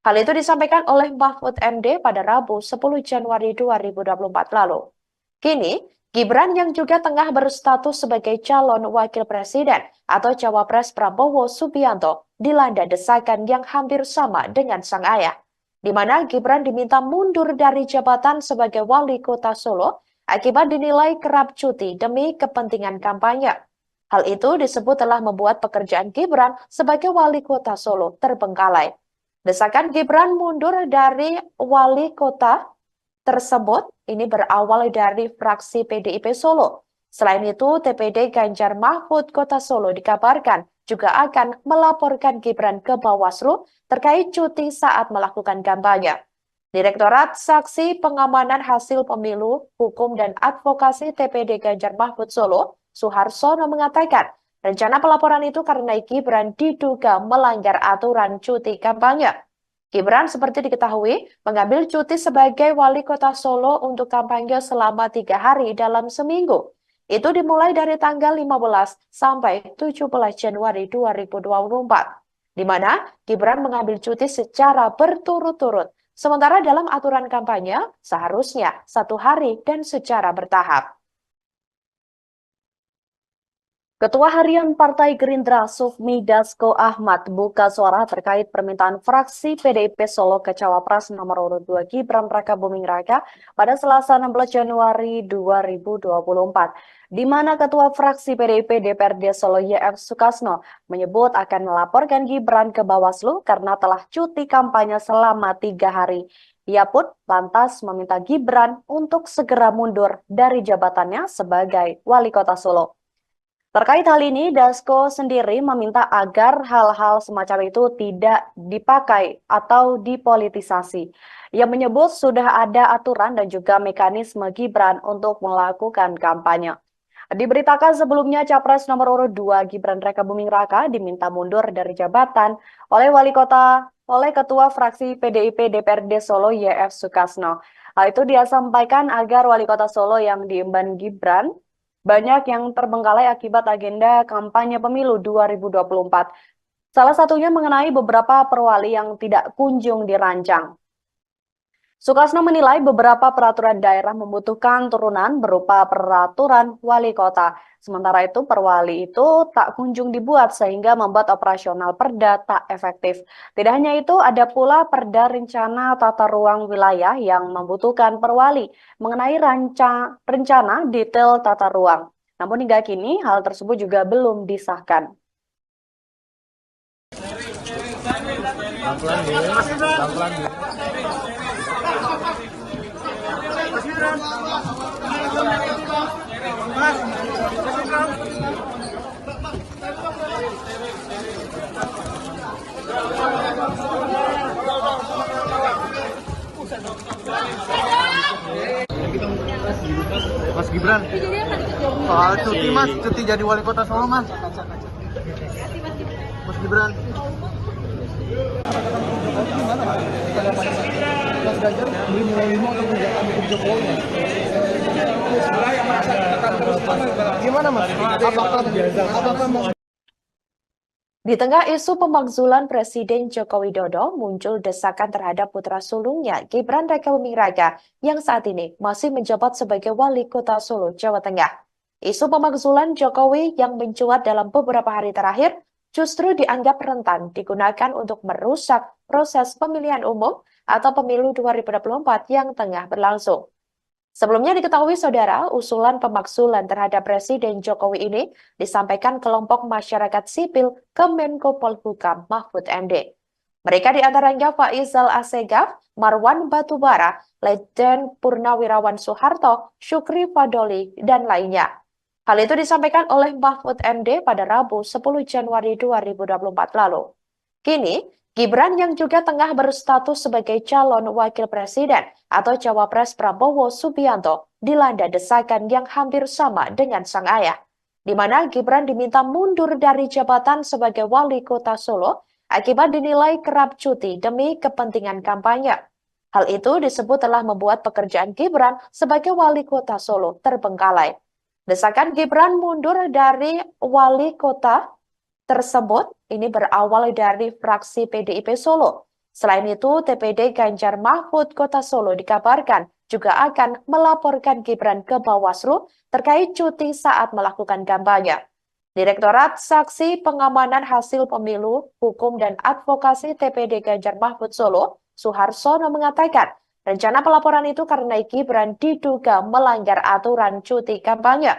Hal itu disampaikan oleh Mahfud MD pada Rabu 10 Januari 2024 lalu. Kini, Gibran yang juga tengah berstatus sebagai calon wakil presiden atau cawapres Prabowo Subianto dilanda desakan yang hampir sama dengan sang ayah, di mana Gibran diminta mundur dari jabatan sebagai wali kota Solo akibat dinilai kerap cuti demi kepentingan kampanye. Hal itu disebut telah membuat pekerjaan Gibran sebagai wali kota Solo terbengkalai. Desakan Gibran mundur dari wali kota tersebut ini berawal dari fraksi PDIP Solo. Selain itu, TPD Ganjar Mahfud Kota Solo dikabarkan juga akan melaporkan Gibran ke Bawaslu terkait cuti saat melakukan kampanye. Direktorat Saksi Pengamanan Hasil Pemilu, Hukum dan Advokasi TPD Ganjar Mahfud Solo, Suharsono mengatakan, rencana pelaporan itu karena Gibran diduga melanggar aturan cuti kampanye. Gibran seperti diketahui mengambil cuti sebagai wali kota Solo untuk kampanye selama 3 hari dalam seminggu. Itu dimulai dari tanggal 15 sampai 17 Januari 2024, di mana Gibran mengambil cuti secara berturut-turut. Sementara dalam aturan kampanye seharusnya 1 hari dan secara bertahap. Ketua Harian Partai Gerindra Sufmi Dasko Ahmad buka suara terkait permintaan fraksi PDIP Solo ke Cawapres nomor urut 2 Gibran Raka Buming Raka pada Selasa 16 Januari 2024, di mana Ketua Fraksi PDIP DPRD Solo YF Sukasno menyebut akan melaporkan Gibran ke Bawaslu karena telah cuti kampanye selama 3 hari. Ia pun lantas meminta Gibran untuk segera mundur dari jabatannya sebagai Wali Kota Solo. Terkait hal ini, Dasko sendiri meminta agar hal-hal semacam itu tidak dipakai atau dipolitisasi. Ia menyebut sudah ada aturan dan juga mekanisme Gibran untuk melakukan kampanye. Diberitakan sebelumnya Capres nomor urut 2 Gibran Raka Buming Raka diminta mundur dari jabatan oleh Ketua Fraksi PDIP DPRD Solo YF Sukasno. Hal itu dia sampaikan agar Wali Kota Solo yang diemban Gibran banyak yang terbengkalai akibat agenda kampanye pemilu 2024. Salah satunya mengenai beberapa perwali yang tidak kunjung dirancang. Sukasno menilai beberapa peraturan daerah membutuhkan turunan berupa peraturan wali kota. Sementara itu perwali itu tak kunjung dibuat sehingga membuat operasional perda tak efektif. Tidak hanya itu, ada pula perda rencana tata ruang wilayah yang membutuhkan perwali mengenai rencana detail tata ruang. Namun hingga kini hal tersebut juga belum disahkan. Mas Gibran, soal cuti mas, cuti jadi wali kota Solo mas. Mas Gibran. Mas Ganjar beli menerima untuk menjaga Jokowi. Gimana mas? Apakah mau Di tengah isu pemakzulan Presiden Joko Widodo, muncul desakan terhadap putra sulungnya Gibran Rakabuming Raka yang saat ini masih menjabat sebagai Wali Kota Solo, Jawa Tengah. Isu pemakzulan Jokowi yang mencuat dalam beberapa hari terakhir justru dianggap rentan digunakan untuk merusak proses pemilihan umum atau pemilu 2024 yang tengah berlangsung. Sebelumnya diketahui saudara, usulan pemakzulan terhadap Presiden Jokowi ini disampaikan kelompok masyarakat sipil ke Menko Polhukam Mahfud MD. Mereka diantaranya Faisal Assegaf, Marwan Batubara, Letjen Purnawirawan Soeharto, Syukri Fadoli, dan lainnya. Hal itu disampaikan oleh Mahfud MD pada Rabu 10 Januari 2024 lalu. Kini, Gibran yang juga tengah berstatus sebagai calon wakil presiden atau cawapres Prabowo Subianto dilanda desakan yang hampir sama dengan sang ayah, di mana Gibran diminta mundur dari jabatan sebagai wali kota Solo akibat dinilai kerap cuti demi kepentingan kampanye. Hal itu disebut telah membuat pekerjaan Gibran sebagai wali kota Solo terbengkalai. Desakan Gibran mundur dari wali kota tersebut ini berawal dari fraksi PDIP Solo. Selain itu, TPD Ganjar Mahfud Kota Solo dikabarkan juga akan melaporkan Gibran ke Bawaslu terkait cuti saat melakukan kampanye. Direktorat Saksi Pengamanan Hasil Pemilu, Hukum dan Advokasi TPD Ganjar Mahfud Solo, Suharsono mengatakan, rencana pelaporan itu karena Gibran diduga melanggar aturan cuti kampanye.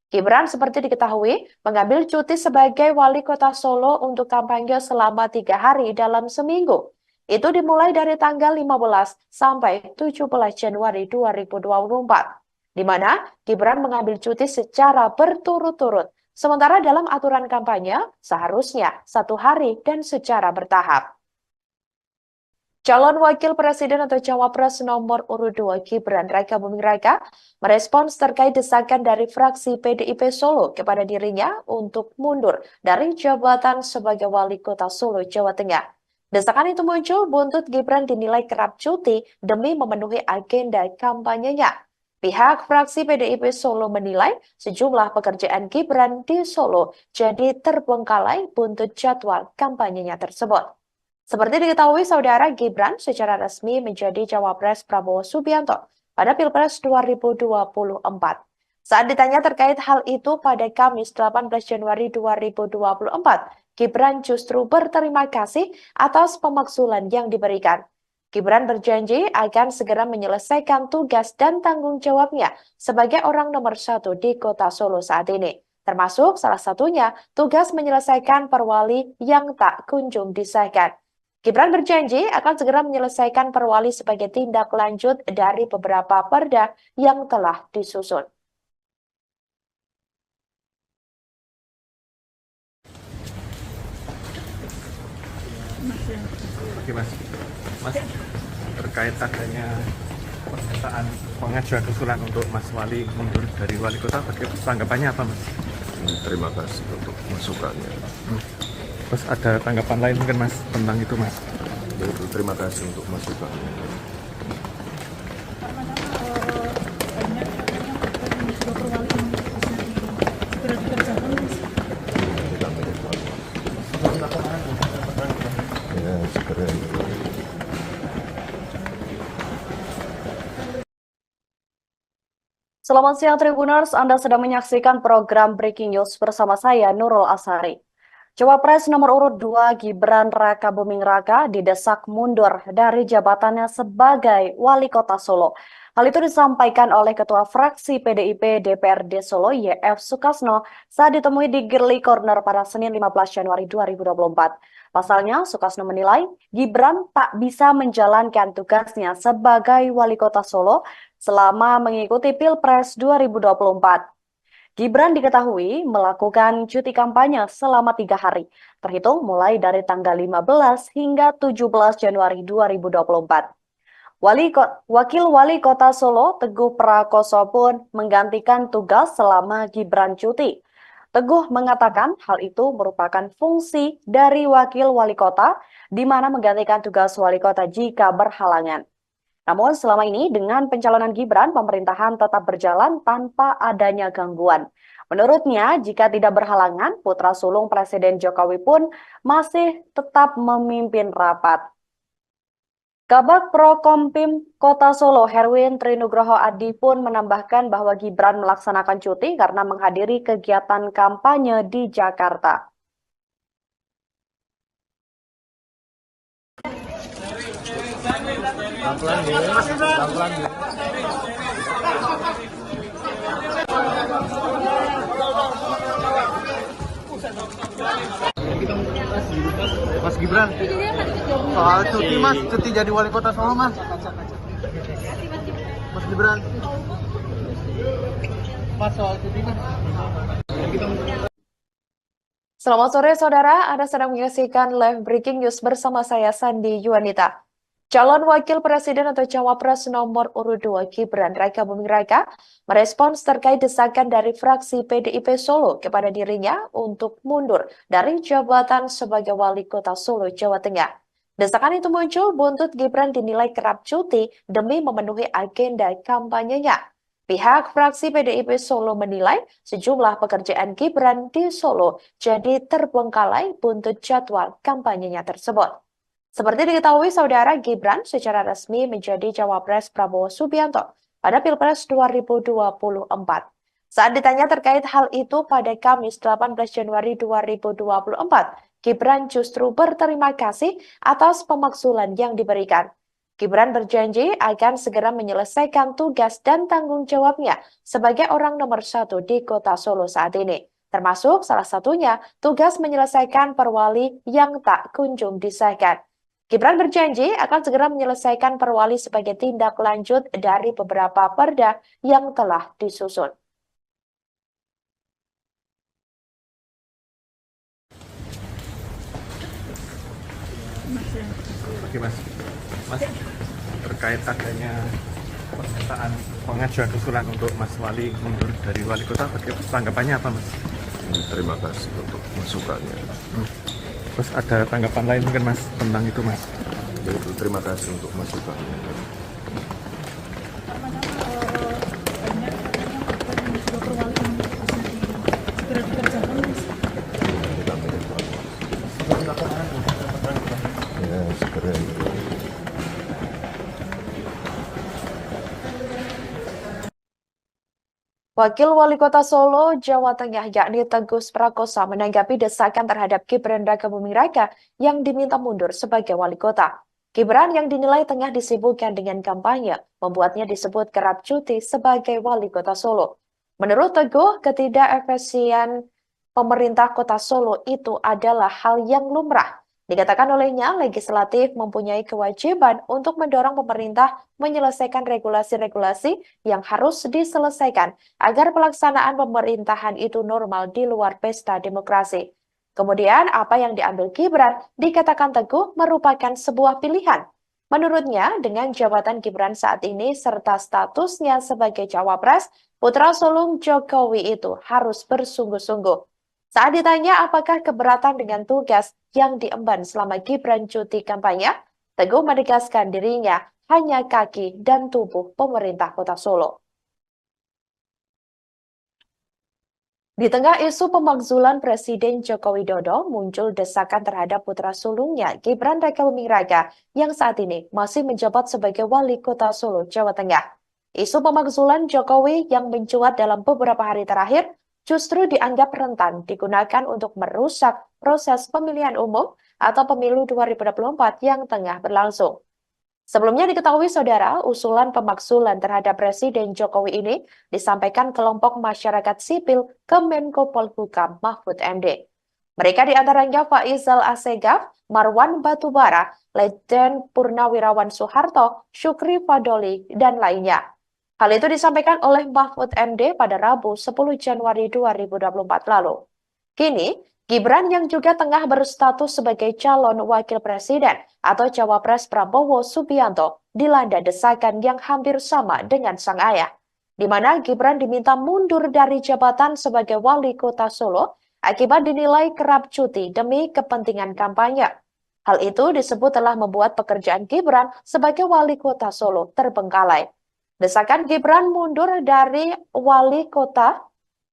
Gibran seperti diketahui mengambil cuti sebagai wali kota Solo untuk kampanye selama 3 hari dalam seminggu. Itu dimulai dari tanggal 15 sampai 17 Januari 2024, di mana Gibran mengambil cuti secara berturut-turut. Sementara dalam aturan kampanye seharusnya 1 hari dan secara bertahap. Calon Wakil Presiden atau Cawapres nomor urut 2 Gibran Rakabuming Raka merespons terkait desakan dari fraksi PDIP Solo kepada dirinya untuk mundur dari jabatan sebagai Wali Kota Solo, Jawa Tengah. Desakan itu muncul buntut Gibran dinilai kerap cuti demi memenuhi agenda kampanyenya. Pihak fraksi PDIP Solo menilai sejumlah pekerjaan Gibran di Solo jadi terbengkalai buntut jadwal kampanyenya tersebut. Seperti diketahui saudara, Gibran secara resmi menjadi cawapres Prabowo Subianto pada Pilpres 2024. Saat ditanya terkait hal itu pada Kamis 18 Januari 2024, Gibran justru berterima kasih atas pemakzulan yang diberikan. Gibran berjanji akan segera menyelesaikan tugas dan tanggung jawabnya sebagai orang nomor 1 di kota Solo saat ini. Termasuk salah satunya tugas menyelesaikan perwali yang tak kunjung disahkan. Gibran berjanji akan segera menyelesaikan perwali sebagai tindak lanjut dari beberapa perda yang telah disusun. Oke Mas, terkait adanya pernyataan pengajuan usulan untuk Mas Wali mundur dari wali kota, tanggapannya apa Mas? Terima kasih untuk masukannya. Terus ada tanggapan lain mungkin Mas tentang itu Mas? Terima kasih untuk masukannya. Ya, segera. Selamat siang Tribuners, Anda sedang menyaksikan program Breaking News bersama saya Nurul Asari. Cawapres nomor urut 2 Gibran Rakabuming Raka didesak mundur dari jabatannya sebagai Wali Kota Solo. Hal itu disampaikan oleh Ketua Fraksi PDIP DPRD Solo YF Sukasno saat ditemui di Girly Corner pada Senin 15 Januari 2024. Pasalnya, Sukasno menilai Gibran tak bisa menjalankan tugasnya sebagai Wali Kota Solo selama mengikuti Pilpres 2024. Gibran diketahui melakukan cuti kampanye selama 3 hari, terhitung mulai dari tanggal 15 hingga 17 Januari 2024. Wakil Wali Kota Solo, Teguh Prakoso pun menggantikan tugas selama Gibran cuti. Teguh mengatakan hal itu merupakan fungsi dari Wakil Wali Kota, di mana menggantikan tugas Wali Kota jika berhalangan. Namun selama ini dengan pencalonan Gibran, pemerintahan tetap berjalan tanpa adanya gangguan. Menurutnya, jika tidak berhalangan, putra sulung Presiden Jokowi pun masih tetap memimpin rapat. Kabag Prokompim Kota Solo, Herwin Trinugroho Adi pun menambahkan bahwa Gibran melaksanakan cuti karena menghadiri kegiatan kampanye di Jakarta. Mas Gibran, soal cuti mas, cuti jadi wali kota Solo mas. Mas Gibran, mas soal cuti mas. Selamat sore saudara, Anda sedang menyaksikan live breaking news bersama saya Sandi Yuanita. Calon Wakil Presiden atau Cawapres nomor urut 2 Gibran Raka Buming Raka merespons terkait desakan dari fraksi PDIP Solo kepada dirinya untuk mundur dari jabatan sebagai Wali Kota Solo, Jawa Tengah. Desakan itu muncul buntut Gibran dinilai kerap cuti demi memenuhi agenda kampanyenya. Pihak fraksi PDIP Solo menilai sejumlah pekerjaan Gibran di Solo jadi terbengkalai buntut jadwal kampanyenya tersebut. Seperti diketahui, saudara, Gibran secara resmi menjadi Cawapres Prabowo Subianto pada Pilpres 2024. Saat ditanya terkait hal itu pada Kamis 18 Januari 2024, Gibran justru berterima kasih atas pemakzulan yang diberikan. Gibran berjanji akan segera menyelesaikan tugas dan tanggung jawabnya sebagai orang nomor 1 di Kota Solo saat ini. Termasuk salah satunya tugas menyelesaikan perwali yang tak kunjung disahkan. Gibran berjanji akan segera menyelesaikan perwali sebagai tindak lanjut dari beberapa perda yang telah disusun. Oke mas, terkait adanya pernyataan pengajuan usulan untuk Mas Wali mundur dari wali kota, tanggapannya apa mas? Terima kasih untuk masukannya. Terus ada tanggapan lain mungkin mas tentang itu mas? Yaitu terima kasih untuk masukannya. Ya, segera. Wakil Wali Kota Solo, Jawa Tengah, yakni Teguh Prakosa, menanggapi desakan terhadap Gibran Raka Buming Raka yang diminta mundur sebagai wali kota. Gibran yang dinilai tengah disibukkan dengan kampanye, membuatnya disebut kerap cuti sebagai wali kota Solo. Menurut Teguh, ketidakefisien pemerintah kota Solo itu adalah hal yang lumrah. Dikatakan olehnya, legislatif mempunyai kewajiban untuk mendorong pemerintah menyelesaikan regulasi-regulasi yang harus diselesaikan agar pelaksanaan pemerintahan itu normal di luar pesta demokrasi. Kemudian, apa yang diambil Gibran dikatakan Teguh merupakan sebuah pilihan. Menurutnya, dengan jabatan Gibran saat ini serta statusnya sebagai Cawapres, putra sulung Jokowi itu harus bersungguh-sungguh. Saat ditanya apakah keberatan dengan tugas yang diemban selama Gibran cuti kampanye, Teguh menegaskan dirinya hanya kaki dan tubuh pemerintah kota Solo. Di tengah isu pemakzulan Presiden Joko Widodo, muncul desakan terhadap putra sulungnya Gibran Raka Buming Raka yang saat ini masih menjabat sebagai Wali Kota Solo, Jawa Tengah. Isu pemakzulan Jokowi yang mencuat dalam beberapa hari terakhir justru dianggap rentan digunakan untuk merusak proses pemilihan umum atau pemilu 2024 yang tengah berlangsung. Sebelumnya diketahui saudara, usulan pemakzulan terhadap Presiden Jokowi ini disampaikan kelompok masyarakat sipil ke Menko Polhukam Mahfud MD. Mereka diantaranya Faizal Assegaf, Marwan Batubara, Letjen Purnawirawan Soeharto, Syukri Fadoli, dan lainnya. Hal itu disampaikan oleh Mahfud MD pada Rabu 10 Januari 2024 lalu. Kini, Gibran yang juga tengah berstatus sebagai calon wakil presiden atau Cawapres Prabowo Subianto dilanda desakan yang hampir sama dengan sang ayah, di mana Gibran diminta mundur dari jabatan sebagai wali kota Solo akibat dinilai kerap cuti demi kepentingan kampanye. Hal itu disebut telah membuat pekerjaan Gibran sebagai wali kota Solo terbengkalai. Desakan Gibran mundur dari wali kota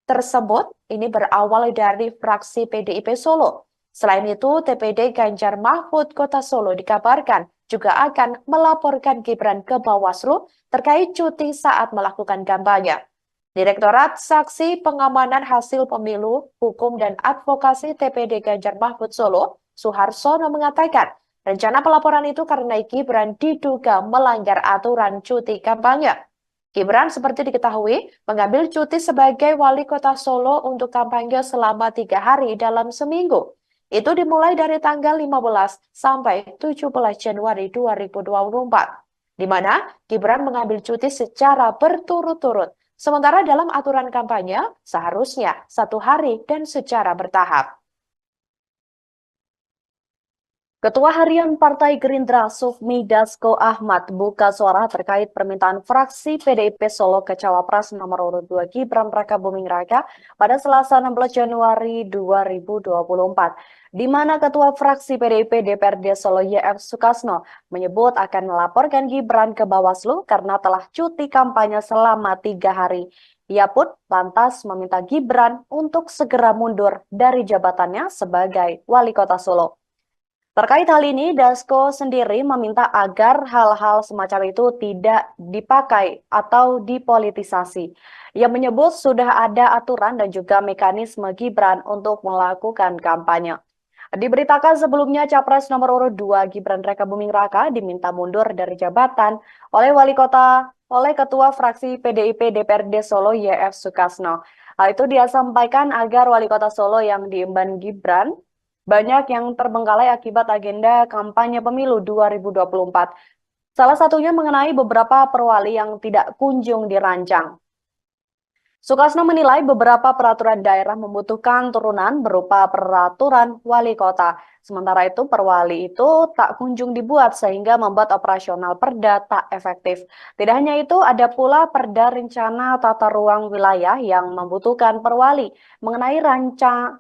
tersebut ini berawal dari fraksi PDIP Solo. Selain itu, TPD Ganjar Mahfud Kota Solo dikabarkan juga akan melaporkan Gibran ke Bawaslu terkait cuti saat melakukan kampanye. Direktorat Saksi Pengamanan Hasil Pemilu, Hukum dan Advokasi TPD Ganjar Mahfud Solo, Suharsono mengatakan, rencana pelaporan itu karena Gibran diduga melanggar aturan cuti kampanye. Gibran seperti diketahui mengambil cuti sebagai wali kota Solo untuk kampanye selama 3 hari dalam seminggu. Itu dimulai dari tanggal 15 sampai 17 Januari 2024, di mana Gibran mengambil cuti secara berturut-turut. Sementara dalam aturan kampanye seharusnya 1 hari dan secara bertahap. Ketua Harian Partai Gerindra Sufmi Dasko Ahmad buka suara terkait permintaan fraksi PDIP Solo ke Cawapres nomor urut 2 Gibran Rakabuming Raka pada Selasa 16 Januari 2024, di mana Ketua Fraksi PDIP DPRD Solo YF Sukasno menyebut akan melaporkan Gibran ke Bawaslu karena telah cuti kampanye selama 3 hari. Ia pun lantas meminta Gibran untuk segera mundur dari jabatannya sebagai wali kota Solo. Terkait hal ini, Dasko sendiri meminta agar hal-hal semacam itu tidak dipakai atau dipolitisasi. Ia menyebut sudah ada aturan dan juga mekanisme Gibran untuk melakukan kampanye. Diberitakan sebelumnya Capres nomor urut 2 Gibran Rakabuming Raka diminta mundur dari jabatan oleh Ketua Fraksi PDIP DPRD Solo YF Sukasno. Hal itu dia sampaikan agar wali kota Solo yang diemban Gibran banyak yang terbengkalai akibat agenda kampanye pemilu 2024. Salah satunya mengenai beberapa perwali yang tidak kunjung dirancang. Sukasno menilai beberapa peraturan daerah membutuhkan turunan berupa peraturan wali kota. Sementara itu perwali itu tak kunjung dibuat sehingga membuat operasional perda tak efektif. Tidak hanya itu, ada pula perda rencana tata ruang wilayah yang membutuhkan perwali mengenai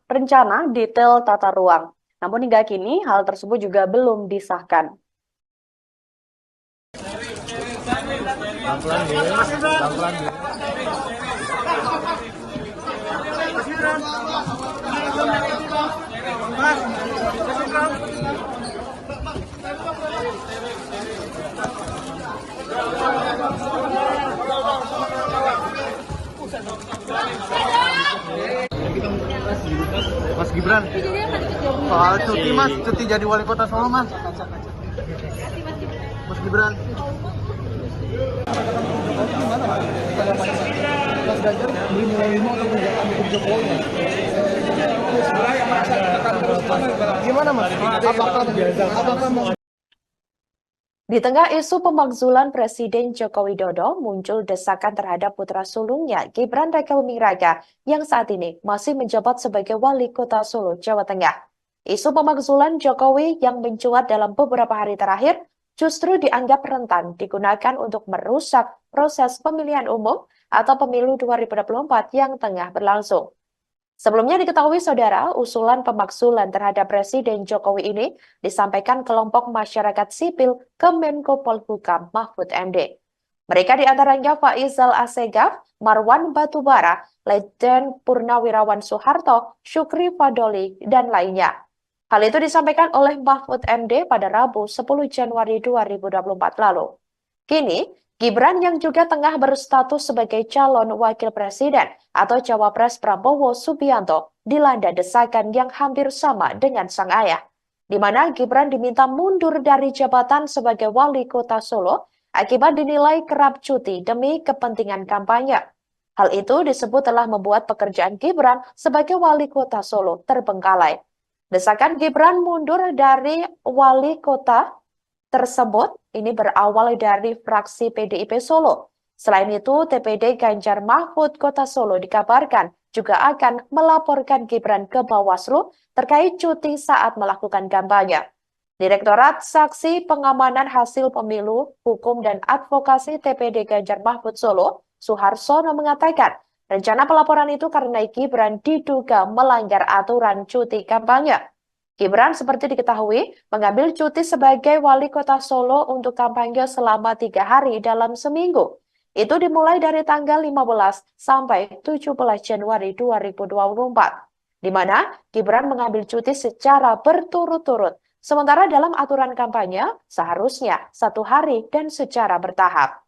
rencana detail tata ruang. Namun hingga kini hal tersebut juga belum disahkan. Mas Gibran, soal cuti mas, cuti jadi wali kota Solo mas. Mas Gibran. Mas Ganjar beli nilai 5 untuk mendukung Jokowi. Gimana mas? Apakah mau? Di tengah isu pemakzulan Presiden Joko Widodo, muncul desakan terhadap putra sulungnya Gibran Rakabuming Raka yang saat ini masih menjabat sebagai wali kota Solo, Jawa Tengah. Isu pemakzulan Jokowi yang mencuat dalam beberapa hari terakhir justru dianggap rentan digunakan untuk merusak proses pemilihan umum atau pemilu 2024 yang tengah berlangsung. Sebelumnya diketahui saudara, usulan pemakzulan terhadap Presiden Jokowi ini disampaikan kelompok masyarakat sipil ke Menko Polhukam Mahfud MD. Mereka diantaranya Faisal Assegaf, Marwan Batubara, Letjen Purnawirawan Soeharto, Syukri Fadoli, dan lainnya. Hal itu disampaikan oleh Mahfud MD pada Rabu 10 Januari 2024 lalu. Kini, Gibran yang juga tengah berstatus sebagai calon wakil presiden atau Cawapres Prabowo Subianto dilanda desakan yang hampir sama dengan sang ayah, di mana Gibran diminta mundur dari jabatan sebagai wali kota Solo akibat dinilai kerap cuti demi kepentingan kampanye. Hal itu disebut telah membuat pekerjaan Gibran sebagai wali kota Solo terbengkalai. Desakan Gibran mundur dari wali kota tersebut ini berawal dari fraksi PDIP Solo. Selain itu, TPD Ganjar Mahfud Kota Solo dikabarkan juga akan melaporkan Gibran ke Bawaslu terkait cuti saat melakukan kampanye. Direktorat Saksi Pengamanan Hasil Pemilu, Hukum dan Advokasi TPD Ganjar Mahfud Solo, Suharsono mengatakan, rencana pelaporan itu karena Gibran diduga melanggar aturan cuti kampanye. Gibran seperti diketahui mengambil cuti sebagai wali kota Solo untuk kampanye selama 3 hari dalam seminggu. Itu dimulai dari tanggal 15 sampai 17 Januari 2024, di mana Gibran mengambil cuti secara berturut-turut. Sementara dalam aturan kampanye, seharusnya 1 hari dan secara bertahap.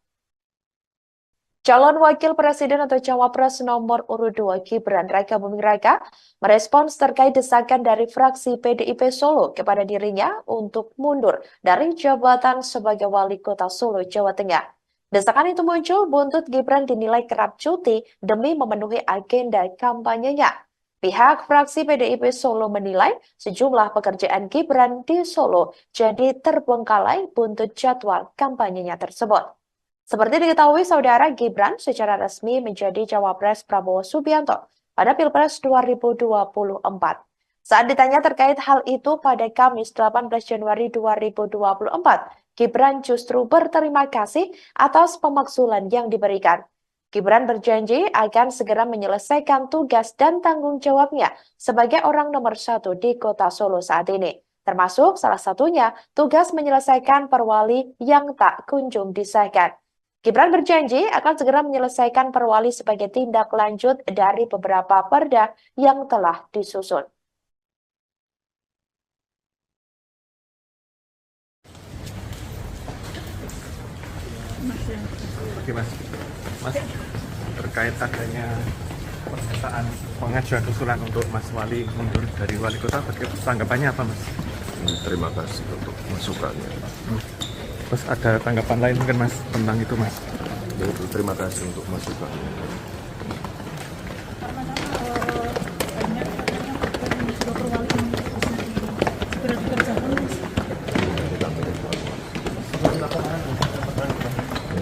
Calon Wakil Presiden atau Cawapres nomor urut 2 Gibran Raka Buming Raka merespons terkait desakan dari fraksi PDIP Solo kepada dirinya untuk mundur dari jabatan sebagai Wali Kota Solo, Jawa Tengah. Desakan itu muncul buntut Gibran dinilai kerap cuti demi memenuhi agenda kampanyenya. Pihak fraksi PDIP Solo menilai sejumlah pekerjaan Gibran di Solo jadi terbengkalai buntut jadwal kampanyenya tersebut. Seperti diketahui, saudara, Gibran secara resmi menjadi Cawapres Prabowo Subianto pada Pilpres 2024. Saat ditanya terkait hal itu pada Kamis 18 Januari 2024, Gibran justru berterima kasih atas pemakzulan yang diberikan. Gibran berjanji akan segera menyelesaikan tugas dan tanggung jawabnya sebagai orang nomor 1 di kota Solo saat ini. Termasuk salah satunya tugas menyelesaikan perwali yang tak kunjung disahkan. Gibran berjanji akan segera menyelesaikan perwali sebagai tindak lanjut dari beberapa perda yang telah disusun. Oke Mas, terkait adanya pernyataan pengajuan usulan untuk Mas Wali mundur dari Wali Kota, tanggapannya apa Mas? Terima kasih untuk masukannya. Terus ada tanggapan lain mungkin Mas tentang itu Mas? Yaitu terima kasih untuk masukannya.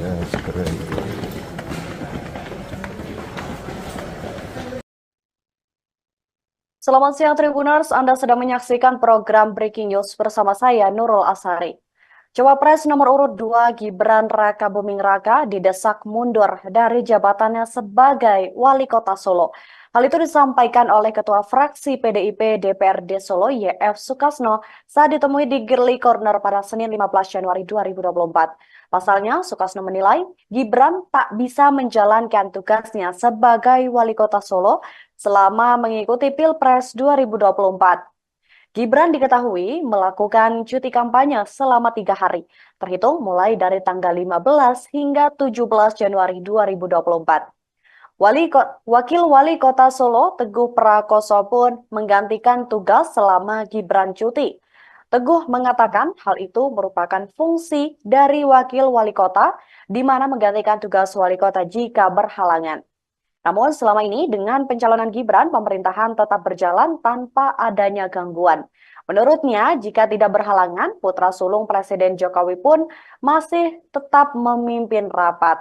Ya, segera itu. Selamat siang Tribuners, Anda sedang menyaksikan program Breaking News bersama saya Nurul Asari. Cawapres nomor urut 2 Gibran Raka Buming Raka didesak mundur dari jabatannya sebagai Wali Kota Solo. Hal itu disampaikan oleh Ketua Fraksi PDIP DPRD Solo YF Sukasno saat ditemui di Girly Corner pada Senin 15 Januari 2024. Pasalnya, Sukasno menilai Gibran tak bisa menjalankan tugasnya sebagai Wali Kota Solo selama mengikuti Pilpres 2024. Gibran diketahui melakukan cuti kampanye selama 3 hari, terhitung mulai dari tanggal 15 hingga 17 Januari 2024. Wakil Wali Kota Solo, Teguh Prakoso pun menggantikan tugas selama Gibran cuti. Teguh mengatakan hal itu merupakan fungsi dari Wakil Wali Kota, di mana menggantikan tugas Wali Kota jika berhalangan. Namun selama ini dengan pencalonan Gibran, pemerintahan tetap berjalan tanpa adanya gangguan. Menurutnya, jika tidak berhalangan, putra sulung Presiden Jokowi pun masih tetap memimpin rapat.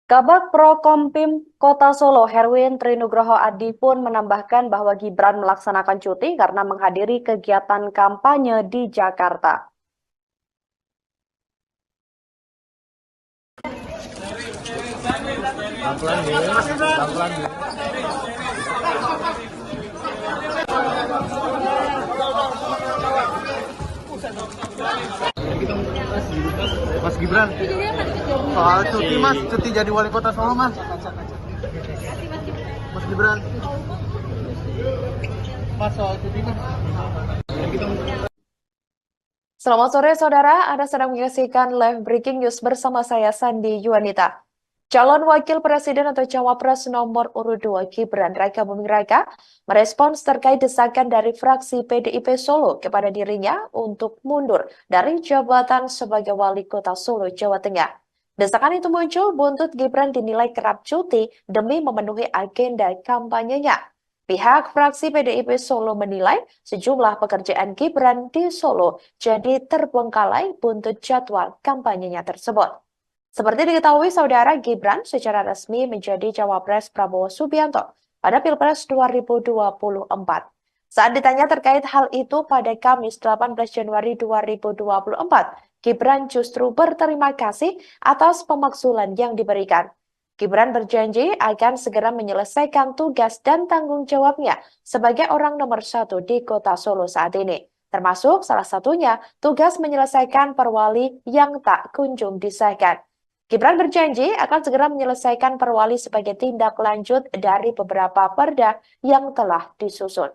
Kabag Prokompim Kota Solo, Herwin Trinugroho Adi pun menambahkan bahwa Gibran melaksanakan cuti karena menghadiri kegiatan kampanye di Jakarta. Mas Gibran, soal cuti Mas, cuti jadi Wali Kota Solo Mas. Mas Gibran. Mas, soal cuti Mas. Selamat sore saudara, Anda sedang menyaksikan live breaking news bersama saya Sandi Yuanita. Calon Wakil Presiden atau Cawapres nomor urut 2 Gibran Raka Buming Raka merespons terkait desakan dari fraksi PDIP Solo kepada dirinya untuk mundur dari jabatan sebagai Wali Kota Solo, Jawa Tengah. Desakan itu muncul buntut Gibran dinilai kerap cuti demi memenuhi agenda kampanyenya. Pihak fraksi PDIP Solo menilai sejumlah pekerjaan Gibran di Solo jadi terbengkalai buntut jadwal kampanyenya tersebut. Seperti diketahui, saudara, Gibran secara resmi menjadi Cawapres Prabowo Subianto pada Pilpres 2024. Saat ditanya terkait hal itu pada Kamis 18 Januari 2024, Gibran justru berterima kasih atas pemakzulan yang diberikan. Gibran berjanji akan segera menyelesaikan tugas dan tanggung jawabnya sebagai orang nomor 1 di kota Solo saat ini. Termasuk salah satunya tugas menyelesaikan perwali yang tak kunjung disahkan. Gibran berjanji akan segera menyelesaikan perwali sebagai tindak lanjut dari beberapa perda yang telah disusun.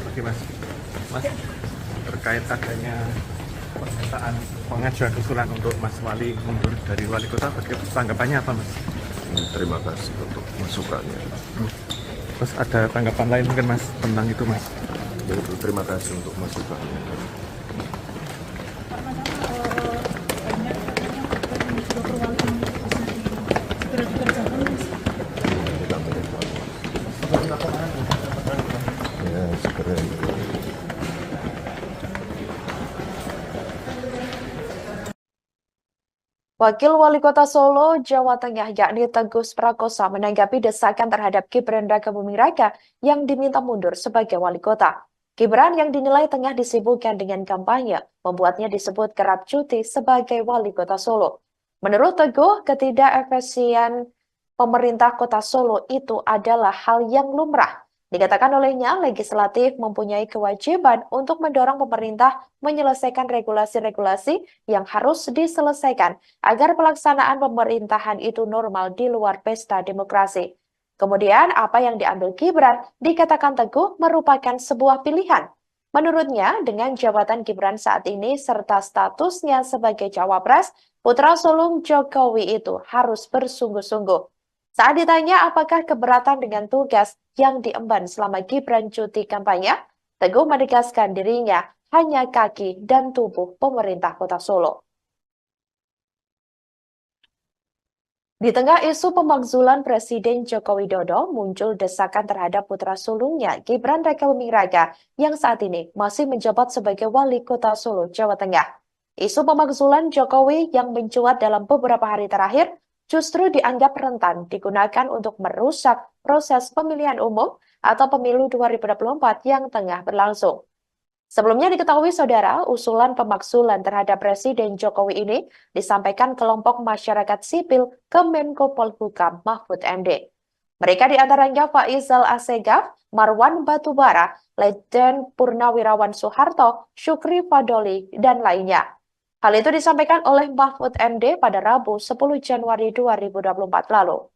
Oke Mas, terkait adanya pernyataan pengajuan usulan untuk Mas Wali mundur dari wali kota, tanggapannya apa Mas? Terima kasih untuk masukannya. Terus ada tanggapan lain mungkin Mas tentang itu Mas? Yaitu terima kasih untuk masukannya. Ya, segera itu. Wakil Wali Kota Solo, Jawa Tengah, yakni Teguh Prakosa, menanggapi desakan terhadap Gibran Raka Buming Raka yang diminta mundur sebagai wali kota. Gibran yang dinilai tengah disibukkan dengan kampanye, membuatnya disebut kerap cuti sebagai wali kota Solo. Menurut Teguh, ketidakefisien pemerintah kota Solo itu adalah hal yang lumrah. Dikatakan olehnya, legislatif mempunyai kewajiban untuk mendorong pemerintah menyelesaikan regulasi-regulasi yang harus diselesaikan agar pelaksanaan pemerintahan itu normal di luar pesta demokrasi. Kemudian, apa yang diambil Gibran dikatakan Teguh merupakan sebuah pilihan. Menurutnya, dengan jabatan Gibran saat ini serta statusnya sebagai cawapres, putra sulung Jokowi itu harus bersungguh-sungguh. Saat ditanya apakah keberatan dengan tugas yang diemban selama Gibran cuti kampanye, Teguh menegaskan dirinya hanya kaki dan tubuh pemerintah kota Solo. Di tengah isu pemakzulan Presiden Joko Widodo, muncul desakan terhadap putra sulungnya Gibran Raka Buming Raka yang saat ini masih menjabat sebagai wali kota Solo, Jawa Tengah. Isu pemakzulan Jokowi yang mencuat dalam beberapa hari terakhir justru dianggap rentan digunakan untuk merusak proses pemilihan umum atau pemilu 2024 yang tengah berlangsung. Sebelumnya diketahui saudara, usulan pemakzulan terhadap Presiden Jokowi ini disampaikan kelompok masyarakat sipil ke Menko Polhukam Mahfud MD. Mereka diantaranya Faizal Assegaf, Marwan Batubara, Letjen Purnawirawan Soeharto, Syukri Fadoli, dan lainnya. Hal itu disampaikan oleh Mahfud MD pada Rabu 10 Januari 2024 lalu.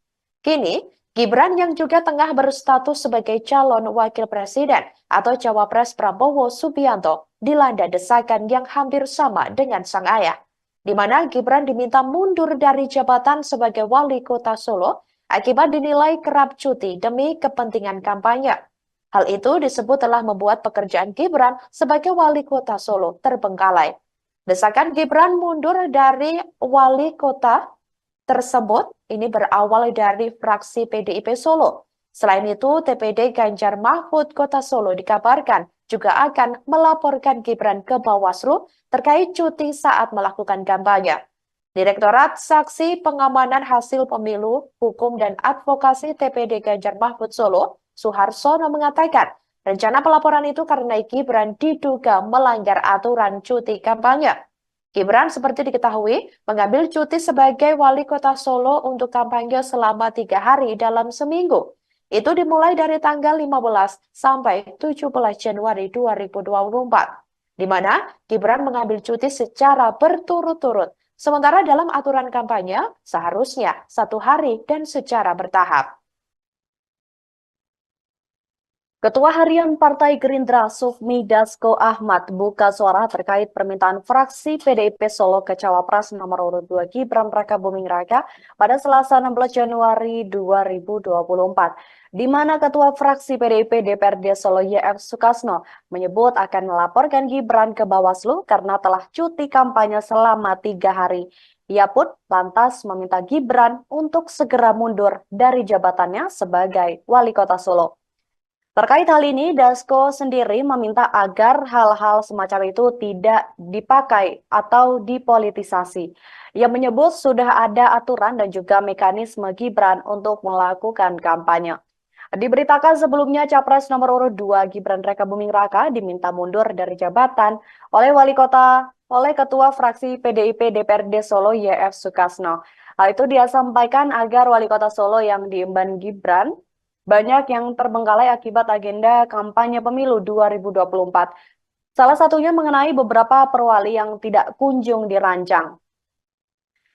Kini, Gibran yang juga tengah berstatus sebagai calon wakil presiden atau cawapres Prabowo Subianto dilanda desakan yang hampir sama dengan sang ayah, di mana Gibran diminta mundur dari jabatan sebagai wali kota Solo akibat dinilai kerap cuti demi kepentingan kampanye. Hal itu disebut telah membuat pekerjaan Gibran sebagai wali kota Solo terbengkalai. Desakan Gibran mundur dari wali kota tersebut ini berawal dari fraksi PDIP Solo. Selain itu, TPD Ganjar Mahfud Kota Solo dikabarkan juga akan melaporkan Gibran ke Bawaslu terkait cuti saat melakukan kampanye. Direktorat Saksi Pengamanan Hasil Pemilu, Hukum dan Advokasi TPD Ganjar Mahfud Solo, Suharsono mengatakan, rencana pelaporan itu karena Gibran diduga melanggar aturan cuti kampanye. Gibran seperti diketahui mengambil cuti sebagai wali kota Solo untuk kampanye selama 3 hari dalam seminggu. Itu dimulai dari tanggal 15 sampai 17 Januari 2024, di mana Gibran mengambil cuti secara berturut-turut. Sementara dalam aturan kampanye seharusnya 1 hari dan secara bertahap. Ketua Harian Partai Gerindra Sufmi Dasko Ahmad buka suara terkait permintaan fraksi PDIP Solo ke Cawapres nomor urut 2 Gibran Raka Buming Raka pada Selasa 16 Januari 2024, di mana Ketua Fraksi PDIP DPRD Solo YF Sukasno menyebut akan melaporkan Gibran ke Bawaslu karena telah cuti kampanye selama 3 hari. Ia pun lantas meminta Gibran untuk segera mundur dari jabatannya sebagai wali kota Solo. Terkait hal ini, Dasko sendiri meminta agar hal-hal semacam itu tidak dipakai atau dipolitisasi. Ia menyebut sudah ada aturan dan juga mekanisme Gibran untuk melakukan kampanye. Diberitakan sebelumnya Capres nomor urut 2 Gibran Raka Buming Raka diminta mundur dari jabatan oleh Ketua Fraksi PDIP DPRD Solo YF Sukasno. Hal itu dia sampaikan agar wali kota Solo yang diemban Gibran Banyak yang terbengkalai akibat agenda kampanye pemilu 2024. Salah satunya mengenai beberapa perwali yang tidak kunjung dirancang.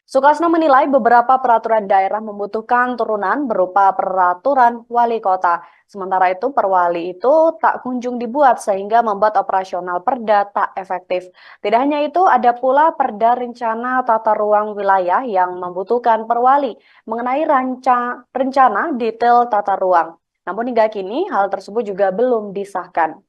Sukasno menilai beberapa peraturan daerah membutuhkan turunan berupa peraturan wali kota. Sementara itu perwali itu tak kunjung dibuat sehingga membuat operasional perda tak efektif. Tidak hanya itu, ada pula perda rencana tata ruang wilayah yang membutuhkan perwali mengenai rencana detail tata ruang. Namun hingga kini hal tersebut juga belum disahkan.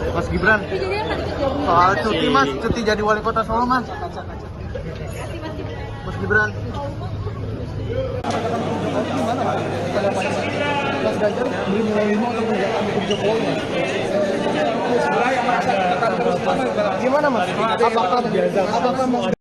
Mas Gibran, soal cuti mas, cuti jadi wali kota Solo mas. Mas Gibran. Mas Ganjar beli menerima untuk menjalankan hukum Jokowi. Gimana mas? Apakah mas?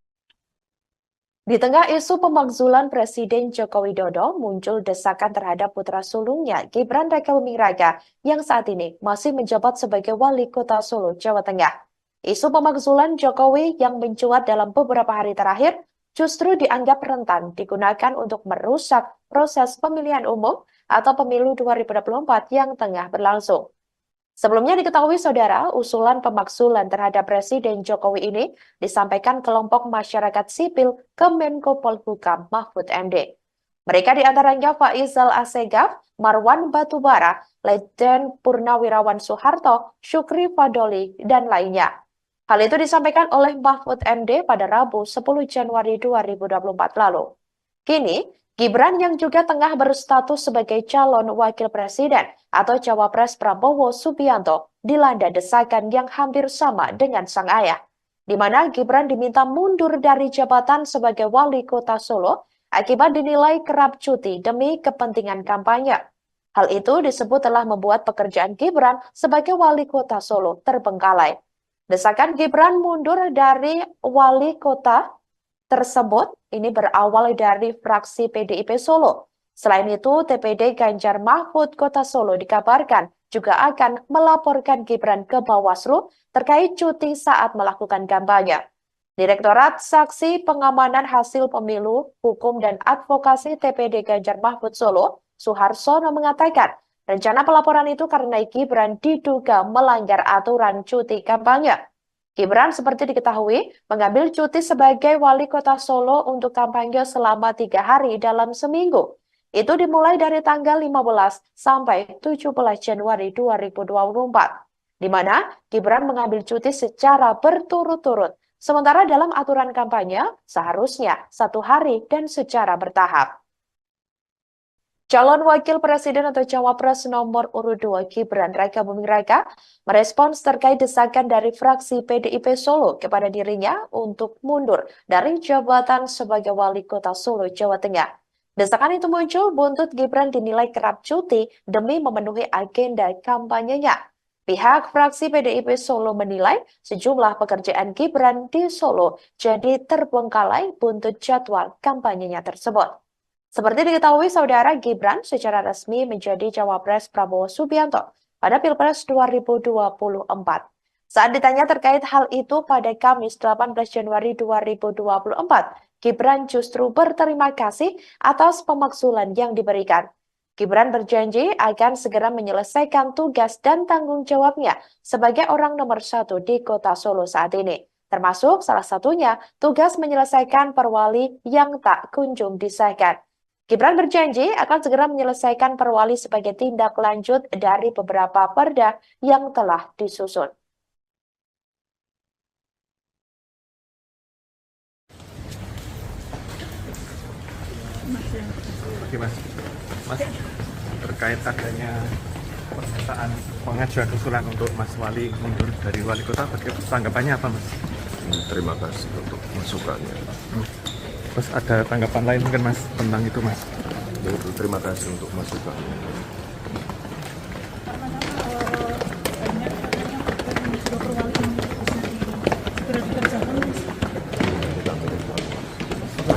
Di tengah isu pemakzulan Presiden Joko Widodo, muncul desakan terhadap putra sulungnya Gibran Raka Buming Raka yang saat ini masih menjabat sebagai wali kota Solo, Jawa Tengah. Isu pemakzulan Jokowi yang mencuat dalam beberapa hari terakhir justru dianggap rentan digunakan untuk merusak proses pemilihan umum atau pemilu 2024 yang tengah berlangsung. Sebelumnya diketahui saudara, usulan pemakzulan terhadap Presiden Jokowi ini disampaikan kelompok masyarakat sipil ke Menko Polhukam Mahfud MD. Mereka diantaranya Faizal Assegaf, Marwan Batubara, Letjen Purnawirawan Soeharto, Syukri Fadoli, dan lainnya. Hal itu disampaikan oleh Mahfud MD pada Rabu 10 Januari 2024 lalu. Kini, Gibran yang juga tengah berstatus sebagai calon wakil presiden atau cawapres Prabowo Subianto dilanda desakan yang hampir sama dengan sang ayah, di mana Gibran diminta mundur dari jabatan sebagai wali kota Solo akibat dinilai kerap cuti demi kepentingan kampanye. Hal itu disebut telah membuat pekerjaan Gibran sebagai wali kota Solo terbengkalai. Desakan Gibran mundur dari wali kota tersebut ini berawal dari fraksi PDIP Solo. Selain itu, TPD Ganjar Mahfud Kota Solo dikabarkan juga akan melaporkan Gibran ke Bawaslu terkait cuti saat melakukan kampanye. Direktorat Saksi Pengamanan Hasil Pemilu, Hukum dan Advokasi TPD Ganjar Mahfud Solo, Suharsono mengatakan, rencana pelaporan itu karena Gibran diduga melanggar aturan cuti kampanye. Gibran seperti diketahui mengambil cuti sebagai wali kota Solo untuk kampanye selama 3 hari dalam seminggu. Itu dimulai dari tanggal 15 sampai 17 Januari 2024, di mana Gibran mengambil cuti secara berturut-turut. Sementara dalam aturan kampanye seharusnya 1 hari dan secara bertahap. Calon Wakil Presiden atau Cawapres nomor urut 2 Gibran Raka Buming Raka merespons terkait desakan dari fraksi PDIP Solo kepada dirinya untuk mundur dari jabatan sebagai wali kota Solo, Jawa Tengah. Desakan itu muncul buntut Gibran dinilai kerap cuti demi memenuhi agenda kampanyenya. Pihak fraksi PDIP Solo menilai sejumlah pekerjaan Gibran di Solo jadi terbengkalai buntut jadwal kampanyenya tersebut. Seperti diketahui saudara, Gibran secara resmi menjadi cawapres Prabowo Subianto pada Pilpres 2024. Saat ditanya terkait hal itu pada Kamis 18 Januari 2024, Gibran justru berterima kasih atas pemakzulan yang diberikan. Gibran berjanji akan segera menyelesaikan tugas dan tanggung jawabnya sebagai orang nomor 1 di kota Solo saat ini. Termasuk salah satunya tugas menyelesaikan perwali yang tak kunjung disahkan. Gibran berjanji akan segera menyelesaikan perwali sebagai tindak lanjut dari beberapa perda yang telah disusun. Oke mas, terkait adanya pernyataan pengajuan usulan untuk Mas Wali mundur dari wali kota, tanggapannya apa mas? Terima kasih untuk masukannya. Terus ada tanggapan lain mungkin mas tentang itu mas? Terima kasih untuk masukannya.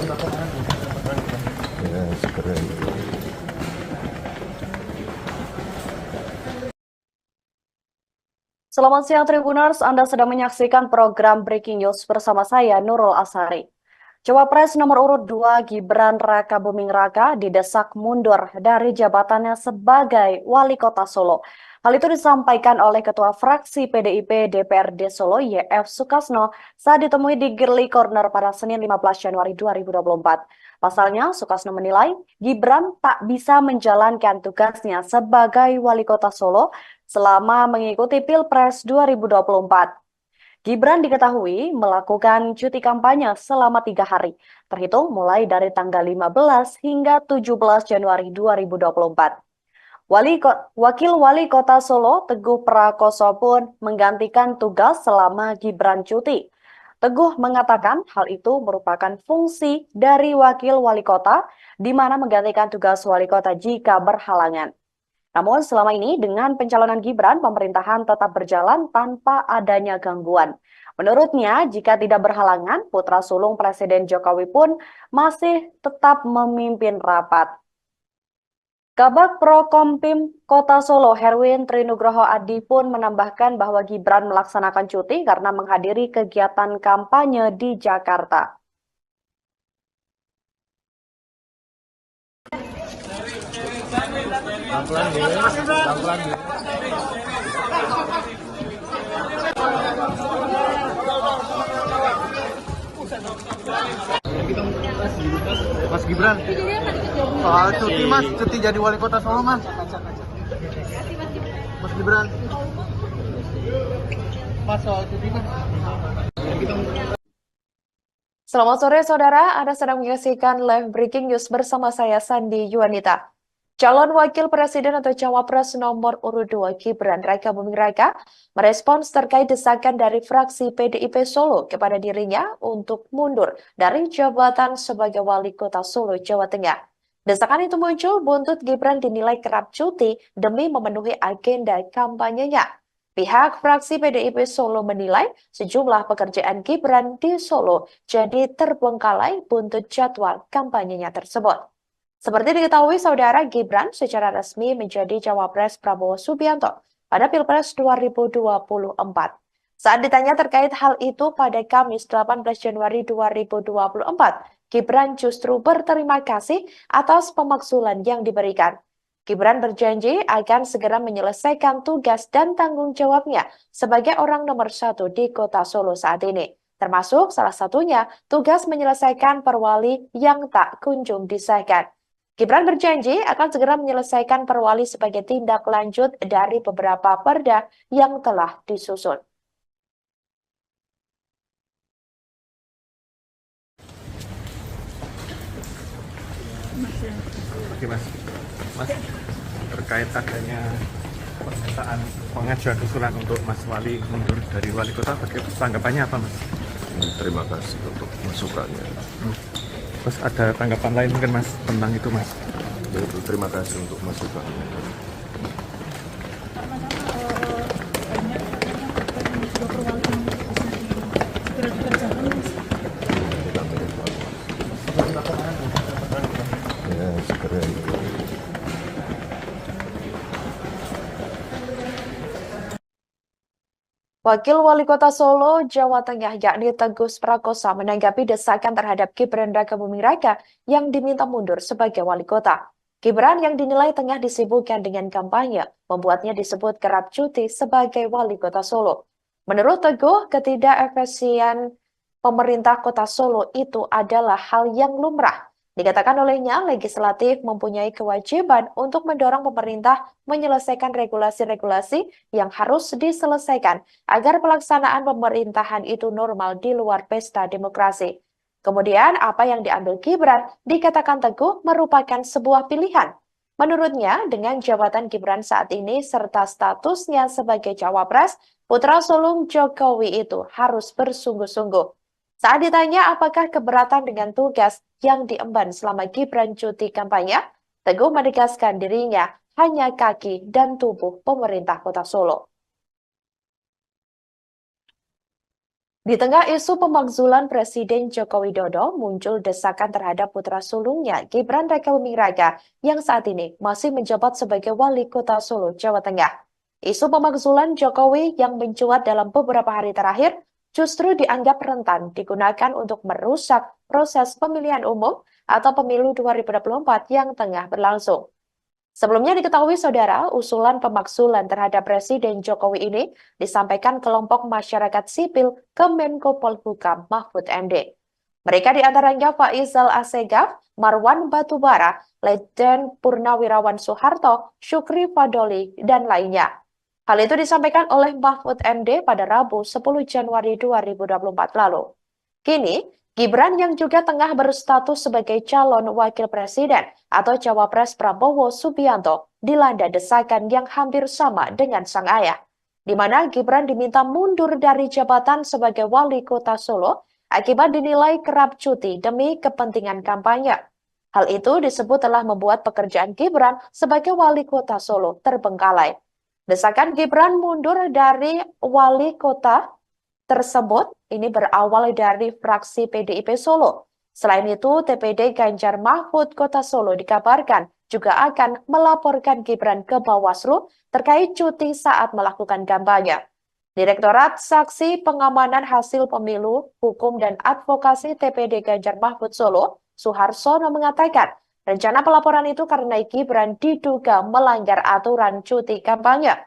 Ya, segera. Selamat siang Tribuners, Anda sedang menyaksikan program Breaking News bersama saya Nurul Asari. Cawapres nomor urut 2 Gibran Rakabuming Raka didesak mundur dari jabatannya sebagai Wali Kota Solo. Hal itu disampaikan oleh Ketua Fraksi PDIP DPRD Solo YF Sukasno saat ditemui di Girly Corner pada Senin 15 Januari 2024. Pasalnya, Sukasno menilai Gibran tak bisa menjalankan tugasnya sebagai Wali Kota Solo selama mengikuti Pilpres 2024. Gibran diketahui melakukan cuti kampanye selama 3 hari, terhitung mulai dari tanggal 15 hingga 17 Januari 2024. Wakil Wali Kota Solo, Teguh Prakoso pun menggantikan tugas selama Gibran cuti. Teguh mengatakan hal itu merupakan fungsi dari Wakil Wali Kota, di mana menggantikan tugas Wali Kota jika berhalangan. Namun selama ini dengan pencalonan Gibran, pemerintahan tetap berjalan tanpa adanya gangguan. Menurutnya, jika tidak berhalangan, putra sulung Presiden Jokowi pun masih tetap memimpin rapat. Kabag Prokompim Kota Solo, Herwin Trinugroho Adi pun menambahkan bahwa Gibran melaksanakan cuti karena menghadiri kegiatan kampanye di Jakarta. Mas Gibran, soal cuti mas, cuti jadi wali kota Solo mas. Mas Gibran, mas soal cuti mas. Selamat sore saudara, Anda sedang menyaksikan live breaking news bersama saya Sandi Yuanita. Calon Wakil Presiden atau Cawapres nomor urut 2 Gibran Rakabuming Raka merespons terkait desakan dari fraksi PDIP Solo kepada dirinya untuk mundur dari jabatan sebagai Wali Kota Solo, Jawa Tengah. Desakan itu muncul buntut Gibran dinilai kerap cuti demi memenuhi agenda kampanyenya. Pihak fraksi PDIP Solo menilai sejumlah pekerjaan Gibran di Solo jadi terbengkalai buntut jadwal kampanyenya tersebut. Seperti diketahui, saudara, Gibran secara resmi menjadi Cawapres Prabowo Subianto pada Pilpres 2024. Saat ditanya terkait hal itu pada Kamis 18 Januari 2024, Gibran justru berterima kasih atas pemakzulan yang diberikan. Gibran berjanji akan segera menyelesaikan tugas dan tanggung jawabnya sebagai orang nomor 1 di Kota Solo saat ini. Termasuk salah satunya tugas menyelesaikan perwali yang tak kunjung disahkan. Gibran berjanji akan segera menyelesaikan perwali sebagai tindak lanjut dari beberapa perda yang telah disusun. Oke mas, terkait adanya pernyataan pengajuan usulan untuk Mas Wali mundur dari Wali Kota, tanggapannya apa mas? Terima kasih untuk masukannya. Terus ada tanggapan lain mungkin mas tentang itu mas? Yaitu terima kasih untuk masukannya. Ya, segera. Wakil Wali Kota Solo, Jawa Tengah, yakni Teguh Prakoso menanggapi desakan terhadap Gibran Rakabuming Raka yang diminta mundur sebagai Wali Kota. Gibran yang dinilai tengah disibukkan dengan kampanye, membuatnya disebut kerap cuti sebagai Wali Kota Solo. Menurut Teguh, ketidakefisien pemerintah Kota Solo itu adalah hal yang lumrah. Dikatakan olehnya, legislatif mempunyai kewajiban untuk mendorong pemerintah menyelesaikan regulasi-regulasi yang harus diselesaikan agar pelaksanaan pemerintahan itu normal di luar pesta demokrasi. Kemudian, apa yang diambil Gibran dikatakan Teguh merupakan sebuah pilihan. Menurutnya, dengan jabatan Gibran saat ini serta statusnya sebagai Cawapres, putra sulung Jokowi itu harus bersungguh-sungguh. Saat ditanya apakah keberatan dengan tugas yang diemban selama Gibran cuti kampanye, Teguh menegaskan dirinya hanya kaki dan tubuh pemerintah Kota Solo. Di tengah isu pemakzulan Presiden Joko Widodo, muncul desakan terhadap putra sulungnya Gibran Rakabuming Raka yang saat ini masih menjabat sebagai wali kota Solo, Jawa Tengah. Isu pemakzulan Jokowi yang mencuat dalam beberapa hari terakhir justru dianggap rentan digunakan untuk merusak proses pemilihan umum atau pemilu 2024 yang tengah berlangsung. Sebelumnya diketahui saudara, usulan pemakzulan terhadap Presiden Jokowi ini disampaikan kelompok masyarakat sipil ke Menko Polhukam Mahfud MD. Mereka diantaranya Faisal Assegaf, Marwan Batubara, Letjen Purnawirawan Soeharto, Syukri Fadoli, dan lainnya. Hal itu disampaikan oleh Mahfud MD pada Rabu 10 Januari 2024 lalu. Kini, Gibran yang juga tengah berstatus sebagai calon wakil presiden atau cawapres Prabowo Subianto dilanda desakan yang hampir sama dengan sang ayah, di mana Gibran diminta mundur dari jabatan sebagai wali kota Solo akibat dinilai kerap cuti demi kepentingan kampanye. Hal itu disebut telah membuat pekerjaan Gibran sebagai wali kota Solo terbengkalai. Desakan Gibran mundur dari wali kota tersebut ini berawal dari fraksi PDIP Solo. Selain itu, TPD Ganjar Mahfud Kota Solo dikabarkan juga akan melaporkan Gibran ke Bawaslu terkait cuti saat melakukan kampanye. Direktorat Saksi Pengamanan Hasil Pemilu, Hukum dan Advokasi TPD Ganjar Mahfud Solo, Suharsono mengatakan, rencana pelaporan itu karena Gibran diduga melanggar aturan cuti kampanye.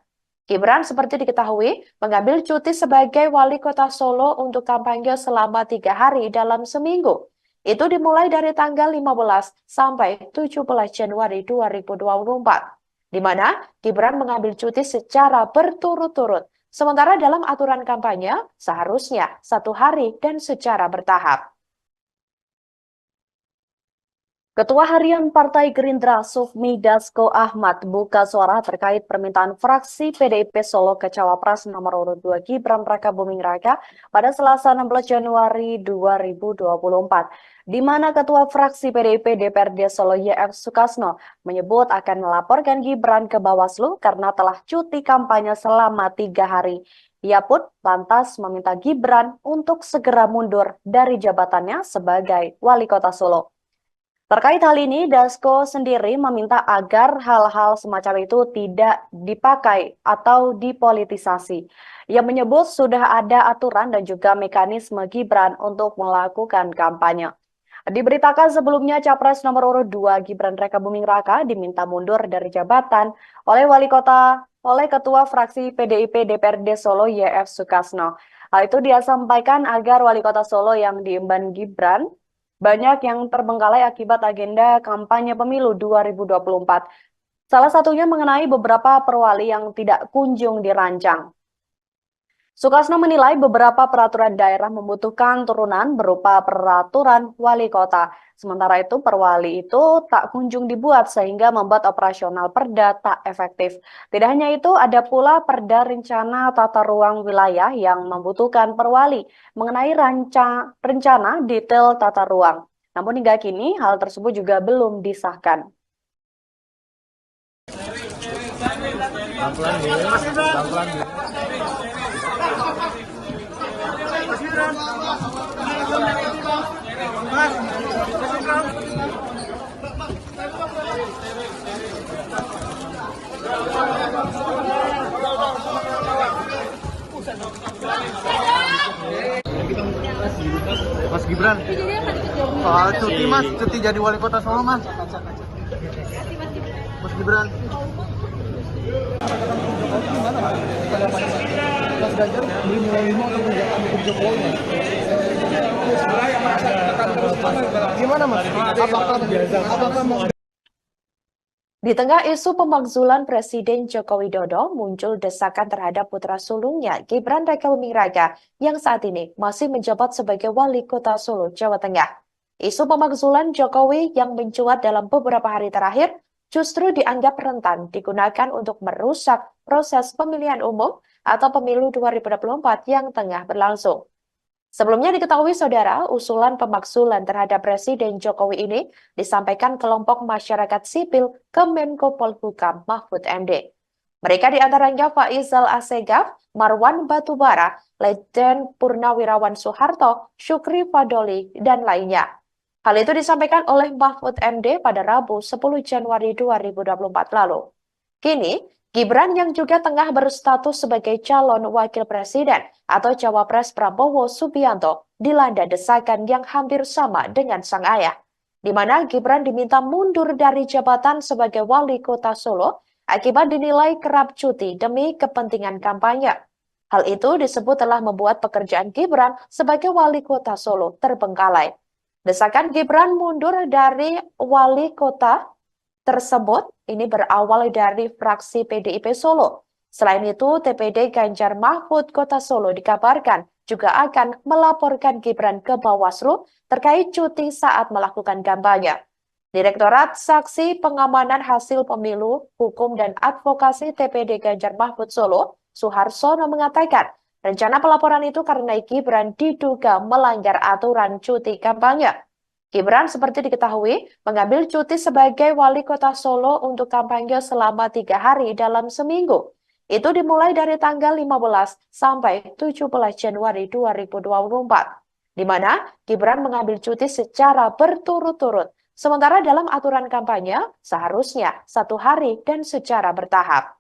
Gibran seperti diketahui mengambil cuti sebagai wali kota Solo untuk kampanye selama 3 hari dalam seminggu. Itu dimulai dari tanggal 15 sampai 17 Januari 2024, di mana Gibran mengambil cuti secara berturut-turut. Sementara dalam aturan kampanye seharusnya 1 hari dan secara bertahap. Ketua Harian Partai Gerindra Sufmi Dasko Ahmad buka suara terkait permintaan fraksi PDIP Solo ke Cawapres nomor urut 2 Gibran Rakabuming Raka pada Selasa 16 Januari 2024, di mana Ketua Fraksi PDIP DPRD Solo YF Sukasno menyebut akan melaporkan Gibran ke Bawaslu karena telah cuti kampanye selama 3 hari. Ia pun lantas meminta Gibran untuk segera mundur dari jabatannya sebagai wali kota Solo. Terkait hal ini, Dasko sendiri meminta agar hal-hal semacam itu tidak dipakai atau dipolitisasi. Ia menyebut sudah ada aturan dan juga mekanisme Gibran untuk melakukan kampanye. Diberitakan sebelumnya Capres nomor urut 2 Gibran Rakabuming Raka diminta mundur dari jabatan oleh Ketua Fraksi PDIP DPRD Solo YF Sukasno. Hal itu dia sampaikan agar wali kota Solo yang diemban Gibran banyak yang terbengkalai akibat agenda kampanye pemilu 2024. Salah satunya mengenai beberapa perwali yang tidak kunjung dirancang. Sukasno menilai beberapa peraturan daerah membutuhkan turunan berupa peraturan wali kota. Sementara itu perwali itu tak kunjung dibuat sehingga membuat operasional perda tak efektif. Tidak hanya itu, ada pula perda rencana tata ruang wilayah yang membutuhkan perwali mengenai rencana detail tata ruang. Namun hingga kini hal tersebut juga belum disahkan. Mas Gibran, cuti mas, cuti jadi wali kota Solo mas. Mas Gibran. Mas Ganjar beli menerima kebijakan hukum Jokowi. Gimana mas? Apakah mau? Di tengah isu pemakzulan Presiden Joko Widodo, muncul desakan terhadap putra sulungnya Gibran Rakabuming Raka yang saat ini masih menjabat sebagai wali kota Solo, Jawa Tengah. Isu pemakzulan Jokowi yang mencuat dalam beberapa hari terakhir justru dianggap rentan digunakan untuk merusak proses pemilihan umum atau pemilu 2024 yang tengah berlangsung. Sebelumnya diketahui saudara, usulan pemakzulan terhadap Presiden Jokowi ini disampaikan kelompok masyarakat sipil ke Menko Polhukam Mahfud MD. Mereka diantaranya Faizal Assegaf, Marwan Batubara, Letjen Purnawirawan Soeharto, Syukri Fadoli, dan lainnya. Hal itu disampaikan oleh Mahfud MD pada Rabu 10 Januari 2024 lalu. Kini, Gibran yang juga tengah berstatus sebagai calon wakil presiden atau cawapres Prabowo Subianto dilanda desakan yang hampir sama dengan sang ayah, di mana Gibran diminta mundur dari jabatan sebagai wali kota Solo akibat dinilai kerap cuti demi kepentingan kampanye. Hal itu disebut telah membuat pekerjaan Gibran sebagai wali kota Solo terbengkalai. Desakan Gibran mundur dari wali kota tersebut ini berawal dari fraksi PDIP Solo. Selain itu, TPD Ganjar Mahfud Kota Solo dikabarkan juga akan melaporkan Gibran ke Bawaslu terkait cuti saat melakukan kampanye. Direktorat Saksi Pengamanan Hasil Pemilu, Hukum dan Advokasi TPD Ganjar Mahfud Solo, Suharsono mengatakan, rencana pelaporan itu karena Gibran diduga melanggar aturan cuti kampanye. Gibran seperti diketahui mengambil cuti sebagai wali kota Solo untuk kampanye selama 3 hari dalam seminggu. Itu dimulai dari tanggal 15 sampai 17 Januari 2024, di mana Gibran mengambil cuti secara berturut-turut. Sementara dalam aturan kampanye seharusnya 1 hari dan secara bertahap.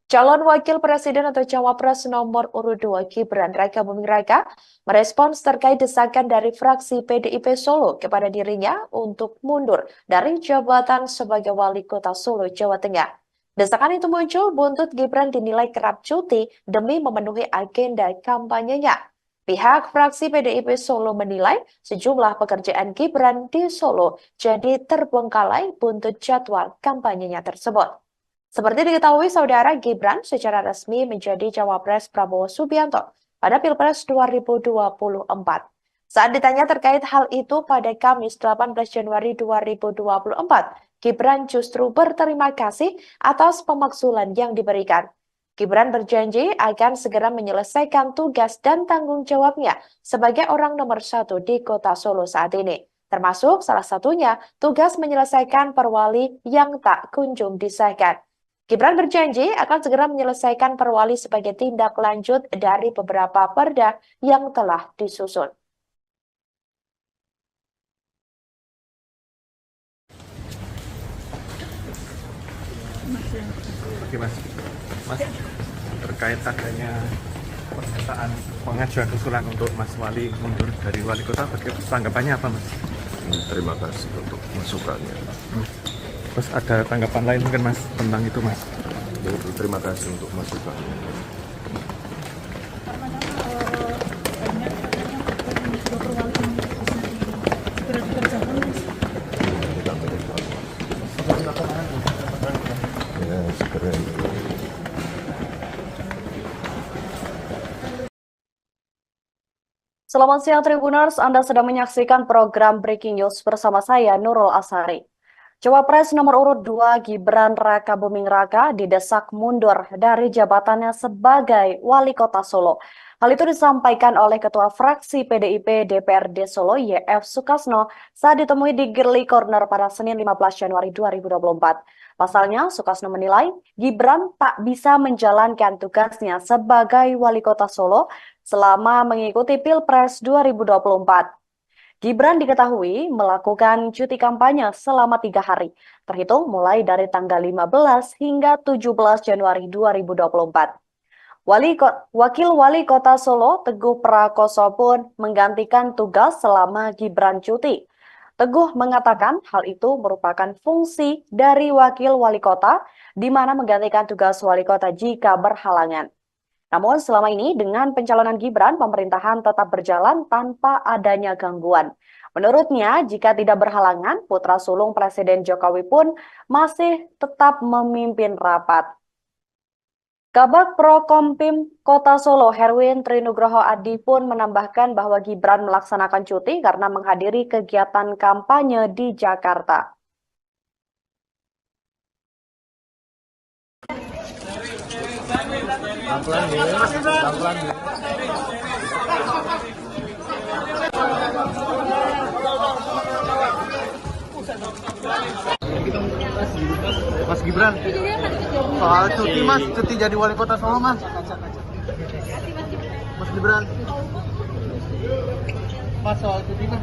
Calon Wakil Presiden atau Cawapres nomor urut 2 Gibran Raka Buming Raka merespons terkait desakan dari fraksi PDIP Solo kepada dirinya untuk mundur dari jabatan sebagai wali kota Solo, Jawa Tengah. Desakan itu muncul buntut Gibran dinilai kerap cuti demi memenuhi agenda kampanyenya. Pihak fraksi PDIP Solo menilai sejumlah pekerjaan Gibran di Solo jadi terbengkalai buntut jadwal kampanyenya tersebut. Seperti diketahui, saudara, Gibran secara resmi menjadi cawapres Prabowo Subianto pada Pilpres 2024. Saat ditanya terkait hal itu pada Kamis 18 Januari 2024, Gibran justru berterima kasih atas pemakzulan yang diberikan. Gibran berjanji akan segera menyelesaikan tugas dan tanggung jawabnya sebagai orang nomor 1 di kota Solo saat ini. Termasuk salah satunya tugas menyelesaikan perwali yang tak kunjung disahkan. Gibran berjanji akan segera menyelesaikan perwali sebagai tindak lanjut dari beberapa perda yang telah disusun. Oke Mas, terkait adanya pernyataan pengajuan usulan untuk Mas Wali mundur dari wali kota, tanggapannya apa Mas? Terima kasih untuk masukannya. Terus ada tanggapan lain mungkin Mas tentang itu Mas? Terima kasih untuk masukannya. Ya, segera. Selamat siang Tribuners, Anda sedang menyaksikan program Breaking News bersama saya Nurul Asari. Cawapres nomor urut 2 Gibran Raka Buming Raka didesak mundur dari jabatannya sebagai wali kota Solo. Hal itu disampaikan oleh Ketua Fraksi PDIP DPRD Solo YF Sukasno saat ditemui di Girly Corner pada Senin 15 Januari 2024. Pasalnya, Sukasno menilai Gibran tak bisa menjalankan tugasnya sebagai wali kota Solo selama mengikuti Pilpres 2024. Gibran diketahui melakukan cuti kampanye selama 3 hari, terhitung mulai dari tanggal 15 hingga 17 Januari 2024. Wakil Wali Kota Solo, Teguh Prakoso pun menggantikan tugas selama Gibran cuti. Teguh mengatakan hal itu merupakan fungsi dari Wakil Wali Kota, di mana menggantikan tugas Wali Kota jika berhalangan. Namun selama ini dengan pencalonan Gibran, pemerintahan tetap berjalan tanpa adanya gangguan. Menurutnya, jika tidak berhalangan, putra sulung Presiden Jokowi pun masih tetap memimpin rapat. Kabag Prokompim Kota Solo, Herwin Trinugroho Adi pun menambahkan bahwa Gibran melaksanakan cuti karena menghadiri kegiatan kampanye di Jakarta. Pelan-pelan ya, pelan-pelan ya. Mas Gibran, soal cuti mas, cuti jadi wali kota Solo mas. Mas Gibran, mas soal cuti mas.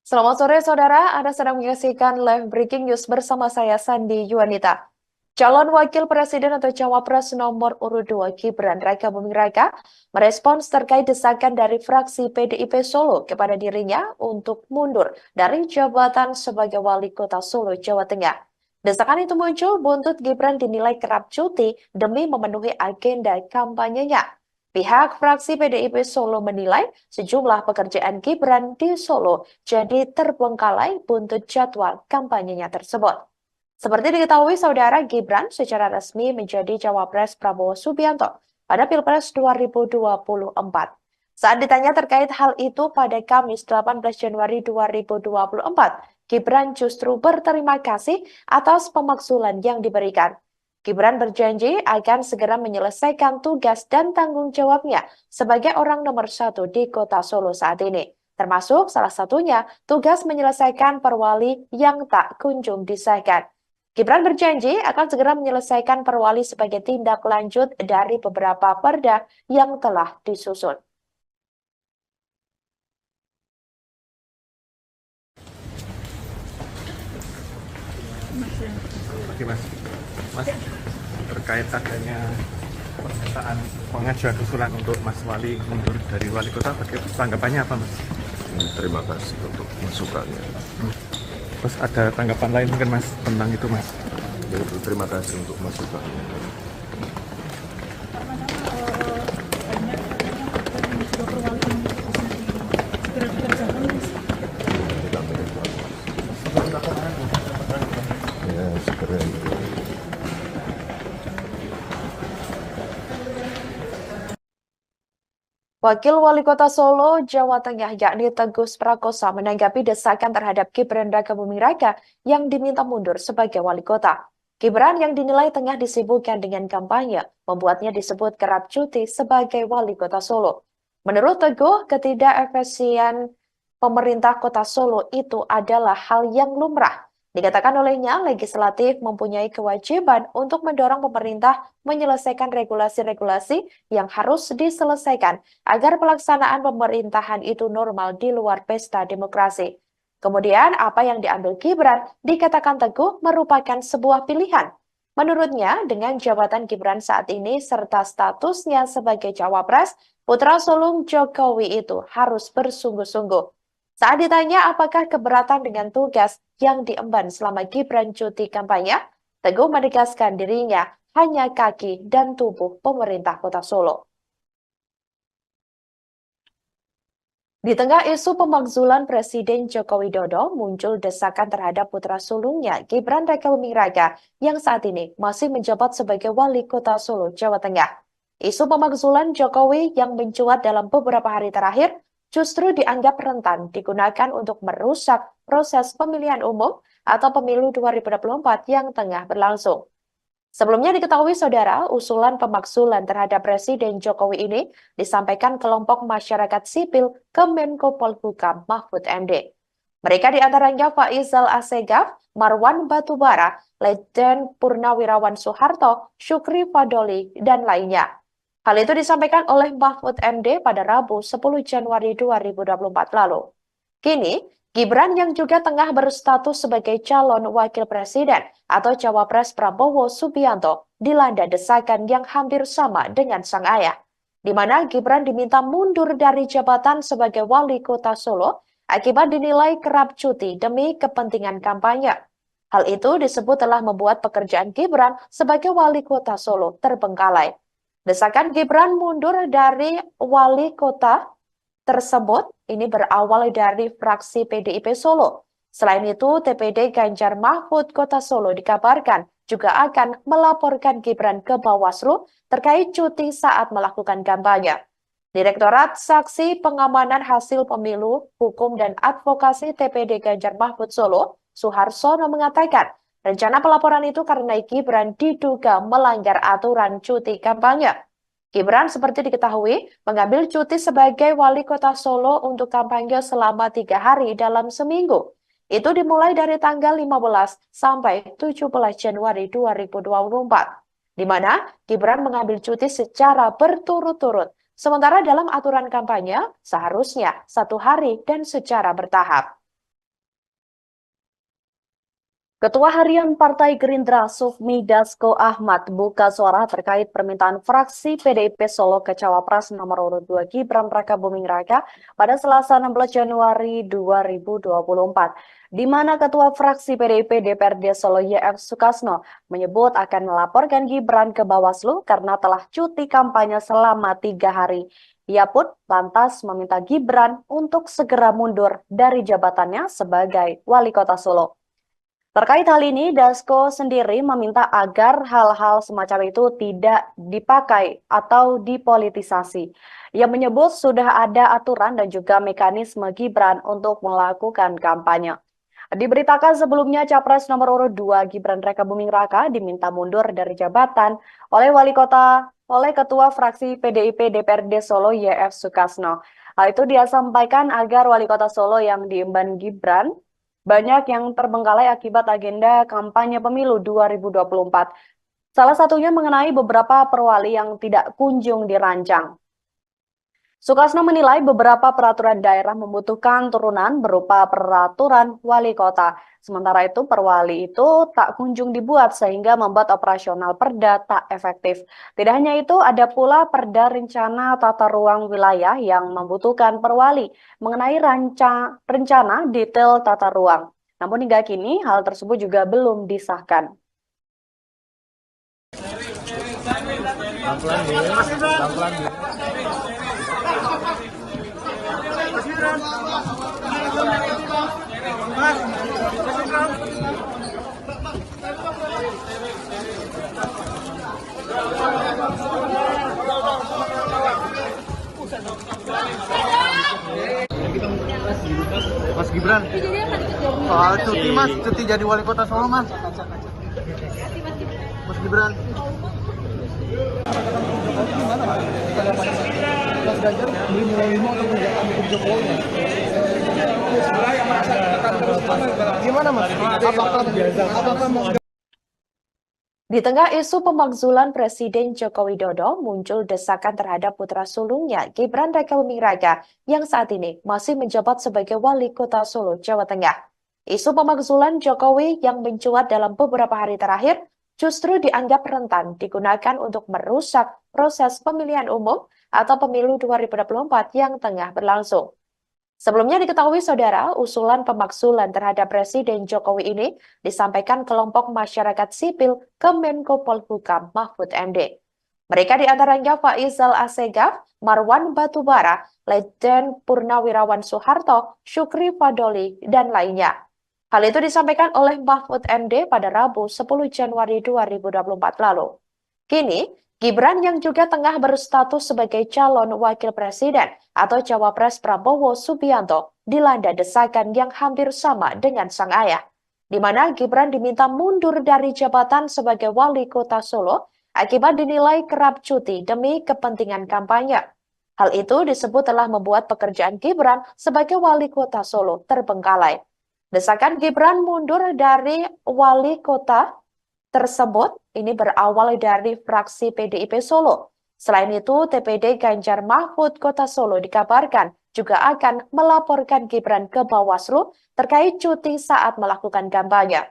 Selamat sore saudara, Anda sedang menyaksikan live breaking news bersama saya Sandi Yuanita. Calon Wakil Presiden atau Cawapres nomor urut 2 Gibran Raka Buming Raka merespons terkait desakan dari fraksi PDIP Solo kepada dirinya untuk mundur dari jabatan sebagai Wali Kota Solo, Jawa Tengah. Desakan itu muncul buntut Gibran dinilai kerap cuti demi memenuhi agenda kampanyenya. Pihak fraksi PDIP Solo menilai sejumlah pekerjaan Gibran di Solo jadi terbengkalai buntut jadwal kampanyenya tersebut. Seperti diketahui, saudara, Gibran secara resmi menjadi Cawapres Prabowo Subianto pada Pilpres 2024. Saat ditanya terkait hal itu pada Kamis 18 Januari 2024, Gibran justru berterima kasih atas pemakzulan yang diberikan. Gibran berjanji akan segera menyelesaikan tugas dan tanggung jawabnya sebagai orang nomor 1 di kota Solo saat ini. Termasuk salah satunya tugas menyelesaikan perwali yang tak kunjung disahkan. Gibran berjanji akan segera menyelesaikan perwali sebagai tindak lanjut dari beberapa perda yang telah disusun. Oke mas, terkait adanya pernyataan pengajuan usulan untuk Mas Wali mundur dari wali kota, tanggapannya apa mas? Terima kasih untuk masukannya. Terus ada tanggapan lain mungkin mas tentang itu mas? Terima kasih untuk masukannya. Ya, segera itu. Wakil Wali Kota Solo, Jawa Tengah, yakni Teguh Prakosa, menanggapi desakan terhadap Gibran Raka Buming Raka yang diminta mundur sebagai wali kota. Gibran yang dinilai tengah disibukkan dengan kampanye, membuatnya disebut kerap cuti sebagai wali kota Solo. Menurut Teguh, ketidakefisien pemerintah kota Solo itu adalah hal yang lumrah. Dikatakan olehnya, legislatif mempunyai kewajiban untuk mendorong pemerintah menyelesaikan regulasi-regulasi yang harus diselesaikan agar pelaksanaan pemerintahan itu normal di luar pesta demokrasi. Kemudian, apa yang diambil Gibran dikatakan Teguh merupakan sebuah pilihan. Menurutnya, dengan jabatan Gibran saat ini serta statusnya sebagai Cawapres, putra sulung Jokowi itu harus bersungguh-sungguh. Saat ditanya apakah keberatan dengan tugas yang diemban selama Gibran cuti kampanye, Teguh menegaskan dirinya hanya kaki dan tubuh pemerintah kota Solo. Di tengah isu pemakzulan Presiden Joko Widodo, muncul desakan terhadap putra sulungnya Gibran Raka Buming Raka yang saat ini masih menjabat sebagai wali kota Solo, Jawa Tengah. Isu pemakzulan Jokowi yang mencuat dalam beberapa hari terakhir justru dianggap rentan digunakan untuk merusak proses pemilihan umum atau pemilu 2024 yang tengah berlangsung. Sebelumnya diketahui saudara, usulan pemakzulan terhadap Presiden Jokowi ini disampaikan kelompok masyarakat sipil ke Menko Polhukam Mahfud MD. Mereka diantaranya Faizal Assegaf, Marwan Batubara, Letjen Purnawirawan Soeharto, Syukri Fadoli, dan lainnya. Hal itu disampaikan oleh Mahfud MD pada Rabu 10 Januari 2024 lalu. Kini, Gibran yang juga tengah berstatus sebagai calon wakil presiden atau Cawapres Prabowo Subianto dilanda desakan yang hampir sama dengan sang ayah, di mana Gibran diminta mundur dari jabatan sebagai wali kota Solo akibat dinilai kerap cuti demi kepentingan kampanye. Hal itu disebut telah membuat pekerjaan Gibran sebagai wali kota Solo terbengkalai. Desakan Gibran mundur dari wali kota tersebut ini berawal dari fraksi PDIP Solo. Selain itu, TPD Ganjar Mahfud Kota Solo dikabarkan juga akan melaporkan Gibran ke Bawaslu terkait cuti saat melakukan kampanye. Direktorat Saksi Pengamanan Hasil Pemilu, Hukum dan Advokasi TPD Ganjar Mahfud Solo, Suharsono mengatakan, rencana pelaporan itu karena Gibran diduga melanggar aturan cuti kampanye. Gibran seperti diketahui mengambil cuti sebagai wali kota Solo untuk kampanye selama 3 hari dalam seminggu. Itu dimulai dari tanggal 15 sampai 17 Januari 2024, di mana Gibran mengambil cuti secara berturut-turut. Sementara dalam aturan kampanye, seharusnya 1 hari dan secara bertahap. Ketua Harian Partai Gerindra Sufmi Dasko Ahmad buka suara terkait permintaan fraksi PDIP Solo ke Cawapres nomor urut 2 Gibran Rakabuming Raka pada Selasa 16 Januari 2024, di mana Ketua Fraksi PDIP DPRD Solo YF Sukasno menyebut akan melaporkan Gibran ke Bawaslu karena telah cuti kampanye selama 3 hari. Ia pun lantas meminta Gibran untuk segera mundur dari jabatannya sebagai Wali Kota Solo. Terkait hal ini, Dasko sendiri meminta agar hal-hal semacam itu tidak dipakai atau dipolitisasi. Ia menyebut sudah ada aturan dan juga mekanisme Gibran untuk melakukan kampanye. Diberitakan sebelumnya Capres nomor urut 2 Gibran Rakabuming Raka diminta mundur dari jabatan oleh Ketua Fraksi PDIP DPRD Solo YF Sukasno. Hal itu dia sampaikan agar Wali Kota Solo yang diemban Gibran banyak yang terbengkalai akibat agenda kampanye pemilu 2024. Salah satunya mengenai beberapa perwali yang tidak kunjung dirancang. Sukasno menilai beberapa peraturan daerah membutuhkan turunan berupa peraturan wali kota. Sementara itu perwali itu tak kunjung dibuat sehingga membuat operasional perda tak efektif. Tidak hanya itu, ada pula perda rencana tata ruang wilayah yang membutuhkan perwali mengenai rencana detail tata ruang. Namun hingga kini hal tersebut juga belum disahkan. Mas Gibran, soal cuti Mas, cuti jadi wali kota Solo Mas. Mas Gibran. Gimana Mas? Di tengah isu pemakzulan Presiden Joko Widodo, muncul desakan terhadap putra sulungnya Gibran Rakabuming Raka yang saat ini masih menjabat sebagai Wali Kota Solo, Jawa Tengah. Isu pemakzulan Jokowi yang mencuat dalam beberapa hari terakhir justru dianggap rentan digunakan untuk merusak proses pemilihan umum atau pemilu 2024 yang tengah berlangsung. Sebelumnya diketahui saudara, usulan pemakzulan terhadap Presiden Jokowi ini disampaikan kelompok masyarakat sipil ke Menko Polhukam Mahfud MD. Mereka diantaranya Faisal Assegaf, Marwan Batubara, Letjen Purnawirawan Soeharto, Syukri Fadoli, dan lainnya. Hal itu disampaikan oleh Mahfud MD pada Rabu 10 Januari 2024 lalu. Kini, Gibran yang juga tengah berstatus sebagai calon wakil presiden atau cawapres Prabowo Subianto dilanda desakan yang hampir sama dengan sang ayah, di mana Gibran diminta mundur dari jabatan sebagai wali kota Solo akibat dinilai kerap cuti demi kepentingan kampanye. Hal itu disebut telah membuat pekerjaan Gibran sebagai wali kota Solo terbengkalai. Desakan Gibran mundur dari wali kota tersebut ini berawal dari fraksi PDIP Solo. Selain itu, TPD Ganjar Mahfud Kota Solo dikabarkan juga akan melaporkan Gibran ke Bawaslu terkait cuti saat melakukan kampanye.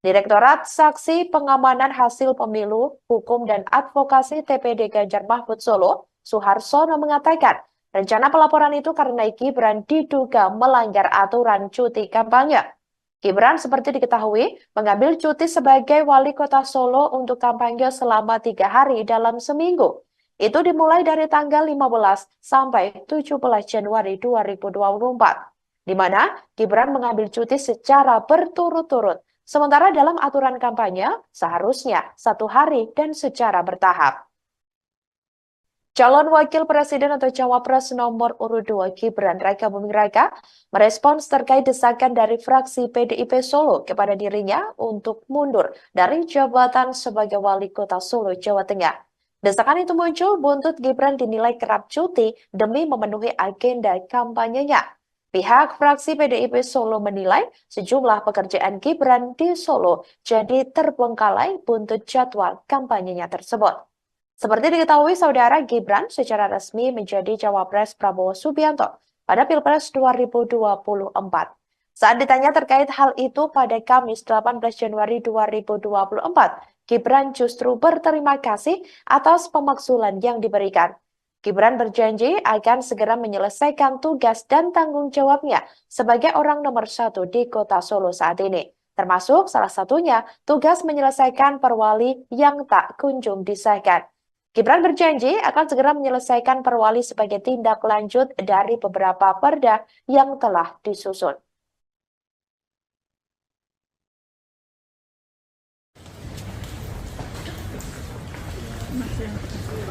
Direktorat Saksi Pengamanan Hasil Pemilu, Hukum dan Advokasi TPD Ganjar Mahfud Solo, Suharsono mengatakan, rencana pelaporan itu karena Gibran diduga melanggar aturan cuti kampanye. Gibran seperti diketahui mengambil cuti sebagai wali kota Solo untuk kampanye selama 3 hari dalam seminggu. Itu dimulai dari tanggal 15 sampai 17 Januari 2024, di mana Gibran mengambil cuti secara berturut-turut. Sementara dalam aturan kampanye seharusnya 1 hari dan secara bertahap. Calon Wakil Presiden atau Cawapres nomor urut 2 Gibran Rakabuming Raka merespons terkait desakan dari fraksi PDIP Solo kepada dirinya untuk mundur dari jabatan sebagai Wali Kota Solo, Jawa Tengah. Desakan itu muncul buntut Gibran dinilai kerap cuti demi memenuhi agenda kampanyenya. Pihak fraksi PDIP Solo menilai sejumlah pekerjaan Gibran di Solo jadi terbengkalai buntut jadwal kampanyenya tersebut. Seperti diketahui, saudara, Gibran secara resmi menjadi cawapres Prabowo Subianto pada Pilpres 2024. Saat ditanya terkait hal itu pada Kamis 18 Januari 2024, Gibran justru berterima kasih atas pemakzulan yang diberikan. Gibran berjanji akan segera menyelesaikan tugas dan tanggung jawabnya sebagai orang nomor 1 di kota Solo saat ini. Termasuk salah satunya tugas menyelesaikan perwali yang tak kunjung disahkan. Gibran berjanji akan segera menyelesaikan perwali sebagai tindak lanjut dari beberapa perda yang telah disusun.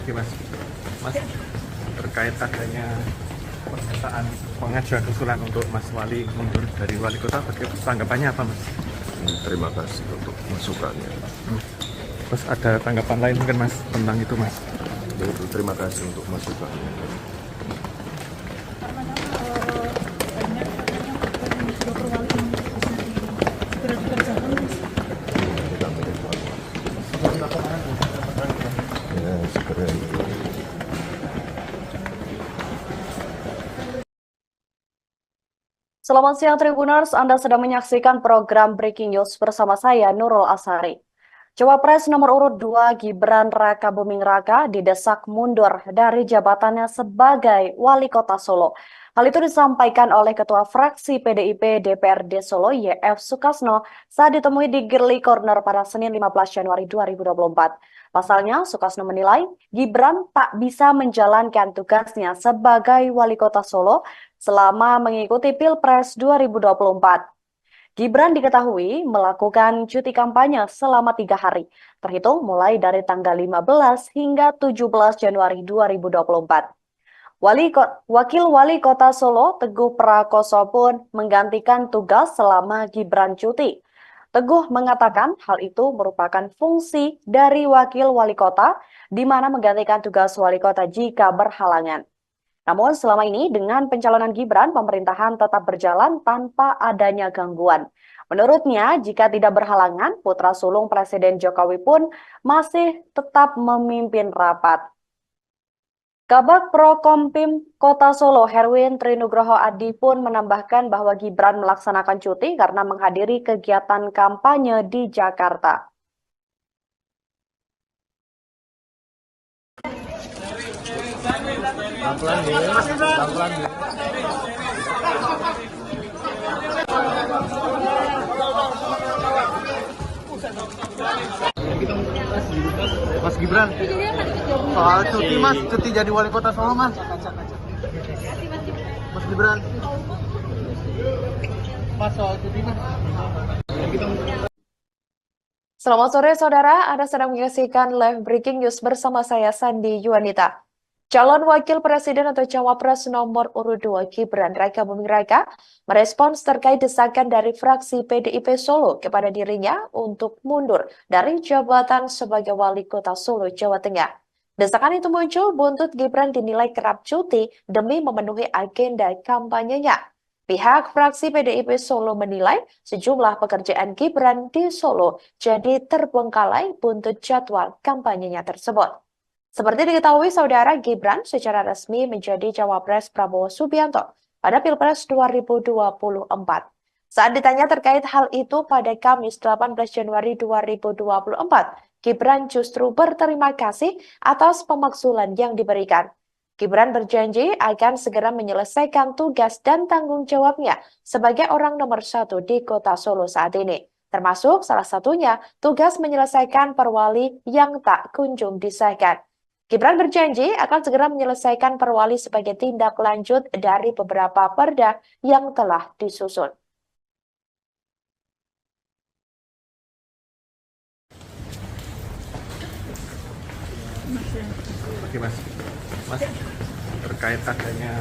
Oke Mas, terkait adanya pernyataan pengajuan usulan untuk Mas Wali mundur dari wali kota, tanggapannya apa Mas? Terima kasih untuk masukannya. Terus ada tanggapan lain mungkin Mas tentang itu Mas? Terima kasih untuk masukannya. Ya, segera itu. Selamat siang Tribuners, Anda sedang menyaksikan program Breaking News bersama saya Nurul Asari. Cawapres nomor urut 2 Gibran Raka Buming Raka didesak mundur dari jabatannya sebagai Wali Kota Solo. Hal itu disampaikan oleh Ketua Fraksi PDIP DPRD Solo YF Sukasno saat ditemui di Girly Corner pada Senin 15 Januari 2024. Pasalnya, Sukasno menilai Gibran tak bisa menjalankan tugasnya sebagai Wali Kota Solo selama mengikuti Pilpres 2024. Gibran diketahui melakukan cuti kampanye selama 3 hari, terhitung mulai dari tanggal 15 hingga 17 Januari 2024. Wakil Wali Kota Solo, Teguh Prakoso pun menggantikan tugas selama Gibran cuti. Teguh mengatakan hal itu merupakan fungsi dari Wakil Wali Kota, di mana menggantikan tugas Wali Kota jika berhalangan. Namun selama ini dengan pencalonan Gibran, pemerintahan tetap berjalan tanpa adanya gangguan. Menurutnya, jika tidak berhalangan, putra sulung Presiden Jokowi pun masih tetap memimpin rapat. Kabag Prokompim Kota Solo, Herwin Trinugroho Adi pun menambahkan bahwa Gibran melaksanakan cuti karena menghadiri kegiatan kampanye di Jakarta. Mas Gibran, soal cuti Mas, cuti jadi wali kota Solo Mas. Mas Gibran, Mas soal cuti Mas. Selamat sore saudara, Anda sedang menyaksikan live breaking news bersama saya Sandi Yuanita. Calon Wakil Presiden atau Cawapres nomor urut 2 Gibran Raka Buming Raka merespons terkait desakan dari fraksi PDIP Solo kepada dirinya untuk mundur dari jabatan sebagai Wali Kota Solo, Jawa Tengah. Desakan itu muncul buntut Gibran dinilai kerap cuti demi memenuhi agenda kampanyenya. Pihak fraksi PDIP Solo menilai sejumlah pekerjaan Gibran di Solo jadi terbengkalai buntut jadwal kampanyenya tersebut. Seperti diketahui, saudara, Gibran secara resmi menjadi cawapres Prabowo Subianto pada Pilpres 2024. Saat ditanya terkait hal itu pada Kamis 18 Januari 2024, Gibran justru berterima kasih atas pemakzulan yang diberikan. Gibran berjanji akan segera menyelesaikan tugas dan tanggung jawabnya sebagai orang nomor 1 di kota Solo saat ini. Termasuk salah satunya tugas menyelesaikan perwali yang tak kunjung disahkan. Gibran berjanji akan segera menyelesaikan perwali sebagai tindak lanjut dari beberapa perda yang telah disusun. Oke Mas, terkait adanya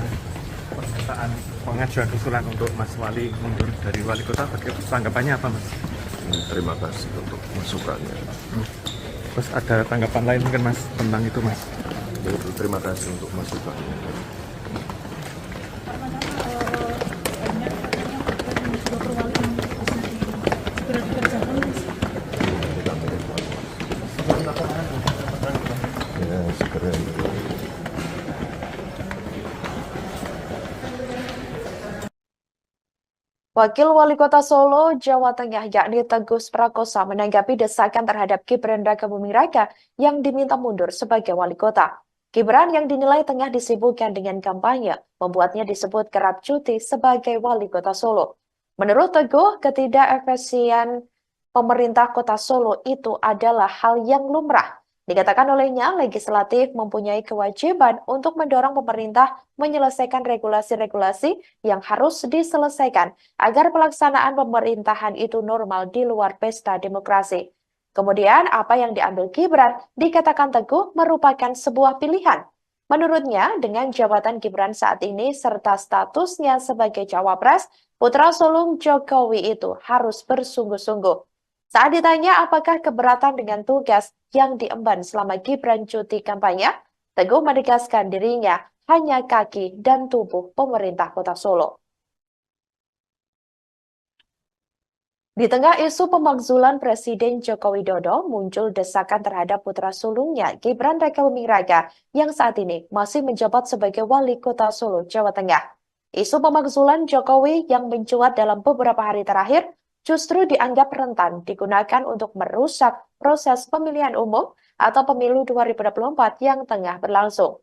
pernyataan pengajuan usulan untuk Mas Wali mundur dari wali kota, tanggapannya apa Mas? Terima kasih untuk masukannya. Terus ada tanggapan lain mungkin Mas tentang itu Mas? Terima kasih untuk masukannya. Wakil Wali Kota Solo, Jawa Tengah, yakni Teguh Prakosa, menanggapi desakan terhadap Gibran Rakabuming Raka yang diminta mundur sebagai wali kota. Gibran yang dinilai tengah disibukkan dengan kampanye, membuatnya disebut kerap cuti sebagai wali kota Solo. Menurut Teguh, ketidakefisien pemerintah kota Solo itu adalah hal yang lumrah. Dikatakan olehnya, legislatif mempunyai kewajiban untuk mendorong pemerintah menyelesaikan regulasi-regulasi yang harus diselesaikan agar pelaksanaan pemerintahan itu normal di luar pesta demokrasi. Kemudian, apa yang diambil Gibran dikatakan Teguh merupakan sebuah pilihan. Menurutnya, dengan jabatan Gibran saat ini serta statusnya sebagai cawapres, putra sulung Jokowi itu harus bersungguh-sungguh. Saat ditanya apakah keberatan dengan tugas yang diemban selama Gibran cuti kampanye, Teguh menegaskan dirinya hanya kaki dan tubuh pemerintah kota Solo. Di tengah isu pemakzulan Presiden Joko Widodo, muncul desakan terhadap putra sulungnya Gibran Rakabuming Raka yang saat ini masih menjabat sebagai wali kota Solo, Jawa Tengah. Isu pemakzulan Jokowi yang mencuat dalam beberapa hari terakhir justru dianggap rentan digunakan untuk merusak proses pemilihan umum atau pemilu 2024 yang tengah berlangsung.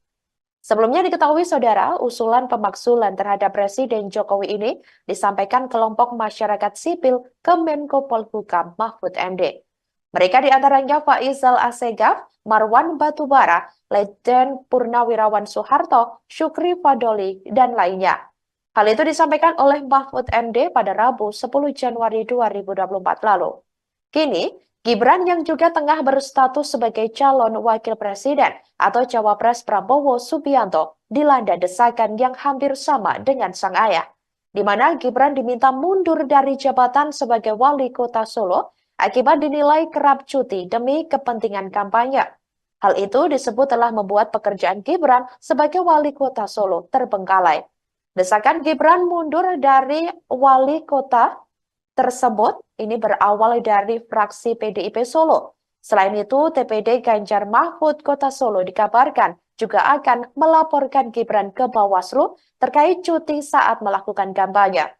Sebelumnya diketahui, saudara, usulan pemakzulan terhadap Presiden Jokowi ini disampaikan kelompok masyarakat sipil ke Menko Polhukam Mahfud MD. Mereka diantaranya Faisal Assegaf, Marwan Batubara, Letjen Purnawirawan Soeharto, Syukri Fadoli, dan lainnya. Hal itu disampaikan oleh Mahfud MD pada Rabu 10 Januari 2024 lalu. Kini, Gibran yang juga tengah berstatus sebagai calon wakil presiden atau cawapres Prabowo Subianto dilanda desakan yang hampir sama dengan sang ayah, di mana Gibran diminta mundur dari jabatan sebagai wali kota Solo akibat dinilai kerap cuti demi kepentingan kampanye. Hal itu disebut telah membuat pekerjaan Gibran sebagai wali kota Solo terbengkalai. Desakan Gibran mundur dari wali kota tersebut ini berawal dari fraksi PDIP Solo. Selain itu, TPD Ganjar Mahfud Kota Solo dikabarkan juga akan melaporkan Gibran ke Bawaslu terkait cuti saat melakukan kampanye.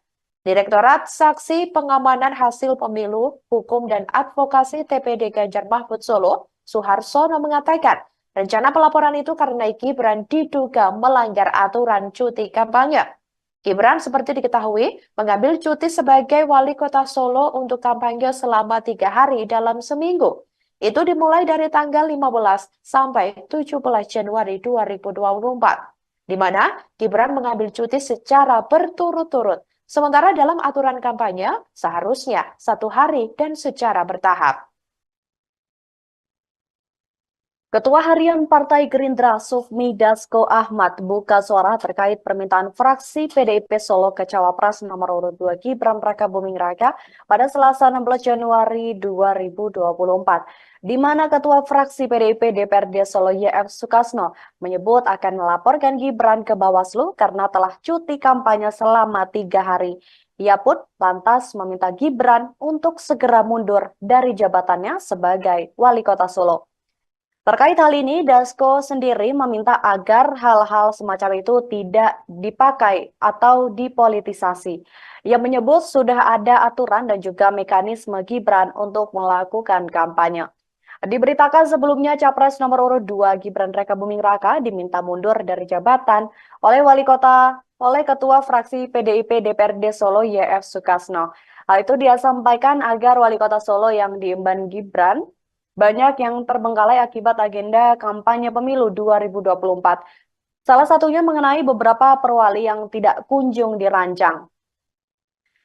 Direktorat Saksi Pengamanan Hasil Pemilu, Hukum dan Advokasi TPD Ganjar Mahfud Solo, Suharsono mengatakan, rencana pelaporan itu karena Gibran diduga melanggar aturan cuti kampanye. Gibran seperti diketahui mengambil cuti sebagai wali kota Solo untuk kampanye selama 3 hari dalam seminggu. Itu dimulai dari tanggal 15 sampai 17 Januari 2024, di mana Gibran mengambil cuti secara berturut-turut. Sementara dalam aturan kampanye seharusnya 1 hari dan secara bertahap. Ketua Harian Partai Gerindra Sufmi Dasko Ahmad buka suara terkait permintaan fraksi PDIP Solo ke Cawapres nomor urut 2 Gibran Rakabuming Raka pada Selasa 16 Januari 2024, di mana Ketua Fraksi PDIP DPRD Solo YF Sukasno menyebut akan melaporkan Gibran ke Bawaslu karena telah cuti kampanye selama 3 hari. Ia pun lantas meminta Gibran untuk segera mundur dari jabatannya sebagai wali kota Solo. Terkait hal ini, Dasko sendiri meminta agar hal-hal semacam itu tidak dipakai atau dipolitisasi. Ia menyebut sudah ada aturan dan juga mekanisme Gibran untuk melakukan kampanye. Diberitakan sebelumnya Capres nomor urut 2 Gibran Rakabuming Raka diminta mundur dari jabatan oleh Ketua Fraksi PDIP DPRD Solo YF Sukasno. Hal itu dia sampaikan agar wali kota Solo yang diemban Gibran banyak yang terbengkalai akibat agenda kampanye pemilu 2024. Salah satunya mengenai beberapa perwali yang tidak kunjung dirancang.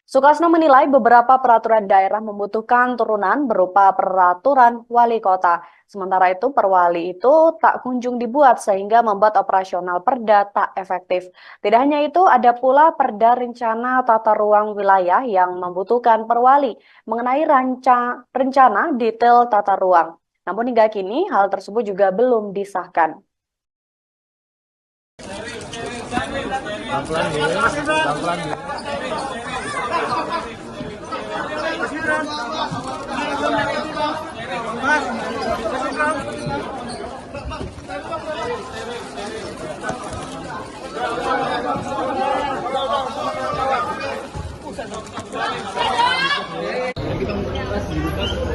Sukasno menilai beberapa peraturan daerah membutuhkan turunan berupa peraturan wali kota. Sementara itu perwali itu tak kunjung dibuat sehingga membuat operasional perda tak efektif. Tidak hanya itu, ada pula perda rencana tata ruang wilayah yang membutuhkan perwali mengenai rencana detail tata ruang. Namun hingga kini hal tersebut juga belum disahkan. Mas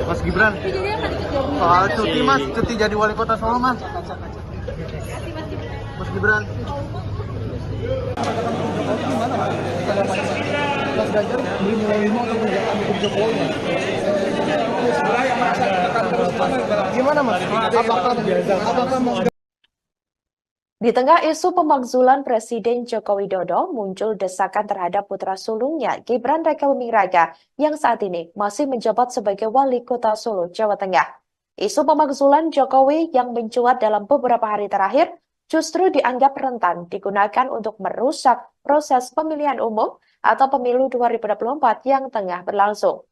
Mas Gibran. Cuti mas, cuti jadi wali kota Solo mas. Mas Gibran. Mas Ganjar menerima untuk menjalankan hukum Jokowi. Gimana mas? Apakah Di tengah isu pemakzulan Presiden Joko Widodo, muncul desakan terhadap putra sulungnya Gibran Rakabuming Raka yang saat ini masih menjabat sebagai wali kota Solo, Jawa Tengah. Isu pemakzulan Jokowi yang mencuat dalam beberapa hari terakhir justru dianggap rentan digunakan untuk merusak proses pemilihan umum atau pemilu 2024 yang tengah berlangsung.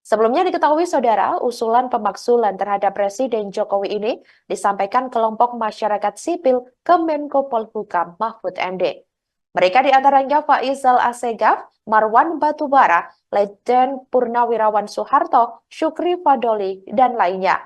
Sebelumnya diketahui saudara, usulan pemakzulan terhadap Presiden Jokowi ini disampaikan kelompok masyarakat sipil ke Menko Polhukam Mahfud MD. Mereka diantaranya Faisal Assegaf, Marwan Batubara, Letjen Purnawirawan Soeharto, Syukri Fadoli, dan lainnya.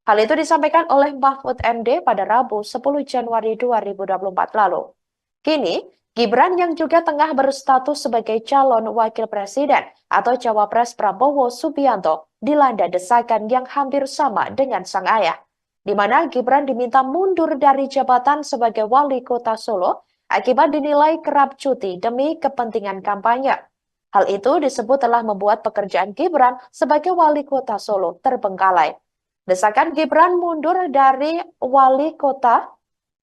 Hal itu disampaikan oleh Mahfud MD pada Rabu 10 Januari 2024 lalu. Kini, Gibran yang juga tengah berstatus sebagai calon wakil presiden atau cawapres Prabowo Subianto dilanda desakan yang hampir sama dengan sang ayah, di mana Gibran diminta mundur dari jabatan sebagai wali kota Solo akibat dinilai kerap cuti demi kepentingan kampanye. Hal itu disebut telah membuat pekerjaan Gibran sebagai wali kota Solo terbengkalai. Desakan Gibran mundur dari wali kota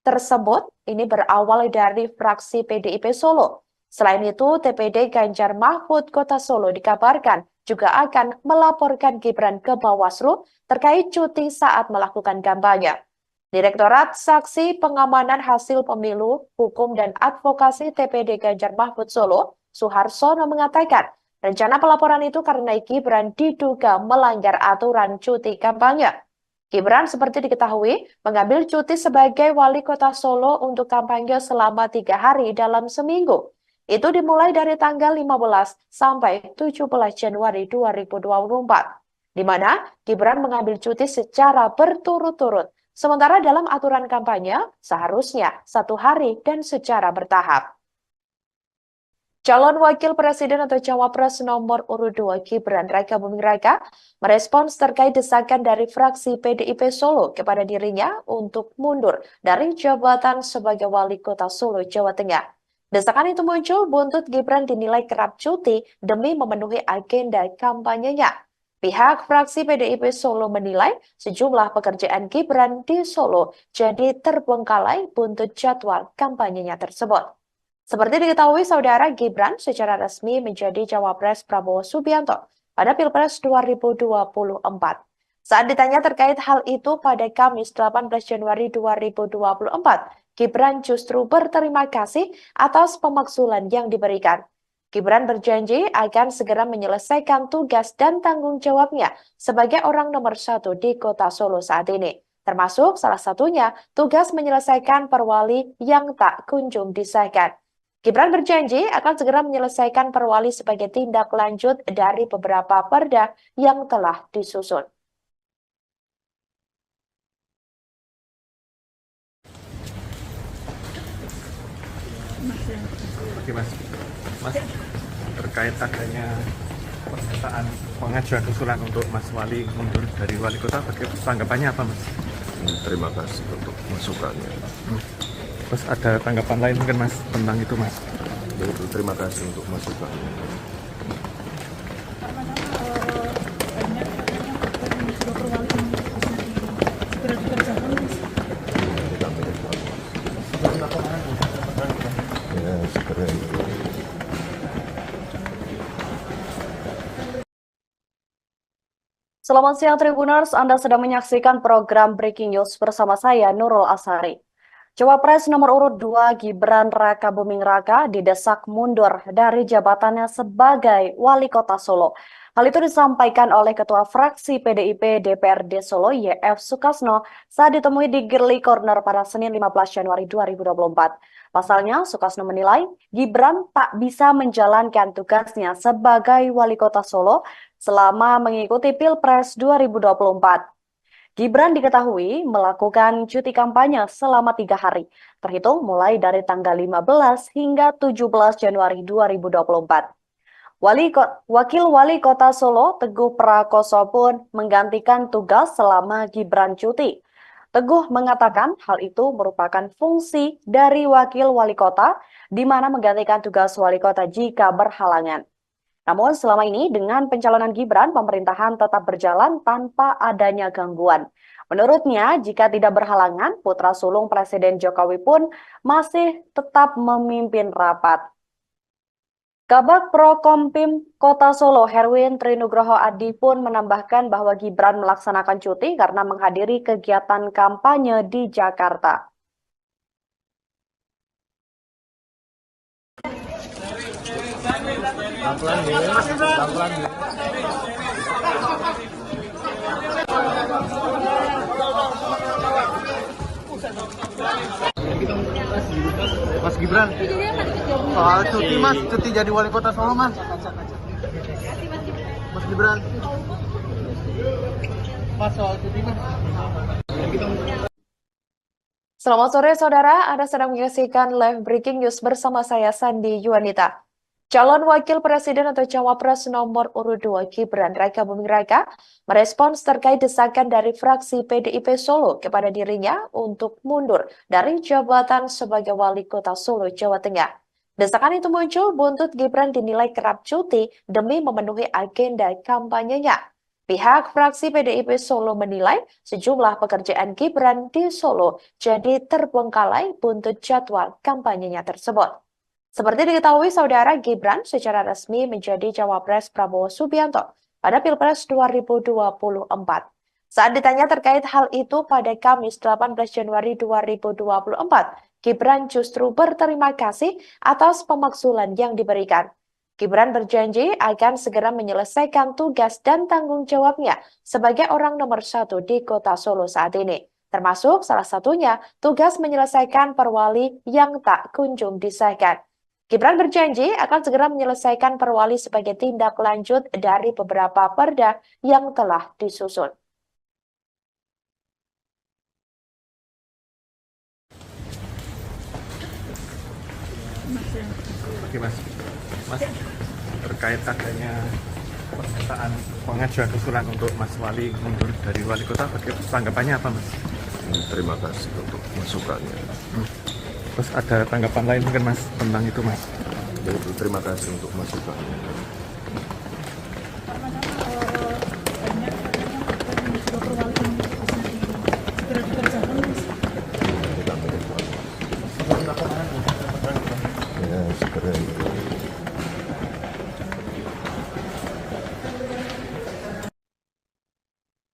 tersebut ini berawal dari fraksi PDIP Solo. Selain itu, TPD Ganjar Mahfud Kota Solo dikabarkan juga akan melaporkan Gibran ke Bawaslu terkait cuti saat melakukan kampanye. Direktorat Saksi Pengamanan Hasil Pemilu, Hukum dan Advokasi TPD Ganjar Mahfud Solo, Suharsono mengatakan, rencana pelaporan itu karena Gibran diduga melanggar aturan cuti kampanye. Gibran seperti diketahui mengambil cuti sebagai wali kota Solo untuk kampanye selama 3 hari dalam seminggu. Itu dimulai dari tanggal 15 sampai 17 Januari 2024, di mana Gibran mengambil cuti secara berturut-turut. Sementara dalam aturan kampanye seharusnya 1 hari dan secara bertahap. Calon Wakil Presiden atau Cawapres nomor urut 2 Gibran Rakabuming Raka merespons terkait desakan dari fraksi PDIP Solo kepada dirinya untuk mundur dari jabatan sebagai wali kota Solo, Jawa Tengah. Desakan itu muncul buntut Gibran dinilai kerap cuti demi memenuhi agenda kampanyenya. Pihak fraksi PDIP Solo menilai sejumlah pekerjaan Gibran di Solo jadi terbengkalai buntut jadwal kampanyenya tersebut. Seperti diketahui saudara, Gibran secara resmi menjadi cawapres Prabowo Subianto pada Pilpres 2024. Saat ditanya terkait hal itu pada Kamis 18 Januari 2024, Gibran justru berterima kasih atas pemakzulan yang diberikan. Gibran berjanji akan segera menyelesaikan tugas dan tanggung jawabnya sebagai orang nomor 1 di kota Solo saat ini. Termasuk salah satunya tugas menyelesaikan perwali yang tak kunjung disahkan. Gibran berjanji akan segera menyelesaikan perwali sebagai tindak lanjut dari beberapa perda yang telah disusun. Oke mas, terkait adanya pernyataan pengajuan usulan untuk Mas Wali mundur dari wali kota, tanggapannya apa mas? Terima kasih untuk masukannya. Terus ada tanggapan lain mungkin mas tentang itu mas? Terima kasih untuk masukannya. Ya, segera itu. Selamat siang Tribuners, Anda sedang menyaksikan program Breaking News bersama saya Nurul Asari. Cawapres nomor urut 2 Gibran Rakabuming Raka didesak mundur dari jabatannya sebagai wali kota Solo. Hal itu disampaikan oleh Ketua Fraksi PDIP DPRD Solo YF Sukasno saat ditemui di Girly Corner pada Senin 15 Januari 2024. Pasalnya, Sukasno menilai Gibran tak bisa menjalankan tugasnya sebagai wali kota Solo selama mengikuti Pilpres 2024. Gibran diketahui melakukan cuti kampanye selama 3 hari, terhitung mulai dari tanggal 15 hingga 17 Januari 2024. Wakil Wali Kota Solo, Teguh Prakoso pun menggantikan tugas selama Gibran cuti. Teguh mengatakan hal itu merupakan fungsi dari Wakil Wali Kota, di mana menggantikan tugas Wali Kota jika berhalangan. Namun selama ini dengan pencalonan Gibran, pemerintahan tetap berjalan tanpa adanya gangguan. Menurutnya, jika tidak berhalangan, putra sulung Presiden Jokowi pun masih tetap memimpin rapat. Kabag Prokompim Kota Solo, Herwin Trinugroho Adi pun menambahkan bahwa Gibran melaksanakan cuti karena menghadiri kegiatan kampanye di Jakarta. Mas Gibran, soal cuti mas, cuti jadi wali kota Solo mas. Mas Gibran, mas soal cuti mas. Selamat sore saudara, Anda sedang menyaksikan live breaking news bersama saya Sandi Yuanita. Calon Wakil Presiden atau Cawapres nomor urut 2 Gibran Raka Buming Raka merespons terkait desakan dari fraksi PDIP Solo kepada dirinya untuk mundur dari jabatan sebagai Wali Kota Solo, Jawa Tengah. Desakan itu muncul buntut Gibran dinilai kerap cuti demi memenuhi agenda kampanyenya. Pihak fraksi PDIP Solo menilai sejumlah pekerjaan Gibran di Solo jadi terbengkalai buntut jadwal kampanyenya tersebut. Seperti diketahui, saudara, Gibran secara resmi menjadi Cawapres Prabowo Subianto pada Pilpres 2024. Saat ditanya terkait hal itu pada Kamis 18 Januari 2024, Gibran justru berterima kasih atas pemakzulan yang diberikan. Gibran berjanji akan segera menyelesaikan tugas dan tanggung jawabnya sebagai orang nomor 1 di Kota Solo saat ini. Termasuk salah satunya tugas menyelesaikan perwali yang tak kunjung disahkan. Gibran berjanji akan segera menyelesaikan perwali sebagai tindak lanjut dari beberapa perda yang telah disusun. Oke mas, terkait adanya pernyataan pengajuan usulan untuk Mas Wali mundur dari wali kota, tanggapannya apa mas? Terima kasih untuk masukannya. Terus ada tanggapan lain mungkin mas tentang itu mas? Yaitu terima kasih untuk masukannya. Ya, segera itu.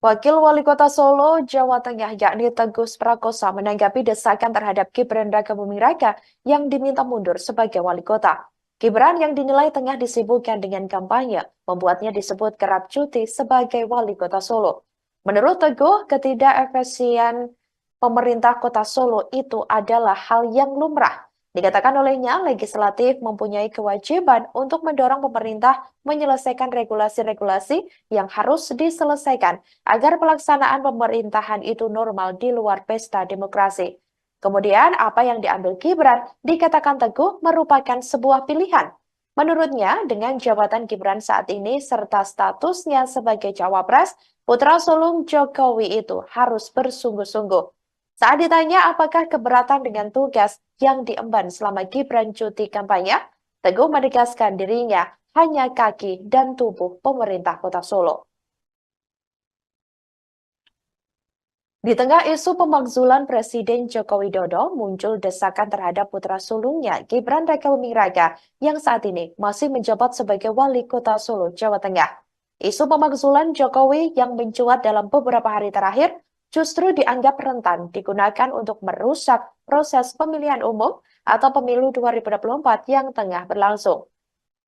Wakil Wali Kota Solo, Jawa Tengah, yakni Teguh Prakoso menanggapi desakan terhadap Gibran Raka Buming Raka yang diminta mundur sebagai wali kota. Gibran yang dinilai tengah disibukkan dengan kampanye, membuatnya disebut kerap cuti sebagai wali kota Solo. Menurut Teguh, ketidakefisien pemerintah kota Solo itu adalah hal yang lumrah. Dikatakan olehnya, legislatif mempunyai kewajiban untuk mendorong pemerintah menyelesaikan regulasi-regulasi yang harus diselesaikan agar pelaksanaan pemerintahan itu normal di luar pesta demokrasi. Kemudian, apa yang diambil Gibran dikatakan Teguh merupakan sebuah pilihan. Menurutnya, dengan jabatan Gibran saat ini serta statusnya sebagai Cawapres, putra sulung Jokowi itu harus bersungguh-sungguh. Saat ditanya apakah keberatan dengan tugas yang diemban selama Gibran cuti kampanye, Teguh menegaskan dirinya hanya kaki dan tubuh pemerintah kota Solo. Di tengah isu pemakzulan Presiden Joko Widodo, muncul desakan terhadap putra sulungnya Gibran Raka Buming Raka yang saat ini masih menjabat sebagai Wali Kota Solo, Jawa Tengah. Isu pemakzulan Jokowi yang mencuat dalam beberapa hari terakhir justru dianggap rentan digunakan untuk merusak proses pemilihan umum atau pemilu 2024 yang tengah berlangsung.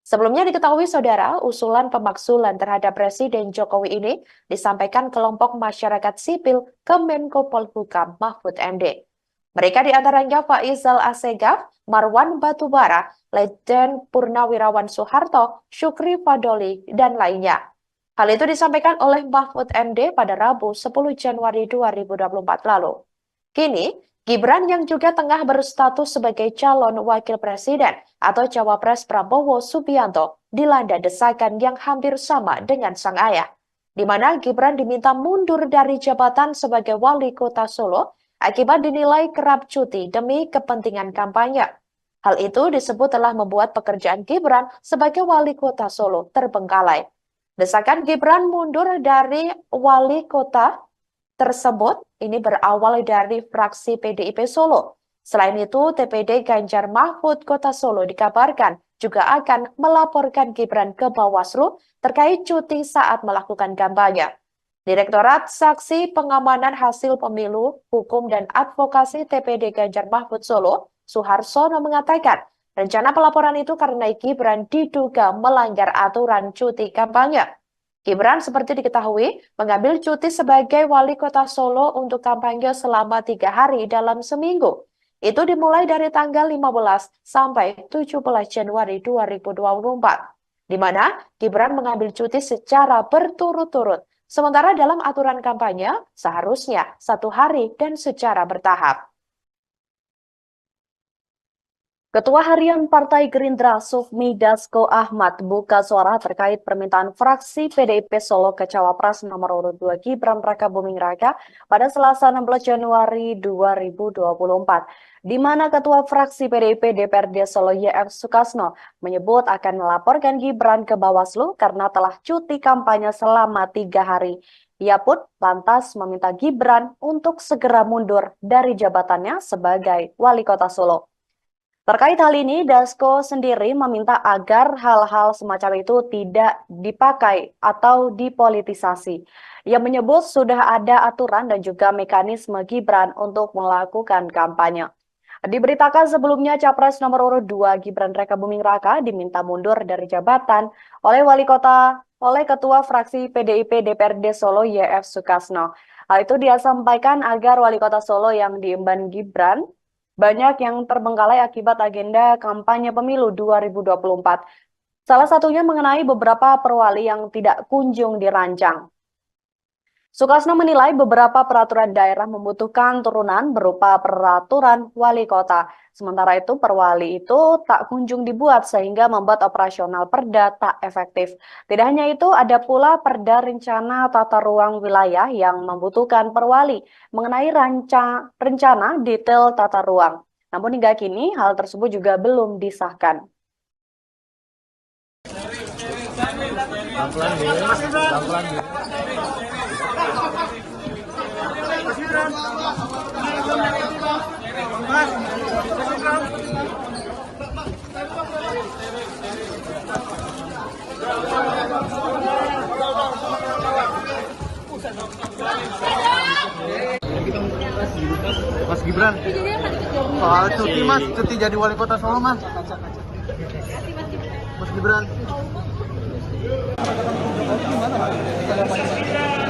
Sebelumnya diketahui saudara, usulan pemakzulan terhadap Presiden Jokowi ini disampaikan kelompok masyarakat sipil ke Menko Polhukam Mahfud MD. Mereka diantaranya Faisal Assegaf, Marwan Batubara, Letjen Purnawirawan Soeharto, Syukri Fadoli, dan lainnya. Hal itu disampaikan oleh Mahfud MD pada Rabu 10 Januari 2024 lalu. Kini, Gibran yang juga tengah berstatus sebagai calon wakil presiden atau Cawapres Prabowo Subianto dilanda desakan yang hampir sama dengan sang ayah, di mana Gibran diminta mundur dari jabatan sebagai wali kota Solo akibat dinilai kerap cuti demi kepentingan kampanye. Hal itu disebut telah membuat pekerjaan Gibran sebagai wali kota Solo terbengkalai. Desakan Gibran mundur dari wali kota tersebut ini berawal dari fraksi PDIP Solo. Selain itu, TPD Ganjar Mahfud Kota Solo dikabarkan juga akan melaporkan Gibran ke Bawaslu terkait cuti saat melakukan kampanye. Direktorat Saksi Pengamanan Hasil Pemilu, Hukum dan Advokasi TPD Ganjar Mahfud Solo, Suharsono mengatakan, rencana pelaporan itu karena Gibran diduga melanggar aturan cuti kampanye. Gibran seperti diketahui mengambil cuti sebagai wali kota Solo untuk kampanye selama 3 hari dalam seminggu. Itu dimulai dari tanggal 15 sampai 17 Januari 2024, di mana Gibran mengambil cuti secara berturut-turut. Sementara dalam aturan kampanye seharusnya 1 hari dan secara bertahap. Ketua Harian Partai Gerindra Sufmi Dasko Ahmad buka suara terkait permintaan fraksi PDIP Solo ke Cawapres nomor urut 2 Gibran Rakabuming Raka pada Selasa 16 Januari 2024, di mana Ketua fraksi PDIP DPRD Solo YF Sukasno menyebut akan melaporkan Gibran ke Bawaslu karena telah cuti kampanye selama 3 hari. Ia pun lantas meminta Gibran untuk segera mundur dari jabatannya sebagai wali kota Solo. Terkait hal ini, Dasko sendiri meminta agar hal-hal semacam itu tidak dipakai atau dipolitisasi. Ia menyebut sudah ada aturan dan juga mekanisme Gibran untuk melakukan kampanye. Diberitakan sebelumnya Capres nomor urut 2 Gibran Rakabuming Raka diminta mundur dari jabatan oleh Ketua Fraksi PDIP DPRD Solo YF Sukasno. Hal itu dia sampaikan agar wali kota Solo yang diemban Gibran banyak yang terbengkalai akibat agenda kampanye pemilu 2024. Salah satunya mengenai beberapa perwali yang tidak kunjung dirancang. Sukasno menilai beberapa peraturan daerah membutuhkan turunan berupa peraturan wali kota. Sementara itu perwali itu tak kunjung dibuat sehingga membuat operasional perda tak efektif. Tidak hanya itu, ada pula perda rencana tata ruang wilayah yang membutuhkan perwali mengenai rencana detail tata ruang. Namun hingga kini hal tersebut juga belum disahkan. Mas Gibran, soal cuti mas, cuti jadi wali kota Solo mas. Mas Gibran.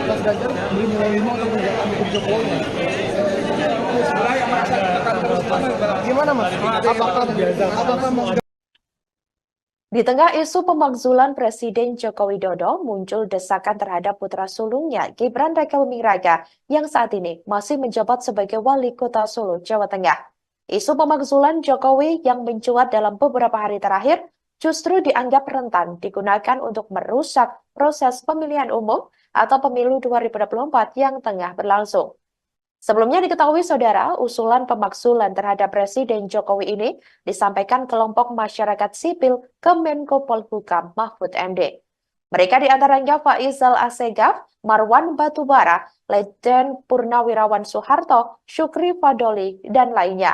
Mas Ganjar menerima untuk mendukung Jokowi. Gimana mas? Apakah mas? Di tengah isu pemakzulan Presiden Joko Widodo, muncul desakan terhadap putra sulungnya Gibran Rakabuming Raka yang saat ini masih menjabat sebagai wali kota Solo, Jawa Tengah. Isu pemakzulan Jokowi yang mencuat dalam beberapa hari terakhir justru dianggap rentan digunakan untuk merusak proses pemilihan umum atau pemilu 2024 yang tengah berlangsung. Sebelumnya diketahui saudara, usulan pemakzulan terhadap Presiden Jokowi ini disampaikan kelompok masyarakat sipil ke Menko Polhukam Mahfud MD. Mereka diantaranya Faizal Assegaf, Marwan Batubara, Letjen Purnawirawan Soeharto, Syukri Fadoli, dan lainnya.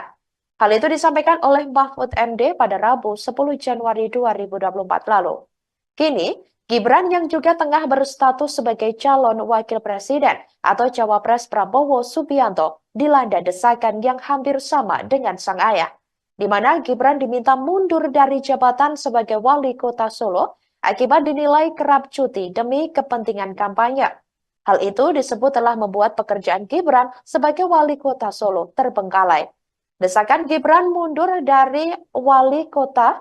Hal itu disampaikan oleh Mahfud MD pada Rabu 10 Januari 2024 lalu. Kini, Gibran yang juga tengah berstatus sebagai calon wakil presiden atau Cawapres Prabowo Subianto dilanda desakan yang hampir sama dengan sang ayah, di mana Gibran diminta mundur dari jabatan sebagai wali kota Solo akibat dinilai kerap cuti demi kepentingan kampanye. Hal itu disebut telah membuat pekerjaan Gibran sebagai wali kota Solo terbengkalai. Desakan Gibran mundur dari wali kota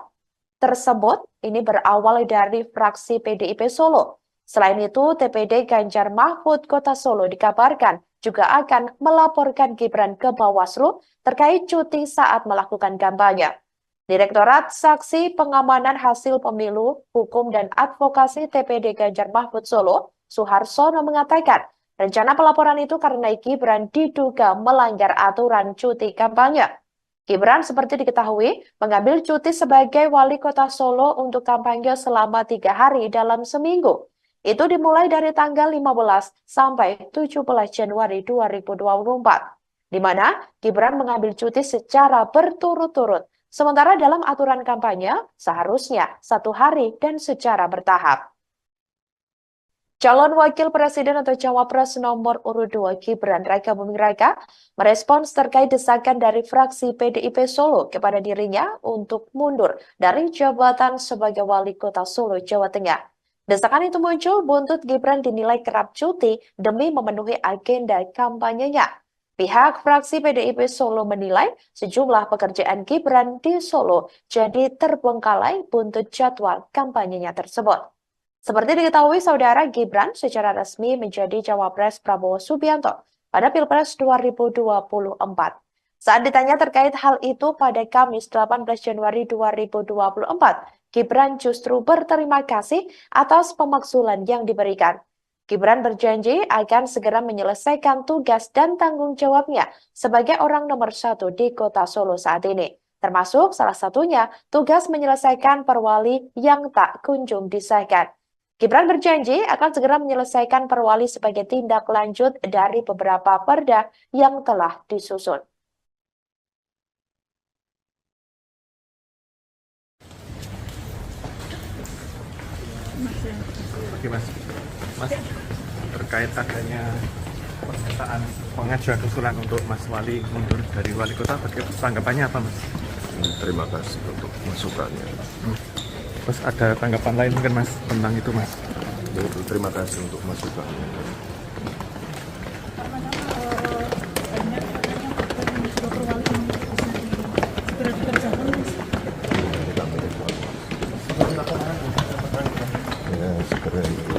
tersebut ini berawal dari fraksi PDIP Solo. Selain itu, TPD Ganjar Mahfud Kota Solo dikabarkan juga akan melaporkan Gibran ke Bawaslu terkait cuti saat melakukan kampanye. Direktorat Saksi Pengamanan Hasil Pemilu, Hukum dan Advokasi TPD Ganjar Mahfud Solo, Suharsono mengatakan, rencana pelaporan itu karena Gibran diduga melanggar aturan cuti kampanye. Gibran seperti diketahui mengambil cuti sebagai wali kota Solo untuk kampanye selama 3 hari dalam seminggu. Itu dimulai dari tanggal 15 sampai 17 Januari 2024, di mana Gibran mengambil cuti secara berturut-turut. Sementara dalam aturan kampanye, seharusnya 1 hari dan secara bertahap. Calon Wakil Presiden atau Cawapres nomor urut 2 Gibran Raka Buming Raka merespons terkait desakan dari fraksi PDIP Solo kepada dirinya untuk mundur dari jabatan sebagai Wali Kota Solo, Jawa Tengah. Desakan itu muncul buntut Gibran dinilai kerap cuti demi memenuhi agenda kampanyenya. Pihak fraksi PDIP Solo menilai sejumlah pekerjaan Gibran di Solo jadi terbengkalai buntut jadwal kampanyenya tersebut. Seperti diketahui, saudara, Gibran secara resmi menjadi Cawapres Prabowo Subianto pada Pilpres 2024. Saat ditanya terkait hal itu pada Kamis 18 Januari 2024, Gibran justru berterima kasih atas pemakzulan yang diberikan. Gibran berjanji akan segera menyelesaikan tugas dan tanggung jawabnya sebagai orang nomor 1 di kota Solo saat ini. Termasuk salah satunya tugas menyelesaikan perwali yang tak kunjung disahkan. Gibran berjanji akan segera menyelesaikan perwali sebagai tindak lanjut dari beberapa perda yang telah disusun. Oke Mas, terkait adanya pernyataan pengajuan usulan untuk Mas Wali mundur dari Wali Kota, tanggapannya apa Mas? Terima kasih untuk masukannya. Terus ada tanggapan lain mungkin Mas tentang itu Mas? Terima kasih untuk masukannya. Ya, segera itu.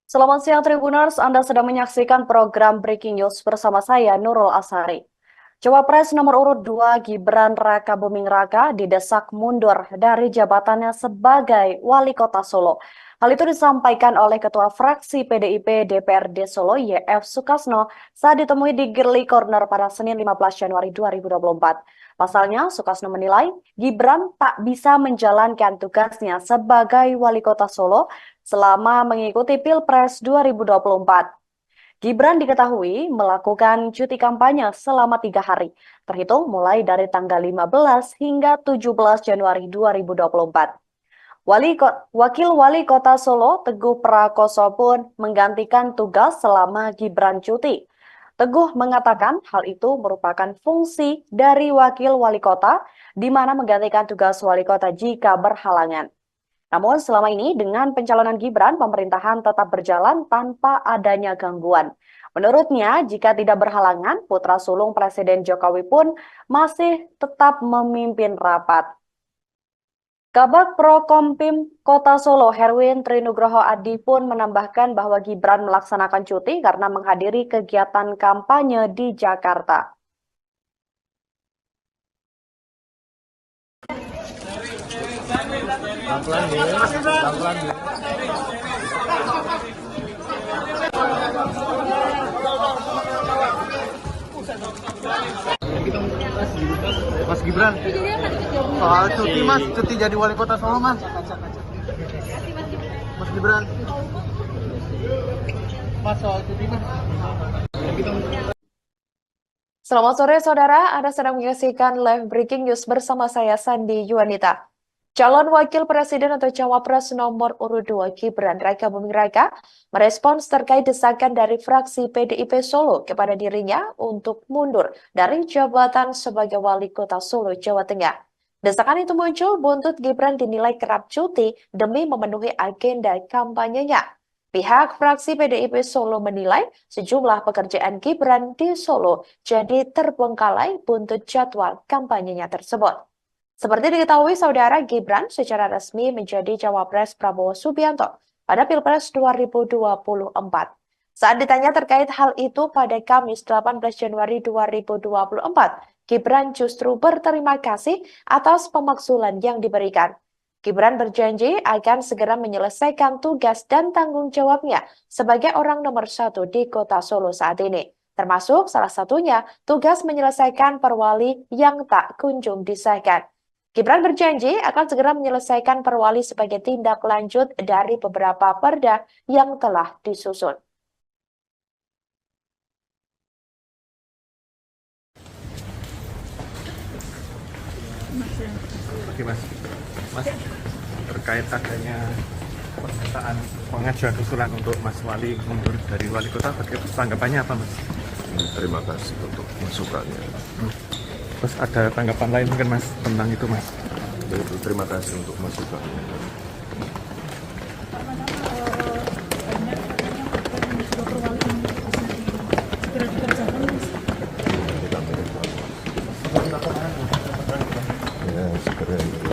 Selamat siang Tribuners, Anda sedang menyaksikan program Breaking News bersama saya Nurul Asari. Cawapres nomor urut 2 Gibran Raka Buming Raka didesak mundur dari jabatannya sebagai Wali Kota Solo. Hal itu disampaikan oleh Ketua Fraksi PDIP DPRD Solo YF Sukasno saat ditemui di Girly Corner pada Senin 15 Januari 2024. Pasalnya, Sukasno menilai Gibran tak bisa menjalankan tugasnya sebagai Wali Kota Solo selama mengikuti Pilpres 2024. Gibran diketahui melakukan cuti kampanye selama 3 hari, terhitung mulai dari tanggal 15 hingga 17 Januari 2024. Wakil Wali Kota Solo, Teguh Prakoso pun menggantikan tugas selama Gibran cuti. Teguh mengatakan hal itu merupakan fungsi dari Wakil Wali Kota, di mana menggantikan tugas Wali Kota jika berhalangan. Namun selama ini dengan pencalonan Gibran, pemerintahan tetap berjalan tanpa adanya gangguan. Menurutnya, jika tidak berhalangan, putra sulung Presiden Jokowi pun masih tetap memimpin rapat. Kabag Prokompim Kota Solo, Herwin Trinugroho Adi pun menambahkan bahwa Gibran melaksanakan cuti karena menghadiri kegiatan kampanye di Jakarta. Mas Gibran, soal cuti Mas, cuti jadi wali kota Solo Mas. Mas Gibran, Mas soal cuti Mas. Selamat sore saudara, Anda sedang menyaksikan live breaking news bersama saya Sandi Yuanita. Calon Wakil Presiden atau Cawapres nomor urut 2 Gibran Raka Buming Raka merespons terkait desakan dari fraksi PDIP Solo kepada dirinya untuk mundur dari jabatan sebagai Wali Kota Solo, Jawa Tengah. Desakan itu muncul buntut Gibran dinilai kerap cuti demi memenuhi agenda kampanyenya. Pihak fraksi PDIP Solo menilai sejumlah pekerjaan Gibran di Solo jadi terbengkalai buntut jadwal kampanyenya tersebut. Seperti diketahui, saudara, Gibran secara resmi menjadi Cawapres Prabowo Subianto pada Pilpres 2024. Saat ditanya terkait hal itu pada Kamis 18 Januari 2024, Gibran justru berterima kasih atas pemakzulan yang diberikan. Gibran berjanji akan segera menyelesaikan tugas dan tanggung jawabnya sebagai orang nomor 1 di Kota Solo saat ini. Termasuk salah satunya tugas menyelesaikan perwali yang tak kunjung disahkan. Gibran berjanji akan segera menyelesaikan perwali sebagai tindak lanjut dari beberapa perda yang telah disusun. Oke Mas, Mas terkait adanya pernyataan pengajuan usulan untuk Mas Wali mundur dari wali kota, tanggapannya apa Mas? Terima kasih untuk masukannya. Terus ada tanggapan lain mungkin Mas tentang itu Mas? Terima kasih untuk masukannya. Ya, segera itu.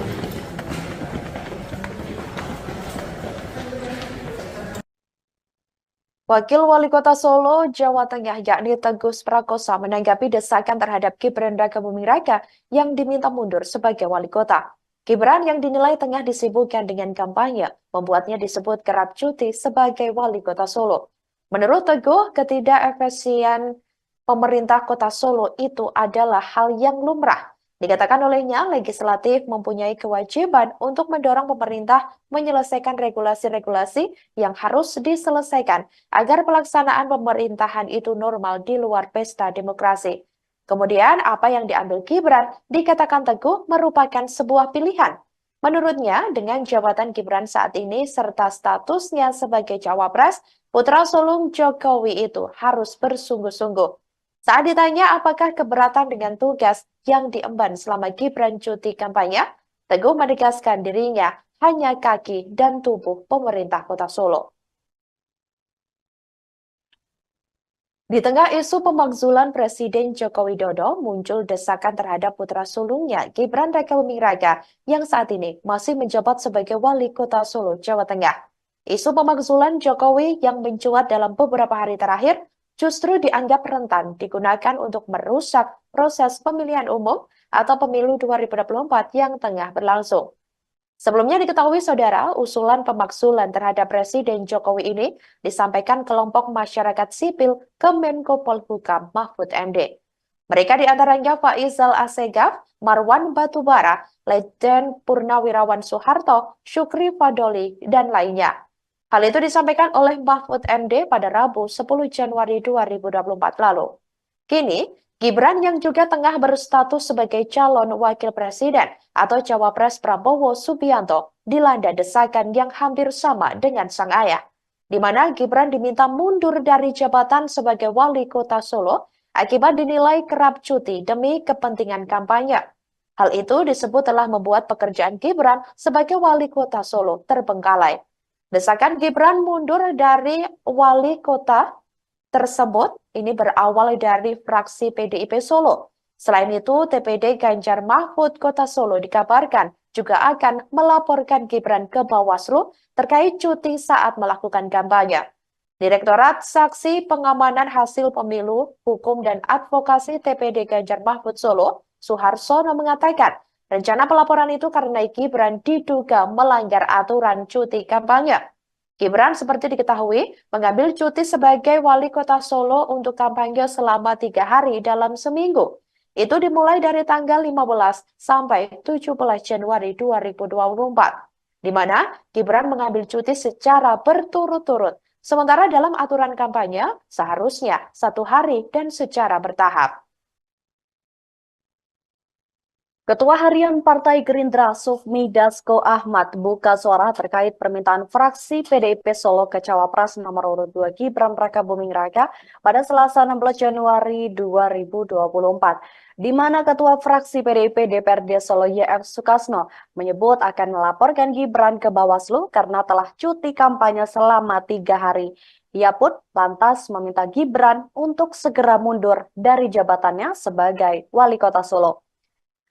Wakil Wali Kota Solo, Jawa Tengah, yakni Teguh Prakosa, menanggapi desakan terhadap Gibran Raka Buming Raka yang diminta mundur sebagai wali kota. Gibran yang dinilai tengah disibukkan dengan kampanye, membuatnya disebut kerap cuti sebagai wali kota Solo. Menurut Teguh, ketidakefisien pemerintah kota Solo itu adalah hal yang lumrah. Dikatakan olehnya, legislatif mempunyai kewajiban untuk mendorong pemerintah menyelesaikan regulasi-regulasi yang harus diselesaikan agar pelaksanaan pemerintahan itu normal di luar pesta demokrasi. Kemudian, apa yang diambil Gibran dikatakan Teguh merupakan sebuah pilihan. Menurutnya, dengan jabatan Gibran saat ini serta statusnya sebagai cawapres, putra sulung Jokowi itu harus bersungguh-sungguh. Saat ditanya apakah keberatan dengan tugas yang diemban selama Gibran cuti kampanye, Teguh menegaskan dirinya hanya kaki dan tubuh pemerintah kota Solo. Di tengah isu pemakzulan Presiden Joko Widodo, muncul desakan terhadap putra sulungnya Gibran Raka Buming Raka yang saat ini masih menjabat sebagai wali kota Solo, Jawa Tengah. Isu pemakzulan Jokowi yang mencuat dalam beberapa hari terakhir justru dianggap rentan digunakan untuk merusak proses pemilihan umum atau pemilu 2024 yang tengah berlangsung. Sebelumnya diketahui saudara, usulan pemakzulan terhadap Presiden Jokowi ini disampaikan kelompok masyarakat sipil ke Menko Polhukam Mahfud MD. Mereka diantaranya Faizal Assegaf, Marwan Batubara, Letjen Purnawirawan Soeharto, Syukri Fadoli, dan lainnya. Hal itu disampaikan oleh Mahfud MD pada Rabu 10 Januari 2024 lalu. Kini, Gibran yang juga tengah berstatus sebagai calon wakil presiden atau cawapres Prabowo Subianto dilanda desakan yang hampir sama dengan sang ayah, di mana Gibran diminta mundur dari jabatan sebagai wali kota Solo akibat dinilai kerap cuti demi kepentingan kampanye. Hal itu disebut telah membuat pekerjaan Gibran sebagai wali kota Solo terbengkalai. Desakan Gibran mundur dari wali kota tersebut ini berawal dari fraksi PDIP Solo. Selain itu, TPD Ganjar Mahfud Kota Solo dikabarkan juga akan melaporkan Gibran ke Bawaslu terkait cuti saat melakukan kampanye. Direktorat Saksi Pengamanan Hasil Pemilu, Hukum dan Advokasi TPD Ganjar Mahfud Solo, Suharsono mengatakan, rencana pelaporan itu karena Gibran diduga melanggar aturan cuti kampanye. Gibran seperti diketahui mengambil cuti sebagai wali kota Solo untuk kampanye selama 3 hari dalam seminggu. Itu dimulai dari tanggal 15 sampai 17 Januari 2024, di mana Gibran mengambil cuti secara berturut-turut. Sementara dalam aturan kampanye seharusnya 1 hari dan secara bertahap. Ketua Harian Partai Gerindra Sufmi Dasko Ahmad buka suara terkait permintaan fraksi PDIP Solo ke Cawapres nomor urut 2 Gibran Raka Buming Raka pada Selasa 16 Januari 2024, di mana Ketua Fraksi PDIP DPRD Solo YF Sukasno menyebut akan melaporkan Gibran ke Bawaslu karena telah cuti kampanye selama 3 hari. Ia pun lantas meminta Gibran untuk segera mundur dari jabatannya sebagai wali kota Solo.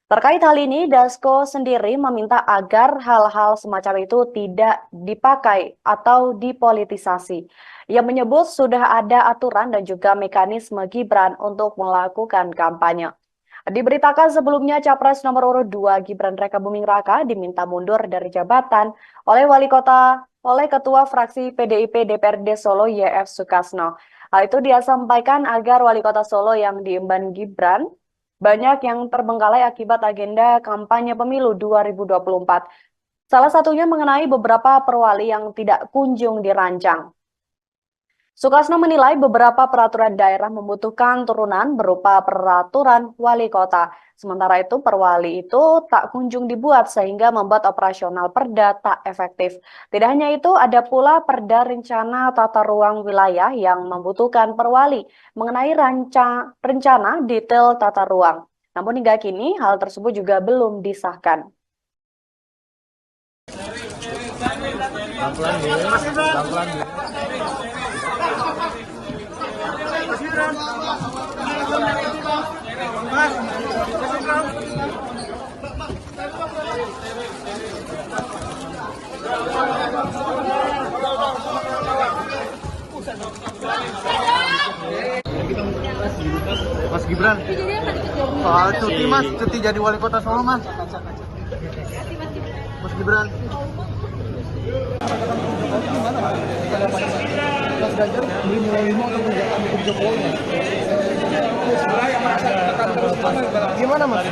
Terkait hal ini, Dasko sendiri meminta agar hal-hal semacam itu tidak dipakai atau dipolitisasi. Ia menyebut sudah ada aturan dan juga mekanisme Gibran untuk melakukan kampanye. Diberitakan sebelumnya Capres nomor urut 2 Gibran Rakabuming Raka diminta mundur dari jabatan oleh Ketua Fraksi PDIP DPRD Solo YF Sukasno. Hal itu dia sampaikan agar Wali Kota Solo yang diemban Gibran banyak yang terbengkalai akibat agenda kampanye pemilu 2024. Salah satunya mengenai beberapa perwali yang tidak kunjung dirancang. Sukasno menilai beberapa peraturan daerah membutuhkan turunan berupa peraturan wali kota. Sementara itu perwali itu tak kunjung dibuat sehingga membuat operasional perda tak efektif. Tidak hanya itu, ada pula perda rencana tata ruang wilayah yang membutuhkan perwali mengenai rencana detail tata ruang. Namun hingga kini hal tersebut juga belum disahkan. Mas Gibran, soal cuti Mas, cuti jadi wali kota Solo Mas. Mas Gibran. Gimana Mas?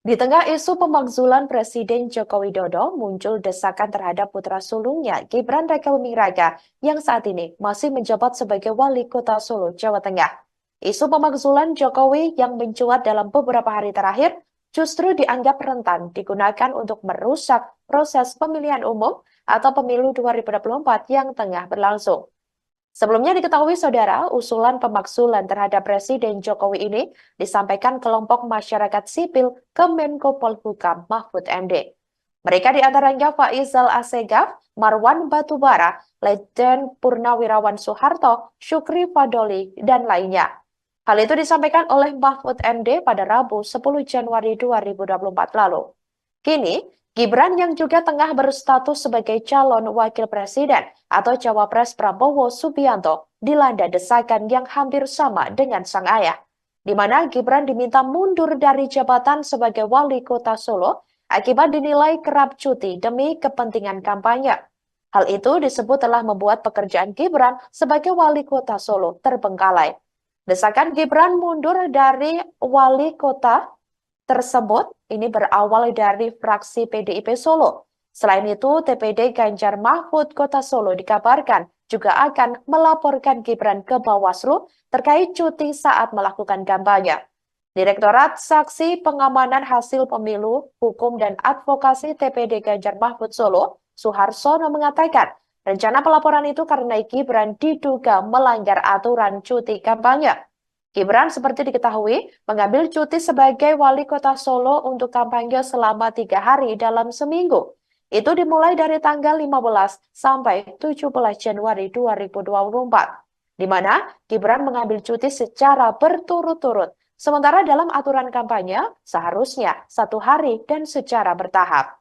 Di tengah isu pemakzulan Presiden Joko Widodo, muncul desakan terhadap putra sulungnya Gibran Rakabuming Raka yang saat ini masih menjabat sebagai Wali Kota Solo, Jawa Tengah. Isu pemakzulan Jokowi yang mencuat dalam beberapa hari terakhir justru dianggap rentan digunakan untuk merusak proses pemilihan umum atau pemilu 2024 yang tengah berlangsung. Sebelumnya diketahui saudara, usulan pemakzulan terhadap Presiden Jokowi ini disampaikan kelompok masyarakat sipil ke Menko Polhukam Mahfud MD. Mereka diantaranya Faisal Assegaf, Marwan Batubara, Letjen Purnawirawan Soeharto, Syukri Fadoli, dan lainnya. Hal itu disampaikan oleh Mahfud MD pada Rabu 10 Januari 2024 lalu. Kini, Gibran yang juga tengah berstatus sebagai calon wakil presiden atau cawapres Prabowo Subianto dilanda desakan yang hampir sama dengan sang ayah, di mana Gibran diminta mundur dari jabatan sebagai wali kota Solo akibat dinilai kerap cuti demi kepentingan kampanye. Hal itu disebut telah membuat pekerjaan Gibran sebagai wali kota Solo terbengkalai. Desakan Gibran mundur dari wali kota tersebut ini berawal dari fraksi PDIP Solo. Selain itu, TPD Ganjar Mahfud Kota Solo dikabarkan juga akan melaporkan Gibran ke Bawaslu terkait cuti saat melakukan kampanye. Direktorat Saksi Pengamanan Hasil Pemilu, Hukum dan Advokasi TPD Ganjar Mahfud Solo, Suharsono mengatakan, rencana pelaporan itu karena Gibran diduga melanggar aturan cuti kampanye. Gibran seperti diketahui mengambil cuti sebagai wali kota Solo untuk kampanye selama 3 hari dalam seminggu. Itu dimulai dari tanggal 15 sampai 17 Januari 2024, di mana Gibran mengambil cuti secara berturut-turut. Sementara dalam aturan kampanye seharusnya 1 hari dan secara bertahap.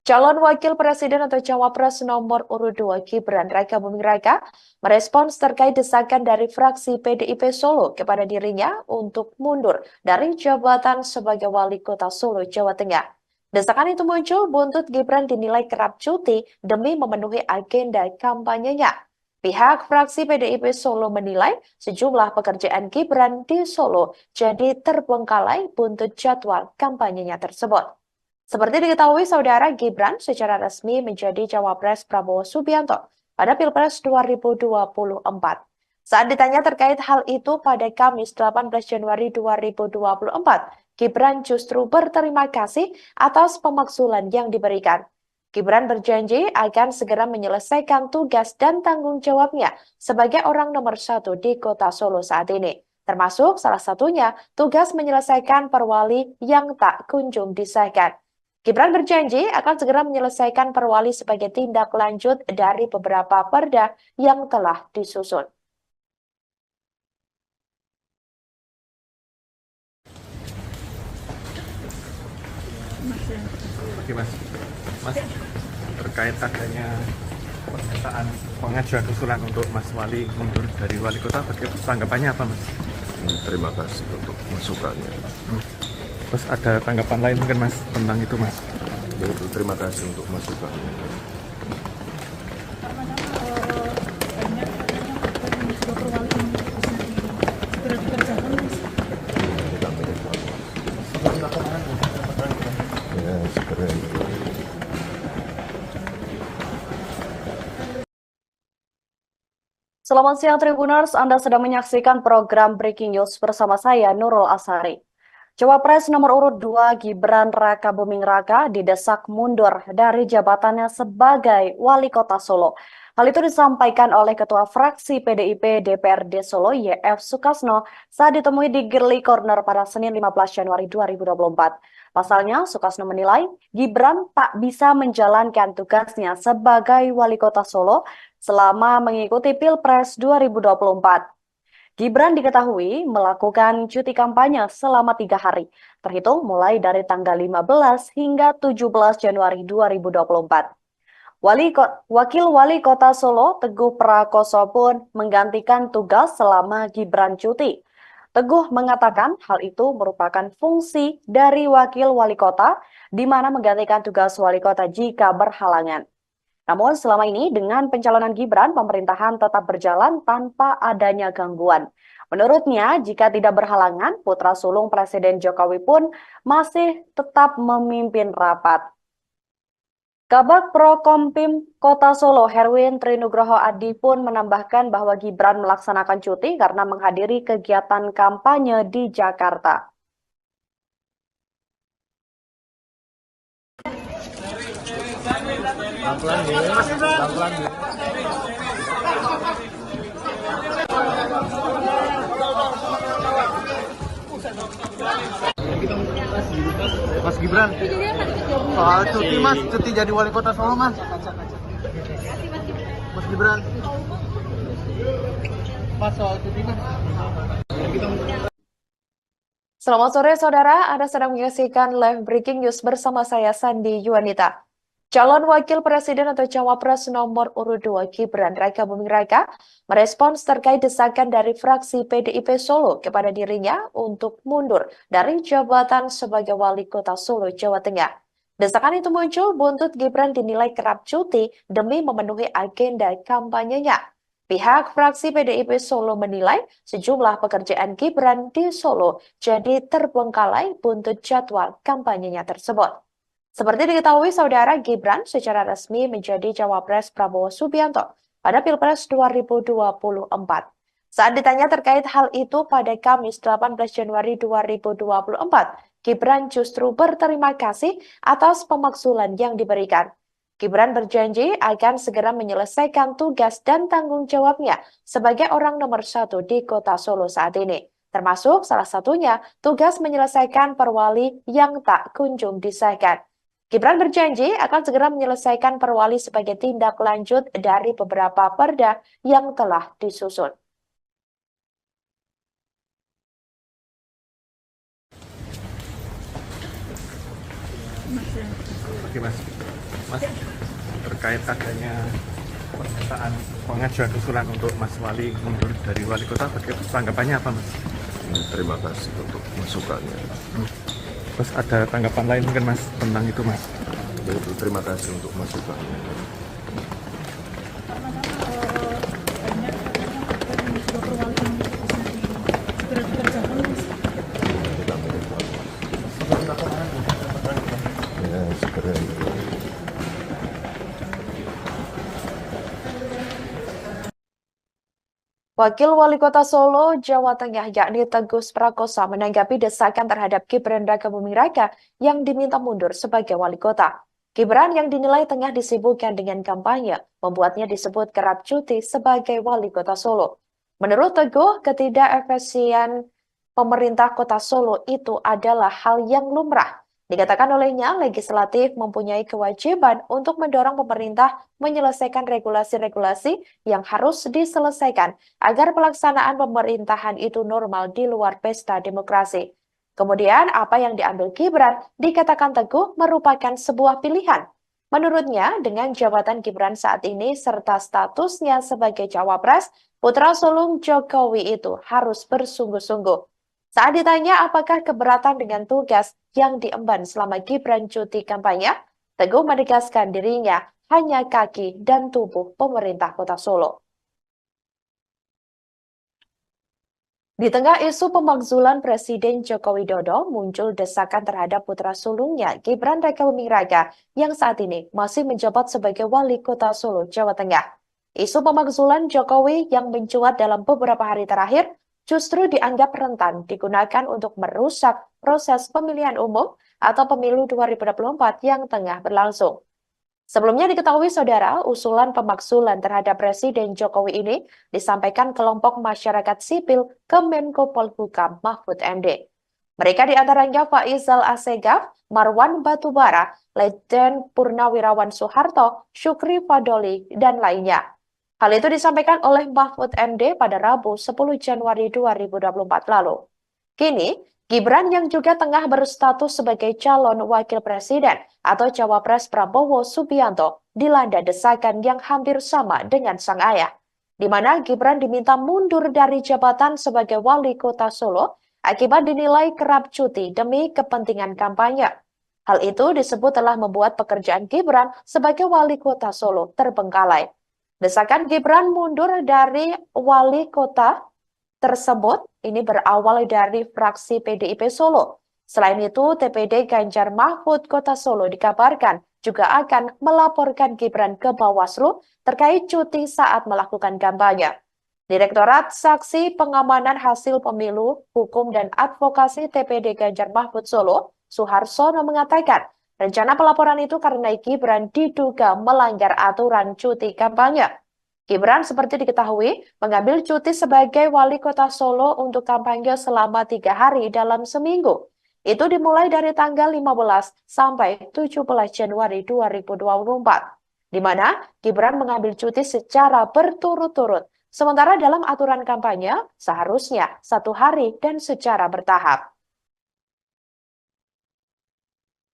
Calon Wakil Presiden atau Cawapres nomor urut 2 Gibran Rakabuming Raka merespons terkait desakan dari fraksi PDIP Solo kepada dirinya untuk mundur dari jabatan sebagai Wali Kota Solo, Jawa Tengah. Desakan itu muncul buntut Gibran dinilai kerap cuti demi memenuhi agenda kampanyenya. Pihak fraksi PDIP Solo menilai sejumlah pekerjaan Gibran di Solo jadi terbengkalai buntut jadwal kampanyenya tersebut. Seperti diketahui saudara, Gibran secara resmi menjadi cawapres Prabowo Subianto pada Pilpres 2024. Saat ditanya terkait hal itu pada Kamis 18 Januari 2024, Gibran justru berterima kasih atas pemakzulan yang diberikan. Gibran berjanji akan segera menyelesaikan tugas dan tanggung jawabnya sebagai orang nomor 1 di kota Solo saat ini. Termasuk salah satunya tugas menyelesaikan perwali yang tak kunjung disahkan. Gibran berjanji akan segera menyelesaikan perwali sebagai tindak lanjut dari beberapa perda yang telah disusun. Oke mas, mas terkait adanya pernyataan pengajuan usulan untuk Mas Wali mundur dari wali kota, tanggapannya apa mas? Terima kasih untuk masukannya. Terus ada tanggapan lain mungkin mas tentang itu mas? Terima kasih untuk masukannya. Ya, segera itu. Selamat siang Tribuners, Anda sedang menyaksikan program Breaking News bersama saya Nurul Asari. Cawapres nomor urut 2 Gibran Raka Buming Raka didesak mundur dari jabatannya sebagai Wali Kota Solo. Hal itu disampaikan oleh Ketua Fraksi PDIP DPRD Solo YF Sukasno saat ditemui di Girly Corner pada Senin 15 Januari 2024. Pasalnya, Sukasno menilai Gibran tak bisa menjalankan tugasnya sebagai Wali Kota Solo selama mengikuti Pilpres 2024. Gibran diketahui melakukan cuti kampanye selama 3 hari, terhitung mulai dari tanggal 15 hingga 17 Januari 2024. Wakil Wali Kota Solo, Teguh Prakoso pun menggantikan tugas selama Gibran cuti. Teguh mengatakan hal itu merupakan fungsi dari Wakil Wali Kota, di mana menggantikan tugas Wali Kota jika berhalangan. Namun selama ini dengan pencalonan Gibran, pemerintahan tetap berjalan tanpa adanya gangguan. Menurutnya, jika tidak berhalangan, putra sulung Presiden Jokowi pun masih tetap memimpin rapat. Kabag Prokompim Kota Solo, Herwin Trinugroho Adi pun menambahkan bahwa Gibran melaksanakan cuti karena menghadiri kegiatan kampanye di Jakarta. Mas Gibran, soal cuti mas, cuti jadi wali kota Solo mas. Mas Gibran, mas soal cuti mas. Selamat sore saudara, Anda sedang menyaksikan live breaking news bersama saya Sandi Yuanita. Calon Wakil Presiden atau Cawapres nomor urut 2 Gibran Raka Buming Raka merespons terkait desakan dari fraksi PDIP Solo kepada dirinya untuk mundur dari jabatan sebagai Wali Kota Solo, Jawa Tengah. Desakan itu muncul buntut Gibran dinilai kerap cuti demi memenuhi agenda kampanyenya. Pihak fraksi PDIP Solo menilai sejumlah pekerjaan Gibran di Solo jadi terbengkalai buntut jadwal kampanyenya tersebut. Seperti diketahui saudara, Gibran secara resmi menjadi Cawapres Prabowo Subianto pada Pilpres 2024. Saat ditanya terkait hal itu pada Kamis 18 Januari 2024, Gibran justru berterima kasih atas pemakzulan yang diberikan. Gibran berjanji akan segera menyelesaikan tugas dan tanggung jawabnya sebagai orang nomor 1 di Kota Solo saat ini. Termasuk salah satunya tugas menyelesaikan perwali yang tak kunjung disahkan. Gibran berjanji akan segera menyelesaikan perwali sebagai tindak lanjut dari beberapa perda yang telah disusun. Oke mas, terkait adanya pernyataan pengajuan usulan untuk Mas Wali mundur dari wali kota, tanggapannya apa mas? Terima kasih untuk masukannya. Terus ada tanggapan lain mungkin mas tentang itu mas? Terima kasih untuk masukannya. Ya, segera itu. Wakil Wali Kota Solo, Jawa Tengah, yakni Teguh Prakoso menanggapi desakan terhadap Gibran Raka Buming Raka yang diminta mundur sebagai wali kota. Gibran yang dinilai tengah disibukkan dengan kampanye, membuatnya disebut kerap cuti sebagai wali kota Solo. Menurut Teguh, ketidakefisien pemerintah kota Solo itu adalah hal yang lumrah. Dikatakan olehnya, legislatif mempunyai kewajiban untuk mendorong pemerintah menyelesaikan regulasi-regulasi yang harus diselesaikan agar pelaksanaan pemerintahan itu normal di luar pesta demokrasi. Kemudian, apa yang diambil Gibran dikatakan Teguh merupakan sebuah pilihan. Menurutnya, dengan jabatan Gibran saat ini serta statusnya sebagai cawapres, putra sulung Jokowi itu harus bersungguh-sungguh. Saat ditanya apakah keberatan dengan tugas yang diemban selama Gibran cuti kampanye, Teguh menegaskan dirinya hanya kaki dan tubuh pemerintah Kota Solo. Di tengah isu pemakzulan Presiden Joko Widodo, muncul desakan terhadap putra sulungnya Gibran Raka Buming Raka yang saat ini masih menjabat sebagai Wali Kota Solo, Jawa Tengah. Isu pemakzulan Jokowi yang mencuat dalam beberapa hari terakhir justru dianggap rentan digunakan untuk merusak proses pemilihan umum atau pemilu 2024 yang tengah berlangsung. Sebelumnya diketahui saudara, usulan pemakzulan terhadap Presiden Jokowi ini disampaikan kelompok masyarakat sipil ke Menko Polhukam Mahfud MD. Mereka diantaranya Faizal Assegaf, Marwan Batubara, Letjen Purnawirawan Soeharto, Syukri Fadoli, dan lainnya. Hal itu disampaikan oleh Mahfud MD pada Rabu 10 Januari 2024 lalu. Kini, Gibran yang juga tengah berstatus sebagai calon wakil presiden atau cawapres Prabowo Subianto dilanda desakan yang hampir sama dengan sang ayah, di mana Gibran diminta mundur dari jabatan sebagai wali kota Solo akibat dinilai kerap cuti demi kepentingan kampanye. Hal itu disebut telah membuat pekerjaan Gibran sebagai wali kota Solo terbengkalai. Desakan Gibran mundur dari wali kota tersebut ini berawal dari fraksi PDIP Solo. Selain itu, TPD Ganjar Mahfud Kota Solo dikabarkan juga akan melaporkan Gibran ke Bawaslu terkait cuti saat melakukan kampanye. Direktorat Saksi Pengamanan Hasil Pemilu, Hukum dan Advokasi TPD Ganjar Mahfud Solo, Suharsono mengatakan, rencana pelaporan itu karena Gibran diduga melanggar aturan cuti kampanye. Gibran seperti diketahui mengambil cuti sebagai wali kota Solo untuk kampanye selama 3 hari dalam seminggu. Itu dimulai dari tanggal 15 sampai 17 Januari 2024, di mana Gibran mengambil cuti secara berturut-turut. Sementara dalam aturan kampanye seharusnya 1 hari dan secara bertahap.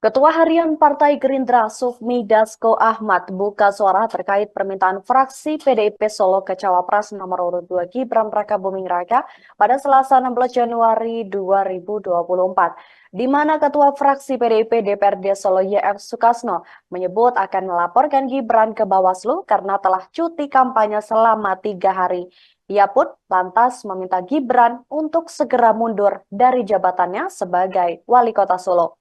Ketua Harian Partai Gerindra Sufmi Dasko Ahmad buka suara terkait permintaan fraksi PDIP Solo ke Cawapres nomor urut 2 Gibran Raka Buming Raka pada Selasa 16 Januari 2024, di mana Ketua Fraksi PDIP DPRD Solo YF Sukasno menyebut akan melaporkan Gibran ke Bawaslu karena telah cuti kampanye selama 3 hari. Ia pun lantas meminta Gibran untuk segera mundur dari jabatannya sebagai Wali Kota Solo.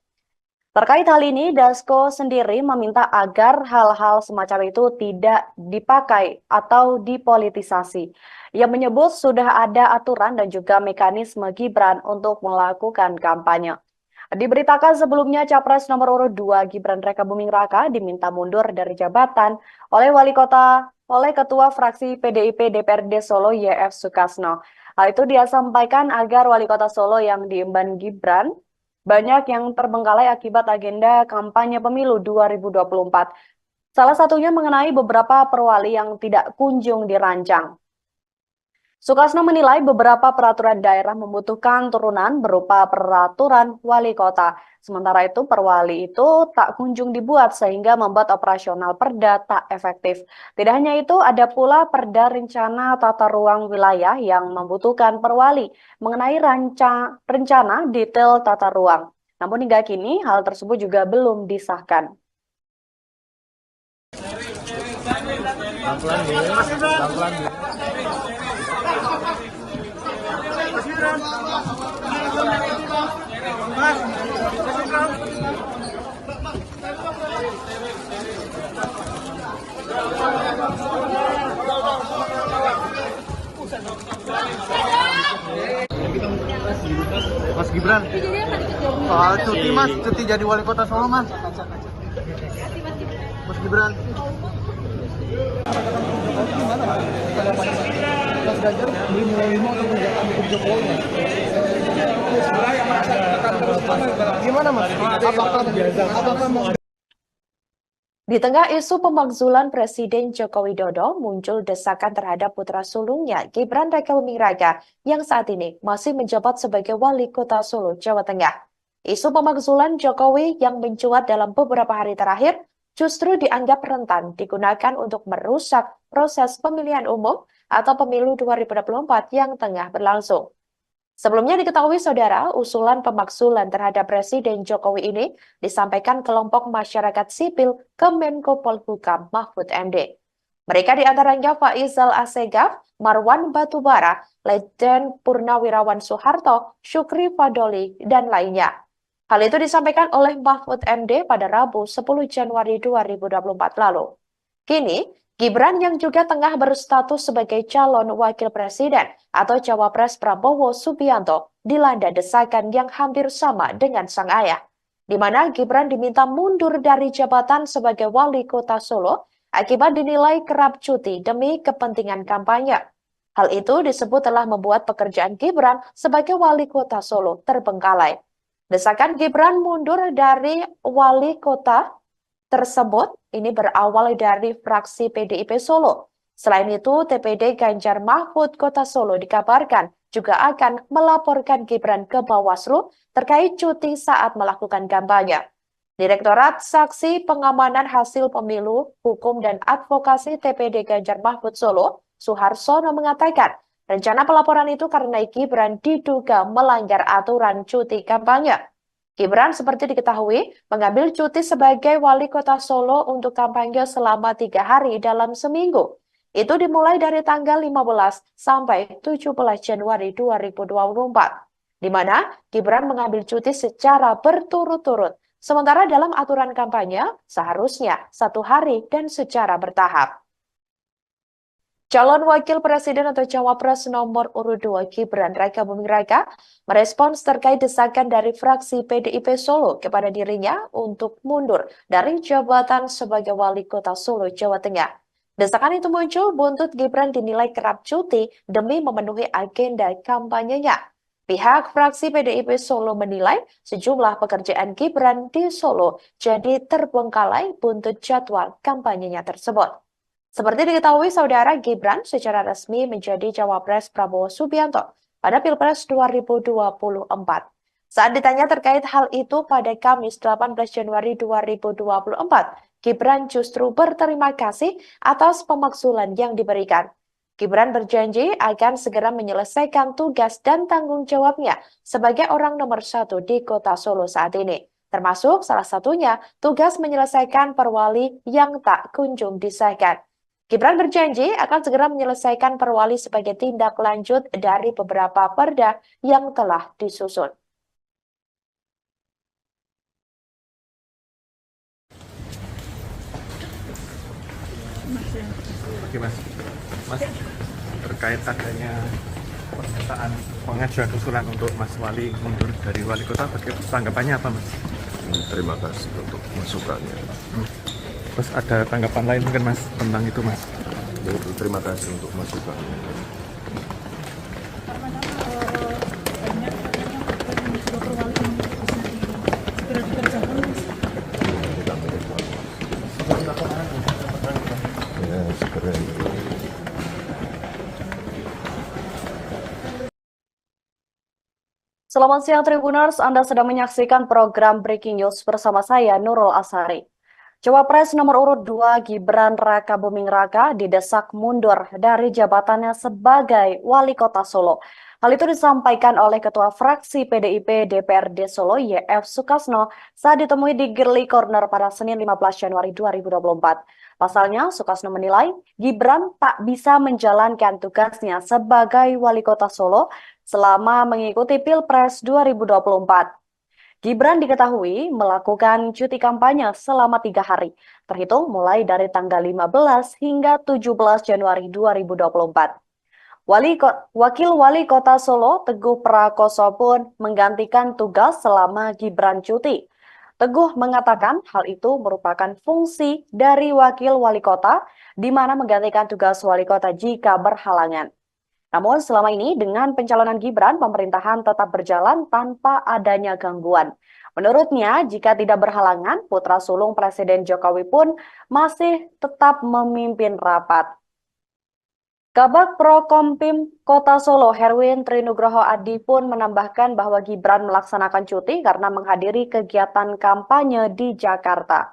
Terkait hal ini, Dasko sendiri meminta agar hal-hal semacam itu tidak dipakai atau dipolitisasi. Ia menyebut sudah ada aturan dan juga mekanisme Gibran untuk melakukan kampanye. Diberitakan sebelumnya Capres nomor urut 2 Gibran Raka Buming Raka diminta mundur dari jabatan oleh Ketua Fraksi PDIP DPRD Solo YF Sukasno. Hal itu dia sampaikan agar Wali Kota Solo yang diemban Gibran banyak yang terbengkalai akibat agenda kampanye pemilu 2024. Salah satunya mengenai beberapa perwali yang tidak kunjung dirancang. Sukasno menilai beberapa peraturan daerah membutuhkan turunan berupa peraturan wali kota. Sementara itu perwali itu tak kunjung dibuat sehingga membuat operasional perda tak efektif. Tidak hanya itu, ada pula perda rencana tata ruang wilayah yang membutuhkan perwali mengenai rencana detail tata ruang. Namun hingga kini hal tersebut juga belum disahkan. Mas Gibran, soal cuti mas, cuti jadi wali kota Solo mas. Mas Gibran. Mas Ganjar beli menerima untuk menjaga hukum Jokowi. Gimana mas? Apakah mau Di tengah isu pemakzulan Presiden Joko Widodo, muncul desakan terhadap putra sulungnya, Gibran Rakabuming Raka, yang saat ini masih menjabat sebagai Wali Kota Solo, Jawa Tengah. Isu pemakzulan Jokowi yang mencuat dalam beberapa hari terakhir justru dianggap rentan digunakan untuk merusak proses pemilihan umum atau pemilu 2024 yang tengah berlangsung. Sebelumnya diketahui saudara, usulan pemakzulan terhadap Presiden Jokowi ini disampaikan kelompok masyarakat sipil ke Menko Polhukam Mahfud MD. Mereka diantaranya Faisal Assegaf, Marwan Batubara, Letjen Purnawirawan Soeharto, Syukri Fadoli, dan lainnya. Hal itu disampaikan oleh Mahfud MD pada Rabu 10 Januari 2024 lalu. Kini, Gibran yang juga tengah berstatus sebagai calon wakil presiden atau cawapres Prabowo Subianto dilanda desakan yang hampir sama dengan sang ayah, di mana Gibran diminta mundur dari jabatan sebagai wali kota Solo akibat dinilai kerap cuti demi kepentingan kampanye. Hal itu disebut telah membuat pekerjaan Gibran sebagai wali kota Solo terbengkalai. Desakan Gibran mundur dari wali kota tersebut ini berawal dari fraksi PDIP Solo. Selain itu, TPD Ganjar Mahfud Kota Solo dikabarkan juga akan melaporkan Gibran ke Bawaslu terkait cuti saat melakukan kampanye. Direktorat Saksi Pengamanan Hasil Pemilu, Hukum dan Advokasi TPD Ganjar Mahfud Solo, Suharsono mengatakan, rencana pelaporan itu karena Gibran diduga melanggar aturan cuti kampanye. Gibran seperti diketahui mengambil cuti sebagai wali kota Solo untuk kampanye selama 3 hari dalam seminggu. Itu dimulai dari tanggal 15 sampai 17 Januari 2024, di mana Gibran mengambil cuti secara berturut-turut. Sementara dalam aturan kampanye seharusnya 1 hari dan secara bertahap. Calon Wakil Presiden atau Cawapres nomor urut 2 Gibran Rakabuming Raka merespons terkait desakan dari fraksi PDIP Solo kepada dirinya untuk mundur dari jabatan sebagai Wali Kota Solo, Jawa Tengah. Desakan itu muncul buntut Gibran dinilai kerap cuti demi memenuhi agenda kampanyenya. Pihak fraksi PDIP Solo menilai sejumlah pekerjaan Gibran di Solo jadi terbengkalai buntut jadwal kampanyenya tersebut. Seperti diketahui saudara, Gibran secara resmi menjadi cawapres Prabowo Subianto pada Pilpres 2024. Saat ditanya terkait hal itu pada Kamis 18 Januari 2024, Gibran justru berterima kasih atas pemakzulan yang diberikan. Gibran berjanji akan segera menyelesaikan tugas dan tanggung jawabnya sebagai orang nomor 1 di kota Solo saat ini. Termasuk salah satunya tugas menyelesaikan perwali yang tak kunjung disahkan. Gibran berjanji akan segera menyelesaikan perwali sebagai tindak lanjut dari beberapa perda yang telah disusun. Oke Mas, terkait adanya pernyataan pengajuan usulan untuk Mas Wali mundur dari wali kota, tanggapannya apa Mas? Terima kasih untuk masukannya. Terus ada tanggapan lain mungkin Mas tentang itu Mas? Terima kasih untuk masukannya. Ya, segera itu. Selamat siang Tribuners, Anda sedang menyaksikan program Breaking News bersama saya Nurul Asari. Cawapres nomor urut 2 Gibran Rakabuming Raka didesak mundur dari jabatannya sebagai Wali Kota Solo. Hal itu disampaikan oleh Ketua Fraksi PDIP DPRD Solo YF Sukasno saat ditemui di Girly Corner pada Senin 15 Januari 2024. Pasalnya, Sukasno menilai Gibran tak bisa menjalankan tugasnya sebagai Wali Kota Solo selama mengikuti Pilpres 2024. Gibran diketahui melakukan cuti kampanye selama 3 hari, terhitung mulai dari tanggal 15 hingga 17 Januari 2024. Wakil Wali Kota Solo, Teguh Prakoso pun menggantikan tugas selama Gibran cuti. Teguh mengatakan hal itu merupakan fungsi dari Wakil Wali Kota, di mana menggantikan tugas Wali Kota jika berhalangan. Namun selama ini dengan pencalonan Gibran, pemerintahan tetap berjalan tanpa adanya gangguan. Menurutnya, jika tidak berhalangan, putra sulung Presiden Jokowi pun masih tetap memimpin rapat. Kabag Prokompim Kota Solo, Herwin Trinugroho Adi pun menambahkan bahwa Gibran melaksanakan cuti karena menghadiri kegiatan kampanye di Jakarta.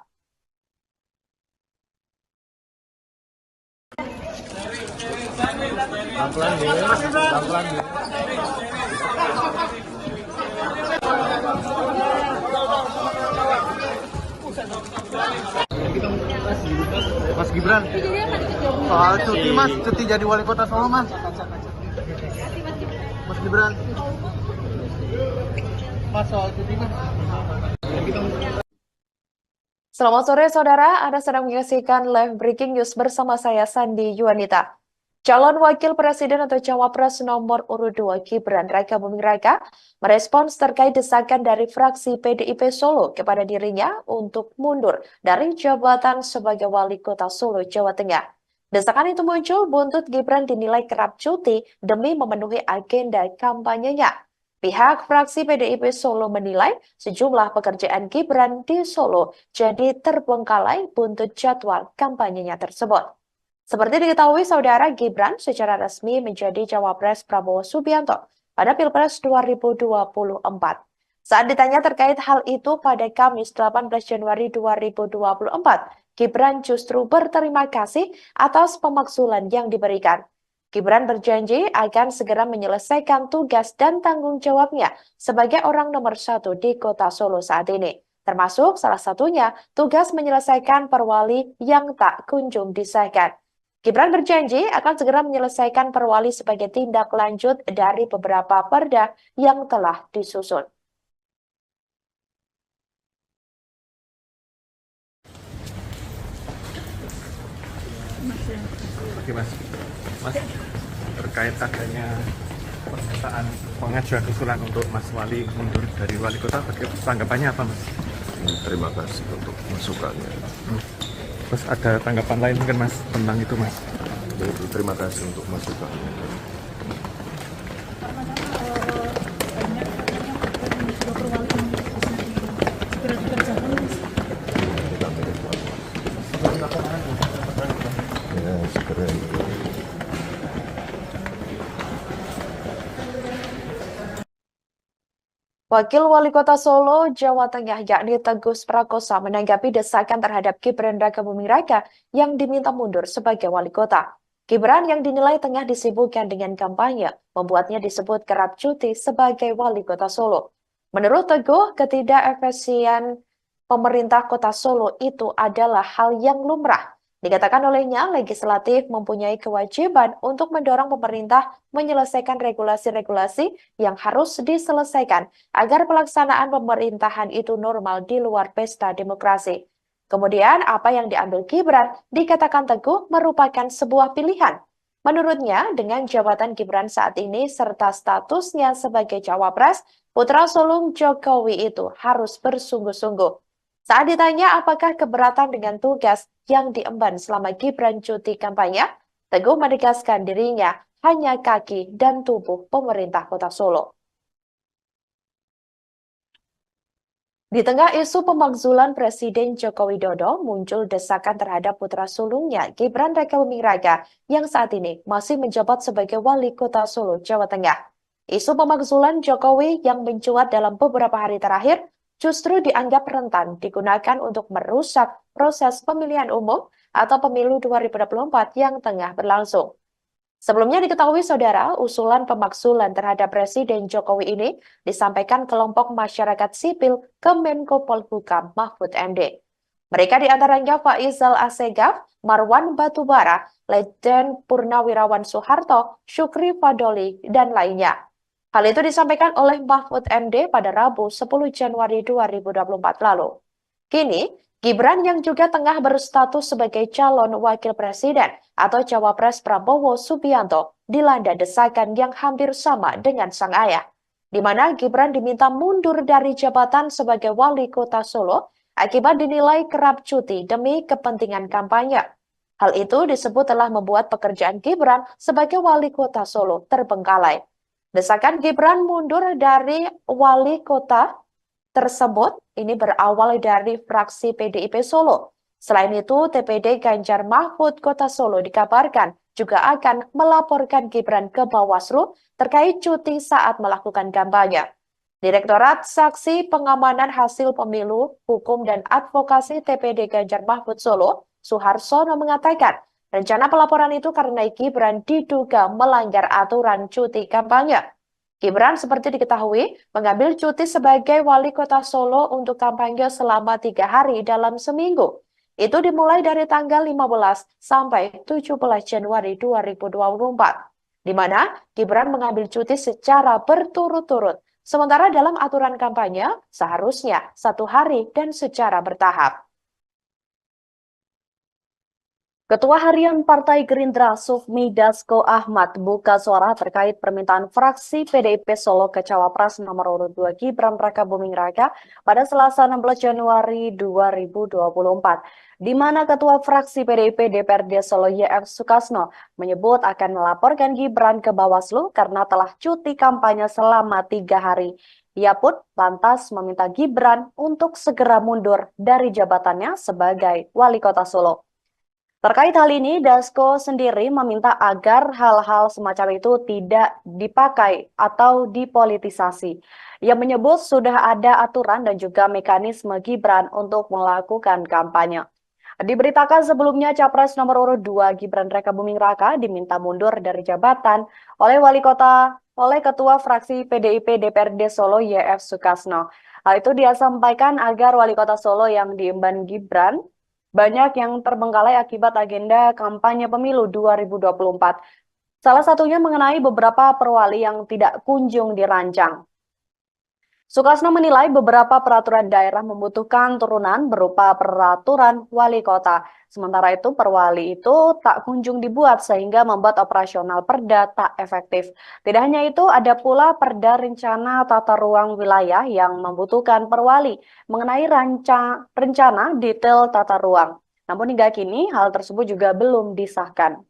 Mas Gibran, soal cuti mas, cuti jadi wali kota Solo mas. Mas Gibran, mas soal cuti mas. Selamat sore saudara, Anda sedang menyaksikan live breaking news bersama saya Sandi Yuanita. Calon Wakil Presiden atau Cawapres nomor urut 2 Gibran Raka Buming Raka merespons terkait desakan dari fraksi PDIP Solo kepada dirinya untuk mundur dari jabatan sebagai Wali Kota Solo, Jawa Tengah. Desakan itu muncul buntut Gibran dinilai kerap cuti demi memenuhi agenda kampanyenya. Pihak fraksi PDIP Solo menilai sejumlah pekerjaan Gibran di Solo jadi terbengkalai buntut jadwal kampanyenya tersebut. Seperti diketahui, saudara, Gibran secara resmi menjadi Cawapres Prabowo Subianto pada Pilpres 2024. Saat ditanya terkait hal itu pada Kamis 18 Januari 2024, Gibran justru berterima kasih atas pemakzulan yang diberikan. Gibran berjanji akan segera menyelesaikan tugas dan tanggung jawabnya sebagai orang nomor 1 di Kota Solo saat ini. Termasuk salah satunya tugas menyelesaikan perwali yang tak kunjung disahkan. Gibran berjanji akan segera menyelesaikan perwali sebagai tindak lanjut dari beberapa perda yang telah disusun. Oke mas, terkait adanya pernyataan pengajuan usulan untuk Mas Wali mundur dari wali kota, tanggapannya apa mas? Terima kasih untuk masukannya. Terus ada tanggapan lain mungkin mas tentang itu mas? Terima kasih untuk masukannya. Ya, segera itu. Wakil Wali Kota Solo, Jawa Tengah, yakni Teguh Prakosa, menanggapi desakan terhadap Gibran Raka Buming Raka yang diminta mundur sebagai wali kota. Gibran yang dinilai tengah disibukkan dengan kampanye, membuatnya disebut kerap cuti sebagai wali kota Solo. Menurut Teguh, ketidakefisien pemerintah kota Solo itu adalah hal yang lumrah. Dikatakan olehnya, legislatif mempunyai kewajiban untuk mendorong pemerintah menyelesaikan regulasi-regulasi yang harus diselesaikan agar pelaksanaan pemerintahan itu normal di luar pesta demokrasi. Kemudian, apa yang diambil Gibran dikatakan Teguh merupakan sebuah pilihan. Menurutnya, dengan jabatan Gibran saat ini serta statusnya sebagai Cawapres, putra sulung Jokowi itu harus bersungguh-sungguh. Saat ditanya apakah keberatan dengan tugas yang diemban selama Gibran cuti kampanye, Teguh menegaskan dirinya hanya kaki dan tubuh pemerintah kota Solo. Di tengah isu pemakzulan Presiden Joko Widodo, muncul desakan terhadap putra sulungnya Gibran Raka Buming Raka yang saat ini masih menjabat sebagai Wali Kota Solo, Jawa Tengah. Isu pemakzulan Jokowi yang mencuat dalam beberapa hari terakhir justru dianggap rentan digunakan untuk merusak proses pemilihan umum atau pemilu 2024 yang tengah berlangsung. Sebelumnya diketahui saudara, usulan pemakzulan terhadap Presiden Jokowi ini disampaikan kelompok masyarakat sipil ke Menko Polhukam Mahfud MD. Mereka diantaranya Faizal Assegaf, Marwan Batubara, Letjen Purnawirawan Soeharto, Syukri Fadoli, dan lainnya. Hal itu disampaikan oleh Mahfud MD pada Rabu 10 Januari 2024 lalu. Kini, Gibran yang juga tengah berstatus sebagai calon wakil presiden atau Cawapres Prabowo Subianto dilanda desakan yang hampir sama dengan sang ayah, di mana Gibran diminta mundur dari jabatan sebagai wali kota Solo akibat dinilai kerap cuti demi kepentingan kampanye. Hal itu disebut telah membuat pekerjaan Gibran sebagai wali kota Solo terbengkalai. Desakan Gibran mundur dari wali kota tersebut ini berawal dari fraksi PDIP Solo. Selain itu, TPD Ganjar Mahfud Kota Solo dikabarkan juga akan melaporkan Gibran ke Bawaslu terkait cuti saat melakukan kampanye. Direktorat Saksi Pengamanan Hasil Pemilu, Hukum dan Advokasi TPD Ganjar Mahfud Solo, Suharsono mengatakan, rencana pelaporan itu karena Gibran diduga melanggar aturan cuti kampanye. Gibran seperti diketahui mengambil cuti sebagai wali kota Solo untuk kampanye selama 3 hari dalam seminggu. Itu dimulai dari tanggal 15 sampai 17 Januari 2024, di mana Gibran mengambil cuti secara berturut-turut. Sementara dalam aturan kampanye, seharusnya 1 hari dan secara bertahap. Ketua Harian Partai Gerindra Sufmi Dasko Ahmad buka suara terkait permintaan fraksi PDIP Solo ke Cawapres nomor urut 2 Gibran Rakabuming Raka pada Selasa 16 Januari 2024, di mana Ketua Fraksi PDIP DPRD Solo YF Sukasno menyebut akan melaporkan Gibran ke Bawaslu karena telah cuti kampanye selama 3 hari. Ia pun lantas meminta Gibran untuk segera mundur dari jabatannya sebagai wali kota Solo. Terkait hal ini, Dasko sendiri meminta agar hal-hal semacam itu tidak dipakai atau dipolitisasi. Ia menyebut sudah ada aturan dan juga mekanisme Gibran untuk melakukan kampanye. Diberitakan sebelumnya Capres nomor urut 2 Gibran Rakabuming Raka diminta mundur dari jabatan oleh Ketua Fraksi PDIP DPRD Solo YF Sukasno. Hal itu dia sampaikan agar wali kota Solo yang diemban Gibran banyak yang terbengkalai akibat agenda kampanye pemilu 2024. Salah satunya mengenai beberapa perwali yang tidak kunjung dirancang. Sukasno menilai beberapa peraturan daerah membutuhkan turunan berupa peraturan wali kota. Sementara itu perwali itu tak kunjung dibuat sehingga membuat operasional perda tak efektif. Tidak hanya itu, ada pula perda rencana tata ruang wilayah yang membutuhkan perwali mengenai rencana detail tata ruang. Namun hingga kini hal tersebut juga belum disahkan.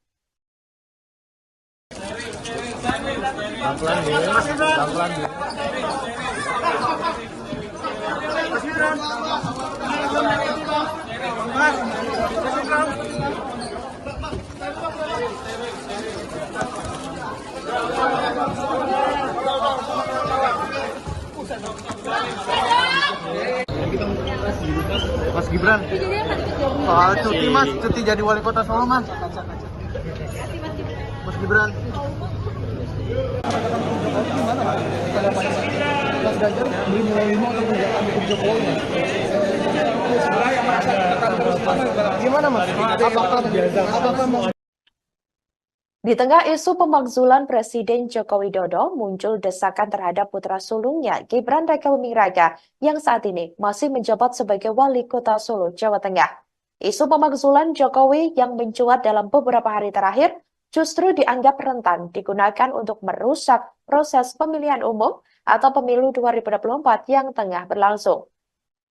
Mas Gibran, soal cuti mas, cuti jadi wali kota Solo mas. Mas Gibran. Mas Ganjar beli mulai 5 untuk menjalankan hukum Jokowi. Gimana mas? Apakah mau? Di tengah isu pemakzulan Presiden Joko Widodo, muncul desakan terhadap putra sulungnya Gibran Rakabuming Raka yang saat ini masih menjabat sebagai wali kota Solo, Jawa Tengah. Isu pemakzulan Jokowi yang mencuat dalam beberapa hari terakhir justru dianggap rentan digunakan untuk merusak proses pemilihan umum atau pemilu 2024 yang tengah berlangsung.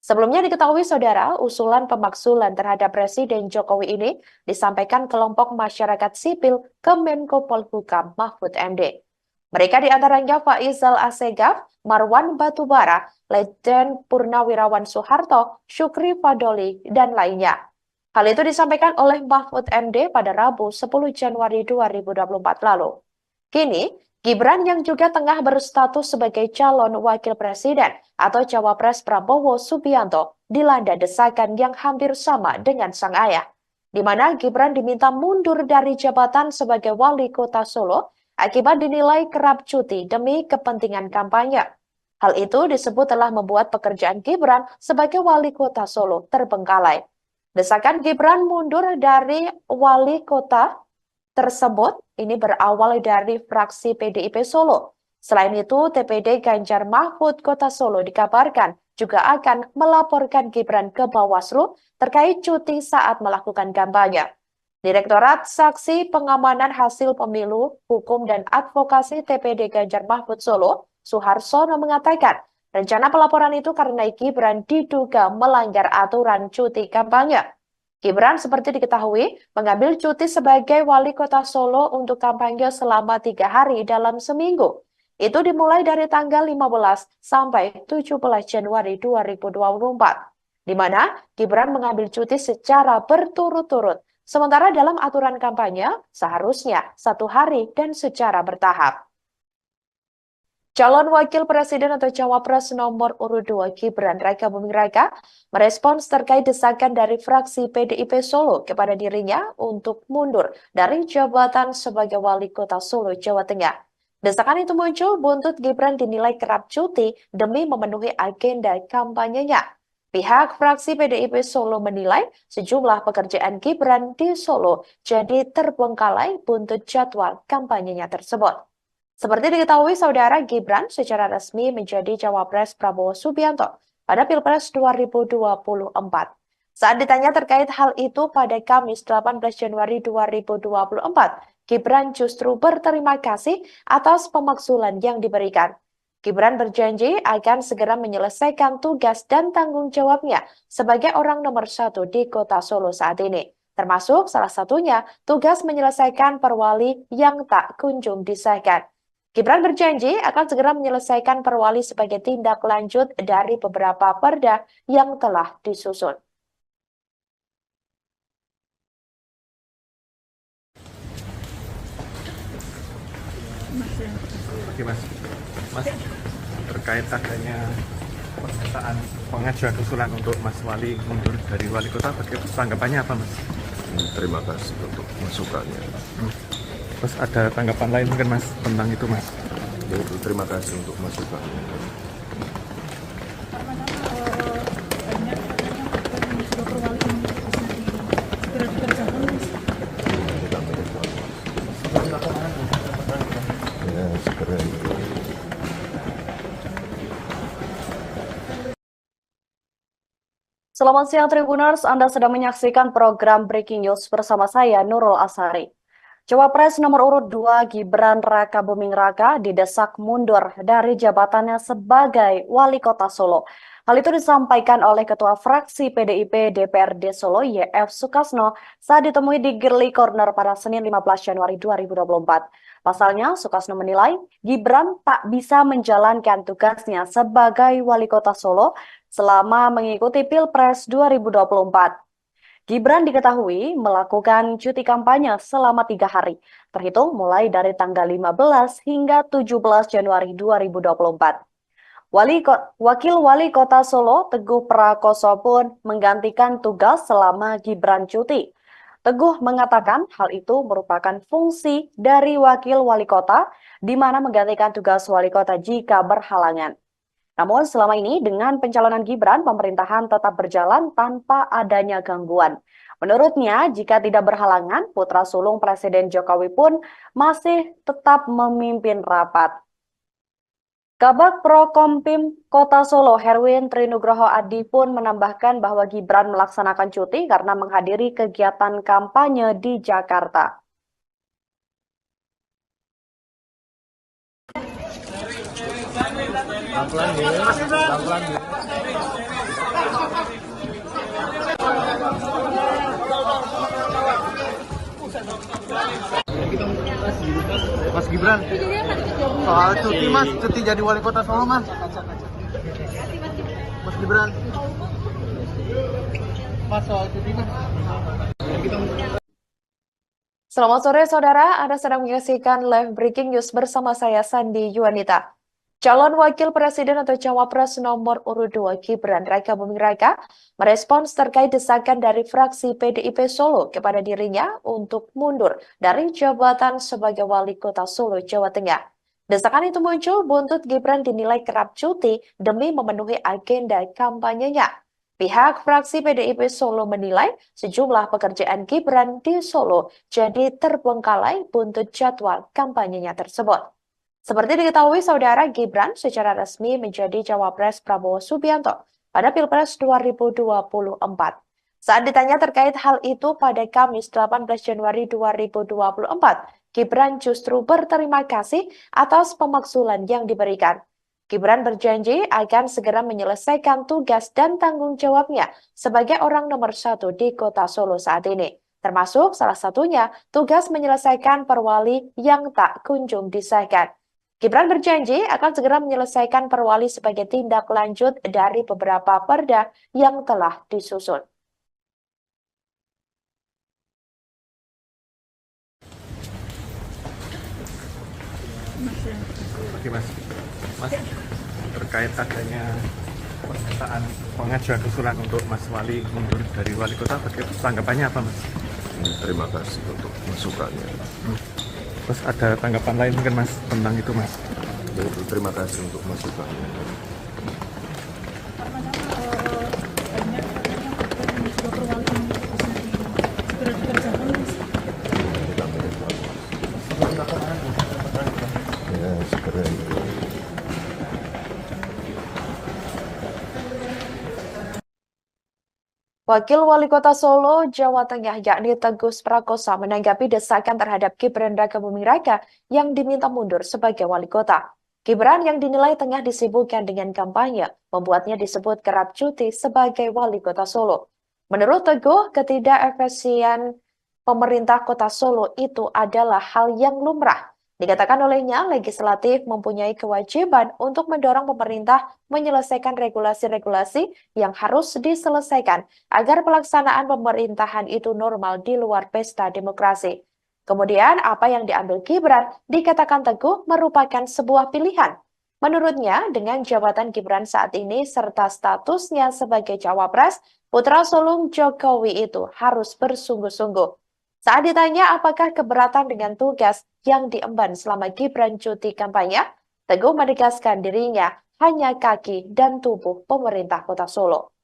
Sebelumnya diketahui saudara, usulan pemakzulan terhadap Presiden Jokowi ini disampaikan kelompok masyarakat sipil ke Menko Polhukam Mahfud MD. Mereka diantaranya Faizal Assegaf, Marwan Batubara, Letjen Purnawirawan Soeharto, Syukri Fadoli, dan lainnya. Hal itu disampaikan oleh Mahfud MD pada Rabu 10 Januari 2024 lalu. Kini, Gibran yang juga tengah berstatus sebagai calon wakil presiden atau Cawapres Prabowo Subianto dilanda desakan yang hampir sama dengan sang ayah, di mana Gibran diminta mundur dari jabatan sebagai wali kota Solo akibat dinilai kerap cuti demi kepentingan kampanye. Hal itu disebut telah membuat pekerjaan Gibran sebagai wali kota Solo terbengkalai. Desakan Gibran mundur dari wali kota tersebut ini berawal dari fraksi PDIP Solo. Selain itu, TPD Ganjar Mahfud Kota Solo dikabarkan juga akan melaporkan Gibran ke Bawaslu terkait cuti saat melakukan kampanye. Direktorat Saksi Pengamanan Hasil Pemilu, Hukum dan Advokasi TPD Ganjar Mahfud Solo, Suharsono mengatakan, rencana pelaporan itu karena Gibran diduga melanggar aturan cuti kampanye. Gibran seperti diketahui mengambil cuti sebagai wali kota Solo untuk kampanye selama 3 hari dalam seminggu. Itu dimulai dari tanggal 15 sampai 17 Januari 2024, di mana Gibran mengambil cuti secara berturut-turut. Sementara dalam aturan kampanye, seharusnya 1 hari dan secara bertahap. Calon Wakil Presiden atau Cawapres nomor urut 2 Gibran Raka Buming Raka merespons terkait desakan dari fraksi PDIP Solo kepada dirinya untuk mundur dari jabatan sebagai Wali Kota Solo, Jawa Tengah. Desakan itu muncul buntut Gibran dinilai kerap cuti demi memenuhi agenda kampanyenya. Pihak fraksi PDIP Solo menilai sejumlah pekerjaan Gibran di Solo jadi terbengkalai buntut jadwal kampanyenya tersebut. Seperti diketahui, Saudara, Gibran secara resmi menjadi Cawapres Prabowo Subianto pada Pilpres 2024. Saat ditanya terkait hal itu pada Kamis 18 Januari 2024, Gibran justru berterima kasih atas pemakzulan yang diberikan. Gibran berjanji akan segera menyelesaikan tugas dan tanggung jawabnya sebagai orang nomor 1 di Kota Solo saat ini. Termasuk salah satunya tugas menyelesaikan perwali yang tak kunjung disahkan. Gibran berjanji akan segera menyelesaikan perwali sebagai tindak lanjut dari beberapa perda yang telah disusun. Oke Mas, terkait adanya pernyataan pengajuan usulan untuk Mas Wali mundur dari Wali Kota, tanggapannya apa Mas? Terima kasih untuk masukannya. Terus ada tanggapan lain mungkin Mas tentang itu Mas? Yaitu terima kasih untuk masukannya. Ya, segera itu. Selamat siang Tribuners, Anda sedang menyaksikan program Breaking News bersama saya Nurul Asari. Cawapres nomor urut 2 Gibran Raka Buming Raka didesak mundur dari jabatannya sebagai Wali Kota Solo. Hal itu disampaikan oleh Ketua Fraksi PDIP DPRD Solo YF Sukasno saat ditemui di Girly Corner pada Senin 15 Januari 2024. Pasalnya, Sukasno menilai Gibran tak bisa menjalankan tugasnya sebagai Wali Kota Solo selama mengikuti Pilpres 2024. Gibran diketahui melakukan cuti kampanye selama 3 hari, terhitung mulai dari tanggal 15 hingga 17 Januari 2024. Wakil Wali Kota Solo, Teguh Prakoso pun menggantikan tugas selama Gibran cuti. Teguh mengatakan hal itu merupakan fungsi dari Wakil Wali Kota, di mana menggantikan tugas Wali Kota jika berhalangan. Namun selama ini dengan pencalonan Gibran, pemerintahan tetap berjalan tanpa adanya gangguan. Menurutnya, jika tidak berhalangan, putra sulung Presiden Jokowi pun masih tetap memimpin rapat. Kabag Prokompim Kota Solo, Herwin Trinugroho Adi pun menambahkan bahwa Gibran melaksanakan cuti karena menghadiri kegiatan kampanye di Jakarta. Mas Gibran, soal cuti Mas, cuti jadi Wali Kota Solo Mas. Mas Gibran, Mas soal cuti Mas. Selamat sore saudara, Anda sedang menyaksikan live breaking news bersama saya Sandi Yuanita. Calon Wakil Presiden atau Cawapres nomor urut 2 Gibran Raka Buming Raka merespons terkait desakan dari fraksi PDIP Solo kepada dirinya untuk mundur dari jabatan sebagai Wali Kota Solo, Jawa Tengah. Desakan itu muncul buntut Gibran dinilai kerap cuti demi memenuhi agenda kampanyenya. Pihak fraksi PDIP Solo menilai sejumlah pekerjaan Gibran di Solo jadi terbengkalai buntut jadwal kampanyenya tersebut. Seperti diketahui, Saudara, Gibran secara resmi menjadi Cawapres Prabowo Subianto pada Pilpres 2024. Saat ditanya terkait hal itu pada Kamis 18 Januari 2024, Gibran justru berterima kasih atas pemakzulan yang diberikan. Gibran berjanji akan segera menyelesaikan tugas dan tanggung jawabnya sebagai orang nomor 1 di Kota Solo saat ini. Termasuk salah satunya tugas menyelesaikan perwali yang tak kunjung disahkan. Gibran berjanji akan segera menyelesaikan perwali sebagai tindak lanjut dari beberapa perda yang telah disusun. Oke Mas, terkait adanya pernyataan pengajuan usulan untuk Mas Wali mundur dari wali kota, tanggapannya apa Mas? Terima kasih untuk masukannya. Terus ada tanggapan lain mungkin Mas tentang itu Mas? Terima kasih untuk masukannya. Ya, segera itu. Wakil Wali Kota Solo, Jawa Tengah, yakni Teguh Prakosa, menanggapi desakan terhadap Gibran Raka Buming Raka yang diminta mundur sebagai wali kota. Gibran yang dinilai tengah disibukkan dengan kampanye, membuatnya disebut kerap cuti sebagai wali kota Solo. Menurut Teguh, ketidakefisien pemerintah kota Solo itu adalah hal yang lumrah. Dikatakan olehnya, legislatif mempunyai kewajiban untuk mendorong pemerintah menyelesaikan regulasi-regulasi yang harus diselesaikan agar pelaksanaan pemerintahan itu normal di luar pesta demokrasi. Kemudian, apa yang diambil Gibran dikatakan Teguh merupakan sebuah pilihan. Menurutnya, dengan jabatan Gibran saat ini serta statusnya sebagai cawapres, putra sulung Jokowi itu harus bersungguh-sungguh. Saat ditanya apakah keberatan dengan tugas yang diemban selama Gibran cuti kampanye, Teguh menegaskan dirinya hanya kaki dan tubuh pemerintah kota Solo.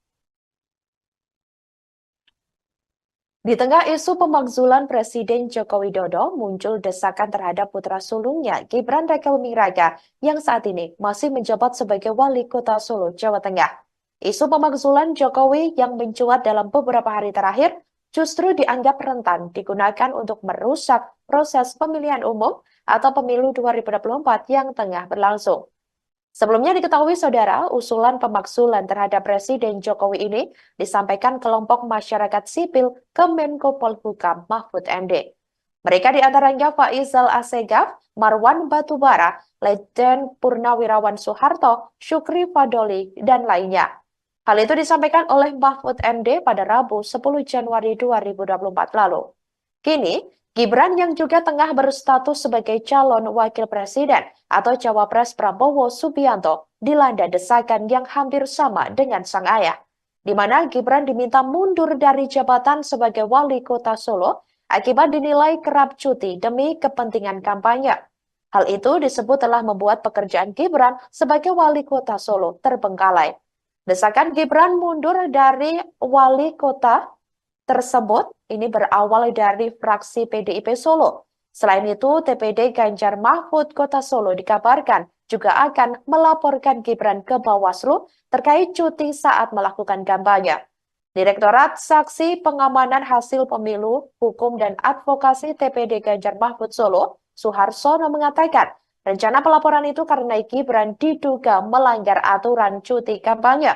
Di tengah isu pemakzulan Presiden Joko Widodo, muncul desakan terhadap putra sulungnya Gibran Raka Buming Raka yang saat ini masih menjabat sebagai wali kota Solo, Jawa Tengah. Isu pemakzulan Jokowi yang mencuat dalam beberapa hari terakhir justru dianggap rentan digunakan untuk merusak proses pemilihan umum atau pemilu 2024 yang tengah berlangsung. Sebelumnya diketahui saudara, usulan pemakzulan terhadap Presiden Jokowi ini disampaikan kelompok masyarakat sipil ke Menko Polhukam Mahfud MD. Mereka diantaranya Faizal Assegaf, Marwan Batubara, Letjen Purnawirawan Soeharto, Syukri Fadoli, dan lainnya. Hal itu disampaikan oleh Mahfud MD pada Rabu 10 Januari 2024 lalu. Kini, Gibran yang juga tengah berstatus sebagai calon wakil presiden atau cawapres Prabowo Subianto dilanda desakan yang hampir sama dengan sang ayah, di mana Gibran diminta mundur dari jabatan sebagai wali kota Solo akibat dinilai kerap cuti demi kepentingan kampanye. Hal itu disebut telah membuat pekerjaan Gibran sebagai wali kota Solo terbengkalai. Desakan Gibran mundur dari wali kota tersebut ini berawal dari fraksi PDIP Solo. Selain itu, TPD Ganjar Mahfud Kota Solo dikabarkan juga akan melaporkan Gibran ke Bawaslu terkait cuti saat melakukan kampanye. Direktorat Saksi Pengamanan Hasil Pemilu, Hukum dan Advokasi TPD Ganjar Mahfud Solo, Suharsono mengatakan, rencana pelaporan itu karena Gibran diduga melanggar aturan cuti kampanye.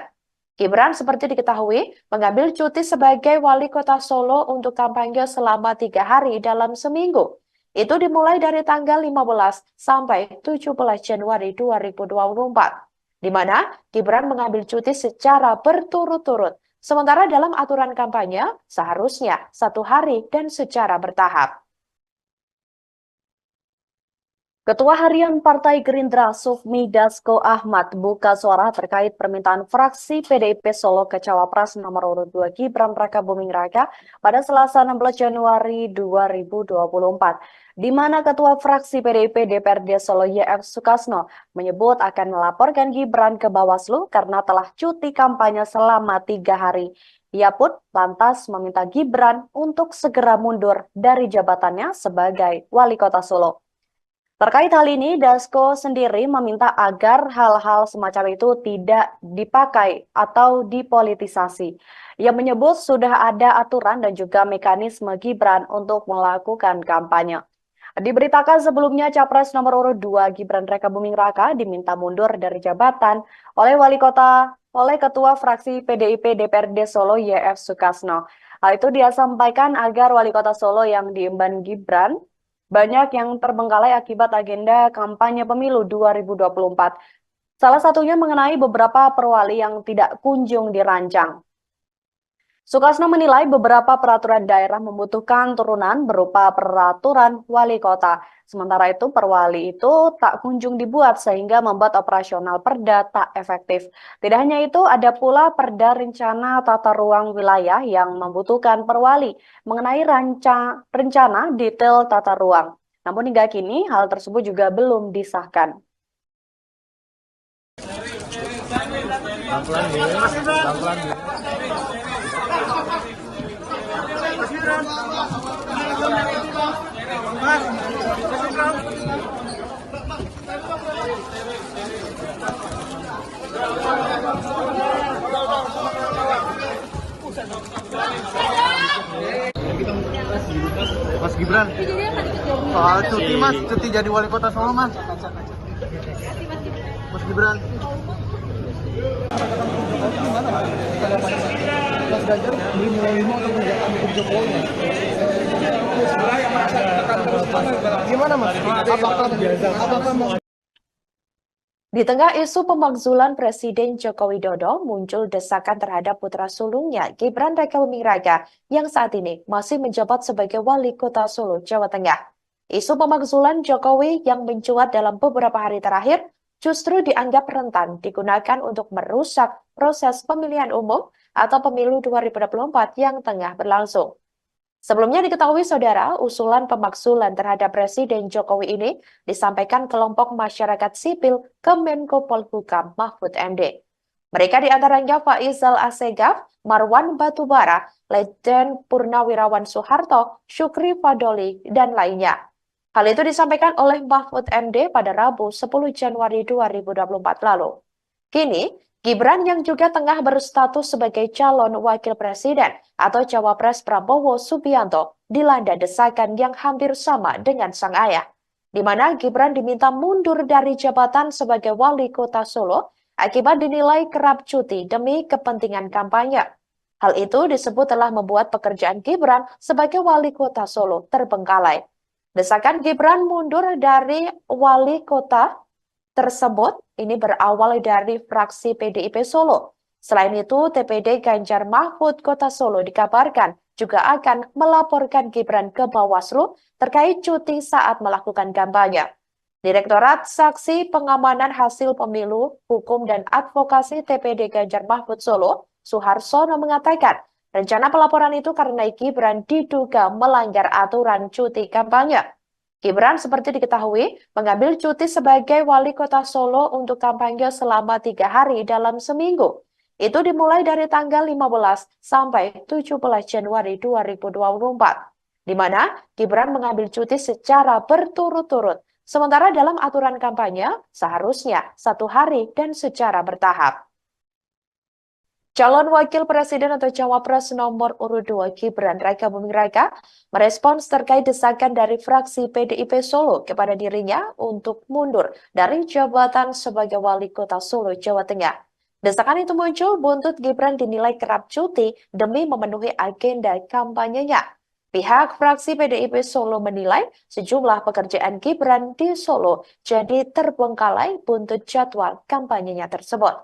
Gibran seperti diketahui mengambil cuti sebagai wali kota Solo untuk kampanye selama 3 hari dalam seminggu. Itu dimulai dari tanggal 15 sampai 17 Januari 2024, di mana Gibran mengambil cuti secara berturut-turut. Sementara dalam aturan kampanye seharusnya 1 hari dan secara bertahap. Ketua Harian Partai Gerindra Sufmi Dasko Ahmad buka suara terkait permintaan fraksi PDIP Solo ke Cawapres nomor urut 2 Gibran Raka Buming Raka pada Selasa 16 Januari 2024, di mana Ketua Fraksi PDIP DPRD Solo YF Sukasno menyebut akan melaporkan Gibran ke Bawaslu karena telah cuti kampanye selama 3 hari. Ia pun lantas meminta Gibran untuk segera mundur dari jabatannya sebagai wali kota Solo. Terkait hal ini, Dasko sendiri meminta agar hal-hal semacam itu tidak dipakai atau dipolitisasi. Ia menyebut sudah ada aturan dan juga mekanisme Gibran untuk melakukan kampanye. Diberitakan sebelumnya Capres nomor urut 2 Gibran Raka Buming Raka diminta mundur dari jabatan oleh Ketua Fraksi PDIP DPRD Solo YF Sukasno. Hal itu dia sampaikan agar wali kota Solo yang diemban Gibran banyak yang terbengkalai akibat agenda kampanye pemilu 2024. Salah satunya mengenai beberapa perwali yang tidak kunjung dirancang. Sukasno menilai beberapa peraturan daerah membutuhkan turunan berupa peraturan wali kota. Sementara itu perwali itu tak kunjung dibuat sehingga membuat operasional perda tak efektif. Tidak hanya itu, ada pula perda rencana tata ruang wilayah yang membutuhkan perwali mengenai rencana detail tata ruang. Namun hingga kini hal tersebut juga belum disahkan. Mas Gibran, soal cuti mas, cuti jadi wali kota Solo mas. Mas Gibran. Mas Ganjar beli mulai untuk mendukung Jokowi. Gimana mas? Apakah mas? Di tengah isu pemakzulan Presiden Joko Widodo, muncul desakan terhadap putra sulungnya Gibran Rakabuming Raka yang saat ini masih menjabat sebagai wali kota Solo, Jawa Tengah. Isu pemakzulan Jokowi yang mencuat dalam beberapa hari terakhir justru dianggap rentan digunakan untuk merusak proses pemilihan umum atau pemilu 2024 yang tengah berlangsung. Sebelumnya diketahui saudara, usulan pemakzulan terhadap Presiden Jokowi ini disampaikan kelompok masyarakat sipil ke Menko Polhukam Mahfud MD. Mereka diantaranya Faisal Assegaf, Marwan Batubara, Letjen Purnawirawan Soeharto, Syukri Fadoli, dan lainnya. Hal itu disampaikan oleh Mahfud MD pada Rabu 10 Januari 2024 lalu. Kini, Gibran yang juga tengah berstatus sebagai calon wakil presiden atau cawapres Prabowo Subianto dilanda desakan yang hampir sama dengan sang ayah, di mana Gibran diminta mundur dari jabatan sebagai wali kota Solo akibat dinilai kerap cuti demi kepentingan kampanye. Hal itu disebut telah membuat pekerjaan Gibran sebagai wali kota Solo terbengkalai. Desakan Gibran mundur dari wali kota tersebut ini berawal dari fraksi PDIP Solo. Selain itu, TPD Ganjar Mahfud Kota Solo dikabarkan juga akan melaporkan Gibran ke Bawaslu terkait cuti saat melakukan kampanye. Direktorat Saksi Pengamanan Hasil Pemilu, Hukum dan Advokasi TPD Ganjar Mahfud Solo, Suharsono mengatakan, rencana pelaporan itu karena Gibran diduga melanggar aturan cuti kampanye. Gibran seperti diketahui mengambil cuti sebagai wali kota Solo untuk kampanye selama 3 hari dalam seminggu. Itu dimulai dari tanggal 15 sampai 17 Januari 2024, di mana Gibran mengambil cuti secara berturut-turut. Sementara dalam aturan kampanye seharusnya 1 hari dan secara bertahap. Calon Wakil Presiden atau Cawapres nomor urut 2 Gibran Rakabuming Raka merespons terkait desakan dari fraksi PDIP Solo kepada dirinya untuk mundur dari jabatan sebagai wali kota Solo, Jawa Tengah. Desakan itu muncul buntut Gibran dinilai kerap cuti demi memenuhi agenda kampanyenya. Pihak fraksi PDIP Solo menilai sejumlah pekerjaan Gibran di Solo jadi terbengkalai buntut jadwal kampanyenya tersebut.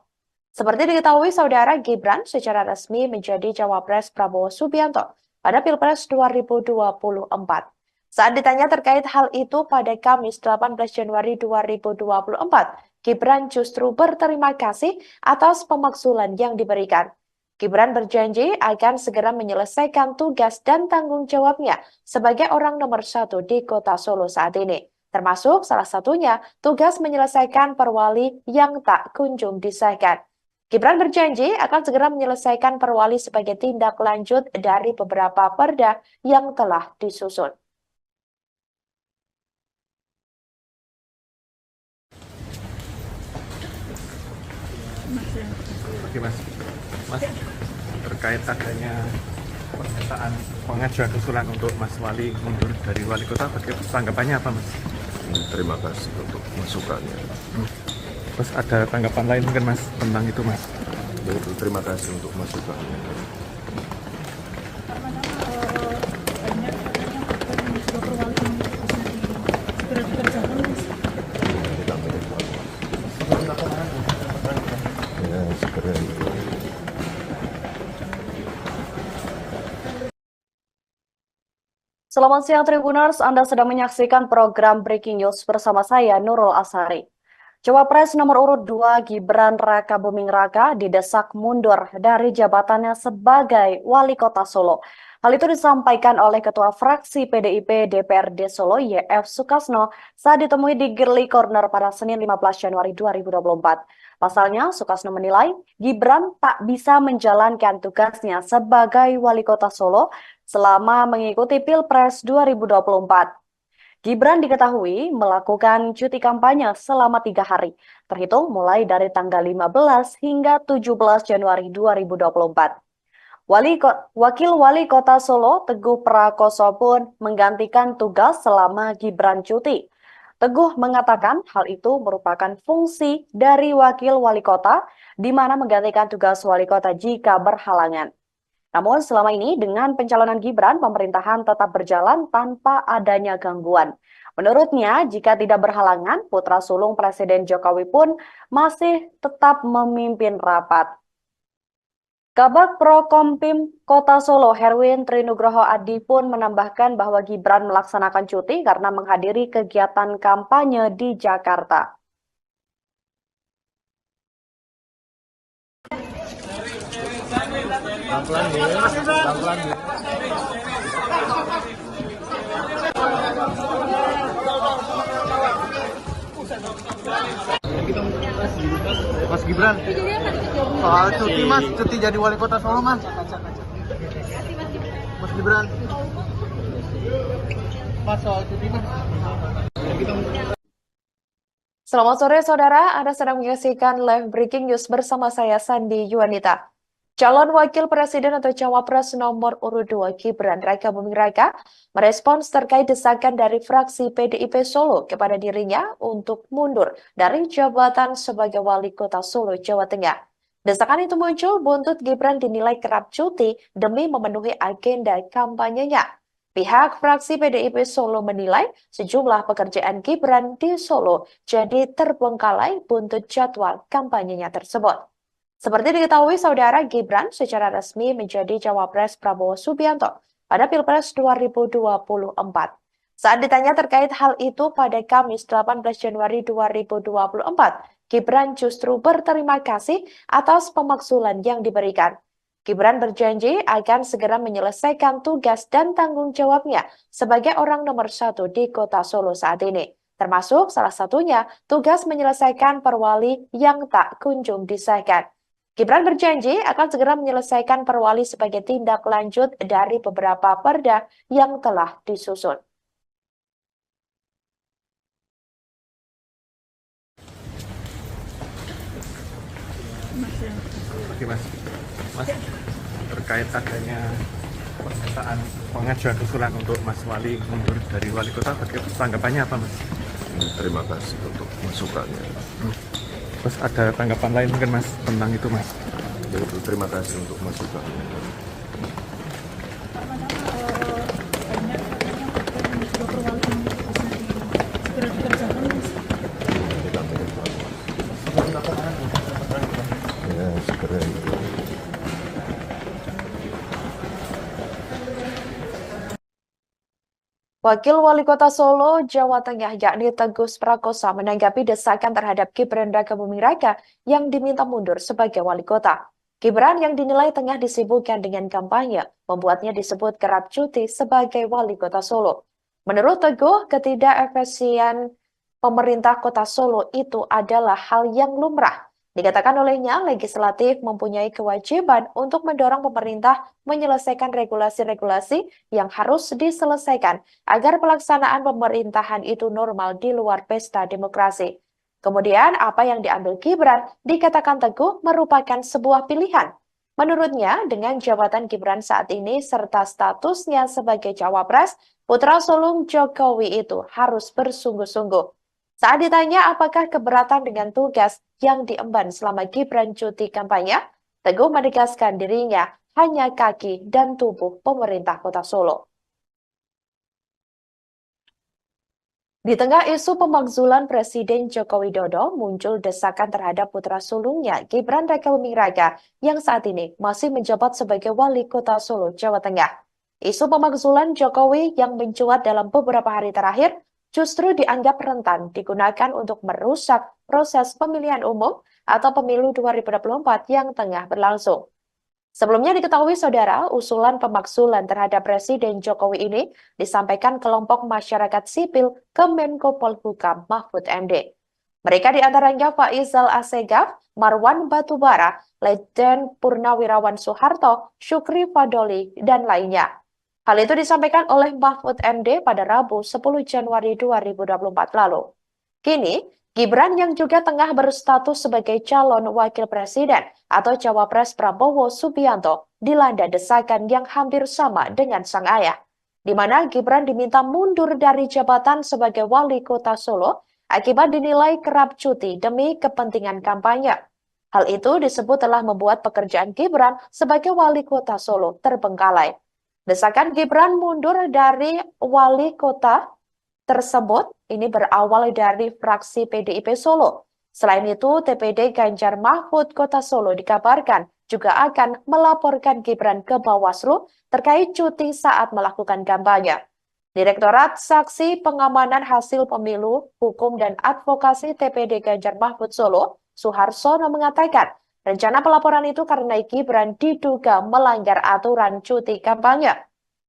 Seperti diketahui saudara, Gibran secara resmi menjadi cawapres Prabowo Subianto pada Pilpres 2024. Saat ditanya terkait hal itu pada Kamis 18 Januari 2024, Gibran justru berterima kasih atas pemakzulan yang diberikan. Gibran berjanji akan segera menyelesaikan tugas dan tanggung jawabnya sebagai orang nomor 1 di kota Solo saat ini. Termasuk salah satunya tugas menyelesaikan perwali yang tak kunjung disahkan. Gibran berjanji akan segera menyelesaikan perwali sebagai tindak lanjut dari beberapa perda yang telah disusun. Oke mas, terkait adanya pernyataan pengajuan usulan untuk Mas Wali mundur dari wali kota, tanggapannya apa mas? Terima kasih untuk masukannya. Terus ada tanggapan lain mungkin mas tentang itu mas? Terima kasih untuk masukannya. Selamat siang Tribuners, Anda sedang menyaksikan program Breaking News bersama saya Nurul Asari. Cawapres nomor urut 2 Gibran Raka Buming Raka didesak mundur dari jabatannya sebagai Wali Kota Solo. Hal itu disampaikan oleh Ketua Fraksi PDIP DPRD Solo YF Sukasno saat ditemui di Girly Corner pada Senin 15 Januari 2024. Pasalnya, Sukasno menilai Gibran tak bisa menjalankan tugasnya sebagai Wali Kota Solo selama mengikuti Pilpres 2024. Gibran diketahui melakukan cuti kampanye selama 3 hari, terhitung mulai dari tanggal 15 hingga 17 Januari 2024. Wakil Wali Kota Solo, Teguh Prakoso pun menggantikan tugas selama Gibran cuti. Teguh mengatakan hal itu merupakan fungsi dari Wakil Wali Kota, di mana menggantikan tugas Wali Kota jika berhalangan. Namun selama ini dengan pencalonan Gibran, pemerintahan tetap berjalan tanpa adanya gangguan. Menurutnya, jika tidak berhalangan, putra sulung Presiden Jokowi pun masih tetap memimpin rapat. Kabag Prokompim Kota Solo, Herwin Trinugroho Adi pun menambahkan bahwa Gibran melaksanakan cuti karena menghadiri kegiatan kampanye di Jakarta. Pelan-pelan ya, pelan-pelan ya. Mas Gibran, soal cuti Mas, cuti jadi Wali Kota Solo Mas. Mas Gibran, Mas soal cuti Mas. Selamat sore saudara, Anda sedang menyaksikan live breaking news bersama saya Sandi Yuanita. Calon Wakil Presiden atau Cawapres nomor urut 2 Gibran Raka Buming Raka merespons terkait desakan dari fraksi PDIP Solo kepada dirinya untuk mundur dari jabatan sebagai Wali Kota Solo, Jawa Tengah. Desakan itu muncul buntut Gibran dinilai kerap cuti demi memenuhi agenda kampanyenya. Pihak fraksi PDIP Solo menilai sejumlah pekerjaan Gibran di Solo jadi terbengkalai buntut jadwal kampanyenya tersebut. Seperti diketahui saudara, Gibran secara resmi menjadi Cawapres Prabowo Subianto pada Pilpres 2024. Saat ditanya terkait hal itu pada Kamis 18 Januari 2024, Gibran justru berterima kasih atas pemakzulan yang diberikan. Gibran berjanji akan segera menyelesaikan tugas dan tanggung jawabnya sebagai orang nomor 1 di Kota Solo saat ini. Termasuk salah satunya tugas menyelesaikan perwali yang tak kunjung disahkan. Gibran berjanji akan segera menyelesaikan perwali sebagai tindak lanjut dari beberapa perda yang telah disusun. Oke Mas, terkait adanya pernyataan pengajuan usulan untuk Mas Wali mundur dari Wali Kota, tanggapannya apa Mas? Terima kasih untuk masukannya. Terus ada tanggapan lain mungkin Mas tentang itu Mas? Yaitu terima kasih untuk masukannya. Ya, segera itu. Wakil Wali Kota Solo, Jawa Tengah, yakni Teguh Prakoso menanggapi desakan terhadap Gibran Raka Buming Raka yang diminta mundur sebagai Wali Kota. Gibran yang dinilai tengah disibukkan dengan kampanye, membuatnya disebut kerap cuti sebagai Wali Kota Solo. Menurut Teguh, ketidakefisien pemerintah Kota Solo itu adalah hal yang lumrah. Dikatakan olehnya, legislatif mempunyai kewajiban untuk mendorong pemerintah menyelesaikan regulasi-regulasi yang harus diselesaikan agar pelaksanaan pemerintahan itu normal di luar pesta demokrasi. Kemudian, apa yang diambil Gibran dikatakan Teguh merupakan sebuah pilihan. Menurutnya, dengan jabatan Gibran saat ini serta statusnya sebagai Cawapres, putra sulung Jokowi itu harus bersungguh-sungguh. Saat ditanya apakah keberatan dengan tugas yang diemban selama Gibran cuti kampanye, Teguh menegaskan dirinya hanya kaki dan tubuh pemerintah Kota Solo. Di tengah isu pemakzulan Presiden Joko Widodo, muncul desakan terhadap putra sulungnya Gibran Raka Buming Raka yang saat ini masih menjabat sebagai Wali Kota Solo, Jawa Tengah. Isu pemakzulan Jokowi yang mencuat dalam beberapa hari terakhir justru dianggap rentan digunakan untuk merusak proses pemilihan umum atau pemilu 2024 yang tengah berlangsung. Sebelumnya diketahui saudara, usulan pemakzulan terhadap Presiden Jokowi ini disampaikan kelompok masyarakat sipil ke Menko Polhukam Mahfud MD. Mereka diantaranya Faizal Assegaf, Marwan Batubara, Letjen Purnawirawan Soeharto, Syukri Fadoli, dan lainnya. Hal itu disampaikan oleh Mahfud MD pada Rabu 10 Januari 2024 lalu. Kini, Gibran yang juga tengah berstatus sebagai calon wakil presiden atau cawapres Prabowo Subianto dilanda desakan yang hampir sama dengan sang ayah, di mana Gibran diminta mundur dari jabatan sebagai wali kota Solo akibat dinilai kerap cuti demi kepentingan kampanye. Hal itu disebut telah membuat pekerjaan Gibran sebagai wali kota Solo terbengkalai. Desakan Gibran mundur dari wali kota tersebut ini berawal dari fraksi PDIP Solo. Selain itu, TPD Ganjar Mahfud Kota Solo dikabarkan juga akan melaporkan Gibran ke Bawaslu terkait cuti saat melakukan kampanye. Direktorat Saksi Pengamanan Hasil Pemilu, Hukum dan Advokasi TPD Ganjar Mahfud Solo, Suharsono mengatakan, rencana pelaporan itu karena Gibran diduga melanggar aturan cuti kampanye.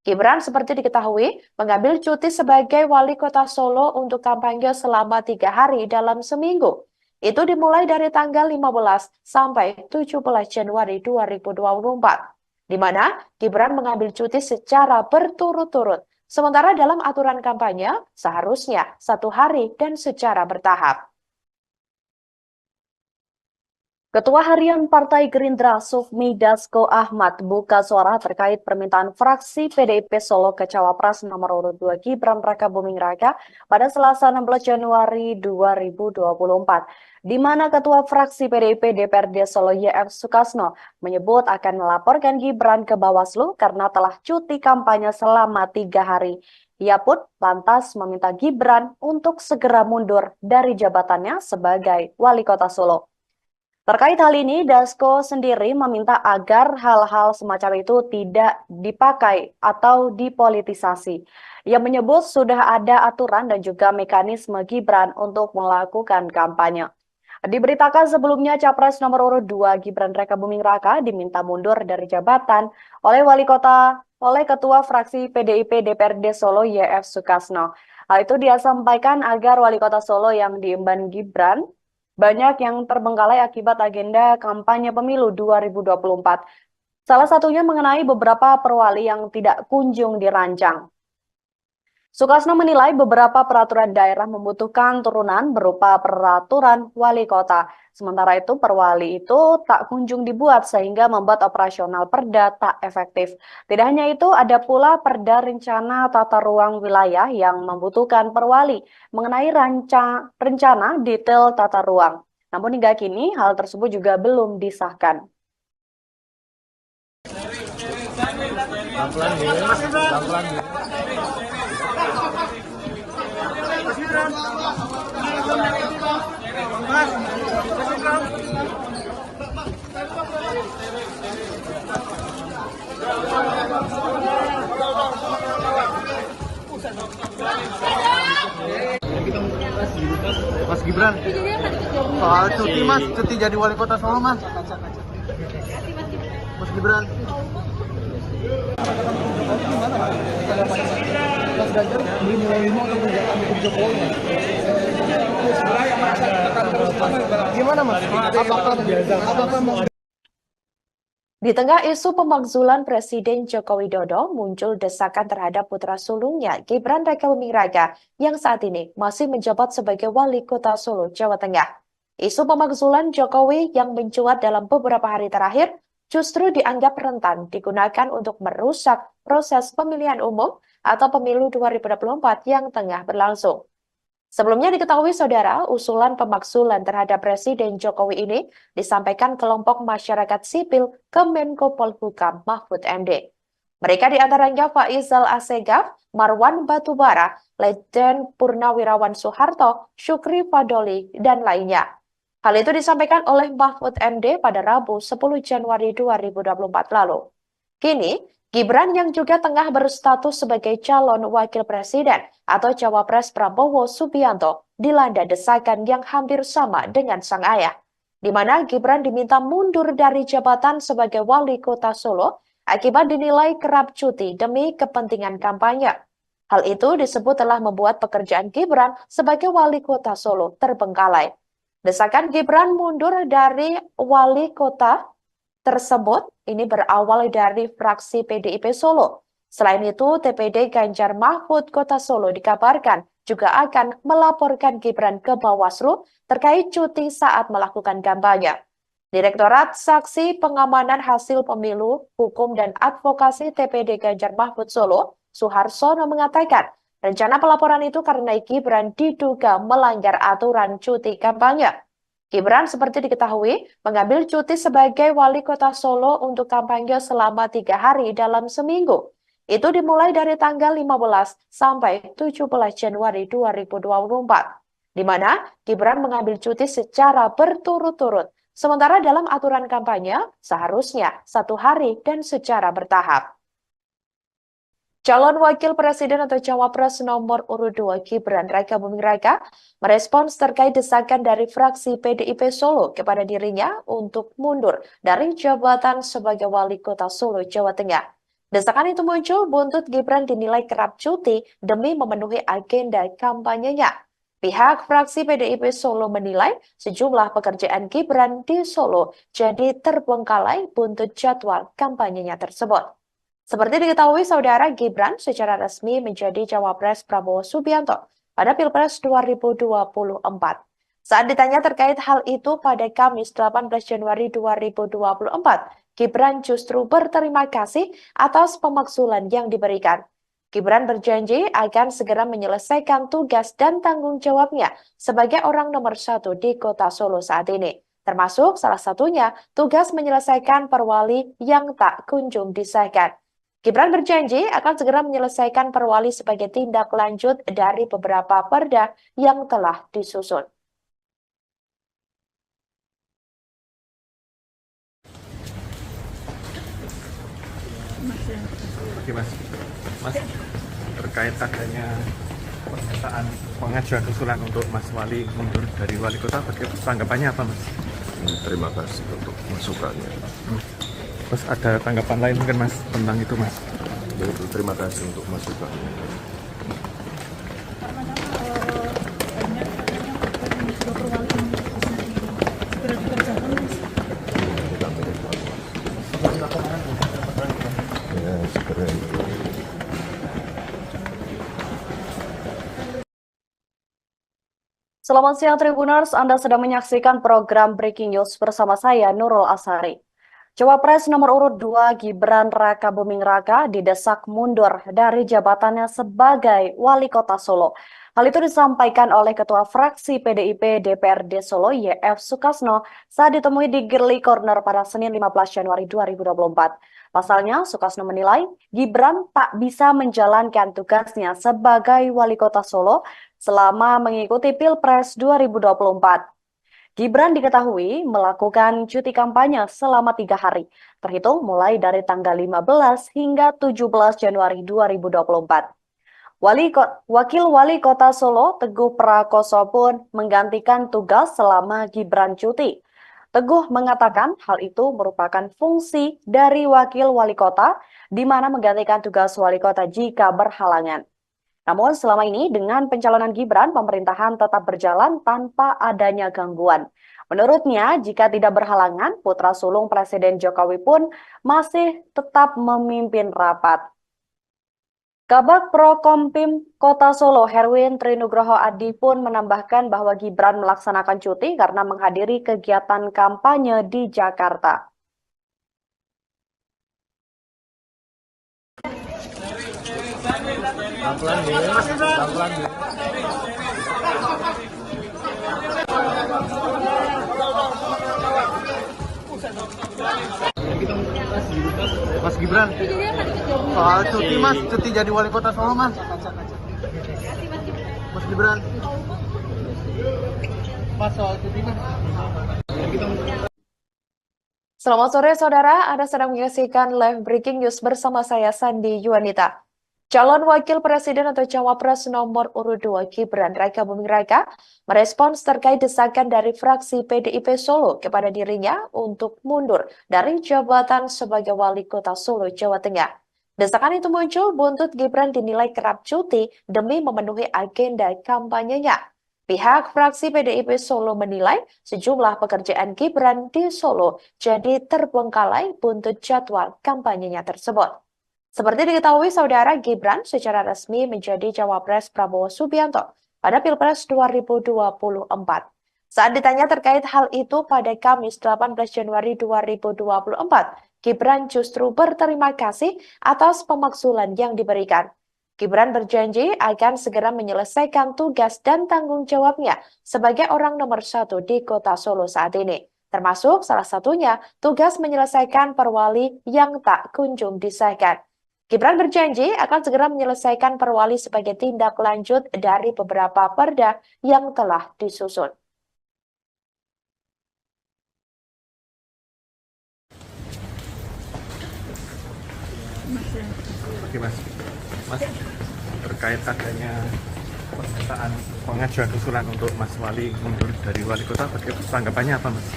Gibran seperti diketahui mengambil cuti sebagai wali kota Solo untuk kampanye selama 3 hari dalam seminggu. Itu dimulai dari tanggal 15 sampai 17 Januari 2024, di mana Gibran mengambil cuti secara berturut-turut. Sementara dalam aturan kampanye seharusnya 1 hari dan secara bertahap. Ketua Harian Partai Gerindra Sufmi Dasko Ahmad buka suara terkait permintaan fraksi PDIP Solo ke Cawapres nomor urut 2 Gibran Rakabuming Raka pada Selasa 16 Januari 2024, di mana Ketua Fraksi PDIP DPRD Solo YF Sukasno menyebut akan melaporkan Gibran ke Bawaslu karena telah cuti kampanye selama 3 hari. Ia pun lantas meminta Gibran untuk segera mundur dari jabatannya sebagai wali kota Solo. Terkait hal ini, Dasko sendiri meminta agar hal-hal semacam itu tidak dipakai atau dipolitisasi. Ia menyebut sudah ada aturan dan juga mekanisme Gibran untuk melakukan kampanye. Diberitakan sebelumnya Capres nomor urut 2 Gibran Rakabuming Raka diminta mundur dari jabatan oleh Ketua Fraksi PDIP DPRD Solo YF Sukasno. Hal itu dia sampaikan agar wali kota Solo yang diemban Gibran banyak yang terbengkalai akibat agenda kampanye pemilu 2024. Salah satunya mengenai beberapa perwali yang tidak kunjung dirancang. Sukasno menilai beberapa peraturan daerah membutuhkan turunan berupa peraturan wali kota. Sementara itu perwali itu tak kunjung dibuat sehingga membuat operasional perda tak efektif. Tidak hanya itu, ada pula perda rencana tata ruang wilayah yang membutuhkan perwali mengenai rencana detail tata ruang. Namun hingga kini hal tersebut juga belum disahkan. Mas Gibran, soal cuti mas, cuti jadi wali kota Solo mas. Mas Gibran. Mas Ganjar beli nilai 5 untuk mendukung Jokowi. Gimana mas? Apakah mas? Di tengah isu pemakzulan Presiden Joko Widodo, muncul desakan terhadap putra sulungnya Gibran Rakabuming Raka yang saat ini masih menjabat sebagai wali kota Solo, Jawa Tengah. Isu pemakzulan Jokowi yang mencuat dalam beberapa hari terakhir justru dianggap rentan digunakan untuk merusak proses pemilihan umum atau pemilu 2024 yang tengah berlangsung. Sebelumnya diketahui saudara, usulan pemakzulan terhadap Presiden Jokowi ini disampaikan kelompok masyarakat sipil ke Menko Polhukam Mahfud MD. Mereka diantaranya Faizal Assegaf, Marwan Batubara, Letjen Purnawirawan Soeharto, Syukri Fadoli, dan lainnya. Hal itu disampaikan oleh Mahfud MD pada Rabu 10 Januari 2024 lalu. Kini, Gibran yang juga tengah berstatus sebagai calon wakil presiden atau cawapres Prabowo Subianto dilanda desakan yang hampir sama dengan sang ayah, di mana Gibran diminta mundur dari jabatan sebagai wali kota Solo akibat dinilai kerap cuti demi kepentingan kampanye. Hal itu disebut telah membuat pekerjaan Gibran sebagai wali kota Solo terbengkalai. Desakan Gibran mundur dari wali kota tersebut ini berawal dari fraksi PDIP Solo. Selain itu, TPD Ganjar Mahfud Kota Solo dikabarkan juga akan melaporkan Gibran ke Bawaslu terkait cuti saat melakukan kampanye. Direktorat Saksi Pengamanan Hasil Pemilu, Hukum dan Advokasi TPD Ganjar Mahfud Solo, Suharsono mengatakan, rencana pelaporan itu karena Gibran diduga melanggar aturan cuti kampanye. Gibran seperti diketahui mengambil cuti sebagai wali kota Solo untuk kampanye selama 3 hari dalam seminggu. Itu dimulai dari tanggal 15 sampai 17 Januari 2024, di mana Gibran mengambil cuti secara berturut-turut. Sementara dalam aturan kampanye seharusnya 1 hari dan secara bertahap. Calon Wakil Presiden atau Cawapres nomor urut 2 Gibran Raka Buming Raka merespons terkait desakan dari fraksi PDIP Solo kepada dirinya untuk mundur dari jabatan sebagai wali kota Solo, Jawa Tengah. Desakan itu muncul buntut Gibran dinilai kerap cuti demi memenuhi agenda kampanyenya. Pihak fraksi PDIP Solo menilai sejumlah pekerjaan Gibran di Solo jadi terbengkalai buntut jadwal kampanyenya tersebut. Seperti diketahui, saudara, Gibran secara resmi menjadi cawapres Prabowo Subianto pada Pilpres 2024. Saat ditanya terkait hal itu pada Kamis 18 Januari 2024, Gibran justru berterima kasih atas pemakzulan yang diberikan. Gibran berjanji akan segera menyelesaikan tugas dan tanggung jawabnya sebagai orang nomor 1 di kota Solo saat ini. Termasuk salah satunya tugas menyelesaikan perwali yang tak kunjung disahkan. Gibran berjanji akan segera menyelesaikan perwali sebagai tindak lanjut dari beberapa perda yang telah disusun. Oke Mas, terkait adanya pernyataan pengajuan usulan untuk Mas Wali mundur dari wali kota, tanggapannya apa Mas? Terima kasih untuk masukannya. Terus ada tanggapan lain mungkin Mas tentang itu Mas? Yaitu terima kasih untuk masukannya. Ya, segera itu. Selamat siang Tribuners, Anda sedang menyaksikan program Breaking News bersama saya Nurul Asari. Cawapres nomor urut 2 Gibran Raka Buming Raka didesak mundur dari jabatannya sebagai wali kota Solo. Hal itu disampaikan oleh Ketua Fraksi PDIP DPRD Solo YF Sukasno saat ditemui di Girly Corner pada Senin 15 Januari 2024. Pasalnya, Sukasno menilai Gibran tak bisa menjalankan tugasnya sebagai wali kota Solo selama mengikuti Pilpres 2024. Gibran diketahui melakukan cuti kampanye selama 3 hari, terhitung mulai dari tanggal 15 hingga 17 Januari 2024. Wakil Wali Kota Solo, Teguh Prakoso pun menggantikan tugas selama Gibran cuti. Teguh mengatakan hal itu merupakan fungsi dari Wakil Wali Kota, di mana menggantikan tugas Wali Kota jika berhalangan. Namun selama ini dengan pencalonan Gibran, pemerintahan tetap berjalan tanpa adanya gangguan. Menurutnya, jika tidak berhalangan, putra sulung Presiden Jokowi pun masih tetap memimpin rapat. Kabag Prokompim Kota Solo, Herwin Trinugroho Adi pun menambahkan bahwa Gibran melaksanakan cuti karena menghadiri kegiatan kampanye di Jakarta. Pelan-pelan ya, pelan-pelan ya. Mas Gibran, soal cuti Mas, cuti jadi wali kota Solo Mas. Mas Gibran, Mas soal cuti Mas. Selamat sore saudara, Anda sedang menyaksikan live breaking news bersama saya Sandi Yuanita. Calon Wakil Presiden atau Cawapres nomor urut 2 Gibran Raka Buming Raka merespons terkait desakan dari fraksi PDIP Solo kepada dirinya untuk mundur dari jabatan sebagai Wali Kota Solo, Jawa Tengah. Desakan itu muncul buntut Gibran dinilai kerap cuti demi memenuhi agenda kampanyenya. Pihak fraksi PDIP Solo menilai sejumlah pekerjaan Gibran di Solo jadi terbengkalai buntut jadwal kampanyenya tersebut. Seperti diketahui saudara, Gibran secara resmi menjadi Cawapres Prabowo Subianto pada Pilpres 2024. Saat ditanya terkait hal itu pada Kamis 18 Januari 2024, Gibran justru berterima kasih atas pemakzulan yang diberikan. Gibran berjanji akan segera menyelesaikan tugas dan tanggung jawabnya sebagai orang nomor 1 di kota Solo saat ini. Termasuk salah satunya tugas menyelesaikan perwali yang tak kunjung disahkan. Gibran berjanji akan segera menyelesaikan perwali sebagai tindak lanjut dari beberapa perda yang telah disusun. Oke Mas, terkait adanya pernyataan pengajuan usulan untuk Mas Wali mundur dari Wali Kota, bagaimana tanggapannya apa Mas?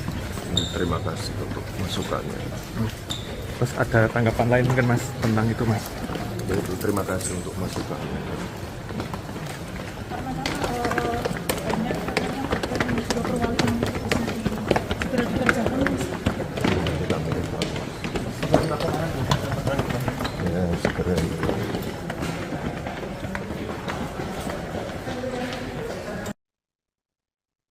Terima kasih untuk masukannya. Terus ada tanggapan lain mungkin Mas tentang itu Mas? Yaitu terima kasih untuk masukannya. Kita mengevaluasi. Ya, segera itu.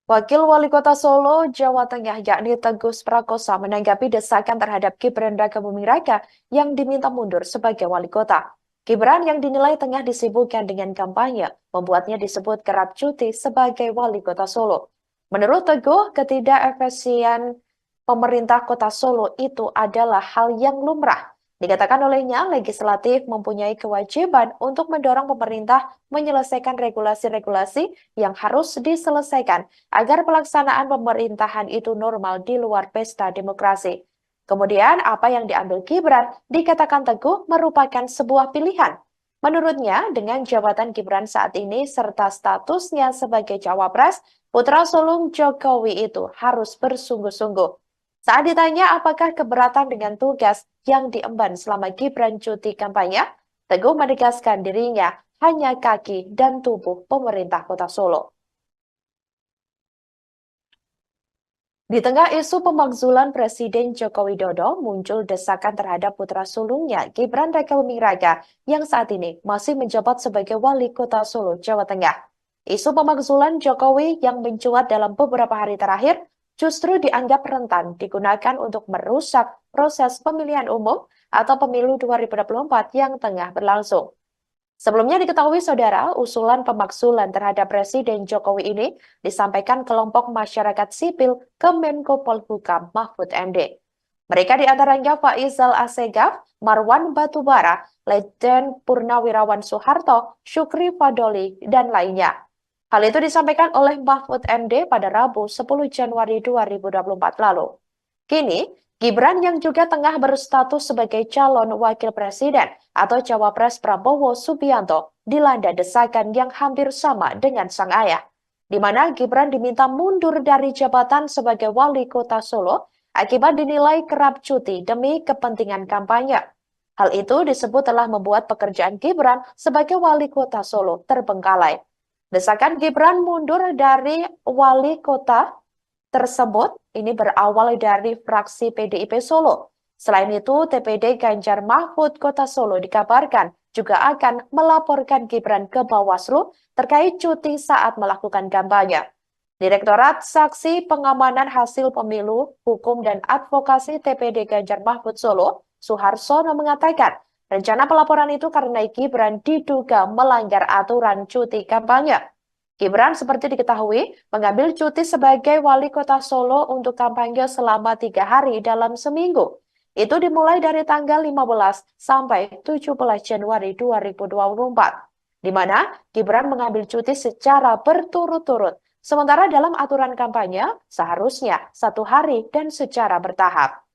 Wakil Wali Kota Solo, Jawa Tengah, yakni Teguh Prakosa, menanggapi desakan terhadap Gibran Raka Buming Raka yang diminta mundur sebagai wali kota. Gibran yang dinilai tengah disibukkan dengan kampanye, membuatnya disebut kerap cuti sebagai wali kota Solo. Menurut Teguh, ketidakefisien pemerintah kota Solo itu adalah hal yang lumrah. Dikatakan olehnya, legislatif mempunyai kewajiban untuk mendorong pemerintah menyelesaikan regulasi-regulasi yang harus diselesaikan agar pelaksanaan pemerintahan itu normal di luar pesta demokrasi. Kemudian, apa yang diambil Gibran dikatakan Teguh merupakan sebuah pilihan. Menurutnya, dengan jabatan Gibran saat ini serta statusnya sebagai Cawapres, putra sulung Jokowi itu harus bersungguh-sungguh. Saat ditanya apakah keberatan dengan tugas yang diemban selama Gibran cuti kampanye, Teguh menegaskan dirinya hanya kaki dan tubuh pemerintah kota Solo. Di tengah isu pemakzulan Presiden Joko Widodo, muncul desakan terhadap putra sulungnya Gibran Raka Buming Raka yang saat ini masih menjabat sebagai wali kota Solo, Jawa Tengah. Isu pemakzulan Jokowi yang mencuat dalam beberapa hari terakhir justru dianggap rentan digunakan untuk merusak proses pemilihan umum atau pemilu 2024 yang tengah berlangsung. Sebelumnya diketahui saudara, usulan pemakzulan terhadap Presiden Jokowi ini disampaikan kelompok masyarakat sipil ke Menko Polhukam Mahfud MD. Mereka diantaranya Faizal Assegaf, Marwan Batubara, Letjen Purnawirawan Soeharto, Syukri Fadoli, dan lainnya. Hal itu disampaikan oleh Mahfud MD pada Rabu 10 Januari 2024 lalu. Kini, Gibran yang juga tengah berstatus sebagai calon wakil presiden atau Cawapres Prabowo Subianto dilanda desakan yang hampir sama dengan sang ayah, di mana Gibran diminta mundur dari jabatan sebagai wali kota Solo akibat dinilai kerap cuti demi kepentingan kampanye. Hal itu disebut telah membuat pekerjaan Gibran sebagai wali kota Solo terbengkalai. Desakan Gibran mundur dari wali kota tersebut ini berawal dari fraksi PDIP Solo. Selain itu, TPD Ganjar Mahfud Kota Solo dikabarkan juga akan melaporkan Gibran ke Bawaslu terkait cuti saat melakukan kampanye. Direktorat Saksi Pengamanan Hasil Pemilu, Hukum dan Advokasi TPD Ganjar Mahfud Solo, Suharsono mengatakan, rencana pelaporan itu karena Gibran diduga melanggar aturan cuti kampanye. Gibran seperti diketahui mengambil cuti sebagai wali kota Solo untuk kampanye selama 3 hari dalam seminggu. Itu dimulai dari tanggal 15 sampai 17 Januari 2024, di mana Gibran mengambil cuti secara berturut-turut. Sementara dalam aturan kampanye seharusnya 1 hari dan secara bertahap.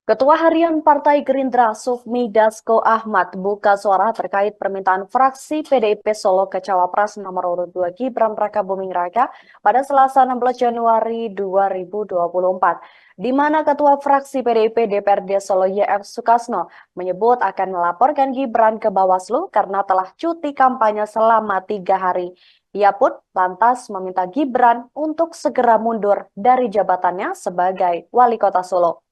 Ketua Harian Partai Gerindra Sufmi Dasko Ahmad buka suara terkait permintaan fraksi PDIP Solo ke Cawapres nomor urut 2 Gibran Rakabuming Raka pada Selasa 16 Januari 2024, di mana Ketua Fraksi PDIP DPRD Solo YF Sukasno menyebut akan melaporkan Gibran ke Bawaslu karena telah cuti kampanye selama 3 hari. Ia pun lantas meminta Gibran untuk segera mundur dari jabatannya sebagai Wali Kota Solo.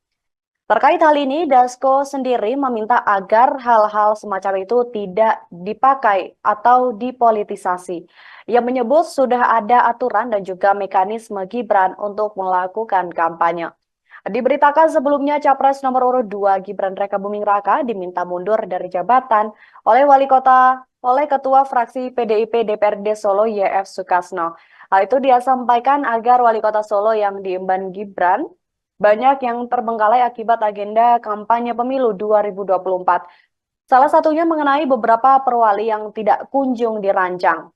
Terkait hal ini, Dasko sendiri meminta agar hal-hal semacam itu tidak dipakai atau dipolitisasi. Ia menyebut sudah ada aturan dan juga mekanisme Gibran untuk melakukan kampanye. Diberitakan sebelumnya Capres nomor urut 2 Gibran Rakabuming Raka diminta mundur dari jabatan oleh Ketua Fraksi PDIP DPRD Solo YF Sukasno. Hal itu dia sampaikan agar Wali Kota Solo yang diemban Gibran banyak yang terbengkalai akibat agenda kampanye pemilu 2024. Salah satunya mengenai beberapa perwali yang tidak kunjung dirancang.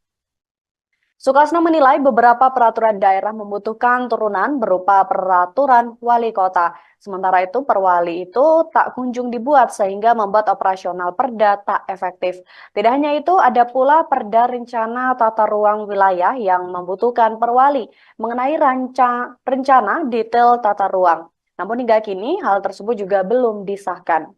Sukasno menilai beberapa peraturan daerah membutuhkan turunan berupa peraturan wali kota. Sementara itu perwali itu tak kunjung dibuat sehingga membuat operasional perda tak efektif. Tidak hanya itu, ada pula perda rencana tata ruang wilayah yang membutuhkan perwali mengenai rencana detail tata ruang. Namun hingga kini hal tersebut juga belum disahkan.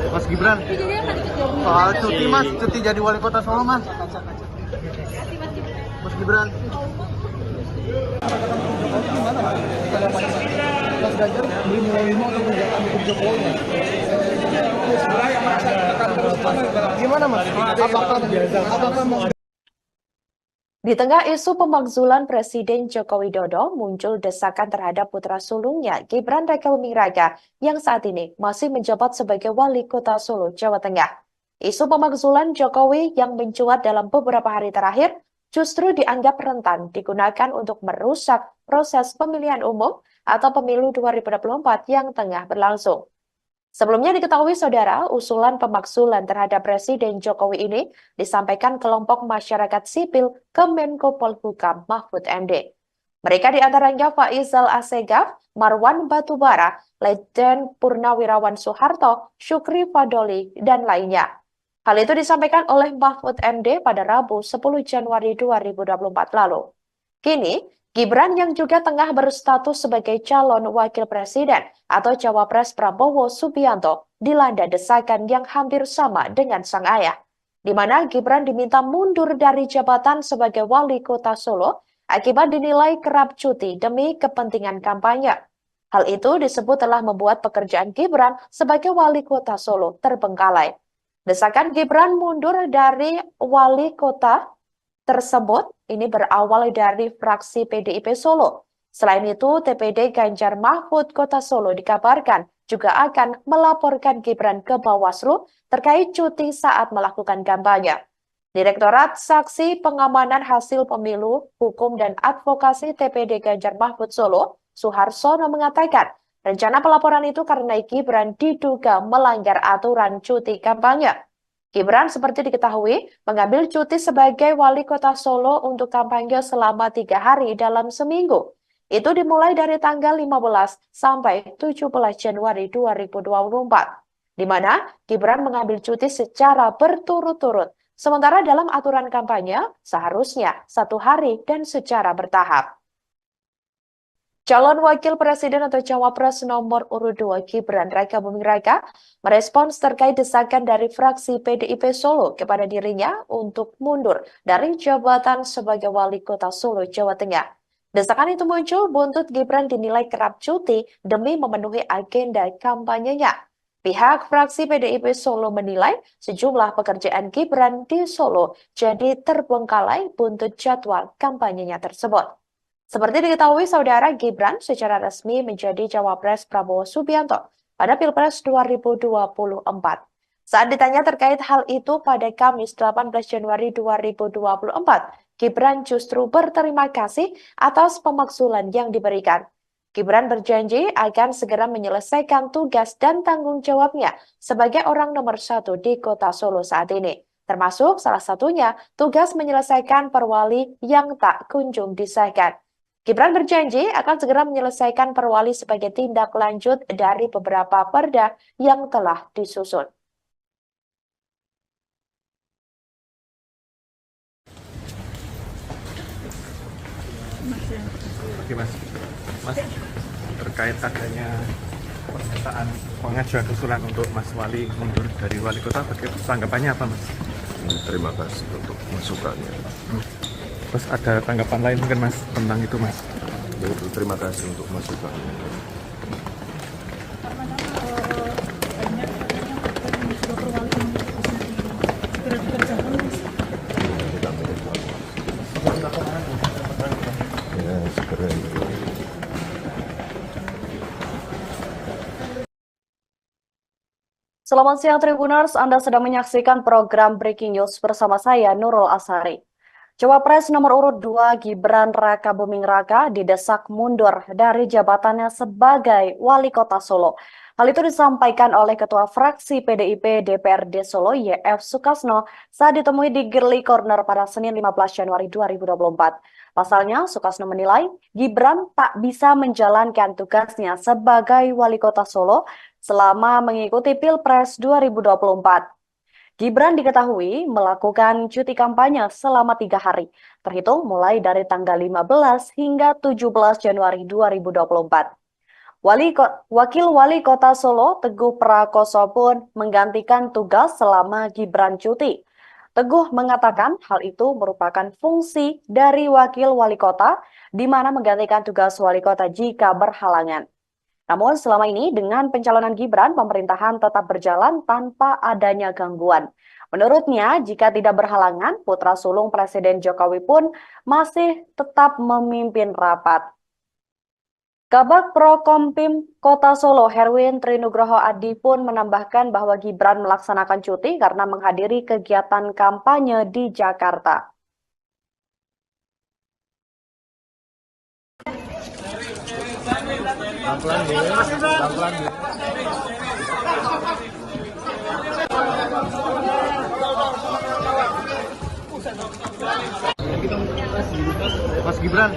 Mas Gibran, cuti Mas, cuti jadi wali kota Solo Mas. Mas Gibran. Mas Ganjar beli menerima untuk menjalankan hukum Jokowi. Gimana Mas? Apakah mau Di tengah isu pemakzulan Presiden Joko Widodo, muncul desakan terhadap putra sulungnya Gibran Rakabuming Raka yang saat ini masih menjabat sebagai Wali Kota Solo, Jawa Tengah. Isu pemakzulan Jokowi yang mencuat dalam beberapa hari terakhir justru dianggap rentan digunakan untuk merusak proses pemilihan umum atau pemilu 2024 yang tengah berlangsung. Sebelumnya diketahui saudara, usulan pemakzulan terhadap Presiden Jokowi ini disampaikan kelompok masyarakat sipil ke Menko Polhukam Mahfud MD. Mereka diantaranya Faisal Assegaf, Marwan Batubara, Letjen Purnawirawan Soeharto, Syukri Fadoli, dan lainnya. Hal itu disampaikan oleh Mahfud MD pada Rabu 10 Januari 2024 lalu. Kini, Gibran yang juga tengah berstatus sebagai calon wakil presiden atau cawapres Prabowo Subianto dilanda desakan yang hampir sama dengan sang ayah, di mana Gibran diminta mundur dari jabatan sebagai wali kota Solo akibat dinilai kerap cuti demi kepentingan kampanye. Hal itu disebut telah membuat pekerjaan Gibran sebagai wali kota Solo terbengkalai. Desakan Gibran mundur dari wali kota tersebut ini berawal dari fraksi PDIP Solo. Selain itu, TPD Ganjar Mahfud Kota Solo dikabarkan juga akan melaporkan Gibran ke Bawaslu terkait cuti saat melakukan kampanye. Direktorat Saksi Pengamanan Hasil Pemilu, Hukum dan Advokasi TPD Ganjar Mahfud Solo, Suharsono mengatakan, rencana pelaporan itu karena Gibran diduga melanggar aturan cuti kampanye. Gibran seperti diketahui mengambil cuti sebagai wali kota Solo untuk kampanye selama 3 hari dalam seminggu. Itu dimulai dari tanggal 15 sampai 17 Januari 2024, di mana Gibran mengambil cuti secara berturut-turut. Sementara dalam aturan kampanye seharusnya 1 hari dan secara bertahap. Calon Wakil Presiden atau Cawapres nomor urut 2 Gibran Rakabuming Raka merespons terkait desakan dari fraksi PDIP Solo kepada dirinya untuk mundur dari jabatan sebagai Wali Kota Solo, Jawa Tengah. Desakan itu muncul buntut Gibran dinilai kerap cuti demi memenuhi agenda kampanyenya. Pihak fraksi PDIP Solo menilai sejumlah pekerjaan Gibran di Solo jadi terbengkalai buntut jadwal kampanyenya tersebut. Seperti diketahui saudara, Gibran secara resmi menjadi cawapres Prabowo Subianto pada Pilpres 2024. Saat ditanya terkait hal itu pada Kamis 18 Januari 2024, Gibran justru berterima kasih atas pemakzulan yang diberikan. Gibran berjanji akan segera menyelesaikan tugas dan tanggung jawabnya sebagai orang nomor 1 di Kota Solo saat ini. Termasuk salah satunya tugas menyelesaikan perwali yang tak kunjung disahkan. Gibran berjanji akan segera menyelesaikan perwali sebagai tindak lanjut dari beberapa perda yang telah disusun. Oke mas, terkait adanya pernyataan pengajuan usulan untuk Mas Wali mundur dari wali kota, tanggapannya apa mas? Terima kasih untuk masukannya. Terus ada tanggapan lain mungkin mas tentang itu mas? Terima kasih untuk masukannya. Kita mengevaluasi. Ya, segera itu. Selamat siang Tribuners, Anda sedang menyaksikan program Breaking News bersama saya Nurul Asari. Cawapres nomor urut 2 Gibran Raka Buming Raka didesak mundur dari jabatannya sebagai Wali Kota Solo. Hal itu disampaikan oleh Ketua Fraksi PDIP DPRD Solo YF Sukasno saat ditemui di Girly Corner pada Senin 15 Januari 2024. Pasalnya, Sukasno menilai Gibran tak bisa menjalankan tugasnya sebagai Wali Kota Solo selama mengikuti Pilpres 2024. Gibran diketahui melakukan cuti kampanye selama 3 hari, terhitung mulai dari tanggal 15 hingga 17 Januari 2024. Wakil Wali Kota Solo, Teguh Prakoso pun menggantikan tugas selama Gibran cuti. Teguh mengatakan hal itu merupakan fungsi dari Wakil Wali Kota, di mana menggantikan tugas Wali Kota jika berhalangan. Namun selama ini dengan pencalonan Gibran, pemerintahan tetap berjalan tanpa adanya gangguan. Menurutnya, jika tidak berhalangan, putra sulung Presiden Jokowi pun masih tetap memimpin rapat. Kabag Prokompim Kota Solo, Herwin Trinugroho Adi pun menambahkan bahwa Gibran melaksanakan cuti karena menghadiri kegiatan kampanye di Jakarta. Mas Gibran,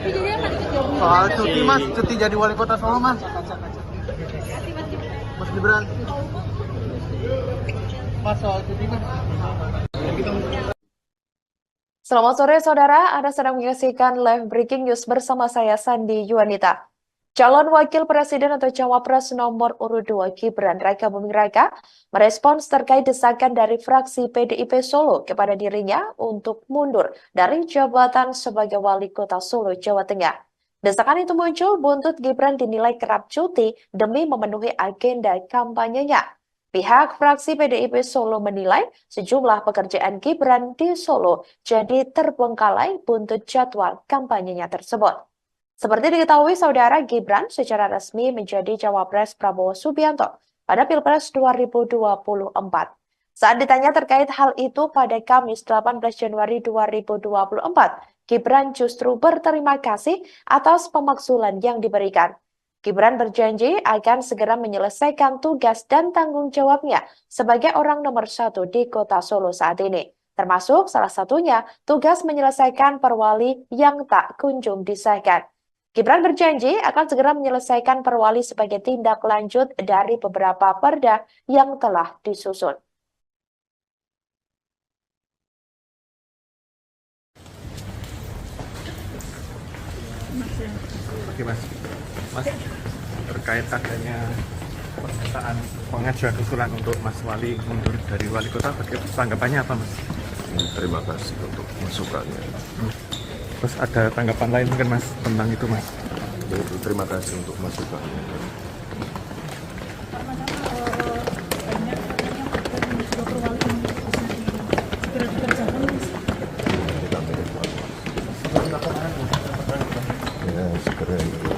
soal cuti mas, cuti jadi wali kota Solo mas. Mas Gibran, mas soal cuti mas. Selamat sore saudara, Anda sedang menyaksikan live breaking news bersama saya Sandi Yuanita. Calon Wakil Presiden atau Cawapres nomor urut 2 Gibran Raka Buming Raka merespons terkait desakan dari fraksi PDIP Solo kepada dirinya untuk mundur dari jabatan sebagai Wali Kota Solo, Jawa Tengah. Desakan itu muncul buntut Gibran dinilai kerap cuti demi memenuhi agenda kampanyenya. Pihak fraksi PDIP Solo menilai sejumlah pekerjaan Gibran di Solo jadi terbengkalai buntut jadwal kampanyenya tersebut. Seperti diketahui saudara, Gibran secara resmi menjadi Cawapres Prabowo Subianto pada Pilpres 2024. Saat ditanya terkait hal itu pada Kamis 18 Januari 2024, Gibran justru berterima kasih atas pemakzulan yang diberikan. Gibran berjanji akan segera menyelesaikan tugas dan tanggung jawabnya sebagai orang nomor 1 di Kota Solo saat ini. Termasuk salah satunya tugas menyelesaikan perwali yang tak kunjung disahkan. Gibran berjanji akan segera menyelesaikan perwali sebagai tindak lanjut dari beberapa perda yang telah disusun. Oke mas, terkait adanya pernyataan pengajuan usulan untuk Mas Wali mundur dari wali kota, tanggapannya apa mas? Terima kasih untuk masukannya. Terus ada tanggapan lain mungkin mas tentang itu mas? Terima kasih untuk masukannya. Kita mengevaluasi. Ya, segera itu.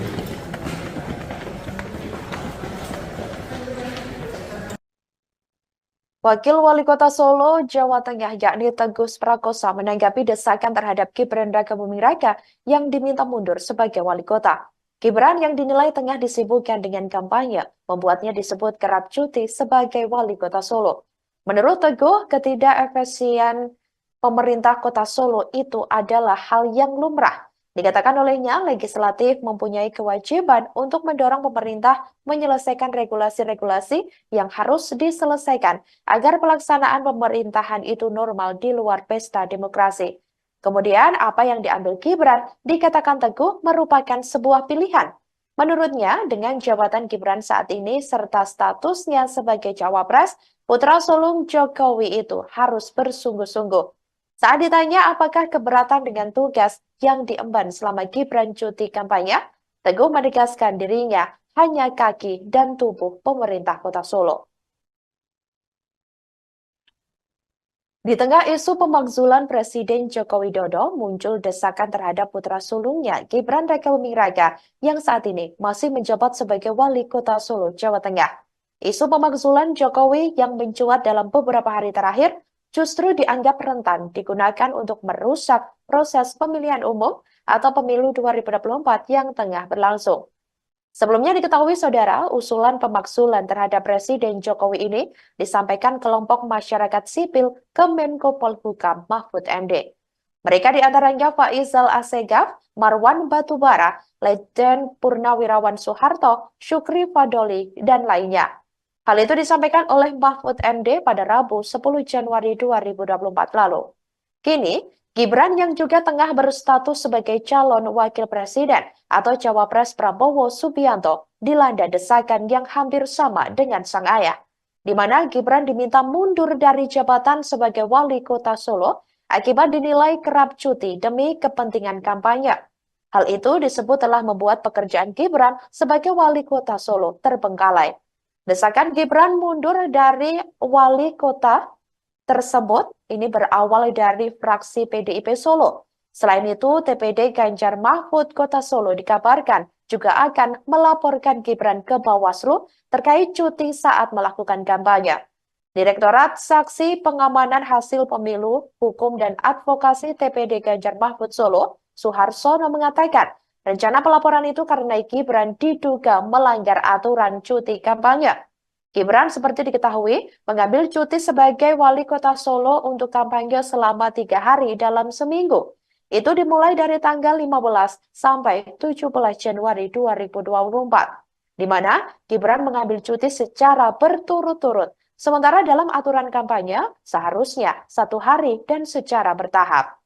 Wakil Wali Kota Solo, Jawa Tengah yakni Teguh Prakosa menanggapi desakan terhadap Gibran Rakabuming Raka yang diminta mundur sebagai wali kota. Gibran yang dinilai tengah disibukkan dengan kampanye, membuatnya disebut kerap cuti sebagai wali kota Solo. Menurut Teguh, ketidakefisien pemerintah kota Solo itu adalah hal yang lumrah. Dikatakan olehnya, legislatif mempunyai kewajiban untuk mendorong pemerintah menyelesaikan regulasi-regulasi yang harus diselesaikan agar pelaksanaan pemerintahan itu normal di luar pesta demokrasi. Kemudian, apa yang diambil Gibran dikatakan Teguh merupakan sebuah pilihan. Menurutnya, dengan jabatan Gibran saat ini serta statusnya sebagai cawapres, putra sulung Jokowi itu harus bersungguh-sungguh. Saat ditanya apakah keberatan dengan tugas yang diemban selama Gibran cuti kampanye, Teguh menegaskan dirinya hanya kaki dan tubuh pemerintah kota Solo. Di tengah isu pemakzulan Presiden Joko Widodo, muncul desakan terhadap putra sulungnya Gibran Rakabuming Raka yang saat ini masih menjabat sebagai wali kota Solo, Jawa Tengah. Isu pemakzulan Jokowi yang mencuat dalam beberapa hari terakhir justru dianggap rentan digunakan untuk merusak proses pemilihan umum atau pemilu 2024 yang tengah berlangsung. Sebelumnya diketahui saudara, usulan pemakzulan terhadap Presiden Jokowi ini disampaikan kelompok masyarakat sipil ke Menko Polhukam Mahfud MD. Mereka diantaranya Faizal Assegaf, Marwan Batubara, Letjen Purnawirawan Soeharto, Syukri Fadoli, dan lainnya. Hal itu disampaikan oleh Mahfud MD pada Rabu 10 Januari 2024 lalu. Kini, Gibran yang juga tengah berstatus sebagai calon wakil presiden atau cawapres Prabowo Subianto dilanda desakan yang hampir sama dengan sang ayah, di mana Gibran diminta mundur dari jabatan sebagai wali kota Solo akibat dinilai kerap cuti demi kepentingan kampanye. Hal itu disebut telah membuat pekerjaan Gibran sebagai wali kota Solo terbengkalai. Desakan Gibran mundur dari wali kota tersebut ini berawal dari fraksi PDIP Solo. Selain itu, TPD Ganjar Mahfud Kota Solo dikabarkan juga akan melaporkan Gibran ke Bawaslu terkait cuti saat melakukan kampanye. Direktorat Saksi Pengamanan Hasil Pemilu, Hukum dan Advokasi TPD Ganjar Mahfud Solo, Suharsono mengatakan, rencana pelaporan itu karena Gibran diduga melanggar aturan cuti kampanye. Gibran seperti diketahui mengambil cuti sebagai wali kota Solo untuk kampanye selama 3 hari dalam seminggu. Itu dimulai dari tanggal 15 sampai 17 Januari 2024, di mana Gibran mengambil cuti secara berturut-turut. Sementara dalam aturan kampanye seharusnya 1 hari dan secara bertahap.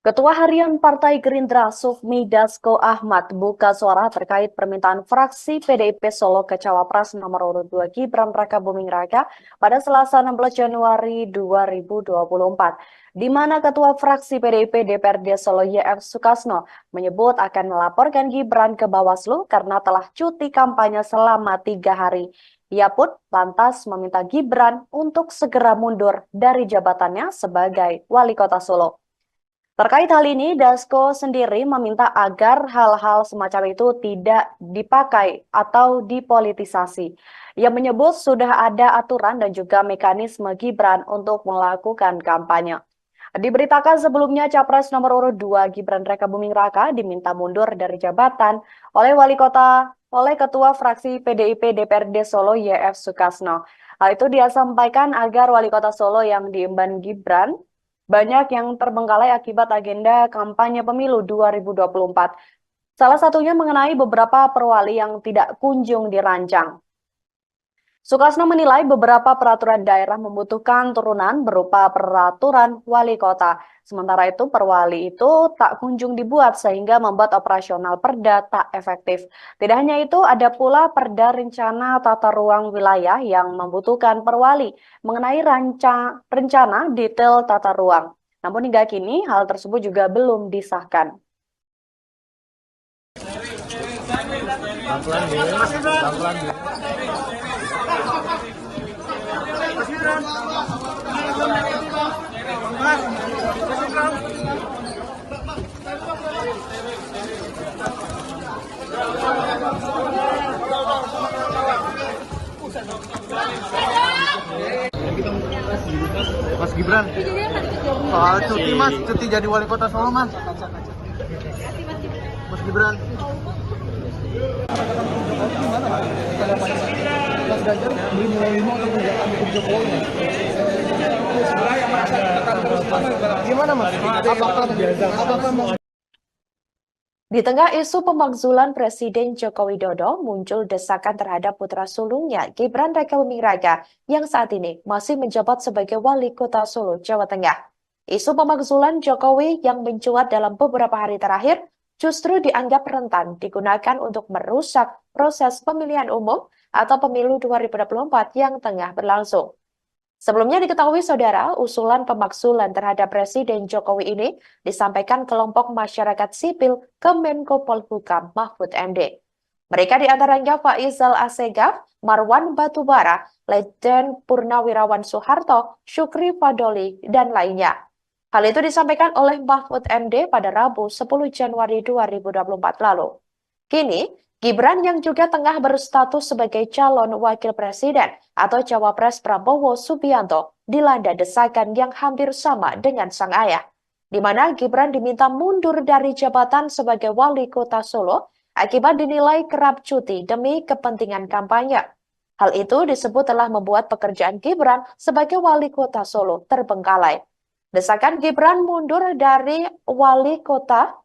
Ketua Harian Partai Gerindra Sufmi Dasko Ahmad buka suara terkait permintaan fraksi PDIP Solo ke Cawapres nomor urut 2 Gibran Rakabuming Raka pada Selasa 16 Januari 2024, di mana Ketua Fraksi PDIP DPRD Solo YF Sukasno menyebut akan melaporkan Gibran ke Bawaslu karena telah cuti kampanye selama 3 hari. Ia pun lantas meminta Gibran untuk segera mundur dari jabatannya sebagai wali kota Solo. Terkait hal ini, Dasko sendiri meminta agar hal-hal semacam itu tidak dipakai atau dipolitisasi. Ia menyebut sudah ada aturan dan juga mekanisme Gibran untuk melakukan kampanye. Diberitakan sebelumnya Capres nomor urut 2 Gibran Rakabuming Raka diminta mundur dari jabatan oleh Ketua Fraksi PDIP DPRD Solo YF Sukasno. Hal itu dia sampaikan agar wali kota Solo yang diemban Gibran banyak yang terbengkalai akibat agenda kampanye pemilu 2024. Salah satunya mengenai beberapa perwali yang tidak kunjung dirancang. Sukasno menilai beberapa peraturan daerah membutuhkan turunan berupa peraturan wali kota. Sementara itu perwali itu tak kunjung dibuat sehingga membuat operasional perda tak efektif. Tidak hanya itu, ada pula perda rencana tata ruang wilayah yang membutuhkan perwali mengenai rencana detail tata ruang. Namun hingga kini hal tersebut juga belum disahkan. Mas Soal cuti mas, cuti jadi wali kota Solo mas. Mas Gibran. Mas Ganjar dimulai untuk menjalankan hukum Jokowi. Gimana mas? Apakah mau? Di tengah isu pemakzulan Presiden Joko Widodo, muncul desakan terhadap putra sulungnya Gibran Rakabuming Raka yang saat ini masih menjabat sebagai wali kota Solo, Jawa Tengah. Isu pemakzulan Jokowi yang mencuat dalam beberapa hari terakhir justru dianggap rentan digunakan untuk merusak proses pemilihan umum atau pemilu 2024 yang tengah berlangsung. Sebelumnya diketahui saudara, usulan pemakzulan terhadap Presiden Jokowi ini disampaikan kelompok masyarakat sipil ke Menko Polhukam Mahfud MD. Mereka diantaranya Faisal Assegaf, Marwan Batubara, Letjen Purnawirawan Soeharto, Syukri Fadoli, dan lainnya. Hal itu disampaikan oleh Mahfud MD pada Rabu 10 Januari 2024 lalu. Kini, Gibran yang juga tengah berstatus sebagai calon wakil presiden atau cawapres Prabowo Subianto dilanda desakan yang hampir sama dengan sang ayah, di mana Gibran diminta mundur dari jabatan sebagai wali kota Solo akibat dinilai kerap cuti demi kepentingan kampanye. Hal itu disebut telah membuat pekerjaan Gibran sebagai wali kota Solo terbengkalai. Desakan Gibran mundur dari wali kota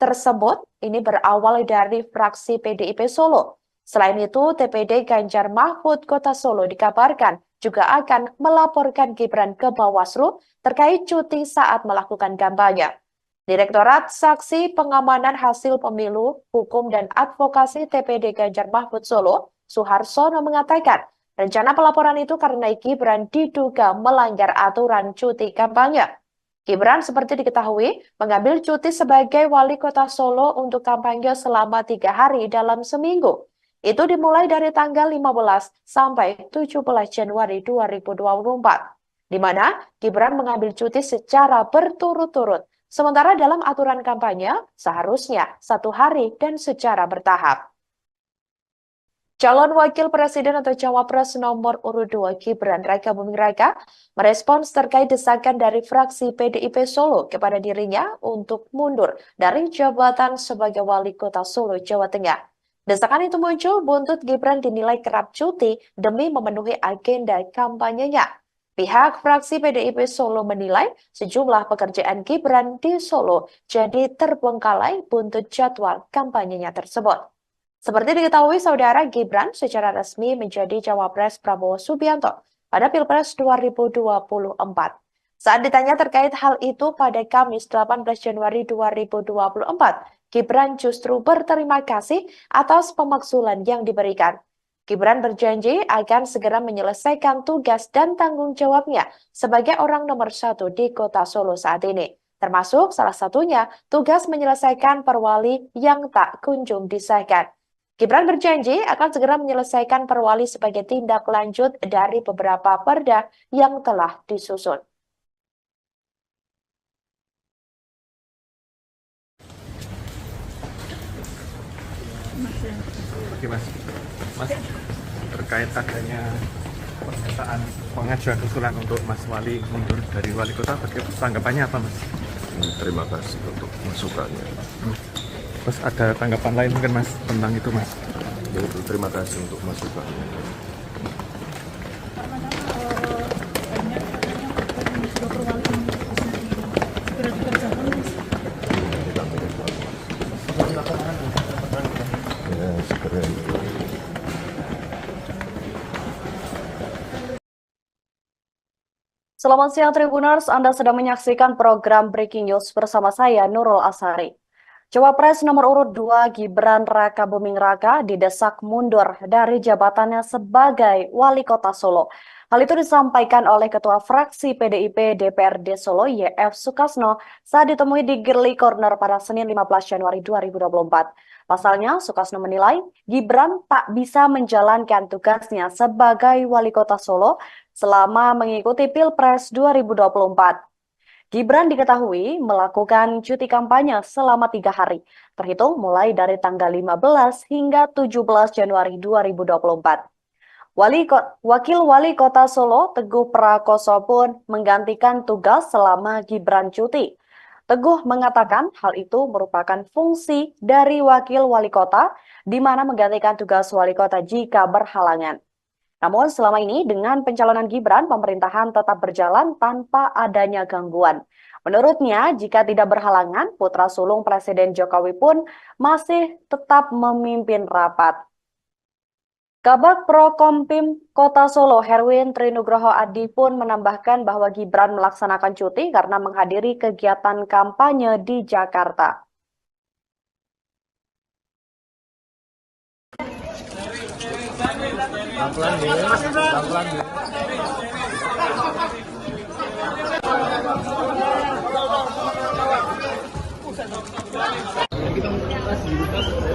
tersebut ini berawal dari fraksi PDIP Solo. Selain itu, TPD Ganjar Mahfud Kota Solo dikabarkan juga akan melaporkan Gibran ke Bawaslu terkait cuti saat melakukan kampanye. Direktorat Saksi Pengamanan Hasil Pemilu, Hukum dan Advokasi TPD Ganjar Mahfud Solo, Suharsono mengatakan, rencana pelaporan itu karena Gibran diduga melanggar aturan cuti kampanye. Gibran seperti diketahui mengambil cuti sebagai wali kota Solo untuk kampanye selama 3 hari dalam seminggu. Itu dimulai dari tanggal 15 sampai 17 Januari 2024, di mana Gibran mengambil cuti secara berturut-turut. Sementara dalam aturan kampanye seharusnya 1 hari dan secara bertahap. Calon Wakil Presiden atau Cawapres nomor urut 2 Gibran Rakabuming Raka merespons terkait desakan dari fraksi PDIP Solo kepada dirinya untuk mundur dari jabatan sebagai wali kota Solo, Jawa Tengah. Desakan itu muncul buntut Gibran dinilai kerap cuti demi memenuhi agenda kampanyenya. Pihak fraksi PDIP Solo menilai sejumlah pekerjaan Gibran di Solo jadi terbengkalai buntut jadwal kampanyenya tersebut. Seperti diketahui saudara, Gibran secara resmi menjadi cawapres Prabowo Subianto pada Pilpres 2024. Saat ditanya terkait hal itu pada Kamis 18 Januari 2024, Gibran justru berterima kasih atas pemakzulan yang diberikan. Gibran berjanji akan segera menyelesaikan tugas dan tanggung jawabnya sebagai orang nomor 1 di kota Solo saat ini. Termasuk salah satunya tugas menyelesaikan perwali yang tak kunjung disahkan. Gibran berjanji akan segera menyelesaikan perwali sebagai tindak lanjut dari beberapa perda yang telah disusun. Oke mas, terkait adanya pernyataan pengajuan usulan untuk Mas Wali mundur dari wali kota, tanggapannya apa mas? Terima kasih untuk masukannya. Terus ada tanggapan lain mungkin mas tentang itu mas? Terima kasih untuk masukannya. Ya, segera itu. Selamat siang Tribuners, Anda sedang menyaksikan program Breaking News bersama saya Nurul Asari. Cawapres nomor urut 2 Gibran Rakabuming Raka didesak mundur dari jabatannya sebagai wali kota Solo. Hal itu disampaikan oleh Ketua Fraksi PDIP DPRD Solo YF Sukasno saat ditemui di Girly Corner pada Senin 15 Januari 2024. Pasalnya, Sukasno menilai Gibran tak bisa menjalankan tugasnya sebagai wali kota Solo selama mengikuti Pilpres 2024. Gibran diketahui melakukan cuti kampanye selama 3 hari, terhitung mulai dari tanggal 15 hingga 17 Januari 2024. Wakil Wali Kota Solo, Teguh Prakoso pun menggantikan tugas selama Gibran cuti. Teguh mengatakan hal itu merupakan fungsi dari Wakil Wali Kota, di mana menggantikan tugas Wali Kota jika berhalangan. Namun selama ini dengan pencalonan Gibran, pemerintahan tetap berjalan tanpa adanya gangguan. Menurutnya, jika tidak berhalangan, putra sulung Presiden Jokowi pun masih tetap memimpin rapat. Kabag Prokompim Kota Solo, Herwin Trinugroho Adi pun menambahkan bahwa Gibran melaksanakan cuti karena menghadiri kegiatan kampanye di Jakarta.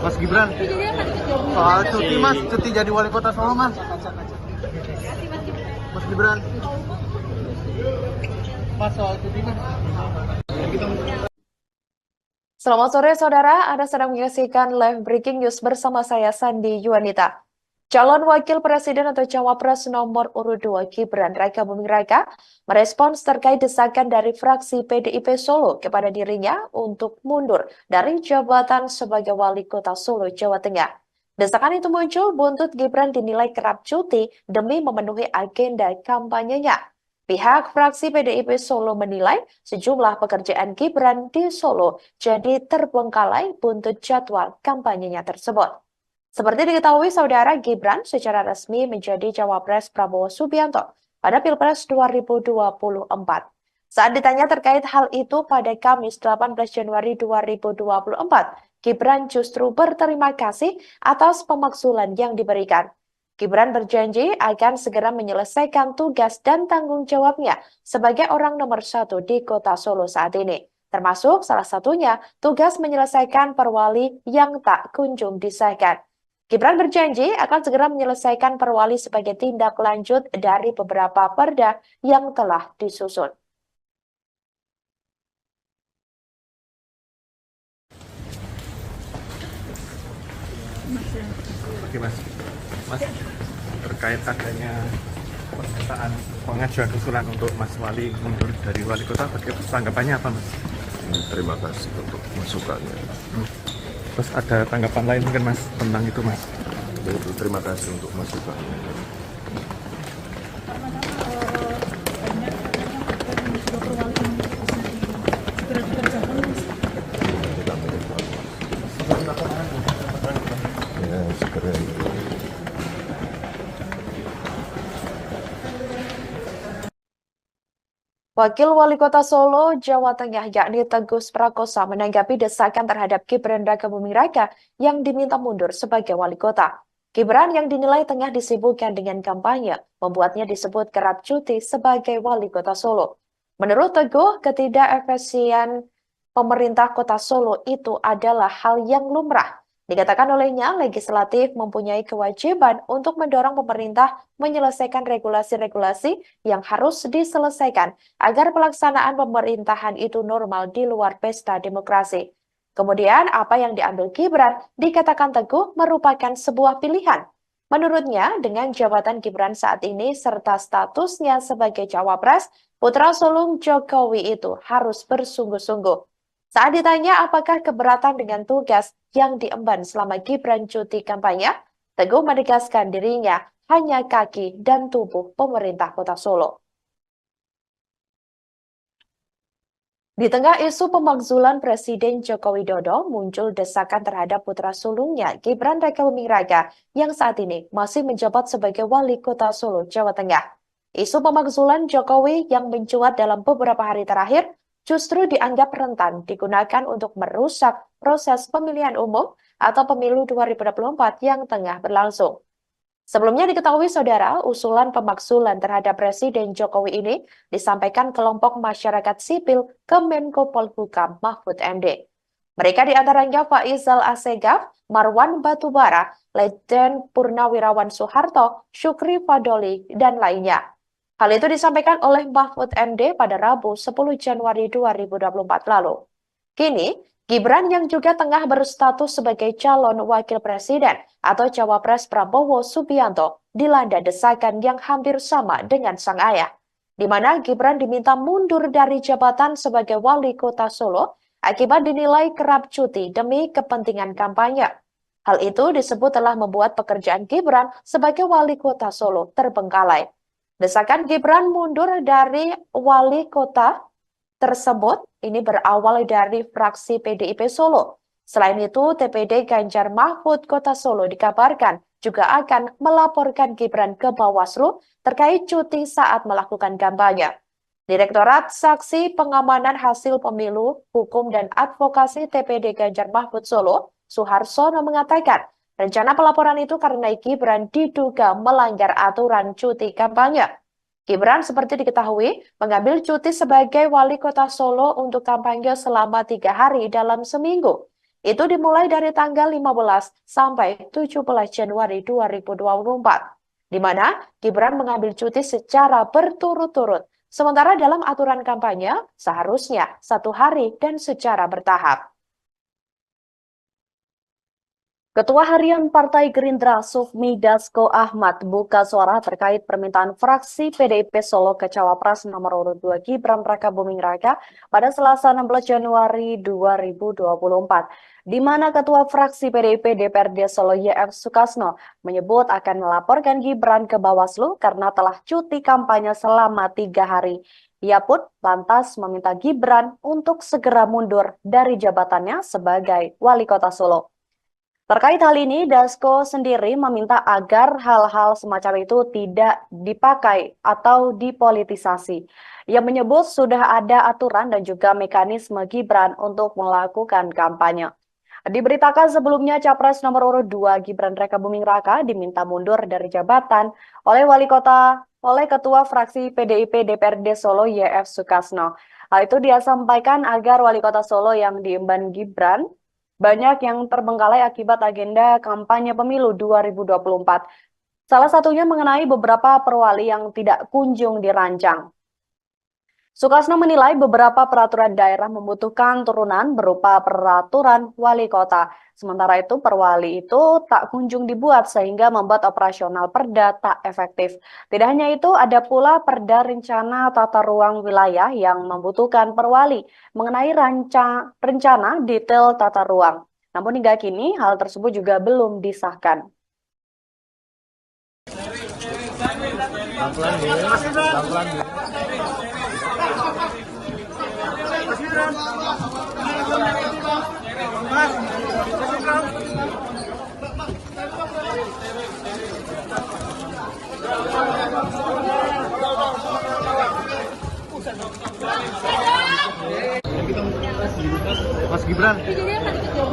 Mas Gibran, soal cuti mas, cuti jadi wali kota Solo mas. Mas Gibran, mas soal cuti mas. Selamat sore saudara, Anda sedang menyaksikan live breaking news bersama saya Sandi Yuanita. Calon Wakil Presiden atau Cawapres nomor urut 2 Gibran Raka Buming Raka merespons terkait desakan dari fraksi PDIP Solo kepada dirinya untuk mundur dari jabatan sebagai Wali Kota Solo, Jawa Tengah. Desakan itu muncul buntut Gibran dinilai kerap cuti demi memenuhi agenda kampanyenya. Pihak fraksi PDIP Solo menilai sejumlah pekerjaan Gibran di Solo jadi terbengkalai buntut jadwal kampanyenya tersebut. Seperti diketahui saudara, Gibran secara resmi menjadi Cawapres Prabowo Subianto pada Pilpres 2024. Saat ditanya terkait hal itu pada Kamis 18 Januari 2024, Gibran justru berterima kasih atas pemakzulan yang diberikan. Gibran berjanji akan segera menyelesaikan tugas dan tanggung jawabnya sebagai orang nomor 1 di Kota Solo saat ini. Termasuk salah satunya tugas menyelesaikan perwali yang tak kunjung disahkan. Gibran berjanji akan segera menyelesaikan perwali sebagai tindak lanjut dari beberapa perda yang telah disusun. Oke mas, terkait adanya pernyataan pengajuan usulan untuk Mas Wali mundur dari wali kota, bagaimana tanggapannya apa mas? Terima kasih untuk masukannya. Terus ada tanggapan lain mungkin mas tentang itu mas? Terima kasih untuk masukannya. Ya, segera itu. Wakil Wali Kota Solo, Jawa Tengah yakni Teguh Prakoso menanggapi desakan terhadap Gibran Raka Buming Raka yang diminta mundur sebagai wali kota. Gibran yang dinilai tengah disibukkan dengan kampanye membuatnya disebut kerap cuti sebagai wali kota Solo. Menurut Teguh, ketidakefisien pemerintah kota Solo itu adalah hal yang lumrah. Dikatakan olehnya, legislatif mempunyai kewajiban untuk mendorong pemerintah menyelesaikan regulasi-regulasi yang harus diselesaikan agar pelaksanaan pemerintahan itu normal di luar pesta demokrasi. Kemudian, apa yang diambil Gibran dikatakan Teguh merupakan sebuah pilihan. Menurutnya, dengan jabatan Gibran saat ini serta statusnya sebagai Cawapres, putra sulung Jokowi itu harus bersungguh-sungguh. Saat ditanya apakah keberatan dengan tugas yang diemban selama Gibran cuti kampanye, Teguh menegaskan dirinya hanya kaki dan tubuh pemerintah kota Solo. Di tengah isu pemakzulan Presiden Joko Widodo, muncul desakan terhadap putra sulungnya Gibran Raka Buming Raka yang saat ini masih menjabat sebagai Wali Kota Solo, Jawa Tengah. Isu pemakzulan Jokowi yang mencuat dalam beberapa hari terakhir justru dianggap rentan digunakan untuk merusak proses pemilihan umum atau pemilu 2024 yang tengah berlangsung. Sebelumnya diketahui saudara, usulan pemakzulan terhadap Presiden Jokowi ini disampaikan kelompok masyarakat sipil ke Menko Polhukam Mahfud MD. Mereka diantaranya Faizal Assegaf, Marwan Batubara, Letjen Purnawirawan Soeharto, Syukri Fadoli, dan lainnya. Hal itu disampaikan oleh Mahfud MD pada Rabu 10 Januari 2024 lalu. Kini, Gibran yang juga tengah berstatus sebagai calon wakil presiden atau Cawapres Prabowo Subianto dilanda desakan yang hampir sama dengan sang ayah, di mana Gibran diminta mundur dari jabatan sebagai wali kota Solo akibat dinilai kerap cuti demi kepentingan kampanye. Hal itu disebut telah membuat pekerjaan Gibran sebagai wali kota Solo terbengkalai. Desakan Gibran mundur dari wali kota tersebut ini berawal dari fraksi PDIP Solo. Selain itu, TPD Ganjar Mahfud Kota Solo dikabarkan juga akan melaporkan Gibran ke Bawaslu terkait cuti saat melakukan kampanye. Direktorat Saksi Pengamanan Hasil Pemilu, Hukum dan Advokasi TPD Ganjar Mahfud Solo, Suharsono mengatakan, rencana pelaporan itu karena Gibran diduga melanggar aturan cuti kampanye. Gibran seperti diketahui mengambil cuti sebagai wali kota Solo untuk kampanye selama 3 hari dalam seminggu. Itu dimulai dari tanggal 15 sampai 17 Januari 2024, di mana Gibran mengambil cuti secara berturut-turut. Sementara dalam aturan kampanye seharusnya 1 hari dan secara bertahap. Ketua Harian Partai Gerindra Sufmi Dasko Ahmad buka suara terkait permintaan fraksi PDIP Solo ke Cawapres nomor urut 2 Gibran Rakabuming Raka pada Selasa 16 Januari 2024, di mana Ketua Fraksi PDIP DPRD Solo YF Sukasno menyebut akan melaporkan Gibran ke Bawaslu karena telah cuti kampanye selama 3 hari. Ia pun lantas meminta Gibran untuk segera mundur dari jabatannya sebagai wali kota Solo. Terkait hal ini, Dasko sendiri meminta agar hal-hal semacam itu tidak dipakai atau dipolitisasi. Ia menyebut sudah ada aturan dan juga mekanisme Gibran untuk melakukan kampanye. Diberitakan sebelumnya Capres nomor urut 2 Gibran Rakabuming Raka diminta mundur dari jabatan oleh Ketua Fraksi PDIP DPRD Solo YF Sukasno. Hal itu dia sampaikan agar wali kota Solo yang diemban Gibran banyak yang terbengkalai akibat agenda kampanye pemilu 2024. Salah satunya mengenai beberapa perwali yang tidak kunjung dirancang. Sukasno menilai beberapa peraturan daerah membutuhkan turunan berupa peraturan wali kota. Sementara itu perwali itu tak kunjung dibuat sehingga membuat operasional perda tak efektif. Tidak hanya itu, ada pula perda rencana tata ruang wilayah yang membutuhkan perwali mengenai rencana detail tata ruang. Namun hingga kini hal tersebut juga belum disahkan. Mas Gibran,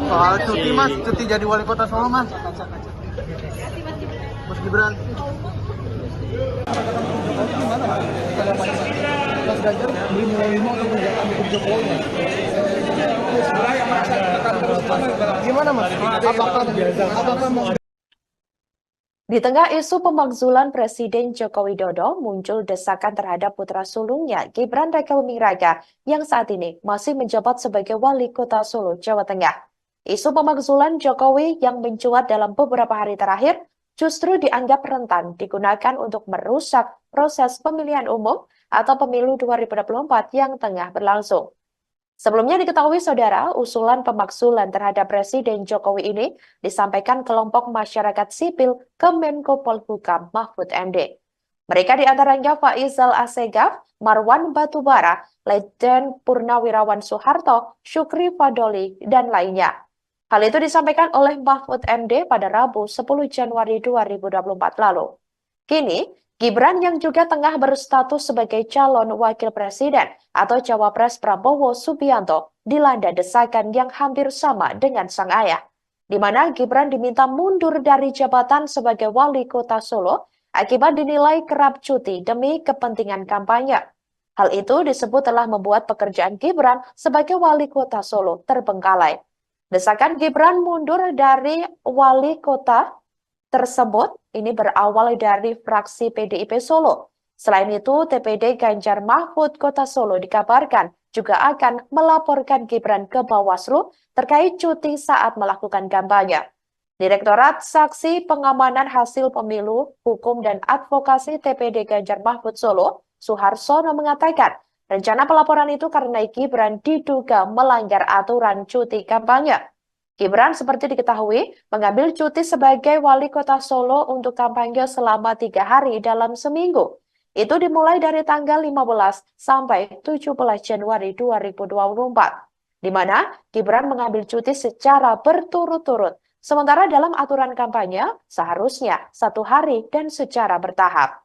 soal cuti mas, cuti jadi wali kota Solo mas. Mas Gibran. Mas Ganjar beli menerima untuk menjalankan hukum Jokowi. Gimana mas? Apakah mau? Di tengah isu pemakzulan Presiden Joko Widodo, muncul desakan terhadap putra sulungnya Gibran Rakabuming Raka yang saat ini masih menjabat sebagai wali kota Solo, Jawa Tengah. Isu pemakzulan Jokowi yang mencuat dalam beberapa hari terakhir justru dianggap rentan digunakan untuk merusak proses pemilihan umum atau pemilu 2024 yang tengah berlangsung. Sebelumnya diketahui saudara, usulan pemakzulan terhadap Presiden Jokowi ini disampaikan kelompok masyarakat sipil ke Menko Polhukam Mahfud MD. Mereka diantaranya Faisal Assegaf, Marwan Batubara, Letjen Purnawirawan Soeharto, Syukri Fadoli, dan lainnya. Hal itu disampaikan oleh Mahfud MD pada Rabu 10 Januari 2024 lalu. Kini, Gibran yang juga tengah berstatus sebagai calon wakil presiden atau Cawapres Prabowo Subianto dilanda desakan yang hampir sama dengan sang ayah, di mana Gibran diminta mundur dari jabatan sebagai wali kota Solo akibat dinilai kerap cuti demi kepentingan kampanye. Hal itu disebut telah membuat pekerjaan Gibran sebagai wali kota Solo terbengkalai. Desakan Gibran mundur dari wali kota tersebut ini berawal dari fraksi PDIP Solo. Selain itu, TPD Ganjar Mahfud Kota Solo dikabarkan juga akan melaporkan Gibran ke Bawaslu terkait cuti saat melakukan kampanye. Direktorat Saksi Pengamanan Hasil Pemilu, Hukum dan Advokasi TPD Ganjar Mahfud Solo, Suharsono mengatakan, rencana pelaporan itu karena Gibran diduga melanggar aturan cuti kampanye. Gibran seperti diketahui mengambil cuti sebagai wali kota Solo untuk kampanye selama 3 hari dalam seminggu. Itu dimulai dari tanggal 15 sampai 17 Januari 2024, di mana Gibran mengambil cuti secara berturut-turut. Sementara dalam aturan kampanye, seharusnya 1 hari dan secara bertahap.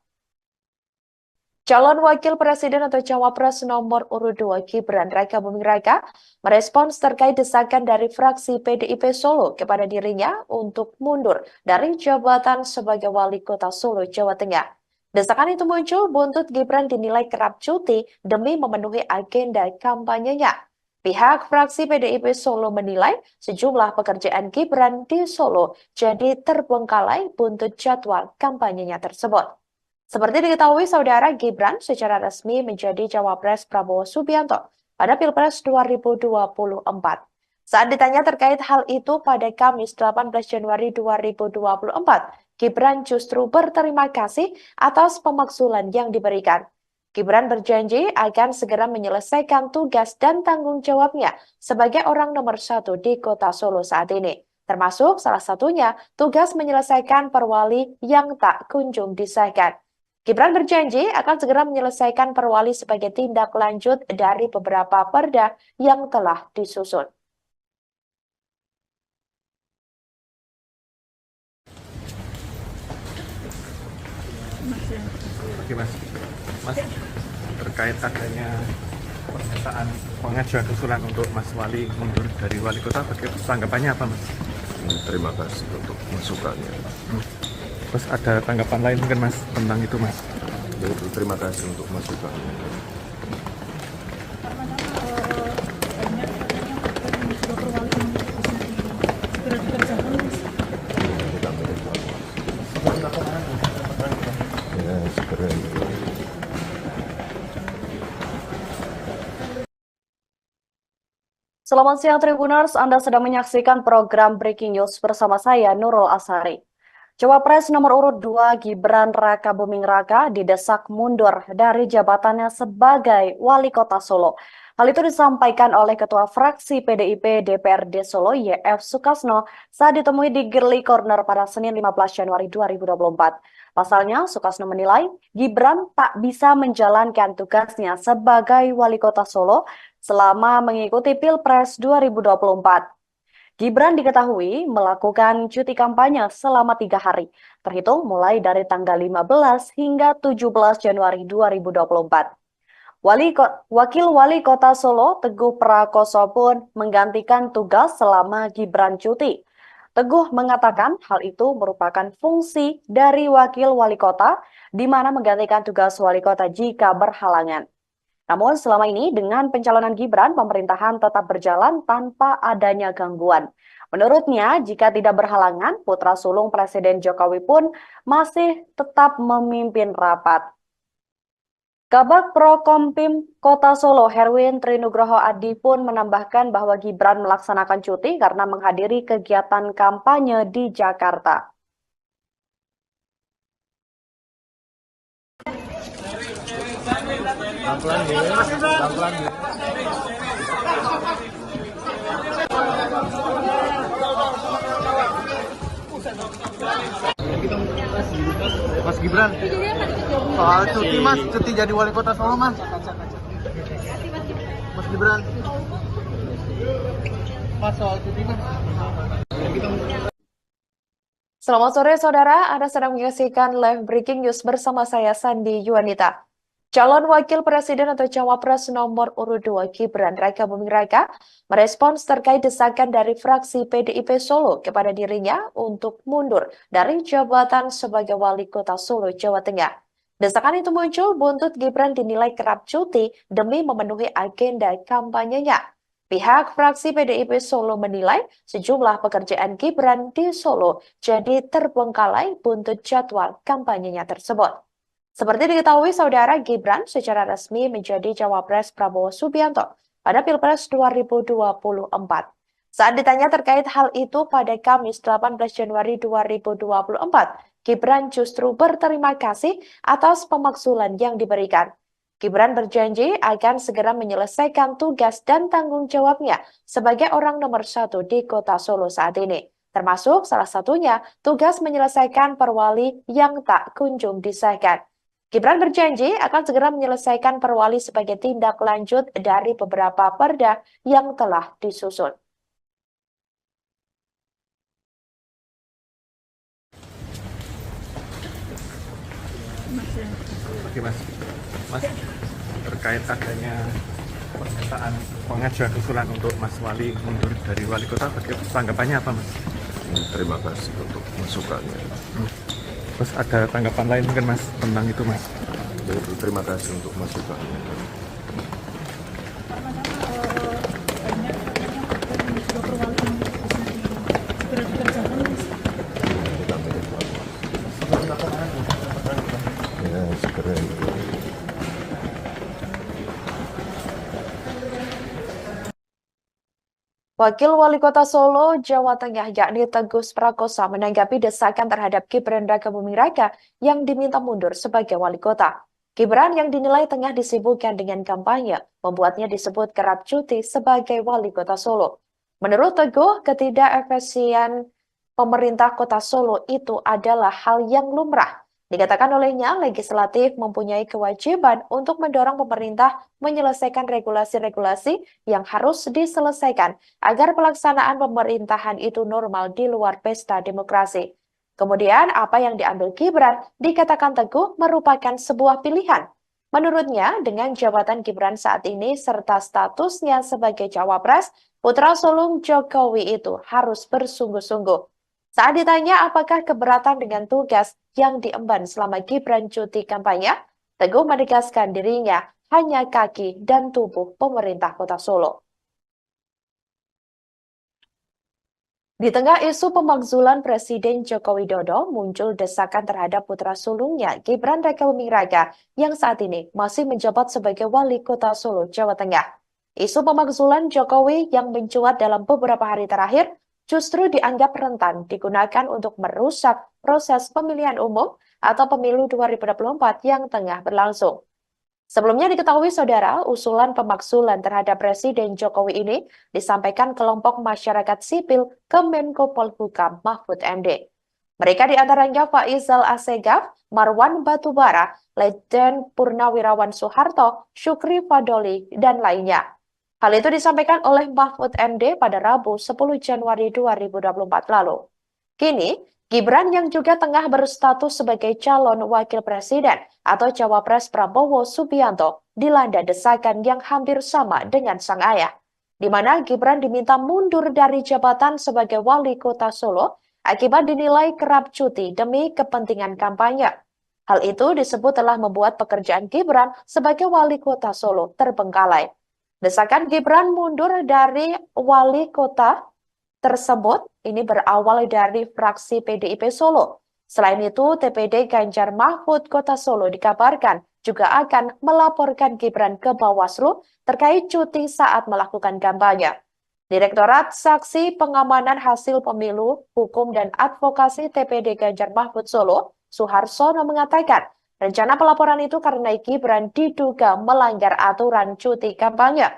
Calon Wakil Presiden atau Cawapres nomor urut 2 Gibran Raka Buming Raka merespons terkait desakan dari fraksi PDIP Solo kepada dirinya untuk mundur dari jabatan sebagai Wali Kota Solo, Jawa Tengah. Desakan itu muncul buntut Gibran dinilai kerap cuti demi memenuhi agenda kampanyenya. Pihak fraksi PDIP Solo menilai sejumlah pekerjaan Gibran di Solo jadi terbengkalai buntut jadwal kampanyenya tersebut. Seperti diketahui, saudara, Gibran secara resmi menjadi Cawapres Prabowo Subianto pada Pilpres 2024. Saat ditanya terkait hal itu pada Kamis 18 Januari 2024, Gibran justru berterima kasih atas pemakzulan yang diberikan. Gibran berjanji akan segera menyelesaikan tugas dan tanggung jawabnya sebagai orang nomor 1 di kota Solo saat ini. Termasuk salah satunya tugas menyelesaikan perwali yang tak kunjung disahkan. Gibran berjanji akan segera menyelesaikan perwali sebagai tindak lanjut dari beberapa perda yang telah disusun. Oke Mas, terkait adanya pernyataan pengajuan usulan untuk Mas Wali mundur dari wali kota, tanggapannya apa Mas? Terima kasih untuk masukannya. Terus ada tanggapan lain mungkin Mas tentang itu Mas? Terima kasih untuk masukannya. Ya, segera itu. Selamat siang Tribuners, Anda sedang menyaksikan program Breaking News bersama saya Nurul Asari. Cawapres nomor urut 2 Gibran Raka Buming Raka didesak mundur dari jabatannya sebagai Wali Kota Solo. Hal itu disampaikan oleh Ketua Fraksi PDIP DPRD Solo YF Sukasno saat ditemui di Girly Corner pada Senin 15 Januari 2024. Pasalnya, Sukasno menilai Gibran tak bisa menjalankan tugasnya sebagai Wali Kota Solo selama mengikuti Pilpres 2024. Gibran diketahui melakukan cuti kampanye selama 3 hari, terhitung mulai dari tanggal 15 hingga 17 Januari 2024. Wakil Wali Kota Solo, Teguh Prakoso pun menggantikan tugas selama Gibran cuti. Teguh mengatakan hal itu merupakan fungsi dari Wakil Wali Kota, di mana menggantikan tugas Wali Kota jika berhalangan. Namun selama ini dengan pencalonan Gibran, pemerintahan tetap berjalan tanpa adanya gangguan. Menurutnya, jika tidak berhalangan, putra sulung Presiden Jokowi pun masih tetap memimpin rapat. Kabag Prokompim Kota Solo, Herwin Trinugroho Adi pun menambahkan bahwa Gibran melaksanakan cuti karena menghadiri kegiatan kampanye di Jakarta. Pelan-pelan ya, pelan-pelan ya. Mas Gibran, soal cuti Mas, cuti jadi wali kota Solo Mas. Mas Gibran, Mas soal cuti Mas. Selamat sore saudara, Anda sedang menyaksikan live breaking news bersama saya Sandi Yuanita. Calon Wakil Presiden atau Cawapres nomor urut 2 Gibran Raka Buming Raka merespons terkait desakan dari fraksi PDIP Solo kepada dirinya untuk mundur dari jabatan sebagai Wali Kota Solo, Jawa Tengah. Desakan itu muncul buntut Gibran dinilai kerap cuti demi memenuhi agenda kampanyenya. Pihak fraksi PDIP Solo menilai sejumlah pekerjaan Gibran di Solo jadi terbengkalai buntut jadwal kampanyenya tersebut. Seperti diketahui, saudara, Gibran secara resmi menjadi Cawapres Prabowo Subianto pada Pilpres 2024. Saat ditanya terkait hal itu pada Kamis 18 Januari 2024, Gibran justru berterima kasih atas pemakzulan yang diberikan. Gibran berjanji akan segera menyelesaikan tugas dan tanggung jawabnya sebagai orang nomor satu di kota Solo saat ini. Termasuk salah satunya tugas menyelesaikan perwali yang tak kunjung disahkan. Gibran berjanji akan segera menyelesaikan perwali sebagai tindak lanjut dari beberapa perda yang telah disusun. Oke Mas, Mas terkait adanya pernyataan pengajuan usulan untuk Mas Wali mundur dari wali kota, tanggapannya apa Mas? Terima kasih untuk masukannya. Terus ada tanggapan lain mungkin Mas tentang itu Mas? Terima kasih untuk masukannya. Ya, segera itu. Wakil Wali Kota Solo, Jawa Tengah, yakni Teguh Prakosa, menanggapi desakan terhadap Gibran Raka Buming Raka yang diminta mundur sebagai wali kota. Gibran yang dinilai tengah disibukkan dengan kampanye, membuatnya disebut kerap cuti sebagai wali kota Solo. Menurut Teguh, ketidakefisien pemerintah kota Solo itu adalah hal yang lumrah. Dikatakan olehnya, legislatif mempunyai kewajiban untuk mendorong pemerintah menyelesaikan regulasi-regulasi yang harus diselesaikan agar pelaksanaan pemerintahan itu normal di luar pesta demokrasi. Kemudian, apa yang diambil Gibran dikatakan Teguh merupakan sebuah pilihan. Menurutnya, dengan jabatan Gibran saat ini serta statusnya sebagai cawapres, putra sulung Jokowi itu harus bersungguh-sungguh. Saat ditanya apakah keberatan dengan tugas yang diemban selama Gibran cuti kampanye, Teguh menegaskan dirinya hanya kaki dan tubuh pemerintah kota Solo. Di tengah isu pemakzulan Presiden Joko Widodo, muncul desakan terhadap putra sulungnya Gibran Raka Buming Raka yang saat ini masih menjabat sebagai wali kota Solo, Jawa Tengah. Isu pemakzulan Jokowi yang mencuat dalam beberapa hari terakhir justru dianggap rentan digunakan untuk merusak proses pemilihan umum atau pemilu 2024 yang tengah berlangsung. Sebelumnya diketahui saudara, usulan pemakzulan terhadap Presiden Jokowi ini disampaikan kelompok masyarakat sipil ke Menko Polhukam Mahfud MD. Mereka diantaranya Faizal Assegaf, Marwan Batubara, Letjen Purnawirawan Soeharto, Syukri Fadoli, dan lainnya. Hal itu disampaikan oleh Mahfud MD pada Rabu 10 Januari 2024 lalu. Kini, Gibran yang juga tengah berstatus sebagai calon wakil presiden atau cawapres Prabowo Subianto dilanda desakan yang hampir sama dengan sang ayah, di mana Gibran diminta mundur dari jabatan sebagai wali kota Solo akibat dinilai kerap cuti demi kepentingan kampanye. Hal itu disebut telah membuat pekerjaan Gibran sebagai wali kota Solo terbengkalai. Desakan Gibran mundur dari wali kota tersebut ini berawal dari fraksi PDIP Solo. Selain itu, TPD Ganjar Mahfud Kota Solo dikabarkan juga akan melaporkan Gibran ke Bawaslu terkait cuti saat melakukan kampanye. Direktorat Saksi Pengamanan Hasil Pemilu, Hukum dan Advokasi TPD Ganjar Mahfud Solo, Suharsono mengatakan, rencana pelaporan itu karena Gibran diduga melanggar aturan cuti kampanye.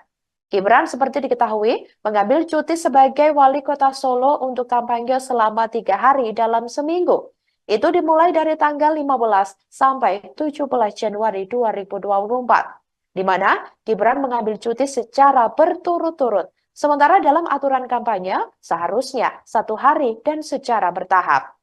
Gibran seperti diketahui mengambil cuti sebagai wali kota Solo untuk kampanye selama 3 hari dalam seminggu. Itu dimulai dari tanggal 15 sampai 17 Januari 2024, di mana Gibran mengambil cuti secara berturut-turut. Sementara dalam aturan kampanye seharusnya 1 hari dan secara bertahap.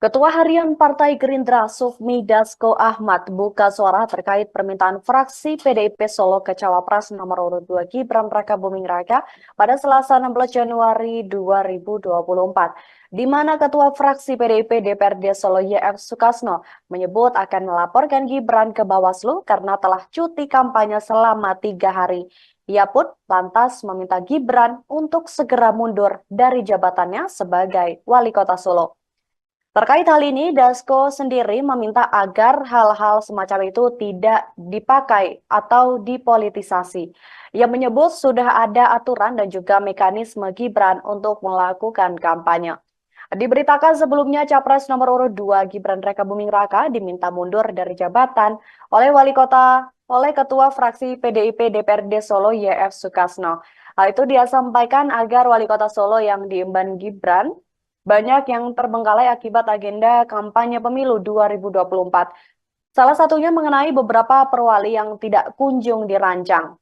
Ketua Harian Partai Gerindra Sufmi Dasko Ahmad buka suara terkait permintaan fraksi PDIP Solo ke Cawapres nomor urut 2 Gibran Raka Buming Raka pada Selasa 16 Januari 2024, di mana Ketua Fraksi PDIP DPRD Solo YF Sukasno menyebut akan melaporkan Gibran ke Bawaslu karena telah cuti kampanye selama 3 hari. Ia pun lantas meminta Gibran untuk segera mundur dari jabatannya sebagai wali kota Solo. Terkait hal ini, Dasko sendiri meminta agar hal-hal semacam itu tidak dipakai atau dipolitisasi. Ia menyebut sudah ada aturan dan juga mekanisme Gibran untuk melakukan kampanye. Diberitakan sebelumnya Capres nomor urut 2 Gibran Rakabuming Raka diminta mundur dari jabatan oleh Ketua Fraksi PDIP DPRD Solo YF Sukasno. Hal itu dia sampaikan agar Wali Kota Solo yang diemban Gibran banyak yang terbengkalai akibat agenda kampanye pemilu 2024. Salah satunya mengenai beberapa perwali yang tidak kunjung dirancang.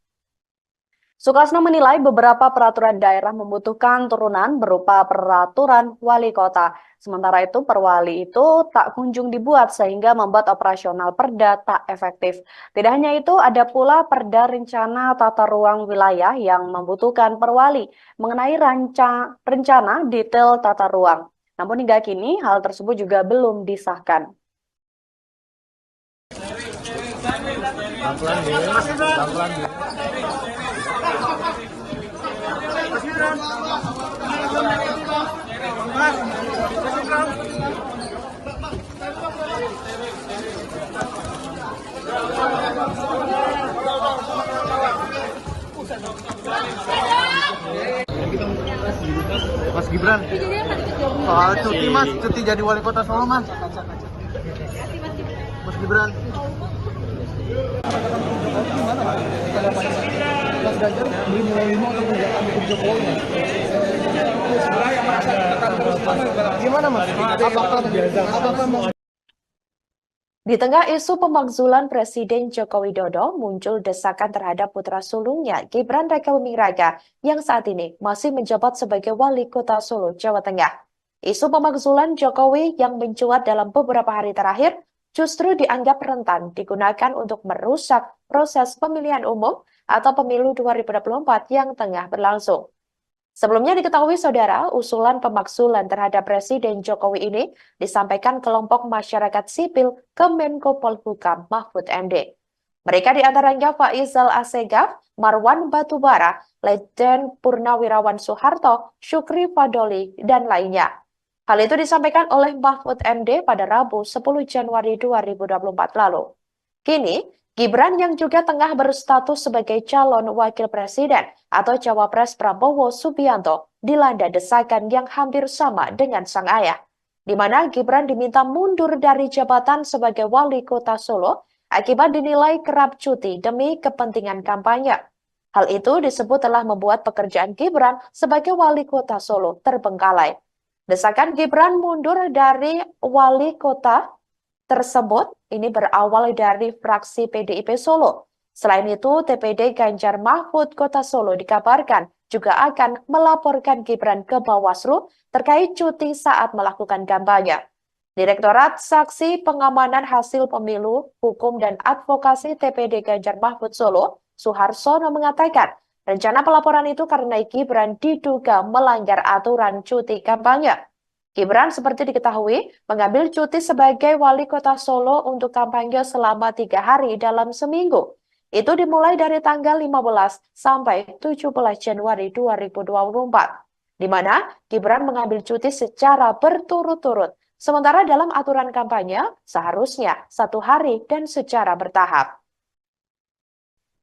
Sukasno menilai beberapa peraturan daerah membutuhkan turunan berupa peraturan wali kota. Sementara itu perwali itu tak kunjung dibuat sehingga membuat operasional perda tak efektif. Tidak hanya itu, ada pula perda rencana tata ruang wilayah yang membutuhkan perwali mengenai rencana detail tata ruang. Namun hingga kini hal tersebut juga belum disahkan. Mas Gibran, soal cuti Mas, cuti jadi wali kota Solo Mas. Mas Gibran. Mas Ganjar beli nilai 5 untuk menjaga dukung Jokowi. Gimana Mas? Apakah mau Di tengah isu pemakzulan Presiden Joko Widodo, muncul desakan terhadap putra sulungnya Gibran Rakabuming Raka yang saat ini masih menjabat sebagai Wali Kota Solo, Jawa Tengah. Isu pemakzulan Jokowi yang mencuat dalam beberapa hari terakhir justru dianggap rentan digunakan untuk merusak proses pemilihan umum atau pemilu 2024 yang tengah berlangsung. Sebelumnya diketahui saudara, usulan pemakzulan terhadap Presiden Jokowi ini disampaikan kelompok masyarakat sipil ke Menko Polhukam Mahfud MD. Mereka diantaranya Faisal Assegaf, Marwan Batubara, Letjen Purnawirawan Soeharto, Syukri Fadoli, dan lainnya. Hal itu disampaikan oleh Mahfud MD pada Rabu 10 Januari 2024 lalu. Kini, Gibran yang juga tengah berstatus sebagai calon wakil presiden atau cawapres Prabowo Subianto dilanda desakan yang hampir sama dengan sang ayah, di mana Gibran diminta mundur dari jabatan sebagai wali kota Solo akibat dinilai kerap cuti demi kepentingan kampanye. Hal itu disebut telah membuat pekerjaan Gibran sebagai wali kota Solo terbengkalai. Desakan Gibran mundur dari wali kota tersebut ini berawal dari fraksi PDIP Solo. Selain itu, TPD Ganjar Mahfud Kota Solo dikabarkan juga akan melaporkan Gibran ke Bawaslu terkait cuti saat melakukan kampanye. Direktorat Saksi Pengamanan Hasil Pemilu, Hukum dan Advokasi TPD Ganjar Mahfud Solo, Suharsono mengatakan, rencana pelaporan itu karena Gibran diduga melanggar aturan cuti kampanye. Gibran seperti diketahui mengambil cuti sebagai wali kota Solo untuk kampanye selama 3 hari dalam seminggu. Itu dimulai dari tanggal 15 sampai 17 Januari 2024, di mana Gibran mengambil cuti secara berturut-turut. Sementara dalam aturan kampanye seharusnya 1 hari dan secara bertahap.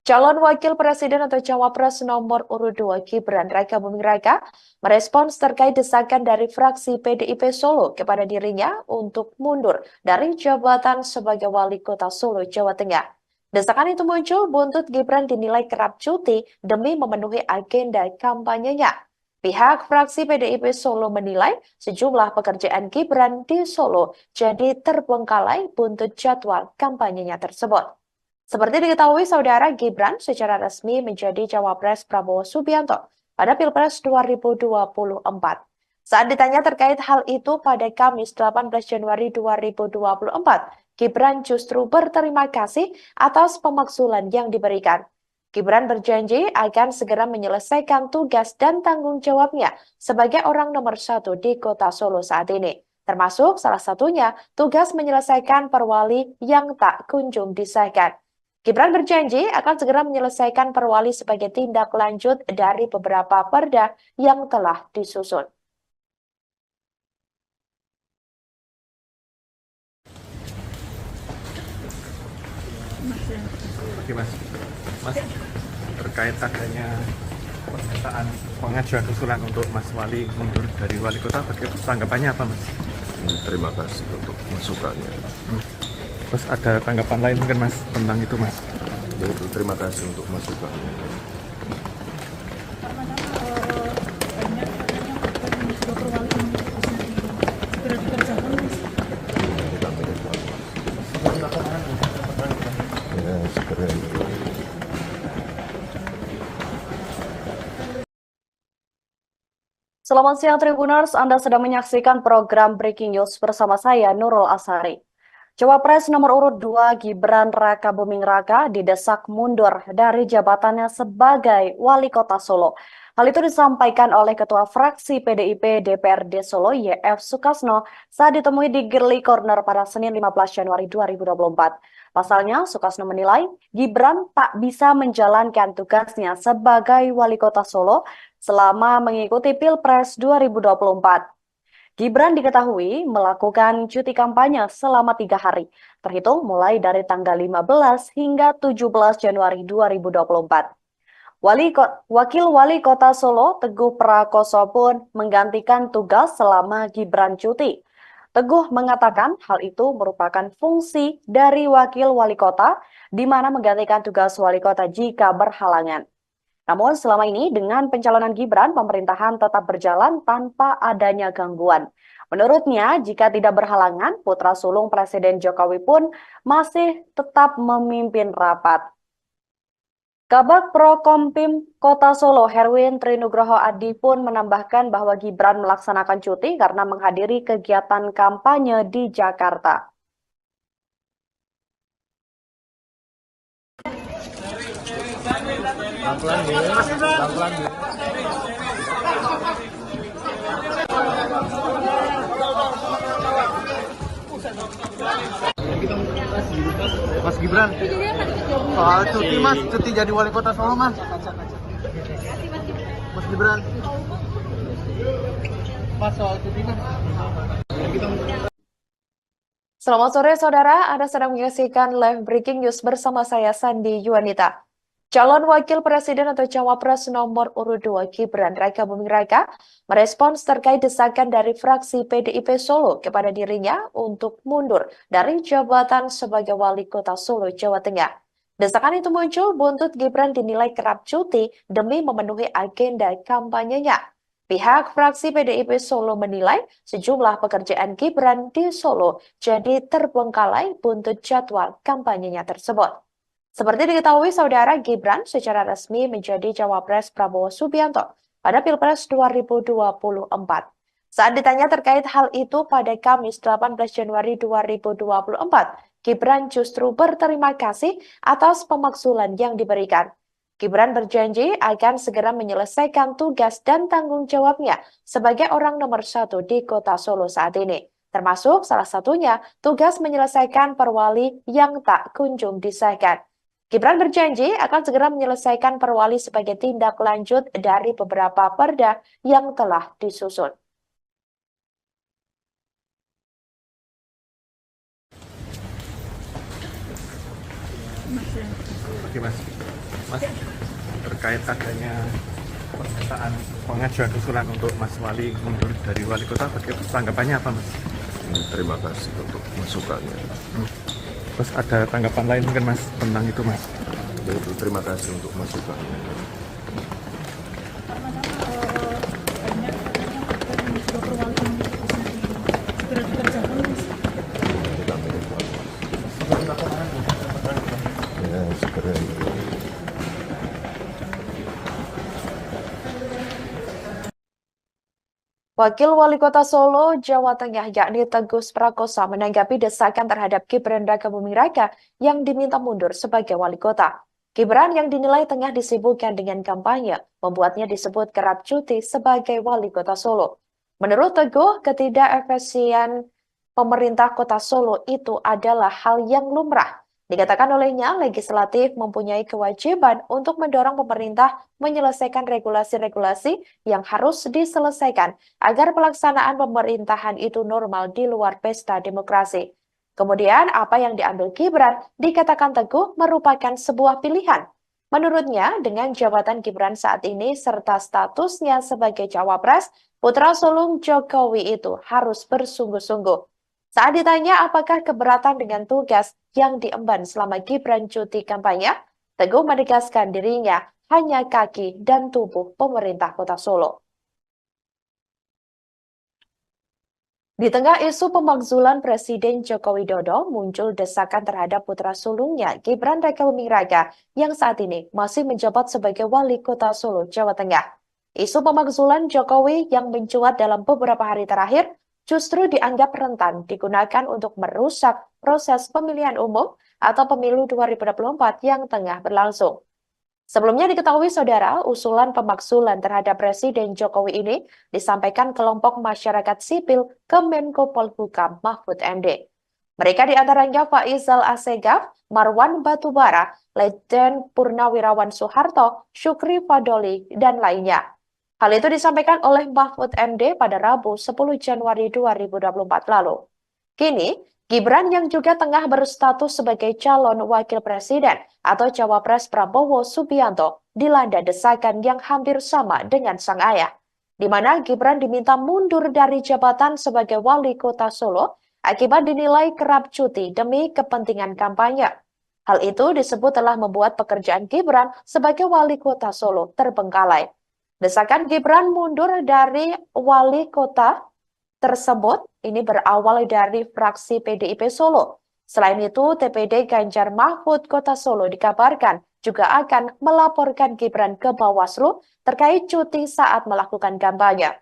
Calon Wakil Presiden atau Cawapres nomor urut 2 Gibran Rakabuming Raka merespons terkait desakan dari fraksi PDIP Solo kepada dirinya untuk mundur dari jabatan sebagai Wali Kota Solo, Jawa Tengah. Desakan itu muncul buntut Gibran dinilai kerap cuti demi memenuhi agenda kampanyenya. Pihak fraksi PDIP Solo menilai sejumlah pekerjaan Gibran di Solo jadi terbengkalai buntut jadwal kampanyenya tersebut. Seperti diketahui saudara, Gibran secara resmi menjadi cawapres Prabowo Subianto pada Pilpres 2024. Saat ditanya terkait hal itu pada Kamis 18 Januari 2024, Gibran justru berterima kasih atas pemakzulan yang diberikan. Gibran berjanji akan segera menyelesaikan tugas dan tanggung jawabnya sebagai orang nomor 1 di kota Solo saat ini. Termasuk salah satunya tugas menyelesaikan perwali yang tak kunjung disahkan. Gibran berjanji akan segera menyelesaikan perwali sebagai tindak lanjut dari beberapa perda yang telah disusun. lagi Mas. Mas, terkait adanya pernyataan pengajuan usulan untuk Mas Wali mundur dari wali kota, tanggapannya apa Mas? Terima kasih untuk masukannya. Terus ada tanggapan lain mungkin Mas tentang itu Mas? Terima kasih untuk masukannya. Ya, segera itu. Selamat siang Tribuners, Anda sedang menyaksikan program Breaking News bersama saya Nurul Asari. Cawapres nomor urut 2 Gibran Raka Buming Raka didesak mundur dari jabatannya sebagai Wali Kota Solo. Hal itu disampaikan oleh Ketua Fraksi PDIP DPRD Solo YF Sukasno saat ditemui di Girly Corner pada Senin 15 Januari 2024. Pasalnya, Sukasno menilai Gibran tak bisa menjalankan tugasnya sebagai Wali Kota Solo selama mengikuti Pilpres 2024. Gibran diketahui melakukan cuti kampanye selama 3 hari, terhitung mulai dari tanggal 15 hingga 17 Januari 2024. Wakil Wali Kota Solo, Teguh Prakoso pun menggantikan tugas selama Gibran cuti. Teguh mengatakan hal itu merupakan fungsi dari Wakil Wali Kota, di mana menggantikan tugas Wali Kota jika berhalangan. Namun selama ini dengan pencalonan Gibran, pemerintahan tetap berjalan tanpa adanya gangguan. Menurutnya, jika tidak berhalangan, putra sulung Presiden Jokowi pun masih tetap memimpin rapat. Kabag Prokompim Kota Solo, Herwin Trinugroho Adi pun menambahkan bahwa Gibran melaksanakan cuti karena menghadiri kegiatan kampanye di Jakarta. Pelan-pelan ya, pelan-pelan ya. Mas Gibran, soal cuti Mas, cuti jadi wali kota Solo Mas. Mas Gibran. Mas soal cuti Mas. Selamat sore saudara, Anda sedang menyaksikan live breaking news bersama saya Sandi Yuanita. Calon Wakil Presiden atau Cawapres nomor urut 2 Gibran Raka Buming Raka merespons terkait desakan dari fraksi PDIP Solo kepada dirinya untuk mundur dari jabatan sebagai Wali Kota Solo, Jawa Tengah. Desakan itu muncul buntut Gibran dinilai kerap cuti demi memenuhi agenda kampanyenya. Pihak fraksi PDIP Solo menilai sejumlah pekerjaan Gibran di Solo jadi terbengkalai buntut jadwal kampanyenya tersebut. Seperti diketahui saudara, Gibran secara resmi menjadi Cawapres Prabowo Subianto pada Pilpres 2024. Saat ditanya terkait hal itu pada Kamis 18 Januari 2024, Gibran justru berterima kasih atas pemakzulan yang diberikan. Gibran berjanji akan segera menyelesaikan tugas dan tanggung jawabnya sebagai orang nomor 1 di Kota Solo saat ini. Termasuk salah satunya tugas menyelesaikan perwali yang tak kunjung disahkan. Gibran berjanji akan segera menyelesaikan perwali sebagai tindak lanjut dari beberapa perda yang telah disusun. Oke Mas, terkait adanya pernyataan pengajuan usulan untuk Mas Wali mundur dari wali kota, tanggapannya apa Mas? Terima kasih untuk masukannya. Terus ada tanggapan lain mungkin Mas tentang itu Mas? Terima kasih untuk masukannya. Ya, segera itu. Wakil Wali Kota Solo, Jawa Tengah yakni Teguh Prakoso menanggapi desakan terhadap Gibran Raka Buming Raka yang diminta mundur sebagai wali kota. Gibran yang dinilai tengah disibukkan dengan kampanye, membuatnya disebut kerap cuti sebagai wali kota Solo. Menurut Teguh, ketidakefisien pemerintah kota Solo itu adalah hal yang lumrah. Dikatakan olehnya, legislatif mempunyai kewajiban untuk mendorong pemerintah menyelesaikan regulasi-regulasi yang harus diselesaikan agar pelaksanaan pemerintahan itu normal di luar pesta demokrasi. Kemudian, apa yang diambil Gibran dikatakan Teguh merupakan sebuah pilihan. Menurutnya, dengan jabatan Gibran saat ini serta statusnya sebagai cawapres, putra sulung Jokowi itu harus bersungguh-sungguh. Saat ditanya apakah keberatan dengan tugas yang diemban selama Gibran cuti kampanye, Teguh menegaskan dirinya hanya kaki dan tubuh pemerintah Kota Solo. Di tengah isu pemakzulan Presiden Joko Widodo, muncul desakan terhadap putra sulungnya Gibran Raka Buming Raka yang saat ini masih menjabat sebagai Wali Kota Solo, Jawa Tengah. Isu pemakzulan Jokowi yang mencuat dalam beberapa hari terakhir justru dianggap rentan digunakan untuk merusak proses pemilihan umum atau pemilu 2024 yang tengah berlangsung. Sebelumnya diketahui saudara, usulan pemakzulan terhadap Presiden Jokowi ini disampaikan kelompok masyarakat sipil ke Menko Polhukam Mahfud MD. Mereka diantaranya Faisal Assegaf, Marwan Batubara, Letjen Purnawirawan Soeharto, Syukri Fadoli, dan lainnya. Hal itu disampaikan oleh Mahfud MD pada Rabu 10 Januari 2024 lalu. Kini, Gibran yang juga tengah berstatus sebagai calon wakil presiden atau cawapres Prabowo Subianto dilanda desakan yang hampir sama dengan sang ayah, di mana Gibran diminta mundur dari jabatan sebagai wali kota Solo akibat dinilai kerap cuti demi kepentingan kampanye. Hal itu disebut telah membuat pekerjaan Gibran sebagai wali kota Solo terbengkalai. Desakan Gibran mundur dari wali kota tersebut ini berawal dari fraksi PDIP Solo. Selain itu, TPD Ganjar Mahfud Kota Solo dikabarkan juga akan melaporkan Gibran ke Bawaslu terkait cuti saat melakukan kampanye.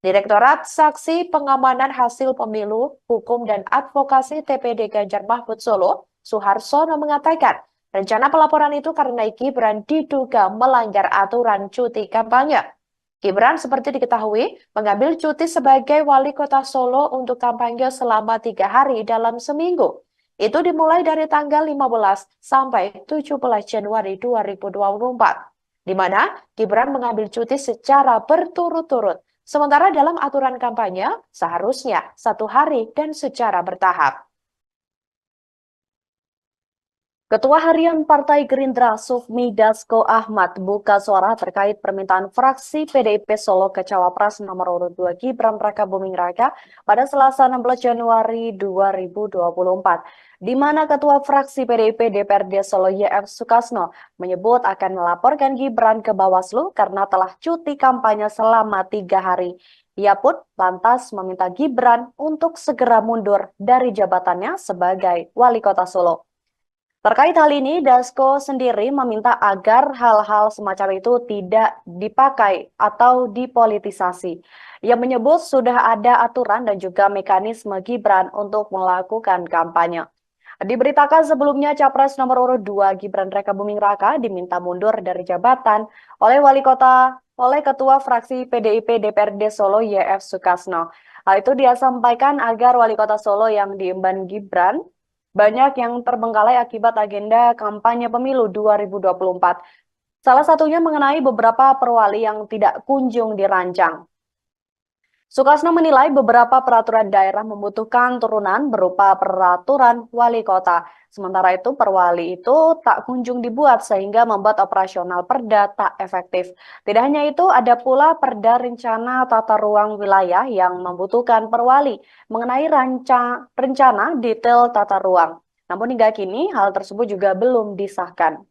Direktorat Saksi Pengamanan Hasil Pemilu, Hukum dan Advokasi TPD Ganjar Mahfud Solo, Suharsono mengatakan, rencana pelaporan itu karena Gibran diduga melanggar aturan cuti kampanye. Gibran seperti diketahui mengambil cuti sebagai wali kota Solo untuk kampanye selama 3 hari dalam seminggu. Itu dimulai dari tanggal 15 sampai 17 Januari 2024, di mana Gibran mengambil cuti secara berturut-turut. Sementara dalam aturan kampanye seharusnya 1 hari dan secara bertahap. Ketua Harian Partai Gerindra Sufmi Dasko Ahmad buka suara terkait permintaan fraksi PDIP Solo ke Cawapres nomor urut 2 Gibran Raka Buming Raka pada Selasa 16 Januari 2024, di mana Ketua Fraksi PDIP DPRD Solo YF Sukasno menyebut akan melaporkan Gibran ke Bawaslu karena telah cuti kampanye selama 3 hari. Ia pun lantas meminta Gibran untuk segera mundur dari jabatannya sebagai Wali Kota Solo. Terkait hal ini, Dasko sendiri meminta agar hal-hal semacam itu tidak dipakai atau dipolitisasi. Ia menyebut sudah ada aturan dan juga mekanisme Gibran untuk melakukan kampanye. Diberitakan sebelumnya Capres nomor urut 2 Gibran Raka Buming Raka diminta mundur dari jabatan oleh Ketua Fraksi PDIP DPRD Solo YF Sukasno. Hal itu dia sampaikan agar Wali Kota Solo yang diemban Gibran banyak yang terbengkalai akibat agenda kampanye pemilu 2024. Salah satunya mengenai beberapa perwali yang tidak kunjung dirancang. Sukasno menilai beberapa peraturan daerah membutuhkan turunan berupa peraturan wali kota. Sementara itu perwali itu tak kunjung dibuat sehingga membuat operasional perda tak efektif. Tidak hanya itu, ada pula perda rencana tata ruang wilayah yang membutuhkan perwali mengenai rencana detail tata ruang. Namun hingga kini hal tersebut juga belum disahkan.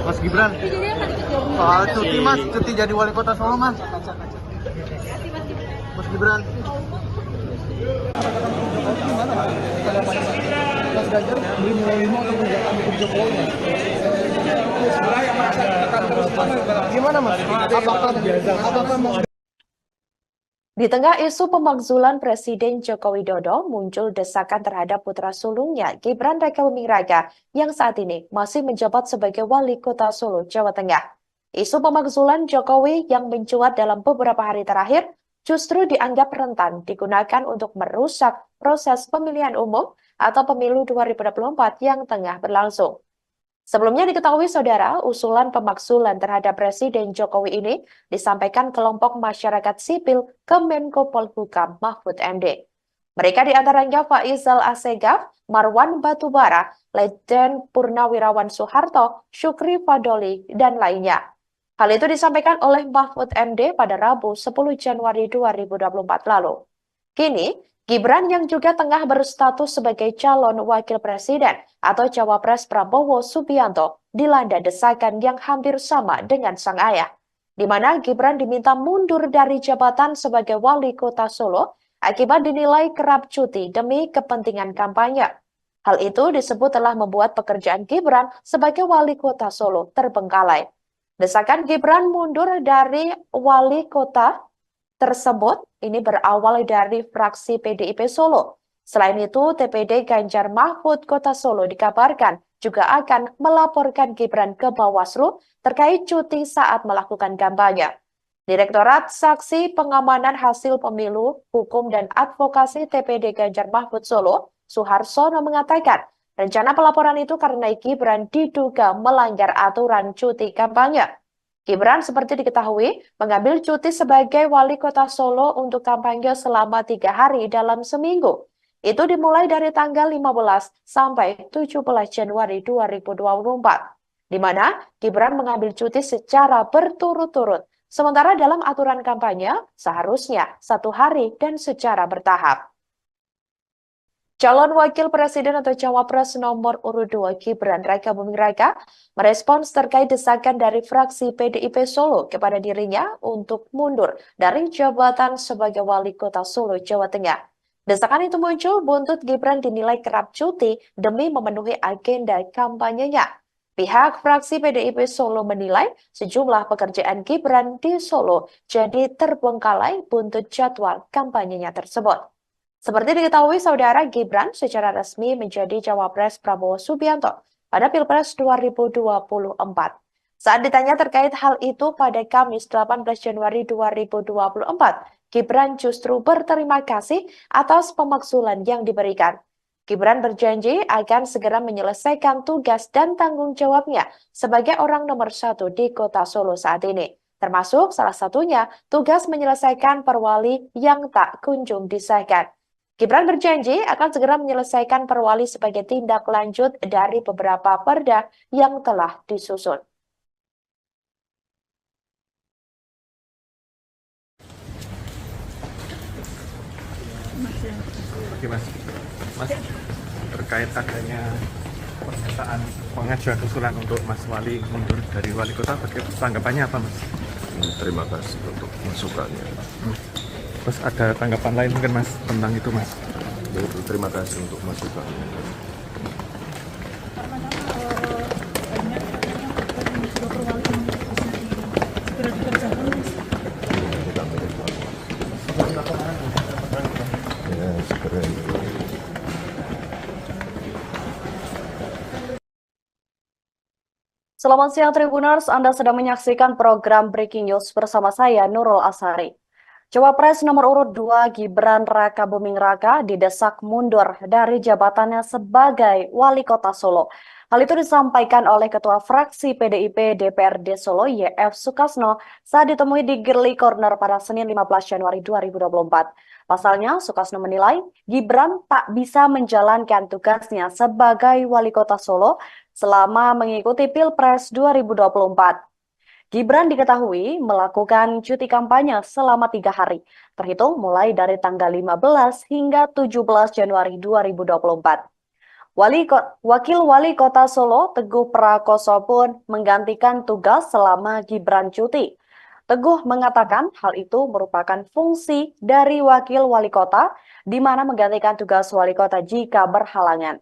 Mas Gibran, soal cuti mas, cuti jadi wali kota Solo mas. Mas Gibran. Mas Ganjar beli menerima untuk menjaga hukum Jokowi. Gimana mas? Apakah Di tengah isu pemakzulan Presiden Joko Widodo, muncul desakan terhadap putra sulungnya, Gibran Rakabuming Raka, yang saat ini masih menjabat sebagai Wali Kota Solo, Jawa Tengah. Isu pemakzulan Jokowi yang mencuat dalam beberapa hari terakhir justru dianggap rentan digunakan untuk merusak proses pemilihan umum atau pemilu 2024 yang tengah berlangsung. Sebelumnya diketahui, saudara, usulan pemakzulan terhadap Presiden Jokowi ini disampaikan kelompok masyarakat sipil ke Menko Polhukam Mahfud MD. Mereka diantaranya Faisal Assegaf, Marwan Batubara, Letjen Purnawirawan Soeharto, Syukri Fadoli, dan lainnya. Hal itu disampaikan oleh Mahfud MD pada Rabu 10 Januari 2024 lalu. Kini, Gibran yang juga tengah berstatus sebagai calon wakil presiden atau cawapres Prabowo Subianto dilanda desakan yang hampir sama dengan sang ayah, di mana Gibran diminta mundur dari jabatan sebagai wali kota Solo akibat dinilai kerap cuti demi kepentingan kampanye. Hal itu disebut telah membuat pekerjaan Gibran sebagai wali kota Solo terbengkalai. Desakan Gibran mundur dari wali kota tersebut ini berawal dari fraksi PDIP Solo. Selain itu, TPD Ganjar Mahfud Kota Solo dikabarkan juga akan melaporkan Gibran ke Bawaslu terkait cuti saat melakukan kampanye. Direktorat Saksi Pengamanan Hasil Pemilu, Hukum dan Advokasi TPD Ganjar Mahfud Solo, Suharsono mengatakan, rencana pelaporan itu karena Gibran diduga melanggar aturan cuti kampanye. Gibran seperti diketahui mengambil cuti sebagai wali kota Solo untuk kampanye selama 3 hari dalam seminggu. Itu dimulai dari tanggal 15 sampai 17 Januari 2024, di mana Gibran mengambil cuti secara berturut-turut. Sementara dalam aturan kampanye seharusnya 1 hari dan secara bertahap. Calon Wakil Presiden atau Cawapres nomor urut 2 Gibran Rakabuming Raka merespons terkait desakan dari fraksi PDIP Solo kepada dirinya untuk mundur dari jabatan sebagai Wali Kota Solo, Jawa Tengah. Desakan itu muncul buntut Gibran dinilai kerap cuti demi memenuhi agenda kampanyenya. Pihak fraksi PDIP Solo menilai sejumlah pekerjaan Gibran di Solo jadi terbengkalai buntut jadwal kampanyenya tersebut. Seperti diketahui, saudara, Gibran secara resmi menjadi cawapres Prabowo Subianto pada Pilpres 2024. Saat ditanya terkait hal itu pada Kamis 18 Januari 2024, Gibran justru berterima kasih atas pemakzulan yang diberikan. Gibran berjanji akan segera menyelesaikan tugas dan tanggung jawabnya sebagai orang nomor 1 di kota Solo saat ini. Termasuk salah satunya tugas menyelesaikan perwali yang tak kunjung disahkan. Gibran berjanji akan segera menyelesaikan perwali sebagai tindak lanjut dari beberapa perda yang telah disusun. Oke Mas, terkait adanya pernyataan pengajuan usulan untuk Mas Wali mundur dari wali kota, tanggapannya apa Mas? Terima kasih untuk masukannya. Terus ada tanggapan lain mungkin Mas tentang itu Mas? Terima kasih untuk masukannya. Ya, segera itu. Selamat siang Tribuners, Anda sedang menyaksikan program Breaking News bersama saya Nurul Asari. Cawapres nomor urut 2 Gibran Rakabuming Raka didesak mundur dari jabatannya sebagai Wali Kota Solo. Hal itu disampaikan oleh Ketua Fraksi PDIP DPRD Solo YF Sukasno saat ditemui di Girly Corner pada Senin 15 Januari 2024. Pasalnya, Sukasno menilai Gibran tak bisa menjalankan tugasnya sebagai Wali Kota Solo selama mengikuti Pilpres 2024. Gibran diketahui melakukan cuti kampanye selama 3 hari, terhitung mulai dari tanggal 15 hingga 17 Januari 2024. Wakil Wali Kota Solo, Teguh Prakoso pun menggantikan tugas selama Gibran cuti. Teguh mengatakan hal itu merupakan fungsi dari Wakil Wali Kota, di mana menggantikan tugas Wali Kota jika berhalangan.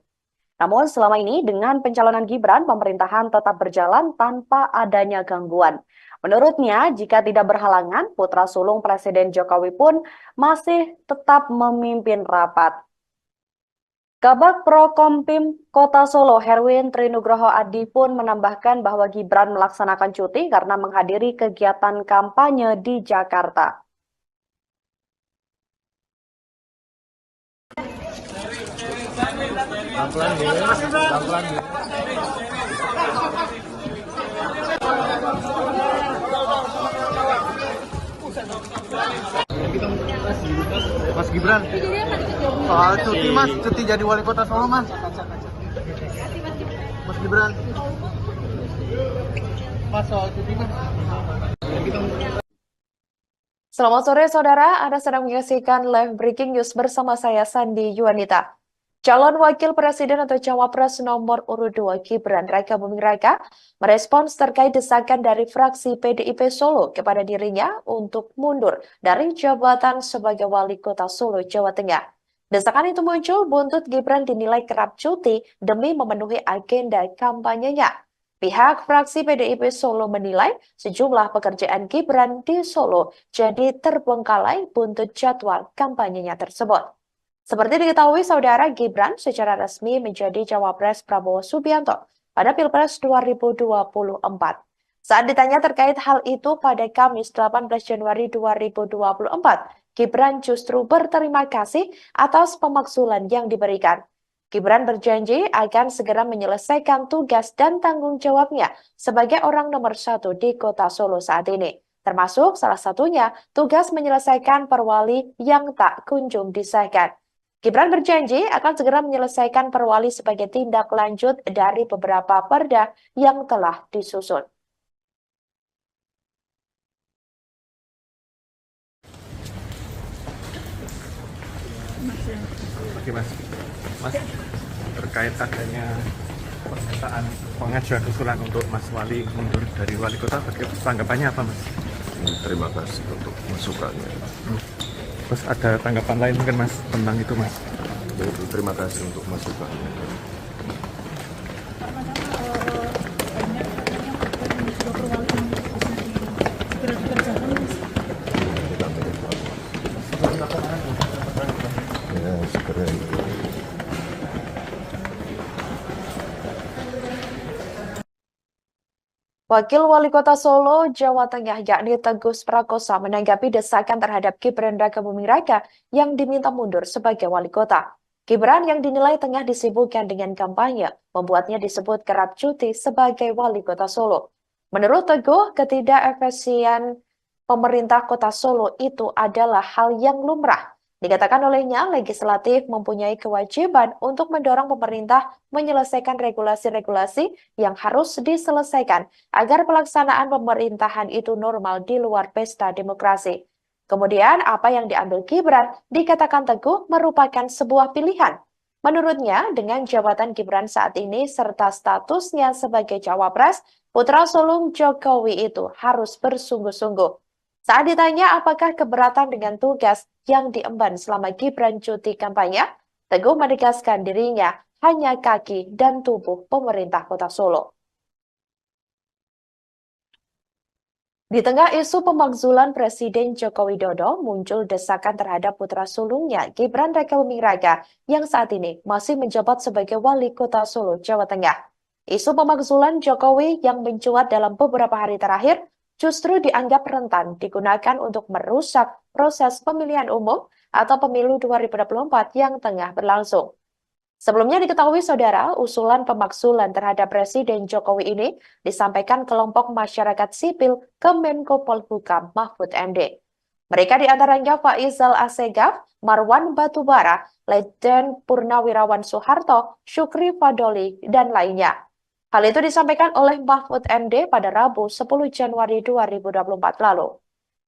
Namun selama ini dengan pencalonan Gibran, pemerintahan tetap berjalan tanpa adanya gangguan. Menurutnya, jika tidak berhalangan, putra sulung Presiden Jokowi pun masih tetap memimpin rapat. Kabag Prokompim Kota Solo, Herwin Trinugroho Adi pun menambahkan bahwa Gibran melaksanakan cuti karena menghadiri kegiatan kampanye di Jakarta. Mas Gibran, soal cuti mas, cuti jadi wali kota Solo mas. Mas Gibran, mas soal cuti mas. Selamat sore saudara, Anda sedang menyaksikan live breaking news bersama saya Sandi Yuanita. Calon Wakil Presiden atau Cawapres nomor urut 2 Gibran Raka Buming Raka merespons terkait desakan dari fraksi PDIP Solo kepada dirinya untuk mundur dari jabatan sebagai Wali Kota Solo, Jawa Tengah. Desakan itu muncul buntut Gibran dinilai kerap cuti demi memenuhi agenda kampanyenya. Pihak fraksi PDIP Solo menilai sejumlah pekerjaan Gibran di Solo jadi terbengkalai buntut jadwal kampanyenya tersebut. Seperti diketahui, saudara, Gibran secara resmi menjadi Cawapres Prabowo Subianto pada Pilpres 2024. Saat ditanya terkait hal itu pada Kamis 18 Januari 2024, Gibran justru berterima kasih atas pemakzulan yang diberikan. Gibran berjanji akan segera menyelesaikan tugas dan tanggung jawabnya sebagai orang nomor 1 di Kota Solo saat ini. Termasuk salah satunya tugas menyelesaikan perwali yang tak kunjung disahkan. Gibran berjanji akan segera menyelesaikan perwali sebagai tindak lanjut dari beberapa perda yang telah disusun. Oke mas, terkait adanya pernyataan pengajuan usulan untuk Mas Wali mundur dari wali kota, tanggapannya apa mas? Terima kasih untuk masukannya. Terus ada tanggapan lain mungkin mas tentang itu mas? Terima kasih untuk masukannya. Ya, segera itu. Wakil Wali Kota Solo, Jawa Tengah, yakni Teguh Prakosa, menanggapi desakan terhadap Gibran Raka Buming Raka yang diminta mundur sebagai wali kota. Gibran yang dinilai tengah disibukkan dengan kampanye, membuatnya disebut kerap cuti sebagai wali kota Solo. Menurut Teguh, ketidakefisien pemerintah kota Solo itu adalah hal yang lumrah. Dikatakan olehnya, legislatif mempunyai kewajiban untuk mendorong pemerintah menyelesaikan regulasi-regulasi yang harus diselesaikan agar pelaksanaan pemerintahan itu normal di luar pesta demokrasi. Kemudian, apa yang diambil Gibran dikatakan Teguh merupakan sebuah pilihan. Menurutnya, dengan jabatan Gibran saat ini serta statusnya sebagai Cawapres, putra sulung Jokowi itu harus bersungguh-sungguh. Saat ditanya apakah keberatan dengan tugas yang diemban selama Gibran cuti kampanye, Teguh menegaskan dirinya hanya kaki dan tubuh pemerintah kota Solo. Di tengah isu pemakzulan Presiden Joko Widodo, muncul desakan terhadap putra sulungnya Gibran Raka Buming Raka yang saat ini masih menjabat sebagai Wali Kota Solo, Jawa Tengah. Isu pemakzulan Jokowi yang mencuat dalam beberapa hari terakhir justru dianggap rentan digunakan untuk merusak proses pemilihan umum atau pemilu 2024 yang tengah berlangsung. Sebelumnya diketahui saudara, usulan pemakzulan terhadap Presiden Jokowi ini disampaikan kelompok masyarakat sipil ke Menko Polhukam Mahfud MD. Mereka diantaranya Faizal Assegaf, Marwan Batubara, Letjen Purnawirawan Soeharto, Syukri Fadoli, dan lainnya. Hal itu disampaikan oleh Mahfud MD pada Rabu 10 Januari 2024 lalu.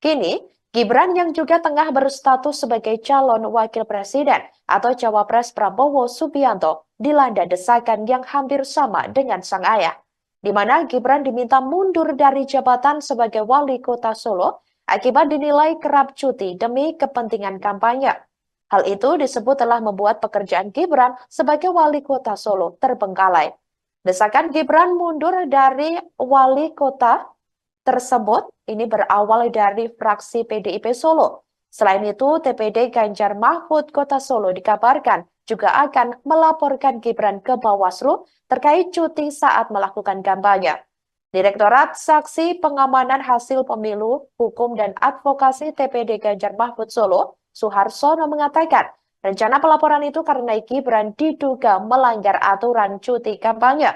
Kini, Gibran yang juga tengah berstatus sebagai calon wakil presiden atau Cawapres Prabowo Subianto dilanda desakan yang hampir sama dengan sang ayah, di mana Gibran diminta mundur dari jabatan sebagai wali kota Solo akibat dinilai kerap cuti demi kepentingan kampanye. Hal itu disebut telah membuat pekerjaan Gibran sebagai wali kota Solo terbengkalai. Desakan Gibran mundur dari wali kota tersebut ini berawal dari fraksi PDIP Solo. Selain itu, TPD Ganjar Mahfud Kota Solo dikabarkan juga akan melaporkan Gibran ke Bawaslu terkait cuti saat melakukan kampanye. Direktorat Saksi Pengamanan Hasil Pemilu, Hukum dan Advokasi TPD Ganjar Mahfud Solo, Suharsono mengatakan, rencana pelaporan itu karena Gibran diduga melanggar aturan cuti kampanye.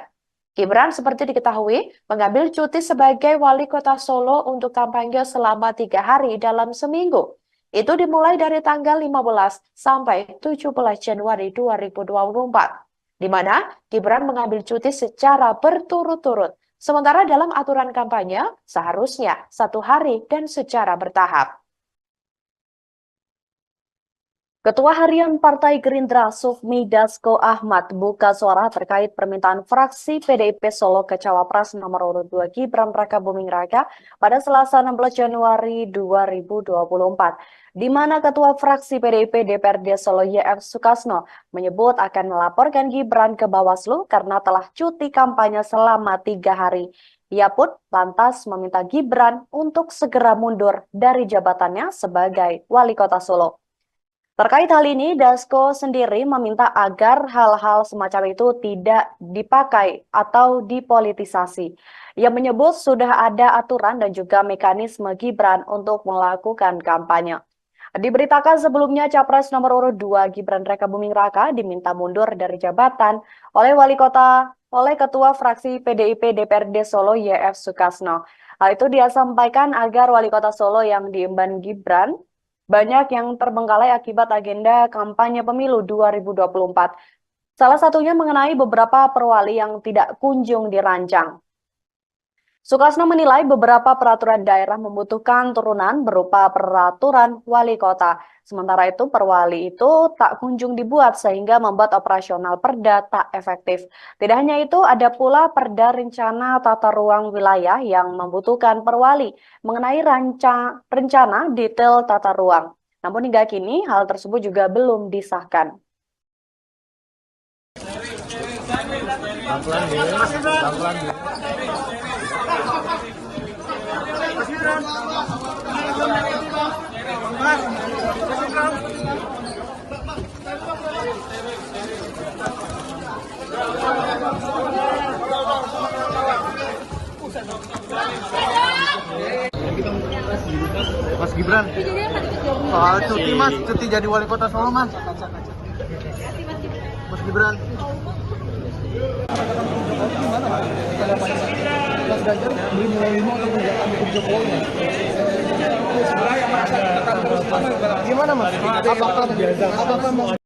Gibran seperti diketahui mengambil cuti sebagai wali kota Solo untuk kampanye selama 3 hari dalam seminggu. Itu dimulai dari tanggal 15 sampai 17 Januari 2024, di mana Gibran mengambil cuti secara berturut-turut. Sementara dalam aturan kampanye, seharusnya 1 hari dan secara bertahap. Ketua Harian Partai Gerindra Sufmi Dasko Ahmad buka suara terkait permintaan fraksi PDIP Solo ke Cawapres nomor urut 2 Gibran Raka Buming Raka pada Selasa 16 Januari 2024, di mana Ketua Fraksi PDIP DPRD Solo YF Sukasno menyebut akan melaporkan Gibran ke Bawaslu karena telah cuti kampanye selama 3 hari. Ia pun lantas meminta Gibran untuk segera mundur dari jabatannya sebagai wali kota Solo. Terkait hal ini, Dasko sendiri meminta agar hal-hal semacam itu tidak dipakai atau dipolitisasi. Ia menyebut sudah ada aturan dan juga mekanisme Gibran untuk melakukan kampanye. Diberitakan sebelumnya Capres nomor urut 2 Gibran Raka Buming Raka diminta mundur dari jabatan oleh Ketua Fraksi PDIP DPRD Solo YF Sukasno. Hal itu dia sampaikan agar wali kota Solo yang diemban Gibran banyak yang terbengkalai akibat agenda kampanye pemilu 2024. Salah satunya mengenai beberapa perwali yang tidak kunjung dirancang. Sukasno menilai beberapa peraturan daerah membutuhkan turunan berupa peraturan wali kota. Sementara itu perwali itu tak kunjung dibuat sehingga membuat operasional perda tak efektif. Tidak hanya itu, ada pula perda rencana tata ruang wilayah yang membutuhkan perwali mengenai rencana detail tata ruang. Namun hingga kini hal tersebut juga belum disahkan. Mas Gibran, soal cuti mas, cuti jadi wali kota Solo mas. Mas Gibran. Mas Ganjar beli mulai 5 untuk menjalankan hukum Jokowi. Gimana mas? Apakah mau?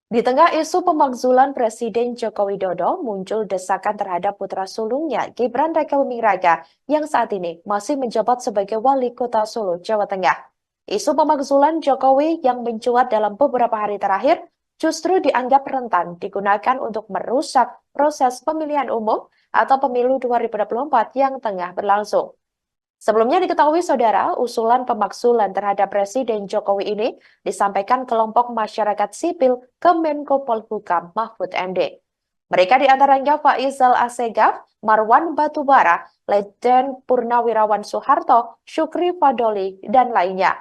Di tengah isu pemakzulan Presiden Joko Widodo, muncul desakan terhadap putra sulungnya Gibran Raka Buming Raka yang saat ini masih menjabat sebagai wali kota Solo, Jawa Tengah. Isu pemakzulan Jokowi yang mencuat dalam beberapa hari terakhir justru dianggap rentan digunakan untuk merusak proses pemilihan umum atau pemilu 2024 yang tengah berlangsung. Sebelumnya diketahui saudara, usulan pemakzulan terhadap Presiden Jokowi ini disampaikan kelompok masyarakat sipil ke Menko Polhukam Mahfud MD. Mereka diantaranya Faizal Assegaf, Marwan Batubara, Letjen Purnawirawan Soeharto, Syukri Fadoli, dan lainnya.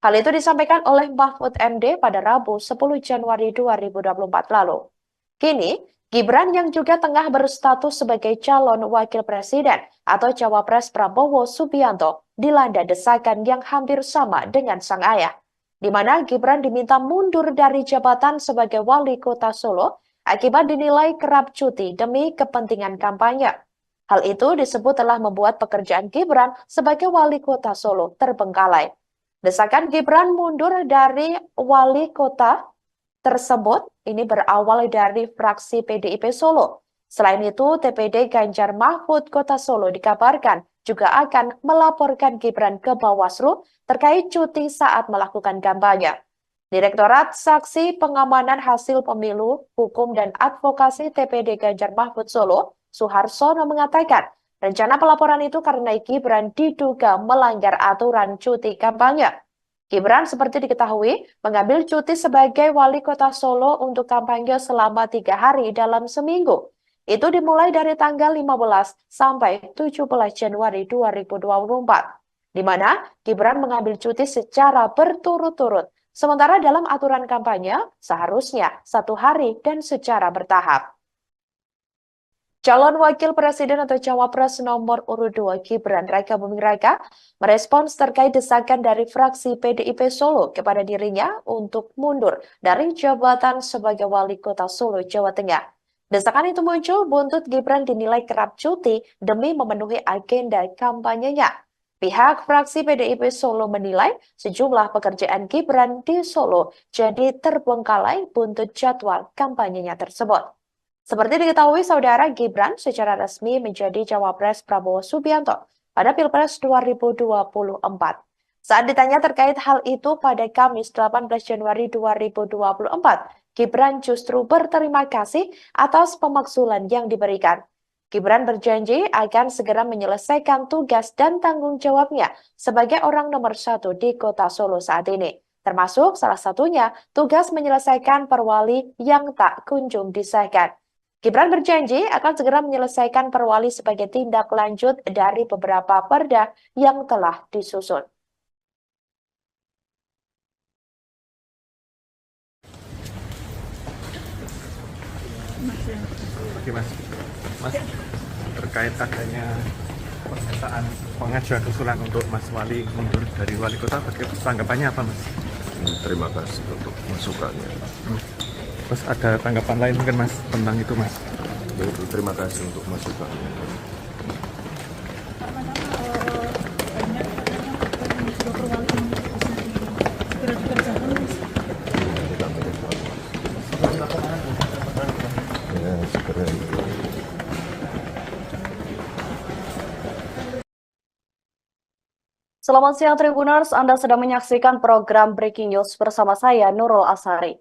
Hal itu disampaikan oleh Mahfud MD pada Rabu 10 Januari 2024 lalu. Kini, Gibran yang juga tengah berstatus sebagai calon wakil presiden atau Cawapres Prabowo Subianto dilanda desakan yang hampir sama dengan sang ayah, di mana Gibran diminta mundur dari jabatan sebagai wali kota Solo akibat dinilai kerap cuti demi kepentingan kampanye. Hal itu disebut telah membuat pekerjaan Gibran sebagai wali kota Solo terbengkalai. Desakan Gibran mundur dari wali kota tersebut ini berawal dari fraksi PDIP Solo. Selain itu, TPD Ganjar Mahfud Kota Solo dikabarkan juga akan melaporkan Gibran ke Bawaslu terkait cuti saat melakukan kampanye. Direktorat Saksi Pengamanan Hasil Pemilu, Hukum dan Advokasi TPD Ganjar Mahfud Solo, Suharsono mengatakan, rencana pelaporan itu karena Gibran diduga melanggar aturan cuti kampanye. Gibran seperti diketahui mengambil cuti sebagai wali kota Solo untuk kampanye selama 3 hari dalam seminggu. Itu dimulai dari tanggal 15 sampai 17 Januari 2024, di mana Gibran mengambil cuti secara berturut-turut. Sementara dalam aturan kampanye, seharusnya 1 hari dan secara bertahap. Calon Wakil Presiden atau Cawapres nomor urut 2 Gibran Raka Buming Raka merespons terkait desakan dari fraksi PDIP Solo kepada dirinya untuk mundur dari jabatan sebagai Wali Kota Solo, Jawa Tengah. Desakan itu muncul buntut Gibran dinilai kerap cuti demi memenuhi agenda kampanyenya. Pihak fraksi PDIP Solo menilai sejumlah pekerjaan Gibran di Solo jadi terbengkalai buntut jadwal kampanyenya tersebut. Seperti diketahui, Saudara, Gibran secara resmi menjadi Cawapres Prabowo Subianto pada Pilpres 2024. Saat ditanya terkait hal itu pada Kamis 18 Januari 2024, Gibran justru berterima kasih atas pemakzulan yang diberikan. Gibran berjanji akan segera menyelesaikan tugas dan tanggung jawabnya sebagai orang nomor 1 di Kota Solo saat ini. Termasuk salah satunya tugas menyelesaikan perwali yang tak kunjung disahkan. Gibran berjanji akan segera menyelesaikan perwali sebagai tindak lanjut dari beberapa perda yang telah disusun. Oke Mas, terkait adanya pernyataan pengajuan usulan untuk Mas Wali mundur dari Wali Kota, tanggapannya apa Mas? Terima kasih untuk masukannya. Terus ada tanggapan lain mungkin Mas tentang itu Mas? Terima kasih untuk masukannya. Ya, segera itu. Selamat siang Tribuners, Anda sedang menyaksikan program Breaking News bersama saya Nurul Asari.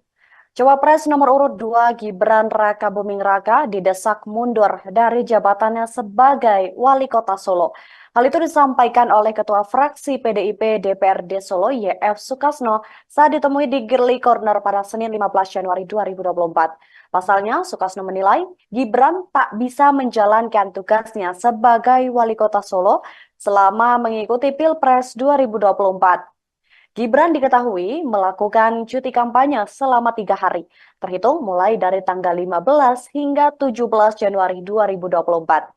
Cawapres nomor urut 2 Gibran Raka Buming Raka didesak mundur dari jabatannya sebagai Wali Kota Solo. Hal itu disampaikan oleh Ketua Fraksi PDIP DPRD Solo YF Sukasno saat ditemui di Girly Corner pada Senin 15 Januari 2024. Pasalnya, Sukasno menilai Gibran tak bisa menjalankan tugasnya sebagai Wali Kota Solo selama mengikuti Pilpres 2024. Gibran diketahui melakukan cuti kampanye selama 3 hari, terhitung mulai dari tanggal 15 hingga 17 Januari 2024.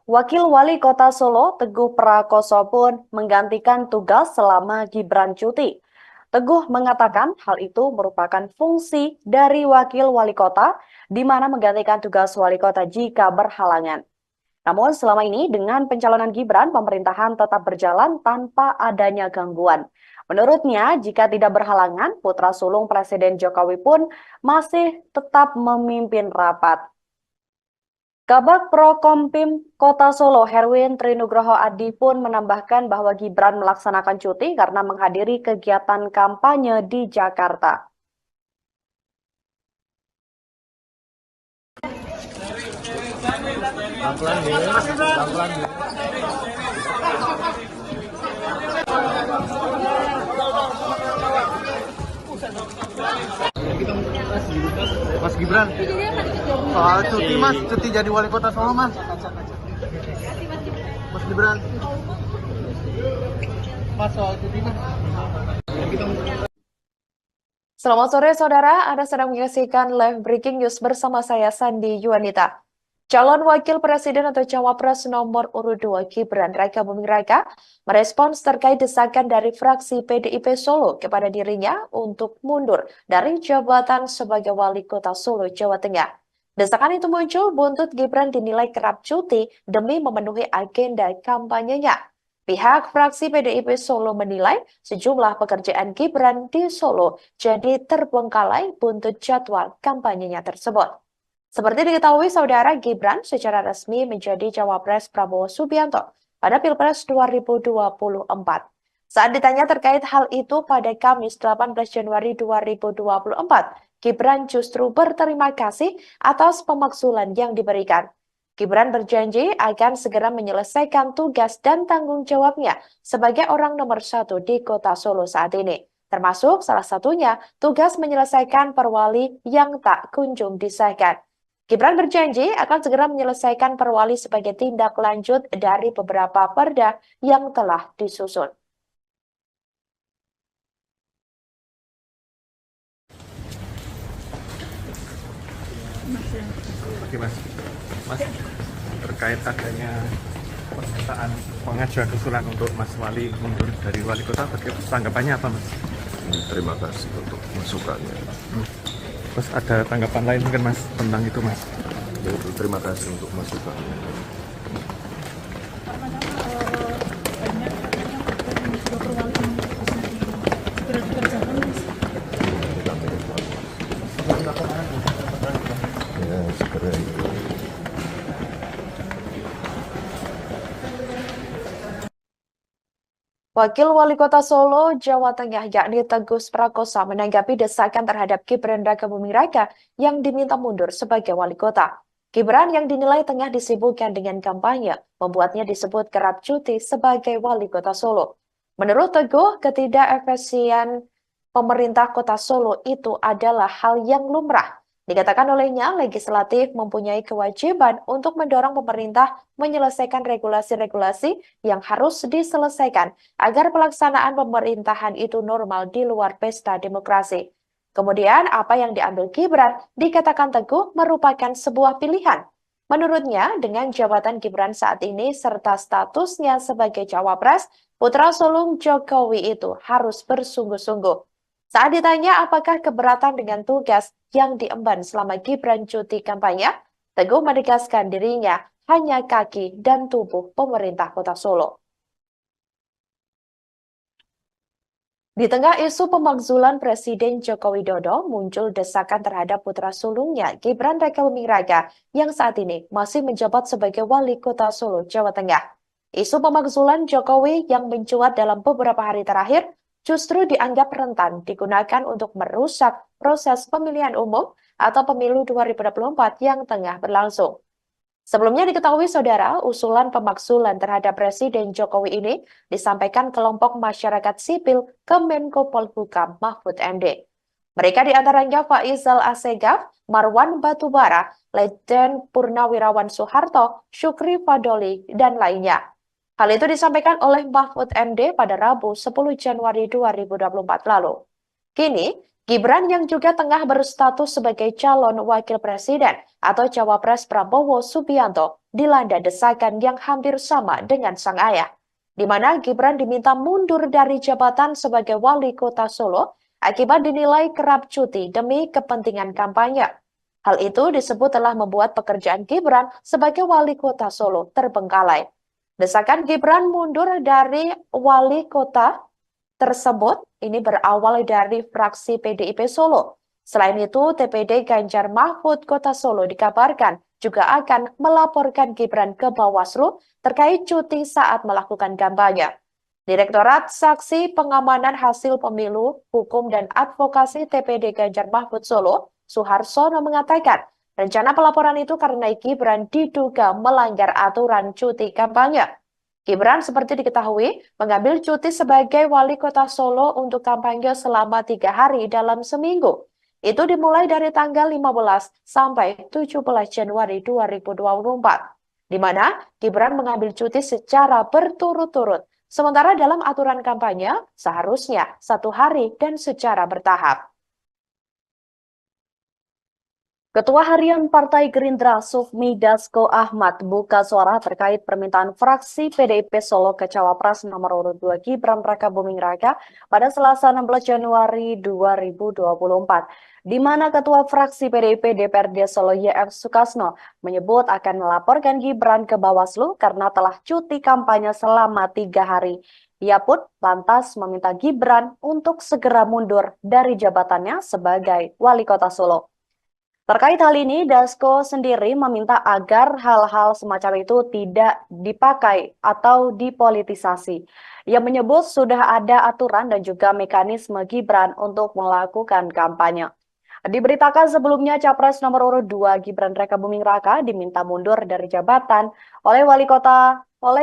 Wakil Wali Kota Solo, Teguh Prakoso pun menggantikan tugas selama Gibran cuti. Teguh mengatakan hal itu merupakan fungsi dari Wakil Wali Kota, di mana menggantikan tugas Wali Kota jika berhalangan. Namun selama ini dengan pencalonan Gibran, pemerintahan tetap berjalan tanpa adanya gangguan. Menurutnya, jika tidak berhalangan, putra sulung Presiden Jokowi pun masih tetap memimpin rapat. Kabag Prokompim Kota Solo, Herwin Trinugroho Adi pun menambahkan bahwa Gibran melaksanakan cuti karena menghadiri kegiatan kampanye di Jakarta. Mas Gibran, soal cuti Mas, cuti jadi Wali Kota Solo Mas. Mas Gibran, Mas soal cuti Mas. Selamat sore saudara, Anda sedang menyaksikan live breaking news bersama saya Sandi Yuanita. Calon Wakil Presiden atau Cawapres nomor urut 2 Gibran Raka Buming Raka merespons terkait desakan dari fraksi PDIP Solo kepada dirinya untuk mundur dari jabatan sebagai Wali Kota Solo, Jawa Tengah. Desakan itu muncul buntut Gibran dinilai kerap cuti demi memenuhi agenda kampanyenya. Pihak fraksi PDIP Solo menilai sejumlah pekerjaan Gibran di Solo jadi terbengkalai buntut jadwal kampanyenya tersebut. Seperti diketahui, Saudara, Gibran secara resmi menjadi Cawapres Prabowo Subianto pada Pilpres 2024. Saat ditanya terkait hal itu pada Kamis 18 Januari 2024, Gibran justru berterima kasih atas pemakzulan yang diberikan. Gibran berjanji akan segera menyelesaikan tugas dan tanggung jawabnya sebagai orang nomor 1 di Kota Solo saat ini. Termasuk salah satunya tugas menyelesaikan perwali yang tak kunjung disahkan. Gibran berjanji akan segera menyelesaikan perwali sebagai tindak lanjut dari beberapa perda yang telah disusun. Oke Mas, Mas terkait adanya pernyataan pengajuan usulan untuk Mas Wali mundur dari wali kota, tanggapannya apa Mas? Terima kasih untuk masukannya. Terus ada tanggapan lain mungkin Mas tentang itu Mas? Yaitu terima kasih untuk masukannya. Ya, segera itu. Wakil Wali Kota Solo, Jawa Tengah, yakni Teguh Prakosa, menanggapi desakan terhadap Gibran Raka Buming Raka yang diminta mundur sebagai wali kota. Gibran yang dinilai tengah disibukkan dengan kampanye, membuatnya disebut kerap cuti sebagai wali kota Solo. Menurut Teguh, ketidakefisien pemerintah kota Solo itu adalah hal yang lumrah. Dikatakan olehnya, legislatif mempunyai kewajiban untuk mendorong pemerintah menyelesaikan regulasi-regulasi yang harus diselesaikan agar pelaksanaan pemerintahan itu normal di luar pesta demokrasi. Kemudian, apa yang diambil Gibran dikatakan Teguh merupakan sebuah pilihan. Menurutnya, dengan jabatan Gibran saat ini serta statusnya sebagai cawapres, putra sulung Jokowi itu harus bersungguh-sungguh. Saat ditanya apakah keberatan dengan tugas yang diemban selama Gibran cuti kampanye, Teguh menegaskan dirinya hanya kaki dan tubuh pemerintah kota Solo. Di tengah isu pemakzulan Presiden Joko Widodo, muncul desakan terhadap putra sulungnya Gibran Raka Buming Raka yang saat ini masih menjabat sebagai wali kota Solo, Jawa Tengah. Isu pemakzulan Jokowi yang mencuat dalam beberapa hari terakhir justru dianggap rentan digunakan untuk merusak proses pemilihan umum atau pemilu 2024 yang tengah berlangsung. Sebelumnya diketahui saudara, usulan pemakzulan terhadap Presiden Jokowi ini disampaikan kelompok masyarakat sipil ke Menko Polhukam Mahfud MD. Mereka diantaranya Faizal Assegaf, Marwan Batubara, Letjen Purnawirawan Soeharto, Syukri Fadoli, dan lainnya. Hal itu disampaikan oleh Mahfud MD pada Rabu 10 Januari 2024 lalu. Kini, Gibran yang juga tengah berstatus sebagai calon wakil presiden atau cawapres Prabowo Subianto dilanda desakan yang hampir sama dengan sang ayah, di mana Gibran diminta mundur dari jabatan sebagai wali kota Solo akibat dinilai kerap cuti demi kepentingan kampanye. Hal itu disebut telah membuat pekerjaan Gibran sebagai wali kota Solo terbengkalai. Desakan Gibran mundur dari wali kota tersebut ini berawal dari fraksi PDIP Solo. Selain itu, TPD Ganjar Mahfud Kota Solo dikabarkan juga akan melaporkan Gibran ke Bawaslu terkait cuti saat melakukan kampanye. Direktorat Saksi Pengamanan Hasil Pemilu, Hukum dan Advokasi TPD Ganjar Mahfud Solo, Suharsono mengatakan, rencana pelaporan itu karena Gibran diduga melanggar aturan cuti kampanye. Gibran seperti diketahui mengambil cuti sebagai wali kota Solo untuk kampanye selama 3 hari dalam seminggu. Itu dimulai dari tanggal 15 sampai 17 Januari 2024, di mana Gibran mengambil cuti secara berturut-turut. Sementara dalam aturan kampanye seharusnya 1 hari dan secara bertahap. Ketua Harian Partai Gerindra Sufmi Dasko Ahmad buka suara terkait permintaan fraksi PDIP Solo ke Cawapres nomor urut 2 Gibran Raka Buming Raka pada Selasa 16 Januari 2024, di mana Ketua Fraksi PDIP DPRD Solo YF Sukasno menyebut akan melaporkan Gibran ke Bawaslu karena telah cuti kampanye selama 3 hari. Ia pun lantas meminta Gibran untuk segera mundur dari jabatannya sebagai wali kota Solo. Terkait hal ini, Dasko sendiri meminta agar hal-hal semacam itu tidak dipakai atau dipolitisasi. Ia menyebut sudah ada aturan dan juga mekanisme Gibran untuk melakukan kampanye. Diberitakan sebelumnya Capres nomor urut 2 Gibran Raka Buming Raka diminta mundur dari jabatan oleh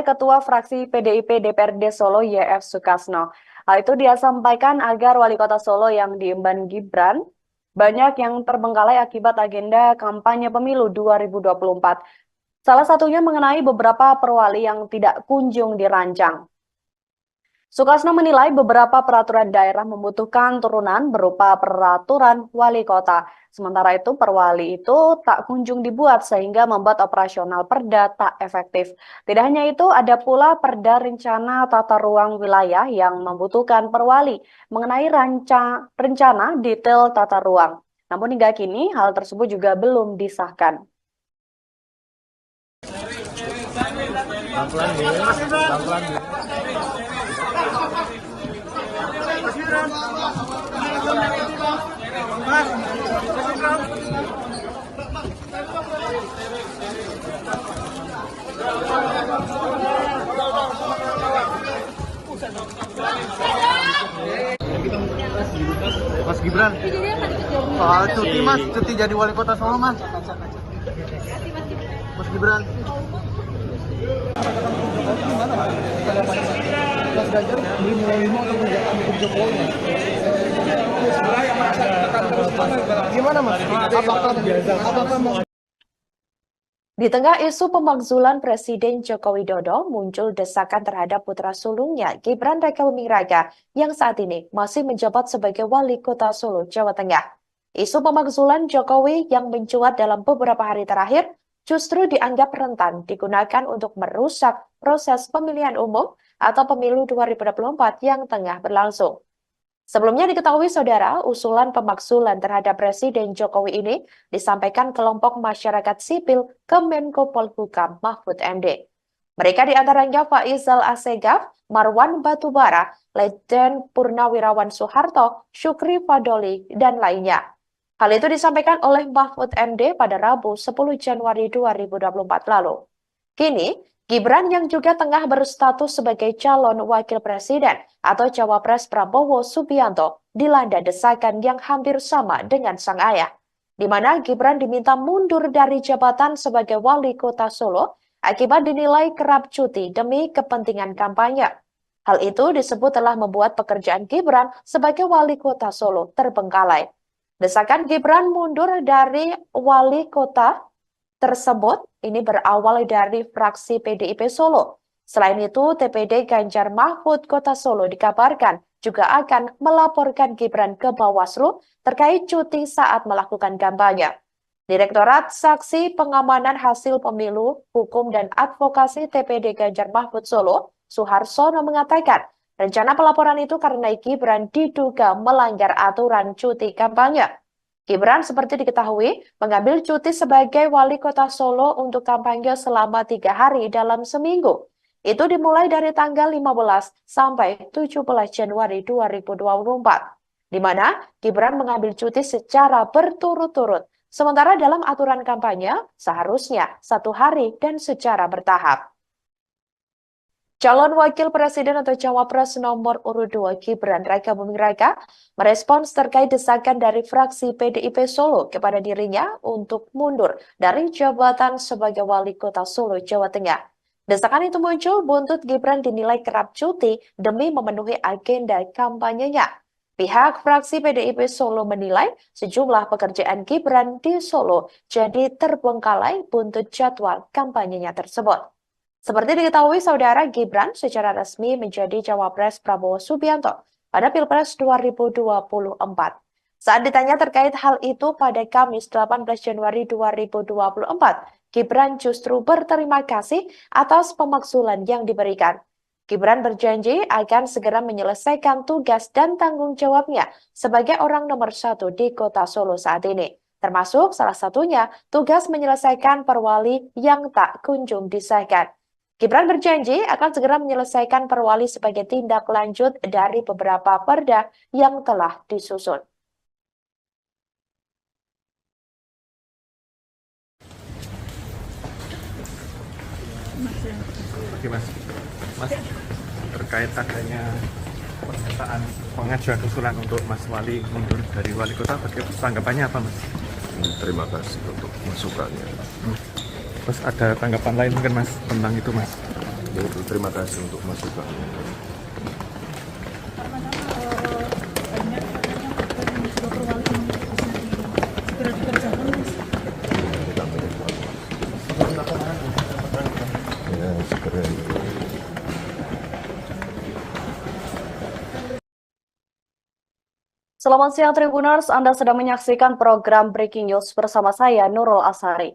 Ketua Fraksi PDIP DPRD Solo YF Sukasno. Hal itu dia sampaikan agar wali kota Solo yang diemban Gibran banyak yang terbengkalai akibat agenda kampanye pemilu 2024. Salah satunya mengenai beberapa perwali yang tidak kunjung dirancang. Sukasno menilai beberapa peraturan daerah membutuhkan turunan berupa peraturan wali kota. Sementara itu perwali itu tak kunjung dibuat sehingga membuat operasional perda tak efektif. Tidak hanya itu, ada pula perda rencana tata ruang wilayah yang membutuhkan perwali mengenai rencana detail tata ruang. Namun hingga kini hal tersebut juga belum disahkan. Mas Gibran, soal cuti mas, cuti jadi wali kota Solo mas. Mas Gibran. Mas Ganjar beli menerima untuk mendukung Jokowi. Gimana mas? Apakah mas? Di tengah isu pemakzulan Presiden Joko Widodo, muncul desakan terhadap putra sulungnya Gibran Rakabuming Raka yang saat ini masih menjabat sebagai wali kota Solo, Jawa Tengah. Isu pemakzulan Jokowi yang mencuat dalam beberapa hari terakhir justru dianggap rentan digunakan untuk merusak proses pemilihan umum atau pemilu 2024 yang tengah berlangsung. Sebelumnya diketahui saudara, usulan pemakzulan terhadap Presiden Jokowi ini disampaikan kelompok masyarakat sipil ke Menko Polhukam Mahfud MD. Mereka diantaranya Faizal Assegaf, Marwan Batubara, Letjen Purnawirawan Soeharto, Syukri Fadoli, dan lainnya. Hal itu disampaikan oleh Mahfud MD pada Rabu 10 Januari 2024 lalu. Kini, Gibran yang juga tengah berstatus sebagai calon wakil presiden atau cawapres Prabowo Subianto dilanda desakan yang hampir sama dengan sang ayah, di mana Gibran diminta mundur dari jabatan sebagai wali kota Solo akibat dinilai kerap cuti demi kepentingan kampanye. Hal itu disebut telah membuat pekerjaan Gibran sebagai wali kota Solo terbengkalai. Desakan Gibran mundur dari wali kota tersebut ini berawal dari fraksi PDIP Solo. Selain itu, TPD Ganjar Mahfud Kota Solo dikabarkan juga akan melaporkan Gibran ke Bawaslu terkait cuti saat melakukan kampanye. Direktorat Saksi Pengamanan Hasil Pemilu, Hukum dan Advokasi TPD Ganjar Mahfud Solo, Suharsono mengatakan, rencana pelaporan itu karena Gibran diduga melanggar aturan cuti kampanye. Gibran seperti diketahui mengambil cuti sebagai wali kota Solo untuk kampanye selama 3 hari dalam seminggu. Itu dimulai dari tanggal 15 sampai 17 Januari 2024, di mana Gibran mengambil cuti secara berturut-turut. Sementara dalam aturan kampanye seharusnya 1 hari dan secara bertahap. Calon Wakil Presiden atau Cawapres nomor urut 2 Gibran Rakabuming Raka merespons terkait desakan dari fraksi PDIP Solo kepada dirinya untuk mundur dari jabatan sebagai wali kota Solo, Jawa Tengah. Desakan itu muncul buntut Gibran dinilai kerap cuti demi memenuhi agenda kampanyenya. Pihak fraksi PDIP Solo menilai sejumlah pekerjaan Gibran di Solo jadi terbengkalai buntut jadwal kampanyenya tersebut. Seperti diketahui saudara, Gibran secara resmi menjadi cawapres Prabowo Subianto pada Pilpres 2024. Saat ditanya terkait hal itu pada Kamis 18 Januari 2024, Gibran justru berterima kasih atas pemakzulan yang diberikan. Gibran berjanji akan segera menyelesaikan tugas dan tanggung jawabnya sebagai orang nomor 1 di kota Solo saat ini. Termasuk salah satunya tugas menyelesaikan perwali yang tak kunjung disahkan. Gibran berjanji akan segera menyelesaikan perwali sebagai tindak lanjut dari beberapa perda yang telah disusun. Oke mas, terkait adanya pernyataan pengajuan usulan untuk Mas Wali mundur dari wali kota, tanggapannya apa mas? Terima kasih untuk masukannya. Terus ada tanggapan lain mungkin mas tentang itu mas? Yaitu terima kasih untuk masukannya. Selamat siang Tribuners, Anda sedang menyaksikan program Breaking News bersama saya Nurul Asari.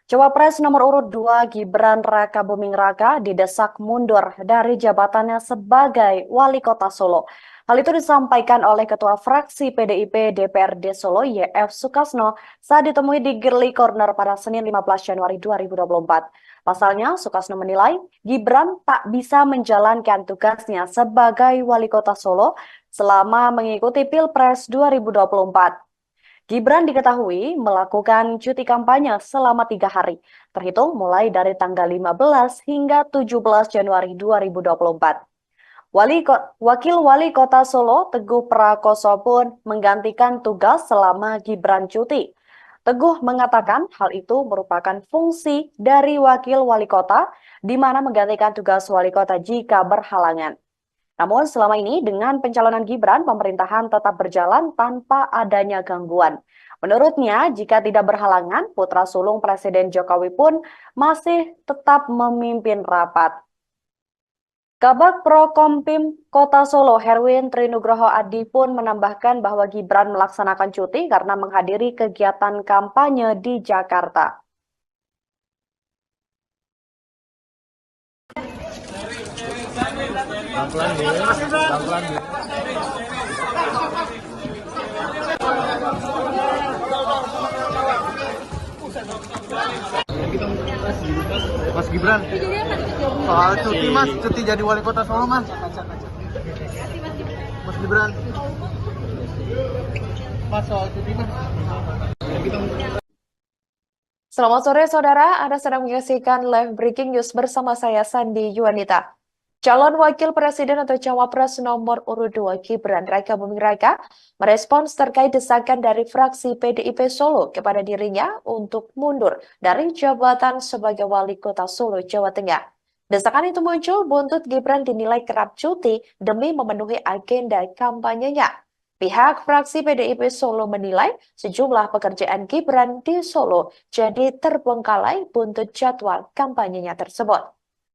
Cawapres nomor urut 2 Gibran Raka Buming Raka didesak mundur dari jabatannya sebagai Wali Kota Solo. Hal itu disampaikan oleh Ketua Fraksi PDIP DPRD Solo YF Sukasno saat ditemui di Girly Corner pada Senin 15 Januari 2024. Pasalnya, Sukasno menilai Gibran tak bisa menjalankan tugasnya sebagai Wali Kota Solo selama mengikuti Pilpres 2024. Gibran diketahui melakukan cuti kampanye selama 3 hari, terhitung mulai dari tanggal 15 hingga 17 Januari 2024. Wakil Wali Kota Solo, Teguh Prakoso pun menggantikan tugas selama Gibran cuti. Teguh mengatakan hal itu merupakan fungsi dari Wakil Wali Kota, di mana menggantikan tugas Wali Kota jika berhalangan. Namun selama ini dengan pencalonan Gibran, pemerintahan tetap berjalan tanpa adanya gangguan. Menurutnya, jika tidak berhalangan, putra sulung Presiden Jokowi pun masih tetap memimpin rapat. Kabag Prokompim Kota Solo, Herwin Trinugroho Adi pun menambahkan bahwa Gibran melaksanakan cuti karena menghadiri kegiatan kampanye di Jakarta. Mas Gibran, soal cuti Mas, cuti jadi wali kota Solo Mas. Mas Gibran, Mas soal cuti Mas. Selamat sore saudara, Anda sedang menyaksikan live breaking news bersama saya Sandi Yuanita. Calon Wakil Presiden atau Cawapres nomor urut 2 Gibran Raka Buming Raka merespons terkait desakan dari fraksi PDIP Solo kepada dirinya untuk mundur dari jabatan sebagai Wali Kota Solo, Jawa Tengah. Desakan itu muncul buntut Gibran dinilai kerap cuti demi memenuhi agenda kampanyenya. Pihak fraksi PDIP Solo menilai sejumlah pekerjaan Gibran di Solo jadi terbengkalai buntut jadwal kampanyenya tersebut.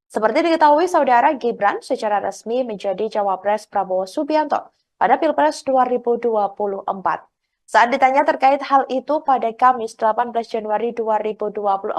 Seperti diketahui saudara, Gibran secara resmi menjadi Cawapres Prabowo Subianto pada Pilpres 2024. Saat ditanya terkait hal itu pada Kamis 18 Januari 2024,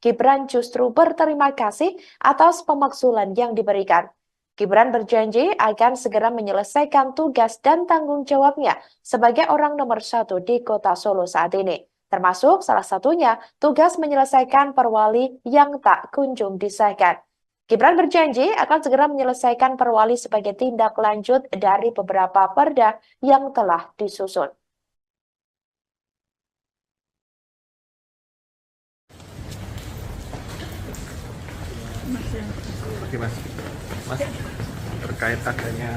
Gibran justru berterima kasih atas pemakzulan yang diberikan. Gibran berjanji akan segera menyelesaikan tugas dan tanggung jawabnya sebagai orang nomor 1 di Kota Solo saat ini. Termasuk salah satunya tugas menyelesaikan perwali yang tak kunjung disahkan. Gibran berjanji akan segera menyelesaikan perwali sebagai tindak lanjut dari beberapa perda yang telah disusun. Oke Mas, terkait adanya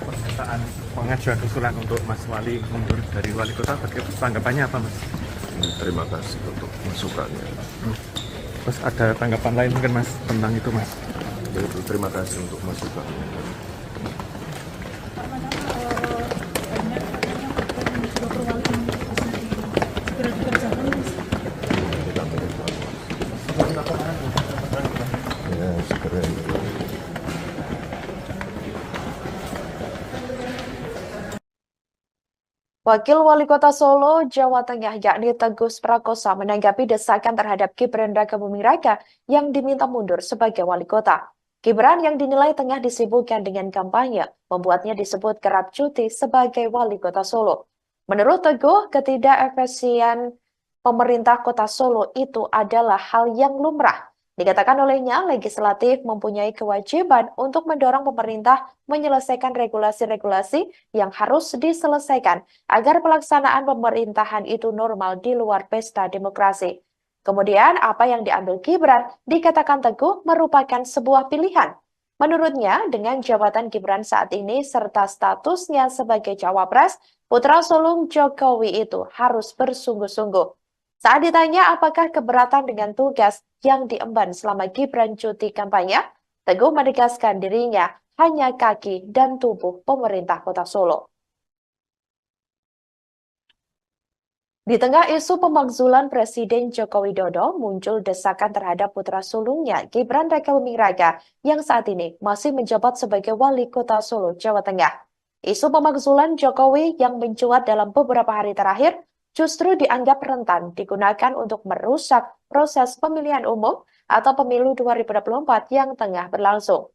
pernyataan pengajuan usulan untuk Mas Wali mundur dari Wali Kota, tanggapannya apa Mas? Terima kasih untuk masukannya. Terus ada tanggapan lain mungkin Mas tentang itu Mas? Yaitu terima kasih untuk masukannya. Ya, segera itu. Wakil Wali Kota Solo, Jawa Tengah, yakni Teguh Prakoso menanggapi desakan terhadap Gibran Raka Buming Raka yang diminta mundur sebagai wali kota. Gibran yang dinilai tengah disibukkan dengan kampanye, membuatnya disebut kerap cuti sebagai wali kota Solo. Menurut Teguh, ketidakefisien pemerintah kota Solo itu adalah hal yang lumrah. Dikatakan olehnya, legislatif mempunyai kewajiban untuk mendorong pemerintah menyelesaikan regulasi-regulasi yang harus diselesaikan agar pelaksanaan pemerintahan itu normal di luar pesta demokrasi. Kemudian, apa yang diambil Gibran dikatakan Teguh merupakan sebuah pilihan. Menurutnya, dengan jabatan Gibran saat ini serta statusnya sebagai Cawapres, putra sulung Jokowi itu harus bersungguh-sungguh. Saat ditanya apakah keberatan dengan tugas yang diemban selama Gibran cuti kampanye, Teguh menegaskan dirinya hanya kaki dan tubuh pemerintah Kota Solo. Di tengah isu pemakzulan Presiden Joko Widodo, muncul desakan terhadap putra sulungnya Gibran Raka Buming Raka yang saat ini masih menjabat sebagai Wali Kota Solo, Jawa Tengah. Isu pemakzulan Jokowi yang mencuat dalam beberapa hari terakhir justru dianggap rentan digunakan untuk merusak proses pemilihan umum atau pemilu 2024 yang tengah berlangsung.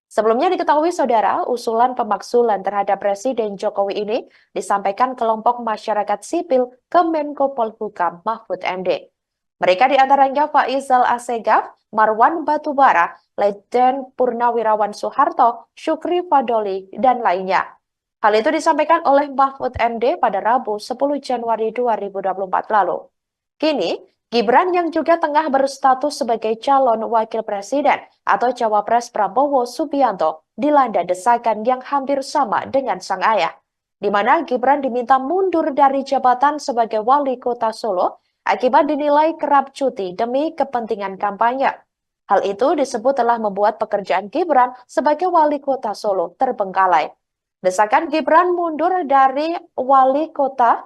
Sebelumnya diketahui saudara, usulan pemakzulan terhadap Presiden Jokowi ini disampaikan kelompok masyarakat sipil ke Menko Polhukam Mahfud MD. Mereka diantaranya Faizal Assegaf, Marwan Batubara, Letjen Purnawirawan Soeharto, Syukri Fadoli, dan lainnya. Hal itu disampaikan oleh Mahfud MD pada Rabu 10 Januari 2024 lalu. Kini, Gibran yang juga tengah berstatus sebagai calon wakil presiden atau cawapres Prabowo Subianto dilanda desakan yang hampir sama dengan sang ayah, di mana Gibran diminta mundur dari jabatan sebagai wali kota Solo akibat dinilai kerap cuti demi kepentingan kampanye. Hal itu disebut telah membuat pekerjaan Gibran sebagai wali kota Solo terbengkalai. Desakan Gibran mundur dari wali kota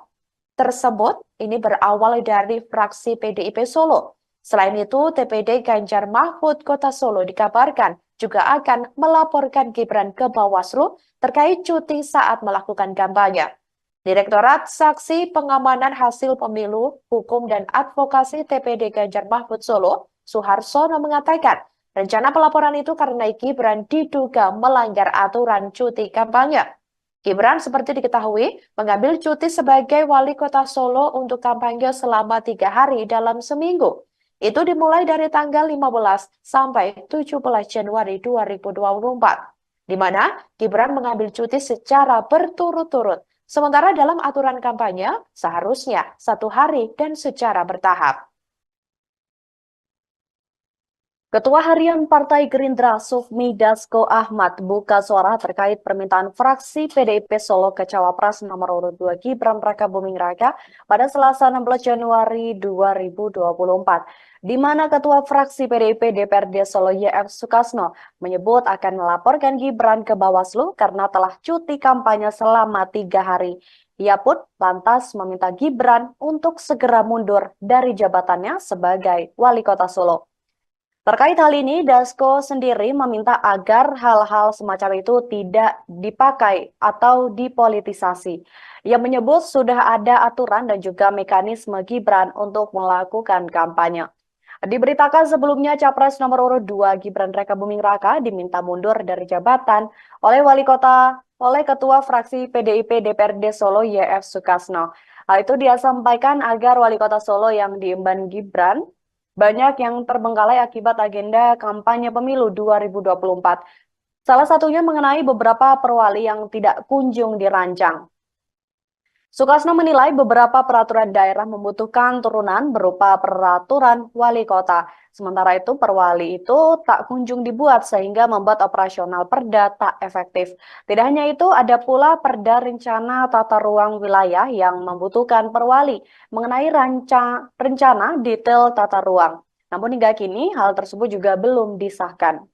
tersebut ini berawal dari fraksi PDIP Solo. Selain itu, TPD Ganjar Mahfud Kota Solo dikabarkan juga akan melaporkan Gibran ke Bawaslu terkait cuti saat melakukan kampanye. Direktorat Saksi Pengamanan Hasil Pemilu, Hukum dan Advokasi TPD Ganjar Mahfud Solo, Suharsono mengatakan, rencana pelaporan itu karena Gibran diduga melanggar aturan cuti kampanye. Gibran seperti diketahui mengambil cuti sebagai wali kota Solo untuk kampanye selama 3 hari dalam seminggu. Itu dimulai dari tanggal 15 sampai 17 Januari 2024, di mana Gibran mengambil cuti secara berturut-turut. Sementara dalam aturan kampanye seharusnya 1 hari dan secara bertahap. Ketua Harian Partai Gerindra Sufmi Dasko Ahmad buka suara terkait permintaan fraksi PDIP Solo ke Cawapres nomor urut 2 Gibran Rakabuming Raka pada Selasa 16 Januari 2024, di mana Ketua Fraksi PDIP DPRD Solo YF Sukasno menyebut akan melaporkan Gibran ke Bawaslu karena telah cuti kampanye selama 3 hari. Ia pun lantas meminta Gibran untuk segera mundur dari jabatannya sebagai wali kota Solo. Terkait hal ini, Dasko sendiri meminta agar hal-hal semacam itu tidak dipakai atau dipolitisasi. Ia menyebut sudah ada aturan dan juga mekanisme Gibran untuk melakukan kampanye. Diberitakan sebelumnya Capres nomor urut 2 Gibran Rakabuming Raka diminta mundur dari jabatan oleh Ketua Fraksi PDIP DPRD Solo YF Sukasno. Hal itu dia sampaikan agar wali kota Solo yang diemban Gibran banyak yang terbengkalai akibat agenda kampanye pemilu 2024. Salah satunya mengenai beberapa perwali yang tidak kunjung dirancang. Sukasno menilai beberapa peraturan daerah membutuhkan turunan berupa peraturan wali kota. Sementara itu perwali itu tak kunjung dibuat sehingga membuat operasional perda tak efektif. Tidak hanya itu, ada pula perda rencana tata ruang wilayah yang membutuhkan perwali mengenai rencana detail tata ruang. Namun hingga kini hal tersebut juga belum disahkan.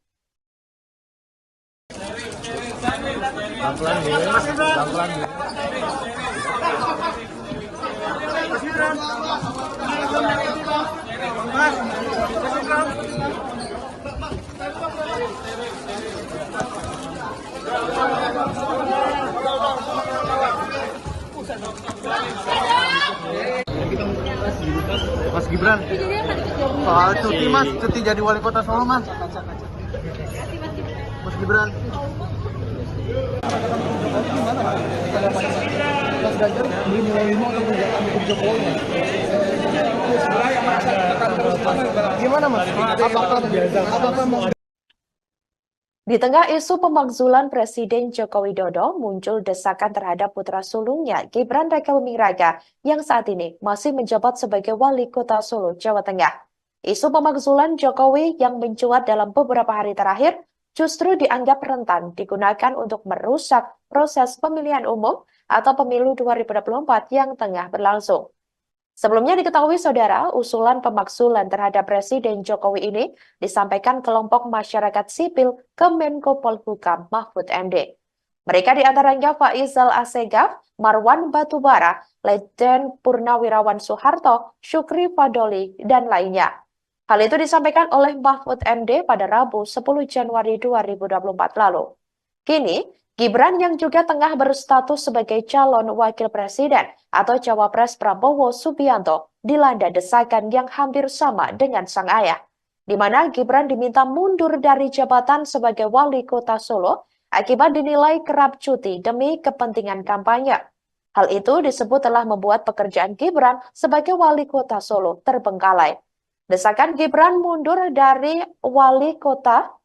Mas Gibran, soal cuti mas, cuti jadi wali kota Solo mas. Mas Gibran. Mas Ganjar beli nilai 5 untuk mendukung Jokowi. Gimana mas? Apakah mas? Di tengah isu pemakzulan Presiden Joko Widodo, muncul desakan terhadap putra sulungnya Gibran Rakabuming Raka yang saat ini masih menjabat sebagai wali kota Solo, Jawa Tengah. Isu pemakzulan Jokowi yang mencuat dalam beberapa hari terakhir justru dianggap rentan digunakan untuk merusak proses pemilihan umum atau pemilu 2024 yang tengah berlangsung. Sebelumnya diketahui saudara, usulan pemakzulan terhadap Presiden Jokowi ini disampaikan kelompok masyarakat sipil ke Menko Polhukam Mahfud MD. Mereka diantaranya Faizal Assegaf, Marwan Batubara, Letjen Purnawirawan Soeharto, Syukri Fadoli, dan lainnya. Hal itu disampaikan oleh Mahfud MD pada Rabu 10 Januari 2024 lalu. Kini, Gibran yang juga tengah berstatus sebagai calon wakil presiden atau cawapres Prabowo Subianto dilanda desakan yang hampir sama dengan sang ayah, di mana Gibran diminta mundur dari jabatan sebagai wali kota Solo akibat dinilai kerap cuti demi kepentingan kampanye. Hal itu disebut telah membuat pekerjaan Gibran sebagai wali kota Solo terbengkalai. Desakan Gibran mundur dari wali kota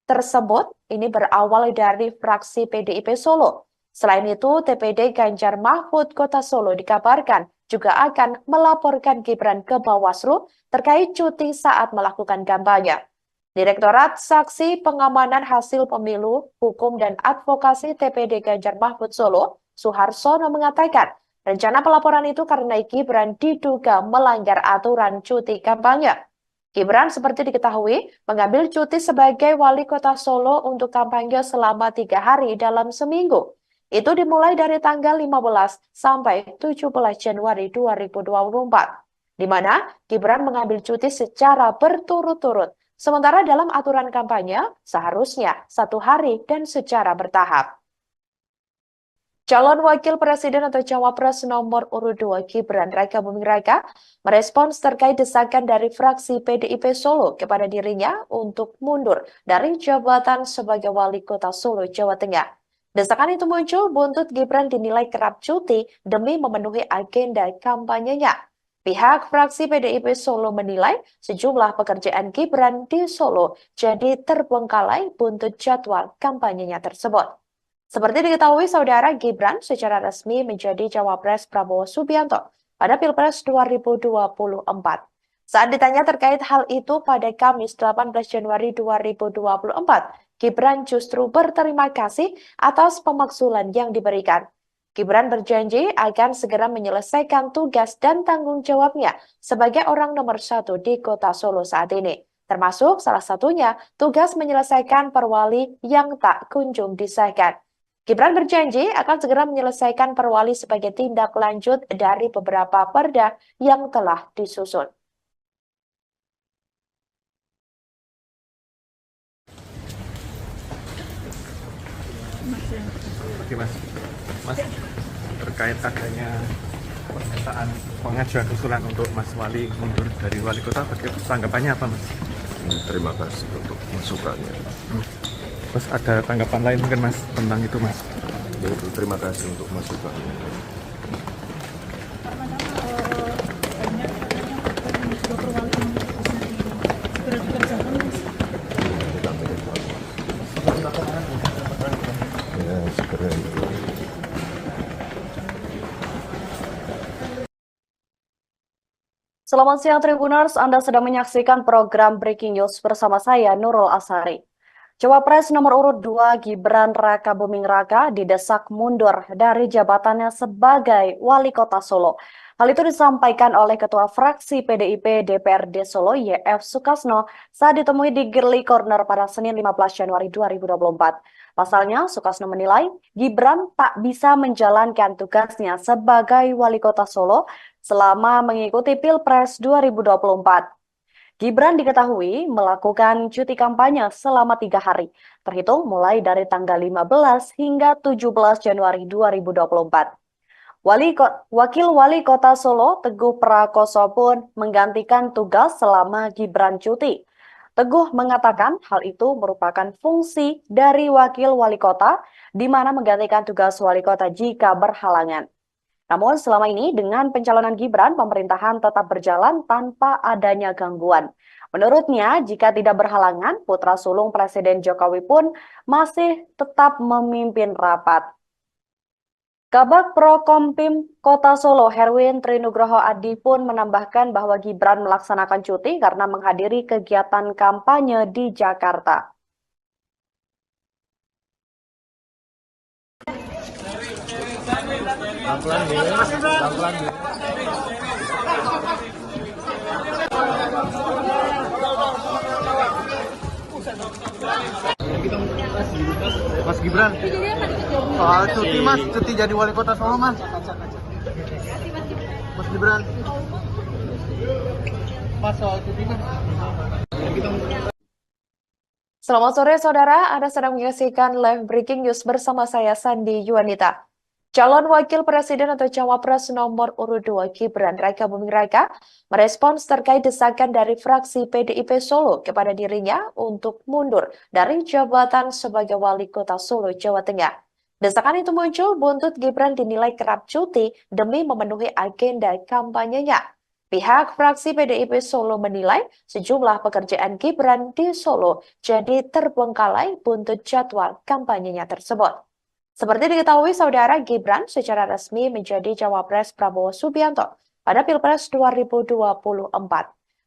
tersebut ini berawal dari fraksi PDIP Solo. Selain itu, TPD Ganjar Mahfud Kota Solo dikabarkan juga akan melaporkan Gibran ke Bawaslu terkait cuti saat melakukan kampanye. Direktorat Saksi Pengamanan Hasil Pemilu, Hukum dan Advokasi TPD Ganjar Mahfud Solo, Suharsono mengatakan, rencana pelaporan itu karena Gibran diduga melanggar aturan cuti kampanye. Gibran seperti diketahui mengambil cuti sebagai wali kota Solo untuk kampanye selama 3 hari dalam seminggu. Itu dimulai dari tanggal 15 sampai 17 Januari 2024, di mana Gibran mengambil cuti secara berturut-turut. Sementara dalam aturan kampanye seharusnya 1 hari dan secara bertahap. Calon Wakil Presiden atau Cawapres nomor urut 2 Gibran Raka Buming Raka merespons terkait desakan dari fraksi PDIP Solo kepada dirinya untuk mundur dari jabatan sebagai wali kota Solo, Jawa Tengah. Desakan itu muncul buntut Gibran dinilai kerap cuti demi memenuhi agenda kampanyenya. Pihak fraksi PDIP Solo menilai sejumlah pekerjaan Gibran di Solo jadi terbengkalai buntut jadwal kampanyenya tersebut. Seperti diketahui, saudara, Gibran secara resmi menjadi cawapres Prabowo Subianto pada Pilpres 2024. Saat ditanya terkait hal itu pada Kamis 18 Januari 2024, Gibran justru berterima kasih atas pemakzulan yang diberikan. Gibran berjanji akan segera menyelesaikan tugas dan tanggung jawabnya sebagai orang nomor 1 di kota Solo saat ini. Termasuk salah satunya tugas menyelesaikan perwali yang tak kunjung disahkan. Gibran berjanji akan segera menyelesaikan perwali sebagai tindak lanjut dari beberapa perda yang telah disusun. Oke Mas, terkait adanya pernyataan pengajuan usulan untuk Mas Wali mundur dari wali kota, tanggapannya apa Mas? Terima kasih untuk masukannya. Terus ada tanggapan lain mungkin Mas tentang itu Mas? Terima kasih untuk masukannya. Ya, segera itu. Selamat siang Tribuners, Anda sedang menyaksikan program Breaking News bersama saya Nurul Asari. Cawapres nomor urut 2 Gibran Raka Buming Raka didesak mundur dari jabatannya sebagai wali kota Solo. Hal itu disampaikan oleh Ketua Fraksi PDIP DPRD Solo YF Sukasno saat ditemui di Girly Corner pada Senin 15 Januari 2024. Pasalnya, Sukasno menilai Gibran tak bisa menjalankan tugasnya sebagai wali kota Solo selama mengikuti Pilpres 2024. Gibran diketahui melakukan cuti kampanye selama 3 hari, terhitung mulai dari tanggal 15 hingga 17 Januari 2024. Wakil Wali Kota Solo, Teguh Prakoso pun menggantikan tugas selama Gibran cuti. Teguh mengatakan hal itu merupakan fungsi dari Wakil Wali Kota, di mana menggantikan tugas Wali Kota jika berhalangan. Namun selama ini dengan pencalonan Gibran, pemerintahan tetap berjalan tanpa adanya gangguan. Menurutnya, jika tidak berhalangan, putra sulung Presiden Jokowi pun masih tetap memimpin rapat. Kabag Prokompim Kota Solo, Herwin Trinugroho Adi pun menambahkan bahwa Gibran melaksanakan cuti karena menghadiri kegiatan kampanye di Jakarta. Mas Gibran, soal cuti Mas, cuti jadi wali kota Solo Mas. Mas Gibran, Mas soal cuti Mas. Selamat sore saudara, Anda sedang menyaksikan live breaking news bersama saya Sandi Yuanita. Calon Wakil Presiden atau Cawapres nomor urut 2 Gibran Raka Buming Raka merespons terkait desakan dari fraksi PDIP Solo kepada dirinya untuk mundur dari jabatan sebagai Wali Kota Solo, Jawa Tengah. Desakan itu muncul buntut Gibran dinilai kerap cuti demi memenuhi agenda kampanyenya. Pihak fraksi PDIP Solo menilai sejumlah pekerjaan Gibran di Solo jadi terbengkalai buntut jadwal kampanyenya tersebut. Seperti diketahui saudara, Gibran secara resmi menjadi Cawapres Prabowo Subianto pada Pilpres 2024.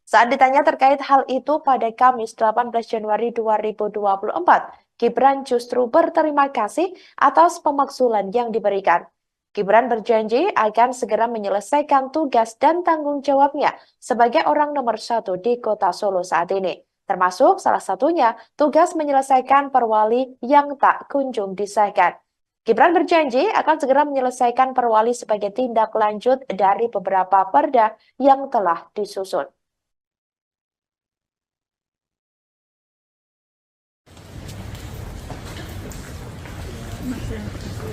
Saat ditanya terkait hal itu pada Kamis 18 Januari 2024, Gibran justru berterima kasih atas pemakzulan yang diberikan. Gibran berjanji akan segera menyelesaikan tugas dan tanggung jawabnya sebagai orang nomor 1 di kota Solo saat ini. Termasuk salah satunya tugas menyelesaikan perwali yang tak kunjung disahkan. Gibran berjanji akan segera menyelesaikan perwali sebagai tindak lanjut dari beberapa perda yang telah disusun.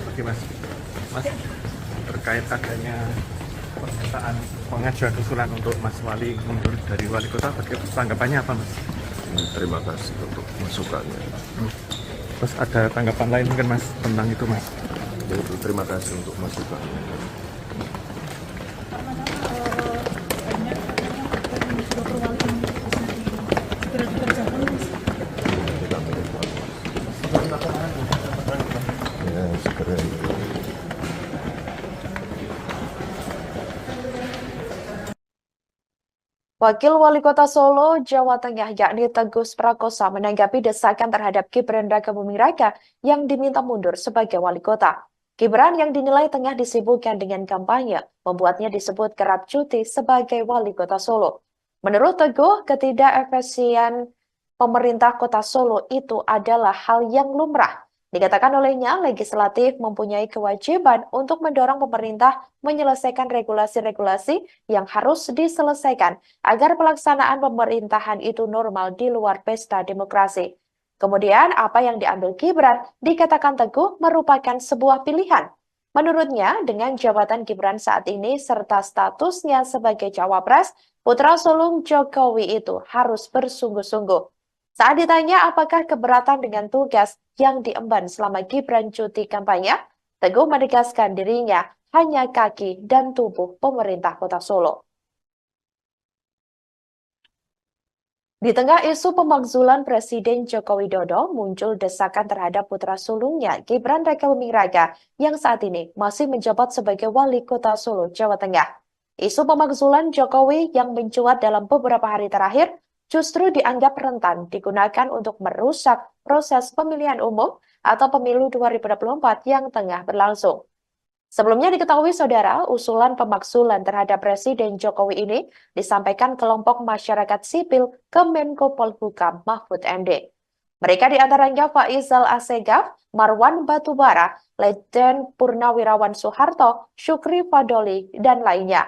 Oke Mas, terkait adanya pernyataan pengajuan usulan untuk Mas Wali mundur dari Wali Kota, tanggapannya apa Mas? Terima kasih untuk masukannya. Terus ada tanggapan lain mungkin Mas tentang itu Mas? Yaitu terima kasih untuk masukannya. Ya, segera itu. Wakil Wali Kota Solo, Jawa Tengah, yakni Teguh Prakosa, menanggapi desakan terhadap Gibran Raka Buming Raka yang diminta mundur sebagai wali kota. Gibran yang dinilai tengah disibukkan dengan kampanye, membuatnya disebut kerap cuti sebagai wali kota Solo. Menurut Teguh, ketidakefisien pemerintah kota Solo itu adalah hal yang lumrah. Dikatakan olehnya, legislatif mempunyai kewajiban untuk mendorong pemerintah menyelesaikan regulasi-regulasi yang harus diselesaikan agar pelaksanaan pemerintahan itu normal di luar pesta demokrasi. Kemudian, apa yang diambil Gibran dikatakan Teguh merupakan sebuah pilihan. Menurutnya, dengan jabatan Gibran saat ini serta statusnya sebagai Cawapres, putra sulung Jokowi itu harus bersungguh-sungguh. Saat ditanya apakah keberatan dengan tugas yang diemban selama Gibran cuti kampanye, Teguh menegaskan dirinya hanya kaki dan tubuh pemerintah kota Solo. Di tengah isu pemakzulan Presiden Joko Widodo, muncul desakan terhadap putra sulungnya Gibran Raka Buming Raka yang saat ini masih menjabat sebagai Wali Kota Solo, Jawa Tengah. Isu pemakzulan Jokowi yang mencuat dalam beberapa hari terakhir justru dianggap rentan digunakan untuk merusak proses pemilihan umum atau pemilu 2024 yang tengah berlangsung. Sebelumnya diketahui saudara, usulan pemakzulan terhadap Presiden Jokowi ini disampaikan kelompok masyarakat sipil ke Menko Polhukam Mahfud MD. Mereka diantaranya Faizal Assegaf, Marwan Batubara, Letjen Purnawirawan Soeharto, Syukri Fadoli, dan lainnya.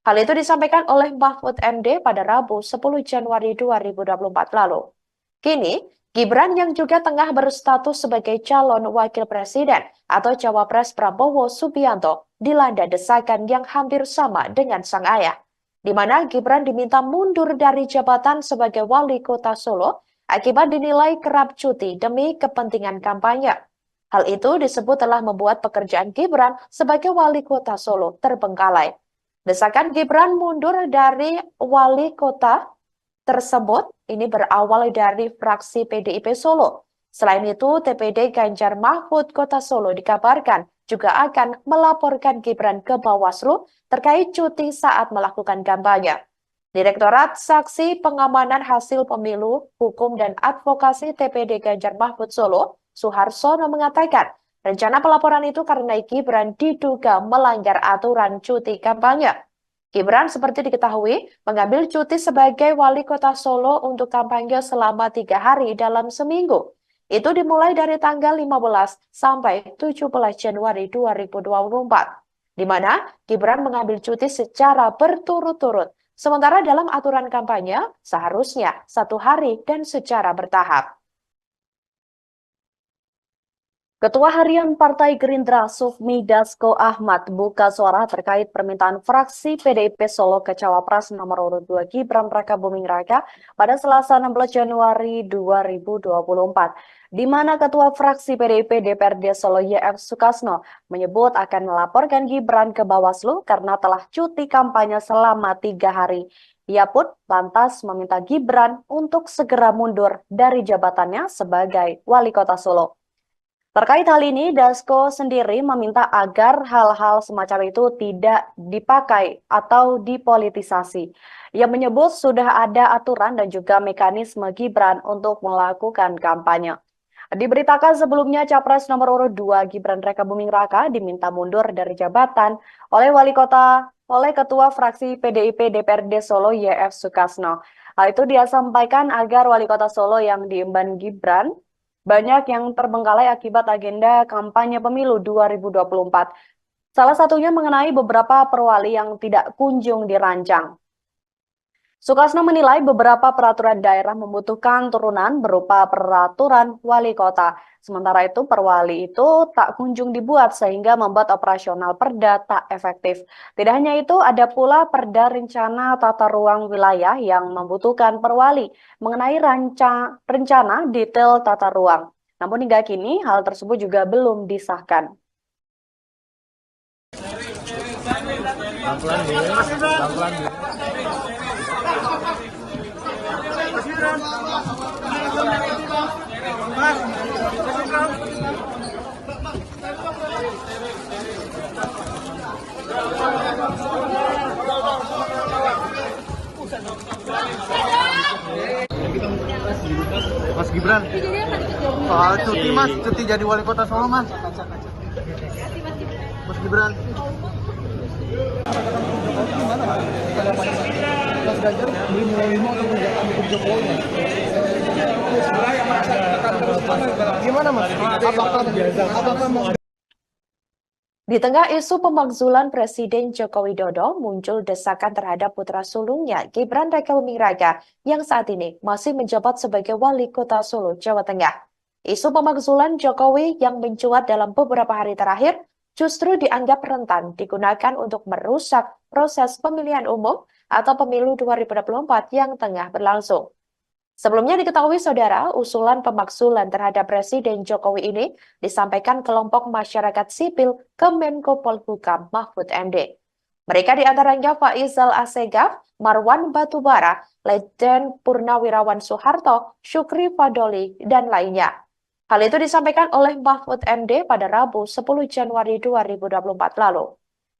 Hal itu disampaikan oleh Mahfud MD pada Rabu 10 Januari 2024 lalu. Kini, Gibran yang juga tengah berstatus sebagai calon wakil presiden atau Cawapres Prabowo Subianto dilanda desakan yang hampir sama dengan sang ayah, di mana Gibran diminta mundur dari jabatan sebagai wali kota Solo akibat dinilai kerap cuti demi kepentingan kampanye. Hal itu disebut telah membuat pekerjaan Gibran sebagai wali kota Solo terbengkalai. Desakan Gibran mundur dari wali kota tersebut ini berawal dari fraksi PDIP Solo. Selain itu, TPD Ganjar Mahfud Kota Solo dikabarkan juga akan melaporkan Gibran ke Bawaslu terkait cuti saat melakukan kampanye. Direktorat Saksi Pengamanan Hasil Pemilu, Hukum dan Advokasi TPD Ganjar Mahfud Solo, Suharsono mengatakan, rencana pelaporan itu karena Gibran diduga melanggar aturan cuti kampanye. Gibran seperti diketahui mengambil cuti sebagai wali kota Solo untuk kampanye selama 3 hari dalam seminggu. Itu dimulai dari tanggal 15 sampai 17 Januari 2024, di mana Gibran mengambil cuti secara berturut-turut. Sementara dalam aturan kampanye seharusnya 1 hari dan secara bertahap. Ketua Harian Partai Gerindra Sufmi Dasko Ahmad buka suara terkait permintaan fraksi PDIP Solo ke Cawapres nomor urut 2 Gibran Rakabuming Raka pada Selasa 16 Januari 2024, di mana Ketua Fraksi PDIP DPRD Solo YF Sukasno menyebut akan melaporkan Gibran ke Bawaslu karena telah cuti kampanye selama 3 hari. Ia pun lantas meminta Gibran untuk segera mundur dari jabatannya sebagai Wali Kota Solo. Terkait hal ini, Dasko sendiri meminta agar hal-hal semacam itu tidak dipakai atau dipolitisasi. Ia menyebut sudah ada aturan dan juga mekanisme Gibran untuk melakukan kampanye. Diberitakan sebelumnya Capres nomor urut 2 Gibran Rakabuming Raka diminta mundur dari jabatan oleh Ketua Fraksi PDIP DPRD Solo YF Sukasno. Hal itu dia sampaikan agar Wali Kota Solo yang diemban Gibran banyak yang terbengkalai akibat agenda kampanye pemilu 2024. Salah satunya mengenai beberapa perwali yang tidak kunjung dirancang. Sukasno menilai beberapa peraturan daerah membutuhkan turunan berupa peraturan wali kota. Sementara itu perwali itu tak kunjung dibuat sehingga membuat operasional perda tak efektif. Tidak hanya itu, ada pula perda rencana tata ruang wilayah yang membutuhkan perwali mengenai rencana detail tata ruang. Namun hingga kini hal tersebut juga belum disahkan. Mas Gibran, soal cuti Mas, cuti jadi wali kota Solo Mas. Mas Gibran. Mas Ganjar beli menerima untuk menjaga untuk Jokowi. Gimana Mas? Apakah mau Di tengah isu pemakzulan Presiden Joko Widodo, muncul desakan terhadap putra sulungnya Gibran Rakabuming Raka yang saat ini masih menjabat sebagai Wali Kota Solo, Jawa Tengah. Isu pemakzulan Jokowi yang mencuat dalam beberapa hari terakhir justru dianggap rentan digunakan untuk merusak proses pemilihan umum atau pemilu 2024 yang tengah berlangsung. Sebelumnya diketahui saudara, usulan pemakzulan terhadap Presiden Jokowi ini disampaikan kelompok masyarakat sipil ke Menko Polhukam Mahfud MD. Mereka diantaranya Faisal Assegaf, Marwan Batubara, Letjen Purnawirawan Soeharto, Syukri Fadoli, dan lainnya. Hal itu disampaikan oleh Mahfud MD pada Rabu 10 Januari 2024 lalu.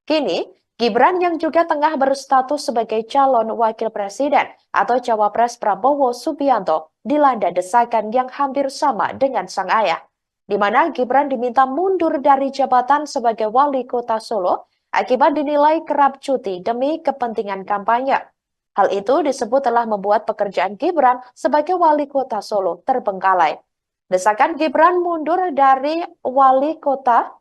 Kini, Gibran yang juga tengah berstatus sebagai calon wakil presiden atau cawapres Prabowo Subianto dilanda desakan yang hampir sama dengan sang ayah, di mana Gibran diminta mundur dari jabatan sebagai wali kota Solo akibat dinilai kerap cuti demi kepentingan kampanye. Hal itu disebut telah membuat pekerjaan Gibran sebagai wali kota Solo terbengkalai. Desakan Gibran mundur dari wali kota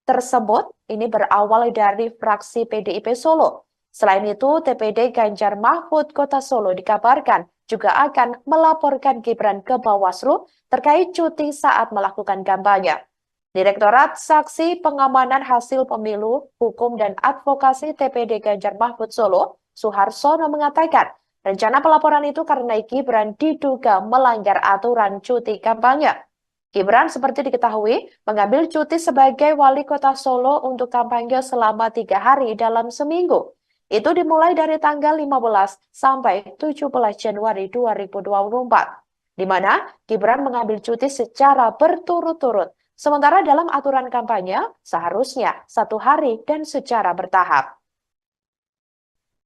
tersebut ini berawal dari fraksi PDIP Solo. Selain itu, TPD Ganjar Mahfud Kota Solo dikabarkan juga akan melaporkan Gibran ke Bawaslu terkait cuti saat melakukan kampanye. Direktorat Saksi Pengamanan Hasil Pemilu, Hukum dan Advokasi TPD Ganjar Mahfud Solo, Suharsono mengatakan, rencana pelaporan itu karena Gibran diduga melanggar aturan cuti kampanye. Gibran seperti diketahui mengambil cuti sebagai wali kota Solo untuk kampanye selama 3 hari dalam seminggu. Itu dimulai dari tanggal 15 sampai 17 Januari 2024, di mana Gibran mengambil cuti secara berturut-turut. Sementara dalam aturan kampanye seharusnya 1 hari dan secara bertahap.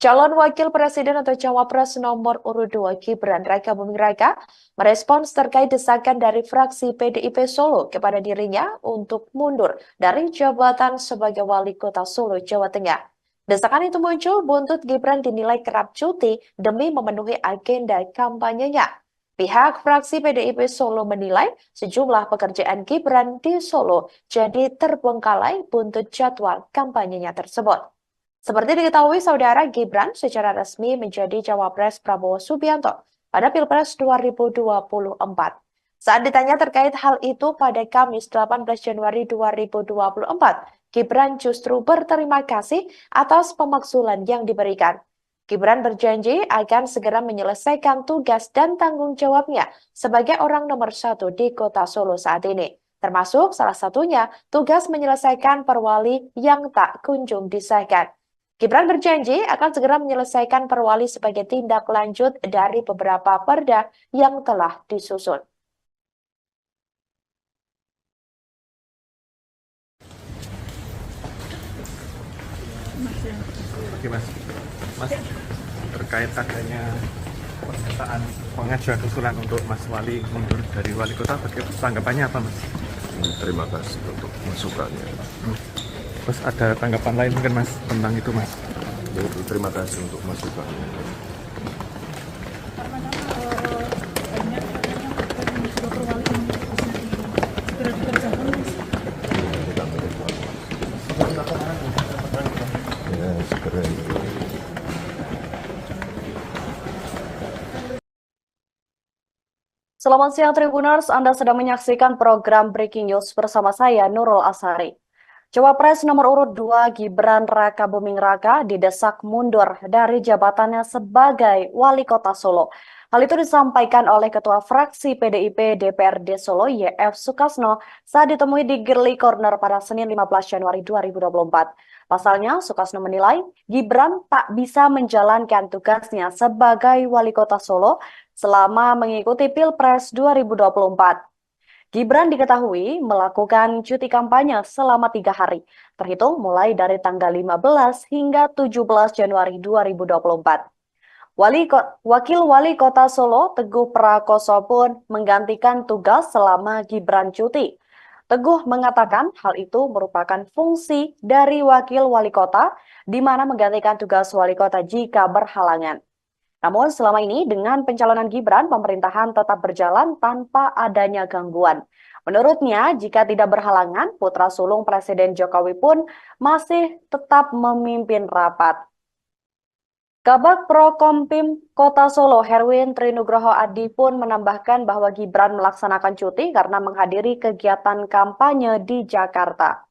Calon Wakil Presiden atau Cawapres nomor urut 2 Gibran Rakabuming Raka merespons terkait desakan dari fraksi PDIP Solo kepada dirinya untuk mundur dari jabatan sebagai Wali Kota Solo, Jawa Tengah. Desakan itu muncul buntut Gibran dinilai kerap cuti demi memenuhi agenda kampanyenya. Pihak fraksi PDIP Solo menilai sejumlah pekerjaan Gibran di Solo jadi terbengkalai buntut jadwal kampanyenya tersebut. Seperti diketahui saudara, Gibran secara resmi menjadi cawapres Prabowo Subianto pada Pilpres 2024. Saat ditanya terkait hal itu pada Kamis 18 Januari 2024, Gibran justru berterima kasih atas pemakzulan yang diberikan. Gibran berjanji akan segera menyelesaikan tugas dan tanggung jawabnya sebagai orang nomor 1 di Kota Solo saat ini. Termasuk salah satunya tugas menyelesaikan perwali yang tak kunjung disahkan. Gibran berjanji akan segera menyelesaikan perwali sebagai tindak lanjut dari beberapa perda yang telah disusun. Oke mas, terkait adanya pernyataan pengajuan usulan untuk Mas Wali mundur dari wali kota, tanggapannya apa mas? Terima kasih untuk masukannya. Terus ada tanggapan lain mungkin mas tentang itu mas? Terima kasih untuk masukannya. Ya, segera itu. Selamat siang Tribuners, Anda sedang menyaksikan program Breaking News bersama saya Nurul Asari. Cawapres nomor urut 2 Gibran Raka Buming Raka didesak mundur dari jabatannya sebagai Wali Kota Solo. Hal itu disampaikan oleh Ketua Fraksi PDIP DPRD Solo YF Sukasno saat ditemui di Girly Corner pada Senin 15 Januari 2024. Pasalnya, Sukasno menilai Gibran tak bisa menjalankan tugasnya sebagai Wali Kota Solo selama mengikuti Pilpres 2024. Gibran diketahui melakukan cuti kampanye selama 3 hari, terhitung mulai dari tanggal 15 hingga 17 Januari 2024. Wakil Wali Kota Solo, Teguh Prakoso pun menggantikan tugas selama Gibran cuti. Teguh mengatakan hal itu merupakan fungsi dari Wakil Wali Kota, di mana menggantikan tugas Wali Kota jika berhalangan. Namun selama ini dengan pencalonan Gibran, pemerintahan tetap berjalan tanpa adanya gangguan. Menurutnya, jika tidak berhalangan, putra sulung Presiden Jokowi pun masih tetap memimpin rapat. Kabag Prokompim Kota Solo, Herwin Trinugroho Adi pun menambahkan bahwa Gibran melaksanakan cuti karena menghadiri kegiatan kampanye di Jakarta.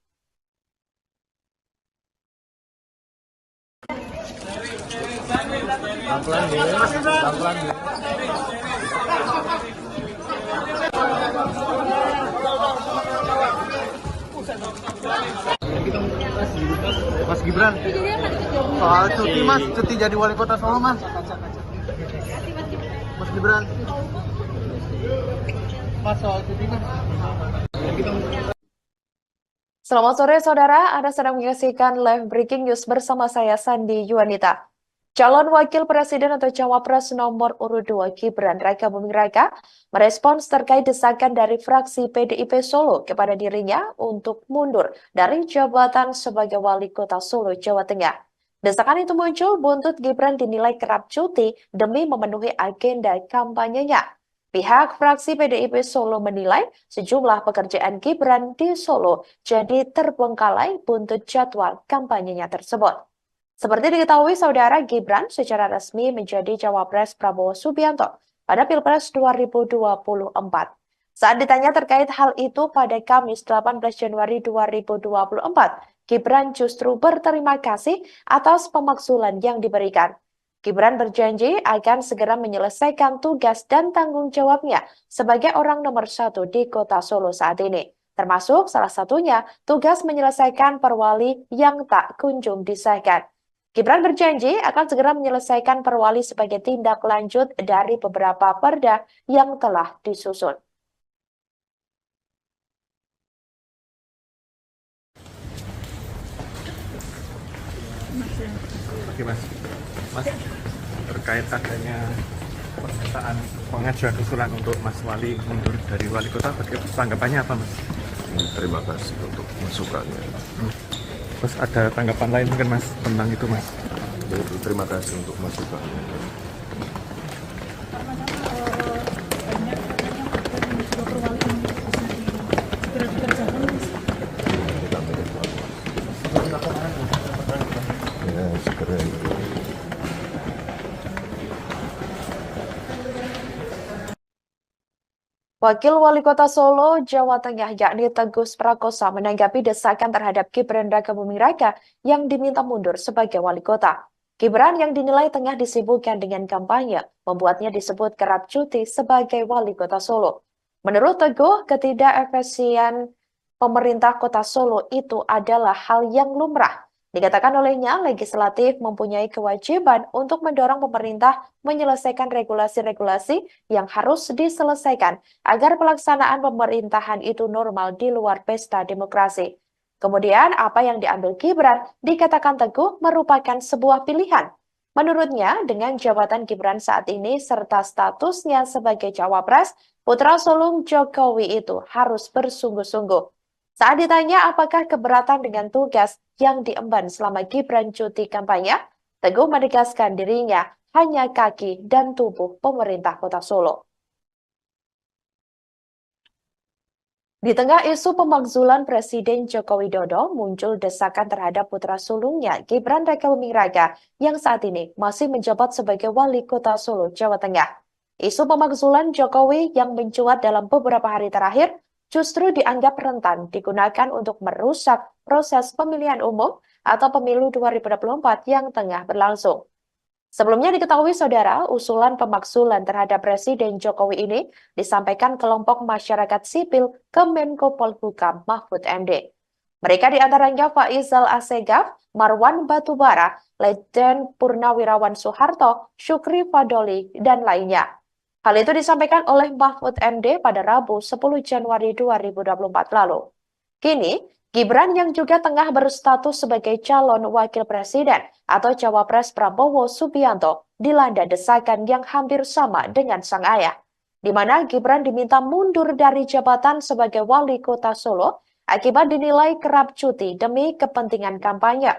Mas Gibran, soal cuti mas, cuti jadi wali kota Solo mas. Mas Gibran, mas soal cuti mas. Selamat sore saudara, Anda sedang menyaksikan live breaking news bersama saya Sandi Yuanita. Calon Wakil Presiden atau Cawapres nomor urut 2 Gibran Raka Buming Raka merespons terkait desakan dari fraksi PDIP Solo kepada dirinya untuk mundur dari jabatan sebagai Wali Kota Solo, Jawa Tengah. Desakan itu muncul buntut Gibran dinilai kerap cuti demi memenuhi agenda kampanyenya. Pihak fraksi PDIP Solo menilai sejumlah pekerjaan Gibran di Solo jadi terbengkalai buntut jadwal kampanyenya tersebut. Seperti diketahui saudara, Gibran secara resmi menjadi Cawapres Prabowo Subianto pada Pilpres 2024. Saat ditanya terkait hal itu pada Kamis 18 Januari 2024, Gibran justru berterima kasih atas pemakzulan yang diberikan. Gibran berjanji akan segera menyelesaikan tugas dan tanggung jawabnya sebagai orang nomor 1 di Kota Solo saat ini. Termasuk salah satunya tugas menyelesaikan perwali yang tak kunjung disahkan. Gibran berjanji akan segera menyelesaikan perwali sebagai tindak lanjut dari beberapa perda yang telah disusun. Oke mas, terkait adanya pernyataan pengajuan usulan untuk Mas Wali mundur dari wali kota, tanggapannya apa mas? Terima kasih untuk masukannya. Terus ada tanggapan lain mungkin mas tentang itu mas? Terima kasih untuk masukannya. Ya, segera itu. Wakil Wali Kota Solo, Jawa Tengah yakni Teguh Prakosa menanggapi desakan terhadap Gibran Rakabuming Raka yang diminta mundur sebagai wali kota. Gibran yang dinilai tengah disibukkan dengan kampanye, membuatnya disebut kerap cuti sebagai wali kota Solo. Menurut Teguh, ketidakefisien pemerintah kota Solo itu adalah hal yang lumrah. Dikatakan olehnya, legislatif mempunyai kewajiban untuk mendorong pemerintah menyelesaikan regulasi-regulasi yang harus diselesaikan agar pelaksanaan pemerintahan itu normal di luar pesta demokrasi. Kemudian, apa yang diambil Gibran dikatakan Teguh merupakan sebuah pilihan. Menurutnya, dengan jabatan Gibran saat ini serta statusnya sebagai cawapres, putra sulung Jokowi itu harus bersungguh-sungguh. Saat ditanya apakah keberatan dengan tugas yang diemban selama Gibran cuti kampanye, Teguh menegaskan dirinya hanya kaki dan tubuh pemerintah kota Solo. Di tengah isu pemakzulan Presiden Joko Widodo, muncul desakan terhadap putra sulungnya Gibran Rakabuming Raka yang saat ini masih menjabat sebagai wali kota Solo, Jawa Tengah. Isu pemakzulan Jokowi yang mencuat dalam beberapa hari terakhir justru dianggap rentan digunakan untuk merusak proses pemilihan umum atau pemilu 2024 yang tengah berlangsung. Sebelumnya diketahui saudara, usulan pemakzulan terhadap Presiden Jokowi ini disampaikan kelompok masyarakat sipil ke Menko Polhukam Mahfud MD. Mereka diantaranya Faizal Assegaf, Marwan Batubara, Letjen Purnawirawan Soeharto, Syukri Fadoli, dan lainnya. Hal itu disampaikan oleh Mahfud MD pada Rabu 10 Januari 2024 lalu. Kini, Gibran yang juga tengah berstatus sebagai calon wakil presiden atau cawapres Prabowo Subianto dilanda desakan yang hampir sama dengan sang ayah, di mana Gibran diminta mundur dari jabatan sebagai wali kota Solo akibat dinilai kerap cuti demi kepentingan kampanye.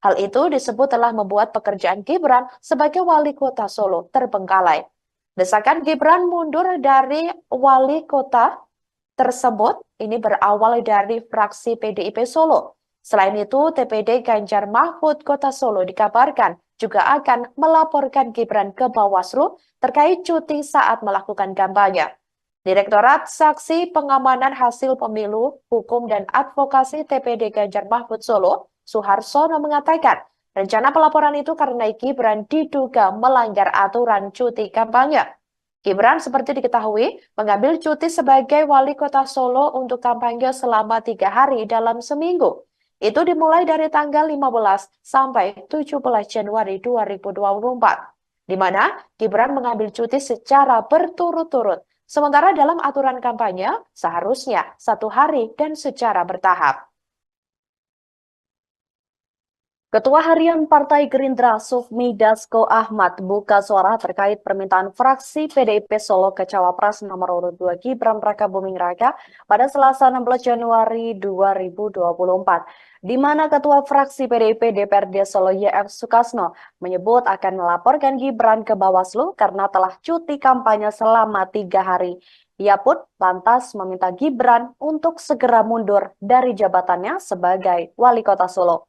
Hal itu disebut telah membuat pekerjaan Gibran sebagai wali kota Solo terbengkalai. Desakan Gibran mundur dari wali kota tersebut ini berawal dari fraksi PDIP Solo. Selain itu, TPD Ganjar Mahfud Kota Solo dikabarkan juga akan melaporkan Gibran ke Bawaslu terkait cuti saat melakukan kampanye. Direktorat Saksi Pengamanan Hasil Pemilu, Hukum dan Advokasi TPD Ganjar Mahfud Solo, Suharsono mengatakan, rencana pelaporan itu karena Gibran diduga melanggar aturan cuti kampanye. Gibran seperti diketahui mengambil cuti sebagai wali kota Solo untuk kampanye selama 3 hari dalam seminggu. Itu dimulai dari tanggal 15 sampai 17 Januari 2024, di mana Gibran mengambil cuti secara berturut-turut. Sementara dalam aturan kampanye seharusnya 1 hari dan secara bertahap. Ketua Harian Partai Gerindra Sufmi Dasko Ahmad buka suara terkait permintaan fraksi PDIP Solo ke Cawapres nomor urut 2 Gibran Rakabuming Raka pada Selasa 16 Januari 2024, di mana Ketua Fraksi PDIP DPRD Solo YF Sukasno menyebut akan melaporkan Gibran ke Bawaslu karena telah cuti kampanye selama 3 hari. Ia pun lantas meminta Gibran untuk segera mundur dari jabatannya sebagai wali kota Solo.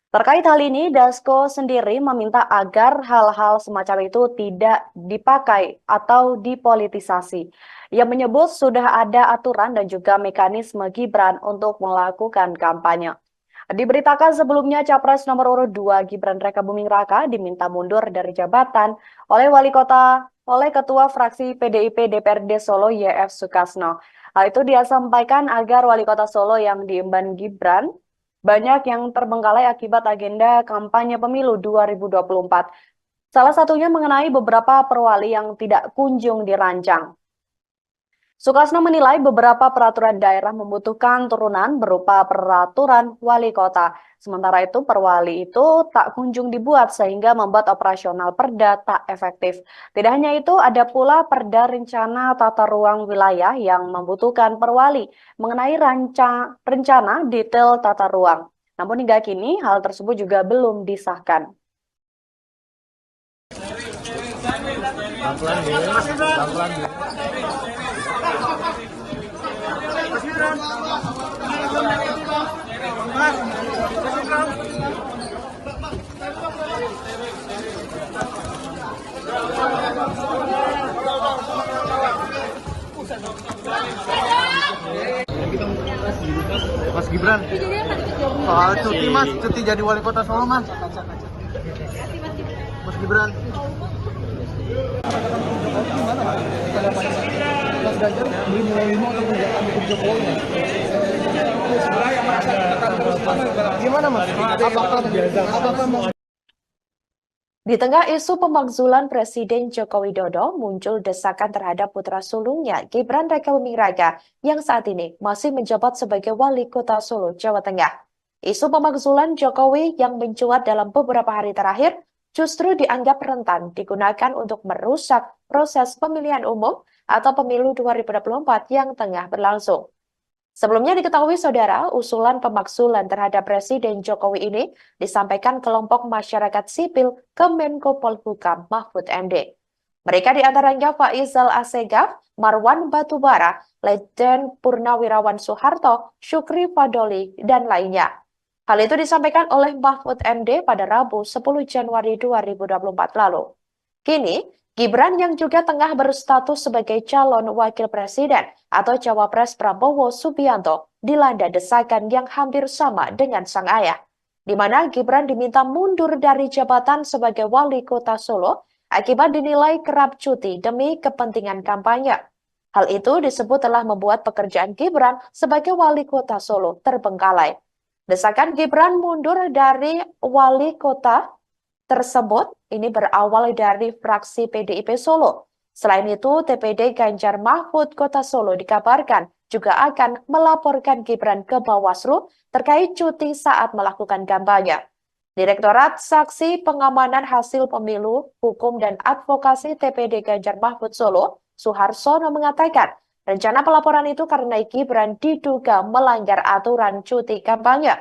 Terkait hal ini, Dasko sendiri meminta agar hal-hal semacam itu tidak dipakai atau dipolitisasi. Ia menyebut sudah ada aturan dan juga mekanisme Gibran untuk melakukan kampanye. Diberitakan sebelumnya Capres nomor urut 2 Gibran Rakabuming Raka diminta mundur dari jabatan oleh Ketua Fraksi PDIP DPRD Solo YF Sukasno. Hal itu dia sampaikan agar wali kota Solo yang diemban Gibran banyak yang terbengkalai akibat agenda kampanye pemilu 2024. Salah satunya mengenai beberapa perwali yang tidak kunjung dirancang. Sukasno menilai beberapa peraturan daerah membutuhkan turunan berupa peraturan wali kota. Sementara itu perwali itu tak kunjung dibuat sehingga membuat operasional perda tak efektif. Tidak hanya itu, ada pula perda rencana tata ruang wilayah yang membutuhkan perwali mengenai rencana detail tata ruang. Namun hingga kini hal tersebut juga belum disahkan. Mas Gibran. Soal cuti Mas, cuti jadi wali kota Solo Mas. Mas Gibran. Mas Ganjar beli menerima untuk menjalankan hukum Jokowi. Gimana Mas? Apakah mau Di tengah isu pemakzulan Presiden Joko Widodo, muncul desakan terhadap putra sulungnya Gibran Rakabuming Raka yang saat ini masih menjabat sebagai wali kota Solo, Jawa Tengah. Isu pemakzulan Jokowi yang mencuat dalam beberapa hari terakhir justru dianggap rentan digunakan untuk merusak proses pemilihan umum atau pemilu 2024 yang tengah berlangsung. Sebelumnya diketahui saudara, usulan pemakzulan terhadap Presiden Jokowi ini disampaikan kelompok masyarakat sipil ke Menko Polhukam Mahfud MD. Mereka diantaranya Faisal Assegaf, Marwan Batubara, Letjen Purnawirawan Soeharto, Syukri Fadoli, dan lainnya. Hal itu disampaikan oleh Mahfud MD pada Rabu 10 Januari 2024 lalu. Kini, Gibran yang juga tengah berstatus sebagai calon wakil presiden atau cawapres Prabowo Subianto dilanda desakan yang hampir sama dengan sang ayah, di mana Gibran diminta mundur dari jabatan sebagai wali kota Solo akibat dinilai kerap cuti demi kepentingan kampanye. Hal itu disebut telah membuat pekerjaan Gibran sebagai wali kota Solo terbengkalai. Desakan Gibran mundur dari wali kota tersebut ini berawal dari fraksi PDIP Solo. Selain itu, TPD Ganjar Mahfud Kota Solo dikabarkan juga akan melaporkan Gibran ke Bawaslu terkait cuti saat melakukan kampanye. Direktorat Saksi Pengamanan Hasil Pemilu, Hukum dan Advokasi TPD Ganjar Mahfud Solo, Suharsono mengatakan, rencana pelaporan itu karena Gibran diduga melanggar aturan cuti kampanye.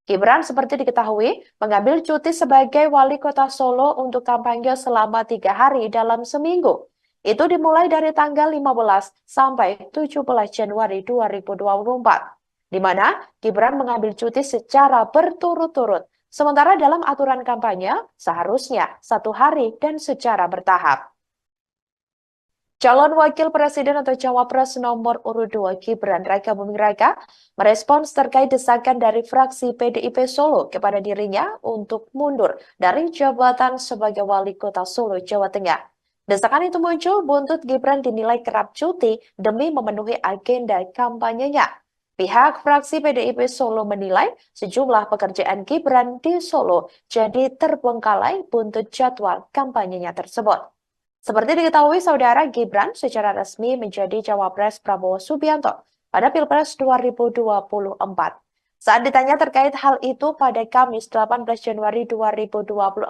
Gibran seperti diketahui mengambil cuti sebagai wali kota Solo untuk kampanye selama 3 hari dalam seminggu. Itu dimulai dari tanggal 15 sampai 17 Januari 2024, di mana Gibran mengambil cuti secara berturut-turut. Sementara dalam aturan kampanye seharusnya 1 hari dan secara bertahap. Calon Wakil Presiden atau Cawapres nomor urut 2 Gibran Rakabuming Raka merespons terkait desakan dari fraksi PDIP Solo kepada dirinya untuk mundur dari jabatan sebagai wali kota Solo, Jawa Tengah. Desakan itu muncul buntut Gibran dinilai kerap cuti demi memenuhi agenda kampanyenya. Pihak fraksi PDIP Solo menilai sejumlah pekerjaan Gibran di Solo jadi terbengkalai buntut jadwal kampanyenya tersebut. Seperti diketahui saudara, Gibran secara resmi menjadi cawapres Prabowo Subianto pada Pilpres 2024. Saat ditanya terkait hal itu pada Kamis 18 Januari 2024,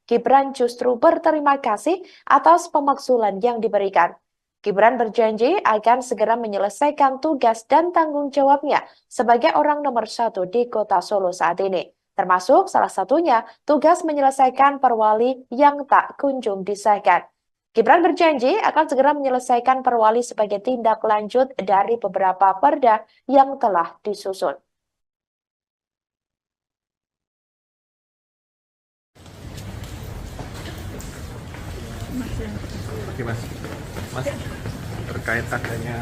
Gibran justru berterima kasih atas pemakzulan yang diberikan. Gibran berjanji akan segera menyelesaikan tugas dan tanggung jawabnya sebagai orang nomor 1 di kota Solo saat ini. Termasuk salah satunya tugas menyelesaikan perwali yang tak kunjung disahkan. Gibran berjanji akan segera menyelesaikan perwali sebagai tindak lanjut dari beberapa perda yang telah disusun. Oke Mas, terkait adanya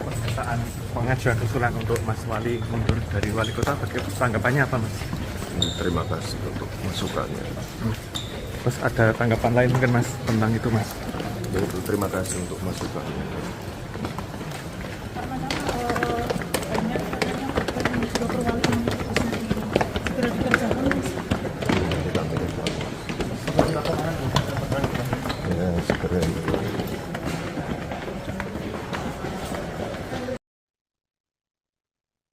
pernyataan pengajuan usulan untuk Mas Wali mundur dari wali kota, tanggapannya apa Mas? Terima kasih untuk masukannya. Terus ada tanggapan lain mungkin Mas tentang itu Mas? Terima kasih untuk masukannya. Ya, segera itu.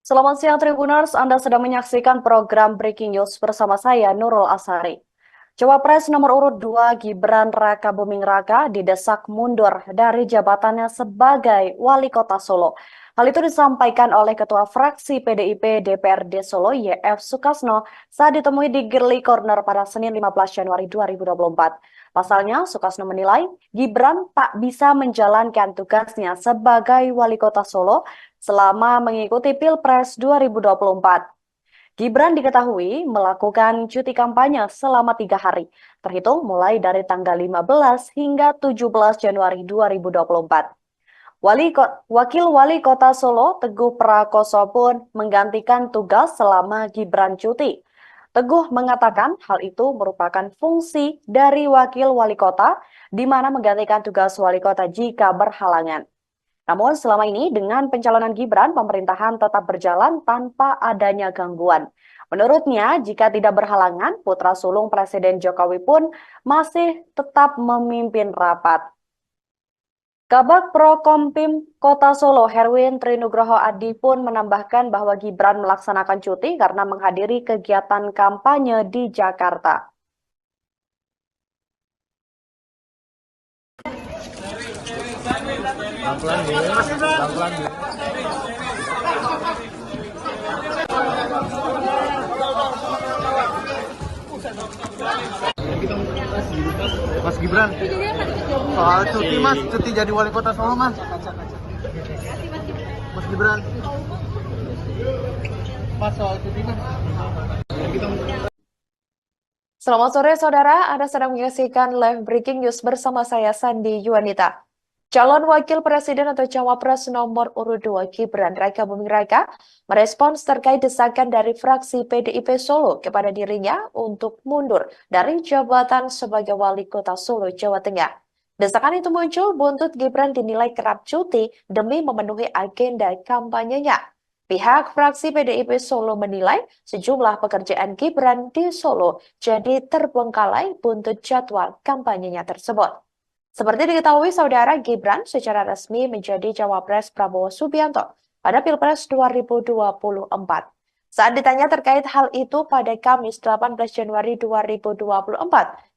Selamat siang Tribuners, Anda sedang menyaksikan program Breaking News bersama saya Nurul Asari. Cawapres nomor urut 2 Gibran Rakabuming Raka didesak mundur dari jabatannya sebagai wali kota Solo. Hal itu disampaikan oleh Ketua Fraksi PDIP DPRD Solo YF Sukasno saat ditemui di Girly Corner pada Senin 15 Januari 2024. Pasalnya, Sukasno menilai Gibran tak bisa menjalankan tugasnya sebagai wali kota Solo selama mengikuti Pilpres 2024. Gibran diketahui melakukan cuti kampanye selama 3 hari, terhitung mulai dari tanggal 15 hingga 17 Januari 2024. Wakil Wali Kota Solo, Teguh Prakoso pun menggantikan tugas selama Gibran cuti. Teguh mengatakan hal itu merupakan fungsi dari Wakil Wali Kota, di mana menggantikan tugas Wali Kota jika berhalangan. Namun selama ini dengan pencalonan Gibran, pemerintahan tetap berjalan tanpa adanya gangguan. Menurutnya, jika tidak berhalangan, putra sulung Presiden Jokowi pun masih tetap memimpin rapat. Kabag Prokompim Kota Solo, Herwin Trinugroho Adi pun menambahkan bahwa Gibran melaksanakan cuti karena menghadiri kegiatan kampanye di Jakarta. Mas Gibran, soal cuti mas, cuti jadi wali kota Solo mas. Mas Gibran, mas soal cuti mas. Selamat sore saudara, Anda sedang menyaksikan live breaking news bersama saya Sandi Yuanita. Calon Wakil Presiden atau Cawapres nomor urut 2 Gibran Raka Buming Raka merespons terkait desakan dari fraksi PDIP Solo kepada dirinya untuk mundur dari jabatan sebagai Wali Kota Solo, Jawa Tengah. Desakan itu muncul buntut Gibran dinilai kerap cuti demi memenuhi agenda kampanyenya. Pihak fraksi PDIP Solo menilai sejumlah pekerjaan Gibran di Solo jadi terbengkalai buntut jadwal kampanyenya tersebut. Seperti diketahui saudara, Gibran secara resmi menjadi Cawapres Prabowo Subianto pada Pilpres 2024. Saat ditanya terkait hal itu pada Kamis 18 Januari 2024,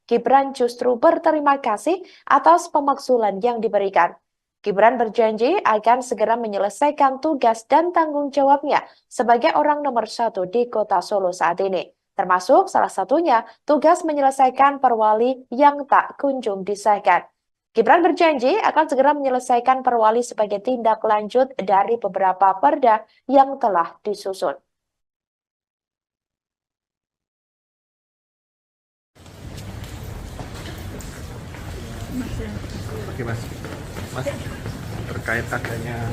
Gibran justru berterima kasih atas pemakzulan yang diberikan. Gibran berjanji akan segera menyelesaikan tugas dan tanggung jawabnya sebagai orang nomor 1 di Kota Solo saat ini. Termasuk salah satunya tugas menyelesaikan perwali yang tak kunjung disahkan. Gibran berjanji akan segera menyelesaikan perwali sebagai tindak lanjut dari beberapa perda yang telah disusun. Oke mas, terkait adanya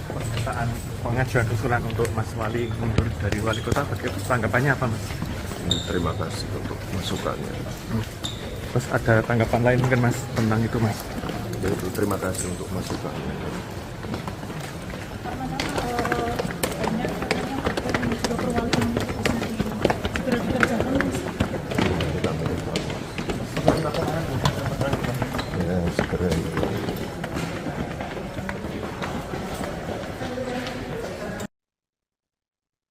pernyataan pengajuan usulan untuk Mas Wali mundur dari wali kota, tanggapannya apa mas? Terima kasih untuk masukannya. Terus ada tanggapan lain mungkin mas tentang itu mas? Yaitu terima kasih untuk masukannya. Ya, segera itu.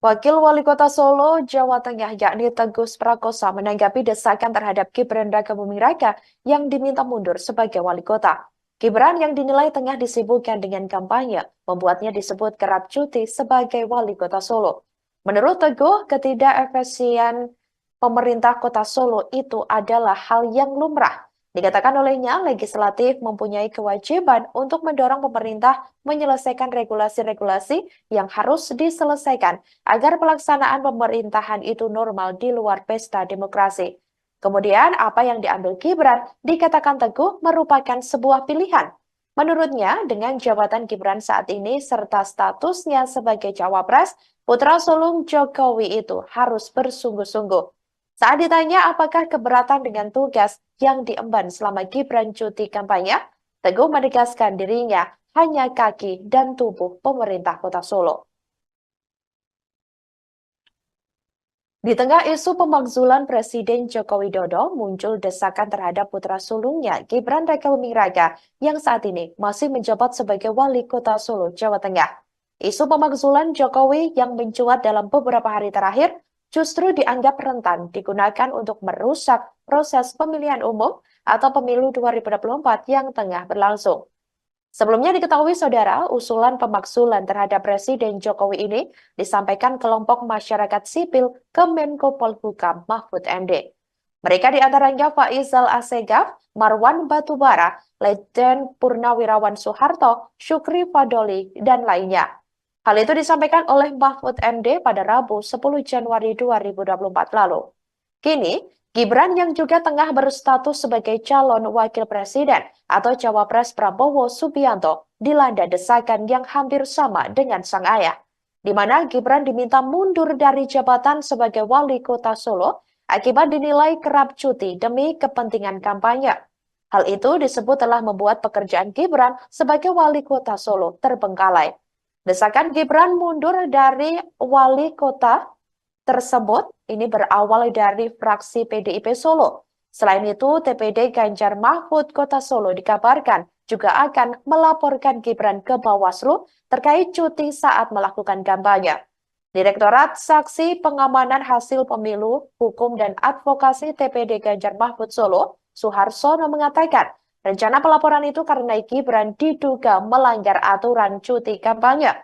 Wakil Wali Kota Solo, Jawa Tengah, yakni Teguh Prakoso menanggapi desakan terhadap Gibran Raka Buming Raka yang diminta mundur sebagai wali kota. Gibran yang dinilai tengah disibukkan dengan kampanye, membuatnya disebut kerap cuti sebagai wali kota Solo. Menurut Teguh, ketidakefisien pemerintah kota Solo itu adalah hal yang lumrah. Dikatakan olehnya, legislatif mempunyai kewajiban untuk mendorong pemerintah menyelesaikan regulasi-regulasi yang harus diselesaikan agar pelaksanaan pemerintahan itu normal di luar pesta demokrasi. Kemudian, apa yang diambil Gibran dikatakan Teguh merupakan sebuah pilihan. Menurutnya, dengan jabatan Gibran saat ini serta statusnya sebagai Cawapres, putra sulung Jokowi itu harus bersungguh-sungguh. Saat ditanya apakah keberatan dengan tugas yang diemban selama Gibran cuti kampanye, Teguh menegaskan dirinya hanya kaki dan tubuh pemerintah kota Solo. Di tengah isu pemakzulan Presiden Joko Widodo, muncul desakan terhadap putra sulungnya Gibran Raka Buming Raka yang saat ini masih menjabat sebagai Wali Kota Solo, Jawa Tengah. Isu pemakzulan Jokowi yang mencuat dalam beberapa hari terakhir justru dianggap rentan digunakan untuk merusak proses pemilihan umum atau pemilu 2024 yang tengah berlangsung. Sebelumnya diketahui saudara, usulan pemakzulan terhadap Presiden Jokowi ini disampaikan kelompok masyarakat sipil ke Menko Polhukam Mahfud MD. Mereka diantaranya Faisal Assegaf, Marwan Batubara, Letjen Purnawirawan Soeharto, Syukri Fadoli, dan lainnya. Hal itu disampaikan oleh Mahfud MD pada Rabu 10 Januari 2024 lalu. Kini, Gibran yang juga tengah berstatus sebagai calon wakil presiden atau Cawapres Prabowo Subianto dilanda desakan yang hampir sama dengan sang ayah, di mana Gibran diminta mundur dari jabatan sebagai wali kota Solo akibat dinilai kerap cuti demi kepentingan kampanye. Hal itu disebut telah membuat pekerjaan Gibran sebagai wali kota Solo terbengkalai. Desakan Gibran mundur dari wali kota tersebut ini berawal dari fraksi PDIP Solo. Selain itu, TPD Ganjar Mahfud Kota Solo dikabarkan juga akan melaporkan Gibran ke Bawaslu terkait cuti saat melakukan kampanye. Direktorat Saksi Pengamanan Hasil Pemilu, Hukum dan Advokasi TPD Ganjar Mahfud Solo, Suharsono mengatakan, rencana pelaporan itu karena Gibran diduga melanggar aturan cuti kampanye.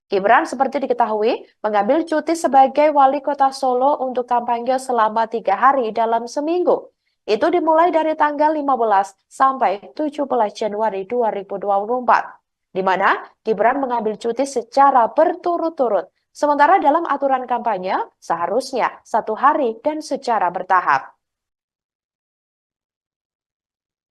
Gibran seperti diketahui mengambil cuti sebagai wali kota Solo untuk kampanye selama 3 hari dalam seminggu. Itu dimulai dari tanggal 15 sampai 17 Januari 2024, di mana Gibran mengambil cuti secara berturut-turut. Sementara dalam aturan kampanye seharusnya 1 hari dan secara bertahap.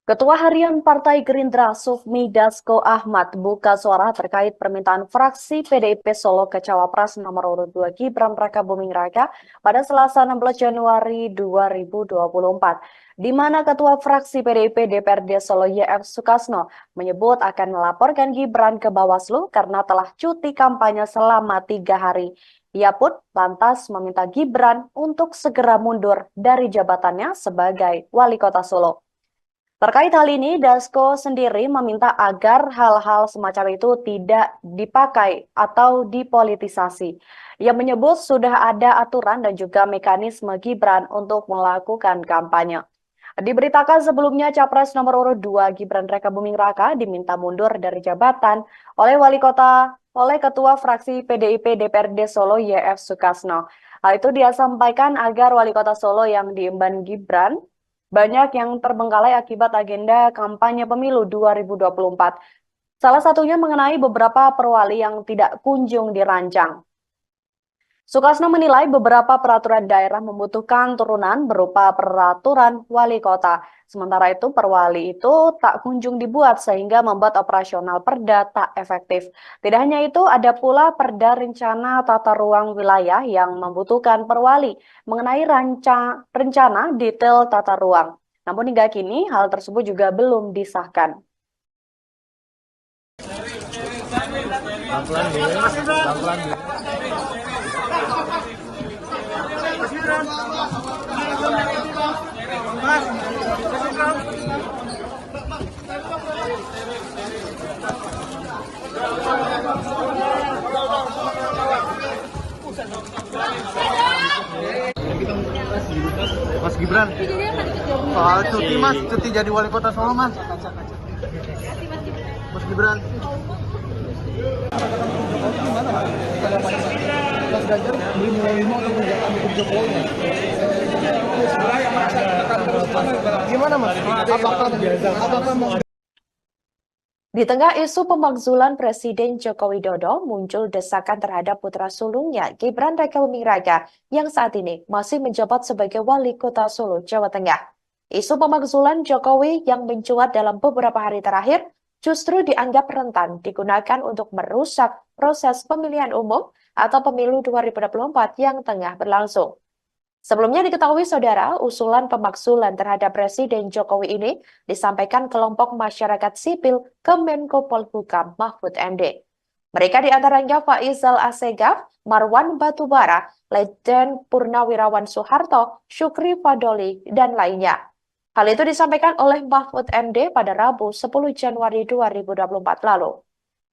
Ketua Harian Partai Gerindra Sufmi Dasko Ahmad buka suara terkait permintaan fraksi PDIP Solo ke Cawapres nomor urut 2 Gibran Rakabuming Raka pada Selasa 16 Januari 2024, di mana Ketua Fraksi PDIP DPRD Solo YF Sukasno menyebut akan melaporkan Gibran ke Bawaslu karena telah cuti kampanye selama 3 hari. Ia pun lantas meminta Gibran untuk segera mundur dari jabatannya sebagai wali kota Solo. Terkait hal ini, Dasko sendiri meminta agar hal-hal semacam itu tidak dipakai atau dipolitisasi. Ia menyebut sudah ada aturan dan juga mekanisme Gibran untuk melakukan kampanye. Diberitakan sebelumnya Capres nomor urut 2 Gibran Rakabuming Raka diminta mundur dari jabatan oleh Ketua Fraksi PDIP DPRD Solo YF Sukasno. Hal itu dia sampaikan agar wali kota Solo yang diemban Gibran banyak yang terbengkalai akibat agenda kampanye pemilu 2024. Salah satunya mengenai beberapa perwali yang tidak kunjung dirancang. Sukasno menilai beberapa peraturan daerah membutuhkan turunan berupa peraturan wali kota. Sementara itu perwali itu tak kunjung dibuat sehingga membuat operasional perda tak efektif. Tidak hanya itu, ada pula perda rencana tata ruang wilayah yang membutuhkan perwali mengenai rencana detail tata ruang. Namun hingga kini hal tersebut juga belum disahkan. Mas Gibran, soal cuti mas, cuti jadi wali kota Solo mas. Mas Gibran. Mas Ganjar belum menerima untuk menjalankan hukum Jokowi. Gimana mas? Apakah mau? Di tengah isu pemakzulan Presiden Joko Widodo, muncul desakan terhadap putra sulungnya Gibran Rakabuming Raka yang saat ini masih menjabat sebagai wali kota Solo, Jawa Tengah. Isu pemakzulan Jokowi yang mencuat dalam beberapa hari terakhir justru dianggap rentan digunakan untuk merusak proses pemilihan umum atau pemilu 2024 yang tengah berlangsung. Sebelumnya diketahui saudara, usulan pemakzulan terhadap Presiden Jokowi ini disampaikan kelompok masyarakat sipil ke Menko Polhukam Mahfud MD. Mereka diantaranya Faisal Assegaf, Marwan Batubara, Letjen Purnawirawan Soeharto, Syukri Fadoli, dan lainnya. Hal itu disampaikan oleh Mahfud MD pada Rabu 10 Januari 2024 lalu.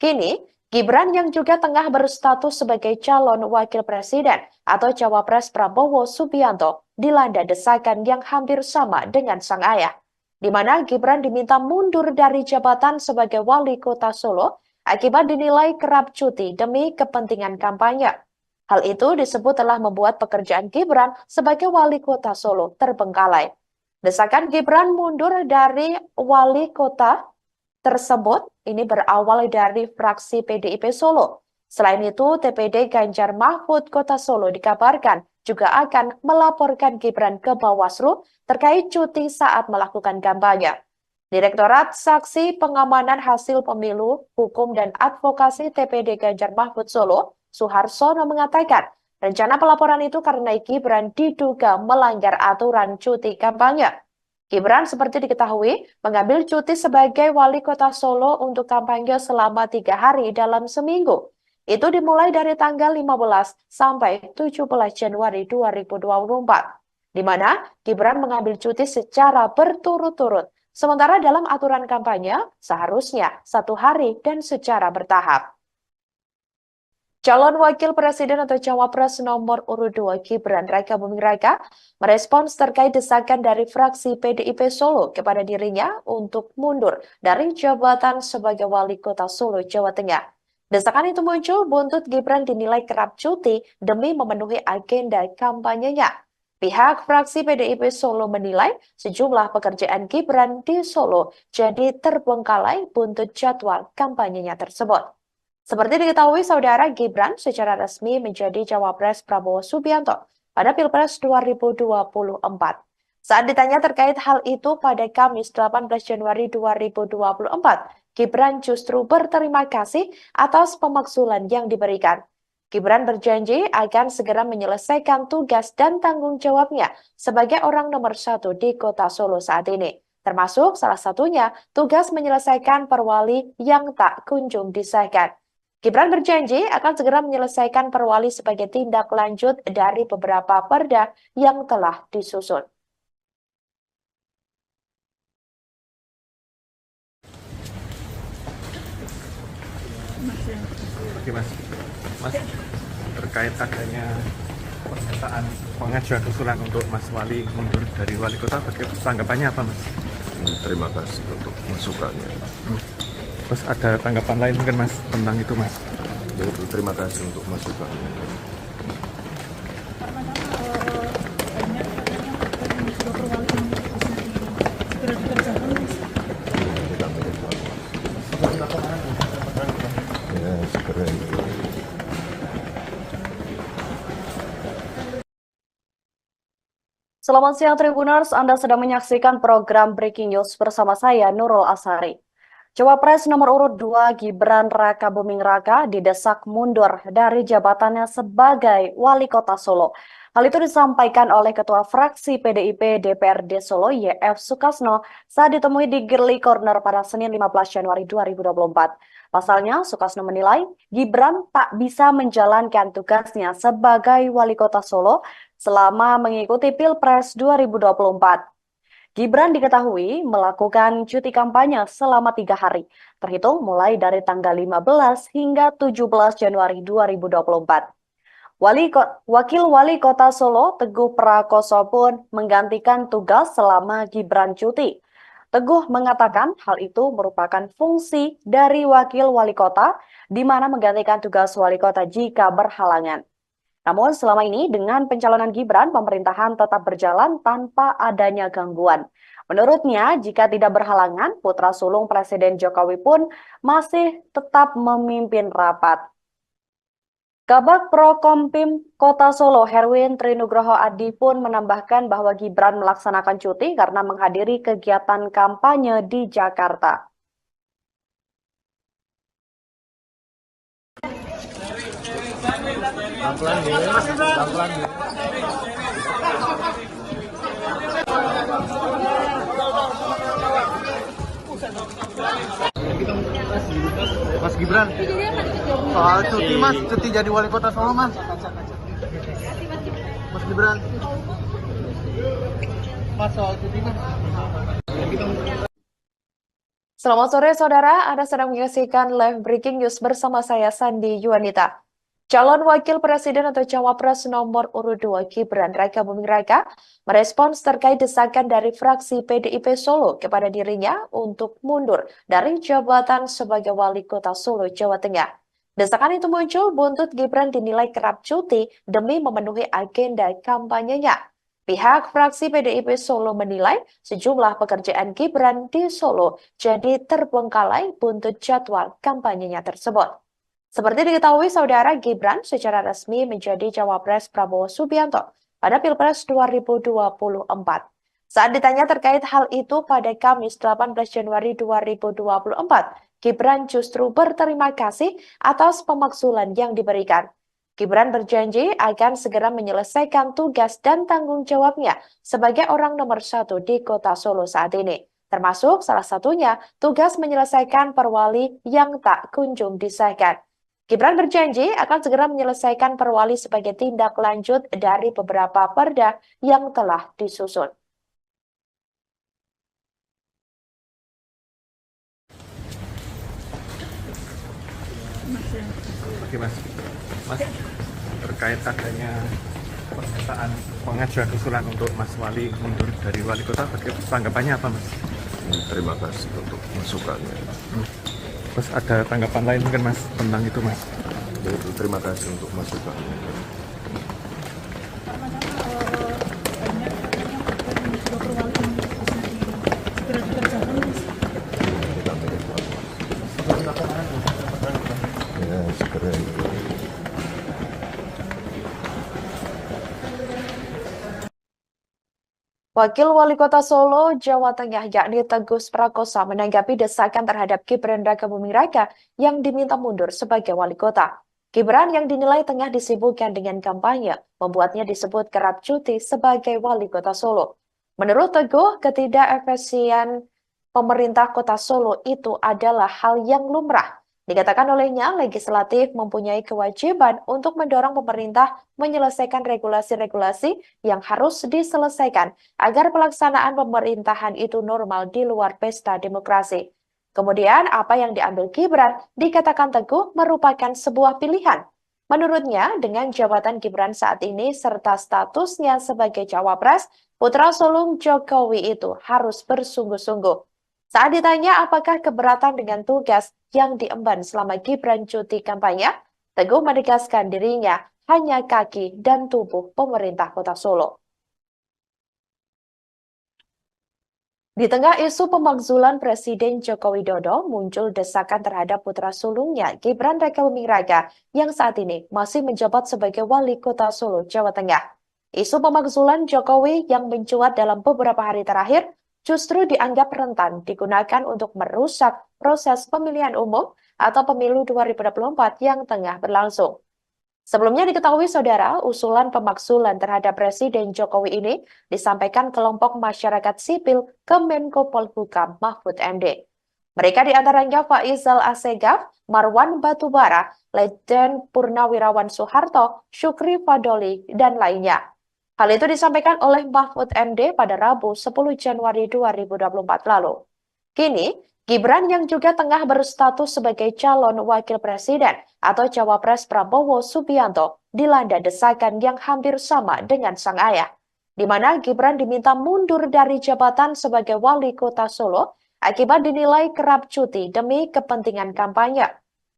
Kini, Gibran yang juga tengah berstatus sebagai calon wakil presiden atau Cawapres Prabowo Subianto dilanda desakan yang hampir sama dengan sang ayah, di mana Gibran diminta mundur dari jabatan sebagai wali kota Solo akibat dinilai kerap cuti demi kepentingan kampanye. Hal itu disebut telah membuat pekerjaan Gibran sebagai wali kota Solo terbengkalai. Desakan Gibran mundur dari wali kota tersebut ini berawal dari fraksi PDIP Solo. Selain itu, TPD Ganjar Mahfud Kota Solo dikabarkan juga akan melaporkan Gibran ke Bawaslu terkait cuti saat melakukan kampanye. Direktorat Saksi Pengamanan Hasil Pemilu, Hukum dan Advokasi TPD Ganjar Mahfud Solo, Suharsono mengatakan, rencana pelaporan itu karena Gibran diduga melanggar aturan cuti kampanye. Gibran seperti diketahui mengambil cuti sebagai wali kota Solo untuk kampanye selama 3 hari dalam seminggu. Itu dimulai dari tanggal 15 sampai 17 Januari 2024, di mana Gibran mengambil cuti secara berturut-turut. Sementara dalam aturan kampanye, seharusnya 1 hari dan secara bertahap. Calon Wakil Presiden atau Cawapres nomor urut 2 Gibran Raka Buming Raka merespons terkait desakan dari fraksi PDIP Solo kepada dirinya untuk mundur dari jabatan sebagai Wali Kota Solo, Jawa Tengah. Desakan itu muncul buntut Gibran dinilai kerap cuti demi memenuhi agenda kampanyenya. Pihak fraksi PDIP Solo menilai sejumlah pekerjaan Gibran di Solo jadi terbengkalai buntut jadwal kampanyenya tersebut. Seperti diketahui, saudara, Gibran secara resmi menjadi Cawapres Prabowo Subianto pada Pilpres 2024. Saat ditanya terkait hal itu pada Kamis 18 Januari 2024, Gibran justru berterima kasih atas pemakzulan yang diberikan. Gibran berjanji akan segera menyelesaikan tugas dan tanggung jawabnya sebagai orang nomor 1 di kota Solo saat ini. Termasuk salah satunya tugas menyelesaikan perwali yang tak kunjung disahkan. Gibran berjanji akan segera menyelesaikan perwali sebagai tindak lanjut dari beberapa perda yang telah disusun. Oke Mas, terkait adanya pernyataan pengajuan usulan untuk Mas Wali mundur dari wali kota, tanggapannya apa Mas? Terima kasih untuk masukannya. Terus ada tanggapan lain mungkin Mas tentang itu Mas? Yaitu terima kasih untuk masukannya. Ya, segera itu. Selamat siang Tribuners, Anda sedang menyaksikan program Breaking News bersama saya Nurul Asari. Cawapres nomor urut 2 Gibran Raka Buming Raka didesak mundur dari jabatannya sebagai Wali Kota Solo. Hal itu disampaikan oleh Ketua Fraksi PDIP DPRD Solo YF Sukasno saat ditemui di Girly Corner pada Senin 15 Januari 2024. Pasalnya, Sukasno menilai Gibran tak bisa menjalankan tugasnya sebagai Wali Kota Solo selama mengikuti Pilpres 2024. Gibran diketahui melakukan cuti kampanye selama 3 hari, terhitung mulai dari tanggal 15 hingga 17 Januari 2024. Wakil Wali Kota Solo, Teguh Prakoso pun menggantikan tugas selama Gibran cuti. Teguh mengatakan hal itu merupakan fungsi dari Wakil Wali Kota, di mana menggantikan tugas Wali Kota jika berhalangan. Namun selama ini dengan pencalonan Gibran, pemerintahan tetap berjalan tanpa adanya gangguan. Menurutnya, jika tidak berhalangan, putra sulung Presiden Jokowi pun masih tetap memimpin rapat. Kabag Prokompim Kota Solo, Herwin Trinugroho Adi pun menambahkan bahwa Gibran melaksanakan cuti karena menghadiri kegiatan kampanye di Jakarta. Pelan-pelan ya, pelan-pelan ya. Mas Gibran, soal cuti Mas, cuti jadi wali kota Solo Mas. Mas Gibran. Mas soal cuti Mas. Selamat sore saudara, Anda sedang menyaksikan live breaking news bersama saya Sandi Yuanita. Calon Wakil Presiden atau Cawapres nomor urut 2 Gibran Raka Buming Raka merespons terkait desakan dari fraksi PDIP Solo kepada dirinya untuk mundur dari jabatan sebagai Wali Kota Solo, Jawa Tengah. Desakan itu muncul buntut Gibran dinilai kerap cuti demi memenuhi agenda kampanyenya. Pihak fraksi PDIP Solo menilai sejumlah pekerjaan Gibran di Solo jadi terbengkalai buntut jadwal kampanyenya tersebut. Seperti diketahui, saudara, Gibran secara resmi menjadi Cawapres Prabowo Subianto pada Pilpres 2024. Saat ditanya terkait hal itu pada Kamis 18 Januari 2024, Gibran justru berterima kasih atas pemakzulan yang diberikan. Gibran berjanji akan segera menyelesaikan tugas dan tanggung jawabnya sebagai orang nomor 1 di Kota Solo saat ini. Termasuk salah satunya tugas menyelesaikan perwali yang tak kunjung disahkan. Gibran berjanji akan segera menyelesaikan perwali sebagai tindak lanjut dari beberapa perda yang telah disusun. Oke Mas, terkait adanya pernyataan pengajuan usulan untuk Mas Wali mundur dari wali kota, tanggapannya apa Mas? Terima kasih untuk masukannya. Terus ada tanggapan lain mungkin Mas tentang itu Mas? Terima kasih untuk masukannya. Ya, segera itu. Wakil Wali Kota Solo, Jawa Tengah, yakni Teguh Prakosa, menanggapi desakan terhadap Gibran Raka Buming Raka yang diminta mundur sebagai wali kota. Gibran yang dinilai tengah disibukkan dengan kampanye, membuatnya disebut kerap cuti sebagai wali kota Solo. Menurut Teguh, ketidakefisien pemerintah kota Solo itu adalah hal yang lumrah. Dikatakan olehnya, legislatif mempunyai kewajiban untuk mendorong pemerintah menyelesaikan regulasi-regulasi yang harus diselesaikan agar pelaksanaan pemerintahan itu normal di luar pesta demokrasi. Kemudian, apa yang diambil Gibran dikatakan Teguh merupakan sebuah pilihan. Menurutnya, dengan jabatan Gibran saat ini serta statusnya sebagai cawapres, putra sulung Jokowi itu harus bersungguh-sungguh. Saat ditanya apakah keberatan dengan tugas yang diemban selama Gibran cuti kampanye, Teguh menegaskan dirinya hanya kaki dan tubuh pemerintah kota Solo. Di tengah isu pemakzulan Presiden Joko Widodo, muncul desakan terhadap putra sulungnya Gibran Raka Buming Raka yang saat ini masih menjabat sebagai wali kota Solo, Jawa Tengah. Isu pemakzulan Jokowi yang mencuat dalam beberapa hari terakhir justru dianggap rentan digunakan untuk merusak proses pemilihan umum atau pemilu 2024 yang tengah berlangsung. Sebelumnya diketahui saudara, usulan pemakzulan terhadap Presiden Jokowi ini disampaikan kelompok masyarakat sipil ke Menko Polhukam Mahfud MD. Mereka diantaranya Faizal Assegaf, Marwan Batubara, Letjen Purnawirawan Soeharto, Syukri Fadoli, dan lainnya. Hal itu disampaikan oleh Mahfud MD pada Rabu 10 Januari 2024 lalu. Kini, Gibran yang juga tengah berstatus sebagai calon wakil presiden atau cawapres Prabowo Subianto dilanda desakan yang hampir sama dengan sang ayah, di mana Gibran diminta mundur dari jabatan sebagai wali kota Solo akibat dinilai kerap cuti demi kepentingan kampanye.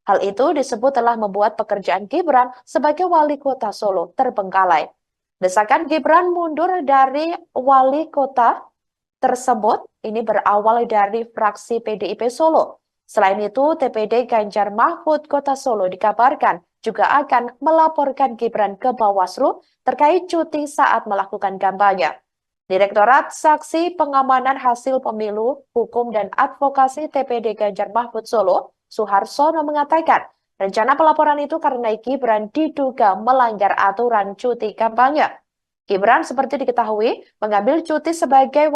Hal itu disebut telah membuat pekerjaan Gibran sebagai wali kota Solo terbengkalai. Desakan Gibran mundur dari wali kota tersebut ini berawal dari fraksi PDIP Solo. Selain itu, TPD Ganjar Mahfud Kota Solo dikabarkan juga akan melaporkan Gibran ke Bawaslu terkait cuti saat melakukan kampanye. Direktorat Saksi Pengamanan Hasil Pemilu, Hukum dan Advokasi TPD Ganjar Mahfud Solo, Suharsono mengatakan, rencana pelaporan itu karena Gibran diduga melanggar aturan cuti kampanye. Gibran seperti diketahui mengambil cuti sebagai